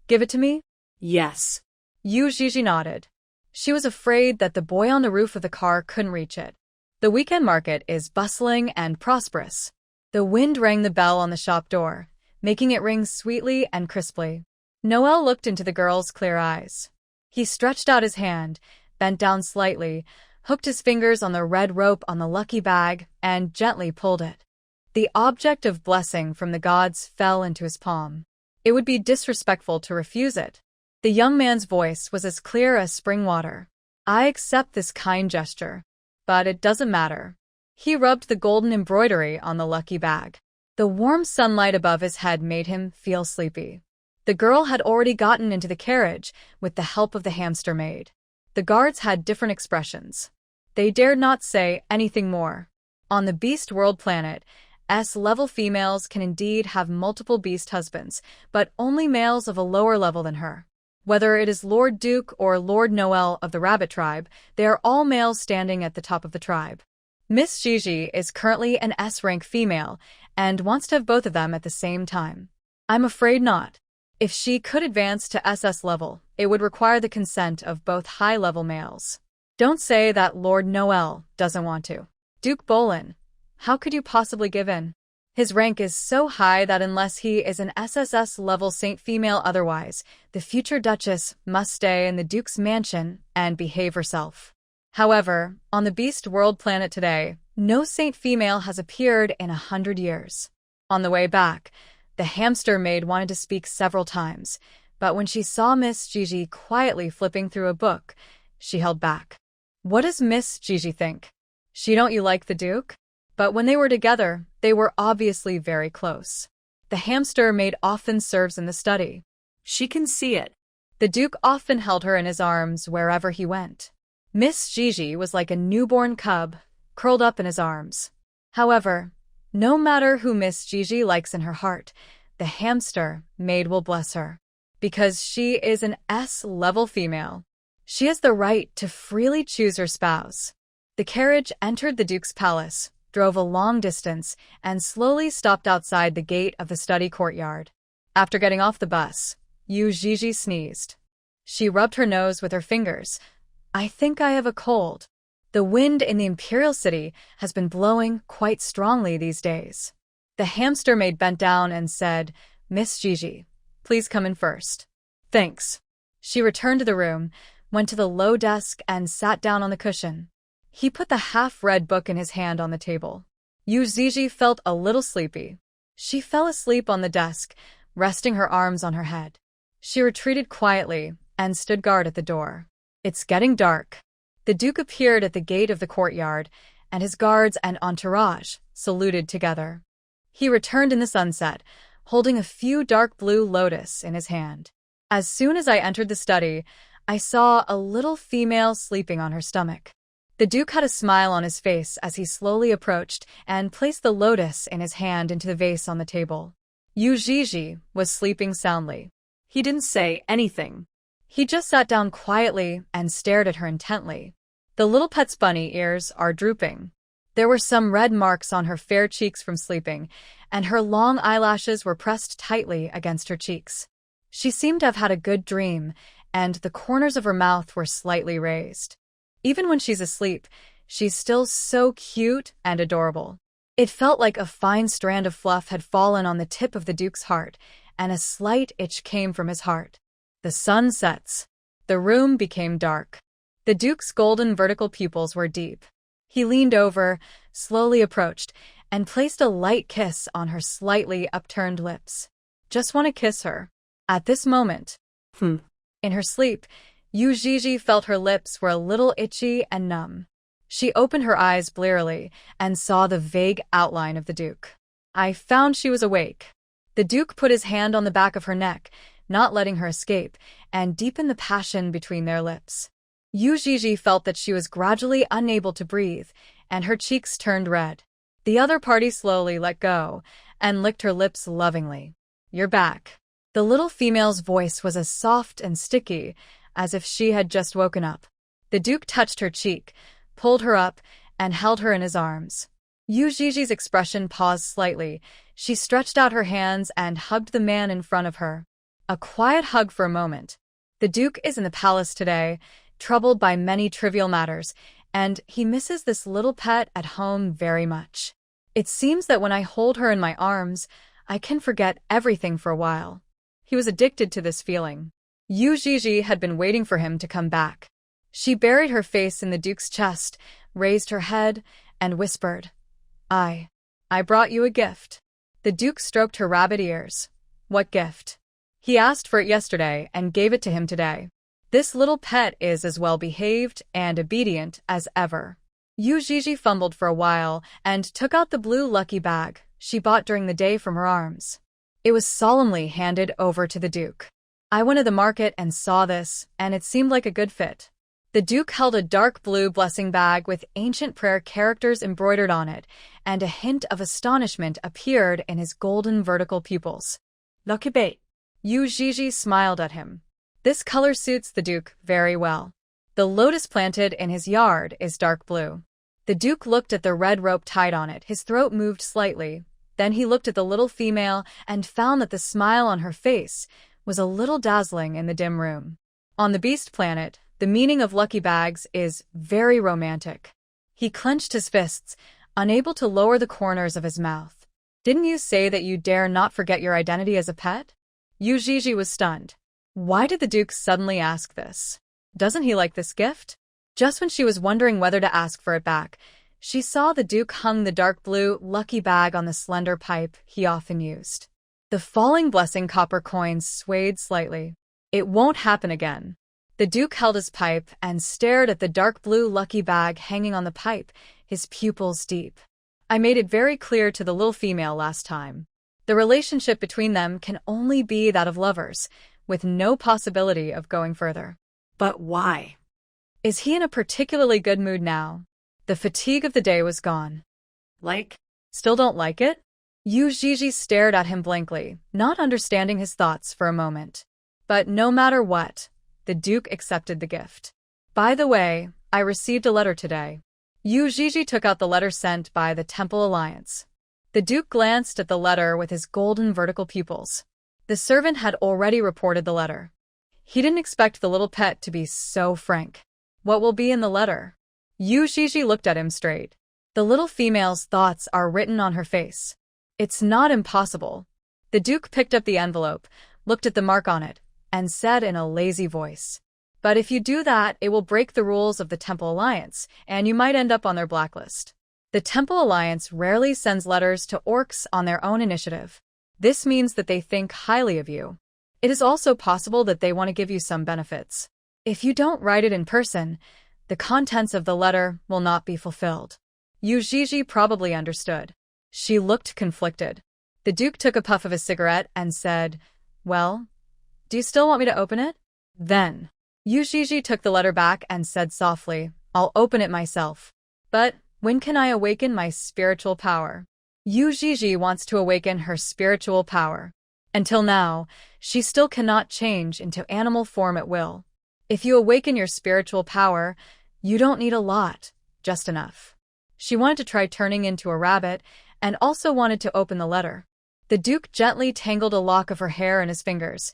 Give it to me? Yes. Yuii nodded. She was afraid that the boy on the roof of the car couldn't reach it. The weekend market is bustling and prosperous. The wind rang the bell on the shop door, making it ring sweetly and crisply. Noel looked into the girl's clear eyes. He stretched out his hand, bent down slightly, hooked his fingers on the red rope on the lucky bag, and gently pulled it. The object of blessing from the gods fell into his palm. It would be disrespectful to refuse it. The young man's voice was as clear as spring water. I accept this kind gesture, but it doesn't matter. He rubbed the golden embroidery on the lucky bag. The warm sunlight above his head made him feel sleepy. The girl had already gotten into the carriage with the help of the hamster maid. The guards had different expressions. They dared not say anything more. On the beast world planet, S-level females can indeed have multiple beast husbands, but only males of a lower level than her. Whether it is Lord Duke or Lord Noel of the rabbit tribe, they are all males standing at the top of the tribe. Miss Gigi is currently an S-rank female and wants to have both of them at the same time. I'm afraid not. If she could advance to SS level, it would require the consent of both high-level males. Don't say that Lord Noel doesn't want to. Duke Bolin, how could you possibly give in? His rank is so high that unless he is an SSS-level saint female otherwise, the future Duchess must stay in the Duke's mansion and behave herself. However, on the Beast World planet today, no saint female has appeared in 100 years. On the way back, the hamster maid wanted to speak several times, but when she saw Miss Gigi quietly flipping through a book, she held back. What does Miss Gigi think? She don't you like the Duke? But when they were together, they were obviously very close. The hamster maid often serves in the study. She can see it. The Duke often held her in his arms wherever he went. Miss Gigi was like a newborn cub, curled up in his arms. However, no matter who Miss Gigi likes in her heart, the hamster maid will bless her. Because she is an S-level female. She has the right to freely choose her spouse. The carriage entered the Duke's palace, drove a long distance, and slowly stopped outside the gate of the study courtyard. After getting off the bus, Yuii sneezed. She rubbed her nose with her fingers. I think I have a cold. The wind in the Imperial City has been blowing quite strongly these days. The hamster maid bent down and said, Miss Gigi, please come in first. Thanks. She returned to the room, went to the low desk and sat down on the cushion. He put the half-read book in his hand on the table. Yuii felt a little sleepy. She fell asleep on the desk, resting her arms on her head. She retreated quietly and stood guard at the door. It's getting dark. The Duke appeared at the gate of the courtyard, and his guards and entourage saluted together. He returned in the sunset, holding a few dark blue lotus in his hand. As soon as I entered the study, I saw a little female sleeping on her stomach. The Duke had a smile on his face as he slowly approached and placed the lotus in his hand into the vase on the table. Yuii was sleeping soundly. He didn't say anything. He just sat down quietly and stared at her intently. The little pet's bunny ears are drooping. There were some red marks on her fair cheeks from sleeping, and her long eyelashes were pressed tightly against her cheeks. She seemed to have had a good dream, and the corners of her mouth were slightly raised. Even when she's asleep, she's still so cute and adorable. It felt like a fine strand of fluff had fallen on the tip of the Duke's heart, and a slight itch came from his heart. The sun sets. The room became dark. The Duke's golden vertical pupils were deep. He leaned over, slowly approached, and placed a light kiss on her slightly upturned lips. Just want to kiss her. At this moment, in her sleep, Yuii felt her lips were a little itchy and numb. She opened her eyes blearily and saw the vague outline of the Duke. I found she was awake. The Duke put his hand on the back of her neck, not letting her escape, and deepened the passion between their lips. Yuii felt that she was gradually unable to breathe, and her cheeks turned red. The other party slowly let go and licked her lips lovingly. You're back. The little female's voice was as soft and sticky as if she had just woken up. The Duke touched her cheek, pulled her up, and held her in his arms. Yuii's expression paused slightly. She stretched out her hands and hugged the man in front of her. A quiet hug for a moment. The Duke is in the palace today, troubled by many trivial matters, and he misses this little pet at home very much. It seems that when I hold her in my arms, I can forget everything for a while. He was addicted to this feeling. Yuii had been waiting for him to come back. She buried her face in the Duke's chest, raised her head, and whispered, I brought you a gift. The Duke stroked her rabbit ears. What gift? He asked for it yesterday and gave it to him today. This little pet is as well behaved and obedient as ever. Yuii fumbled for a while and took out the blue lucky bag she bought during the day from her arms. It was solemnly handed over to the Duke. I went to the market and saw this, and it seemed like a good fit. The Duke held a dark blue blessing bag with ancient prayer characters embroidered on it, and a hint of astonishment appeared in his golden vertical pupils. Lucky bait. Yuii smiled at him. This color suits the Duke very well. The lotus planted in his yard is dark blue. The Duke looked at the red rope tied on it. His throat moved slightly. Then he looked at the little female and found that the smile on her face was a little dazzling in the dim room. On the Beast planet, The meaning of lucky bags is very romantic. He clenched his fists, unable to lower the corners of his mouth. Didn't you say that you dare not forget your identity as a pet? Yuii was stunned. Why did the Duke suddenly ask this? Doesn't he like this gift? Just when she was wondering whether to ask for it back, she saw the Duke hung the dark blue lucky bag on the slender pipe he often used. The falling blessing copper coins swayed slightly. It won't happen again. The Duke held his pipe and stared at the dark blue lucky bag hanging on the pipe, his pupils deep. I made it very clear to the little female last time. The relationship between them can only be that of lovers, with no possibility of going further. But why? Is he in a particularly good mood now? The fatigue of the day was gone. Still don't like it? Yuii stared at him blankly, not understanding his thoughts for a moment. But no matter what, the Duke accepted the gift. By the way, I received a letter today. Yuii took out the letter sent by the Temple Alliance. The Duke glanced at the letter with his golden vertical pupils. The servant had already reported the letter. He didn't expect the little pet to be so frank. What will be in the letter? Yuii looked at him straight. The little female's thoughts are written on her face. It's not impossible. The Duke picked up the envelope, looked at the mark on it, and said in a lazy voice, "But if you do that, it will break the rules of the Temple Alliance, and you might end up on their blacklist." The Temple Alliance rarely sends letters to orcs on their own initiative. This means that they think highly of you. It is also possible that they want to give you some benefits. If you don't write it in person, the contents of the letter will not be fulfilled. Yuii probably understood. She looked conflicted. The Duke took a puff of his cigarette and said, "Well, do you still want me to open it?" Then, Yuii took the letter back and said softly, "I'll open it myself. But when can I awaken my spiritual power?" Yuii wants to awaken her spiritual power. Until now, she still cannot change into animal form at will. If you awaken your spiritual power, you don't need a lot, just enough. She wanted to try turning into a rabbit and also wanted to open the letter. The Duke gently tangled a lock of her hair in his fingers.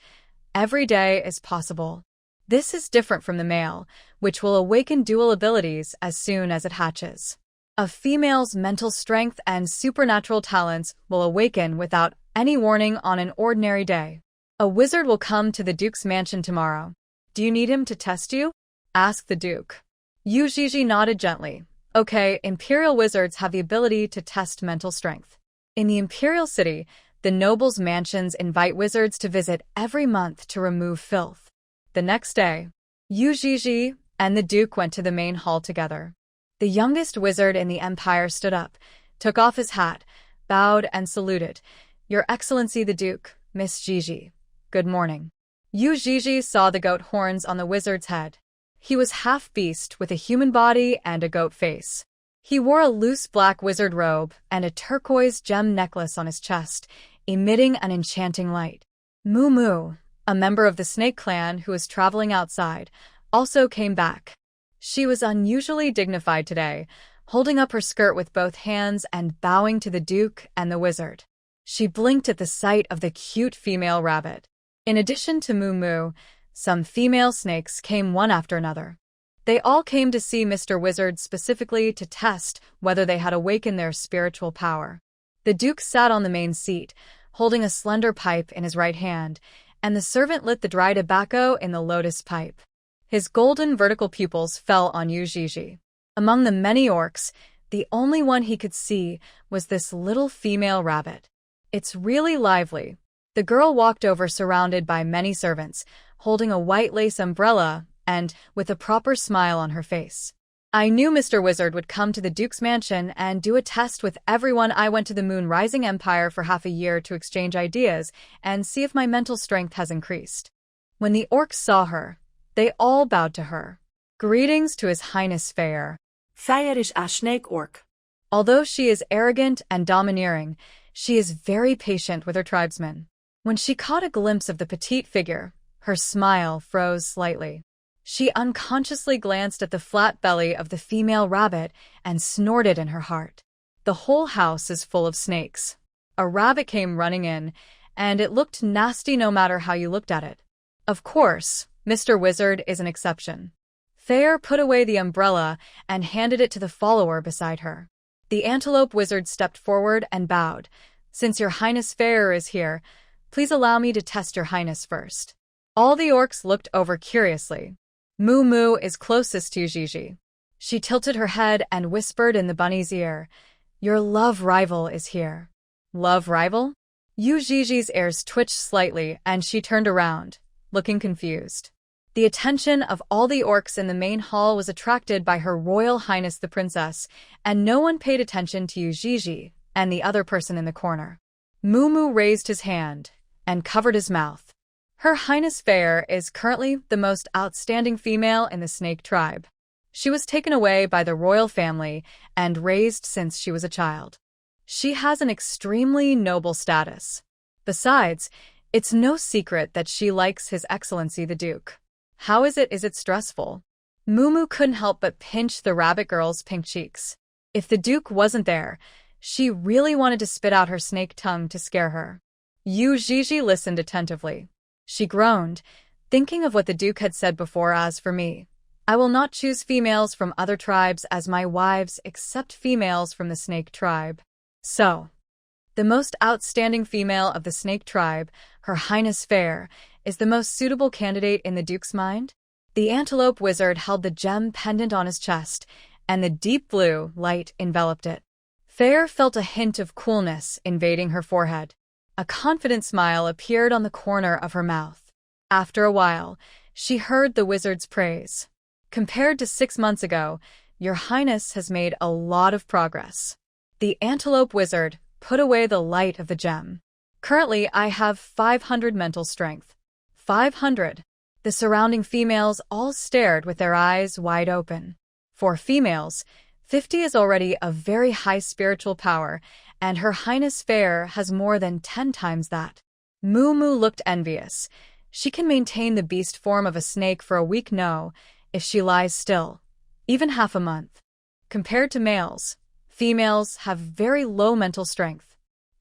Every day is possible. This is different from the male, which will awaken dual abilities as soon as it hatches. A female's mental strength and supernatural talents will awaken without any warning on an ordinary day. A wizard will come to the Duke's mansion tomorrow. "Do you need him to test you?" asked the Duke. Yuii nodded gently. "Okay, Imperial wizards have the ability to test mental strength. In the Imperial City, the nobles' mansions invite wizards to visit every month to remove filth." The next day, Yuii and the Duke went to the main hall together. The youngest wizard in the Empire stood up, took off his hat, bowed and saluted. "Your Excellency the Duke, Miss Gigi. Good morning." Yuii saw the goat horns on the wizard's head. He was half beast with a human body and a goat face. He wore a loose black wizard robe and a turquoise gem necklace on his chest, emitting an enchanting light. Moo, a member of the snake clan who was traveling outside, also came back. She was unusually dignified today, holding up her skirt with both hands and bowing to the Duke and the wizard. She blinked at the sight of the cute female rabbit. In addition to Moo, some female snakes came one after another. They all came to see Mr. Wizard specifically to test whether they had awakened their spiritual power. The Duke sat on the main seat, holding a slender pipe in his right hand, and the servant lit the dry tobacco in the lotus pipe. His golden vertical pupils fell on Yuii. Among the many orcs, the only one he could see was this little female rabbit. "It's really lively." The girl walked over surrounded by many servants, holding a white lace umbrella and with a proper smile on her face. "I knew Mr. Wizard would come to the Duke's mansion and do a test with everyone. I went to the Moon Rising Empire for half a year to exchange ideas and see if my mental strength has increased." When the orcs saw her, they all bowed to her. "Greetings to His Highness Fair." Fair is a snake orc. Although she is arrogant and domineering, she is very patient with her tribesmen. When she caught a glimpse of the petite figure, her smile froze slightly. She unconsciously glanced at the flat belly of the female rabbit and snorted in her heart. The whole house is full of snakes. A rabbit came running in, and it looked nasty no matter how you looked at it. Of course, Mr. Wizard is an exception. Fair put away the umbrella and handed it to the follower beside her. The antelope wizard stepped forward and bowed. "Since your highness Fair is here, please allow me to test your highness first." All the orcs looked over curiously. Moo Moo is closest to Gigi. She tilted her head and whispered in the bunny's ear, "Your love rival is here." Love rival? Gigi's ears twitched slightly and she turned around, looking confused. The attention of all the orcs in the main hall was attracted by Her Royal Highness the Princess, and no one paid attention to Gigi and the other person in the corner. Moo Moo raised his hand and covered his mouth. Her Highness Fair is currently the most outstanding female in the snake tribe. She was taken away by the royal family and raised since she was a child. She has an extremely noble status. Besides, it's no secret that she likes His Excellency the Duke. How is it stressful? Moo Moo couldn't help but pinch the rabbit girl's pink cheeks. If the Duke wasn't there, she really wanted to spit out her snake tongue to scare her. Gigi listened attentively. She groaned, thinking of what the Duke had said before. "As for me, I will not choose females from other tribes as my wives except females from the snake tribe." So, the most outstanding female of the snake tribe, Her Highness Fair, is the most suitable candidate in the Duke's mind? The antelope wizard held the gem pendant on his chest, and the deep blue light enveloped it. Fair felt a hint of coolness invading her forehead. A confident smile appeared on the corner of her mouth. After a while, she heard the wizard's praise. "Compared to 6 months ago, your highness has made a lot of progress." The antelope wizard put away the light of the gem. "Currently, I have 500 mental strength." 500. The surrounding females all stared with their eyes wide open. For females, 50 is already a very high spiritual power, and Her Highness Fair has more than 10 times that. Moo Moo looked envious. She can maintain the beast form of a snake for a week, no, if she lies still, even half a month. Compared to males, females have very low mental strength.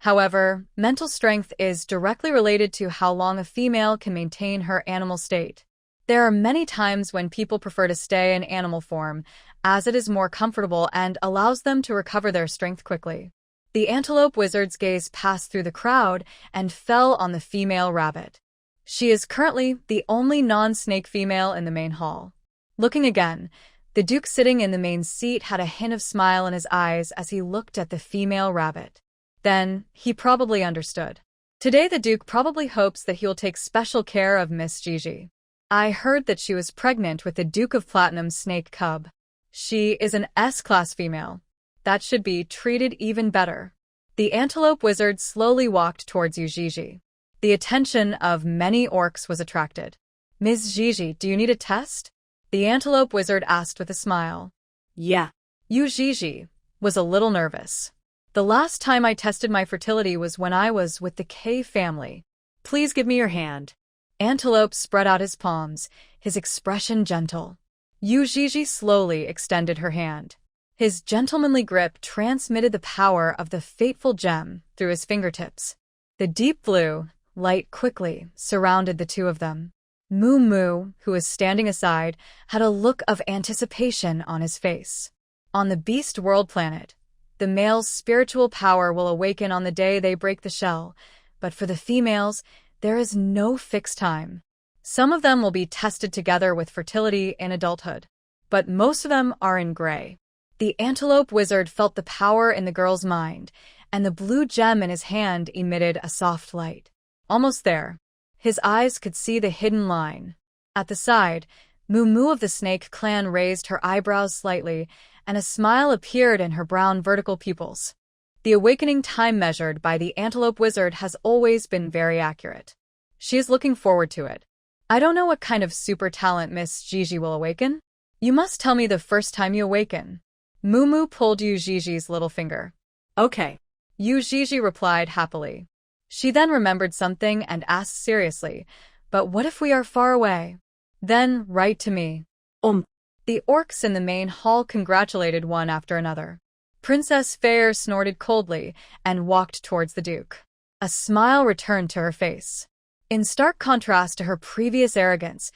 However, mental strength is directly related to how long a female can maintain her animal state. There are many times when people prefer to stay in animal form, as it is more comfortable and allows them to recover their strength quickly. The antelope wizard's gaze passed through the crowd and fell on the female rabbit. She is currently the only non-snake female in the main hall. Looking again, the Duke sitting in the main seat had a hint of smile in his eyes as he looked at the female rabbit. Then, he probably understood. Today the Duke probably hopes that he will take special care of Miss Gigi. I heard that she was pregnant with the Duke of Platinum's snake cub. She is an S-class female. That should be treated even better. The antelope wizard slowly walked towards Gigi. The attention of many orcs was attracted. "Ms. Gigi, do you need a test?" The antelope wizard asked with a smile. "Yeah." Gigi was a little nervous. "The last time I tested my fertility was when I was with the K family. "Please give me your hand." Antelope spread out his palms, his expression gentle. Gigi slowly extended her hand. His gentlemanly grip transmitted the power of the fateful gem through his fingertips. The deep blue light quickly surrounded the two of them. Moo Moo, who was standing aside, had a look of anticipation on his face. On the Beast World planet, the male's spiritual power will awaken on the day they break the shell, but for the females, there is no fixed time. Some of them will be tested together with fertility in adulthood, but most of them are in gray. The antelope wizard felt the power in the girl's mind, and the blue gem in his hand emitted a soft light. Almost there. His eyes could see the hidden line. At the side, Moo Moo of the snake clan raised her eyebrows slightly, and a smile appeared in her brown vertical pupils. The awakening time measured by the antelope wizard has always been very accurate. She is looking forward to it. "I don't know what kind of super talent Miss Gigi will awaken. You must tell me the first time you awaken." Moo Moo pulled Gigi's little finger. "Okay." Gigi replied happily. She then remembered something and asked seriously, "But what if we are far away?" "Then write to me." The orcs in the main hall congratulated one after another. Princess Fair snorted coldly and walked towards the Duke. A smile returned to her face. In stark contrast to her previous arrogance,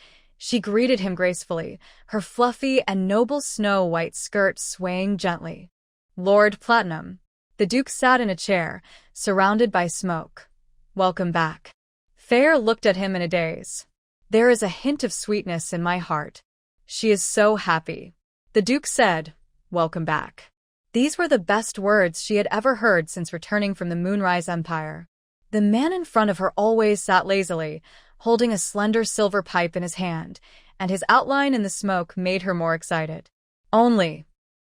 She greeted him gracefully, her fluffy and noble snow-white skirt swaying gently. Lord Platinum. The Duke sat in a chair, surrounded by smoke. Welcome back. Fair looked at him in a daze. There is a hint of sweetness in my heart. She is so happy. The Duke said, welcome back. These were the best words she had ever heard since returning from the Moonrise Empire. The man in front of her always sat lazily, holding a slender silver pipe in his hand, and his outline in the smoke made her more excited. Only,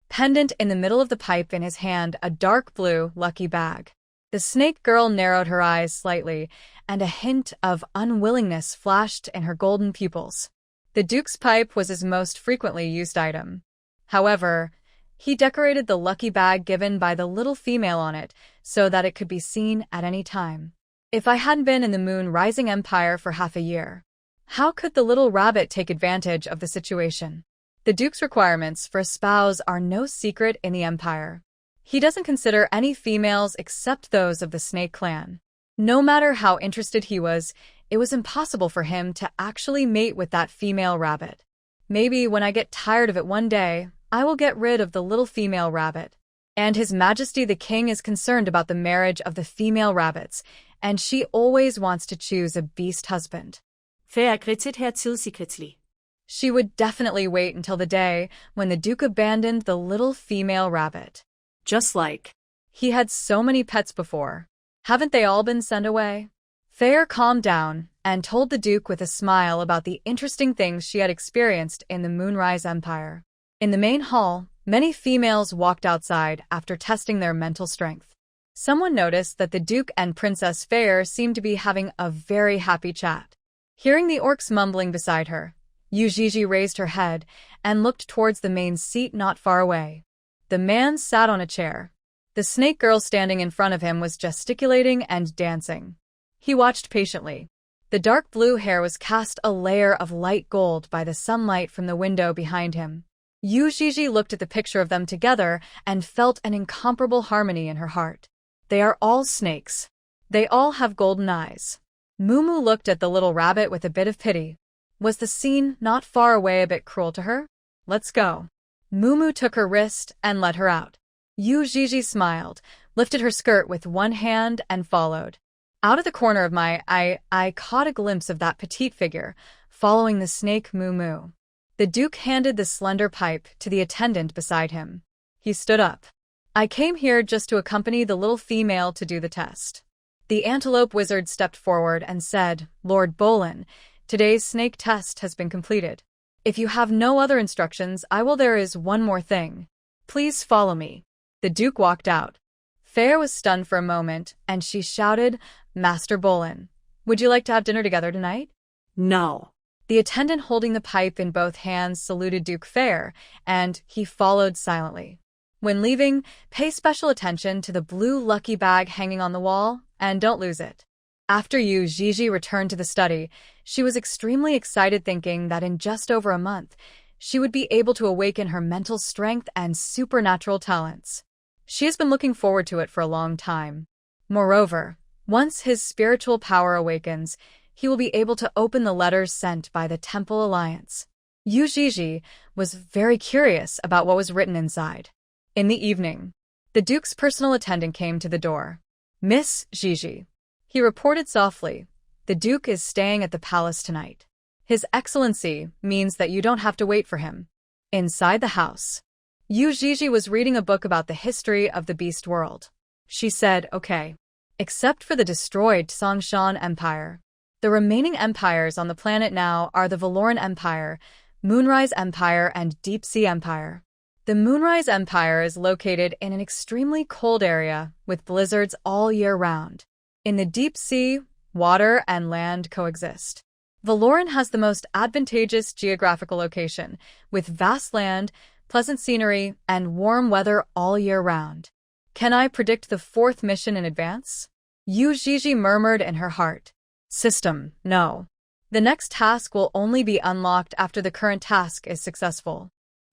pendant in the middle of the pipe in his hand, a dark blue, lucky bag. The snake girl narrowed her eyes slightly, and a hint of unwillingness flashed in her golden pupils. The Duke's pipe was his most frequently used item. However, he decorated the lucky bag given by the little female on it so that it could be seen at any time. If I hadn't been in the Moon Rising Empire for half a year, how could the little rabbit take advantage of the situation? The Duke's requirements for a spouse are no secret in the Empire. He doesn't consider any females except those of the Snake Clan. No matter how interested he was, it was impossible for him to actually mate with that female rabbit. Maybe when I get tired of it one day, I will get rid of the little female rabbit. And His Majesty the King is concerned about the marriage of the female rabbits, and she always wants to choose a beast husband. Fair gritted her secretly. She would definitely wait until the day when the Duke abandoned the little female rabbit. Just like he had so many pets before. Haven't they all been sent away? Fair calmed down and told the Duke with a smile about the interesting things she had experienced in the Moonrise Empire. In the main hall, many females walked outside after testing their mental strength. Someone noticed that the Duke and Princess Fair seemed to be having a very happy chat. Hearing the orcs mumbling beside her, Yuii raised her head and looked towards the main seat not far away. The man sat on a chair. The snake girl standing in front of him was gesticulating and dancing. He watched patiently. The dark blue hair was cast a layer of light gold by the sunlight from the window behind him. Yuii looked at the picture of them together and felt an incomparable harmony in her heart. They are all snakes. They all have golden eyes. Mumu looked at the little rabbit with a bit of pity. Was the scene not far away a bit cruel to her? Let's go. Mumu took her wrist and led her out. Yuii smiled, lifted her skirt with one hand and followed. Out of the corner of my eye, I caught a glimpse of that petite figure, following the snake Mumu. The Duke handed the slender pipe to the attendant beside him. He stood up. I came here just to accompany the little female to do the test. The antelope wizard stepped forward and said, Lord Bolin, today's snake test has been completed. If you have no other instructions, there is one more thing. Please follow me. The Duke walked out. Fair was stunned for a moment, and she shouted, Master Bolin, would you like to have dinner together tonight? No. The attendant holding the pipe in both hands saluted Duke Fair, and he followed silently. When leaving, pay special attention to the blue lucky bag hanging on the wall, and don't lose it. After Yuii returned to the study, she was extremely excited, thinking that in just over a month, she would be able to awaken her mental strength and supernatural talents. She has been looking forward to it for a long time. Moreover, once his spiritual power awakens, he will be able to open the letters sent by the Temple Alliance. Yuii was very curious about what was written inside. In the evening, the Duke's personal attendant came to the door. Miss Gigi. He reported softly, the Duke is staying at the palace tonight. His Excellency means that you don't have to wait for him. Inside the house, Yuii was reading a book about the history of the beast world. She said, okay. Except for the destroyed Songshan Empire. The remaining empires on the planet now are the Valoran Empire, Moonrise Empire, and Deep Sea Empire. The Moonrise Empire is located in an extremely cold area with blizzards all year round. In the deep sea, water and land coexist. Valoran has the most advantageous geographical location, with vast land, pleasant scenery, and warm weather all year round. Can I predict the fourth mission in advance? Yuii murmured in her heart. System, no. The next task will only be unlocked after the current task is successful.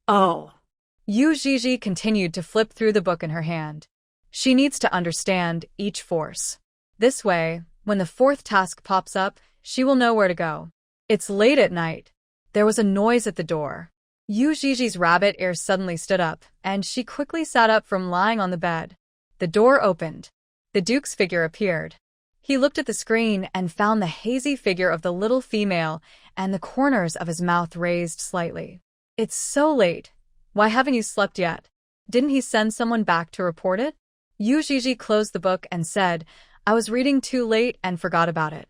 Oh. Yuii continued to flip through the book in her hand. She needs to understand each force. This way, when the fourth task pops up, she will know where to go. It's late at night. There was a noise at the door. Yui's rabbit ears suddenly stood up, and she quickly sat up from lying on the bed. The door opened. The Duke's figure appeared. He looked at the screen and found the hazy figure of the little female, and the corners of his mouth raised slightly. "It's so late. Why haven't you slept yet? Didn't he send someone back to report it?" Yuii closed the book and said, "I was reading too late and forgot about it."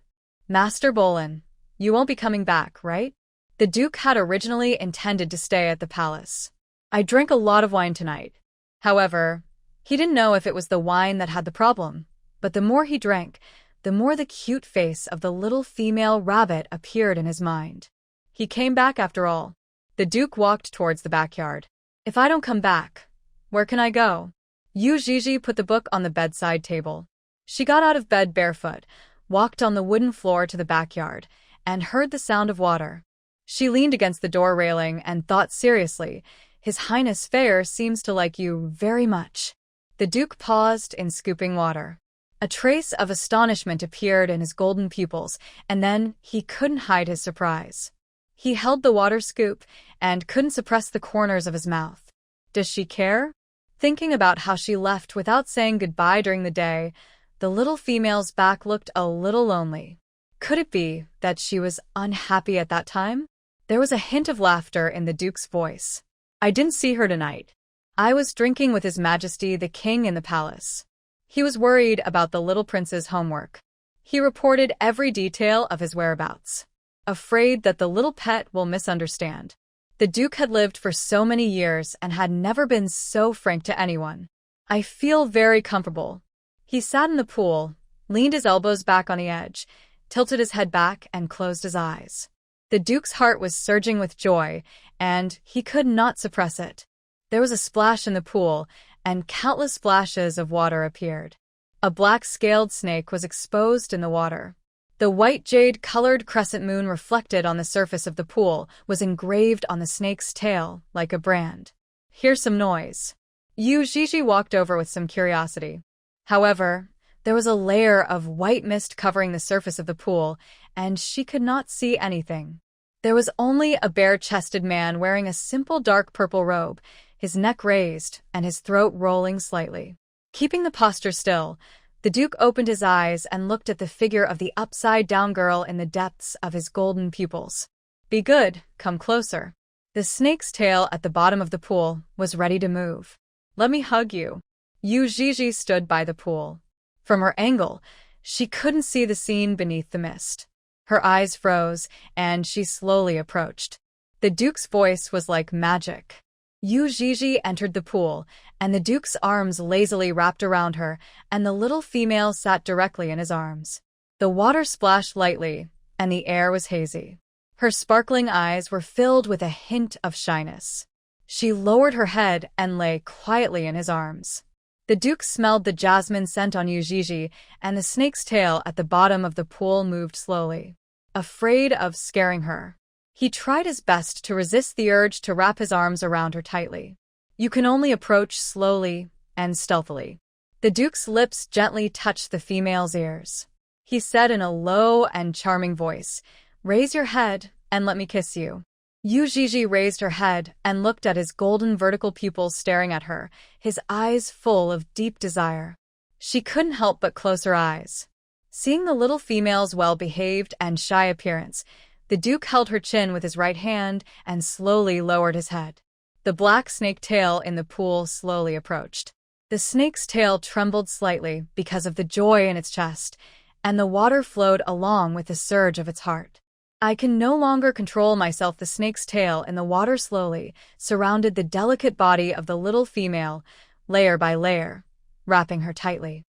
"Master Bolin, you won't be coming back, right?" The Duke had originally intended to stay at the palace. "I drank a lot of wine tonight." However, he didn't know if it was the wine that had the problem, but the more he drank, the more the cute face of the little female rabbit appeared in his mind. He came back after all. The Duke walked towards the backyard. "If I don't come back, where can I go?" Yuii put the book on the bedside table. She got out of bed barefoot, walked on the wooden floor to the backyard, and heard the sound of water. She leaned against the door railing and thought seriously, "His Highness Fair seems to like you very much." The Duke paused in scooping water. A trace of astonishment appeared in his golden pupils, and then he couldn't hide his surprise. He held the water scoop and couldn't suppress the corners of his mouth. Does she care? Thinking about how she left without saying goodbye during the day, the little female's back looked a little lonely. Could it be that she was unhappy at that time? There was a hint of laughter in the Duke's voice. "I didn't see her tonight. I was drinking with His Majesty the King in the palace." He was worried about the little prince's homework. He reported every detail of his whereabouts, afraid that the little pet will misunderstand. The Duke had lived for so many years and had never been so frank to anyone. "I feel very comfortable." He sat in the pool, leaned his elbows back on the edge, tilted his head back, and closed his eyes. The Duke's heart was surging with joy, and he could not suppress it. There was a splash in the pool, and countless splashes of water appeared. A black-scaled snake was exposed in the water. The white jade-colored crescent moon reflected on the surface of the pool was engraved on the snake's tail like a brand. "Here's some noise." Yuii walked over with some curiosity. However, there was a layer of white mist covering the surface of the pool, and she could not see anything. There was only a bare-chested man wearing a simple dark purple robe, his neck raised and his throat rolling slightly. Keeping the posture still, the Duke opened his eyes and looked at the figure of the upside-down girl in the depths of his golden pupils. "Be good, come closer." The snake's tail at the bottom of the pool was ready to move. "Let me hug you." Yuii stood by the pool. From her angle, she couldn't see the scene beneath the mist. Her eyes froze, and she slowly approached. The Duke's voice was like magic. Yuii entered the pool, and the Duke's arms lazily wrapped around her, and the little female sat directly in his arms. The water splashed lightly, and the air was hazy. Her sparkling eyes were filled with a hint of shyness. She lowered her head and lay quietly in his arms. The Duke smelled the jasmine scent on Yuii, and the snake's tail at the bottom of the pool moved slowly. Afraid of scaring her, he tried his best to resist the urge to wrap his arms around her tightly. "You can only approach slowly and stealthily." The Duke's lips gently touched the female's ears. He said in a low and charming voice, "Raise your head and let me kiss you." Yuii raised her head and looked at his golden vertical pupils staring at her, his eyes full of deep desire. She couldn't help but close her eyes. Seeing the little female's well-behaved and shy appearance, the Duke held her chin with his right hand and slowly lowered his head. The black snake tail in the pool slowly approached. The snake's tail trembled slightly because of the joy in its chest, and the water flowed along with the surge of its heart. "I can no longer control myself." The snake's tail in the water slowly surrounded the delicate body of the little female, layer by layer, wrapping her tightly.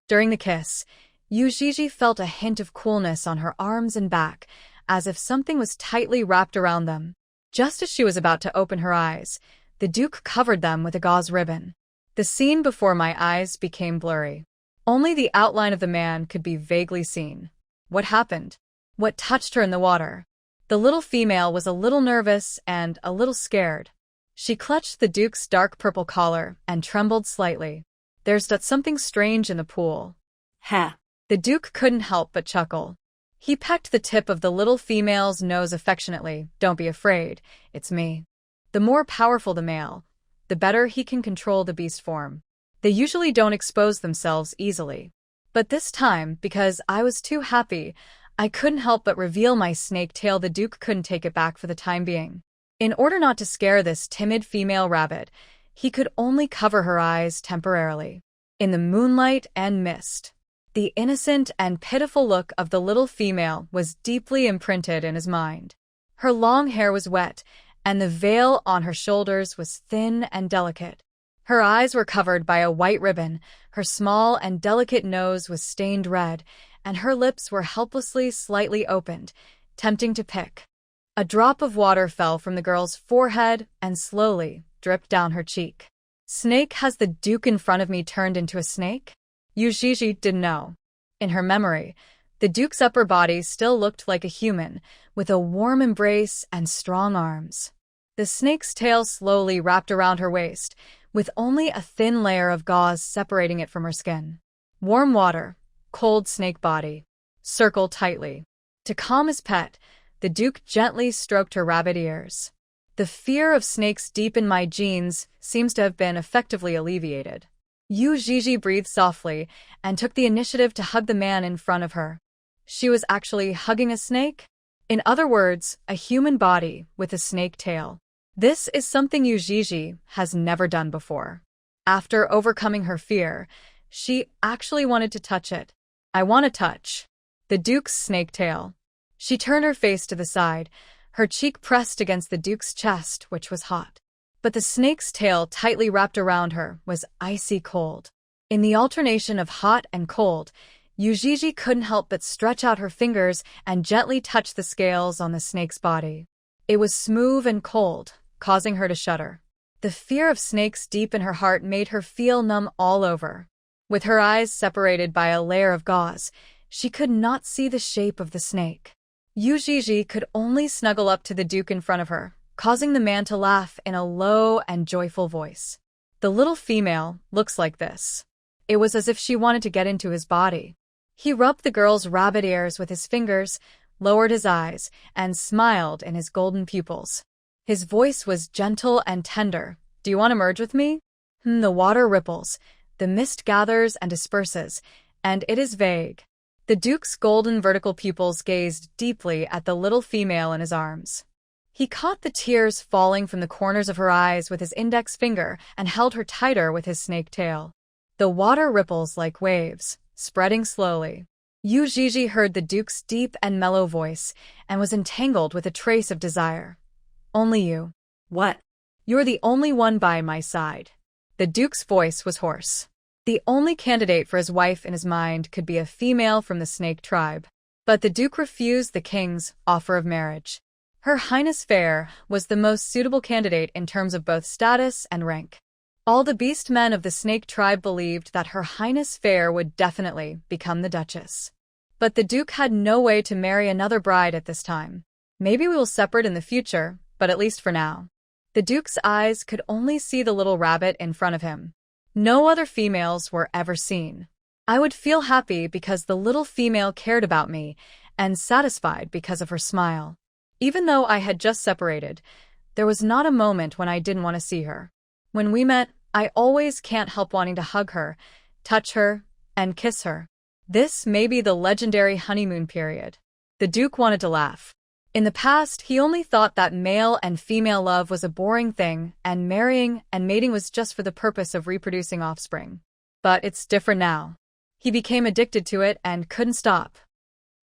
During the kiss, Yuii felt a hint of coolness on her arms and back, as if something was tightly wrapped around them. Just as she was about to open her eyes, the Duke covered them with a gauze ribbon. The scene before my eyes became blurry. Only the outline of the man could be vaguely seen. What happened? What touched her in the water? The little female was a little nervous and a little scared. She clutched the Duke's dark purple collar and trembled slightly. "There's something strange in the pool." Ha! The Duke couldn't help but chuckle. He pecked the tip of the little female's nose affectionately. Don't be afraid, it's me. The more powerful the male, the better he can control the beast form. They usually don't expose themselves easily. But this time, because I was too happy, I couldn't help but reveal my snake tail. The Duke couldn't take it back for the time being. In order not to scare this timid female rabbit, he could only cover her eyes temporarily. In the moonlight and mist, the innocent and pitiful look of the little female was deeply imprinted in his mind. Her long hair was wet, and the veil on her shoulders was thin and delicate. Her eyes were covered by a white ribbon, her small and delicate nose was stained red, and her lips were helplessly slightly opened, tempting to pick. A drop of water fell from the girl's forehead and slowly dripped down her cheek. Snake, has the Duke in front of me turned into a snake? Yuii didn't know. In her memory, the Duke's upper body still looked like a human, with a warm embrace and strong arms. The snake's tail slowly wrapped around her waist, with only a thin layer of gauze separating it from her skin. Warm water, cold snake body. Circle tightly. To calm his pet, the Duke gently stroked her rabbit ears. The fear of snakes deep in my genes seems to have been effectively alleviated. Yuii breathed softly and took the initiative to hug the man in front of her. She was actually hugging a snake? In other words, a human body with a snake tail. This is something Yuii has never done before. After overcoming her fear, she actually wanted to touch it. I want to touch the Duke's snake tail. She turned her face to the side, her cheek pressed against the Duke's chest, which was hot. But the snake's tail, tightly wrapped around her, was icy cold. In the alternation of hot and cold, Yuii couldn't help but stretch out her fingers and gently touch the scales on the snake's body. It was smooth and cold, causing her to shudder. The fear of snakes deep in her heart made her feel numb all over. With her eyes separated by a layer of gauze, she could not see the shape of the snake. Yuii could only snuggle up to the Duke in front of her, causing the man to laugh in a low and joyful voice. The little female looks like this. It was as if she wanted to get into his body. He rubbed the girl's rabbit ears with his fingers, lowered his eyes, and smiled in his golden pupils. His voice was gentle and tender. Do you want to merge with me? The water ripples, the mist gathers and disperses, and it is vague. The Duke's golden vertical pupils gazed deeply at the little female in his arms. He caught the tears falling from the corners of her eyes with his index finger and held her tighter with his snake tail. The water ripples like waves, spreading slowly. Yuii heard the Duke's deep and mellow voice and was entangled with a trace of desire. Only you. What? You're the only one by my side. The Duke's voice was hoarse. The only candidate for his wife in his mind could be a female from the snake tribe. But the Duke refused the king's offer of marriage. Her Highness Fair was the most suitable candidate in terms of both status and rank. All the beastmen of the snake tribe believed that Her Highness Fair would definitely become the Duchess. But the Duke had no way to marry another bride at this time. Maybe we will separate in the future, but at least for now. The Duke's eyes could only see the little rabbit in front of him. No other females were ever seen. I would feel happy because the little female cared about me, and satisfied because of her smile. Even though I had just separated, there was not a moment when I didn't want to see her. When we met, I always can't help wanting to hug her, touch her, and kiss her. This may be the legendary honeymoon period. The Duke wanted to laugh. In the past, he only thought that male and female love was a boring thing, and marrying and mating was just for the purpose of reproducing offspring. But it's different now. He became addicted to it and couldn't stop.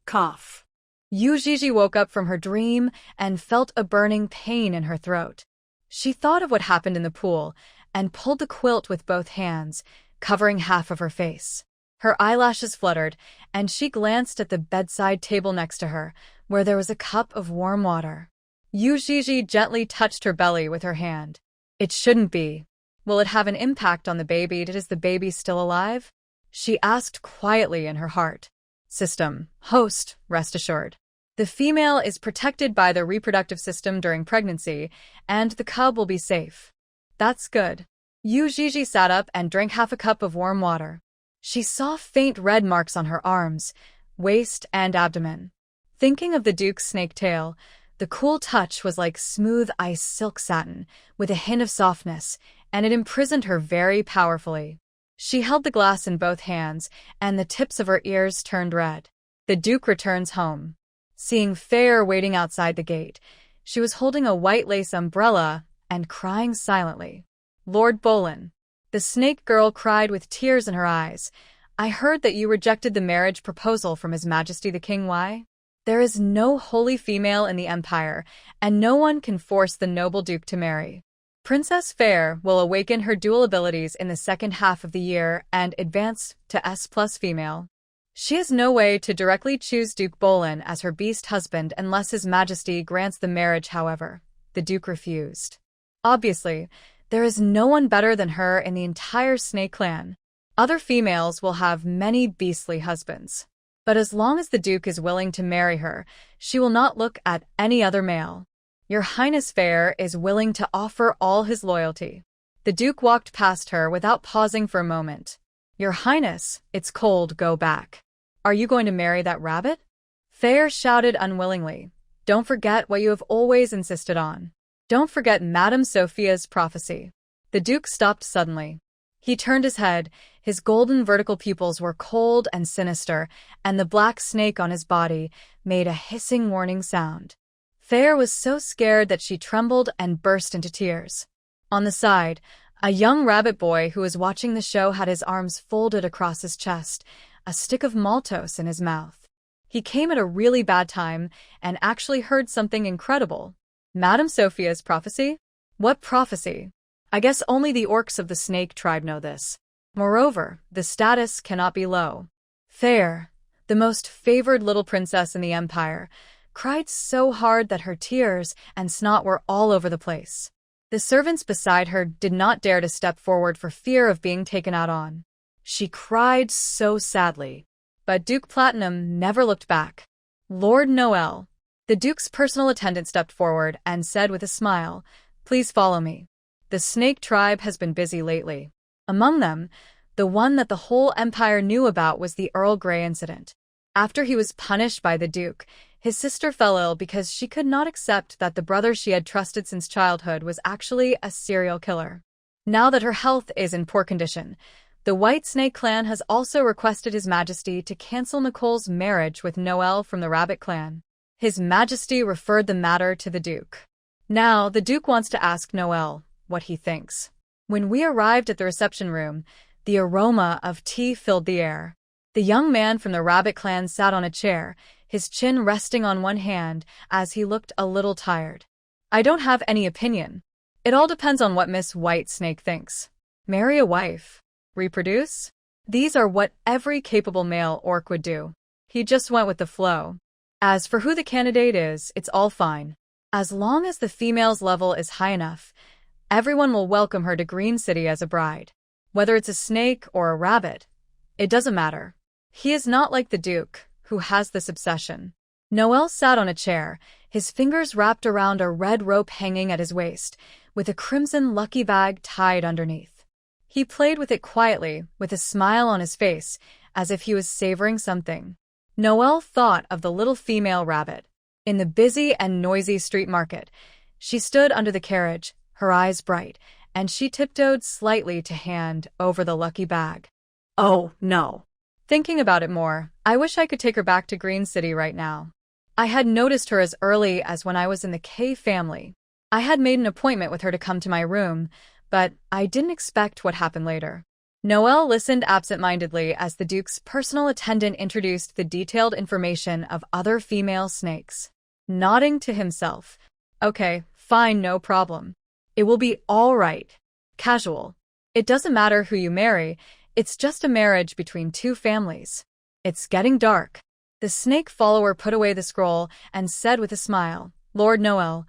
Cough. Yuii woke up from her dream and felt a burning pain in her throat. She thought of what happened in the pool and pulled the quilt with both hands, covering half of her face. Her eyelashes fluttered, and she glanced at the bedside table next to her, where there was a cup of warm water. Yuii gently touched her belly with her hand. It shouldn't be. Will it have an impact on the baby? Is the baby still alive? She asked quietly in her heart. System. Host, rest assured. The female is protected by the reproductive system during pregnancy, and the cub will be safe. That's good. Yuii sat up and drank half a cup of warm water. She saw faint red marks on her arms, waist, and abdomen. Thinking of the Duke's snake tail, the cool touch was like smooth ice silk satin, with a hint of softness, and it imprisoned her very powerfully. She held the glass in both hands, and the tips of her ears turned red. The Duke returns home. Seeing Fair waiting outside the gate, she was holding a white lace umbrella and crying silently. Lord Bolin. The snake girl cried with tears in her eyes. I heard that you rejected the marriage proposal from His Majesty the King. Why? There is no holy female in the Empire, and no one can force the noble Duke to marry. Princess Fair will awaken her dual abilities in the second half of the year and advance to S+ female. She has no way to directly choose Duke Bolin as her beast husband unless His Majesty grants the marriage. However, the Duke refused. Obviously, there is no one better than her in the entire snake clan. Other females will have many beastly husbands. But as long as the Duke is willing to marry her, she will not look at any other male. Your Highness Fair is willing to offer all his loyalty. The Duke walked past her without pausing for a moment. Your Highness, it's cold, go back. Are you going to marry that rabbit? Fair shouted unwillingly. Don't forget what you have always insisted on. Don't forget Madame Sophia's prophecy. The Duke stopped suddenly. He turned his head, his golden vertical pupils were cold and sinister, and the black snake on his body made a hissing warning sound. Fair was so scared that she trembled and burst into tears. On the side, a young rabbit boy who was watching the show had his arms folded across his chest, a stick of maltose in his mouth. He came at a really bad time and actually heard something incredible. Madame Sophia's prophecy? What prophecy? I guess only the orcs of the snake tribe know this. Moreover, the status cannot be low. Fair, the most favored little princess in the Empire, cried so hard that her tears and snot were all over the place. The servants beside her did not dare to step forward for fear of being taken out on. She cried so sadly. But Duke Platinum never looked back. Lord Noel. The Duke's personal attendant stepped forward and said with a smile, "Please follow me. The snake tribe has been busy lately." Among them, the one that the whole Empire knew about was the Earl Grey incident. After he was punished by the Duke, his sister fell ill because she could not accept that the brother she had trusted since childhood was actually a serial killer. Now that her health is in poor condition, the White Snake clan has also requested His Majesty to cancel Nicole's marriage with Noel from the Rabbit clan. His Majesty referred the matter to the Duke. Now, the Duke wants to ask Noel what he thinks. When we arrived at the reception room, the aroma of tea filled the air. The young man from the Rabbit clan sat on a chair, his chin resting on one hand as he looked a little tired. I don't have any opinion. It all depends on what Miss White Snake thinks. Marry a wife. Reproduce? These are what every capable male orc would do. He just went with the flow. As for who the candidate is, it's all fine. As long as the female's level is high enough, everyone will welcome her to Green City as a bride. Whether it's a snake or a rabbit, it doesn't matter. He is not like the Duke, who has this obsession. Noel sat on a chair, his fingers wrapped around a red rope hanging at his waist, with a crimson lucky bag tied underneath. He played with it quietly, with a smile on his face, as if he was savoring something. Noel thought of the little female rabbit. In the busy and noisy street market, she stood under the carriage, her eyes bright, and she tiptoed slightly to hand over the lucky bag. Oh, no. Thinking about it more, I wish I could take her back to Green City right now. I had noticed her as early as when I was in the K family. I had made an appointment with her to come to my room, but I didn't expect what happened later. Noel listened absent-mindedly as the Duke's personal attendant introduced the detailed information of other female snakes. Nodding to himself, "Okay, fine, no problem. It will be all right. Casual. It doesn't matter who you marry, it's just a marriage between two families." It's getting dark. The snake follower put away the scroll and said with a smile, "Lord Noel,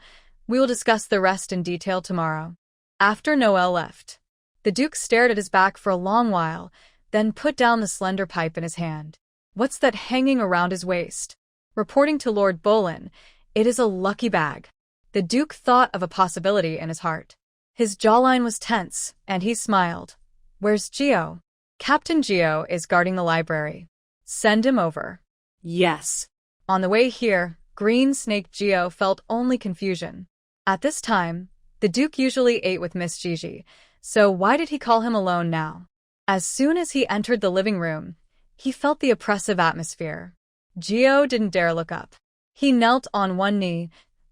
we will discuss the rest in detail tomorrow." After Noel left, the Duke stared at his back for a long while, then put down the slender pipe in his hand. What's that hanging around his waist? Reporting to Lord Bolin, it is a lucky bag. The Duke thought of a possibility in his heart. His jawline was tense, and he smiled. Where's Geo? Captain Geo is guarding the library. Send him over. Yes. On the way here, Green Snake Geo felt only confusion. At this time, the Duke usually ate with Miss Gigi, so why did he call him alone now? As soon as he entered the living room, he felt the oppressive atmosphere. Geo didn't dare look up. He knelt on one knee.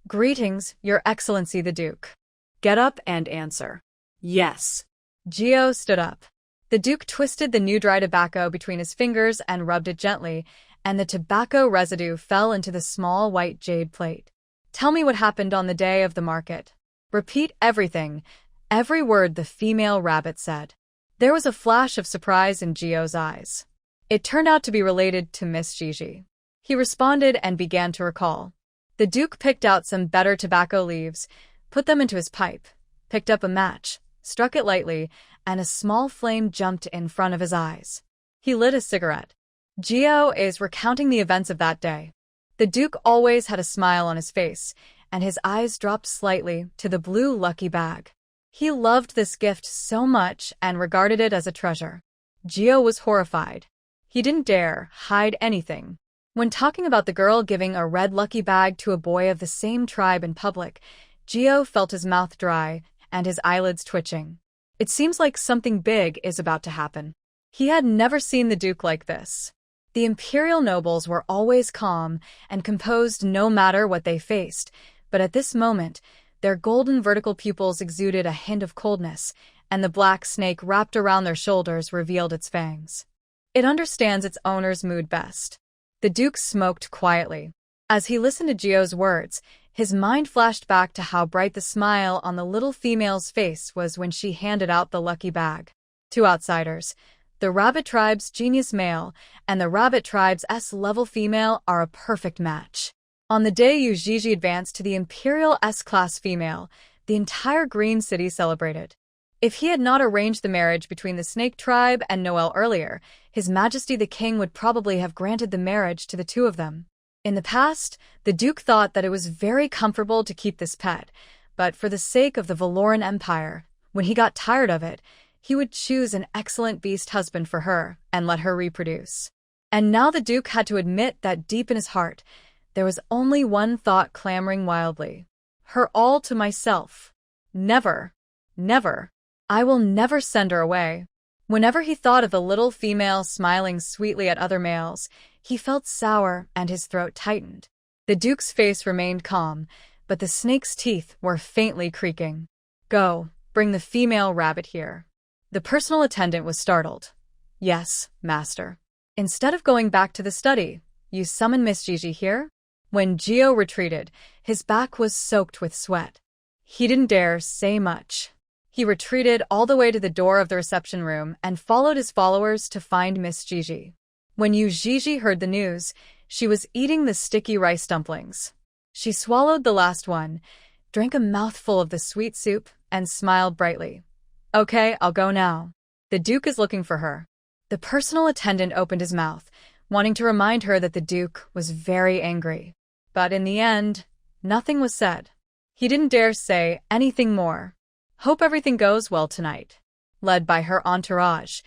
"Greetings, Your Excellency the Duke." Get up and answer. Yes. Geo stood up. The Duke twisted the new dry tobacco between his fingers and rubbed it gently, and the tobacco residue fell into the small white jade plate. "Tell me what happened on the day of the market. Repeat everything," every word the female rabbit said. There was a flash of surprise in Geo's eyes. It turned out to be related to Miss Gigi. He responded and began to recall. The Duke picked out some better tobacco leaves, put them into his pipe, picked up a match, struck it lightly, and a small flame jumped in front of his eyes. He lit a cigarette. Geo is recounting the events of that day. The Duke always had a smile on his face, and his eyes dropped slightly to the blue lucky bag. He loved this gift so much and regarded it as a treasure. Geo was horrified. He didn't dare hide anything. When talking about the girl giving a red lucky bag to a boy of the same tribe in public, Geo felt his mouth dry and his eyelids twitching. It seems like something big is about to happen. He had never seen the Duke like this. The imperial nobles were always calm and composed no matter what they faced, but at this moment, their golden vertical pupils exuded a hint of coldness, and the black snake wrapped around their shoulders revealed its fangs. It understands its owner's mood best. The Duke smoked quietly. As he listened to Geo's words, his mind flashed back to how bright the smile on the little female's face was when she handed out the lucky bag. To outsiders, the Rabbit Tribe's genius male and the Rabbit Tribe's S-level female are a perfect match. On the day Yuii advanced to the Imperial S-class female, the entire Green City celebrated. If he had not arranged the marriage between the Snake Tribe and Noel earlier, His Majesty the King would probably have granted the marriage to the two of them. In the past, the Duke thought that it was very comfortable to keep this pet, but for the sake of the Valoran Empire, when he got tired of it, he would choose an excellent beast husband for her and let her reproduce. And now the Duke had to admit that deep in his heart, there was only one thought clamoring wildly. Her all to myself. Never. Never. I will never send her away. Whenever he thought of the little female smiling sweetly at other males, he felt sour and his throat tightened. The Duke's face remained calm, but the snake's teeth were faintly creaking. "Go, bring the female rabbit here." The personal attendant was startled. "Yes, master." "Instead of going back to the study, you summon Miss Gigi here?" When Geo retreated, his back was soaked with sweat. He didn't dare say much. He retreated all the way to the door of the reception room and followed his followers to find Miss Gigi. When Yuii heard the news, she was eating the sticky rice dumplings. She swallowed the last one, drank a mouthful of the sweet soup, and smiled brightly. "Okay, I'll go now. The Duke is looking for her." The personal attendant opened his mouth, wanting to remind her that the Duke was very angry. But in the end, nothing was said. He didn't dare say anything more. "Hope everything goes well tonight." Led by her entourage,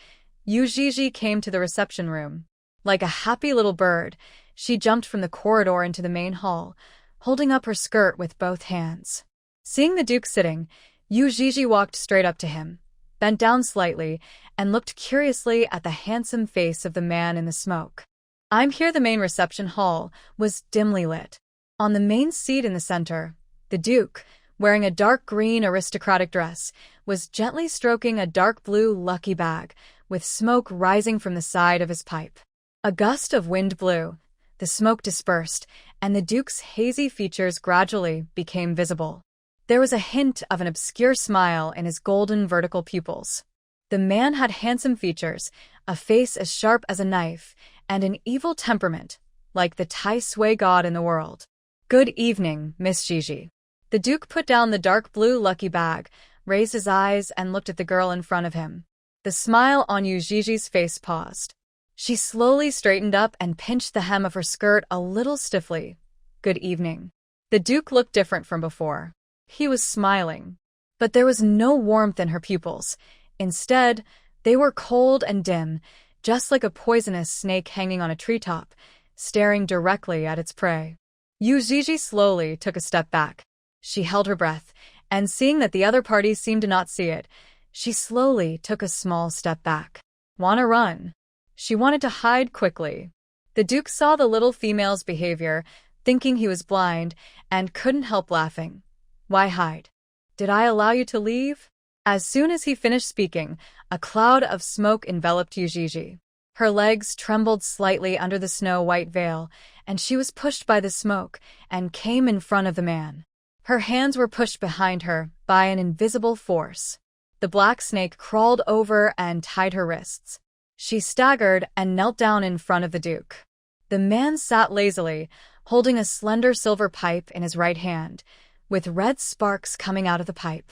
Yuii came to the reception room. Like a happy little bird, she jumped from the corridor into the main hall, holding up her skirt with both hands. Seeing the Duke sitting, Yuii walked straight up to him, bent down slightly, and looked curiously at the handsome face of the man in the smoke. "I'm here." The main reception hall was dimly lit. On the main seat in the center, the Duke, wearing a dark green aristocratic dress, was gently stroking a dark blue lucky bag, with smoke rising from the side of his pipe. A gust of wind blew, the smoke dispersed, and the Duke's hazy features gradually became visible. There was a hint of an obscure smile in his golden vertical pupils. The man had handsome features, a face as sharp as a knife, and an evil temperament, like the Tai Sui god in the world. "Good evening, Miss Gigi." The Duke put down the dark blue lucky bag, raised his eyes, and looked at the girl in front of him. The smile on Yuii's face paused. She slowly straightened up and pinched the hem of her skirt a little stiffly. "Good evening." The Duke looked different from before. He was smiling. But there was no warmth in her pupils. Instead, they were cold and dim, just like a poisonous snake hanging on a treetop, staring directly at its prey. Yuii slowly took a step back. She held her breath, and seeing that the other party seemed to not see it, she slowly took a small step back. Wanna run? She wanted to hide quickly. The Duke saw the little female's behavior, thinking he was blind, and couldn't help laughing. Why hide? Did I allow you to leave? As soon as he finished speaking, a cloud of smoke enveloped Yuii. Her legs trembled slightly under the snow-white veil, and she was pushed by the smoke and came in front of the man. Her hands were pushed behind her by an invisible force. The black snake crawled over and tied her wrists. She staggered and knelt down in front of the Duke. The man sat lazily, holding a slender silver pipe in his right hand, with red sparks coming out of the pipe.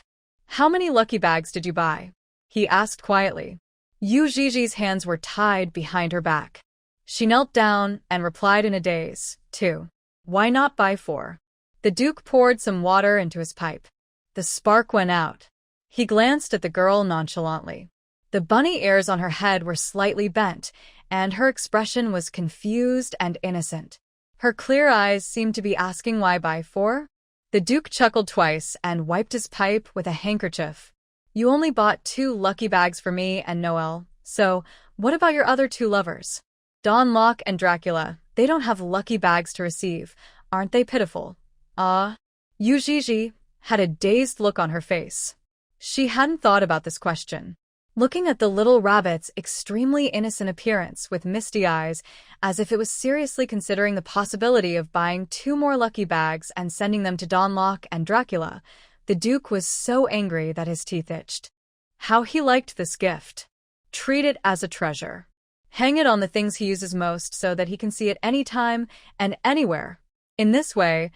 "How many lucky bags did you buy?" he asked quietly. Yui's hands were tied behind her back. She knelt down and replied in a daze, 2. "Why not buy 4? The Duke poured some water into his pipe. The spark went out. He glanced at the girl nonchalantly. The bunny ears on her head were slightly bent, and her expression was confused and innocent. Her clear eyes seemed to be asking why buy 4? The Duke chuckled twice and wiped his pipe with a handkerchief. "You only bought 2 lucky bags for me and Noel, so what about your other 2 lovers? Locke and Dracula, they don't have lucky bags to receive. Aren't they pitiful?" Yuii had a dazed look on her face. She hadn't thought about this question. Looking at the little rabbit's extremely innocent appearance with misty eyes, as if it was seriously considering the possibility of buying 2 more lucky bags and sending them to Locke and Dracula, the Duke was so angry that his teeth itched. How he liked this gift. Treat it as a treasure. Hang it on the things he uses most so that he can see it anytime and anywhere. In this way,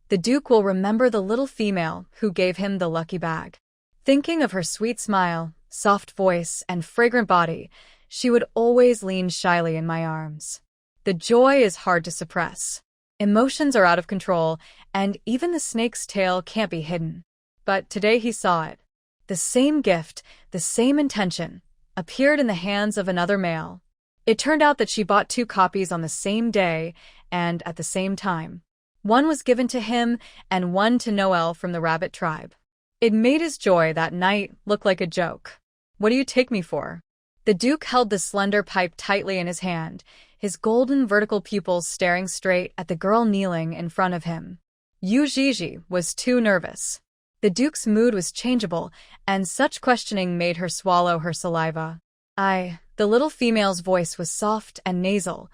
the Duke will remember the little female who gave him the lucky bag. Thinking of her sweet smile, soft voice, and fragrant body, she would always lean shyly in my arms. The joy is hard to suppress. Emotions are out of control, and even the snake's tail can't be hidden. But today he saw it. The same gift, the same intention, appeared in the hands of another male. It turned out that she bought 2 copies on the same day and at the same time. One was given to him and one to Noel from the rabbit tribe. It made his joy that night look like a joke. "What do you take me for?" The Duke held the slender pipe tightly in his hand, his golden vertical pupils staring straight at the girl kneeling in front of him. Yuii was too nervous. The Duke's mood was changeable, and such questioning made her swallow her saliva. The little female's voice was soft and nasal.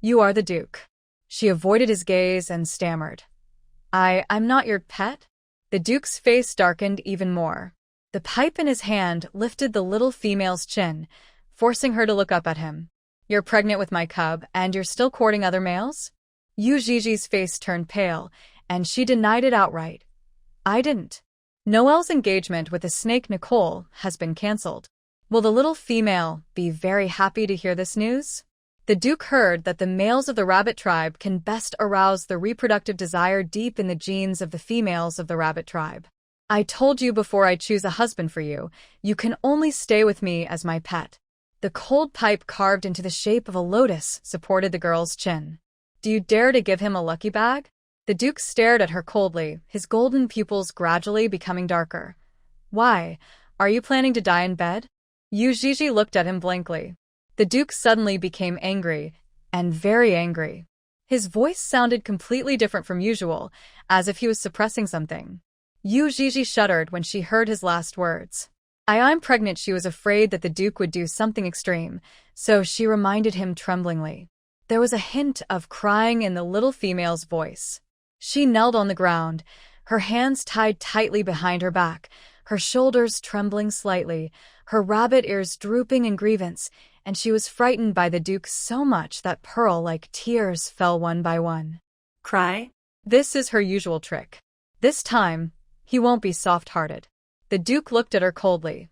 "You are the Duke." She avoided his gaze and stammered. I'm not your pet?" The Duke's face darkened even more. The pipe in his hand lifted the little female's chin, forcing her to look up at him. "You're pregnant with my cub, and you're still courting other males?" Yui's face turned pale, and she denied it outright. "I didn't. Noel's engagement with the snake Nicole has been cancelled." Will the little female be very happy to hear this news? The Duke heard that the males of the rabbit tribe can best arouse the reproductive desire deep in the genes of the females of the rabbit tribe. "I told you before I choose a husband for you, you can only stay with me as my pet." The cold pipe carved into the shape of a lotus supported the girl's chin. "Do you dare to give him a lucky bag?" The Duke stared at her coldly, his golden pupils gradually becoming darker. "Why? Are you planning to die in bed?" Yuii looked at him blankly. The Duke suddenly became angry, and very angry. His voice sounded completely different from usual, as if he was suppressing something. Yuii shuddered when she heard his last words. I'm pregnant. She was afraid that the Duke would do something extreme, so she reminded him tremblingly. There was a hint of crying in the little female's voice. She knelt on the ground, her hands tied tightly behind her back, her shoulders trembling slightly, her rabbit ears drooping in grievance, and she was frightened by the Duke so much that pearl-like tears fell one by one. Cry? This is her usual trick. This time, he won't be soft-hearted. The Duke looked at her coldly.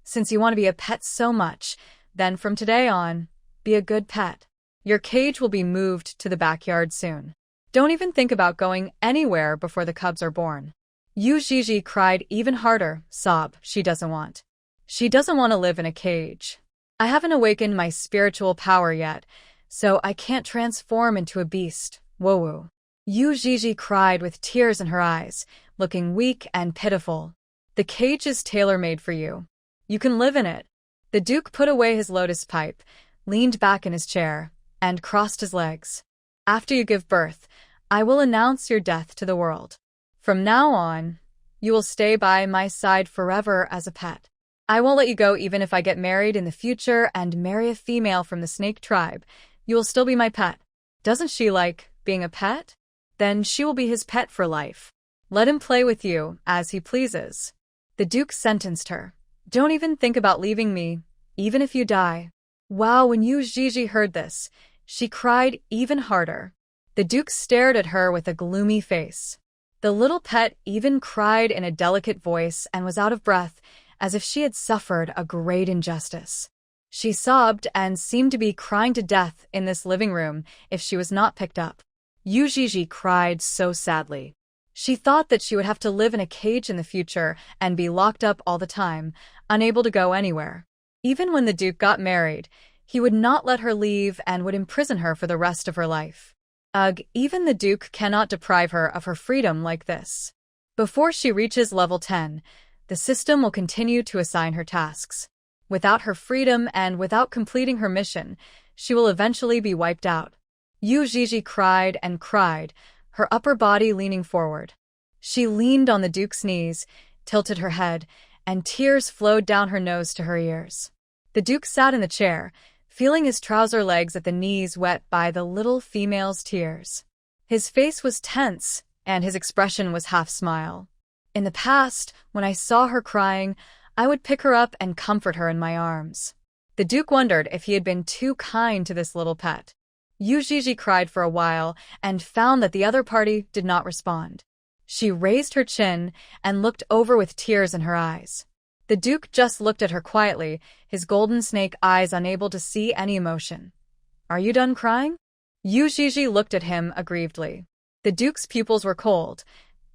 Since you want to be a pet so much, then from today on, be a good pet. Your cage will be moved to the backyard soon. Don't even think about going anywhere before the cubs are born. Yuii cried even harder, sob, she doesn't want. She doesn't want to live in a cage. I haven't awakened my spiritual power yet, so I can't transform into a beast. Woo-woo. Yuii cried with tears in her eyes, looking weak and pitiful. The cage is tailor-made for you. You can live in it. The Duke put away his lotus pipe, leaned back in his chair, and crossed his legs. After you give birth, I will announce your death to the world. From now on, you will stay by my side forever as a pet. I won't let you go even if I get married in the future and marry a female from the snake tribe. You will still be my pet. Doesn't she like being a pet? Then she will be his pet for life. Let him play with you as he pleases. The Duke sentenced her. Don't even think about leaving me, even if you die. Wow, when Yuii heard this, she cried even harder. The Duke stared at her with a gloomy face. The little pet even cried in a delicate voice and was out of breath, as if she had suffered a great injustice. She sobbed and seemed to be crying to death in this living room if she was not picked up. Yuii cried so sadly. She thought that she would have to live in a cage in the future and be locked up all the time, unable to go anywhere. Even when the Duke got married, he would not let her leave and would imprison her for the rest of her life. Ugh, even the Duke cannot deprive her of her freedom like this. Before she reaches level 10, the system will continue to assign her tasks. Without her freedom and without completing her mission, she will eventually be wiped out. Yuii cried and cried, her upper body leaning forward. She leaned on the Duke's knees, tilted her head, and tears flowed down her nose to her ears. The Duke sat in the chair, feeling his trouser legs at the knees wet by the little female's tears. His face was tense, and his expression was half smile. In the past, when I saw her crying, I would pick her up and comfort her in my arms. The Duke wondered if he had been too kind to this little pet. Yuii cried for a while and found that the other party did not respond. She raised her chin and looked over with tears in her eyes. The Duke just looked at her quietly, his golden snake eyes unable to see any emotion. Are you done crying? Yuii looked at him aggrievedly. The Duke's pupils were cold.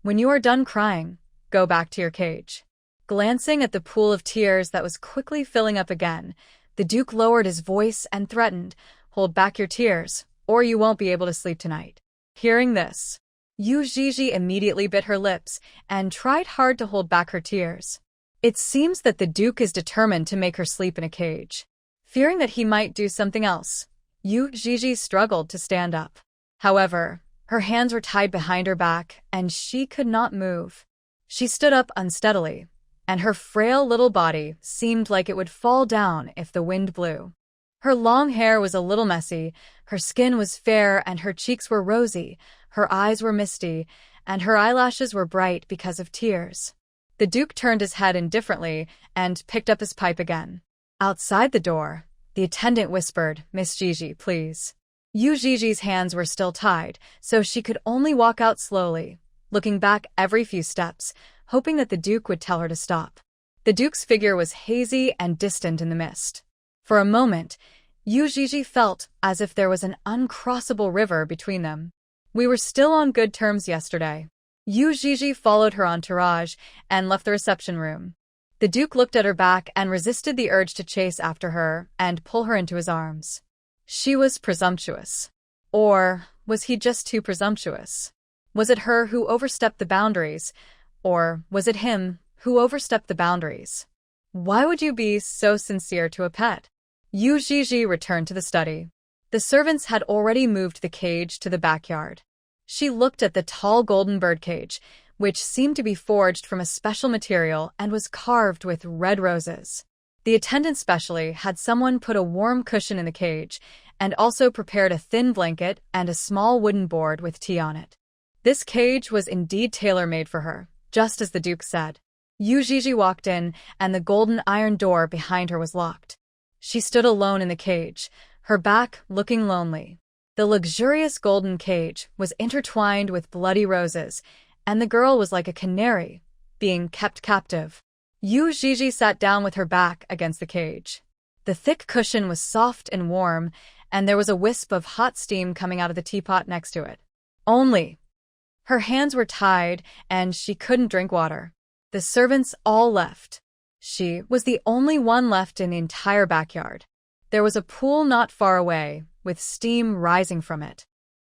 When you are done crying, go back to your cage. Glancing at the pool of tears that was quickly filling up again, the Duke lowered his voice and threatened, hold back your tears, or you won't be able to sleep tonight. Hearing this, Yuii immediately bit her lips and tried hard to hold back her tears. It seems that the Duke is determined to make her sleep in a cage. Fearing that he might do something else, Yuii struggled to stand up. However, her hands were tied behind her back and she could not move. She stood up unsteadily, and her frail little body seemed like it would fall down if the wind blew. Her long hair was a little messy, her skin was fair and her cheeks were rosy, her eyes were misty, and her eyelashes were bright because of tears. The Duke turned his head indifferently and picked up his pipe again. Outside the door, the attendant whispered, Miss Gigi, please. Yuii's hands were still tied, so she could only walk out slowly, looking back every few steps, hoping that the Duke would tell her to stop. The Duke's figure was hazy and distant in the mist. For a moment, Yuii felt as if there was an uncrossable river between them. We were still on good terms yesterday. Yuii followed her entourage and left the reception room. The Duke looked at her back and resisted the urge to chase after her and pull her into his arms. She was presumptuous. Or was he just too presumptuous? Was it her who overstepped the boundaries, or was it him who overstepped the boundaries? Why would you be so sincere to a pet? Yuii returned to the study. The servants had already moved the cage to the backyard. She looked at the tall golden birdcage, which seemed to be forged from a special material and was carved with red roses. The attendant specially had someone put a warm cushion in the cage and also prepared a thin blanket and a small wooden board with tea on it. This cage was indeed tailor-made for her, just as the Duke said. Yuii walked in, and the golden iron door behind her was locked. She stood alone in the cage, her back looking lonely. The luxurious golden cage was intertwined with bloody roses, and the girl was like a canary, being kept captive. Yuii sat down with her back against the cage. The thick cushion was soft and warm, and there was a wisp of hot steam coming out of the teapot next to it. Only. Her hands were tied, and she couldn't drink water. The servants all left. She was the only one left in the entire backyard. There was a pool not far away, with steam rising from it.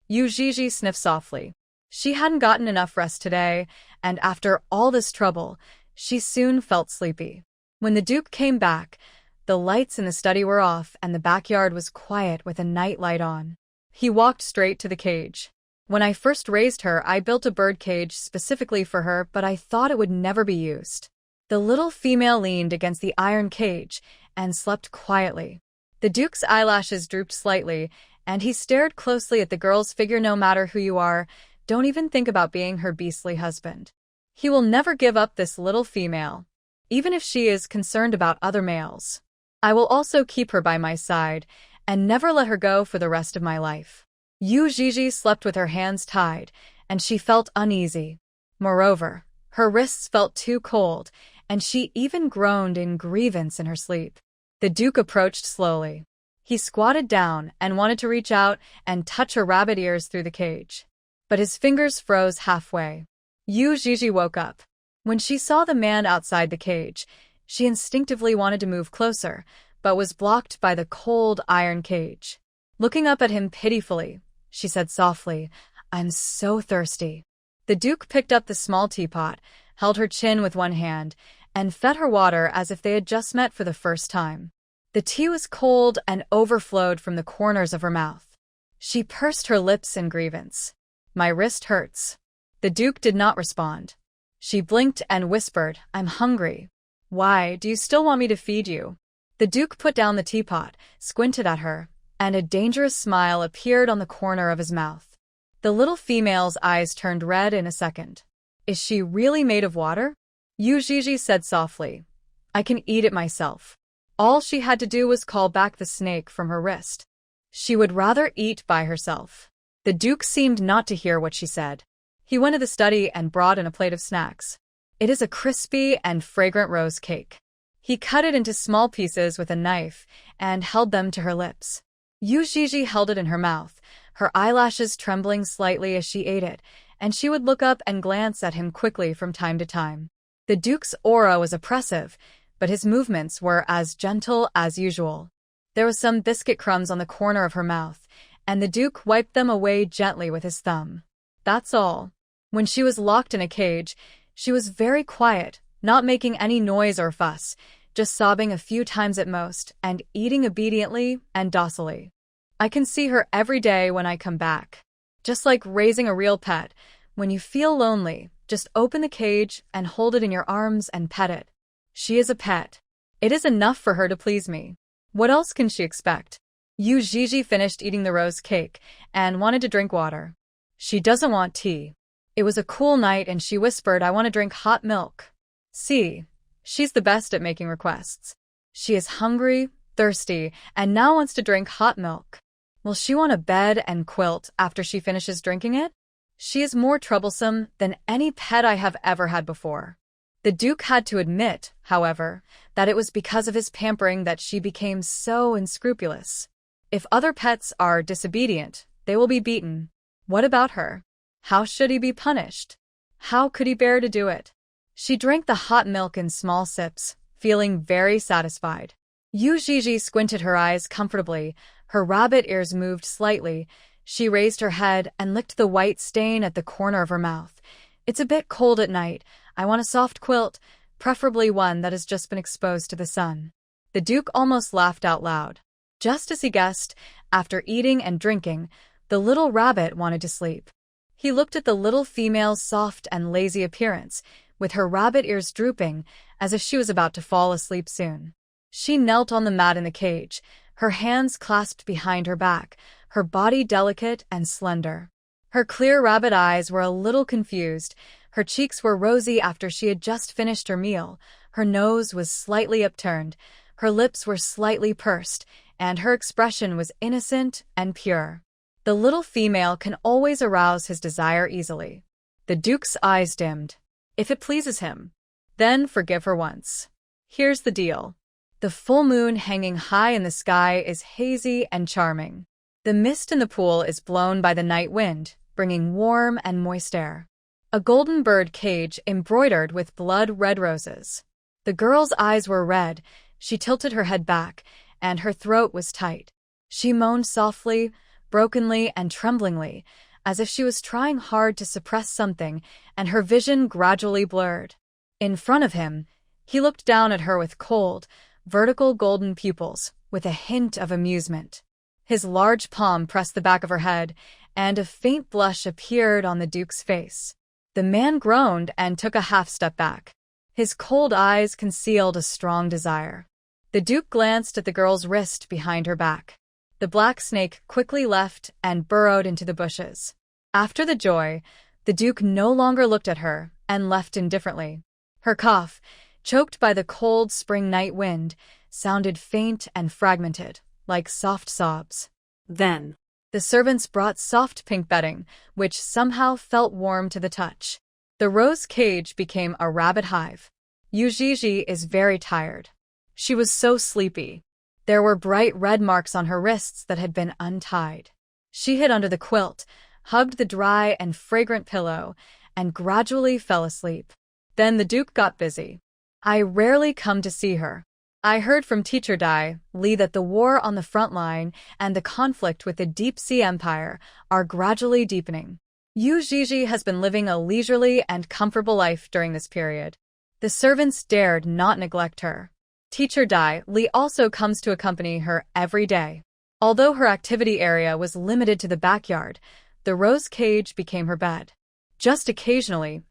Yuii sniffed softly. She hadn't gotten enough rest today, and after all this trouble, she soon felt sleepy. When the Duke came back, the lights in the study were off and the backyard was quiet with a night light on. He walked straight to the cage. When I first raised her, I built a bird cage specifically for her, but I thought it would never be used. The little female leaned against the iron cage and slept quietly. The Duke's eyelashes drooped slightly, and he stared closely at the girl's figure. No matter who you are, don't even think about being her beastly husband. He will never give up this little female, even if she is concerned about other males. I will also keep her by my side and never let her go for the rest of my life. Yuii slept with her hands tied, and she felt uneasy. Moreover, her wrists felt too cold, and she even groaned in grievance in her sleep. The Duke approached slowly. He squatted down and wanted to reach out and touch her rabbit ears through the cage. But his fingers froze halfway. Yuii woke up. When she saw the man outside the cage, she instinctively wanted to move closer, but was blocked by the cold iron cage. Looking up at him pitifully, she said softly, "I'm so thirsty." The Duke picked up the small teapot, held her chin with one hand, and fed her water as if they had just met for the first time. The tea was cold and overflowed from the corners of her mouth. She pursed her lips in grievance. "My wrist hurts." The Duke did not respond. She blinked and whispered, "I'm hungry." "Why, do you still want me to feed you?" The Duke put down the teapot, squinted at her, and a dangerous smile appeared on the corner of his mouth. The little female's eyes turned red in a second. "Is she really made of water?" Yuii said softly, "I can eat it myself." All she had to do was call back the snake from her wrist. She would rather eat by herself. The Duke seemed not to hear what she said. He went to the study and brought in a plate of snacks. "It is a crispy and fragrant rose cake." He cut it into small pieces with a knife and held them to her lips. Yuii held it in her mouth, her eyelashes trembling slightly as she ate it, and she would look up and glance at him quickly from time to time. The Duke's aura was oppressive, but his movements were as gentle as usual. There was some biscuit crumbs on the corner of her mouth, and the Duke wiped them away gently with his thumb. That's all. When she was locked in a cage, she was very quiet, not making any noise or fuss, just sobbing a few times at most, and eating obediently and docilely. I can see her every day when I come back. Just like raising a real pet, when you feel lonely, just open the cage and hold it in your arms and pet it. She is a pet. It is enough for her to please me. What else can she expect? Yuii finished eating the rose cake and wanted to drink water. She doesn't want tea. It was a cool night and she whispered, "I want to drink hot milk." See, she's the best at making requests. She is hungry, thirsty, and now wants to drink hot milk. Will she want a bed and quilt after she finishes drinking it? She is more troublesome than any pet I have ever had before. The Duke had to admit, however, that it was because of his pampering that she became so unscrupulous. If other pets are disobedient, they will be beaten. What about her? How should he be punished? How could he bear to do it? She drank the hot milk in small sips, feeling very satisfied. Yuii squinted her eyes comfortably, her rabbit ears moved slightly. She raised her head and licked the white stain at the corner of her mouth. "It's a bit cold at night. I want a soft quilt, preferably one that has just been exposed to the sun." The Duke almost laughed out loud. Just as he guessed, after eating and drinking, the little rabbit wanted to sleep. He looked at the little female's soft and lazy appearance, with her rabbit ears drooping, as if she was about to fall asleep soon. She knelt on the mat in the cage, her hands clasped behind her back, her body delicate and slender. Her clear rabbit eyes were a little confused, her cheeks were rosy after she had just finished her meal, her nose was slightly upturned, her lips were slightly pursed, and her expression was innocent and pure. The little female can always arouse his desire easily. The Duke's eyes dimmed. If it pleases him, then forgive her once. Here's the deal. The full moon hanging high in the sky is hazy and charming. The mist in the pool is blown by the night wind, bringing warm and moist air. A golden bird cage embroidered with blood-red roses. The girl's eyes were red, she tilted her head back, and her throat was tight. She moaned softly, brokenly, and tremblingly, as if she was trying hard to suppress something, and her vision gradually blurred. In front of him, he looked down at her with cold, vertical golden pupils, with a hint of amusement. His large palm pressed the back of her head, and a faint blush appeared on the Duke's face. The man groaned and took a half-step back. His cold eyes concealed a strong desire. The Duke glanced at the girl's wrist behind her back. The black snake quickly left and burrowed into the bushes. After the joy, the Duke no longer looked at her and left indifferently. Her cough, choked by the cold spring night wind, sounded faint and fragmented, like soft sobs. Then, the servants brought soft pink bedding, which somehow felt warm to the touch. The rose cage became a rabbit hive. Yuii is very tired. She was so sleepy. There were bright red marks on her wrists that had been untied. She hid under the quilt, hugged the dry and fragrant pillow, and gradually fell asleep. Then the Duke got busy. I rarely come to see her. I heard from Teacher Dai Li that the war on the front line and the conflict with the Deep Sea Empire are gradually deepening. Yuii has been living a leisurely and comfortable life during this period. The servants dared not neglect her. Teacher Dai Li also comes to accompany her every day. Although her activity area was limited to the backyard, the rose cage became her bed. Just occasionally,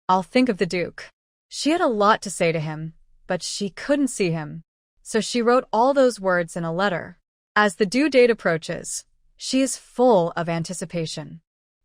I'll think of the Duke. She had a lot to say to him, but she couldn't see him. So she wrote all those words in a letter. As the due date approaches, she is full of anticipation.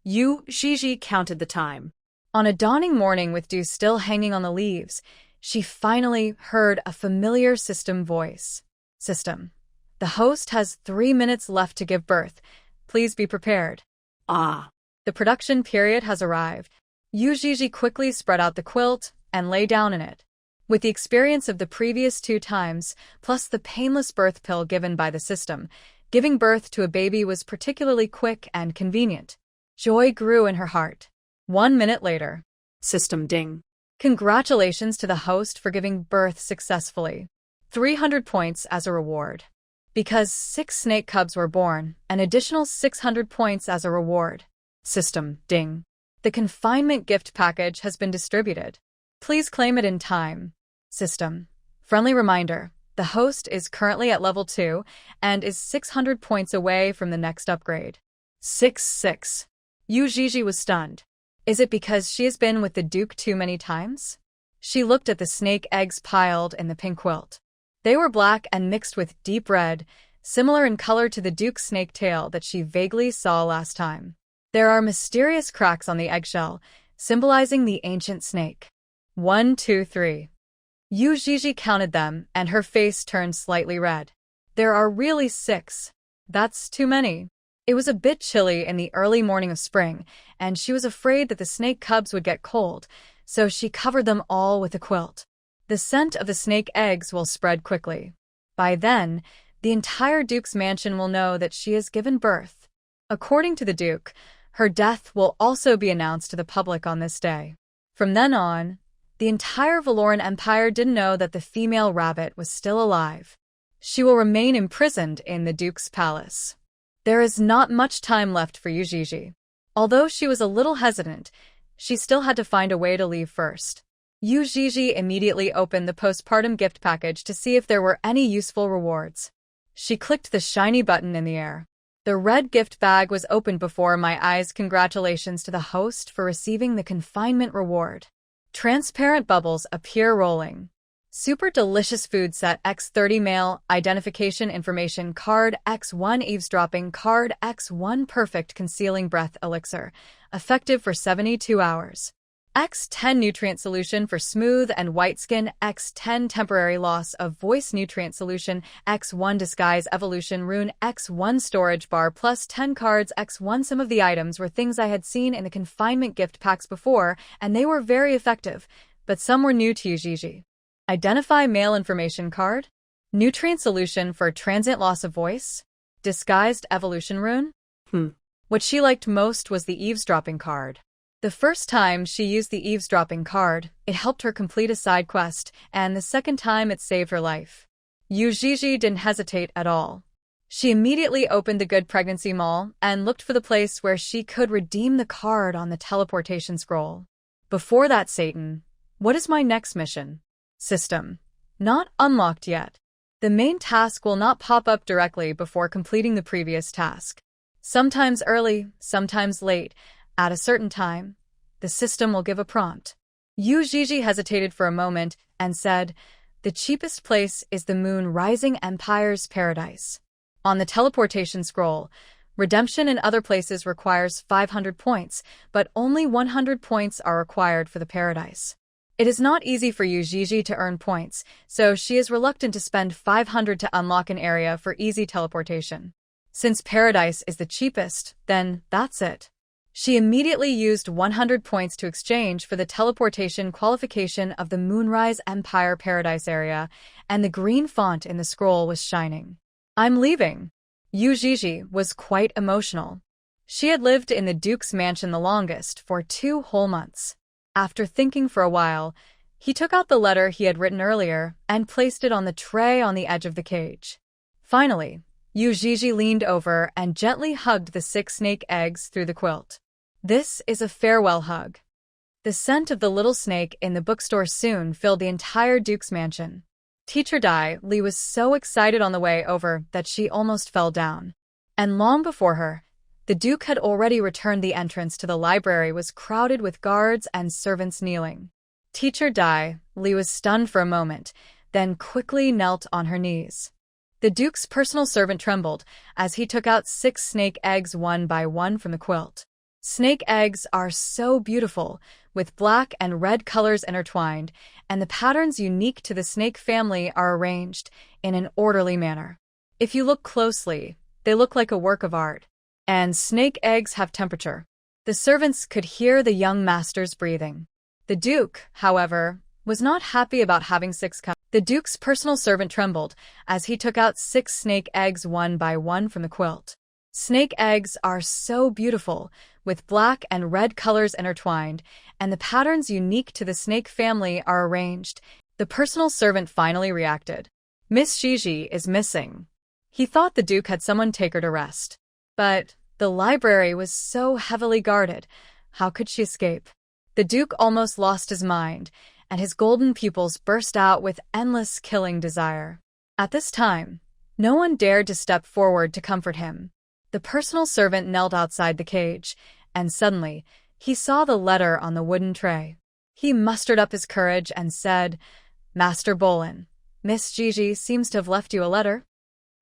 Yuii counted the time. On a dawning morning with dew still hanging on the leaves, she finally heard a familiar system voice. System. The host has 3 minutes left to give birth. Please be prepared. Ah. The production period has arrived. Yuii quickly spread out the quilt and lay down in it. With the experience of the previous 2 times, plus the painless birth pill given by the system, giving birth to a baby was particularly quick and convenient. Joy grew in her heart. 1 minute later. System ding. Congratulations to the host for giving birth successfully. 300 points as a reward. Because 6 snake cubs were born, an additional 600 points as a reward. System ding. The confinement gift package has been distributed. Please claim it in time. System. Friendly reminder, the host is currently at level 2 and is 600 points away from the next upgrade. 6. Yuii was stunned. Is it because she has been with the Duke too many times? She looked at the snake eggs piled in the pink quilt. They were black and mixed with deep red, similar in color to the Duke's snake tail that she vaguely saw last time. There are mysterious cracks on the eggshell, symbolizing the ancient snake. 1, 2, 3. Yuii counted them, and her face turned slightly red. There are really 6. That's too many. It was a bit chilly in the early morning of spring, and she was afraid that the snake cubs would get cold, so she covered them all with a quilt. The scent of the snake eggs will spread quickly. By then, the entire Duke's mansion will know that she has given birth. According to the Duke, her death will also be announced to the public on this day. From then on, the entire Valoran Empire didn't know that the female rabbit was still alive. She will remain imprisoned in the Duke's palace. There is not much time left for Yuii. Although she was a little hesitant, she still had to find a way to leave first. Yuii immediately opened the postpartum gift package to see if there were any useful rewards. She clicked the shiny button in the air. The red gift bag was opened before my eyes. Congratulations to the host for receiving the confinement reward. Transparent bubbles appear rolling. Super delicious food set X30 male identification information card X1 eavesdropping card X1 perfect concealing breath elixir, effective for 72 hours. X10 nutrient solution for smooth and white skin X10 temporary loss of voice nutrient solution X1 disguise evolution rune X1 storage bar plus 10 cards X1. Some of the items were things I had seen in the confinement gift packs before, and they were very effective, but some were new to Yuii. Identify male information card, nutrient solution for transient loss of voice, disguised evolution rune. What she liked most was the eavesdropping card. The first time she used the eavesdropping card, it helped her complete a side quest, and the second time it saved her life. Yuii didn't hesitate at all. She immediately opened the Good Pregnancy Mall and looked for the place where she could redeem the card on the teleportation scroll. Before that, Satan, what is my next mission? System. Not unlocked yet. The main task will not pop up directly before completing the previous task. Sometimes early, sometimes late, at a certain time, the system will give a prompt. Yuii hesitated for a moment and said, "The cheapest place is the Moon Rising Empire's paradise. On the teleportation scroll, redemption in other places requires 500 points, but only 100 points are required for the paradise. It is not easy for Yuii to earn points, so she is reluctant to spend 500 to unlock an area for easy teleportation. Since paradise is the cheapest, then that's it." She immediately used 100 points to exchange for the teleportation qualification of the Moonrise Empire Paradise area, and the green font in the scroll was shining. "I'm leaving." Yuii was quite emotional. She had lived in the Duke's mansion the longest, for 2 whole months. After thinking for a while, he took out the letter he had written earlier and placed it on the tray on the edge of the cage. Finally, Yuii leaned over and gently hugged the 6 snake eggs through the quilt. This is a farewell hug. The scent of the little snake in the bookstore soon filled the entire Duke's mansion. Teacher Dai Li was so excited on the way over that she almost fell down. And long before her, the Duke had already returned. The entrance to the library was crowded with guards and servants kneeling. Teacher Dai Li was stunned for a moment, then quickly knelt on her knees. The Duke's personal servant trembled as he took out 6 snake eggs one by one from the quilt. Snake eggs are so beautiful, with black and red colors intertwined, and the patterns unique to the snake family are arranged in an orderly manner. If you look closely, they look like a work of art. And snake eggs have temperature. The servants could hear the young master's breathing. The Duke, however, was not happy about having 6 cups. The Duke's personal servant trembled as he took out 6 snake eggs one by one from the quilt. Snake eggs are so beautiful, with black and red colors intertwined, and the patterns unique to the snake family are arranged. The personal servant finally reacted. "Miss Gigi is missing." He thought the Duke had someone take her to rest. But the library was so heavily guarded. How could she escape? The Duke almost lost his mind, and his golden pupils burst out with endless killing desire. At this time, no one dared to step forward to comfort him. The personal servant knelt outside the cage, and suddenly, he saw the letter on the wooden tray. He mustered up his courage and said, "Master Bolin, Miss Gigi seems to have left you a letter."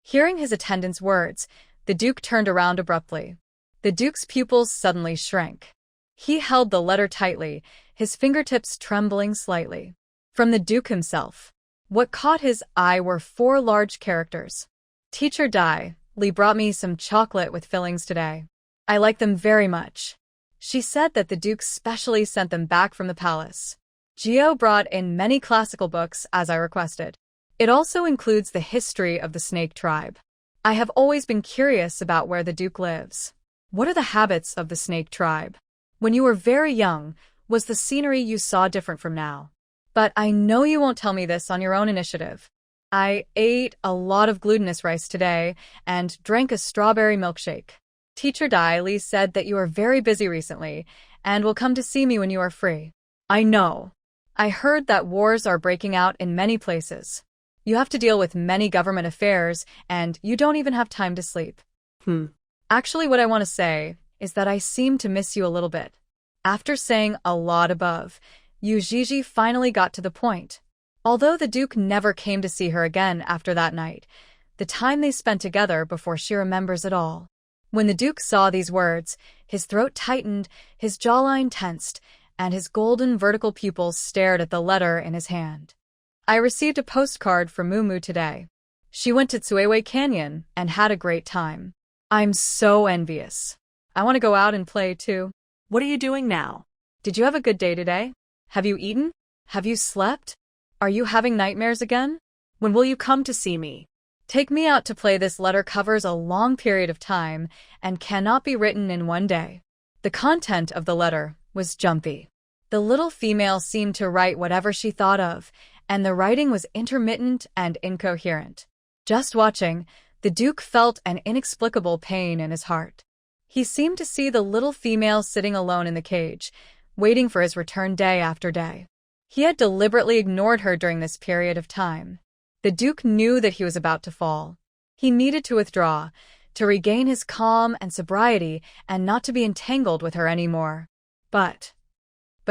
Hearing his attendant's words, the Duke turned around abruptly. The Duke's pupils suddenly shrank. He held the letter tightly, his fingertips trembling slightly. From the Duke himself. What caught his eye were 4 large characters. "Teacher Dai Li brought me some chocolate with fillings today. I like them very much." She said that the Duke specially sent them back from the palace. Gio brought in many classical books as I requested. It also includes the history of the snake tribe. I have always been curious about where the Duke lives. What are the habits of the snake tribe? When you were very young, was the scenery you saw different from now? But I know you won't tell me this on your own initiative. I ate a lot of glutinous rice today and drank a strawberry milkshake. Teacher Dai Li said that you are very busy recently and will come to see me when you are free. I know. I heard that wars are breaking out in many places. You have to deal with many government affairs and you don't even have time to sleep. Actually, what I want to say is that I seem to miss you a little bit. After saying a lot above, Yuii finally got to the point. Although the Duke never came to see her again after that night, the time they spent together before she remembers it all. When the Duke saw these words, his throat tightened, his jawline tensed, and his golden vertical pupils stared at the letter in his hand. "I received a postcard from Mumu today. She went to Tsuewe Canyon and had a great time. I'm so envious. I want to go out and play too." What are you doing now? "Did you have a good day today? Have you eaten? Have you slept? Are you having nightmares again? When will you come to see me?" "Take me out to play." This letter covers a long period of time and cannot be written in one day. The content of the letter was jumpy. The little female seemed to write whatever she thought of, and the writing was intermittent and incoherent. Just watching, the Duke felt an inexplicable pain in his heart. He seemed to see the little female sitting alone in the cage, waiting for his return day after day. He had deliberately ignored her during this period of time. The Duke knew that he was about to fall. He needed to withdraw, to regain his calm and sobriety and not to be entangled with her anymore. But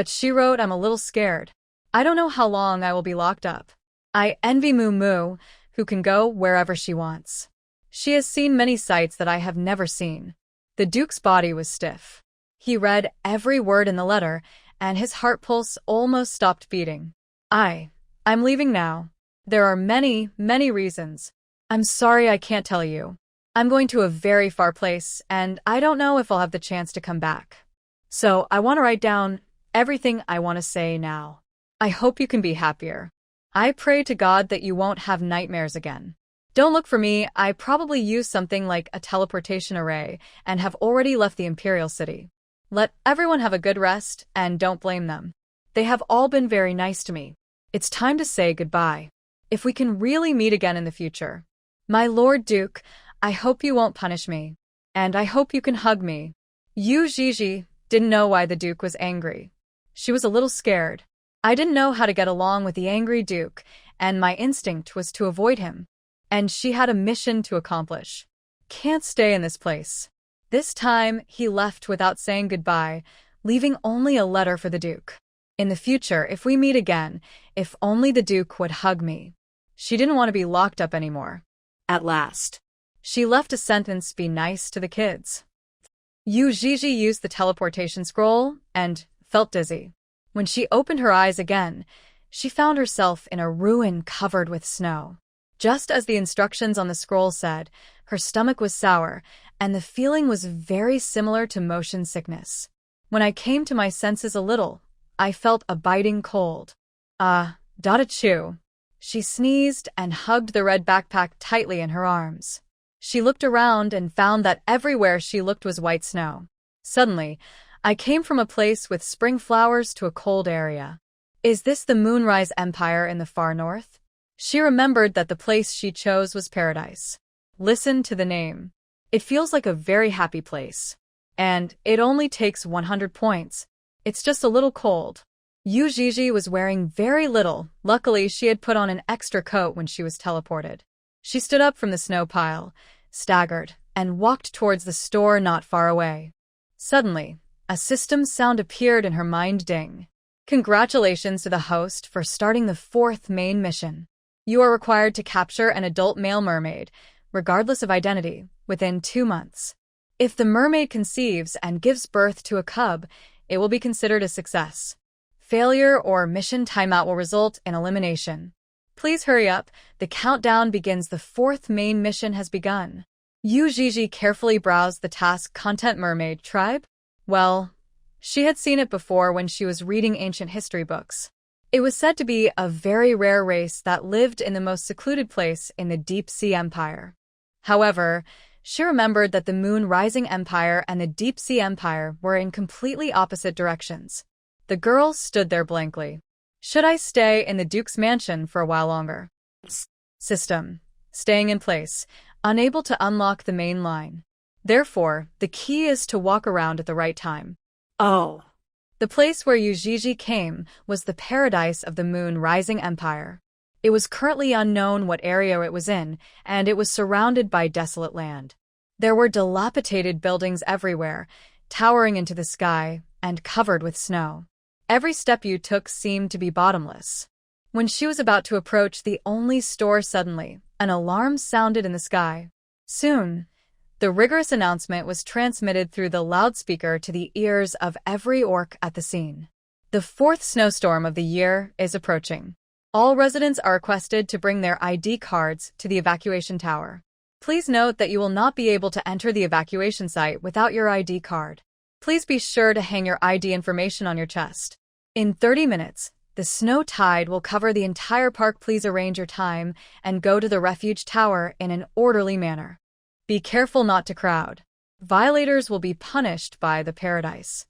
she wrote, "I'm a little scared. I don't know how long I will be locked up. I envy Moo Moo, who can go wherever she wants. She has seen many sights that I have never seen." The Duke's body was stiff. He read every word in the letter, and his heart pulse almost stopped beating. I'm leaving now. There are many, many reasons. I'm sorry I can't tell you. I'm going to a very far place, and I don't know if I'll have the chance to come back. So I want to write down everything I want to say now. I hope you can be happier. I pray to God that you won't have nightmares again. Don't look for me. I probably used something like a teleportation array and have already left the Imperial City. Let everyone have a good rest and don't blame them. They have all been very nice to me. It's time to say goodbye. If we can really meet again in the future. My Lord Duke, I hope you won't punish me. And I hope you can hug me. Yuii didn't know why the Duke was angry. She was a little scared. I didn't know how to get along with the angry Duke, and my instinct was to avoid him. And she had a mission to accomplish. Can't stay in this place. This time, he left without saying goodbye, leaving only a letter for the Duke. In the future, if we meet again, if only the Duke would hug me. She didn't want to be locked up anymore. At last. She left a sentence, "Be nice to the kids." Yuii used the teleportation scroll and felt dizzy. When she opened her eyes again, she found herself in a ruin covered with snow. Just as the instructions on the scroll said, her stomach was sour, and the feeling was very similar to motion sickness. When I came to my senses a little, I felt a biting cold. Dada-chew. She sneezed and hugged the red backpack tightly in her arms. She looked around and found that everywhere she looked was white snow. Suddenly, I came from a place with spring flowers to a cold area. Is this the Moonrise Empire in the far north? She remembered that the place she chose was paradise. Listen to the name. It feels like a very happy place. And it only takes 100 points. It's just a little cold. Yuii was wearing very little. Luckily, she had put on an extra coat when she was teleported. She stood up from the snow pile, staggered, and walked towards the store not far away. Suddenly, a system sound appeared in her mind. Ding. Congratulations to the host for starting the 4th main mission. You are required to capture an adult male mermaid, regardless of identity, within 2 months. If the mermaid conceives and gives birth to a cub, it will be considered a success. Failure or mission timeout will result in elimination. Please hurry up, the countdown begins. The 4th main mission has begun. Yuii carefully browsed the task content mermaid tribe. Well, she had seen it before when she was reading ancient history books. It was said to be a very rare race that lived in the most secluded place in the Deep Sea Empire. However, she remembered that the Moon Rising Empire and the Deep Sea Empire were in completely opposite directions. The girl stood there blankly. Should I stay in the Duke's mansion for a while longer? System. Staying in place, unable to unlock the main line. Therefore, the key is to walk around at the right time. Oh. The place where Yuii came was the paradise of the Moon Rising Empire. It was currently unknown what area it was in, and it was surrounded by desolate land. There were dilapidated buildings everywhere, towering into the sky, and covered with snow. Every step you took seemed to be bottomless. When she was about to approach the only store, suddenly, an alarm sounded in the sky. Soon, the rigorous announcement was transmitted through the loudspeaker to the ears of every orc at the scene. The 4th snowstorm of the year is approaching. All residents are requested to bring their ID cards to the evacuation tower. Please note that you will not be able to enter the evacuation site without your ID card. Please be sure to hang your ID information on your chest. In 30 minutes, the snow tide will cover the entire park. Please arrange your time and go to the refuge tower in an orderly manner. Be careful not to crowd. Violators will be punished by the paradise.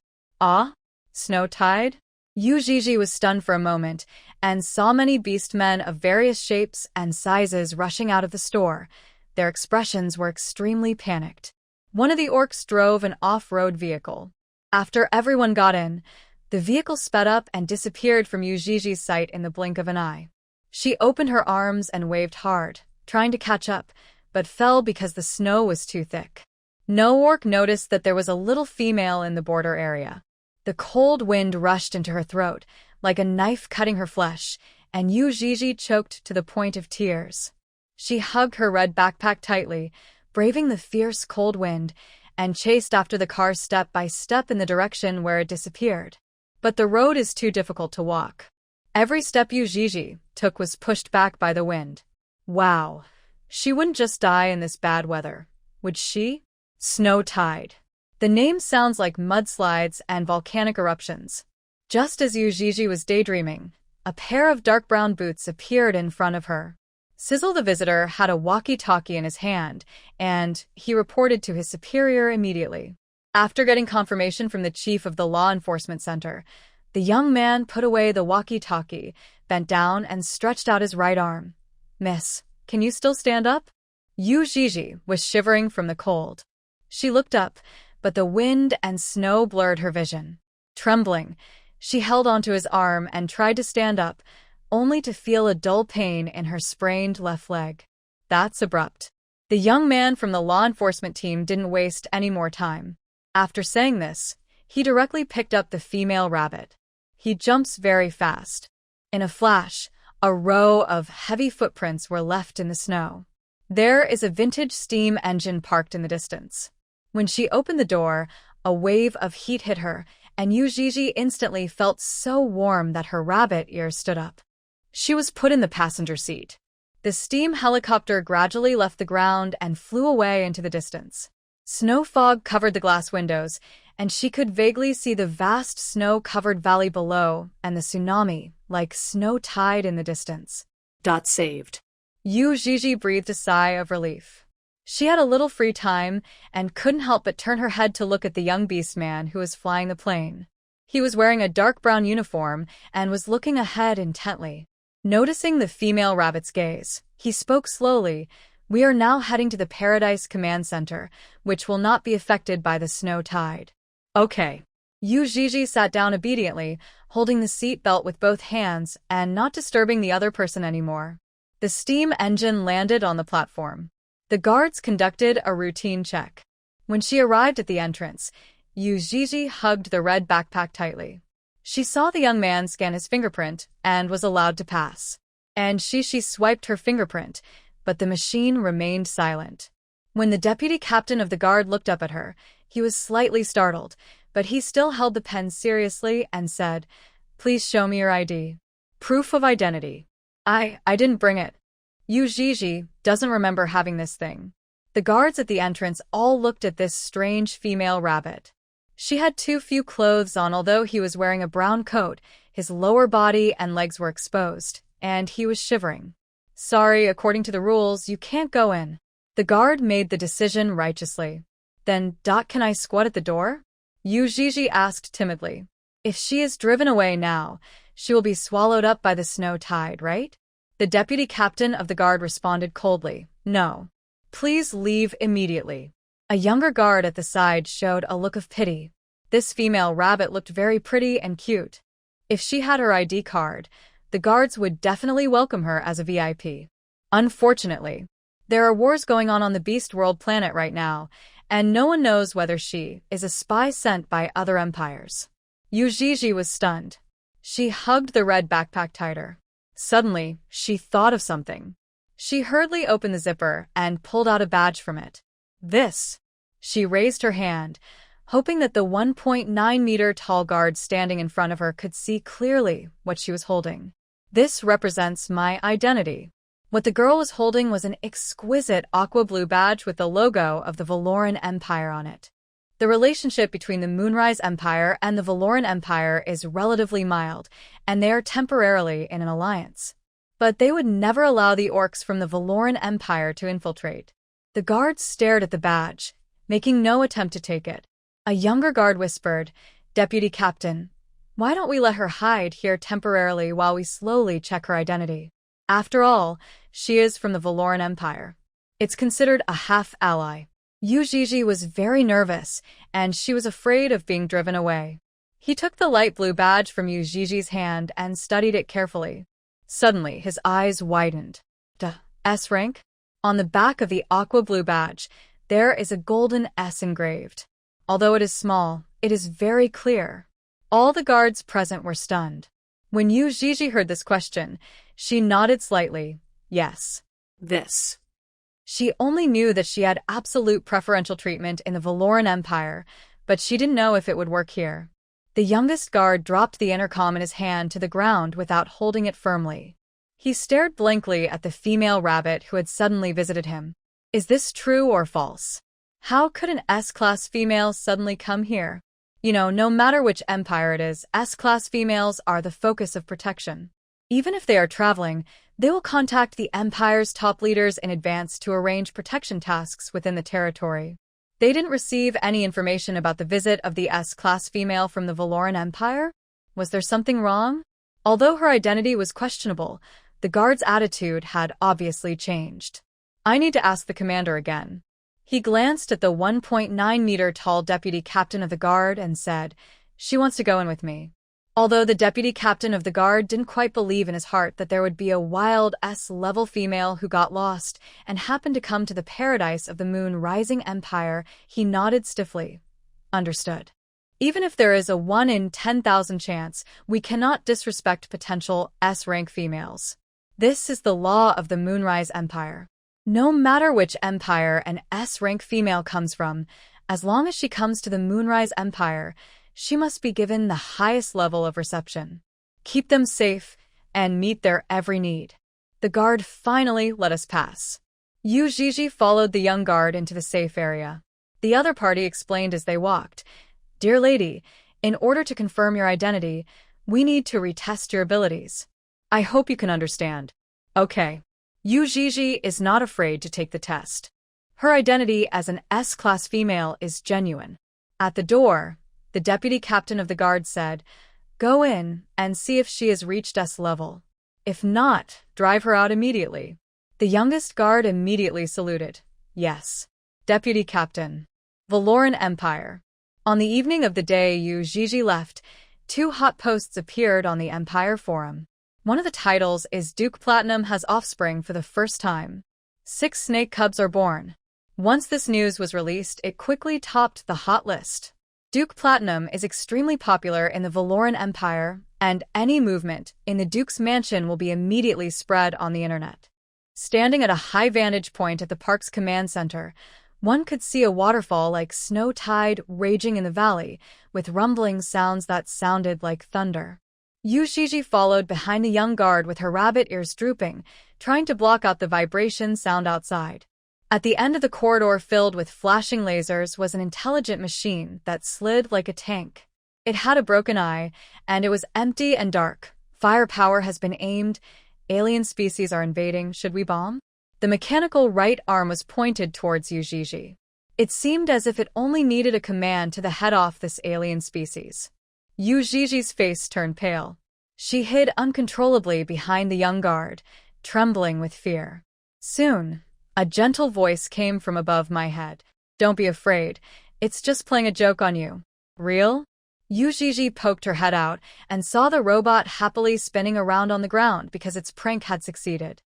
Snow tide? Yuii was stunned for a moment and saw many beastmen of various shapes and sizes rushing out of the store. Their expressions were extremely panicked. One of the orcs drove an off-road vehicle. After everyone got in, the vehicle sped up and disappeared from Yui's sight in the blink of an eye. She opened her arms and waved hard, trying to catch up, but fell because the snow was too thick. No orc noticed that there was a little female in the border area. The cold wind rushed into her throat, like a knife cutting her flesh, and Yuii choked to the point of tears. She hugged her red backpack tightly, braving the fierce cold wind, and chased after the car step by step in the direction where it disappeared. But the road is too difficult to walk. Every step Yuii took was pushed back by the wind. Wow. She wouldn't just die in this bad weather, would she? Snow tide. The name sounds like mudslides and volcanic eruptions. Just as Yuii was daydreaming, a pair of dark brown boots appeared in front of her. Sizzle the visitor had a walkie-talkie in his hand, and he reported to his superior immediately. After getting confirmation from the chief of the law enforcement center, the young man put away the walkie-talkie, bent down, and stretched out his right arm. "Miss, can you still stand up?" Yuii was shivering from the cold. She looked up, but the wind and snow blurred her vision. Trembling, she held onto his arm and tried to stand up, only to feel a dull pain in her sprained left leg. That's abrupt. The young man from the law enforcement team didn't waste any more time. After saying this, he directly picked up the female rabbit. He jumps very fast. In a flash, a row of heavy footprints were left in the snow. There is a vintage steam engine parked in the distance. When she opened the door, a wave of heat hit her, and Yuii instantly felt so warm that her rabbit ears stood up. She was put in the passenger seat. The steam helicopter gradually left the ground and flew away into the distance. Snow fog covered the glass windows, and she could vaguely see the vast snow-covered valley below and the tsunami, like snow tide in the distance. Saved. Yuii breathed a sigh of relief. She had a little free time and couldn't help but turn her head to look at the young beastman who was flying the plane. He was wearing a dark brown uniform and was looking ahead intently. Noticing the female rabbit's gaze, he spoke slowly. "We are now heading to the Paradise Command Center, which will not be affected by the snow tide." "Okay." Yuii sat down obediently, holding the seat belt with both hands and not disturbing the other person anymore. The steam engine landed on the platform. The guards conducted a routine check. When she arrived at the entrance, Yuii hugged the red backpack tightly. She saw the young man scan his fingerprint and was allowed to pass. And she swiped her fingerprint, but the machine remained silent. When the deputy captain of the guard looked up at her, he was slightly startled, but he still held the pen seriously and said, "Please show me your ID. Proof of identity." I didn't bring it." Yuii doesn't remember having this thing. The guards at the entrance all looked at this strange female rabbit. She had too few clothes on. Although he was wearing a brown coat, his lower body and legs were exposed, and he was shivering. "Sorry, according to the rules, you can't go in." The guard made the decision righteously. "Then, can I squat at the door?" Yuii asked timidly. "If she is driven away now, she will be swallowed up by the snow tide, right?" The deputy captain of the guard responded coldly, "No. Please leave immediately." A younger guard at the side showed a look of pity. This female rabbit looked very pretty and cute. If she had her ID card, the guards would definitely welcome her as a VIP. Unfortunately, there are wars going on the Beast World planet right now, and no one knows whether she is a spy sent by other empires. Yuii was stunned. She hugged the red backpack tighter. Suddenly, she thought of something. She hurriedly opened the zipper and pulled out a badge from it. "This." She raised her hand, hoping that the 1.9-meter-tall guard standing in front of her could see clearly what she was holding. "This represents my identity." What the girl was holding was an exquisite aqua blue badge with the logo of the Valoran Empire on it. The relationship between the Moonrise Empire and the Valoran Empire is relatively mild, and they are temporarily in an alliance. But they would never allow the orcs from the Valoran Empire to infiltrate. The guards stared at the badge, making no attempt to take it. A younger guard whispered, "Deputy Captain, Why don't we let her hide here temporarily while we slowly check her identity? After all, she is from the Valoran Empire. It's considered a half-ally. Yuii was very nervous, and she was afraid of being driven away. He took the light blue badge from Yui's hand and studied it carefully. Suddenly, his eyes widened. S rank? On the back of the aqua blue badge, there is a golden S engraved. Although it is small, it is very clear. All the guards present were stunned. When Yuii heard this question, she nodded slightly. Yes. This. She only knew that she had absolute preferential treatment in the Valoran Empire, but she didn't know if it would work here. The youngest guard dropped the intercom in his hand to the ground without holding it firmly. He stared blankly at the female rabbit who had suddenly visited him. Is this true or false? How could an S-class female suddenly come here? No matter which empire it is, S-class females are the focus of protection. Even if they are traveling, they will contact the Empire's top leaders in advance to arrange protection tasks within the territory. They didn't receive any information about the visit of the S-class female from the Valoran Empire? Was there something wrong? Although her identity was questionable, the guard's attitude had obviously changed. I need to ask the commander again. He glanced at the 1.9-meter-tall deputy captain of the guard and said, "She wants to go in with me." Although the deputy captain of the guard didn't quite believe in his heart that there would be a wild S-level female who got lost and happened to come to the paradise of the moon-rising empire, he nodded stiffly. Understood. Even if there is a 1 in 10,000 chance, we cannot disrespect potential S-rank females. This is the law of the Moonrise Empire. No matter which empire an S-rank female comes from, as long as she comes to the Moonrise Empire, she must be given the highest level of reception. Keep them safe and meet their every need. The guard finally let us pass. Yuii followed the young guard into the safe area. The other party explained as they walked, "Dear lady, in order to confirm your identity, we need to retest your abilities. I hope you can understand." Okay. Yuii is not afraid to take the test. Her identity as an S-class female is genuine. At the door, the deputy captain of the guard said, "Go in and see if she has reached S level. If not, drive her out immediately." The youngest guard immediately saluted. "Yes." Deputy Captain. Valoran Empire. On the evening of the day Yuii left, 2 hot posts appeared on the Empire Forum. One of the titles is Duke Platinum has offspring for the first time. 6 snake cubs are born. Once this news was released, it quickly topped the hot list. Duke Platinum is extremely popular in the Valoran Empire, and any movement in the Duke's mansion will be immediately spread on the internet. Standing at a high vantage point at the park's command center, one could see a waterfall like snow tide raging in the valley, with rumbling sounds that sounded like thunder. Yuii followed behind the young guard with her rabbit ears drooping, trying to block out the vibration sound outside. At the end of the corridor filled with flashing lasers was an intelligent machine that slid like a tank. It had a broken eye, and it was empty and dark. Firepower has been aimed. Alien species are invading. Should we bomb? The mechanical right arm was pointed towards Yuii. It seemed as if it only needed a command to head off this alien species. Yui's face turned pale. She hid uncontrollably behind the young guard, trembling with fear. Soon, a gentle voice came from above my head. "Don't be afraid. It's just playing a joke on you." "Real?" Yuii poked her head out and saw the robot happily spinning around on the ground because its prank had succeeded.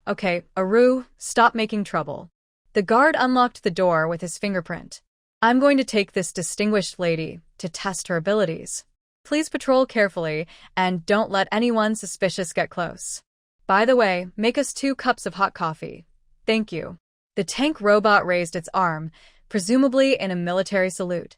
"Okay, Aru, stop making trouble." The guard unlocked the door with his fingerprint. "I'm going to take this distinguished lady to test her abilities. Please patrol carefully and don't let anyone suspicious get close. By the way, make us 2 cups of hot coffee. Thank you." The tank robot raised its arm, presumably in a military salute.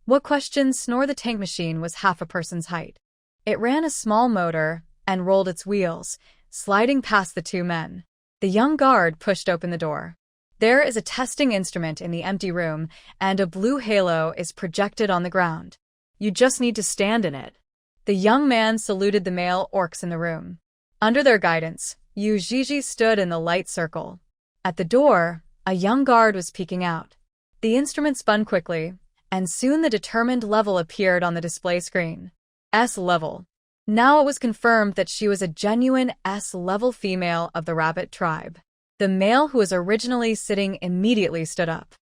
What questions? Nor the tank machine was half a person's height. It ran a small motor and rolled its wheels, sliding past the 2 men. The young guard pushed open the door. There is a testing instrument in the empty room, and a blue halo is projected on the ground. "You just need to stand in it." The young man saluted the male orcs in the room. Under their guidance, Yuii stood in the light circle. At the door, a young guard was peeking out. The instrument spun quickly, and soon the determined level appeared on the display screen. S-level. Now it was confirmed that she was a genuine S-level female of the rabbit tribe. The male who was originally sitting immediately stood up.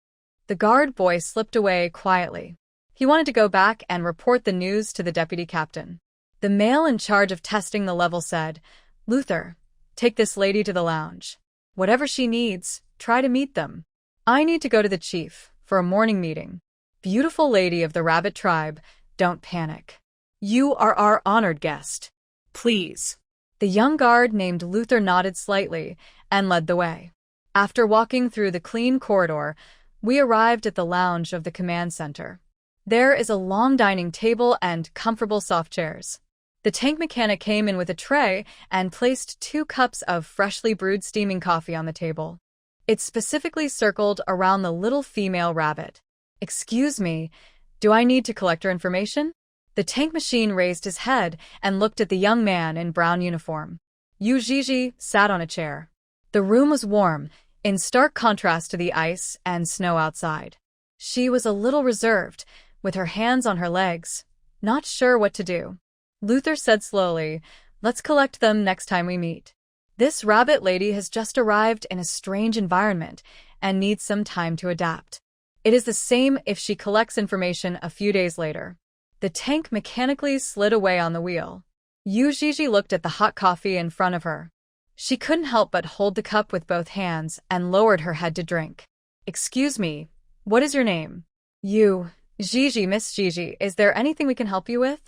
The guard boy slipped away quietly. He wanted to go back and report the news to the deputy captain. The male in charge of testing the level said, "Luther, take this lady to the lounge. Whatever she needs, try to meet them. I need to go to the chief for a morning meeting. Beautiful lady of the rabbit tribe, don't panic. You are our honored guest. Please." The young guard named Luther nodded slightly and led the way. After walking through the clean corridor, we arrived at the lounge of the command center. There is a long dining table and comfortable soft chairs. The tank mechanic came in with a tray and placed 2 cups of freshly brewed steaming coffee on the table. It specifically circled around the little female rabbit. "Excuse me, do I need to collect her information?" The tank machine raised his head and looked at the young man in brown uniform. Yuii sat on a chair. The room was warm, in stark contrast to the ice and snow outside. She was a little reserved, with her hands on her legs, not sure what to do. Luther said slowly, "Let's collect them next time we meet. This rabbit lady has just arrived in a strange environment and needs some time to adapt. It is the same if she collects information a few days later." The tank mechanically slid away on the wheel. Yuii looked at the hot coffee in front of her. She couldn't help but hold the cup with both hands and lowered her head to drink. "Excuse me, what is your name?" Gigi, Miss Gigi, is there anything we can help you with?"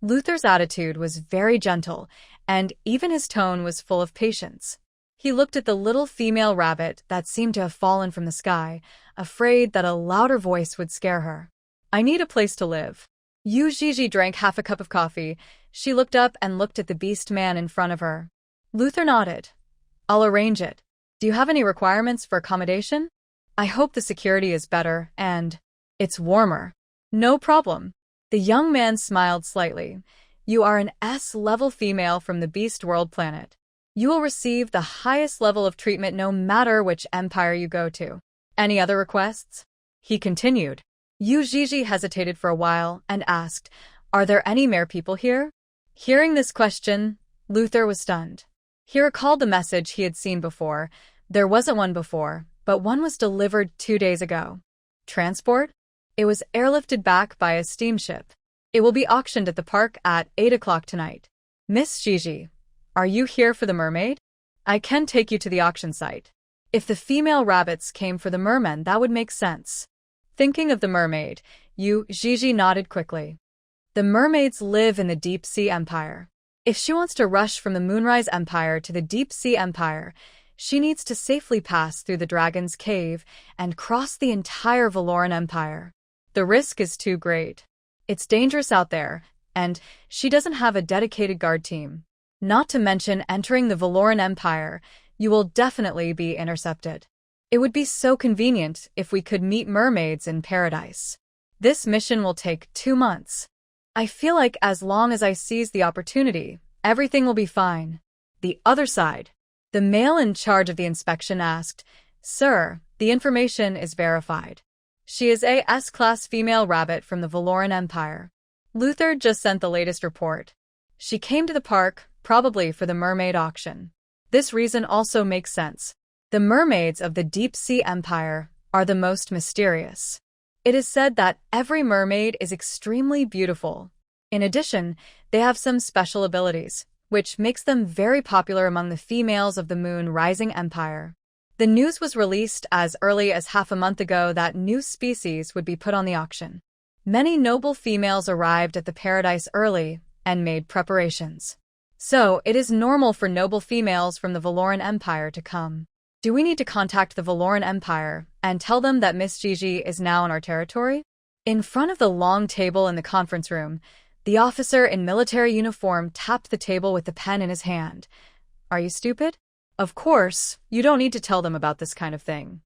Luther's attitude was very gentle, and even his tone was full of patience. He looked at the little female rabbit that seemed to have fallen from the sky, afraid that a louder voice would scare her. "I need a place to live." Yuii drank half a cup of coffee. She looked up and looked at the Beastman in front of her. Luther nodded. "I'll arrange it. Do you have any requirements for accommodation? I hope the security is better and it's warmer." "No problem." The young man smiled slightly. "You are an S-level female from the Beast World planet. You will receive the highest level of treatment no matter which empire you go to. Any other requests?" He continued. Yuii hesitated for a while and asked, "Are there any mere people here?" Hearing this question, Luther was stunned. He recalled the message he had seen before. There wasn't one before, but one was delivered 2 days ago. Transport? It was airlifted back by a steamship. It will be auctioned at the park at 8 o'clock tonight. "Miss Gigi, are you here for the mermaid? I can take you to the auction site." If the female rabbits came for the mermen, that would make sense. Thinking of the mermaid, Gigi nodded quickly. The mermaids live in the Deep Sea Empire. If she wants to rush from the Moonrise Empire to the Deep Sea Empire, she needs to safely pass through the Dragon's Cave and cross the entire Valoran Empire. The risk is too great. It's dangerous out there, and she doesn't have a dedicated guard team. Not to mention entering the Valoran Empire, you will definitely be intercepted. It would be so convenient if we could meet mermaids in paradise. This mission will take 2 months. I feel like as long as I seize the opportunity, everything will be fine. The other side. The male in charge of the inspection asked, "Sir, the information is verified. She is a S-class female rabbit from the Valoran Empire." Luther just sent the latest report. She came to the park, probably for the mermaid auction. This reason also makes sense. The mermaids of the Deep Sea Empire are the most mysterious. It is said that every mermaid is extremely beautiful. In addition, they have some special abilities, which makes them very popular among the females of the Moon Rising Empire. The news was released as early as half a month ago that new species would be put on the auction. Many noble females arrived at the paradise early and made preparations. So, it is normal for noble females from the Valoran Empire to come. Do we need to contact the Valoran Empire and tell them that Miss Gigi is now in our territory? In front of the long table in the conference room, the officer in military uniform tapped the table with the pen in his hand. "Are you stupid? Of course, you don't need to tell them about this kind of thing.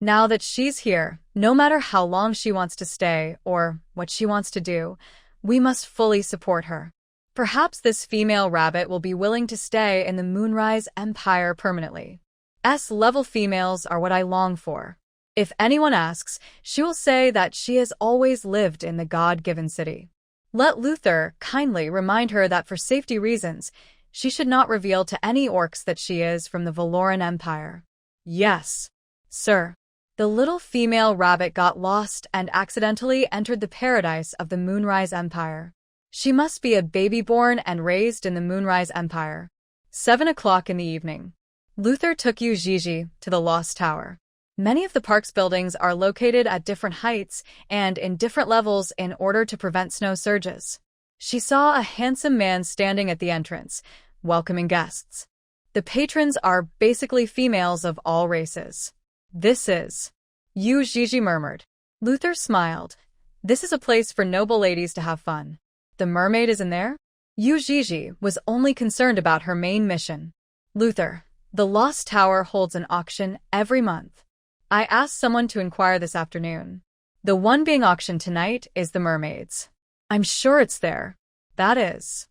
Now that she's here, no matter how long she wants to stay or what she wants to do, we must fully support her. Perhaps this female rabbit will be willing to stay in the Moonrise Empire permanently. S-level females are what I long for. If anyone asks, she will say that she has always lived in the God-given city." Let Luther kindly remind her that for safety reasons, she should not reveal to any orcs that she is from the Valoran Empire. Yes, sir. The little female rabbit got lost and accidentally entered the paradise of the Moonrise Empire. She must be a baby born and raised in the Moonrise Empire. 7 o'clock in the evening. Luther took Yuii to the Lost Tower. Many of the park's buildings are located at different heights and in different levels in order to prevent snow surges. She saw a handsome man standing at the entrance, welcoming guests. The patrons are basically females of all races. This is... Yuii murmured. Luther smiled. This is a place for noble ladies to have fun. The mermaid is in there? Yuii was only concerned about her main mission. Luther, the Lost Tower holds an auction every month. I asked someone to inquire this afternoon. The one being auctioned tonight is the mermaid's. I'm sure it's there. That is.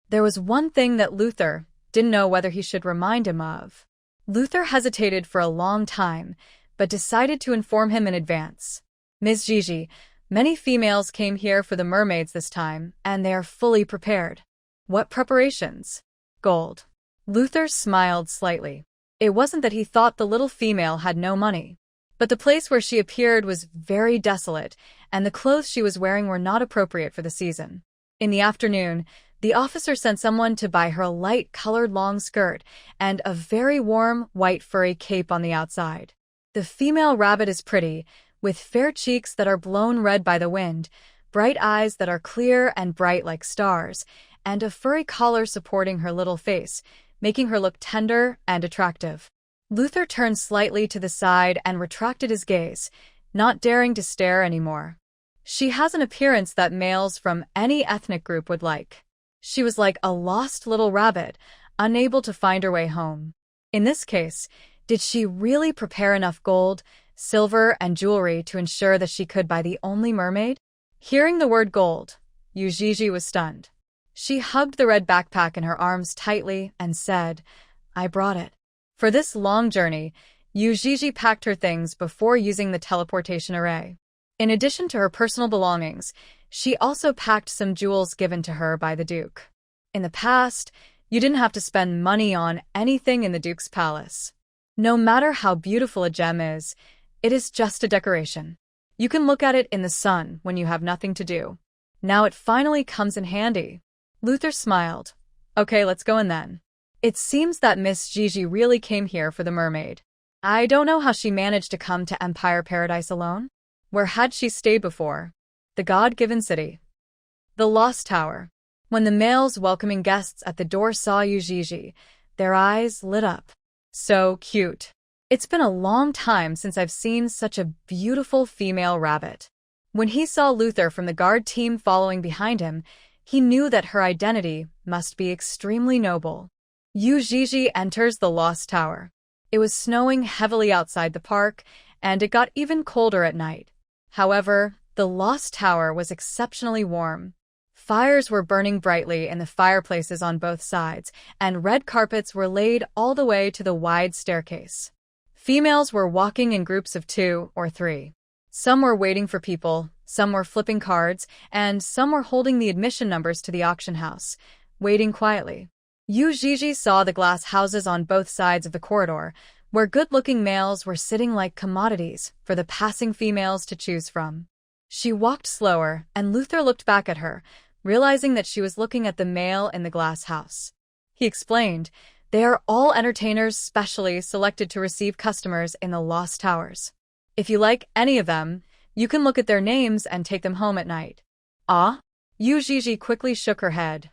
There was one thing that Luther didn't know whether he should remind him of. Luther hesitated for a long time, but decided to inform him in advance. Ms. Gigi, many females came here for the mermaids this time, and they are fully prepared. What preparations? Gold. Luther smiled slightly. It wasn't that he thought the little female had no money, but the place where she appeared was very desolate, and the clothes she was wearing were not appropriate for the season. In the afternoon, the officer sent someone to buy her a light-colored long skirt and a very warm, white furry cape on the outside. The female rabbit is pretty, with fair cheeks that are blown red by the wind, bright eyes that are clear and bright like stars, and a furry collar supporting her little face, making her look tender and attractive. Luther turned slightly to the side and retracted his gaze, not daring to stare anymore. She has an appearance that males from any ethnic group would like. She was like a lost little rabbit, unable to find her way home. In this case, did she really prepare enough gold, silver, and jewelry to ensure that she could buy the only mermaid? Hearing the word gold, Yuii was stunned. She hugged the red backpack in her arms tightly and said, I brought it. For this long journey, Yuii packed her things before using the teleportation array. In addition to her personal belongings, she also packed some jewels given to her by the Duke. In the past, you didn't have to spend money on anything in the Duke's palace. No matter how beautiful a gem is, it is just a decoration. You can look at it in the sun when you have nothing to do. Now it finally comes in handy. Luther smiled. Okay, let's go in then. It seems that Miss Gigi really came here for the mermaid. I don't know how she managed to come to Empire Paradise alone. Where had she stayed before? The God-given city. The Lost Tower. When the males welcoming guests at the door saw Yuii, their eyes lit up. So cute. It's been a long time since I've seen such a beautiful female rabbit. When he saw Luther from the guard team following behind him, he knew that her identity must be extremely noble. Yuii enters the Lost Tower. It was snowing heavily outside the park, and it got even colder at night. However, the Lost Tower was exceptionally warm. Fires were burning brightly in the fireplaces on both sides, and red carpets were laid all the way to the wide staircase. Females were walking in groups of 2 or 3. Some were waiting for people, some were flipping cards, and some were holding the admission numbers to the auction house, waiting quietly. Yuii saw the glass houses on both sides of the corridor, where good-looking males were sitting like commodities for the passing females to choose from. She walked slower, and Luther looked back at her, realizing that she was looking at the male in the glass house. He explained, they are all entertainers specially selected to receive customers in the Lost Towers. If you like any of them, you can look at their names and take them home at night. Ah? Yuii quickly shook her head.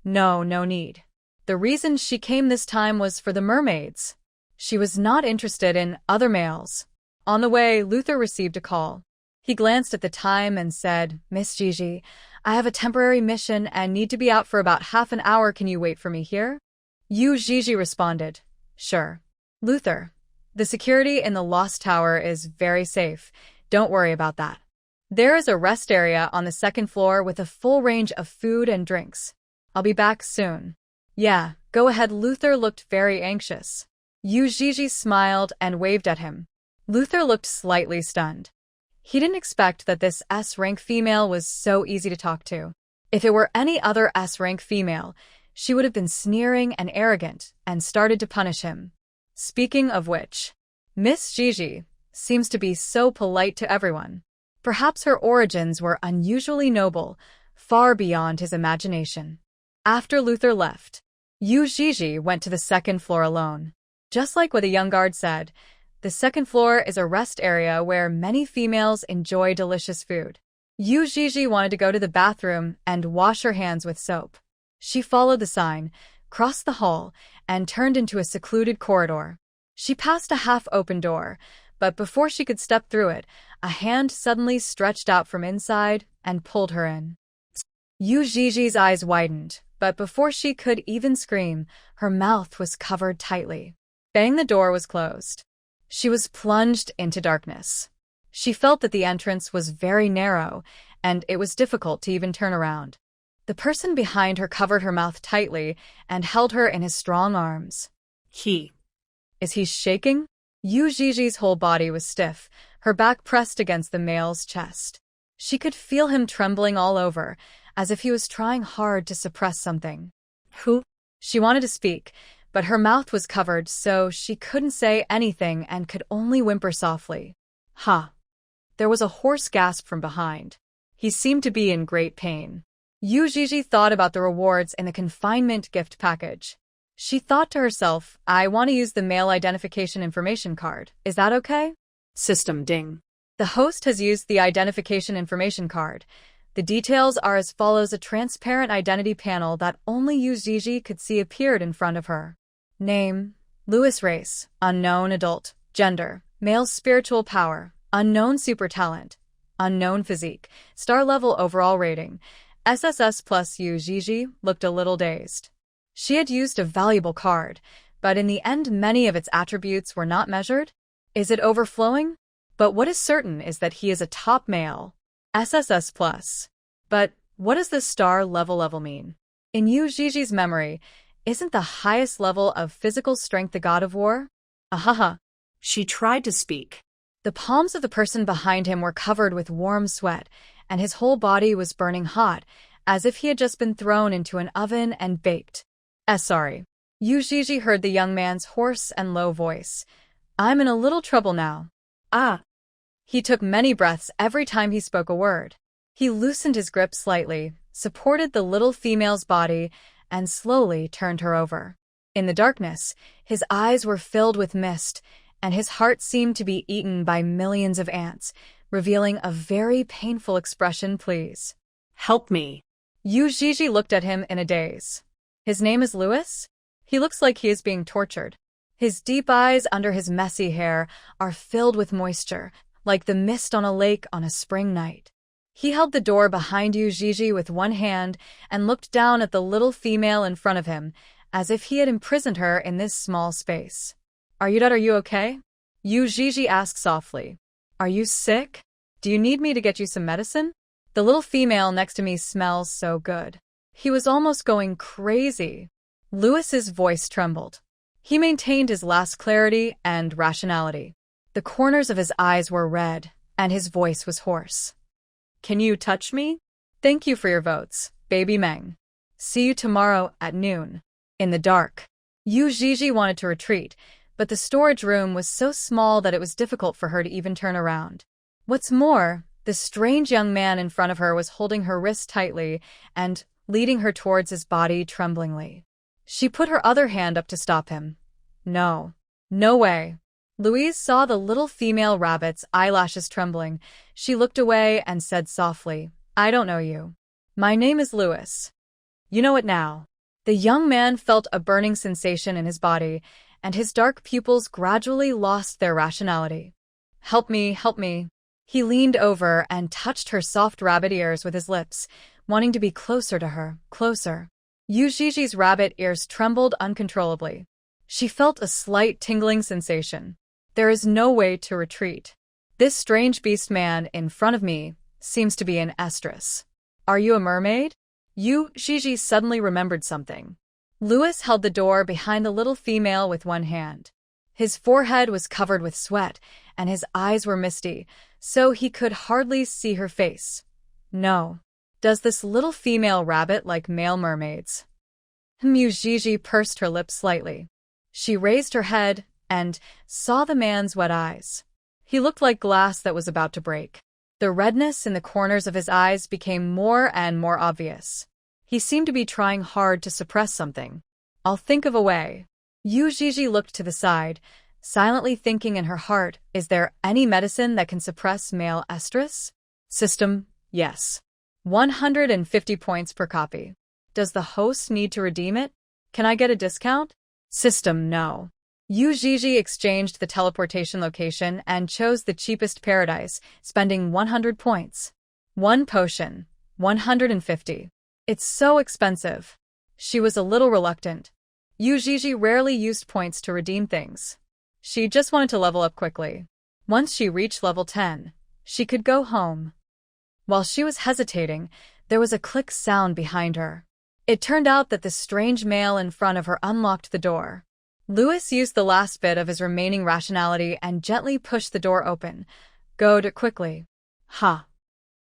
No need. The reason she came this time was for the mermaids. She was not interested in other males. On the way, Luther received a call. He glanced at the time and said, Miss Gigi, I have a temporary mission and need to be out for about half an hour. Can you wait for me here? Yuii responded, Sure. Luther, the security in the Lost Tower is very safe. Don't worry about that. There is a rest area on the second floor with a full range of food and drinks. I'll be back soon. Yeah, go ahead. Luther looked very anxious. Yuii smiled and waved at him. Luther looked slightly stunned. He didn't expect that this S-rank female was so easy to talk to. If it were any other S-rank female, she would have been sneering and arrogant and started to punish him. Speaking of which, Miss Gigi seems to be so polite to everyone. Perhaps her origins were unusually noble, far beyond his imagination. After Luther left, Yuii went to the second floor alone. Just like what the young guard said, the second floor is a rest area where many females enjoy delicious food. Yuii wanted to go to the bathroom and wash her hands with soap. She followed the sign, crossed the hall, and turned into a secluded corridor. She passed a half-open door, but before she could step through it, a hand suddenly stretched out from inside and pulled her in. Yui's eyes widened, but before she could even scream, her mouth was covered tightly. Bang, the door was closed. She was plunged into darkness. She felt that the entrance was very narrow, and it was difficult to even turn around. The person behind her covered her mouth tightly and held her in his strong arms. Is he shaking? Yui's whole body was stiff, her back pressed against the male's chest. She could feel him trembling all over, as if he was trying hard to suppress something. Who? She wanted to speak, but her mouth was covered, so she couldn't say anything and could only whimper softly. Ha! There was a hoarse gasp from behind. He seemed to be in great pain. Yuii thought about the rewards in the confinement gift package. She thought to herself, I want to use the male identification information card. Is that okay? System ding. The host has used the identification information card. The details are as follows: a transparent identity panel that only Yuii could see appeared in front of her. Name: Louis. Race: unknown. Adult. Gender: male. Spiritual power: unknown. Super talent: unknown. Physique: star level. Overall rating: SSS+. Yuii looked a little dazed. She had used a valuable card, but in the end many of its attributes were not measured. Is it overflowing? But what is certain is that he is a top male. SSS+. But what does this star level mean? In Yui's memory, isn't the highest level of physical strength the god of war? Ahaha. She tried to speak. The palms of the person behind him were covered with warm sweat, and his whole body was burning hot, as if he had just been thrown into an oven and baked. Sorry. Yuii heard the young man's hoarse and low voice. I'm in a little trouble now. Ah. He took many breaths every time he spoke a word. He loosened his grip slightly, supported the little female's body, and slowly turned her over. In the darkness, his eyes were filled with mist, and his heart seemed to be eaten by millions of ants, revealing a very painful expression. Please. Help me. Yuii looked at him in a daze. His name is Louis? He looks like he is being tortured. His deep eyes under his messy hair are filled with moisture, like the mist on a lake on a spring night. He held the door behind Yuii with one hand and looked down at the little female in front of him, as if he had imprisoned her in this small space. Are you okay? Yuii asked softly. Are you sick? Do you need me to get you some medicine? The little female next to me smells so good. He was almost going crazy. Louis's voice trembled. He maintained his last clarity and rationality. The corners of his eyes were red, and his voice was hoarse. Can you touch me? Thank you for your votes, baby Meng. See you tomorrow at noon. In the dark. Yuii wanted to retreat, but the storage room was so small that it was difficult for her to even turn around. What's more, the strange young man in front of her was holding her wrist tightly and leading her towards his body tremblingly. She put her other hand up to stop him. No. No way. Louise saw the little female rabbit's eyelashes trembling. She looked away and said softly, I don't know you. My name is Louis. You know it now. The young man felt a burning sensation in his body, and his dark pupils gradually lost their rationality. Help me, help me. He leaned over and touched her soft rabbit ears with his lips, wanting to be closer to her, closer. Yui's rabbit ears trembled uncontrollably. She felt a slight tingling sensation. There is no way to retreat. This strange beast man in front of me seems to be an estrus. Are you a mermaid? Yuii suddenly remembered something. Louis held the door behind the little female with one hand. His forehead was covered with sweat, and his eyes were misty, so he could hardly see her face. No. Does this little female rabbit like male mermaids? Yuii pursed her lips slightly. She raised her head and saw the man's wet eyes. He looked like glass that was about to break. The redness in the corners of his eyes became more and more obvious. He seemed to be trying hard to suppress something. I'll think of a way. Yuii looked to the side, silently thinking in her heart, is there any medicine that can suppress male estrus? System, yes. 150 points per copy. Does the host need to redeem it? Can I get a discount? System, no. Yuii exchanged the teleportation location and chose the cheapest paradise, spending 100 points. One potion, 150. It's so expensive. She was a little reluctant. Yuii rarely used points to redeem things. She just wanted to level up quickly. Once she reached level 10, she could go home. While she was hesitating, there was a click sound behind her. It turned out that the strange male in front of her unlocked the door. Louis used the last bit of his remaining rationality and gently pushed the door open. Goad it quickly. Ha!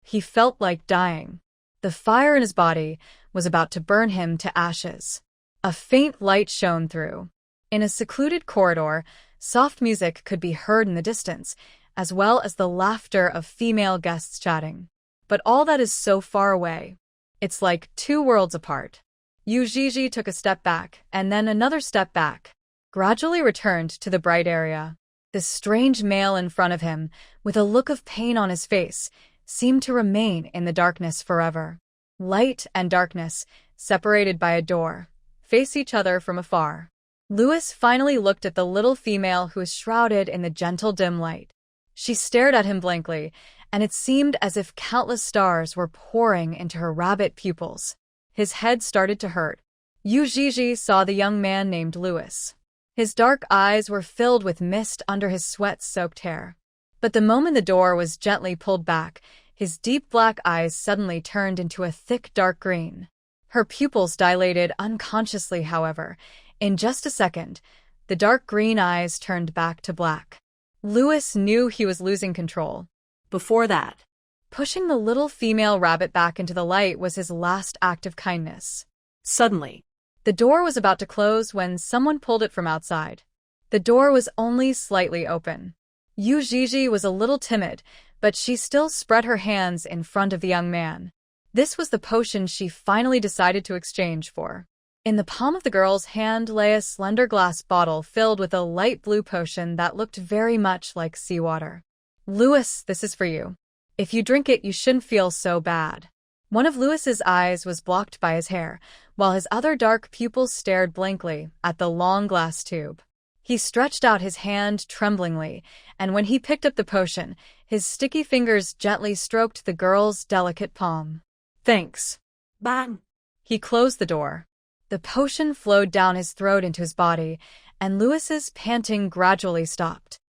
He felt like dying. The fire in his body was about to burn him to ashes. A faint light shone through. In a secluded corridor, soft music could be heard in the distance, as well as the laughter of female guests chatting. But all that is so far away. It's like two worlds apart. Yuii took a step back, and then another step back. Gradually returned to the bright area. The strange male in front of him, with a look of pain on his face, seemed to remain in the darkness forever. Light and darkness, separated by a door, face each other from afar. Louis finally looked at the little female who was shrouded in the gentle dim light. She stared at him blankly, and it seemed as if countless stars were pouring into her rabbit pupils. His head started to hurt. Yuii saw the young man named Louis. His dark eyes were filled with mist under his sweat-soaked hair. But the moment the door was gently pulled back, his deep black eyes suddenly turned into a thick dark green. Her pupils dilated unconsciously, however. In just a second, the dark green eyes turned back to black. Louis knew he was losing control. Before that, pushing the little female rabbit back into the light was his last act of kindness. Suddenly, the door was about to close when someone pulled it from outside. The door was only slightly open. Yuii was a little timid, but she still spread her hands in front of the young man. This was the potion she finally decided to exchange for. In the palm of the girl's hand lay a slender glass bottle filled with a light blue potion that looked very much like seawater. Louis, this is for you. If you drink it, you shouldn't feel so bad. One of Louis's eyes was blocked by his hair, while his other dark pupils stared blankly at the long glass tube. He stretched out his hand tremblingly, and when he picked up the potion, his sticky fingers gently stroked the girl's delicate palm. Thanks. Bang! He closed the door. The potion flowed down his throat into his body, and Louis's panting gradually stopped.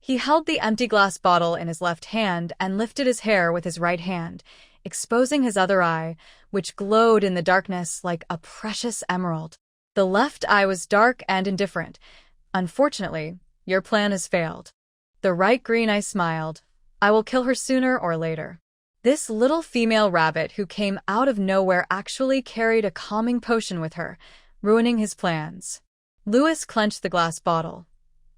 He held the empty glass bottle in his left hand and lifted his hair with his right hand, exposing his other eye, which glowed in the darkness like a precious emerald. The left eye was dark and indifferent. Unfortunately, your plan has failed. The right green eye smiled. I will kill her sooner or later. This little female rabbit who came out of nowhere actually carried a calming potion with her, ruining his plans. Louis clenched the glass bottle.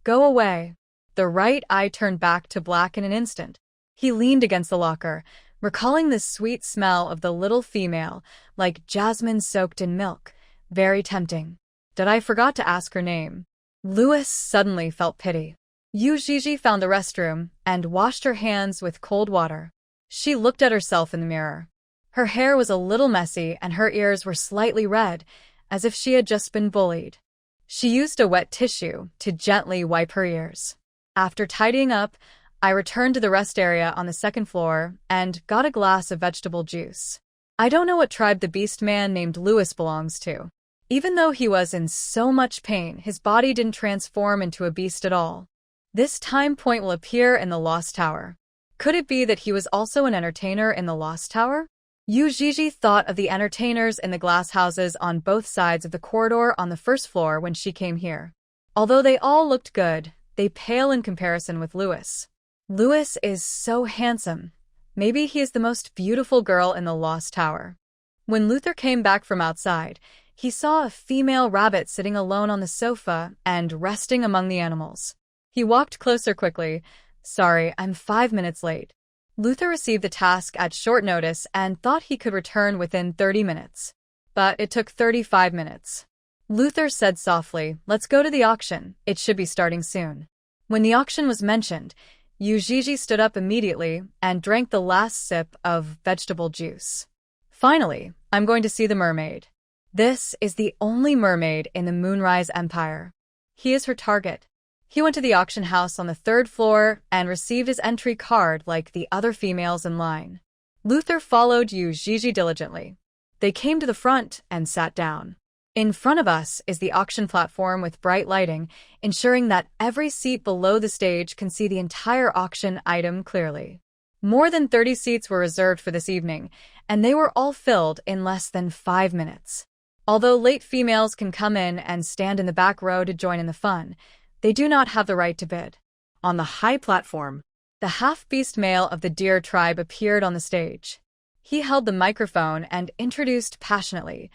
Go away. The right eye turned back to black in an instant. He leaned against the locker, recalling the sweet smell of the little female, like jasmine soaked in milk. Very tempting. Did I forgot to ask her name? Louis suddenly felt pity. Yuii found the restroom and washed her hands with cold water. She looked at herself in the mirror. Her hair was a little messy and her ears were slightly red, as if she had just been bullied. She used a wet tissue to gently wipe her ears. After tidying up, I returned to the rest area on the second floor and got a glass of vegetable juice. I don't know what tribe the Beastman named Louis belongs to. Even though he was in so much pain, his body didn't transform into a beast at all. This time point will appear in the Lost Tower. Could it be that he was also an entertainer in the Lost Tower? Yuii thought of the entertainers in the glass houses on both sides of the corridor on the first floor when she came here. Although they all looked good, they pale in comparison with Louis. Louis is so handsome. Maybe he is the most beautiful girl in the Lost Tower. When Luther came back from outside, he saw a female rabbit sitting alone on the sofa and resting among the animals. He walked closer quickly. "Sorry, I'm 5 minutes late." Luther received the task at short notice and thought he could return within 30 minutes. But it took 35 minutes. Luther said softly, "Let's go to the auction. It should be starting soon." When the auction was mentioned, Yuii stood up immediately and drank the last sip of vegetable juice. "Finally, I'm going to see the mermaid. This is the only mermaid in the Moonrise Empire. He is her target." He went to the auction house on the 3rd floor and received his entry card like the other females in line. Luther followed Yuii diligently. They came to the front and sat down. In front of us is the auction platform with bright lighting, ensuring that every seat below the stage can see the entire auction item clearly. More than 30 seats were reserved for this evening, and they were all filled in less than 5 minutes. Although late females can come in and stand in the back row to join in the fun, they do not have the right to bid. On the high platform, the half-beast male of the deer tribe appeared on the stage. He held the microphone and introduced passionately,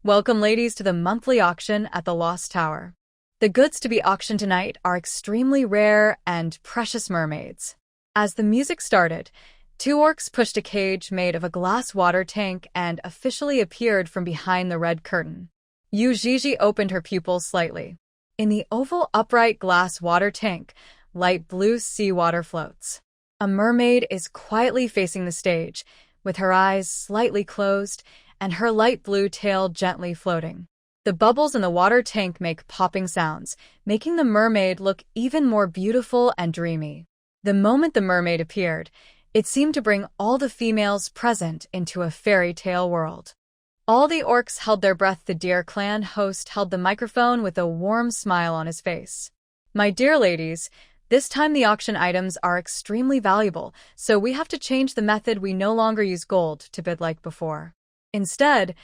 "Welcome, ladies, to the monthly auction at the Lost Tower. The goods to be auctioned tonight are extremely rare and precious mermaids." As the music started, 2 orcs pushed a cage made of a glass water tank and officially appeared from behind the red curtain. Yuii opened her pupils slightly. In the oval upright glass water tank, light blue seawater floats. A mermaid is quietly facing the stage, with her eyes slightly closed and her light blue tail gently floating. The bubbles in the water tank make popping sounds, making the mermaid look even more beautiful and dreamy. The moment the mermaid appeared, it seemed to bring all the females present into a fairy tale world. All the orcs held their breath. The deer clan host held the microphone with a warm smile on his face. "My dear ladies, this time the auction items are extremely valuable, so we have to change the method. We no longer use gold to bid like before. Instead,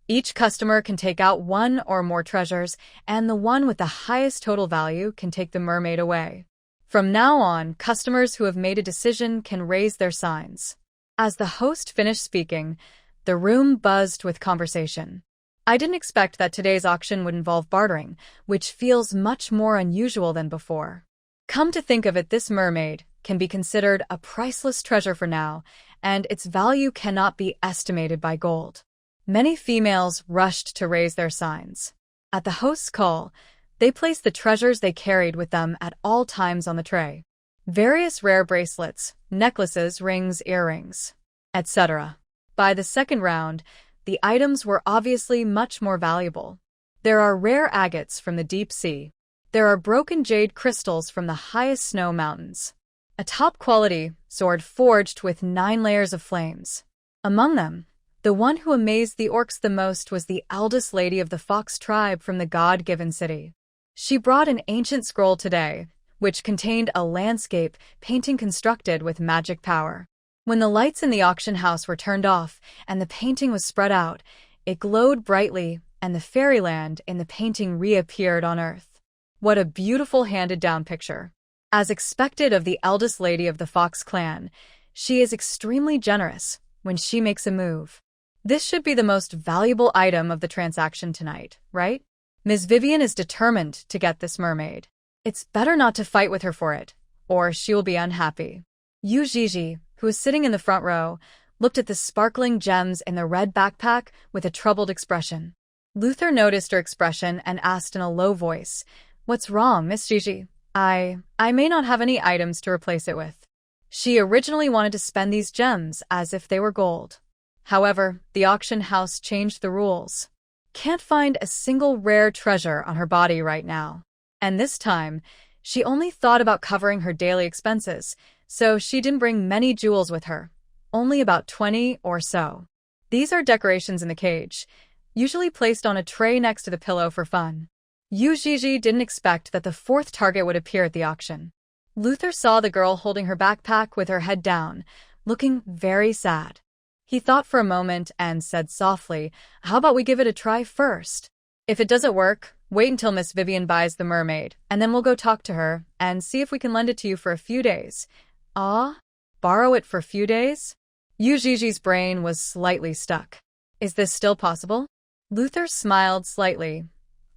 each customer can take out 1 or more treasures, and the one with the highest total value can take the mermaid away. From now on, customers who have made a decision can raise their signs." As the host finished speaking, the room buzzed with conversation. I didn't expect that today's auction would involve bartering, which feels much more unusual than before. Come to think of it, this mermaid can be considered a priceless treasure for now, and its value cannot be estimated by gold. Many females rushed to raise their signs. At the host's call, they placed the treasures they carried with them at all times on the tray. Various rare bracelets, necklaces, rings, earrings, etc. By the second round, the items were obviously much more valuable. There are rare agates from the deep sea. There are broken jade crystals from the highest snow mountains. A top-quality sword forged with 9 layers of flames. Among them, the one who amazed the orcs the most was the eldest lady of the Fox tribe from the God-given city. She brought an ancient scroll today, which contained a landscape painting constructed with magic power. When the lights in the auction house were turned off and the painting was spread out, it glowed brightly, and the fairyland in the painting reappeared on Earth. What a beautiful handed-down picture. As expected of the eldest lady of the Fox clan, she is extremely generous when she makes a move. This should be the most valuable item of the transaction tonight, right? Ms. Vivian is determined to get this mermaid. It's better not to fight with her for it, or she will be unhappy. Yuii, who was sitting in the front row, looked at the sparkling gems in the red backpack with a troubled expression. Luther noticed her expression and asked in a low voice, "What's wrong, Miss Gigi? I may not have any items to replace it with." She originally wanted to spend these gems as if they were gold. However, the auction house changed the rules. Can't find a single rare treasure on her body right now. And this time, she only thought about covering her daily expenses, so she didn't bring many jewels with her, only about 20 or so. These are decorations in the cage, usually placed on a tray next to the pillow for fun. Yuii didn't expect that the 4th target would appear at the auction. Luther saw the girl holding her backpack with her head down, looking very sad. He thought for a moment and said softly, "How about we give it a try first? If it doesn't work, wait until Miss Vivian buys the mermaid, and then we'll go talk to her and see if we can lend it to you for a few days." "Ah? Borrow it for a few days?" Yuji's brain was slightly stuck. Is this still possible? Luther smiled slightly.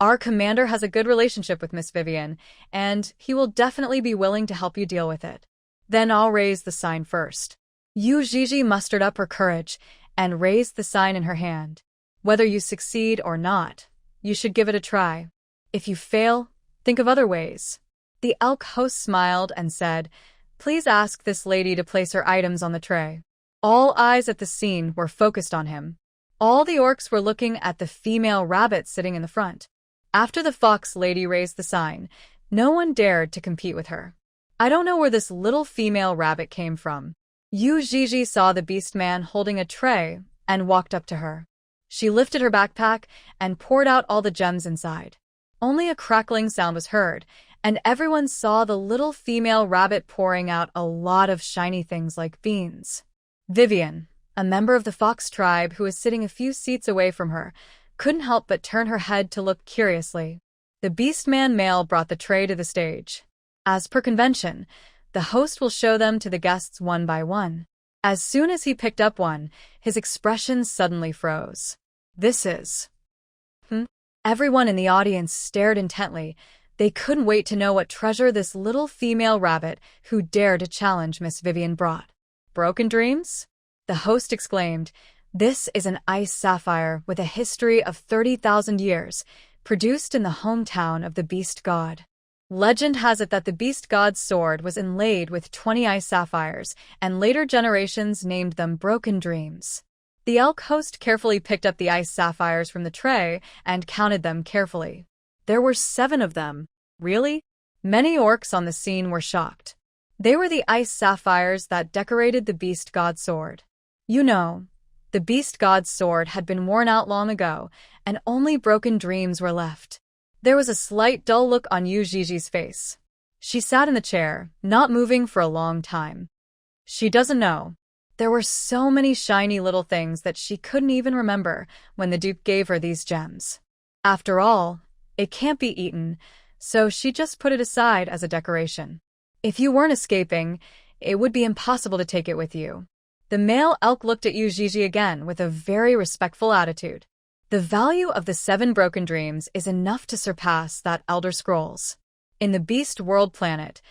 Our commander has a good relationship with Miss Vivian, and he will definitely be willing to help you deal with it. Then I'll raise the sign first. Yuji mustered up her courage and raised the sign in her hand. Whether you succeed or not, you should give it a try. If you fail, think of other ways. The elk host smiled and said, "Please ask this lady to place her items on the tray." All eyes at the scene were focused on him. All the orcs were looking at the female rabbit sitting in the front. After the fox lady raised the sign, no one dared to compete with her. I don't know where this little female rabbit came from. Yuji saw the Beastman holding a tray and walked up to her. She lifted her backpack and poured out all the gems inside. Only a crackling sound was heard, and everyone saw the little female rabbit pouring out a lot of shiny things like beans. Vivian, a member of the fox tribe who was sitting a few seats away from her, couldn't help but turn her head to look curiously. The Beastman male brought the tray to the stage. As per convention, the host will show them to the guests one by one. As soon as he picked up one, his expression suddenly froze. This is... Everyone in the audience stared intently. They couldn't wait to know what treasure this little female rabbit who dared to challenge Miss Vivian brought. Broken dreams? The host exclaimed. This is an ice sapphire with a history of 30,000 years, produced in the hometown of the beast god. Legend has it that the beast god's sword was inlaid with 20 ice sapphires, and later generations named them broken dreams. The elk host carefully picked up the ice sapphires from the tray and counted them carefully. There were 7 of them. Really? Many orcs on the scene were shocked. They were the ice sapphires that decorated the beast god's sword. You know, the beast god's sword had been worn out long ago, and only broken dreams were left. There was a slight dull look on Yuji's face. She sat in the chair, not moving for a long time. She doesn't know. There were so many shiny little things that she couldn't even remember when the duke gave her these gems. After all, it can't be eaten, so she just put it aside as a decoration. If you weren't escaping, it would be impossible to take it with you. The male elk looked at Yuji again with a very respectful attitude. The value of the 7 broken dreams is enough to surpass that Elder Scrolls. In the beast world planet,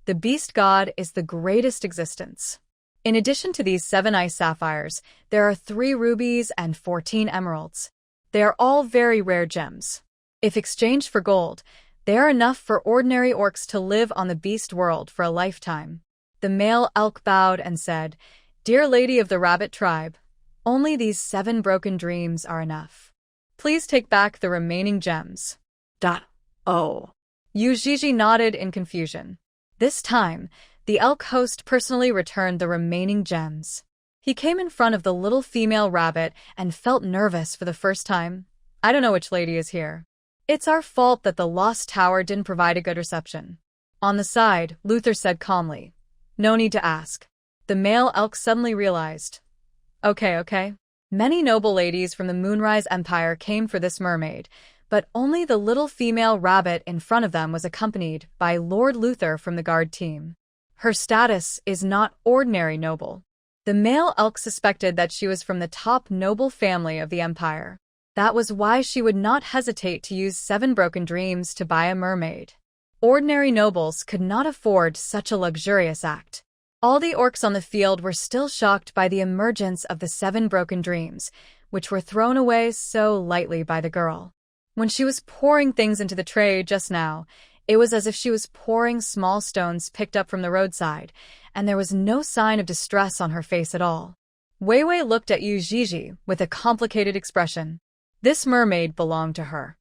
the beast god is the greatest existence. In addition to these 7 ice sapphires, there are 3 rubies and 14 emeralds. They are all very rare gems. If exchanged for gold, they are enough for ordinary orcs to live on the beast world for a lifetime. The male elk bowed and said, "Dear lady of the rabbit tribe, only these 7 broken dreams are enough. Please take back the remaining gems." Oh. Yuji nodded in confusion. This time, the elk host personally returned the remaining gems. He came in front of the little female rabbit and felt nervous for the first time. "I don't know which lady is here. It's our fault that the Lost Tower didn't provide a good reception." On the side, Luther said calmly, "No need to ask." The male elk suddenly realized. Okay. Many noble ladies from the Moonrise Empire came for this mermaid, but only the little female rabbit in front of them was accompanied by Lord Luther from the guard team. Her status is not ordinary noble. The male elk suspected that she was from the top noble family of the empire. That was why she would not hesitate to use 7 broken dreams to buy a mermaid. Ordinary nobles could not afford such a luxurious act. All the orcs on the field were still shocked by the emergence of the 7 broken dreams, which were thrown away so lightly by the girl. When she was pouring things into the tray just now, it was as if she was pouring small stones picked up from the roadside, and there was no sign of distress on her face at all. Weiwei looked at Yuji with a complicated expression. This mermaid belonged to her.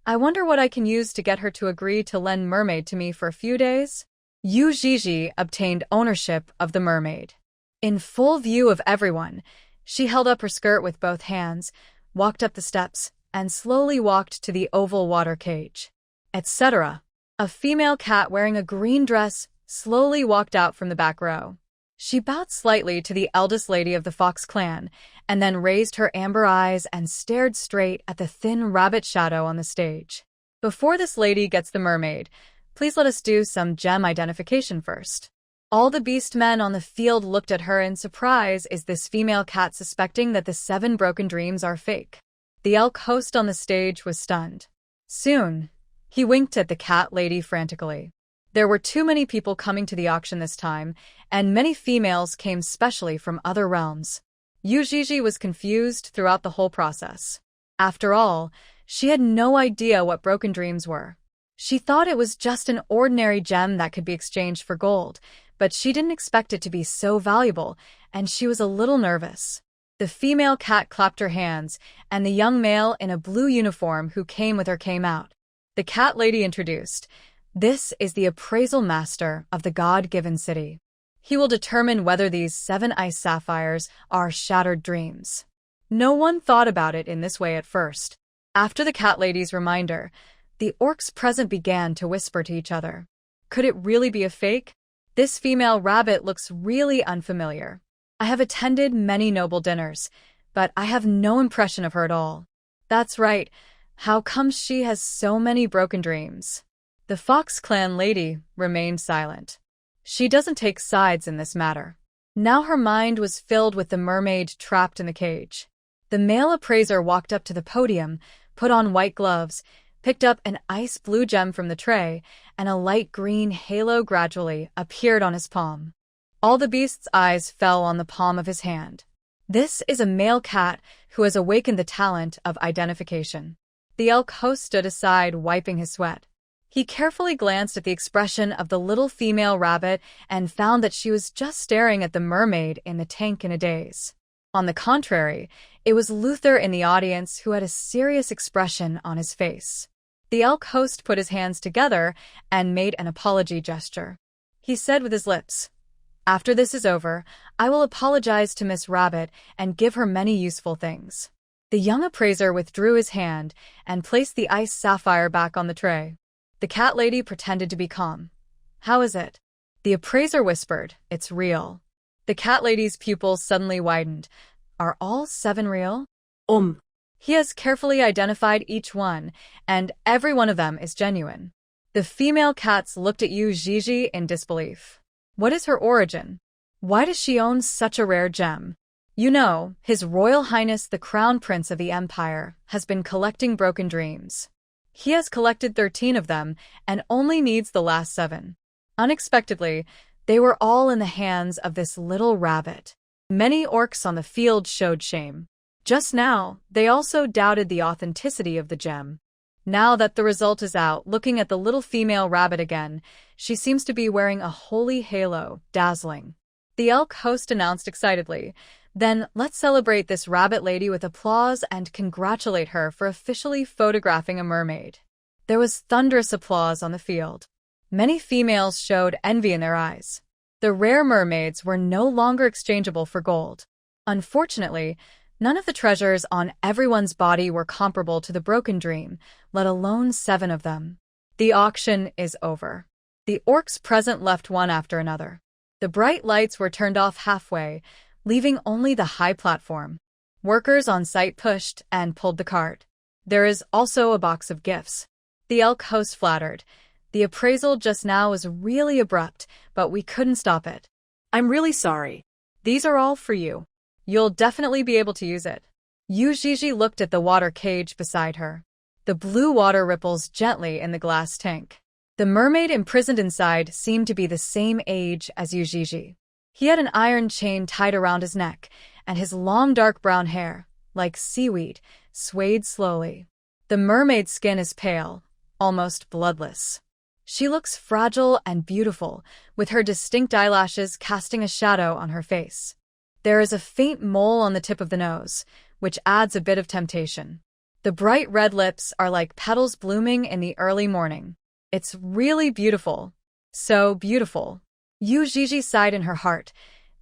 I wonder what I can use to get her to agree to lend Mermaid to me for a few days? Yuji obtained ownership of the mermaid. In full view of everyone, she held up her skirt with both hands, walked up the steps, and slowly walked to the oval water cage. Etc. A female cat wearing a green dress slowly walked out from the back row. She bowed slightly to the eldest lady of the Fox clan, and then raised her amber eyes and stared straight at the thin rabbit shadow on the stage. Before this lady gets the mermaid, please let us do some gem identification first. All the beastmen on the field looked at her in surprise. Is this female cat suspecting that the 7 broken dreams are fake? The elk host on the stage was stunned. Soon, he winked at the cat lady frantically. There were too many people coming to the auction this time, and many females came specially from other realms. Yuii was confused throughout the whole process. After all, she had no idea what broken dreams were. She thought it was just an ordinary gem that could be exchanged for gold, but she didn't expect it to be so valuable, and she was a little nervous. The female cat clapped her hands, and the young male in a blue uniform who came with her came out. The cat lady introduced, "This is the appraisal master of the God-given city. He will determine whether these 7 ice sapphires are shattered dreams." No one thought about it in this way at first. After the cat lady's reminder, the orcs present began to whisper to each other. Could it really be a fake? This female rabbit looks really unfamiliar. I have attended many noble dinners, but I have no impression of her at all. That's right. How come she has so many broken dreams? The Fox Clan lady remained silent. She doesn't take sides in this matter. Now her mind was filled with the mermaid trapped in the cage. The male appraiser walked up to the podium, put on white gloves, picked up an ice blue gem from the tray, and a light green halo gradually appeared on his palm. All the beast's eyes fell on the palm of his hand. This is a male cat who has awakened the talent of identification. The elk host stood aside, wiping his sweat. He carefully glanced at the expression of the little female rabbit and found that she was just staring at the mermaid in the tank in a daze. On the contrary, it was Luther in the audience who had a serious expression on his face. The elk host put his hands together and made an apology gesture. He said with his lips, "After this is over, I will apologize to Miss Rabbit and give her many useful things." The young appraiser withdrew his hand and placed the ice sapphire back on the tray. The cat lady pretended to be calm. "How is it?" The appraiser whispered, "It's real." The cat lady's pupils suddenly widened. "Are all 7 real?" He has carefully identified each one, and every one of them is genuine. The female cats looked at Yuii in disbelief. What is her origin? Why does she own such a rare gem? You know, His Royal Highness the Crown Prince of the Empire has been collecting broken dreams. He has collected 13 of them and only needs the last 7. Unexpectedly, they were all in the hands of this little rabbit. Many orcs on the field showed shame. Just now, they also doubted the authenticity of the gem. Now that the result is out, looking at the little female rabbit again, she seems to be wearing a holy halo, dazzling. The elk host announced excitedly, "Then let's celebrate this rabbit lady with applause and congratulate her for officially photographing a mermaid." There was thunderous applause on the field. Many females showed envy in their eyes. The rare mermaids were no longer exchangeable for gold. Unfortunately, none of the treasures on everyone's body were comparable to the broken dream, let alone 7 of them. The auction is over. The orcs present left one after another. The bright lights were turned off halfway, leaving only the high platform. Workers on site pushed and pulled the cart. There is also a box of gifts. The elk host flattered. "The appraisal just now was really abrupt, but we couldn't stop it. I'm really sorry. These are all for you. You'll definitely be able to use it." Yuii looked at the water cage beside her. The blue water ripples gently in the glass tank. The mermaid imprisoned inside seemed to be the same age as Yuii. He had an iron chain tied around his neck, and his long dark brown hair, like seaweed, swayed slowly. The mermaid's skin is pale, almost bloodless. She looks fragile and beautiful, with her distinct eyelashes casting a shadow on her face. There is a faint mole on the tip of the nose, which adds a bit of temptation. The bright red lips are like petals blooming in the early morning. It's really beautiful. So beautiful. Yuii sighed in her heart.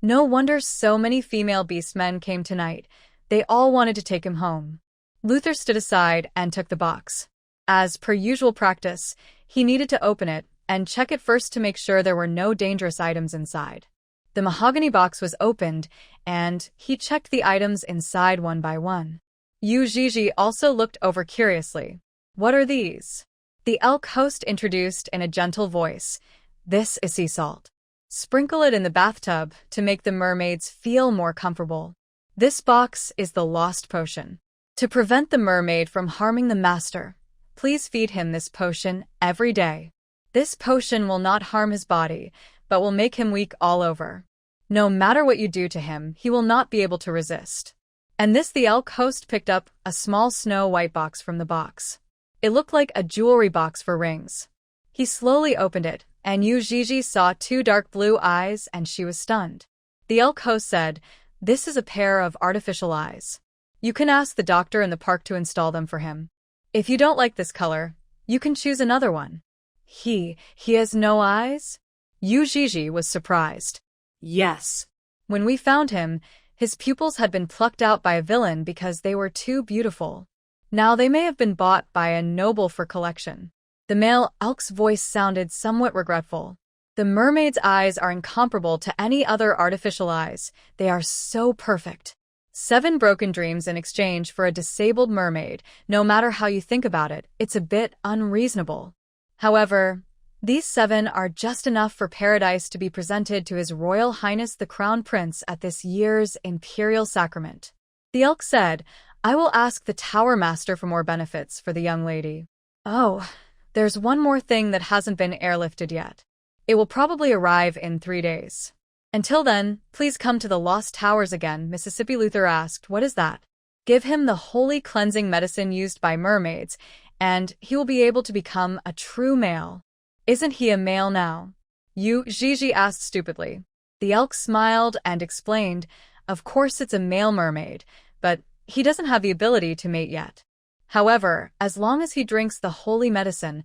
No wonder so many female beastmen came tonight. They all wanted to take him home. Luther stood aside and took the box. As per usual practice, he needed to open it and check it first to make sure there were no dangerous items inside. The mahogany box was opened, and he checked the items inside one by one. Yuii also looked over curiously. "What are these?" The elk host introduced in a gentle voice. "This is sea salt." Sprinkle it in the bathtub to make the mermaids feel more comfortable. This box is the lost potion. To prevent the mermaid from harming the master, please feed him this potion every day. This potion will not harm his body, but will make him weak all over. No matter what you do to him, he will not be able to resist. And this the elk host picked up a small snow-white box from the box. It looked like a jewelry box for rings. He slowly opened it, and Yuii saw 2 dark blue eyes and she was stunned. The elk host said, "This is a pair of artificial eyes. You can ask the doctor in the park to install them for him. If you don't like this color, you can choose another one." He has no eyes? Yuii was surprised. Yes. When we found him, his pupils had been plucked out by a villain because they were too beautiful. Now they may have been bought by a noble for collection. The male elk's voice sounded somewhat regretful. The mermaid's eyes are incomparable to any other artificial eyes. They are so perfect. 7 broken dreams in exchange for a disabled mermaid. No matter how you think about it, it's a bit unreasonable. However, these 7 are just enough for paradise to be presented to His Royal Highness the Crown Prince at this year's Imperial Sacrament. The elk said, "I will ask the Tower Master for more benefits for the young lady." Oh, there's one more thing that hasn't been airlifted yet. It will probably arrive in 3 days. Until then, please come to the Lost Towers again, Mississippi Luther asked. What is that? Give him the holy cleansing medicine used by mermaids, and he will be able to become a true male. Isn't he a male now? Yuii asked stupidly. The elk smiled and explained, of course it's a male mermaid, but he doesn't have the ability to mate yet. However, as long as he drinks the holy medicine,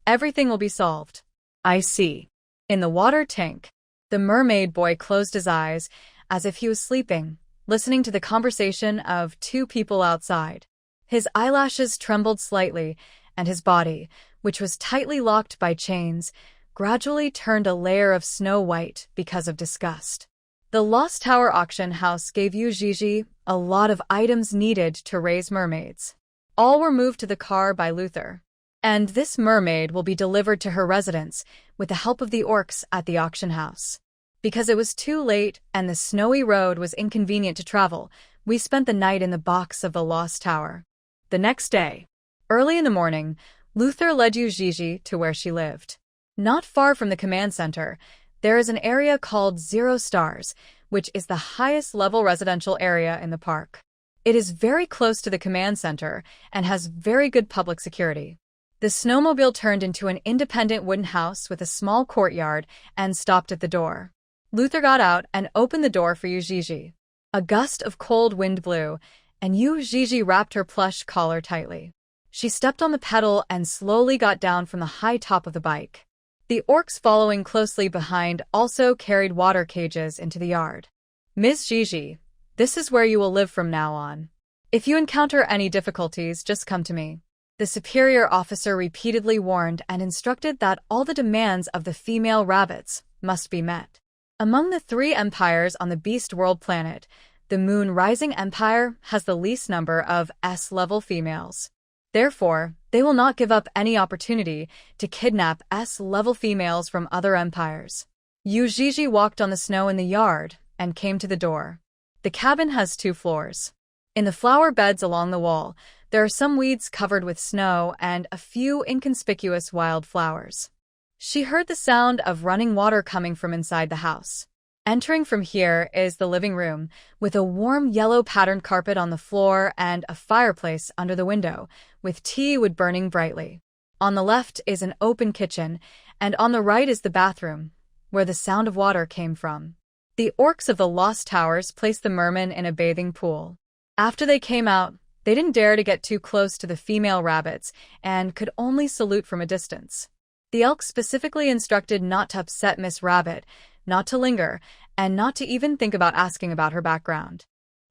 everything will be solved. I see. In the water tank, the mermaid boy closed his eyes as if he was sleeping, listening to the conversation of 2 people outside. His eyelashes trembled slightly, and his body, which was tightly locked by chains, gradually turned a layer of snow white because of disgust. The Lost Tower auction house gave Yuii a lot of items needed to raise mermaids. All were moved to the car by Luther. And this mermaid will be delivered to her residence with the help of the orcs at the auction house. Because it was too late and the snowy road was inconvenient to travel, we spent the night in the box of the Lost Tower. The next day, early in the morning, Luther led Yuii to where she lived. Not far from the command center, there is an area called 0 Stars, which is the highest level residential area in the park. It is very close to the command center and has very good public security. The snowmobile turned into an independent wooden house with a small courtyard and stopped at the door. Luther got out and opened the door for Yuii. A gust of cold wind blew, and Yuii wrapped her plush collar tightly. She stepped on the pedal and slowly got down from the high top of the bike. The orcs following closely behind also carried water cages into the yard. "Ms. Yuii, this is where you will live from now on. If you encounter any difficulties, just come to me." The superior officer repeatedly warned and instructed that all the demands of the female rabbits must be met. Among the 3 empires on the Beast World planet, the Moon Rising Empire has the least number of S-level females. Therefore, they will not give up any opportunity to kidnap S-level females from other empires. Yuii walked on the snow in the yard and came to the door. The cabin has 2 floors. In the flower beds along the wall, there are some weeds covered with snow and a few inconspicuous wild flowers. She heard the sound of running water coming from inside the house. Entering from here is the living room, with a warm yellow patterned carpet on the floor and a fireplace under the window, with tea wood burning brightly. On the left is an open kitchen, and on the right is the bathroom, where the sound of water came from. The orcs of the Lost Towers placed the mermen in a bathing pool. After they came out, they didn't dare to get too close to the female rabbits and could only salute from a distance. The elk specifically instructed not to upset Miss Rabbit, not to linger, and not to even think about asking about her background.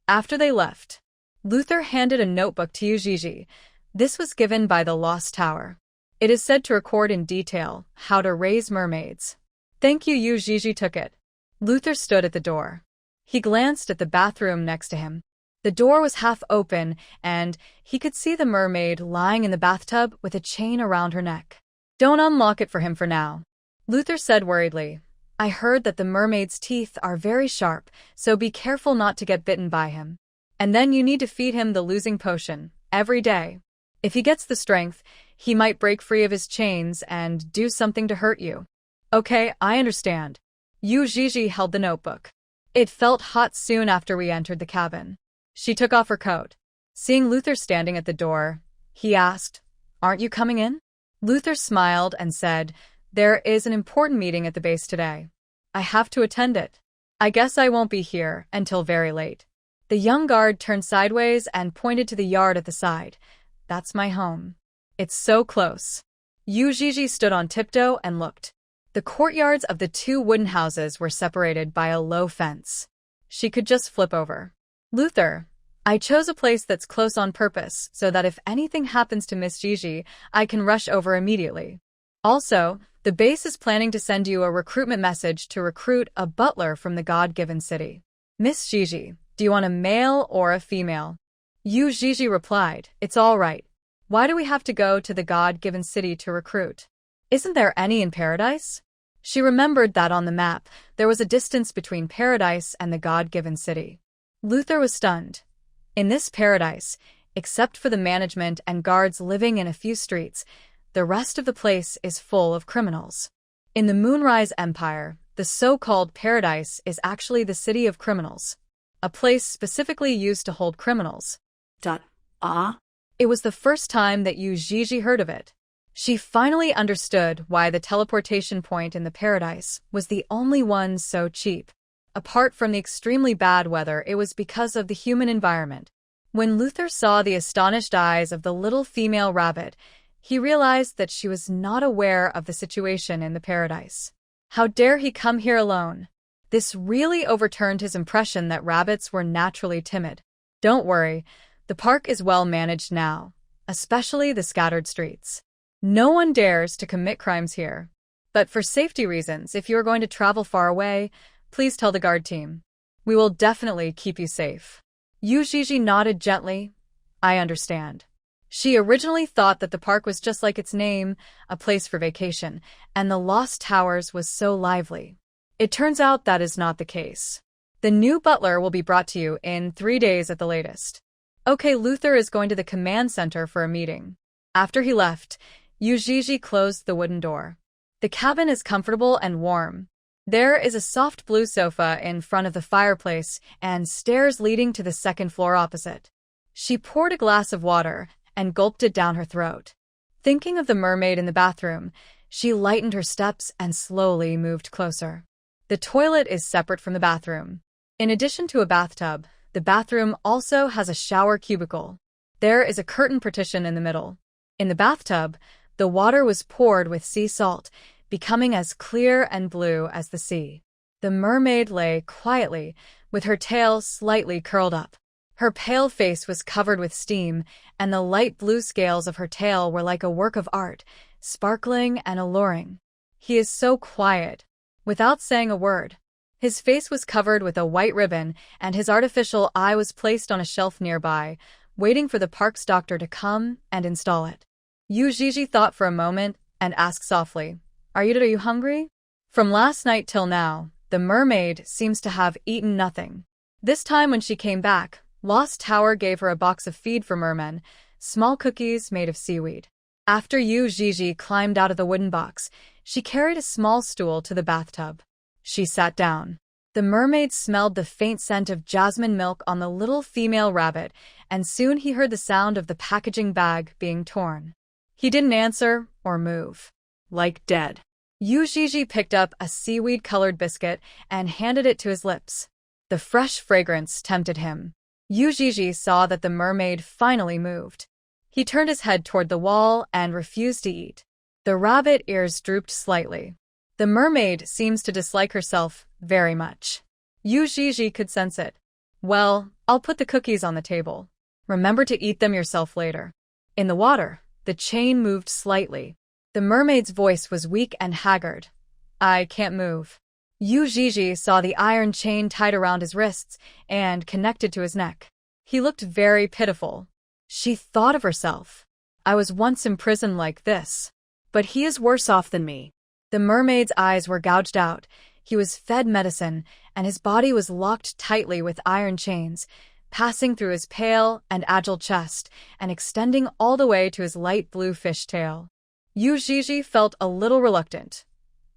After they left, Luther handed a notebook to Yuii. This was given by the Lost Tower. It is said to record in detail how to raise mermaids. Thank you. Yuii took it. Luther stood at the door. He glanced at the bathroom next to him. The door was half open, and he could see the mermaid lying in the bathtub with a chain around her neck. "Don't unlock it for him for now," Luther said worriedly. I heard that the mermaid's teeth are very sharp, so be careful not to get bitten by him. And then you need to feed him the losing potion, every day. If he gets the strength, he might break free of his chains and do something to hurt you. Okay, I understand. Yuii held the notebook. It felt hot soon after we entered the cabin. She took off her coat. Seeing Luther standing at the door, he asked, "Aren't you coming in?" Luther smiled and said, "There is an important meeting at the base today. I have to attend it. I guess I won't be here until very late." The young guard turned sideways and pointed to the yard at the side. "That's my home. It's so close." Yuii stood on tiptoe and looked. The courtyards of the two wooden houses were separated by a low fence. She could just flip over. "Luther, I chose a place that's close on purpose so that if anything happens to Miss Gigi, I can rush over immediately. Also, the base is planning to send you a recruitment message to recruit a butler from the God-given city. Miss Gigi, do you want a male or a female?" Yuii replied, "It's all right. Why do we have to go to the God-given city to recruit? Isn't there any in paradise?" She remembered that on the map, there was a distance between paradise and the God-given city. Luther was stunned. In this paradise, except for the management and guards living in a few streets, the rest of the place is full of criminals. In the Moonrise Empire, the so-called paradise is actually the city of criminals, a place specifically used to hold criminals. It was the first time that Yuii heard of it. She finally understood why the teleportation point in the paradise was the only one so cheap. Apart from the extremely bad weather, it was because of the human environment. When Luther saw the astonished eyes of the little female rabbit, he realized that she was not aware of the situation in the paradise. How dare he come here alone? This really overturned his impression that rabbits were naturally timid. Don't worry, the park is well managed now, especially the scattered streets. No one dares to commit crimes here. But for safety reasons, if you are going to travel far away, please tell the guard team. We will definitely keep you safe. Yuii nodded gently. I understand. She originally thought that the park was just like its name, a place for vacation, and the Lost Towers was so lively. It turns out that is not the case. The new butler will be brought to you in 3 days at the latest. Okay, Luther is going to the command center for a meeting. After he left, Yuii closed the wooden door. The cabin is comfortable and warm. There is a soft blue sofa in front of the fireplace and stairs leading to the second floor opposite. She poured a glass of water and gulped it down her throat. Thinking of the mermaid in the bathroom, she lightened her steps and slowly moved closer. The toilet is separate from the bathroom. In addition to a bathtub, the bathroom also has a shower cubicle. There is a curtain partition in the middle. In the bathtub, the water was poured with sea salt, becoming as clear and blue as the sea. The mermaid lay quietly, with her tail slightly curled up. Her pale face was covered with steam, and the light blue scales of her tail were like a work of art, sparkling and alluring. He is so quiet. Without saying a word. His face was covered with a white ribbon, and his artificial eye was placed on a shelf nearby, waiting for the park's doctor to come and install it. Yuii thought for a moment and asked softly, Are you hungry? From last night till now, the mermaid seems to have eaten nothing. This time when she came back, Lost Tower gave her a box of feed for mermen, small cookies made of seaweed. After Yuii climbed out of the wooden box, she carried a small stool to the bathtub. She sat down. The mermaid smelled the faint scent of jasmine milk on the little female rabbit, and soon he heard the sound of the packaging bag being torn. He didn't answer or move. Like dead. Yuii picked up a seaweed-colored biscuit and handed it to his lips. The fresh fragrance tempted him. Yuii saw that the mermaid finally moved. He turned his head toward the wall and refused to eat. The rabbit ears drooped slightly. The mermaid seems to dislike herself very much. Yuii could sense it. Well, I'll put the cookies on the table. Remember to eat them yourself later. In the water, the chain moved slightly. The mermaid's voice was weak and haggard. I can't move. Yuii saw the iron chain tied around his wrists and connected to his neck. He looked very pitiful. She thought of herself. I was once imprisoned like this. But he is worse off than me. The mermaid's eyes were gouged out. He was fed medicine, and his body was locked tightly with iron chains, passing through his pale and agile chest and extending all the way to his light blue fishtail. Yuii felt a little reluctant.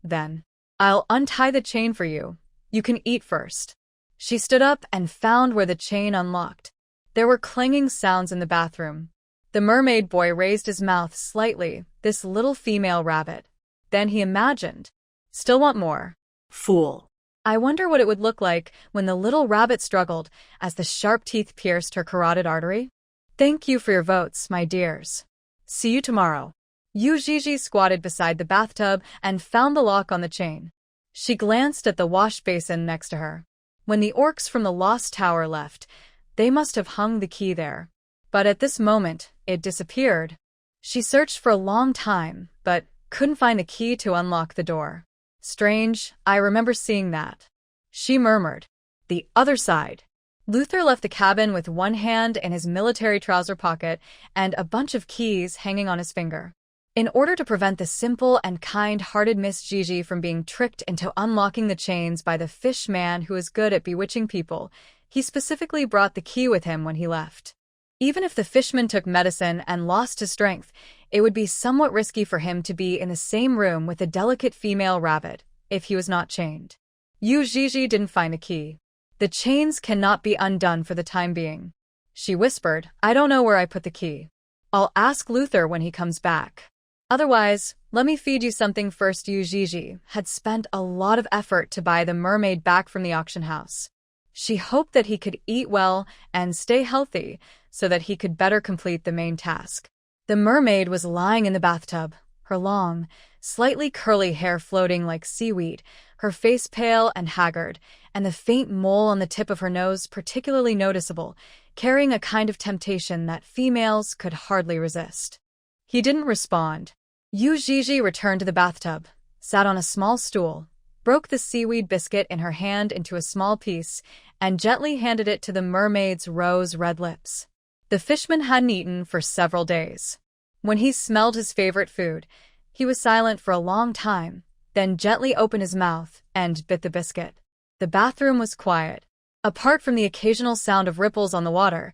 Then, "I'll untie the chain for you. You can eat first." She stood up and found where the chain unlocked. There were clanging sounds in the bathroom. The mermaid boy raised his mouth slightly, this little female rabbit. Then he imagined, "Still want more? Fool." I wonder what it would look like when the little rabbit struggled as the sharp teeth pierced her carotid artery. Thank you for your votes, my dears. See you tomorrow. Yuii squatted beside the bathtub and found the lock on the chain. She glanced at the wash basin next to her. When the orcs from the Lost Tower left, they must have hung the key there. But at this moment, it disappeared. She searched for a long time, but couldn't find the key to unlock the door. Strange, I remember seeing that. She murmured. The other side. Luther left the cabin with one hand in his military trouser pocket and a bunch of keys hanging on his finger. In order to prevent the simple and kind-hearted Miss Gigi from being tricked into unlocking the chains by the fish man who is good at bewitching people, he specifically brought the key with him when he left. Even if the fishman took medicine and lost his strength, it would be somewhat risky for him to be in the same room with a delicate female rabbit, if he was not chained. Yuii didn't find the key. The chains cannot be undone for the time being. She whispered, I don't know where I put the key. I'll ask Luther when he comes back. Otherwise, let me feed you something first. Yuii had spent a lot of effort to buy the mermaid back from the auction house. She hoped that he could eat well and stay healthy so that he could better complete the main task. The mermaid was lying in the bathtub, her long, slightly curly hair floating like seaweed, her face pale and haggard, and the faint mole on the tip of her nose particularly noticeable, carrying a kind of temptation that females could hardly resist. He didn't respond. Yuii returned to the bathtub, sat on a small stool, broke the seaweed biscuit in her hand into a small piece, and gently handed it to the mermaid's rose-red lips. The fishman hadn't eaten for several days. When he smelled his favorite food, he was silent for a long time, then gently opened his mouth and bit the biscuit. The bathroom was quiet. Apart from the occasional sound of ripples on the water,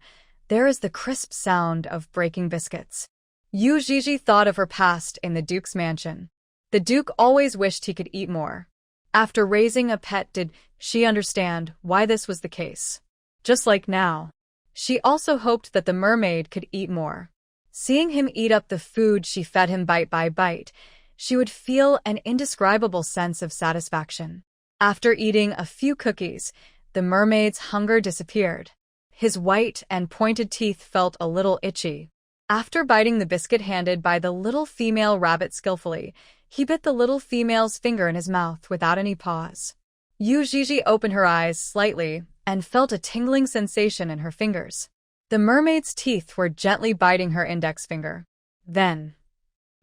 there is the crisp sound of breaking biscuits. Yuii thought of her past in the Duke's mansion. The Duke always wished he could eat more. After raising a pet, did she understand why this was the case? Just like now. She also hoped that the mermaid could eat more. Seeing him eat up the food she fed him bite by bite, she would feel an indescribable sense of satisfaction. After eating a few cookies, the mermaid's hunger disappeared. His white and pointed teeth felt a little itchy. After biting the biscuit handed by the little female rabbit skillfully, he bit the little female's finger in his mouth without any pause. Yuii opened her eyes slightly and felt a tingling sensation in her fingers. The mermaid's teeth were gently biting her index finger. Then,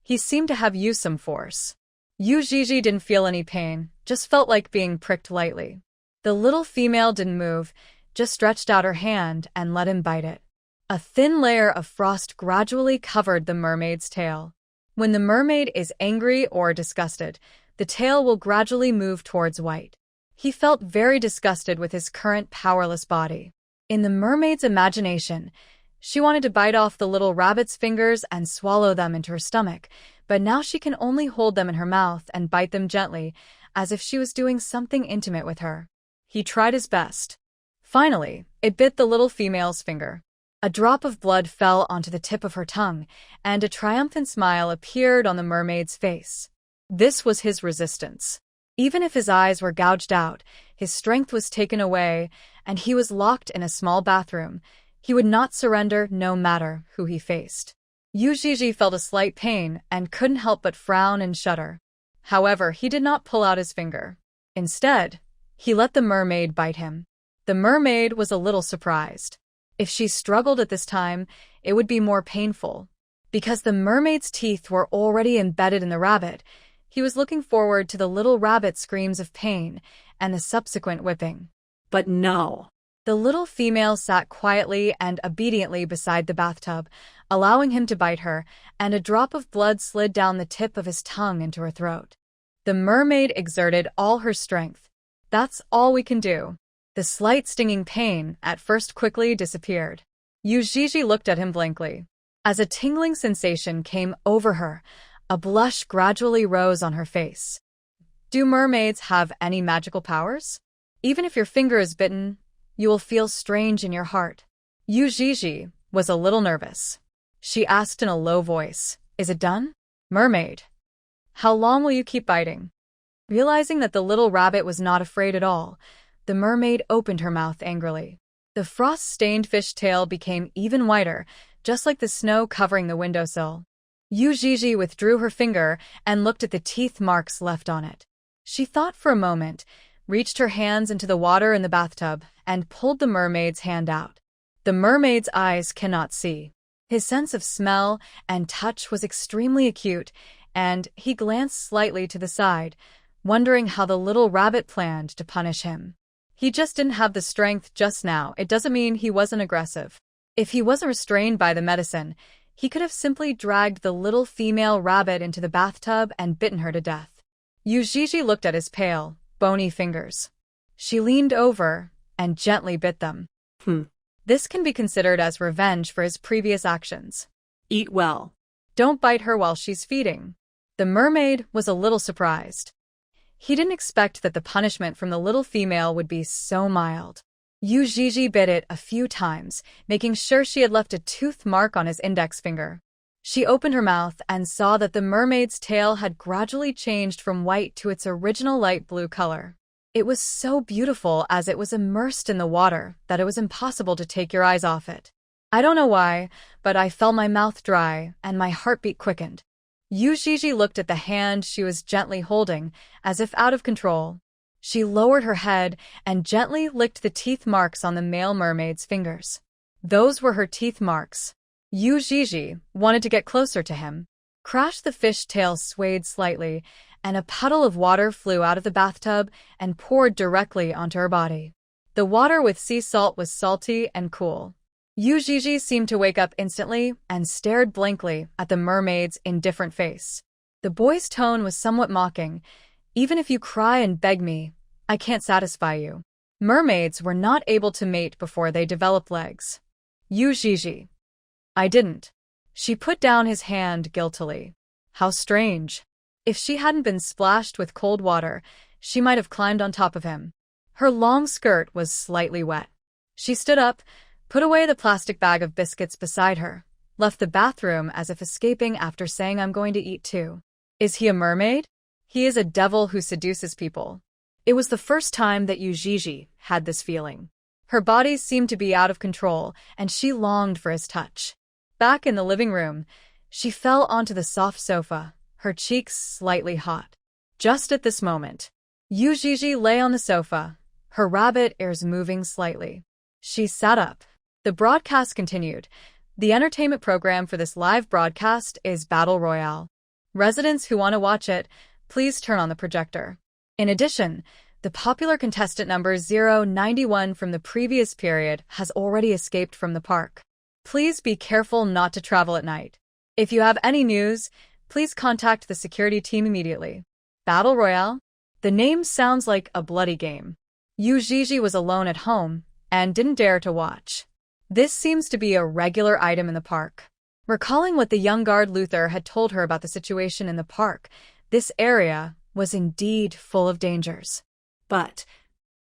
he seemed to have used some force. Yuii didn't feel any pain, just felt like being pricked lightly. The little female didn't move, just stretched out her hand and let him bite it. A thin layer of frost gradually covered the mermaid's tail. When the mermaid is angry or disgusted, the tail will gradually move towards white. He felt very disgusted with his current powerless body. In the mermaid's imagination, she wanted to bite off the little rabbit's fingers and swallow them into her stomach, but now she can only hold them in her mouth and bite them gently, as if she was doing something intimate with her. He tried his best. Finally, it bit the little female's finger. A drop of blood fell onto the tip of her tongue, and a triumphant smile appeared on the mermaid's face. This was his resistance. Even if his eyes were gouged out, his strength was taken away, and he was locked in a small bathroom. He would not surrender no matter who he faced. Yuii felt a slight pain and couldn't help but frown and shudder. However, he did not pull out his finger. Instead, he let the mermaid bite him. The mermaid was a little surprised. If she struggled at this time, it would be more painful. Because the mermaid's teeth were already embedded in the rabbit, he was looking forward to the little rabbit's screams of pain and the subsequent whipping. But no. The little female sat quietly and obediently beside the bathtub, allowing him to bite her, and a drop of blood slid down the tip of his tongue into her throat. The mermaid exerted all her strength. That's all we can do. The slight stinging pain at first quickly disappeared. Yuii looked at him blankly. As a tingling sensation came over her, a blush gradually rose on her face. Do mermaids have any magical powers? Even if your finger is bitten, you will feel strange in your heart. Yuii was a little nervous. She asked in a low voice, "Is it done? Mermaid, how long will you keep biting?" Realizing that the little rabbit was not afraid at all, the mermaid opened her mouth angrily. The frost-stained fishtail became even whiter, just like the snow covering the windowsill. Yuii withdrew her finger and looked at the teeth marks left on it. She thought for a moment, reached her hands into the water in the bathtub, and pulled the mermaid's hand out. The mermaid's eyes cannot see. His sense of smell and touch was extremely acute, and he glanced slightly to the side, wondering how the little rabbit planned to punish him. He just didn't have the strength just now. It doesn't mean he wasn't aggressive. If he wasn't restrained by the medicine, he could have simply dragged the little female rabbit into the bathtub and bitten her to death. Yuii looked at his pale, bony fingers. She leaned over and gently bit them. This can be considered as revenge for his previous actions. Eat well. Don't bite her while she's feeding. The mermaid was a little surprised. He didn't expect that the punishment from the little female would be so mild. Yuii bit it a few times, making sure she had left a tooth mark on his index finger. She opened her mouth and saw that the mermaid's tail had gradually changed from white to its original light blue color. It was so beautiful as it was immersed in the water that it was impossible to take your eyes off it. I don't know why, but I felt my mouth dry and my heartbeat quickened. Yuii looked at the hand she was gently holding, as if out of control. She lowered her head and gently licked the teeth marks on the male mermaid's fingers. Those were her teeth marks. Yuii wanted to get closer to him. Crash! The fish tail swayed slightly, and a puddle of water flew out of the bathtub and poured directly onto her body. The water with sea salt was salty and cool. Yuii seemed to wake up instantly and stared blankly at the mermaid's indifferent face. The boy's tone was somewhat mocking. Even if you cry and beg me, I can't satisfy you. Mermaids were not able to mate before they developed legs. Yuii. I didn't. She put down his hand guiltily. How strange. If she hadn't been splashed with cold water, she might have climbed on top of him. Her long skirt was slightly wet. She stood up, put away the plastic bag of biscuits beside her, left the bathroom as if escaping after saying I'm going to eat too. Is he a mermaid? He is a devil who seduces people. It was the first time that Yuii had this feeling. Her body seemed to be out of control, and she longed for his touch. Back in the living room, she fell onto the soft sofa, her cheeks slightly hot. Just at this moment, Yuii lay on the sofa, her rabbit ears moving slightly. She sat up. The broadcast continued. The entertainment program for this live broadcast is Battle Royale. Residents who want to watch it, please turn on the projector. In addition, the popular contestant number 091 from the previous period has already escaped from the park. Please be careful not to travel at night. If you have any news, please contact the security team immediately. Battle Royale? The name sounds like a bloody game. Yuii was alone at home and didn't dare to watch. This seems to be a regular item in the park. Recalling what the young guard Luther had told her about the situation in the park, this area was indeed full of dangers. But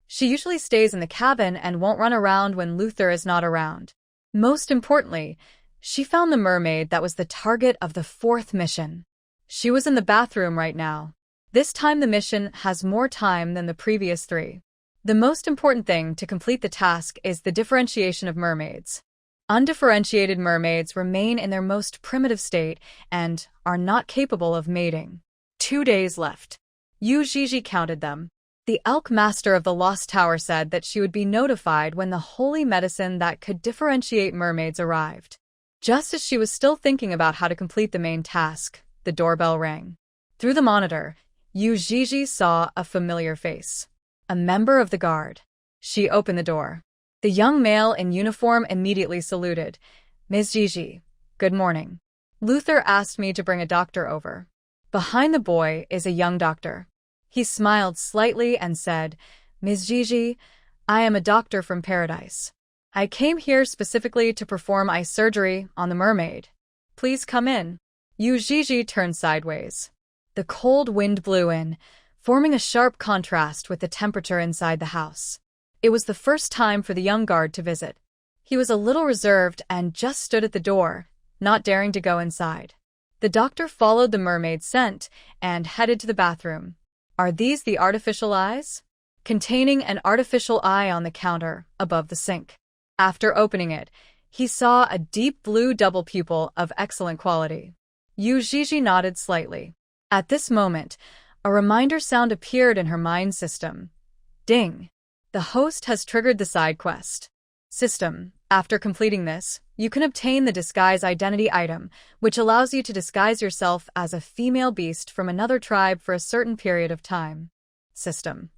she usually stays in the cabin and won't run around when Luther is not around. Most importantly, she found the mermaid that was the target of the 4th mission. She was in the bathroom right now. This time the mission has more time than the previous 3. The most important thing to complete the task is the differentiation of mermaids. Undifferentiated mermaids remain in their most primitive state and are not capable of mating. 2 days left. Yuii counted them. The Elk Master of the Lost Tower said that she would be notified when the holy medicine that could differentiate mermaids arrived. Just as she was still thinking about how to complete the main task, the doorbell rang. Through the monitor, Yuii saw a familiar face. A member of the guard. She opened the door. The young male in uniform immediately saluted. Ms. Yuii, good morning. Luther asked me to bring a doctor over. Behind the boy is a young doctor. He smiled slightly and said, "Ms. Gigi, I am a doctor from Paradise. I came here specifically to perform eye surgery on the mermaid. Please come in." Yuii turned sideways. The cold wind blew in, forming a sharp contrast with the temperature inside the house. It was the first time for the young guard to visit. He was a little reserved and just stood at the door, not daring to go inside. The doctor followed the mermaid's scent and headed to the bathroom. "Are these the artificial eyes?" Containing an artificial eye on the counter above the sink. After opening it, he saw a deep blue double pupil of excellent quality. Yuii nodded slightly. At this moment, a reminder sound appeared in her mind system. Ding! The host has triggered the side quest. System. After completing this, you can obtain the disguise identity item, which allows you to disguise yourself as a female beast from another tribe for a certain period of time. System.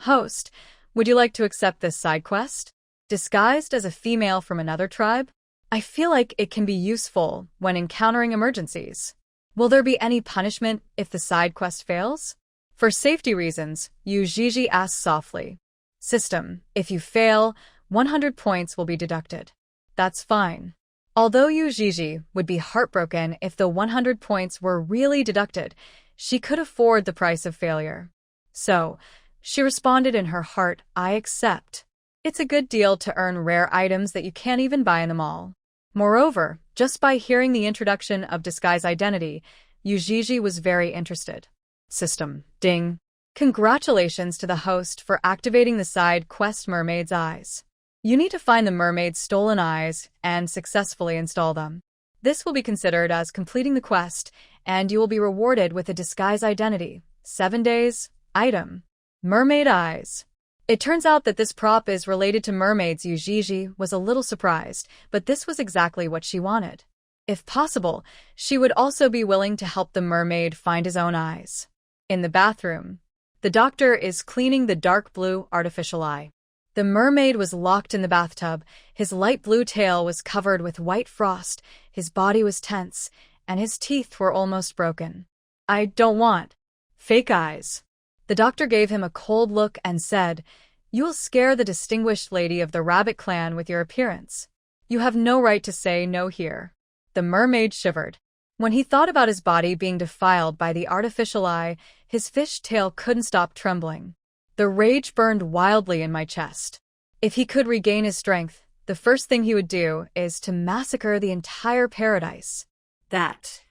Host, would you like to accept this side quest? Disguised as a female from another tribe? I feel like it can be useful when encountering emergencies. Will there be any punishment if the side quest fails? For safety reasons, Yuii asked softly. System. If you fail, 100 points will be deducted. That's fine. Although Yuii would be heartbroken if the 100 points were really deducted, she could afford the price of failure. So, she responded in her heart, "I accept." It's a good deal to earn rare items that you can't even buy in the mall. Moreover, just by hearing the introduction of disguise identity, Yuii was very interested. System. Ding. Congratulations to the host for activating the side quest Mermaid's Eyes. You need to find the mermaid's stolen eyes and successfully install them. This will be considered as completing the quest, and you will be rewarded with a disguise identity. 7 days. Item. Mermaid Eyes. It turns out that this prop is related to mermaids. Yuii was a little surprised, but this was exactly what she wanted. If possible, she would also be willing to help the mermaid find his own eyes. In the bathroom, the doctor is cleaning the dark blue artificial eye. The mermaid was locked in the bathtub, his light blue tail was covered with white frost, his body was tense, and his teeth were almost broken. "I don't want fake eyes." The doctor gave him a cold look and said, "You will scare the distinguished lady of the rabbit clan with your appearance. You have no right to say no here." The mermaid shivered. When he thought about his body being defiled by the artificial eye, his fish tail couldn't stop trembling. The rage burned wildly in my chest. If he could regain his strength, the first thing he would do is to massacre the entire paradise. That.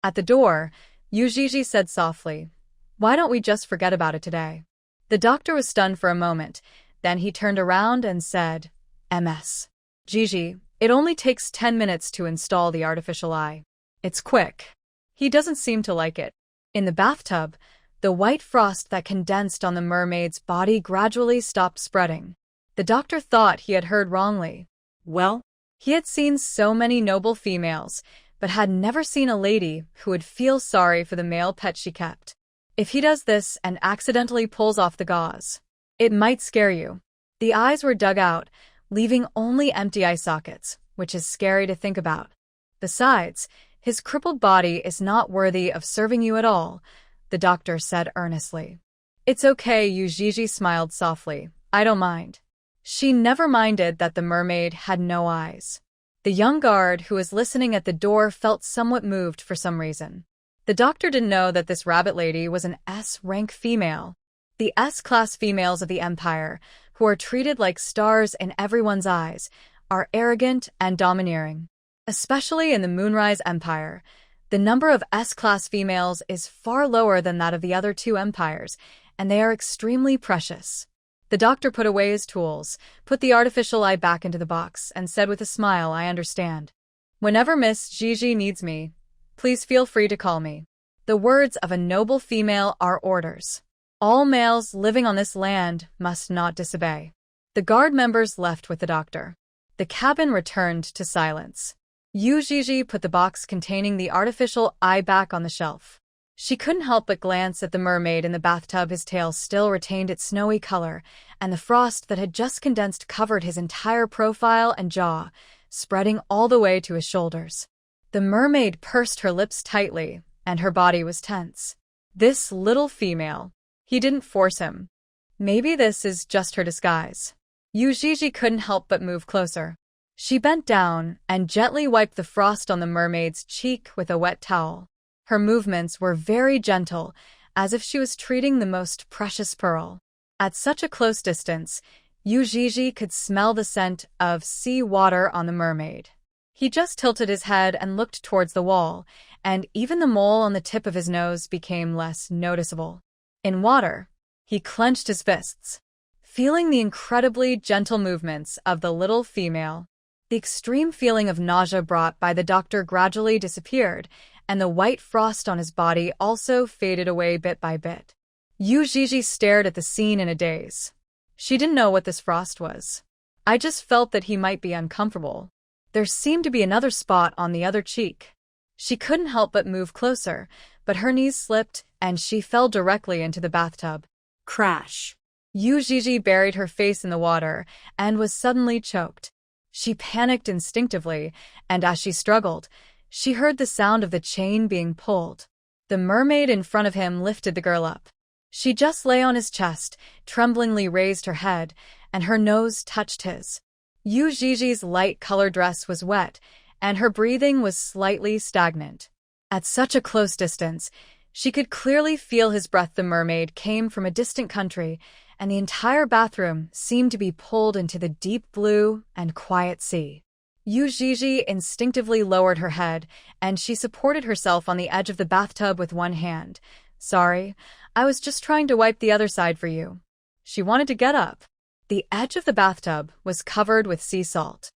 At the door, Yuii said softly, "Why don't we just forget about it today?" The doctor was stunned for a moment, then he turned around and said, "Ms. Gigi, it only takes 10 minutes to install the artificial eye. It's quick." He doesn't seem to like it. In the bathtub, the white frost that condensed on the mermaid's body gradually stopped spreading. The doctor thought he had heard wrongly. Well, he had seen so many noble females, but had never seen a lady who would feel sorry for the male pet she kept. If he does this and accidentally pulls off the gauze, it might scare you. The eyes were dug out, leaving only empty eye sockets, which is scary to think about. Besides, his crippled body is not worthy of serving you at all, the doctor said earnestly. "It's okay," Yuii smiled softly. "I don't mind." She never minded that the mermaid had no eyes. The young guard who was listening at the door felt somewhat moved for some reason. The doctor didn't know that this rabbit lady was an S-rank female. The S-class females of the Empire, who are treated like stars in everyone's eyes, are arrogant and domineering. Especially in the Moonrise Empire, the number of S-class females is far lower than that of the other two empires, and they are extremely precious. The doctor put away his tools, put the artificial eye back into the box, and said with a smile, "I understand. Whenever Miss Gigi needs me, please feel free to call me." The words of a noble female are orders. All males living on this land must not disobey. The guard members left with the doctor. The cabin returned to silence. Yuii put the box containing the artificial eye back on the shelf. She couldn't help but glance at the mermaid in the bathtub. His tail still retained its snowy color, and the frost that had just condensed covered his entire profile and jaw, spreading all the way to his shoulders. The mermaid pursed her lips tightly, and her body was tense. This little female. He didn't force him. Maybe this is just her disguise. Yuii couldn't help but move closer. She bent down and gently wiped the frost on the mermaid's cheek with a wet towel. Her movements were very gentle, as if she was treating the most precious pearl. At such a close distance, Yuii could smell the scent of sea water on the mermaid. He just tilted his head and looked towards the wall, and even the mole on the tip of his nose became less noticeable. In water, he clenched his fists, feeling the incredibly gentle movements of the little female. The extreme feeling of nausea brought by the doctor gradually disappeared, and the white frost on his body also faded away bit by bit. Yuii stared at the scene in a daze. She didn't know what this frost was. I just felt that he might be uncomfortable. There seemed to be another spot on the other cheek. She couldn't help but move closer, but her knees slipped and she fell directly into the bathtub. Crash. Yuii buried her face in the water and was suddenly choked. She panicked instinctively, and as she struggled, she heard the sound of the chain being pulled. The mermaid in front of him lifted the girl up. She just lay on his chest, tremblingly raised her head, and her nose touched his. Yuii's light-colored dress was wet, and her breathing was slightly stagnant. At such a close distance, she could clearly feel his breath. The mermaid came from a distant country, and the entire bathroom seemed to be pulled into the deep blue and quiet sea. Yuii instinctively lowered her head, and she supported herself on the edge of the bathtub with one hand. "Sorry, I was just trying to wipe the other side for you." She wanted to get up. The edge of the bathtub was covered with sea salt.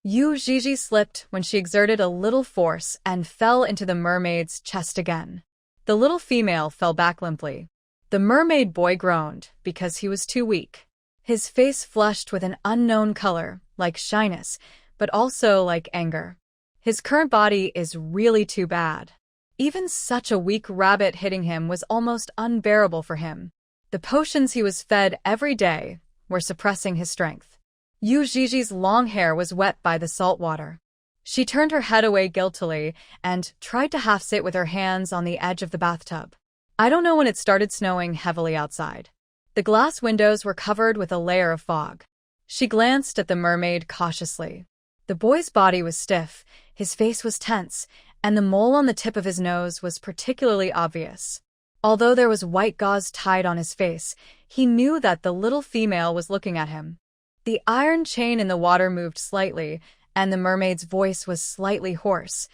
Yuii slipped when she exerted a little force and fell into the mermaid's chest again. The little female fell back limply. The mermaid boy groaned because he was too weak. His face flushed with an unknown color, like shyness, but also like anger. His current body is really too bad. Even such a weak rabbit hitting him was almost unbearable for him. The potions he was fed every day were suppressing his strength. Yuii's long hair was wet by the salt water. She turned her head away guiltily and tried to half-sit with her hands on the edge of the bathtub. I don't know when it started snowing heavily outside. The glass windows were covered with a layer of fog. She glanced at the mermaid cautiously. The boy's body was stiff, his face was tense, and the mole on the tip of his nose was particularly obvious. Although there was white gauze tied on his face, he knew that the little female was looking at him. The iron chain in the water moved slightly, and the mermaid's voice was slightly hoarse.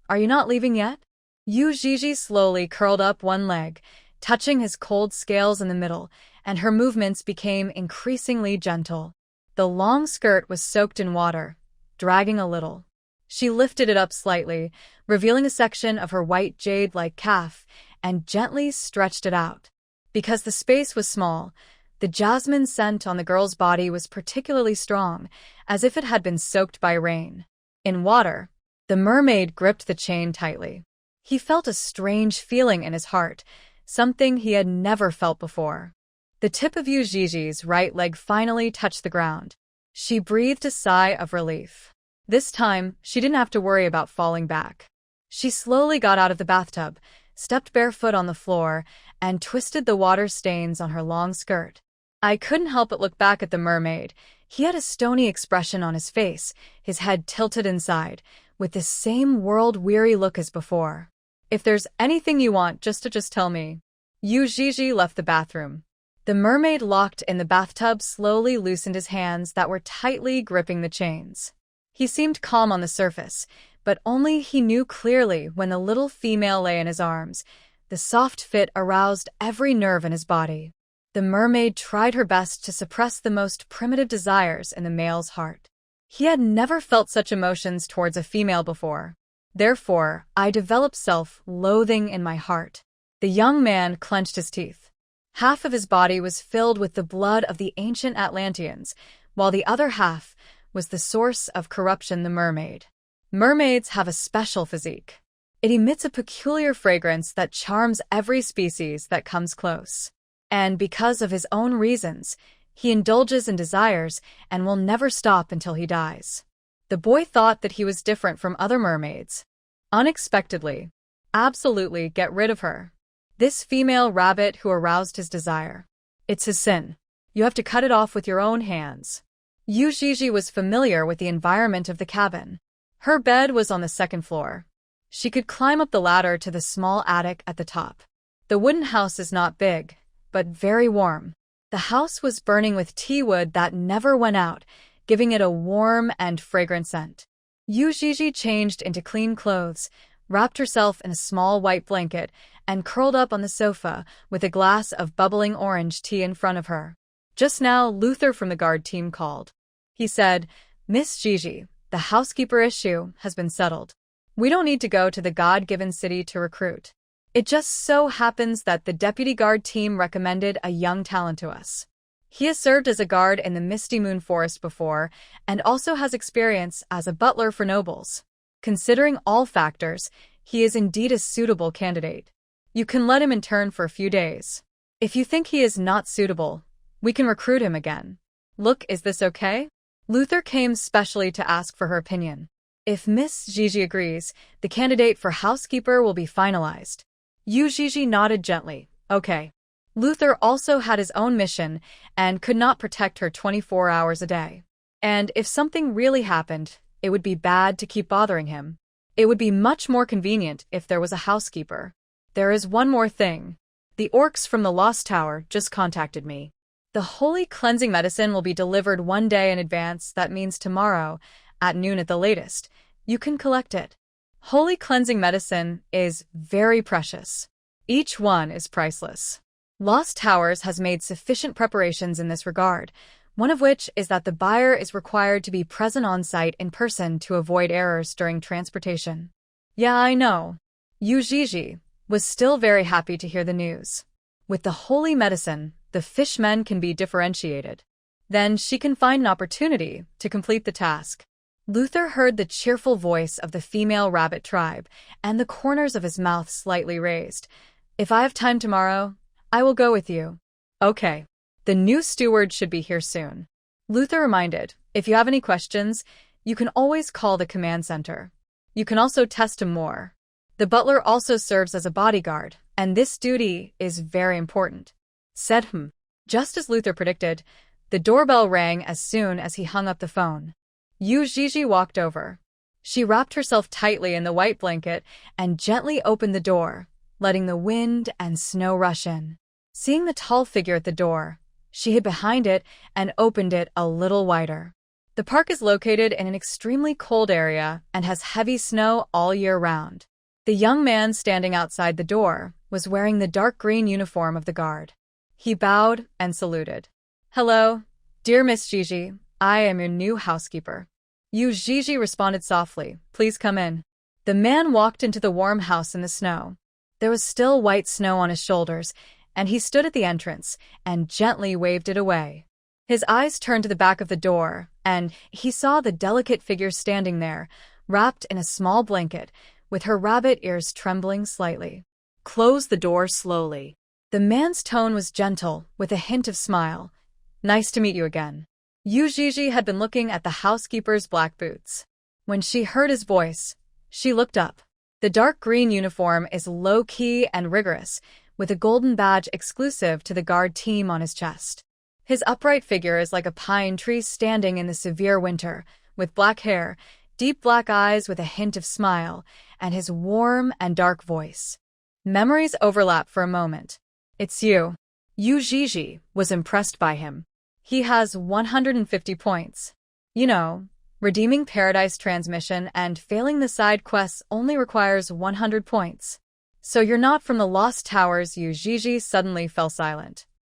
"Are you not leaving yet?" Yuii slowly curled up one leg, touching his cold scales in the middle, and her movements became increasingly gentle. The long skirt was soaked in water, dragging a little. She lifted it up slightly, revealing a section of her white jade-like calf, and gently stretched it out. Because the space was small, the jasmine scent on the girl's body was particularly strong, as if it had been soaked by rain. In water, the mermaid gripped the chain tightly. He felt a strange feeling in his heart, something he had never felt before. The tip of Yuii's right leg finally touched the ground. She breathed a sigh of relief. This time, she didn't have to worry about falling back. She slowly got out of the bathtub, stepped barefoot on the floor, and twisted the water stains on her long skirt. I couldn't help but look back at the mermaid. He had a stony expression on his face, his head tilted inside, with the same world-weary look as before. "If there's anything you want, just tell me." Yuii left the bathroom. The mermaid locked in the bathtub slowly loosened his hands that were tightly gripping the chains. He seemed calm on the surface, but only he knew clearly when the little female lay in his arms. The soft fit aroused every nerve in his body. The mermaid tried her best to suppress the most primitive desires in the male's heart. He had never felt such emotions towards a female before. Therefore, I developed self-loathing in my heart. The young man clenched his teeth. Half of his body was filled with the blood of the ancient Atlanteans, while the other half was the source of corruption, the mermaid. Mermaids have a special physique. It emits a peculiar fragrance that charms every species that comes close. And because of his own reasons, he indulges in desires and will never stop until he dies. The boy thought that he was different from other mermaids. Unexpectedly, absolutely get rid of her. This female rabbit who aroused his desire. It's his sin. You have to cut it off with your own hands. Yuii was familiar with the environment of the cabin. Her bed was on the second floor. She could climb up the ladder to the small attic at the top. The wooden house is not big, but very warm. The house was burning with tea wood that never went out, giving it a warm and fragrant scent. Yuii changed into clean clothes, wrapped herself in a small white blanket, and curled up on the sofa with a glass of bubbling orange tea in front of her. Just now, Luther from the guard team called. He said, "Miss Gigi, the housekeeper issue has been settled. We don't need to go to the God-given city to recruit. It just so happens that the deputy guard team recommended a young talent to us. He has served as a guard in the Misty Moon Forest before and also has experience as a butler for nobles. Considering all factors, he is indeed a suitable candidate. You can let him intern for a few days. If you think he is not suitable, we can recruit him again. Look, is this okay?" Luther came specially to ask for her opinion. If Miss Gigi agrees, the candidate for housekeeper will be finalized. Yuii nodded gently. Okay. Luther also had his own mission and could not protect her 24 hours a day. And if something really happened, it would be bad to keep bothering him. It would be much more convenient if there was a housekeeper. There is one more thing. The orcs from the Lost Tower just contacted me. The holy cleansing medicine will be delivered one day in advance. That means tomorrow, at noon at the latest. You can collect it. Holy cleansing medicine is very precious. Each one is priceless. Lost Towers has made sufficient preparations in this regard, one of which is that the buyer is required to be present on site in person to avoid errors during transportation. Yeah, I know. Yuii was still very happy to hear the news. With the holy medicine, the fishmen can be differentiated. Then she can find an opportunity to complete the task. Luther heard the cheerful voice of the female rabbit tribe, and the corners of his mouth slightly raised. If I have time tomorrow, I will go with you. Okay. The new steward should be here soon. Luther reminded, if you have any questions, you can always call the command center. You can also test him more. The butler also serves as a bodyguard, and this duty is very important. Said him. Just as Luther predicted, the doorbell rang as soon as he hung up the phone. Yuii walked over. She wrapped herself tightly in the white blanket and gently opened the door, letting the wind and snow rush in. Seeing the tall figure at the door, she hid behind it and opened it a little wider. The park is located in an extremely cold area and has heavy snow all year round. The young man standing outside the door was wearing the dark green uniform of the guard. He bowed and saluted. "Hello, dear Miss Gigi. I am your new housekeeper." Yuii responded softly, "Please come in." The man walked into the warm house in the snow. There was still white snow on his shoulders, and he stood at the entrance and gently waved it away. His eyes turned to the back of the door, and he saw the delicate figure standing there, wrapped in a small blanket, with her rabbit ears trembling slightly. "Close the door slowly." The man's tone was gentle, with a hint of smile. "Nice to meet you again." Yuii had been looking at the housekeeper's black boots. When she heard his voice, she looked up. The dark green uniform is low-key and rigorous, with a golden badge exclusive to the guard team on his chest. His upright figure is like a pine tree standing in the severe winter, with black hair, deep black eyes with a hint of smile, and his warm and dark voice. Memories overlap for a moment. "It's you." Yuii was impressed by him. He has 150 points. You know, redeeming Paradise Transmission and failing the side quests only requires 100 points. So you're not from the Lost Towers. Yuii suddenly fell silent.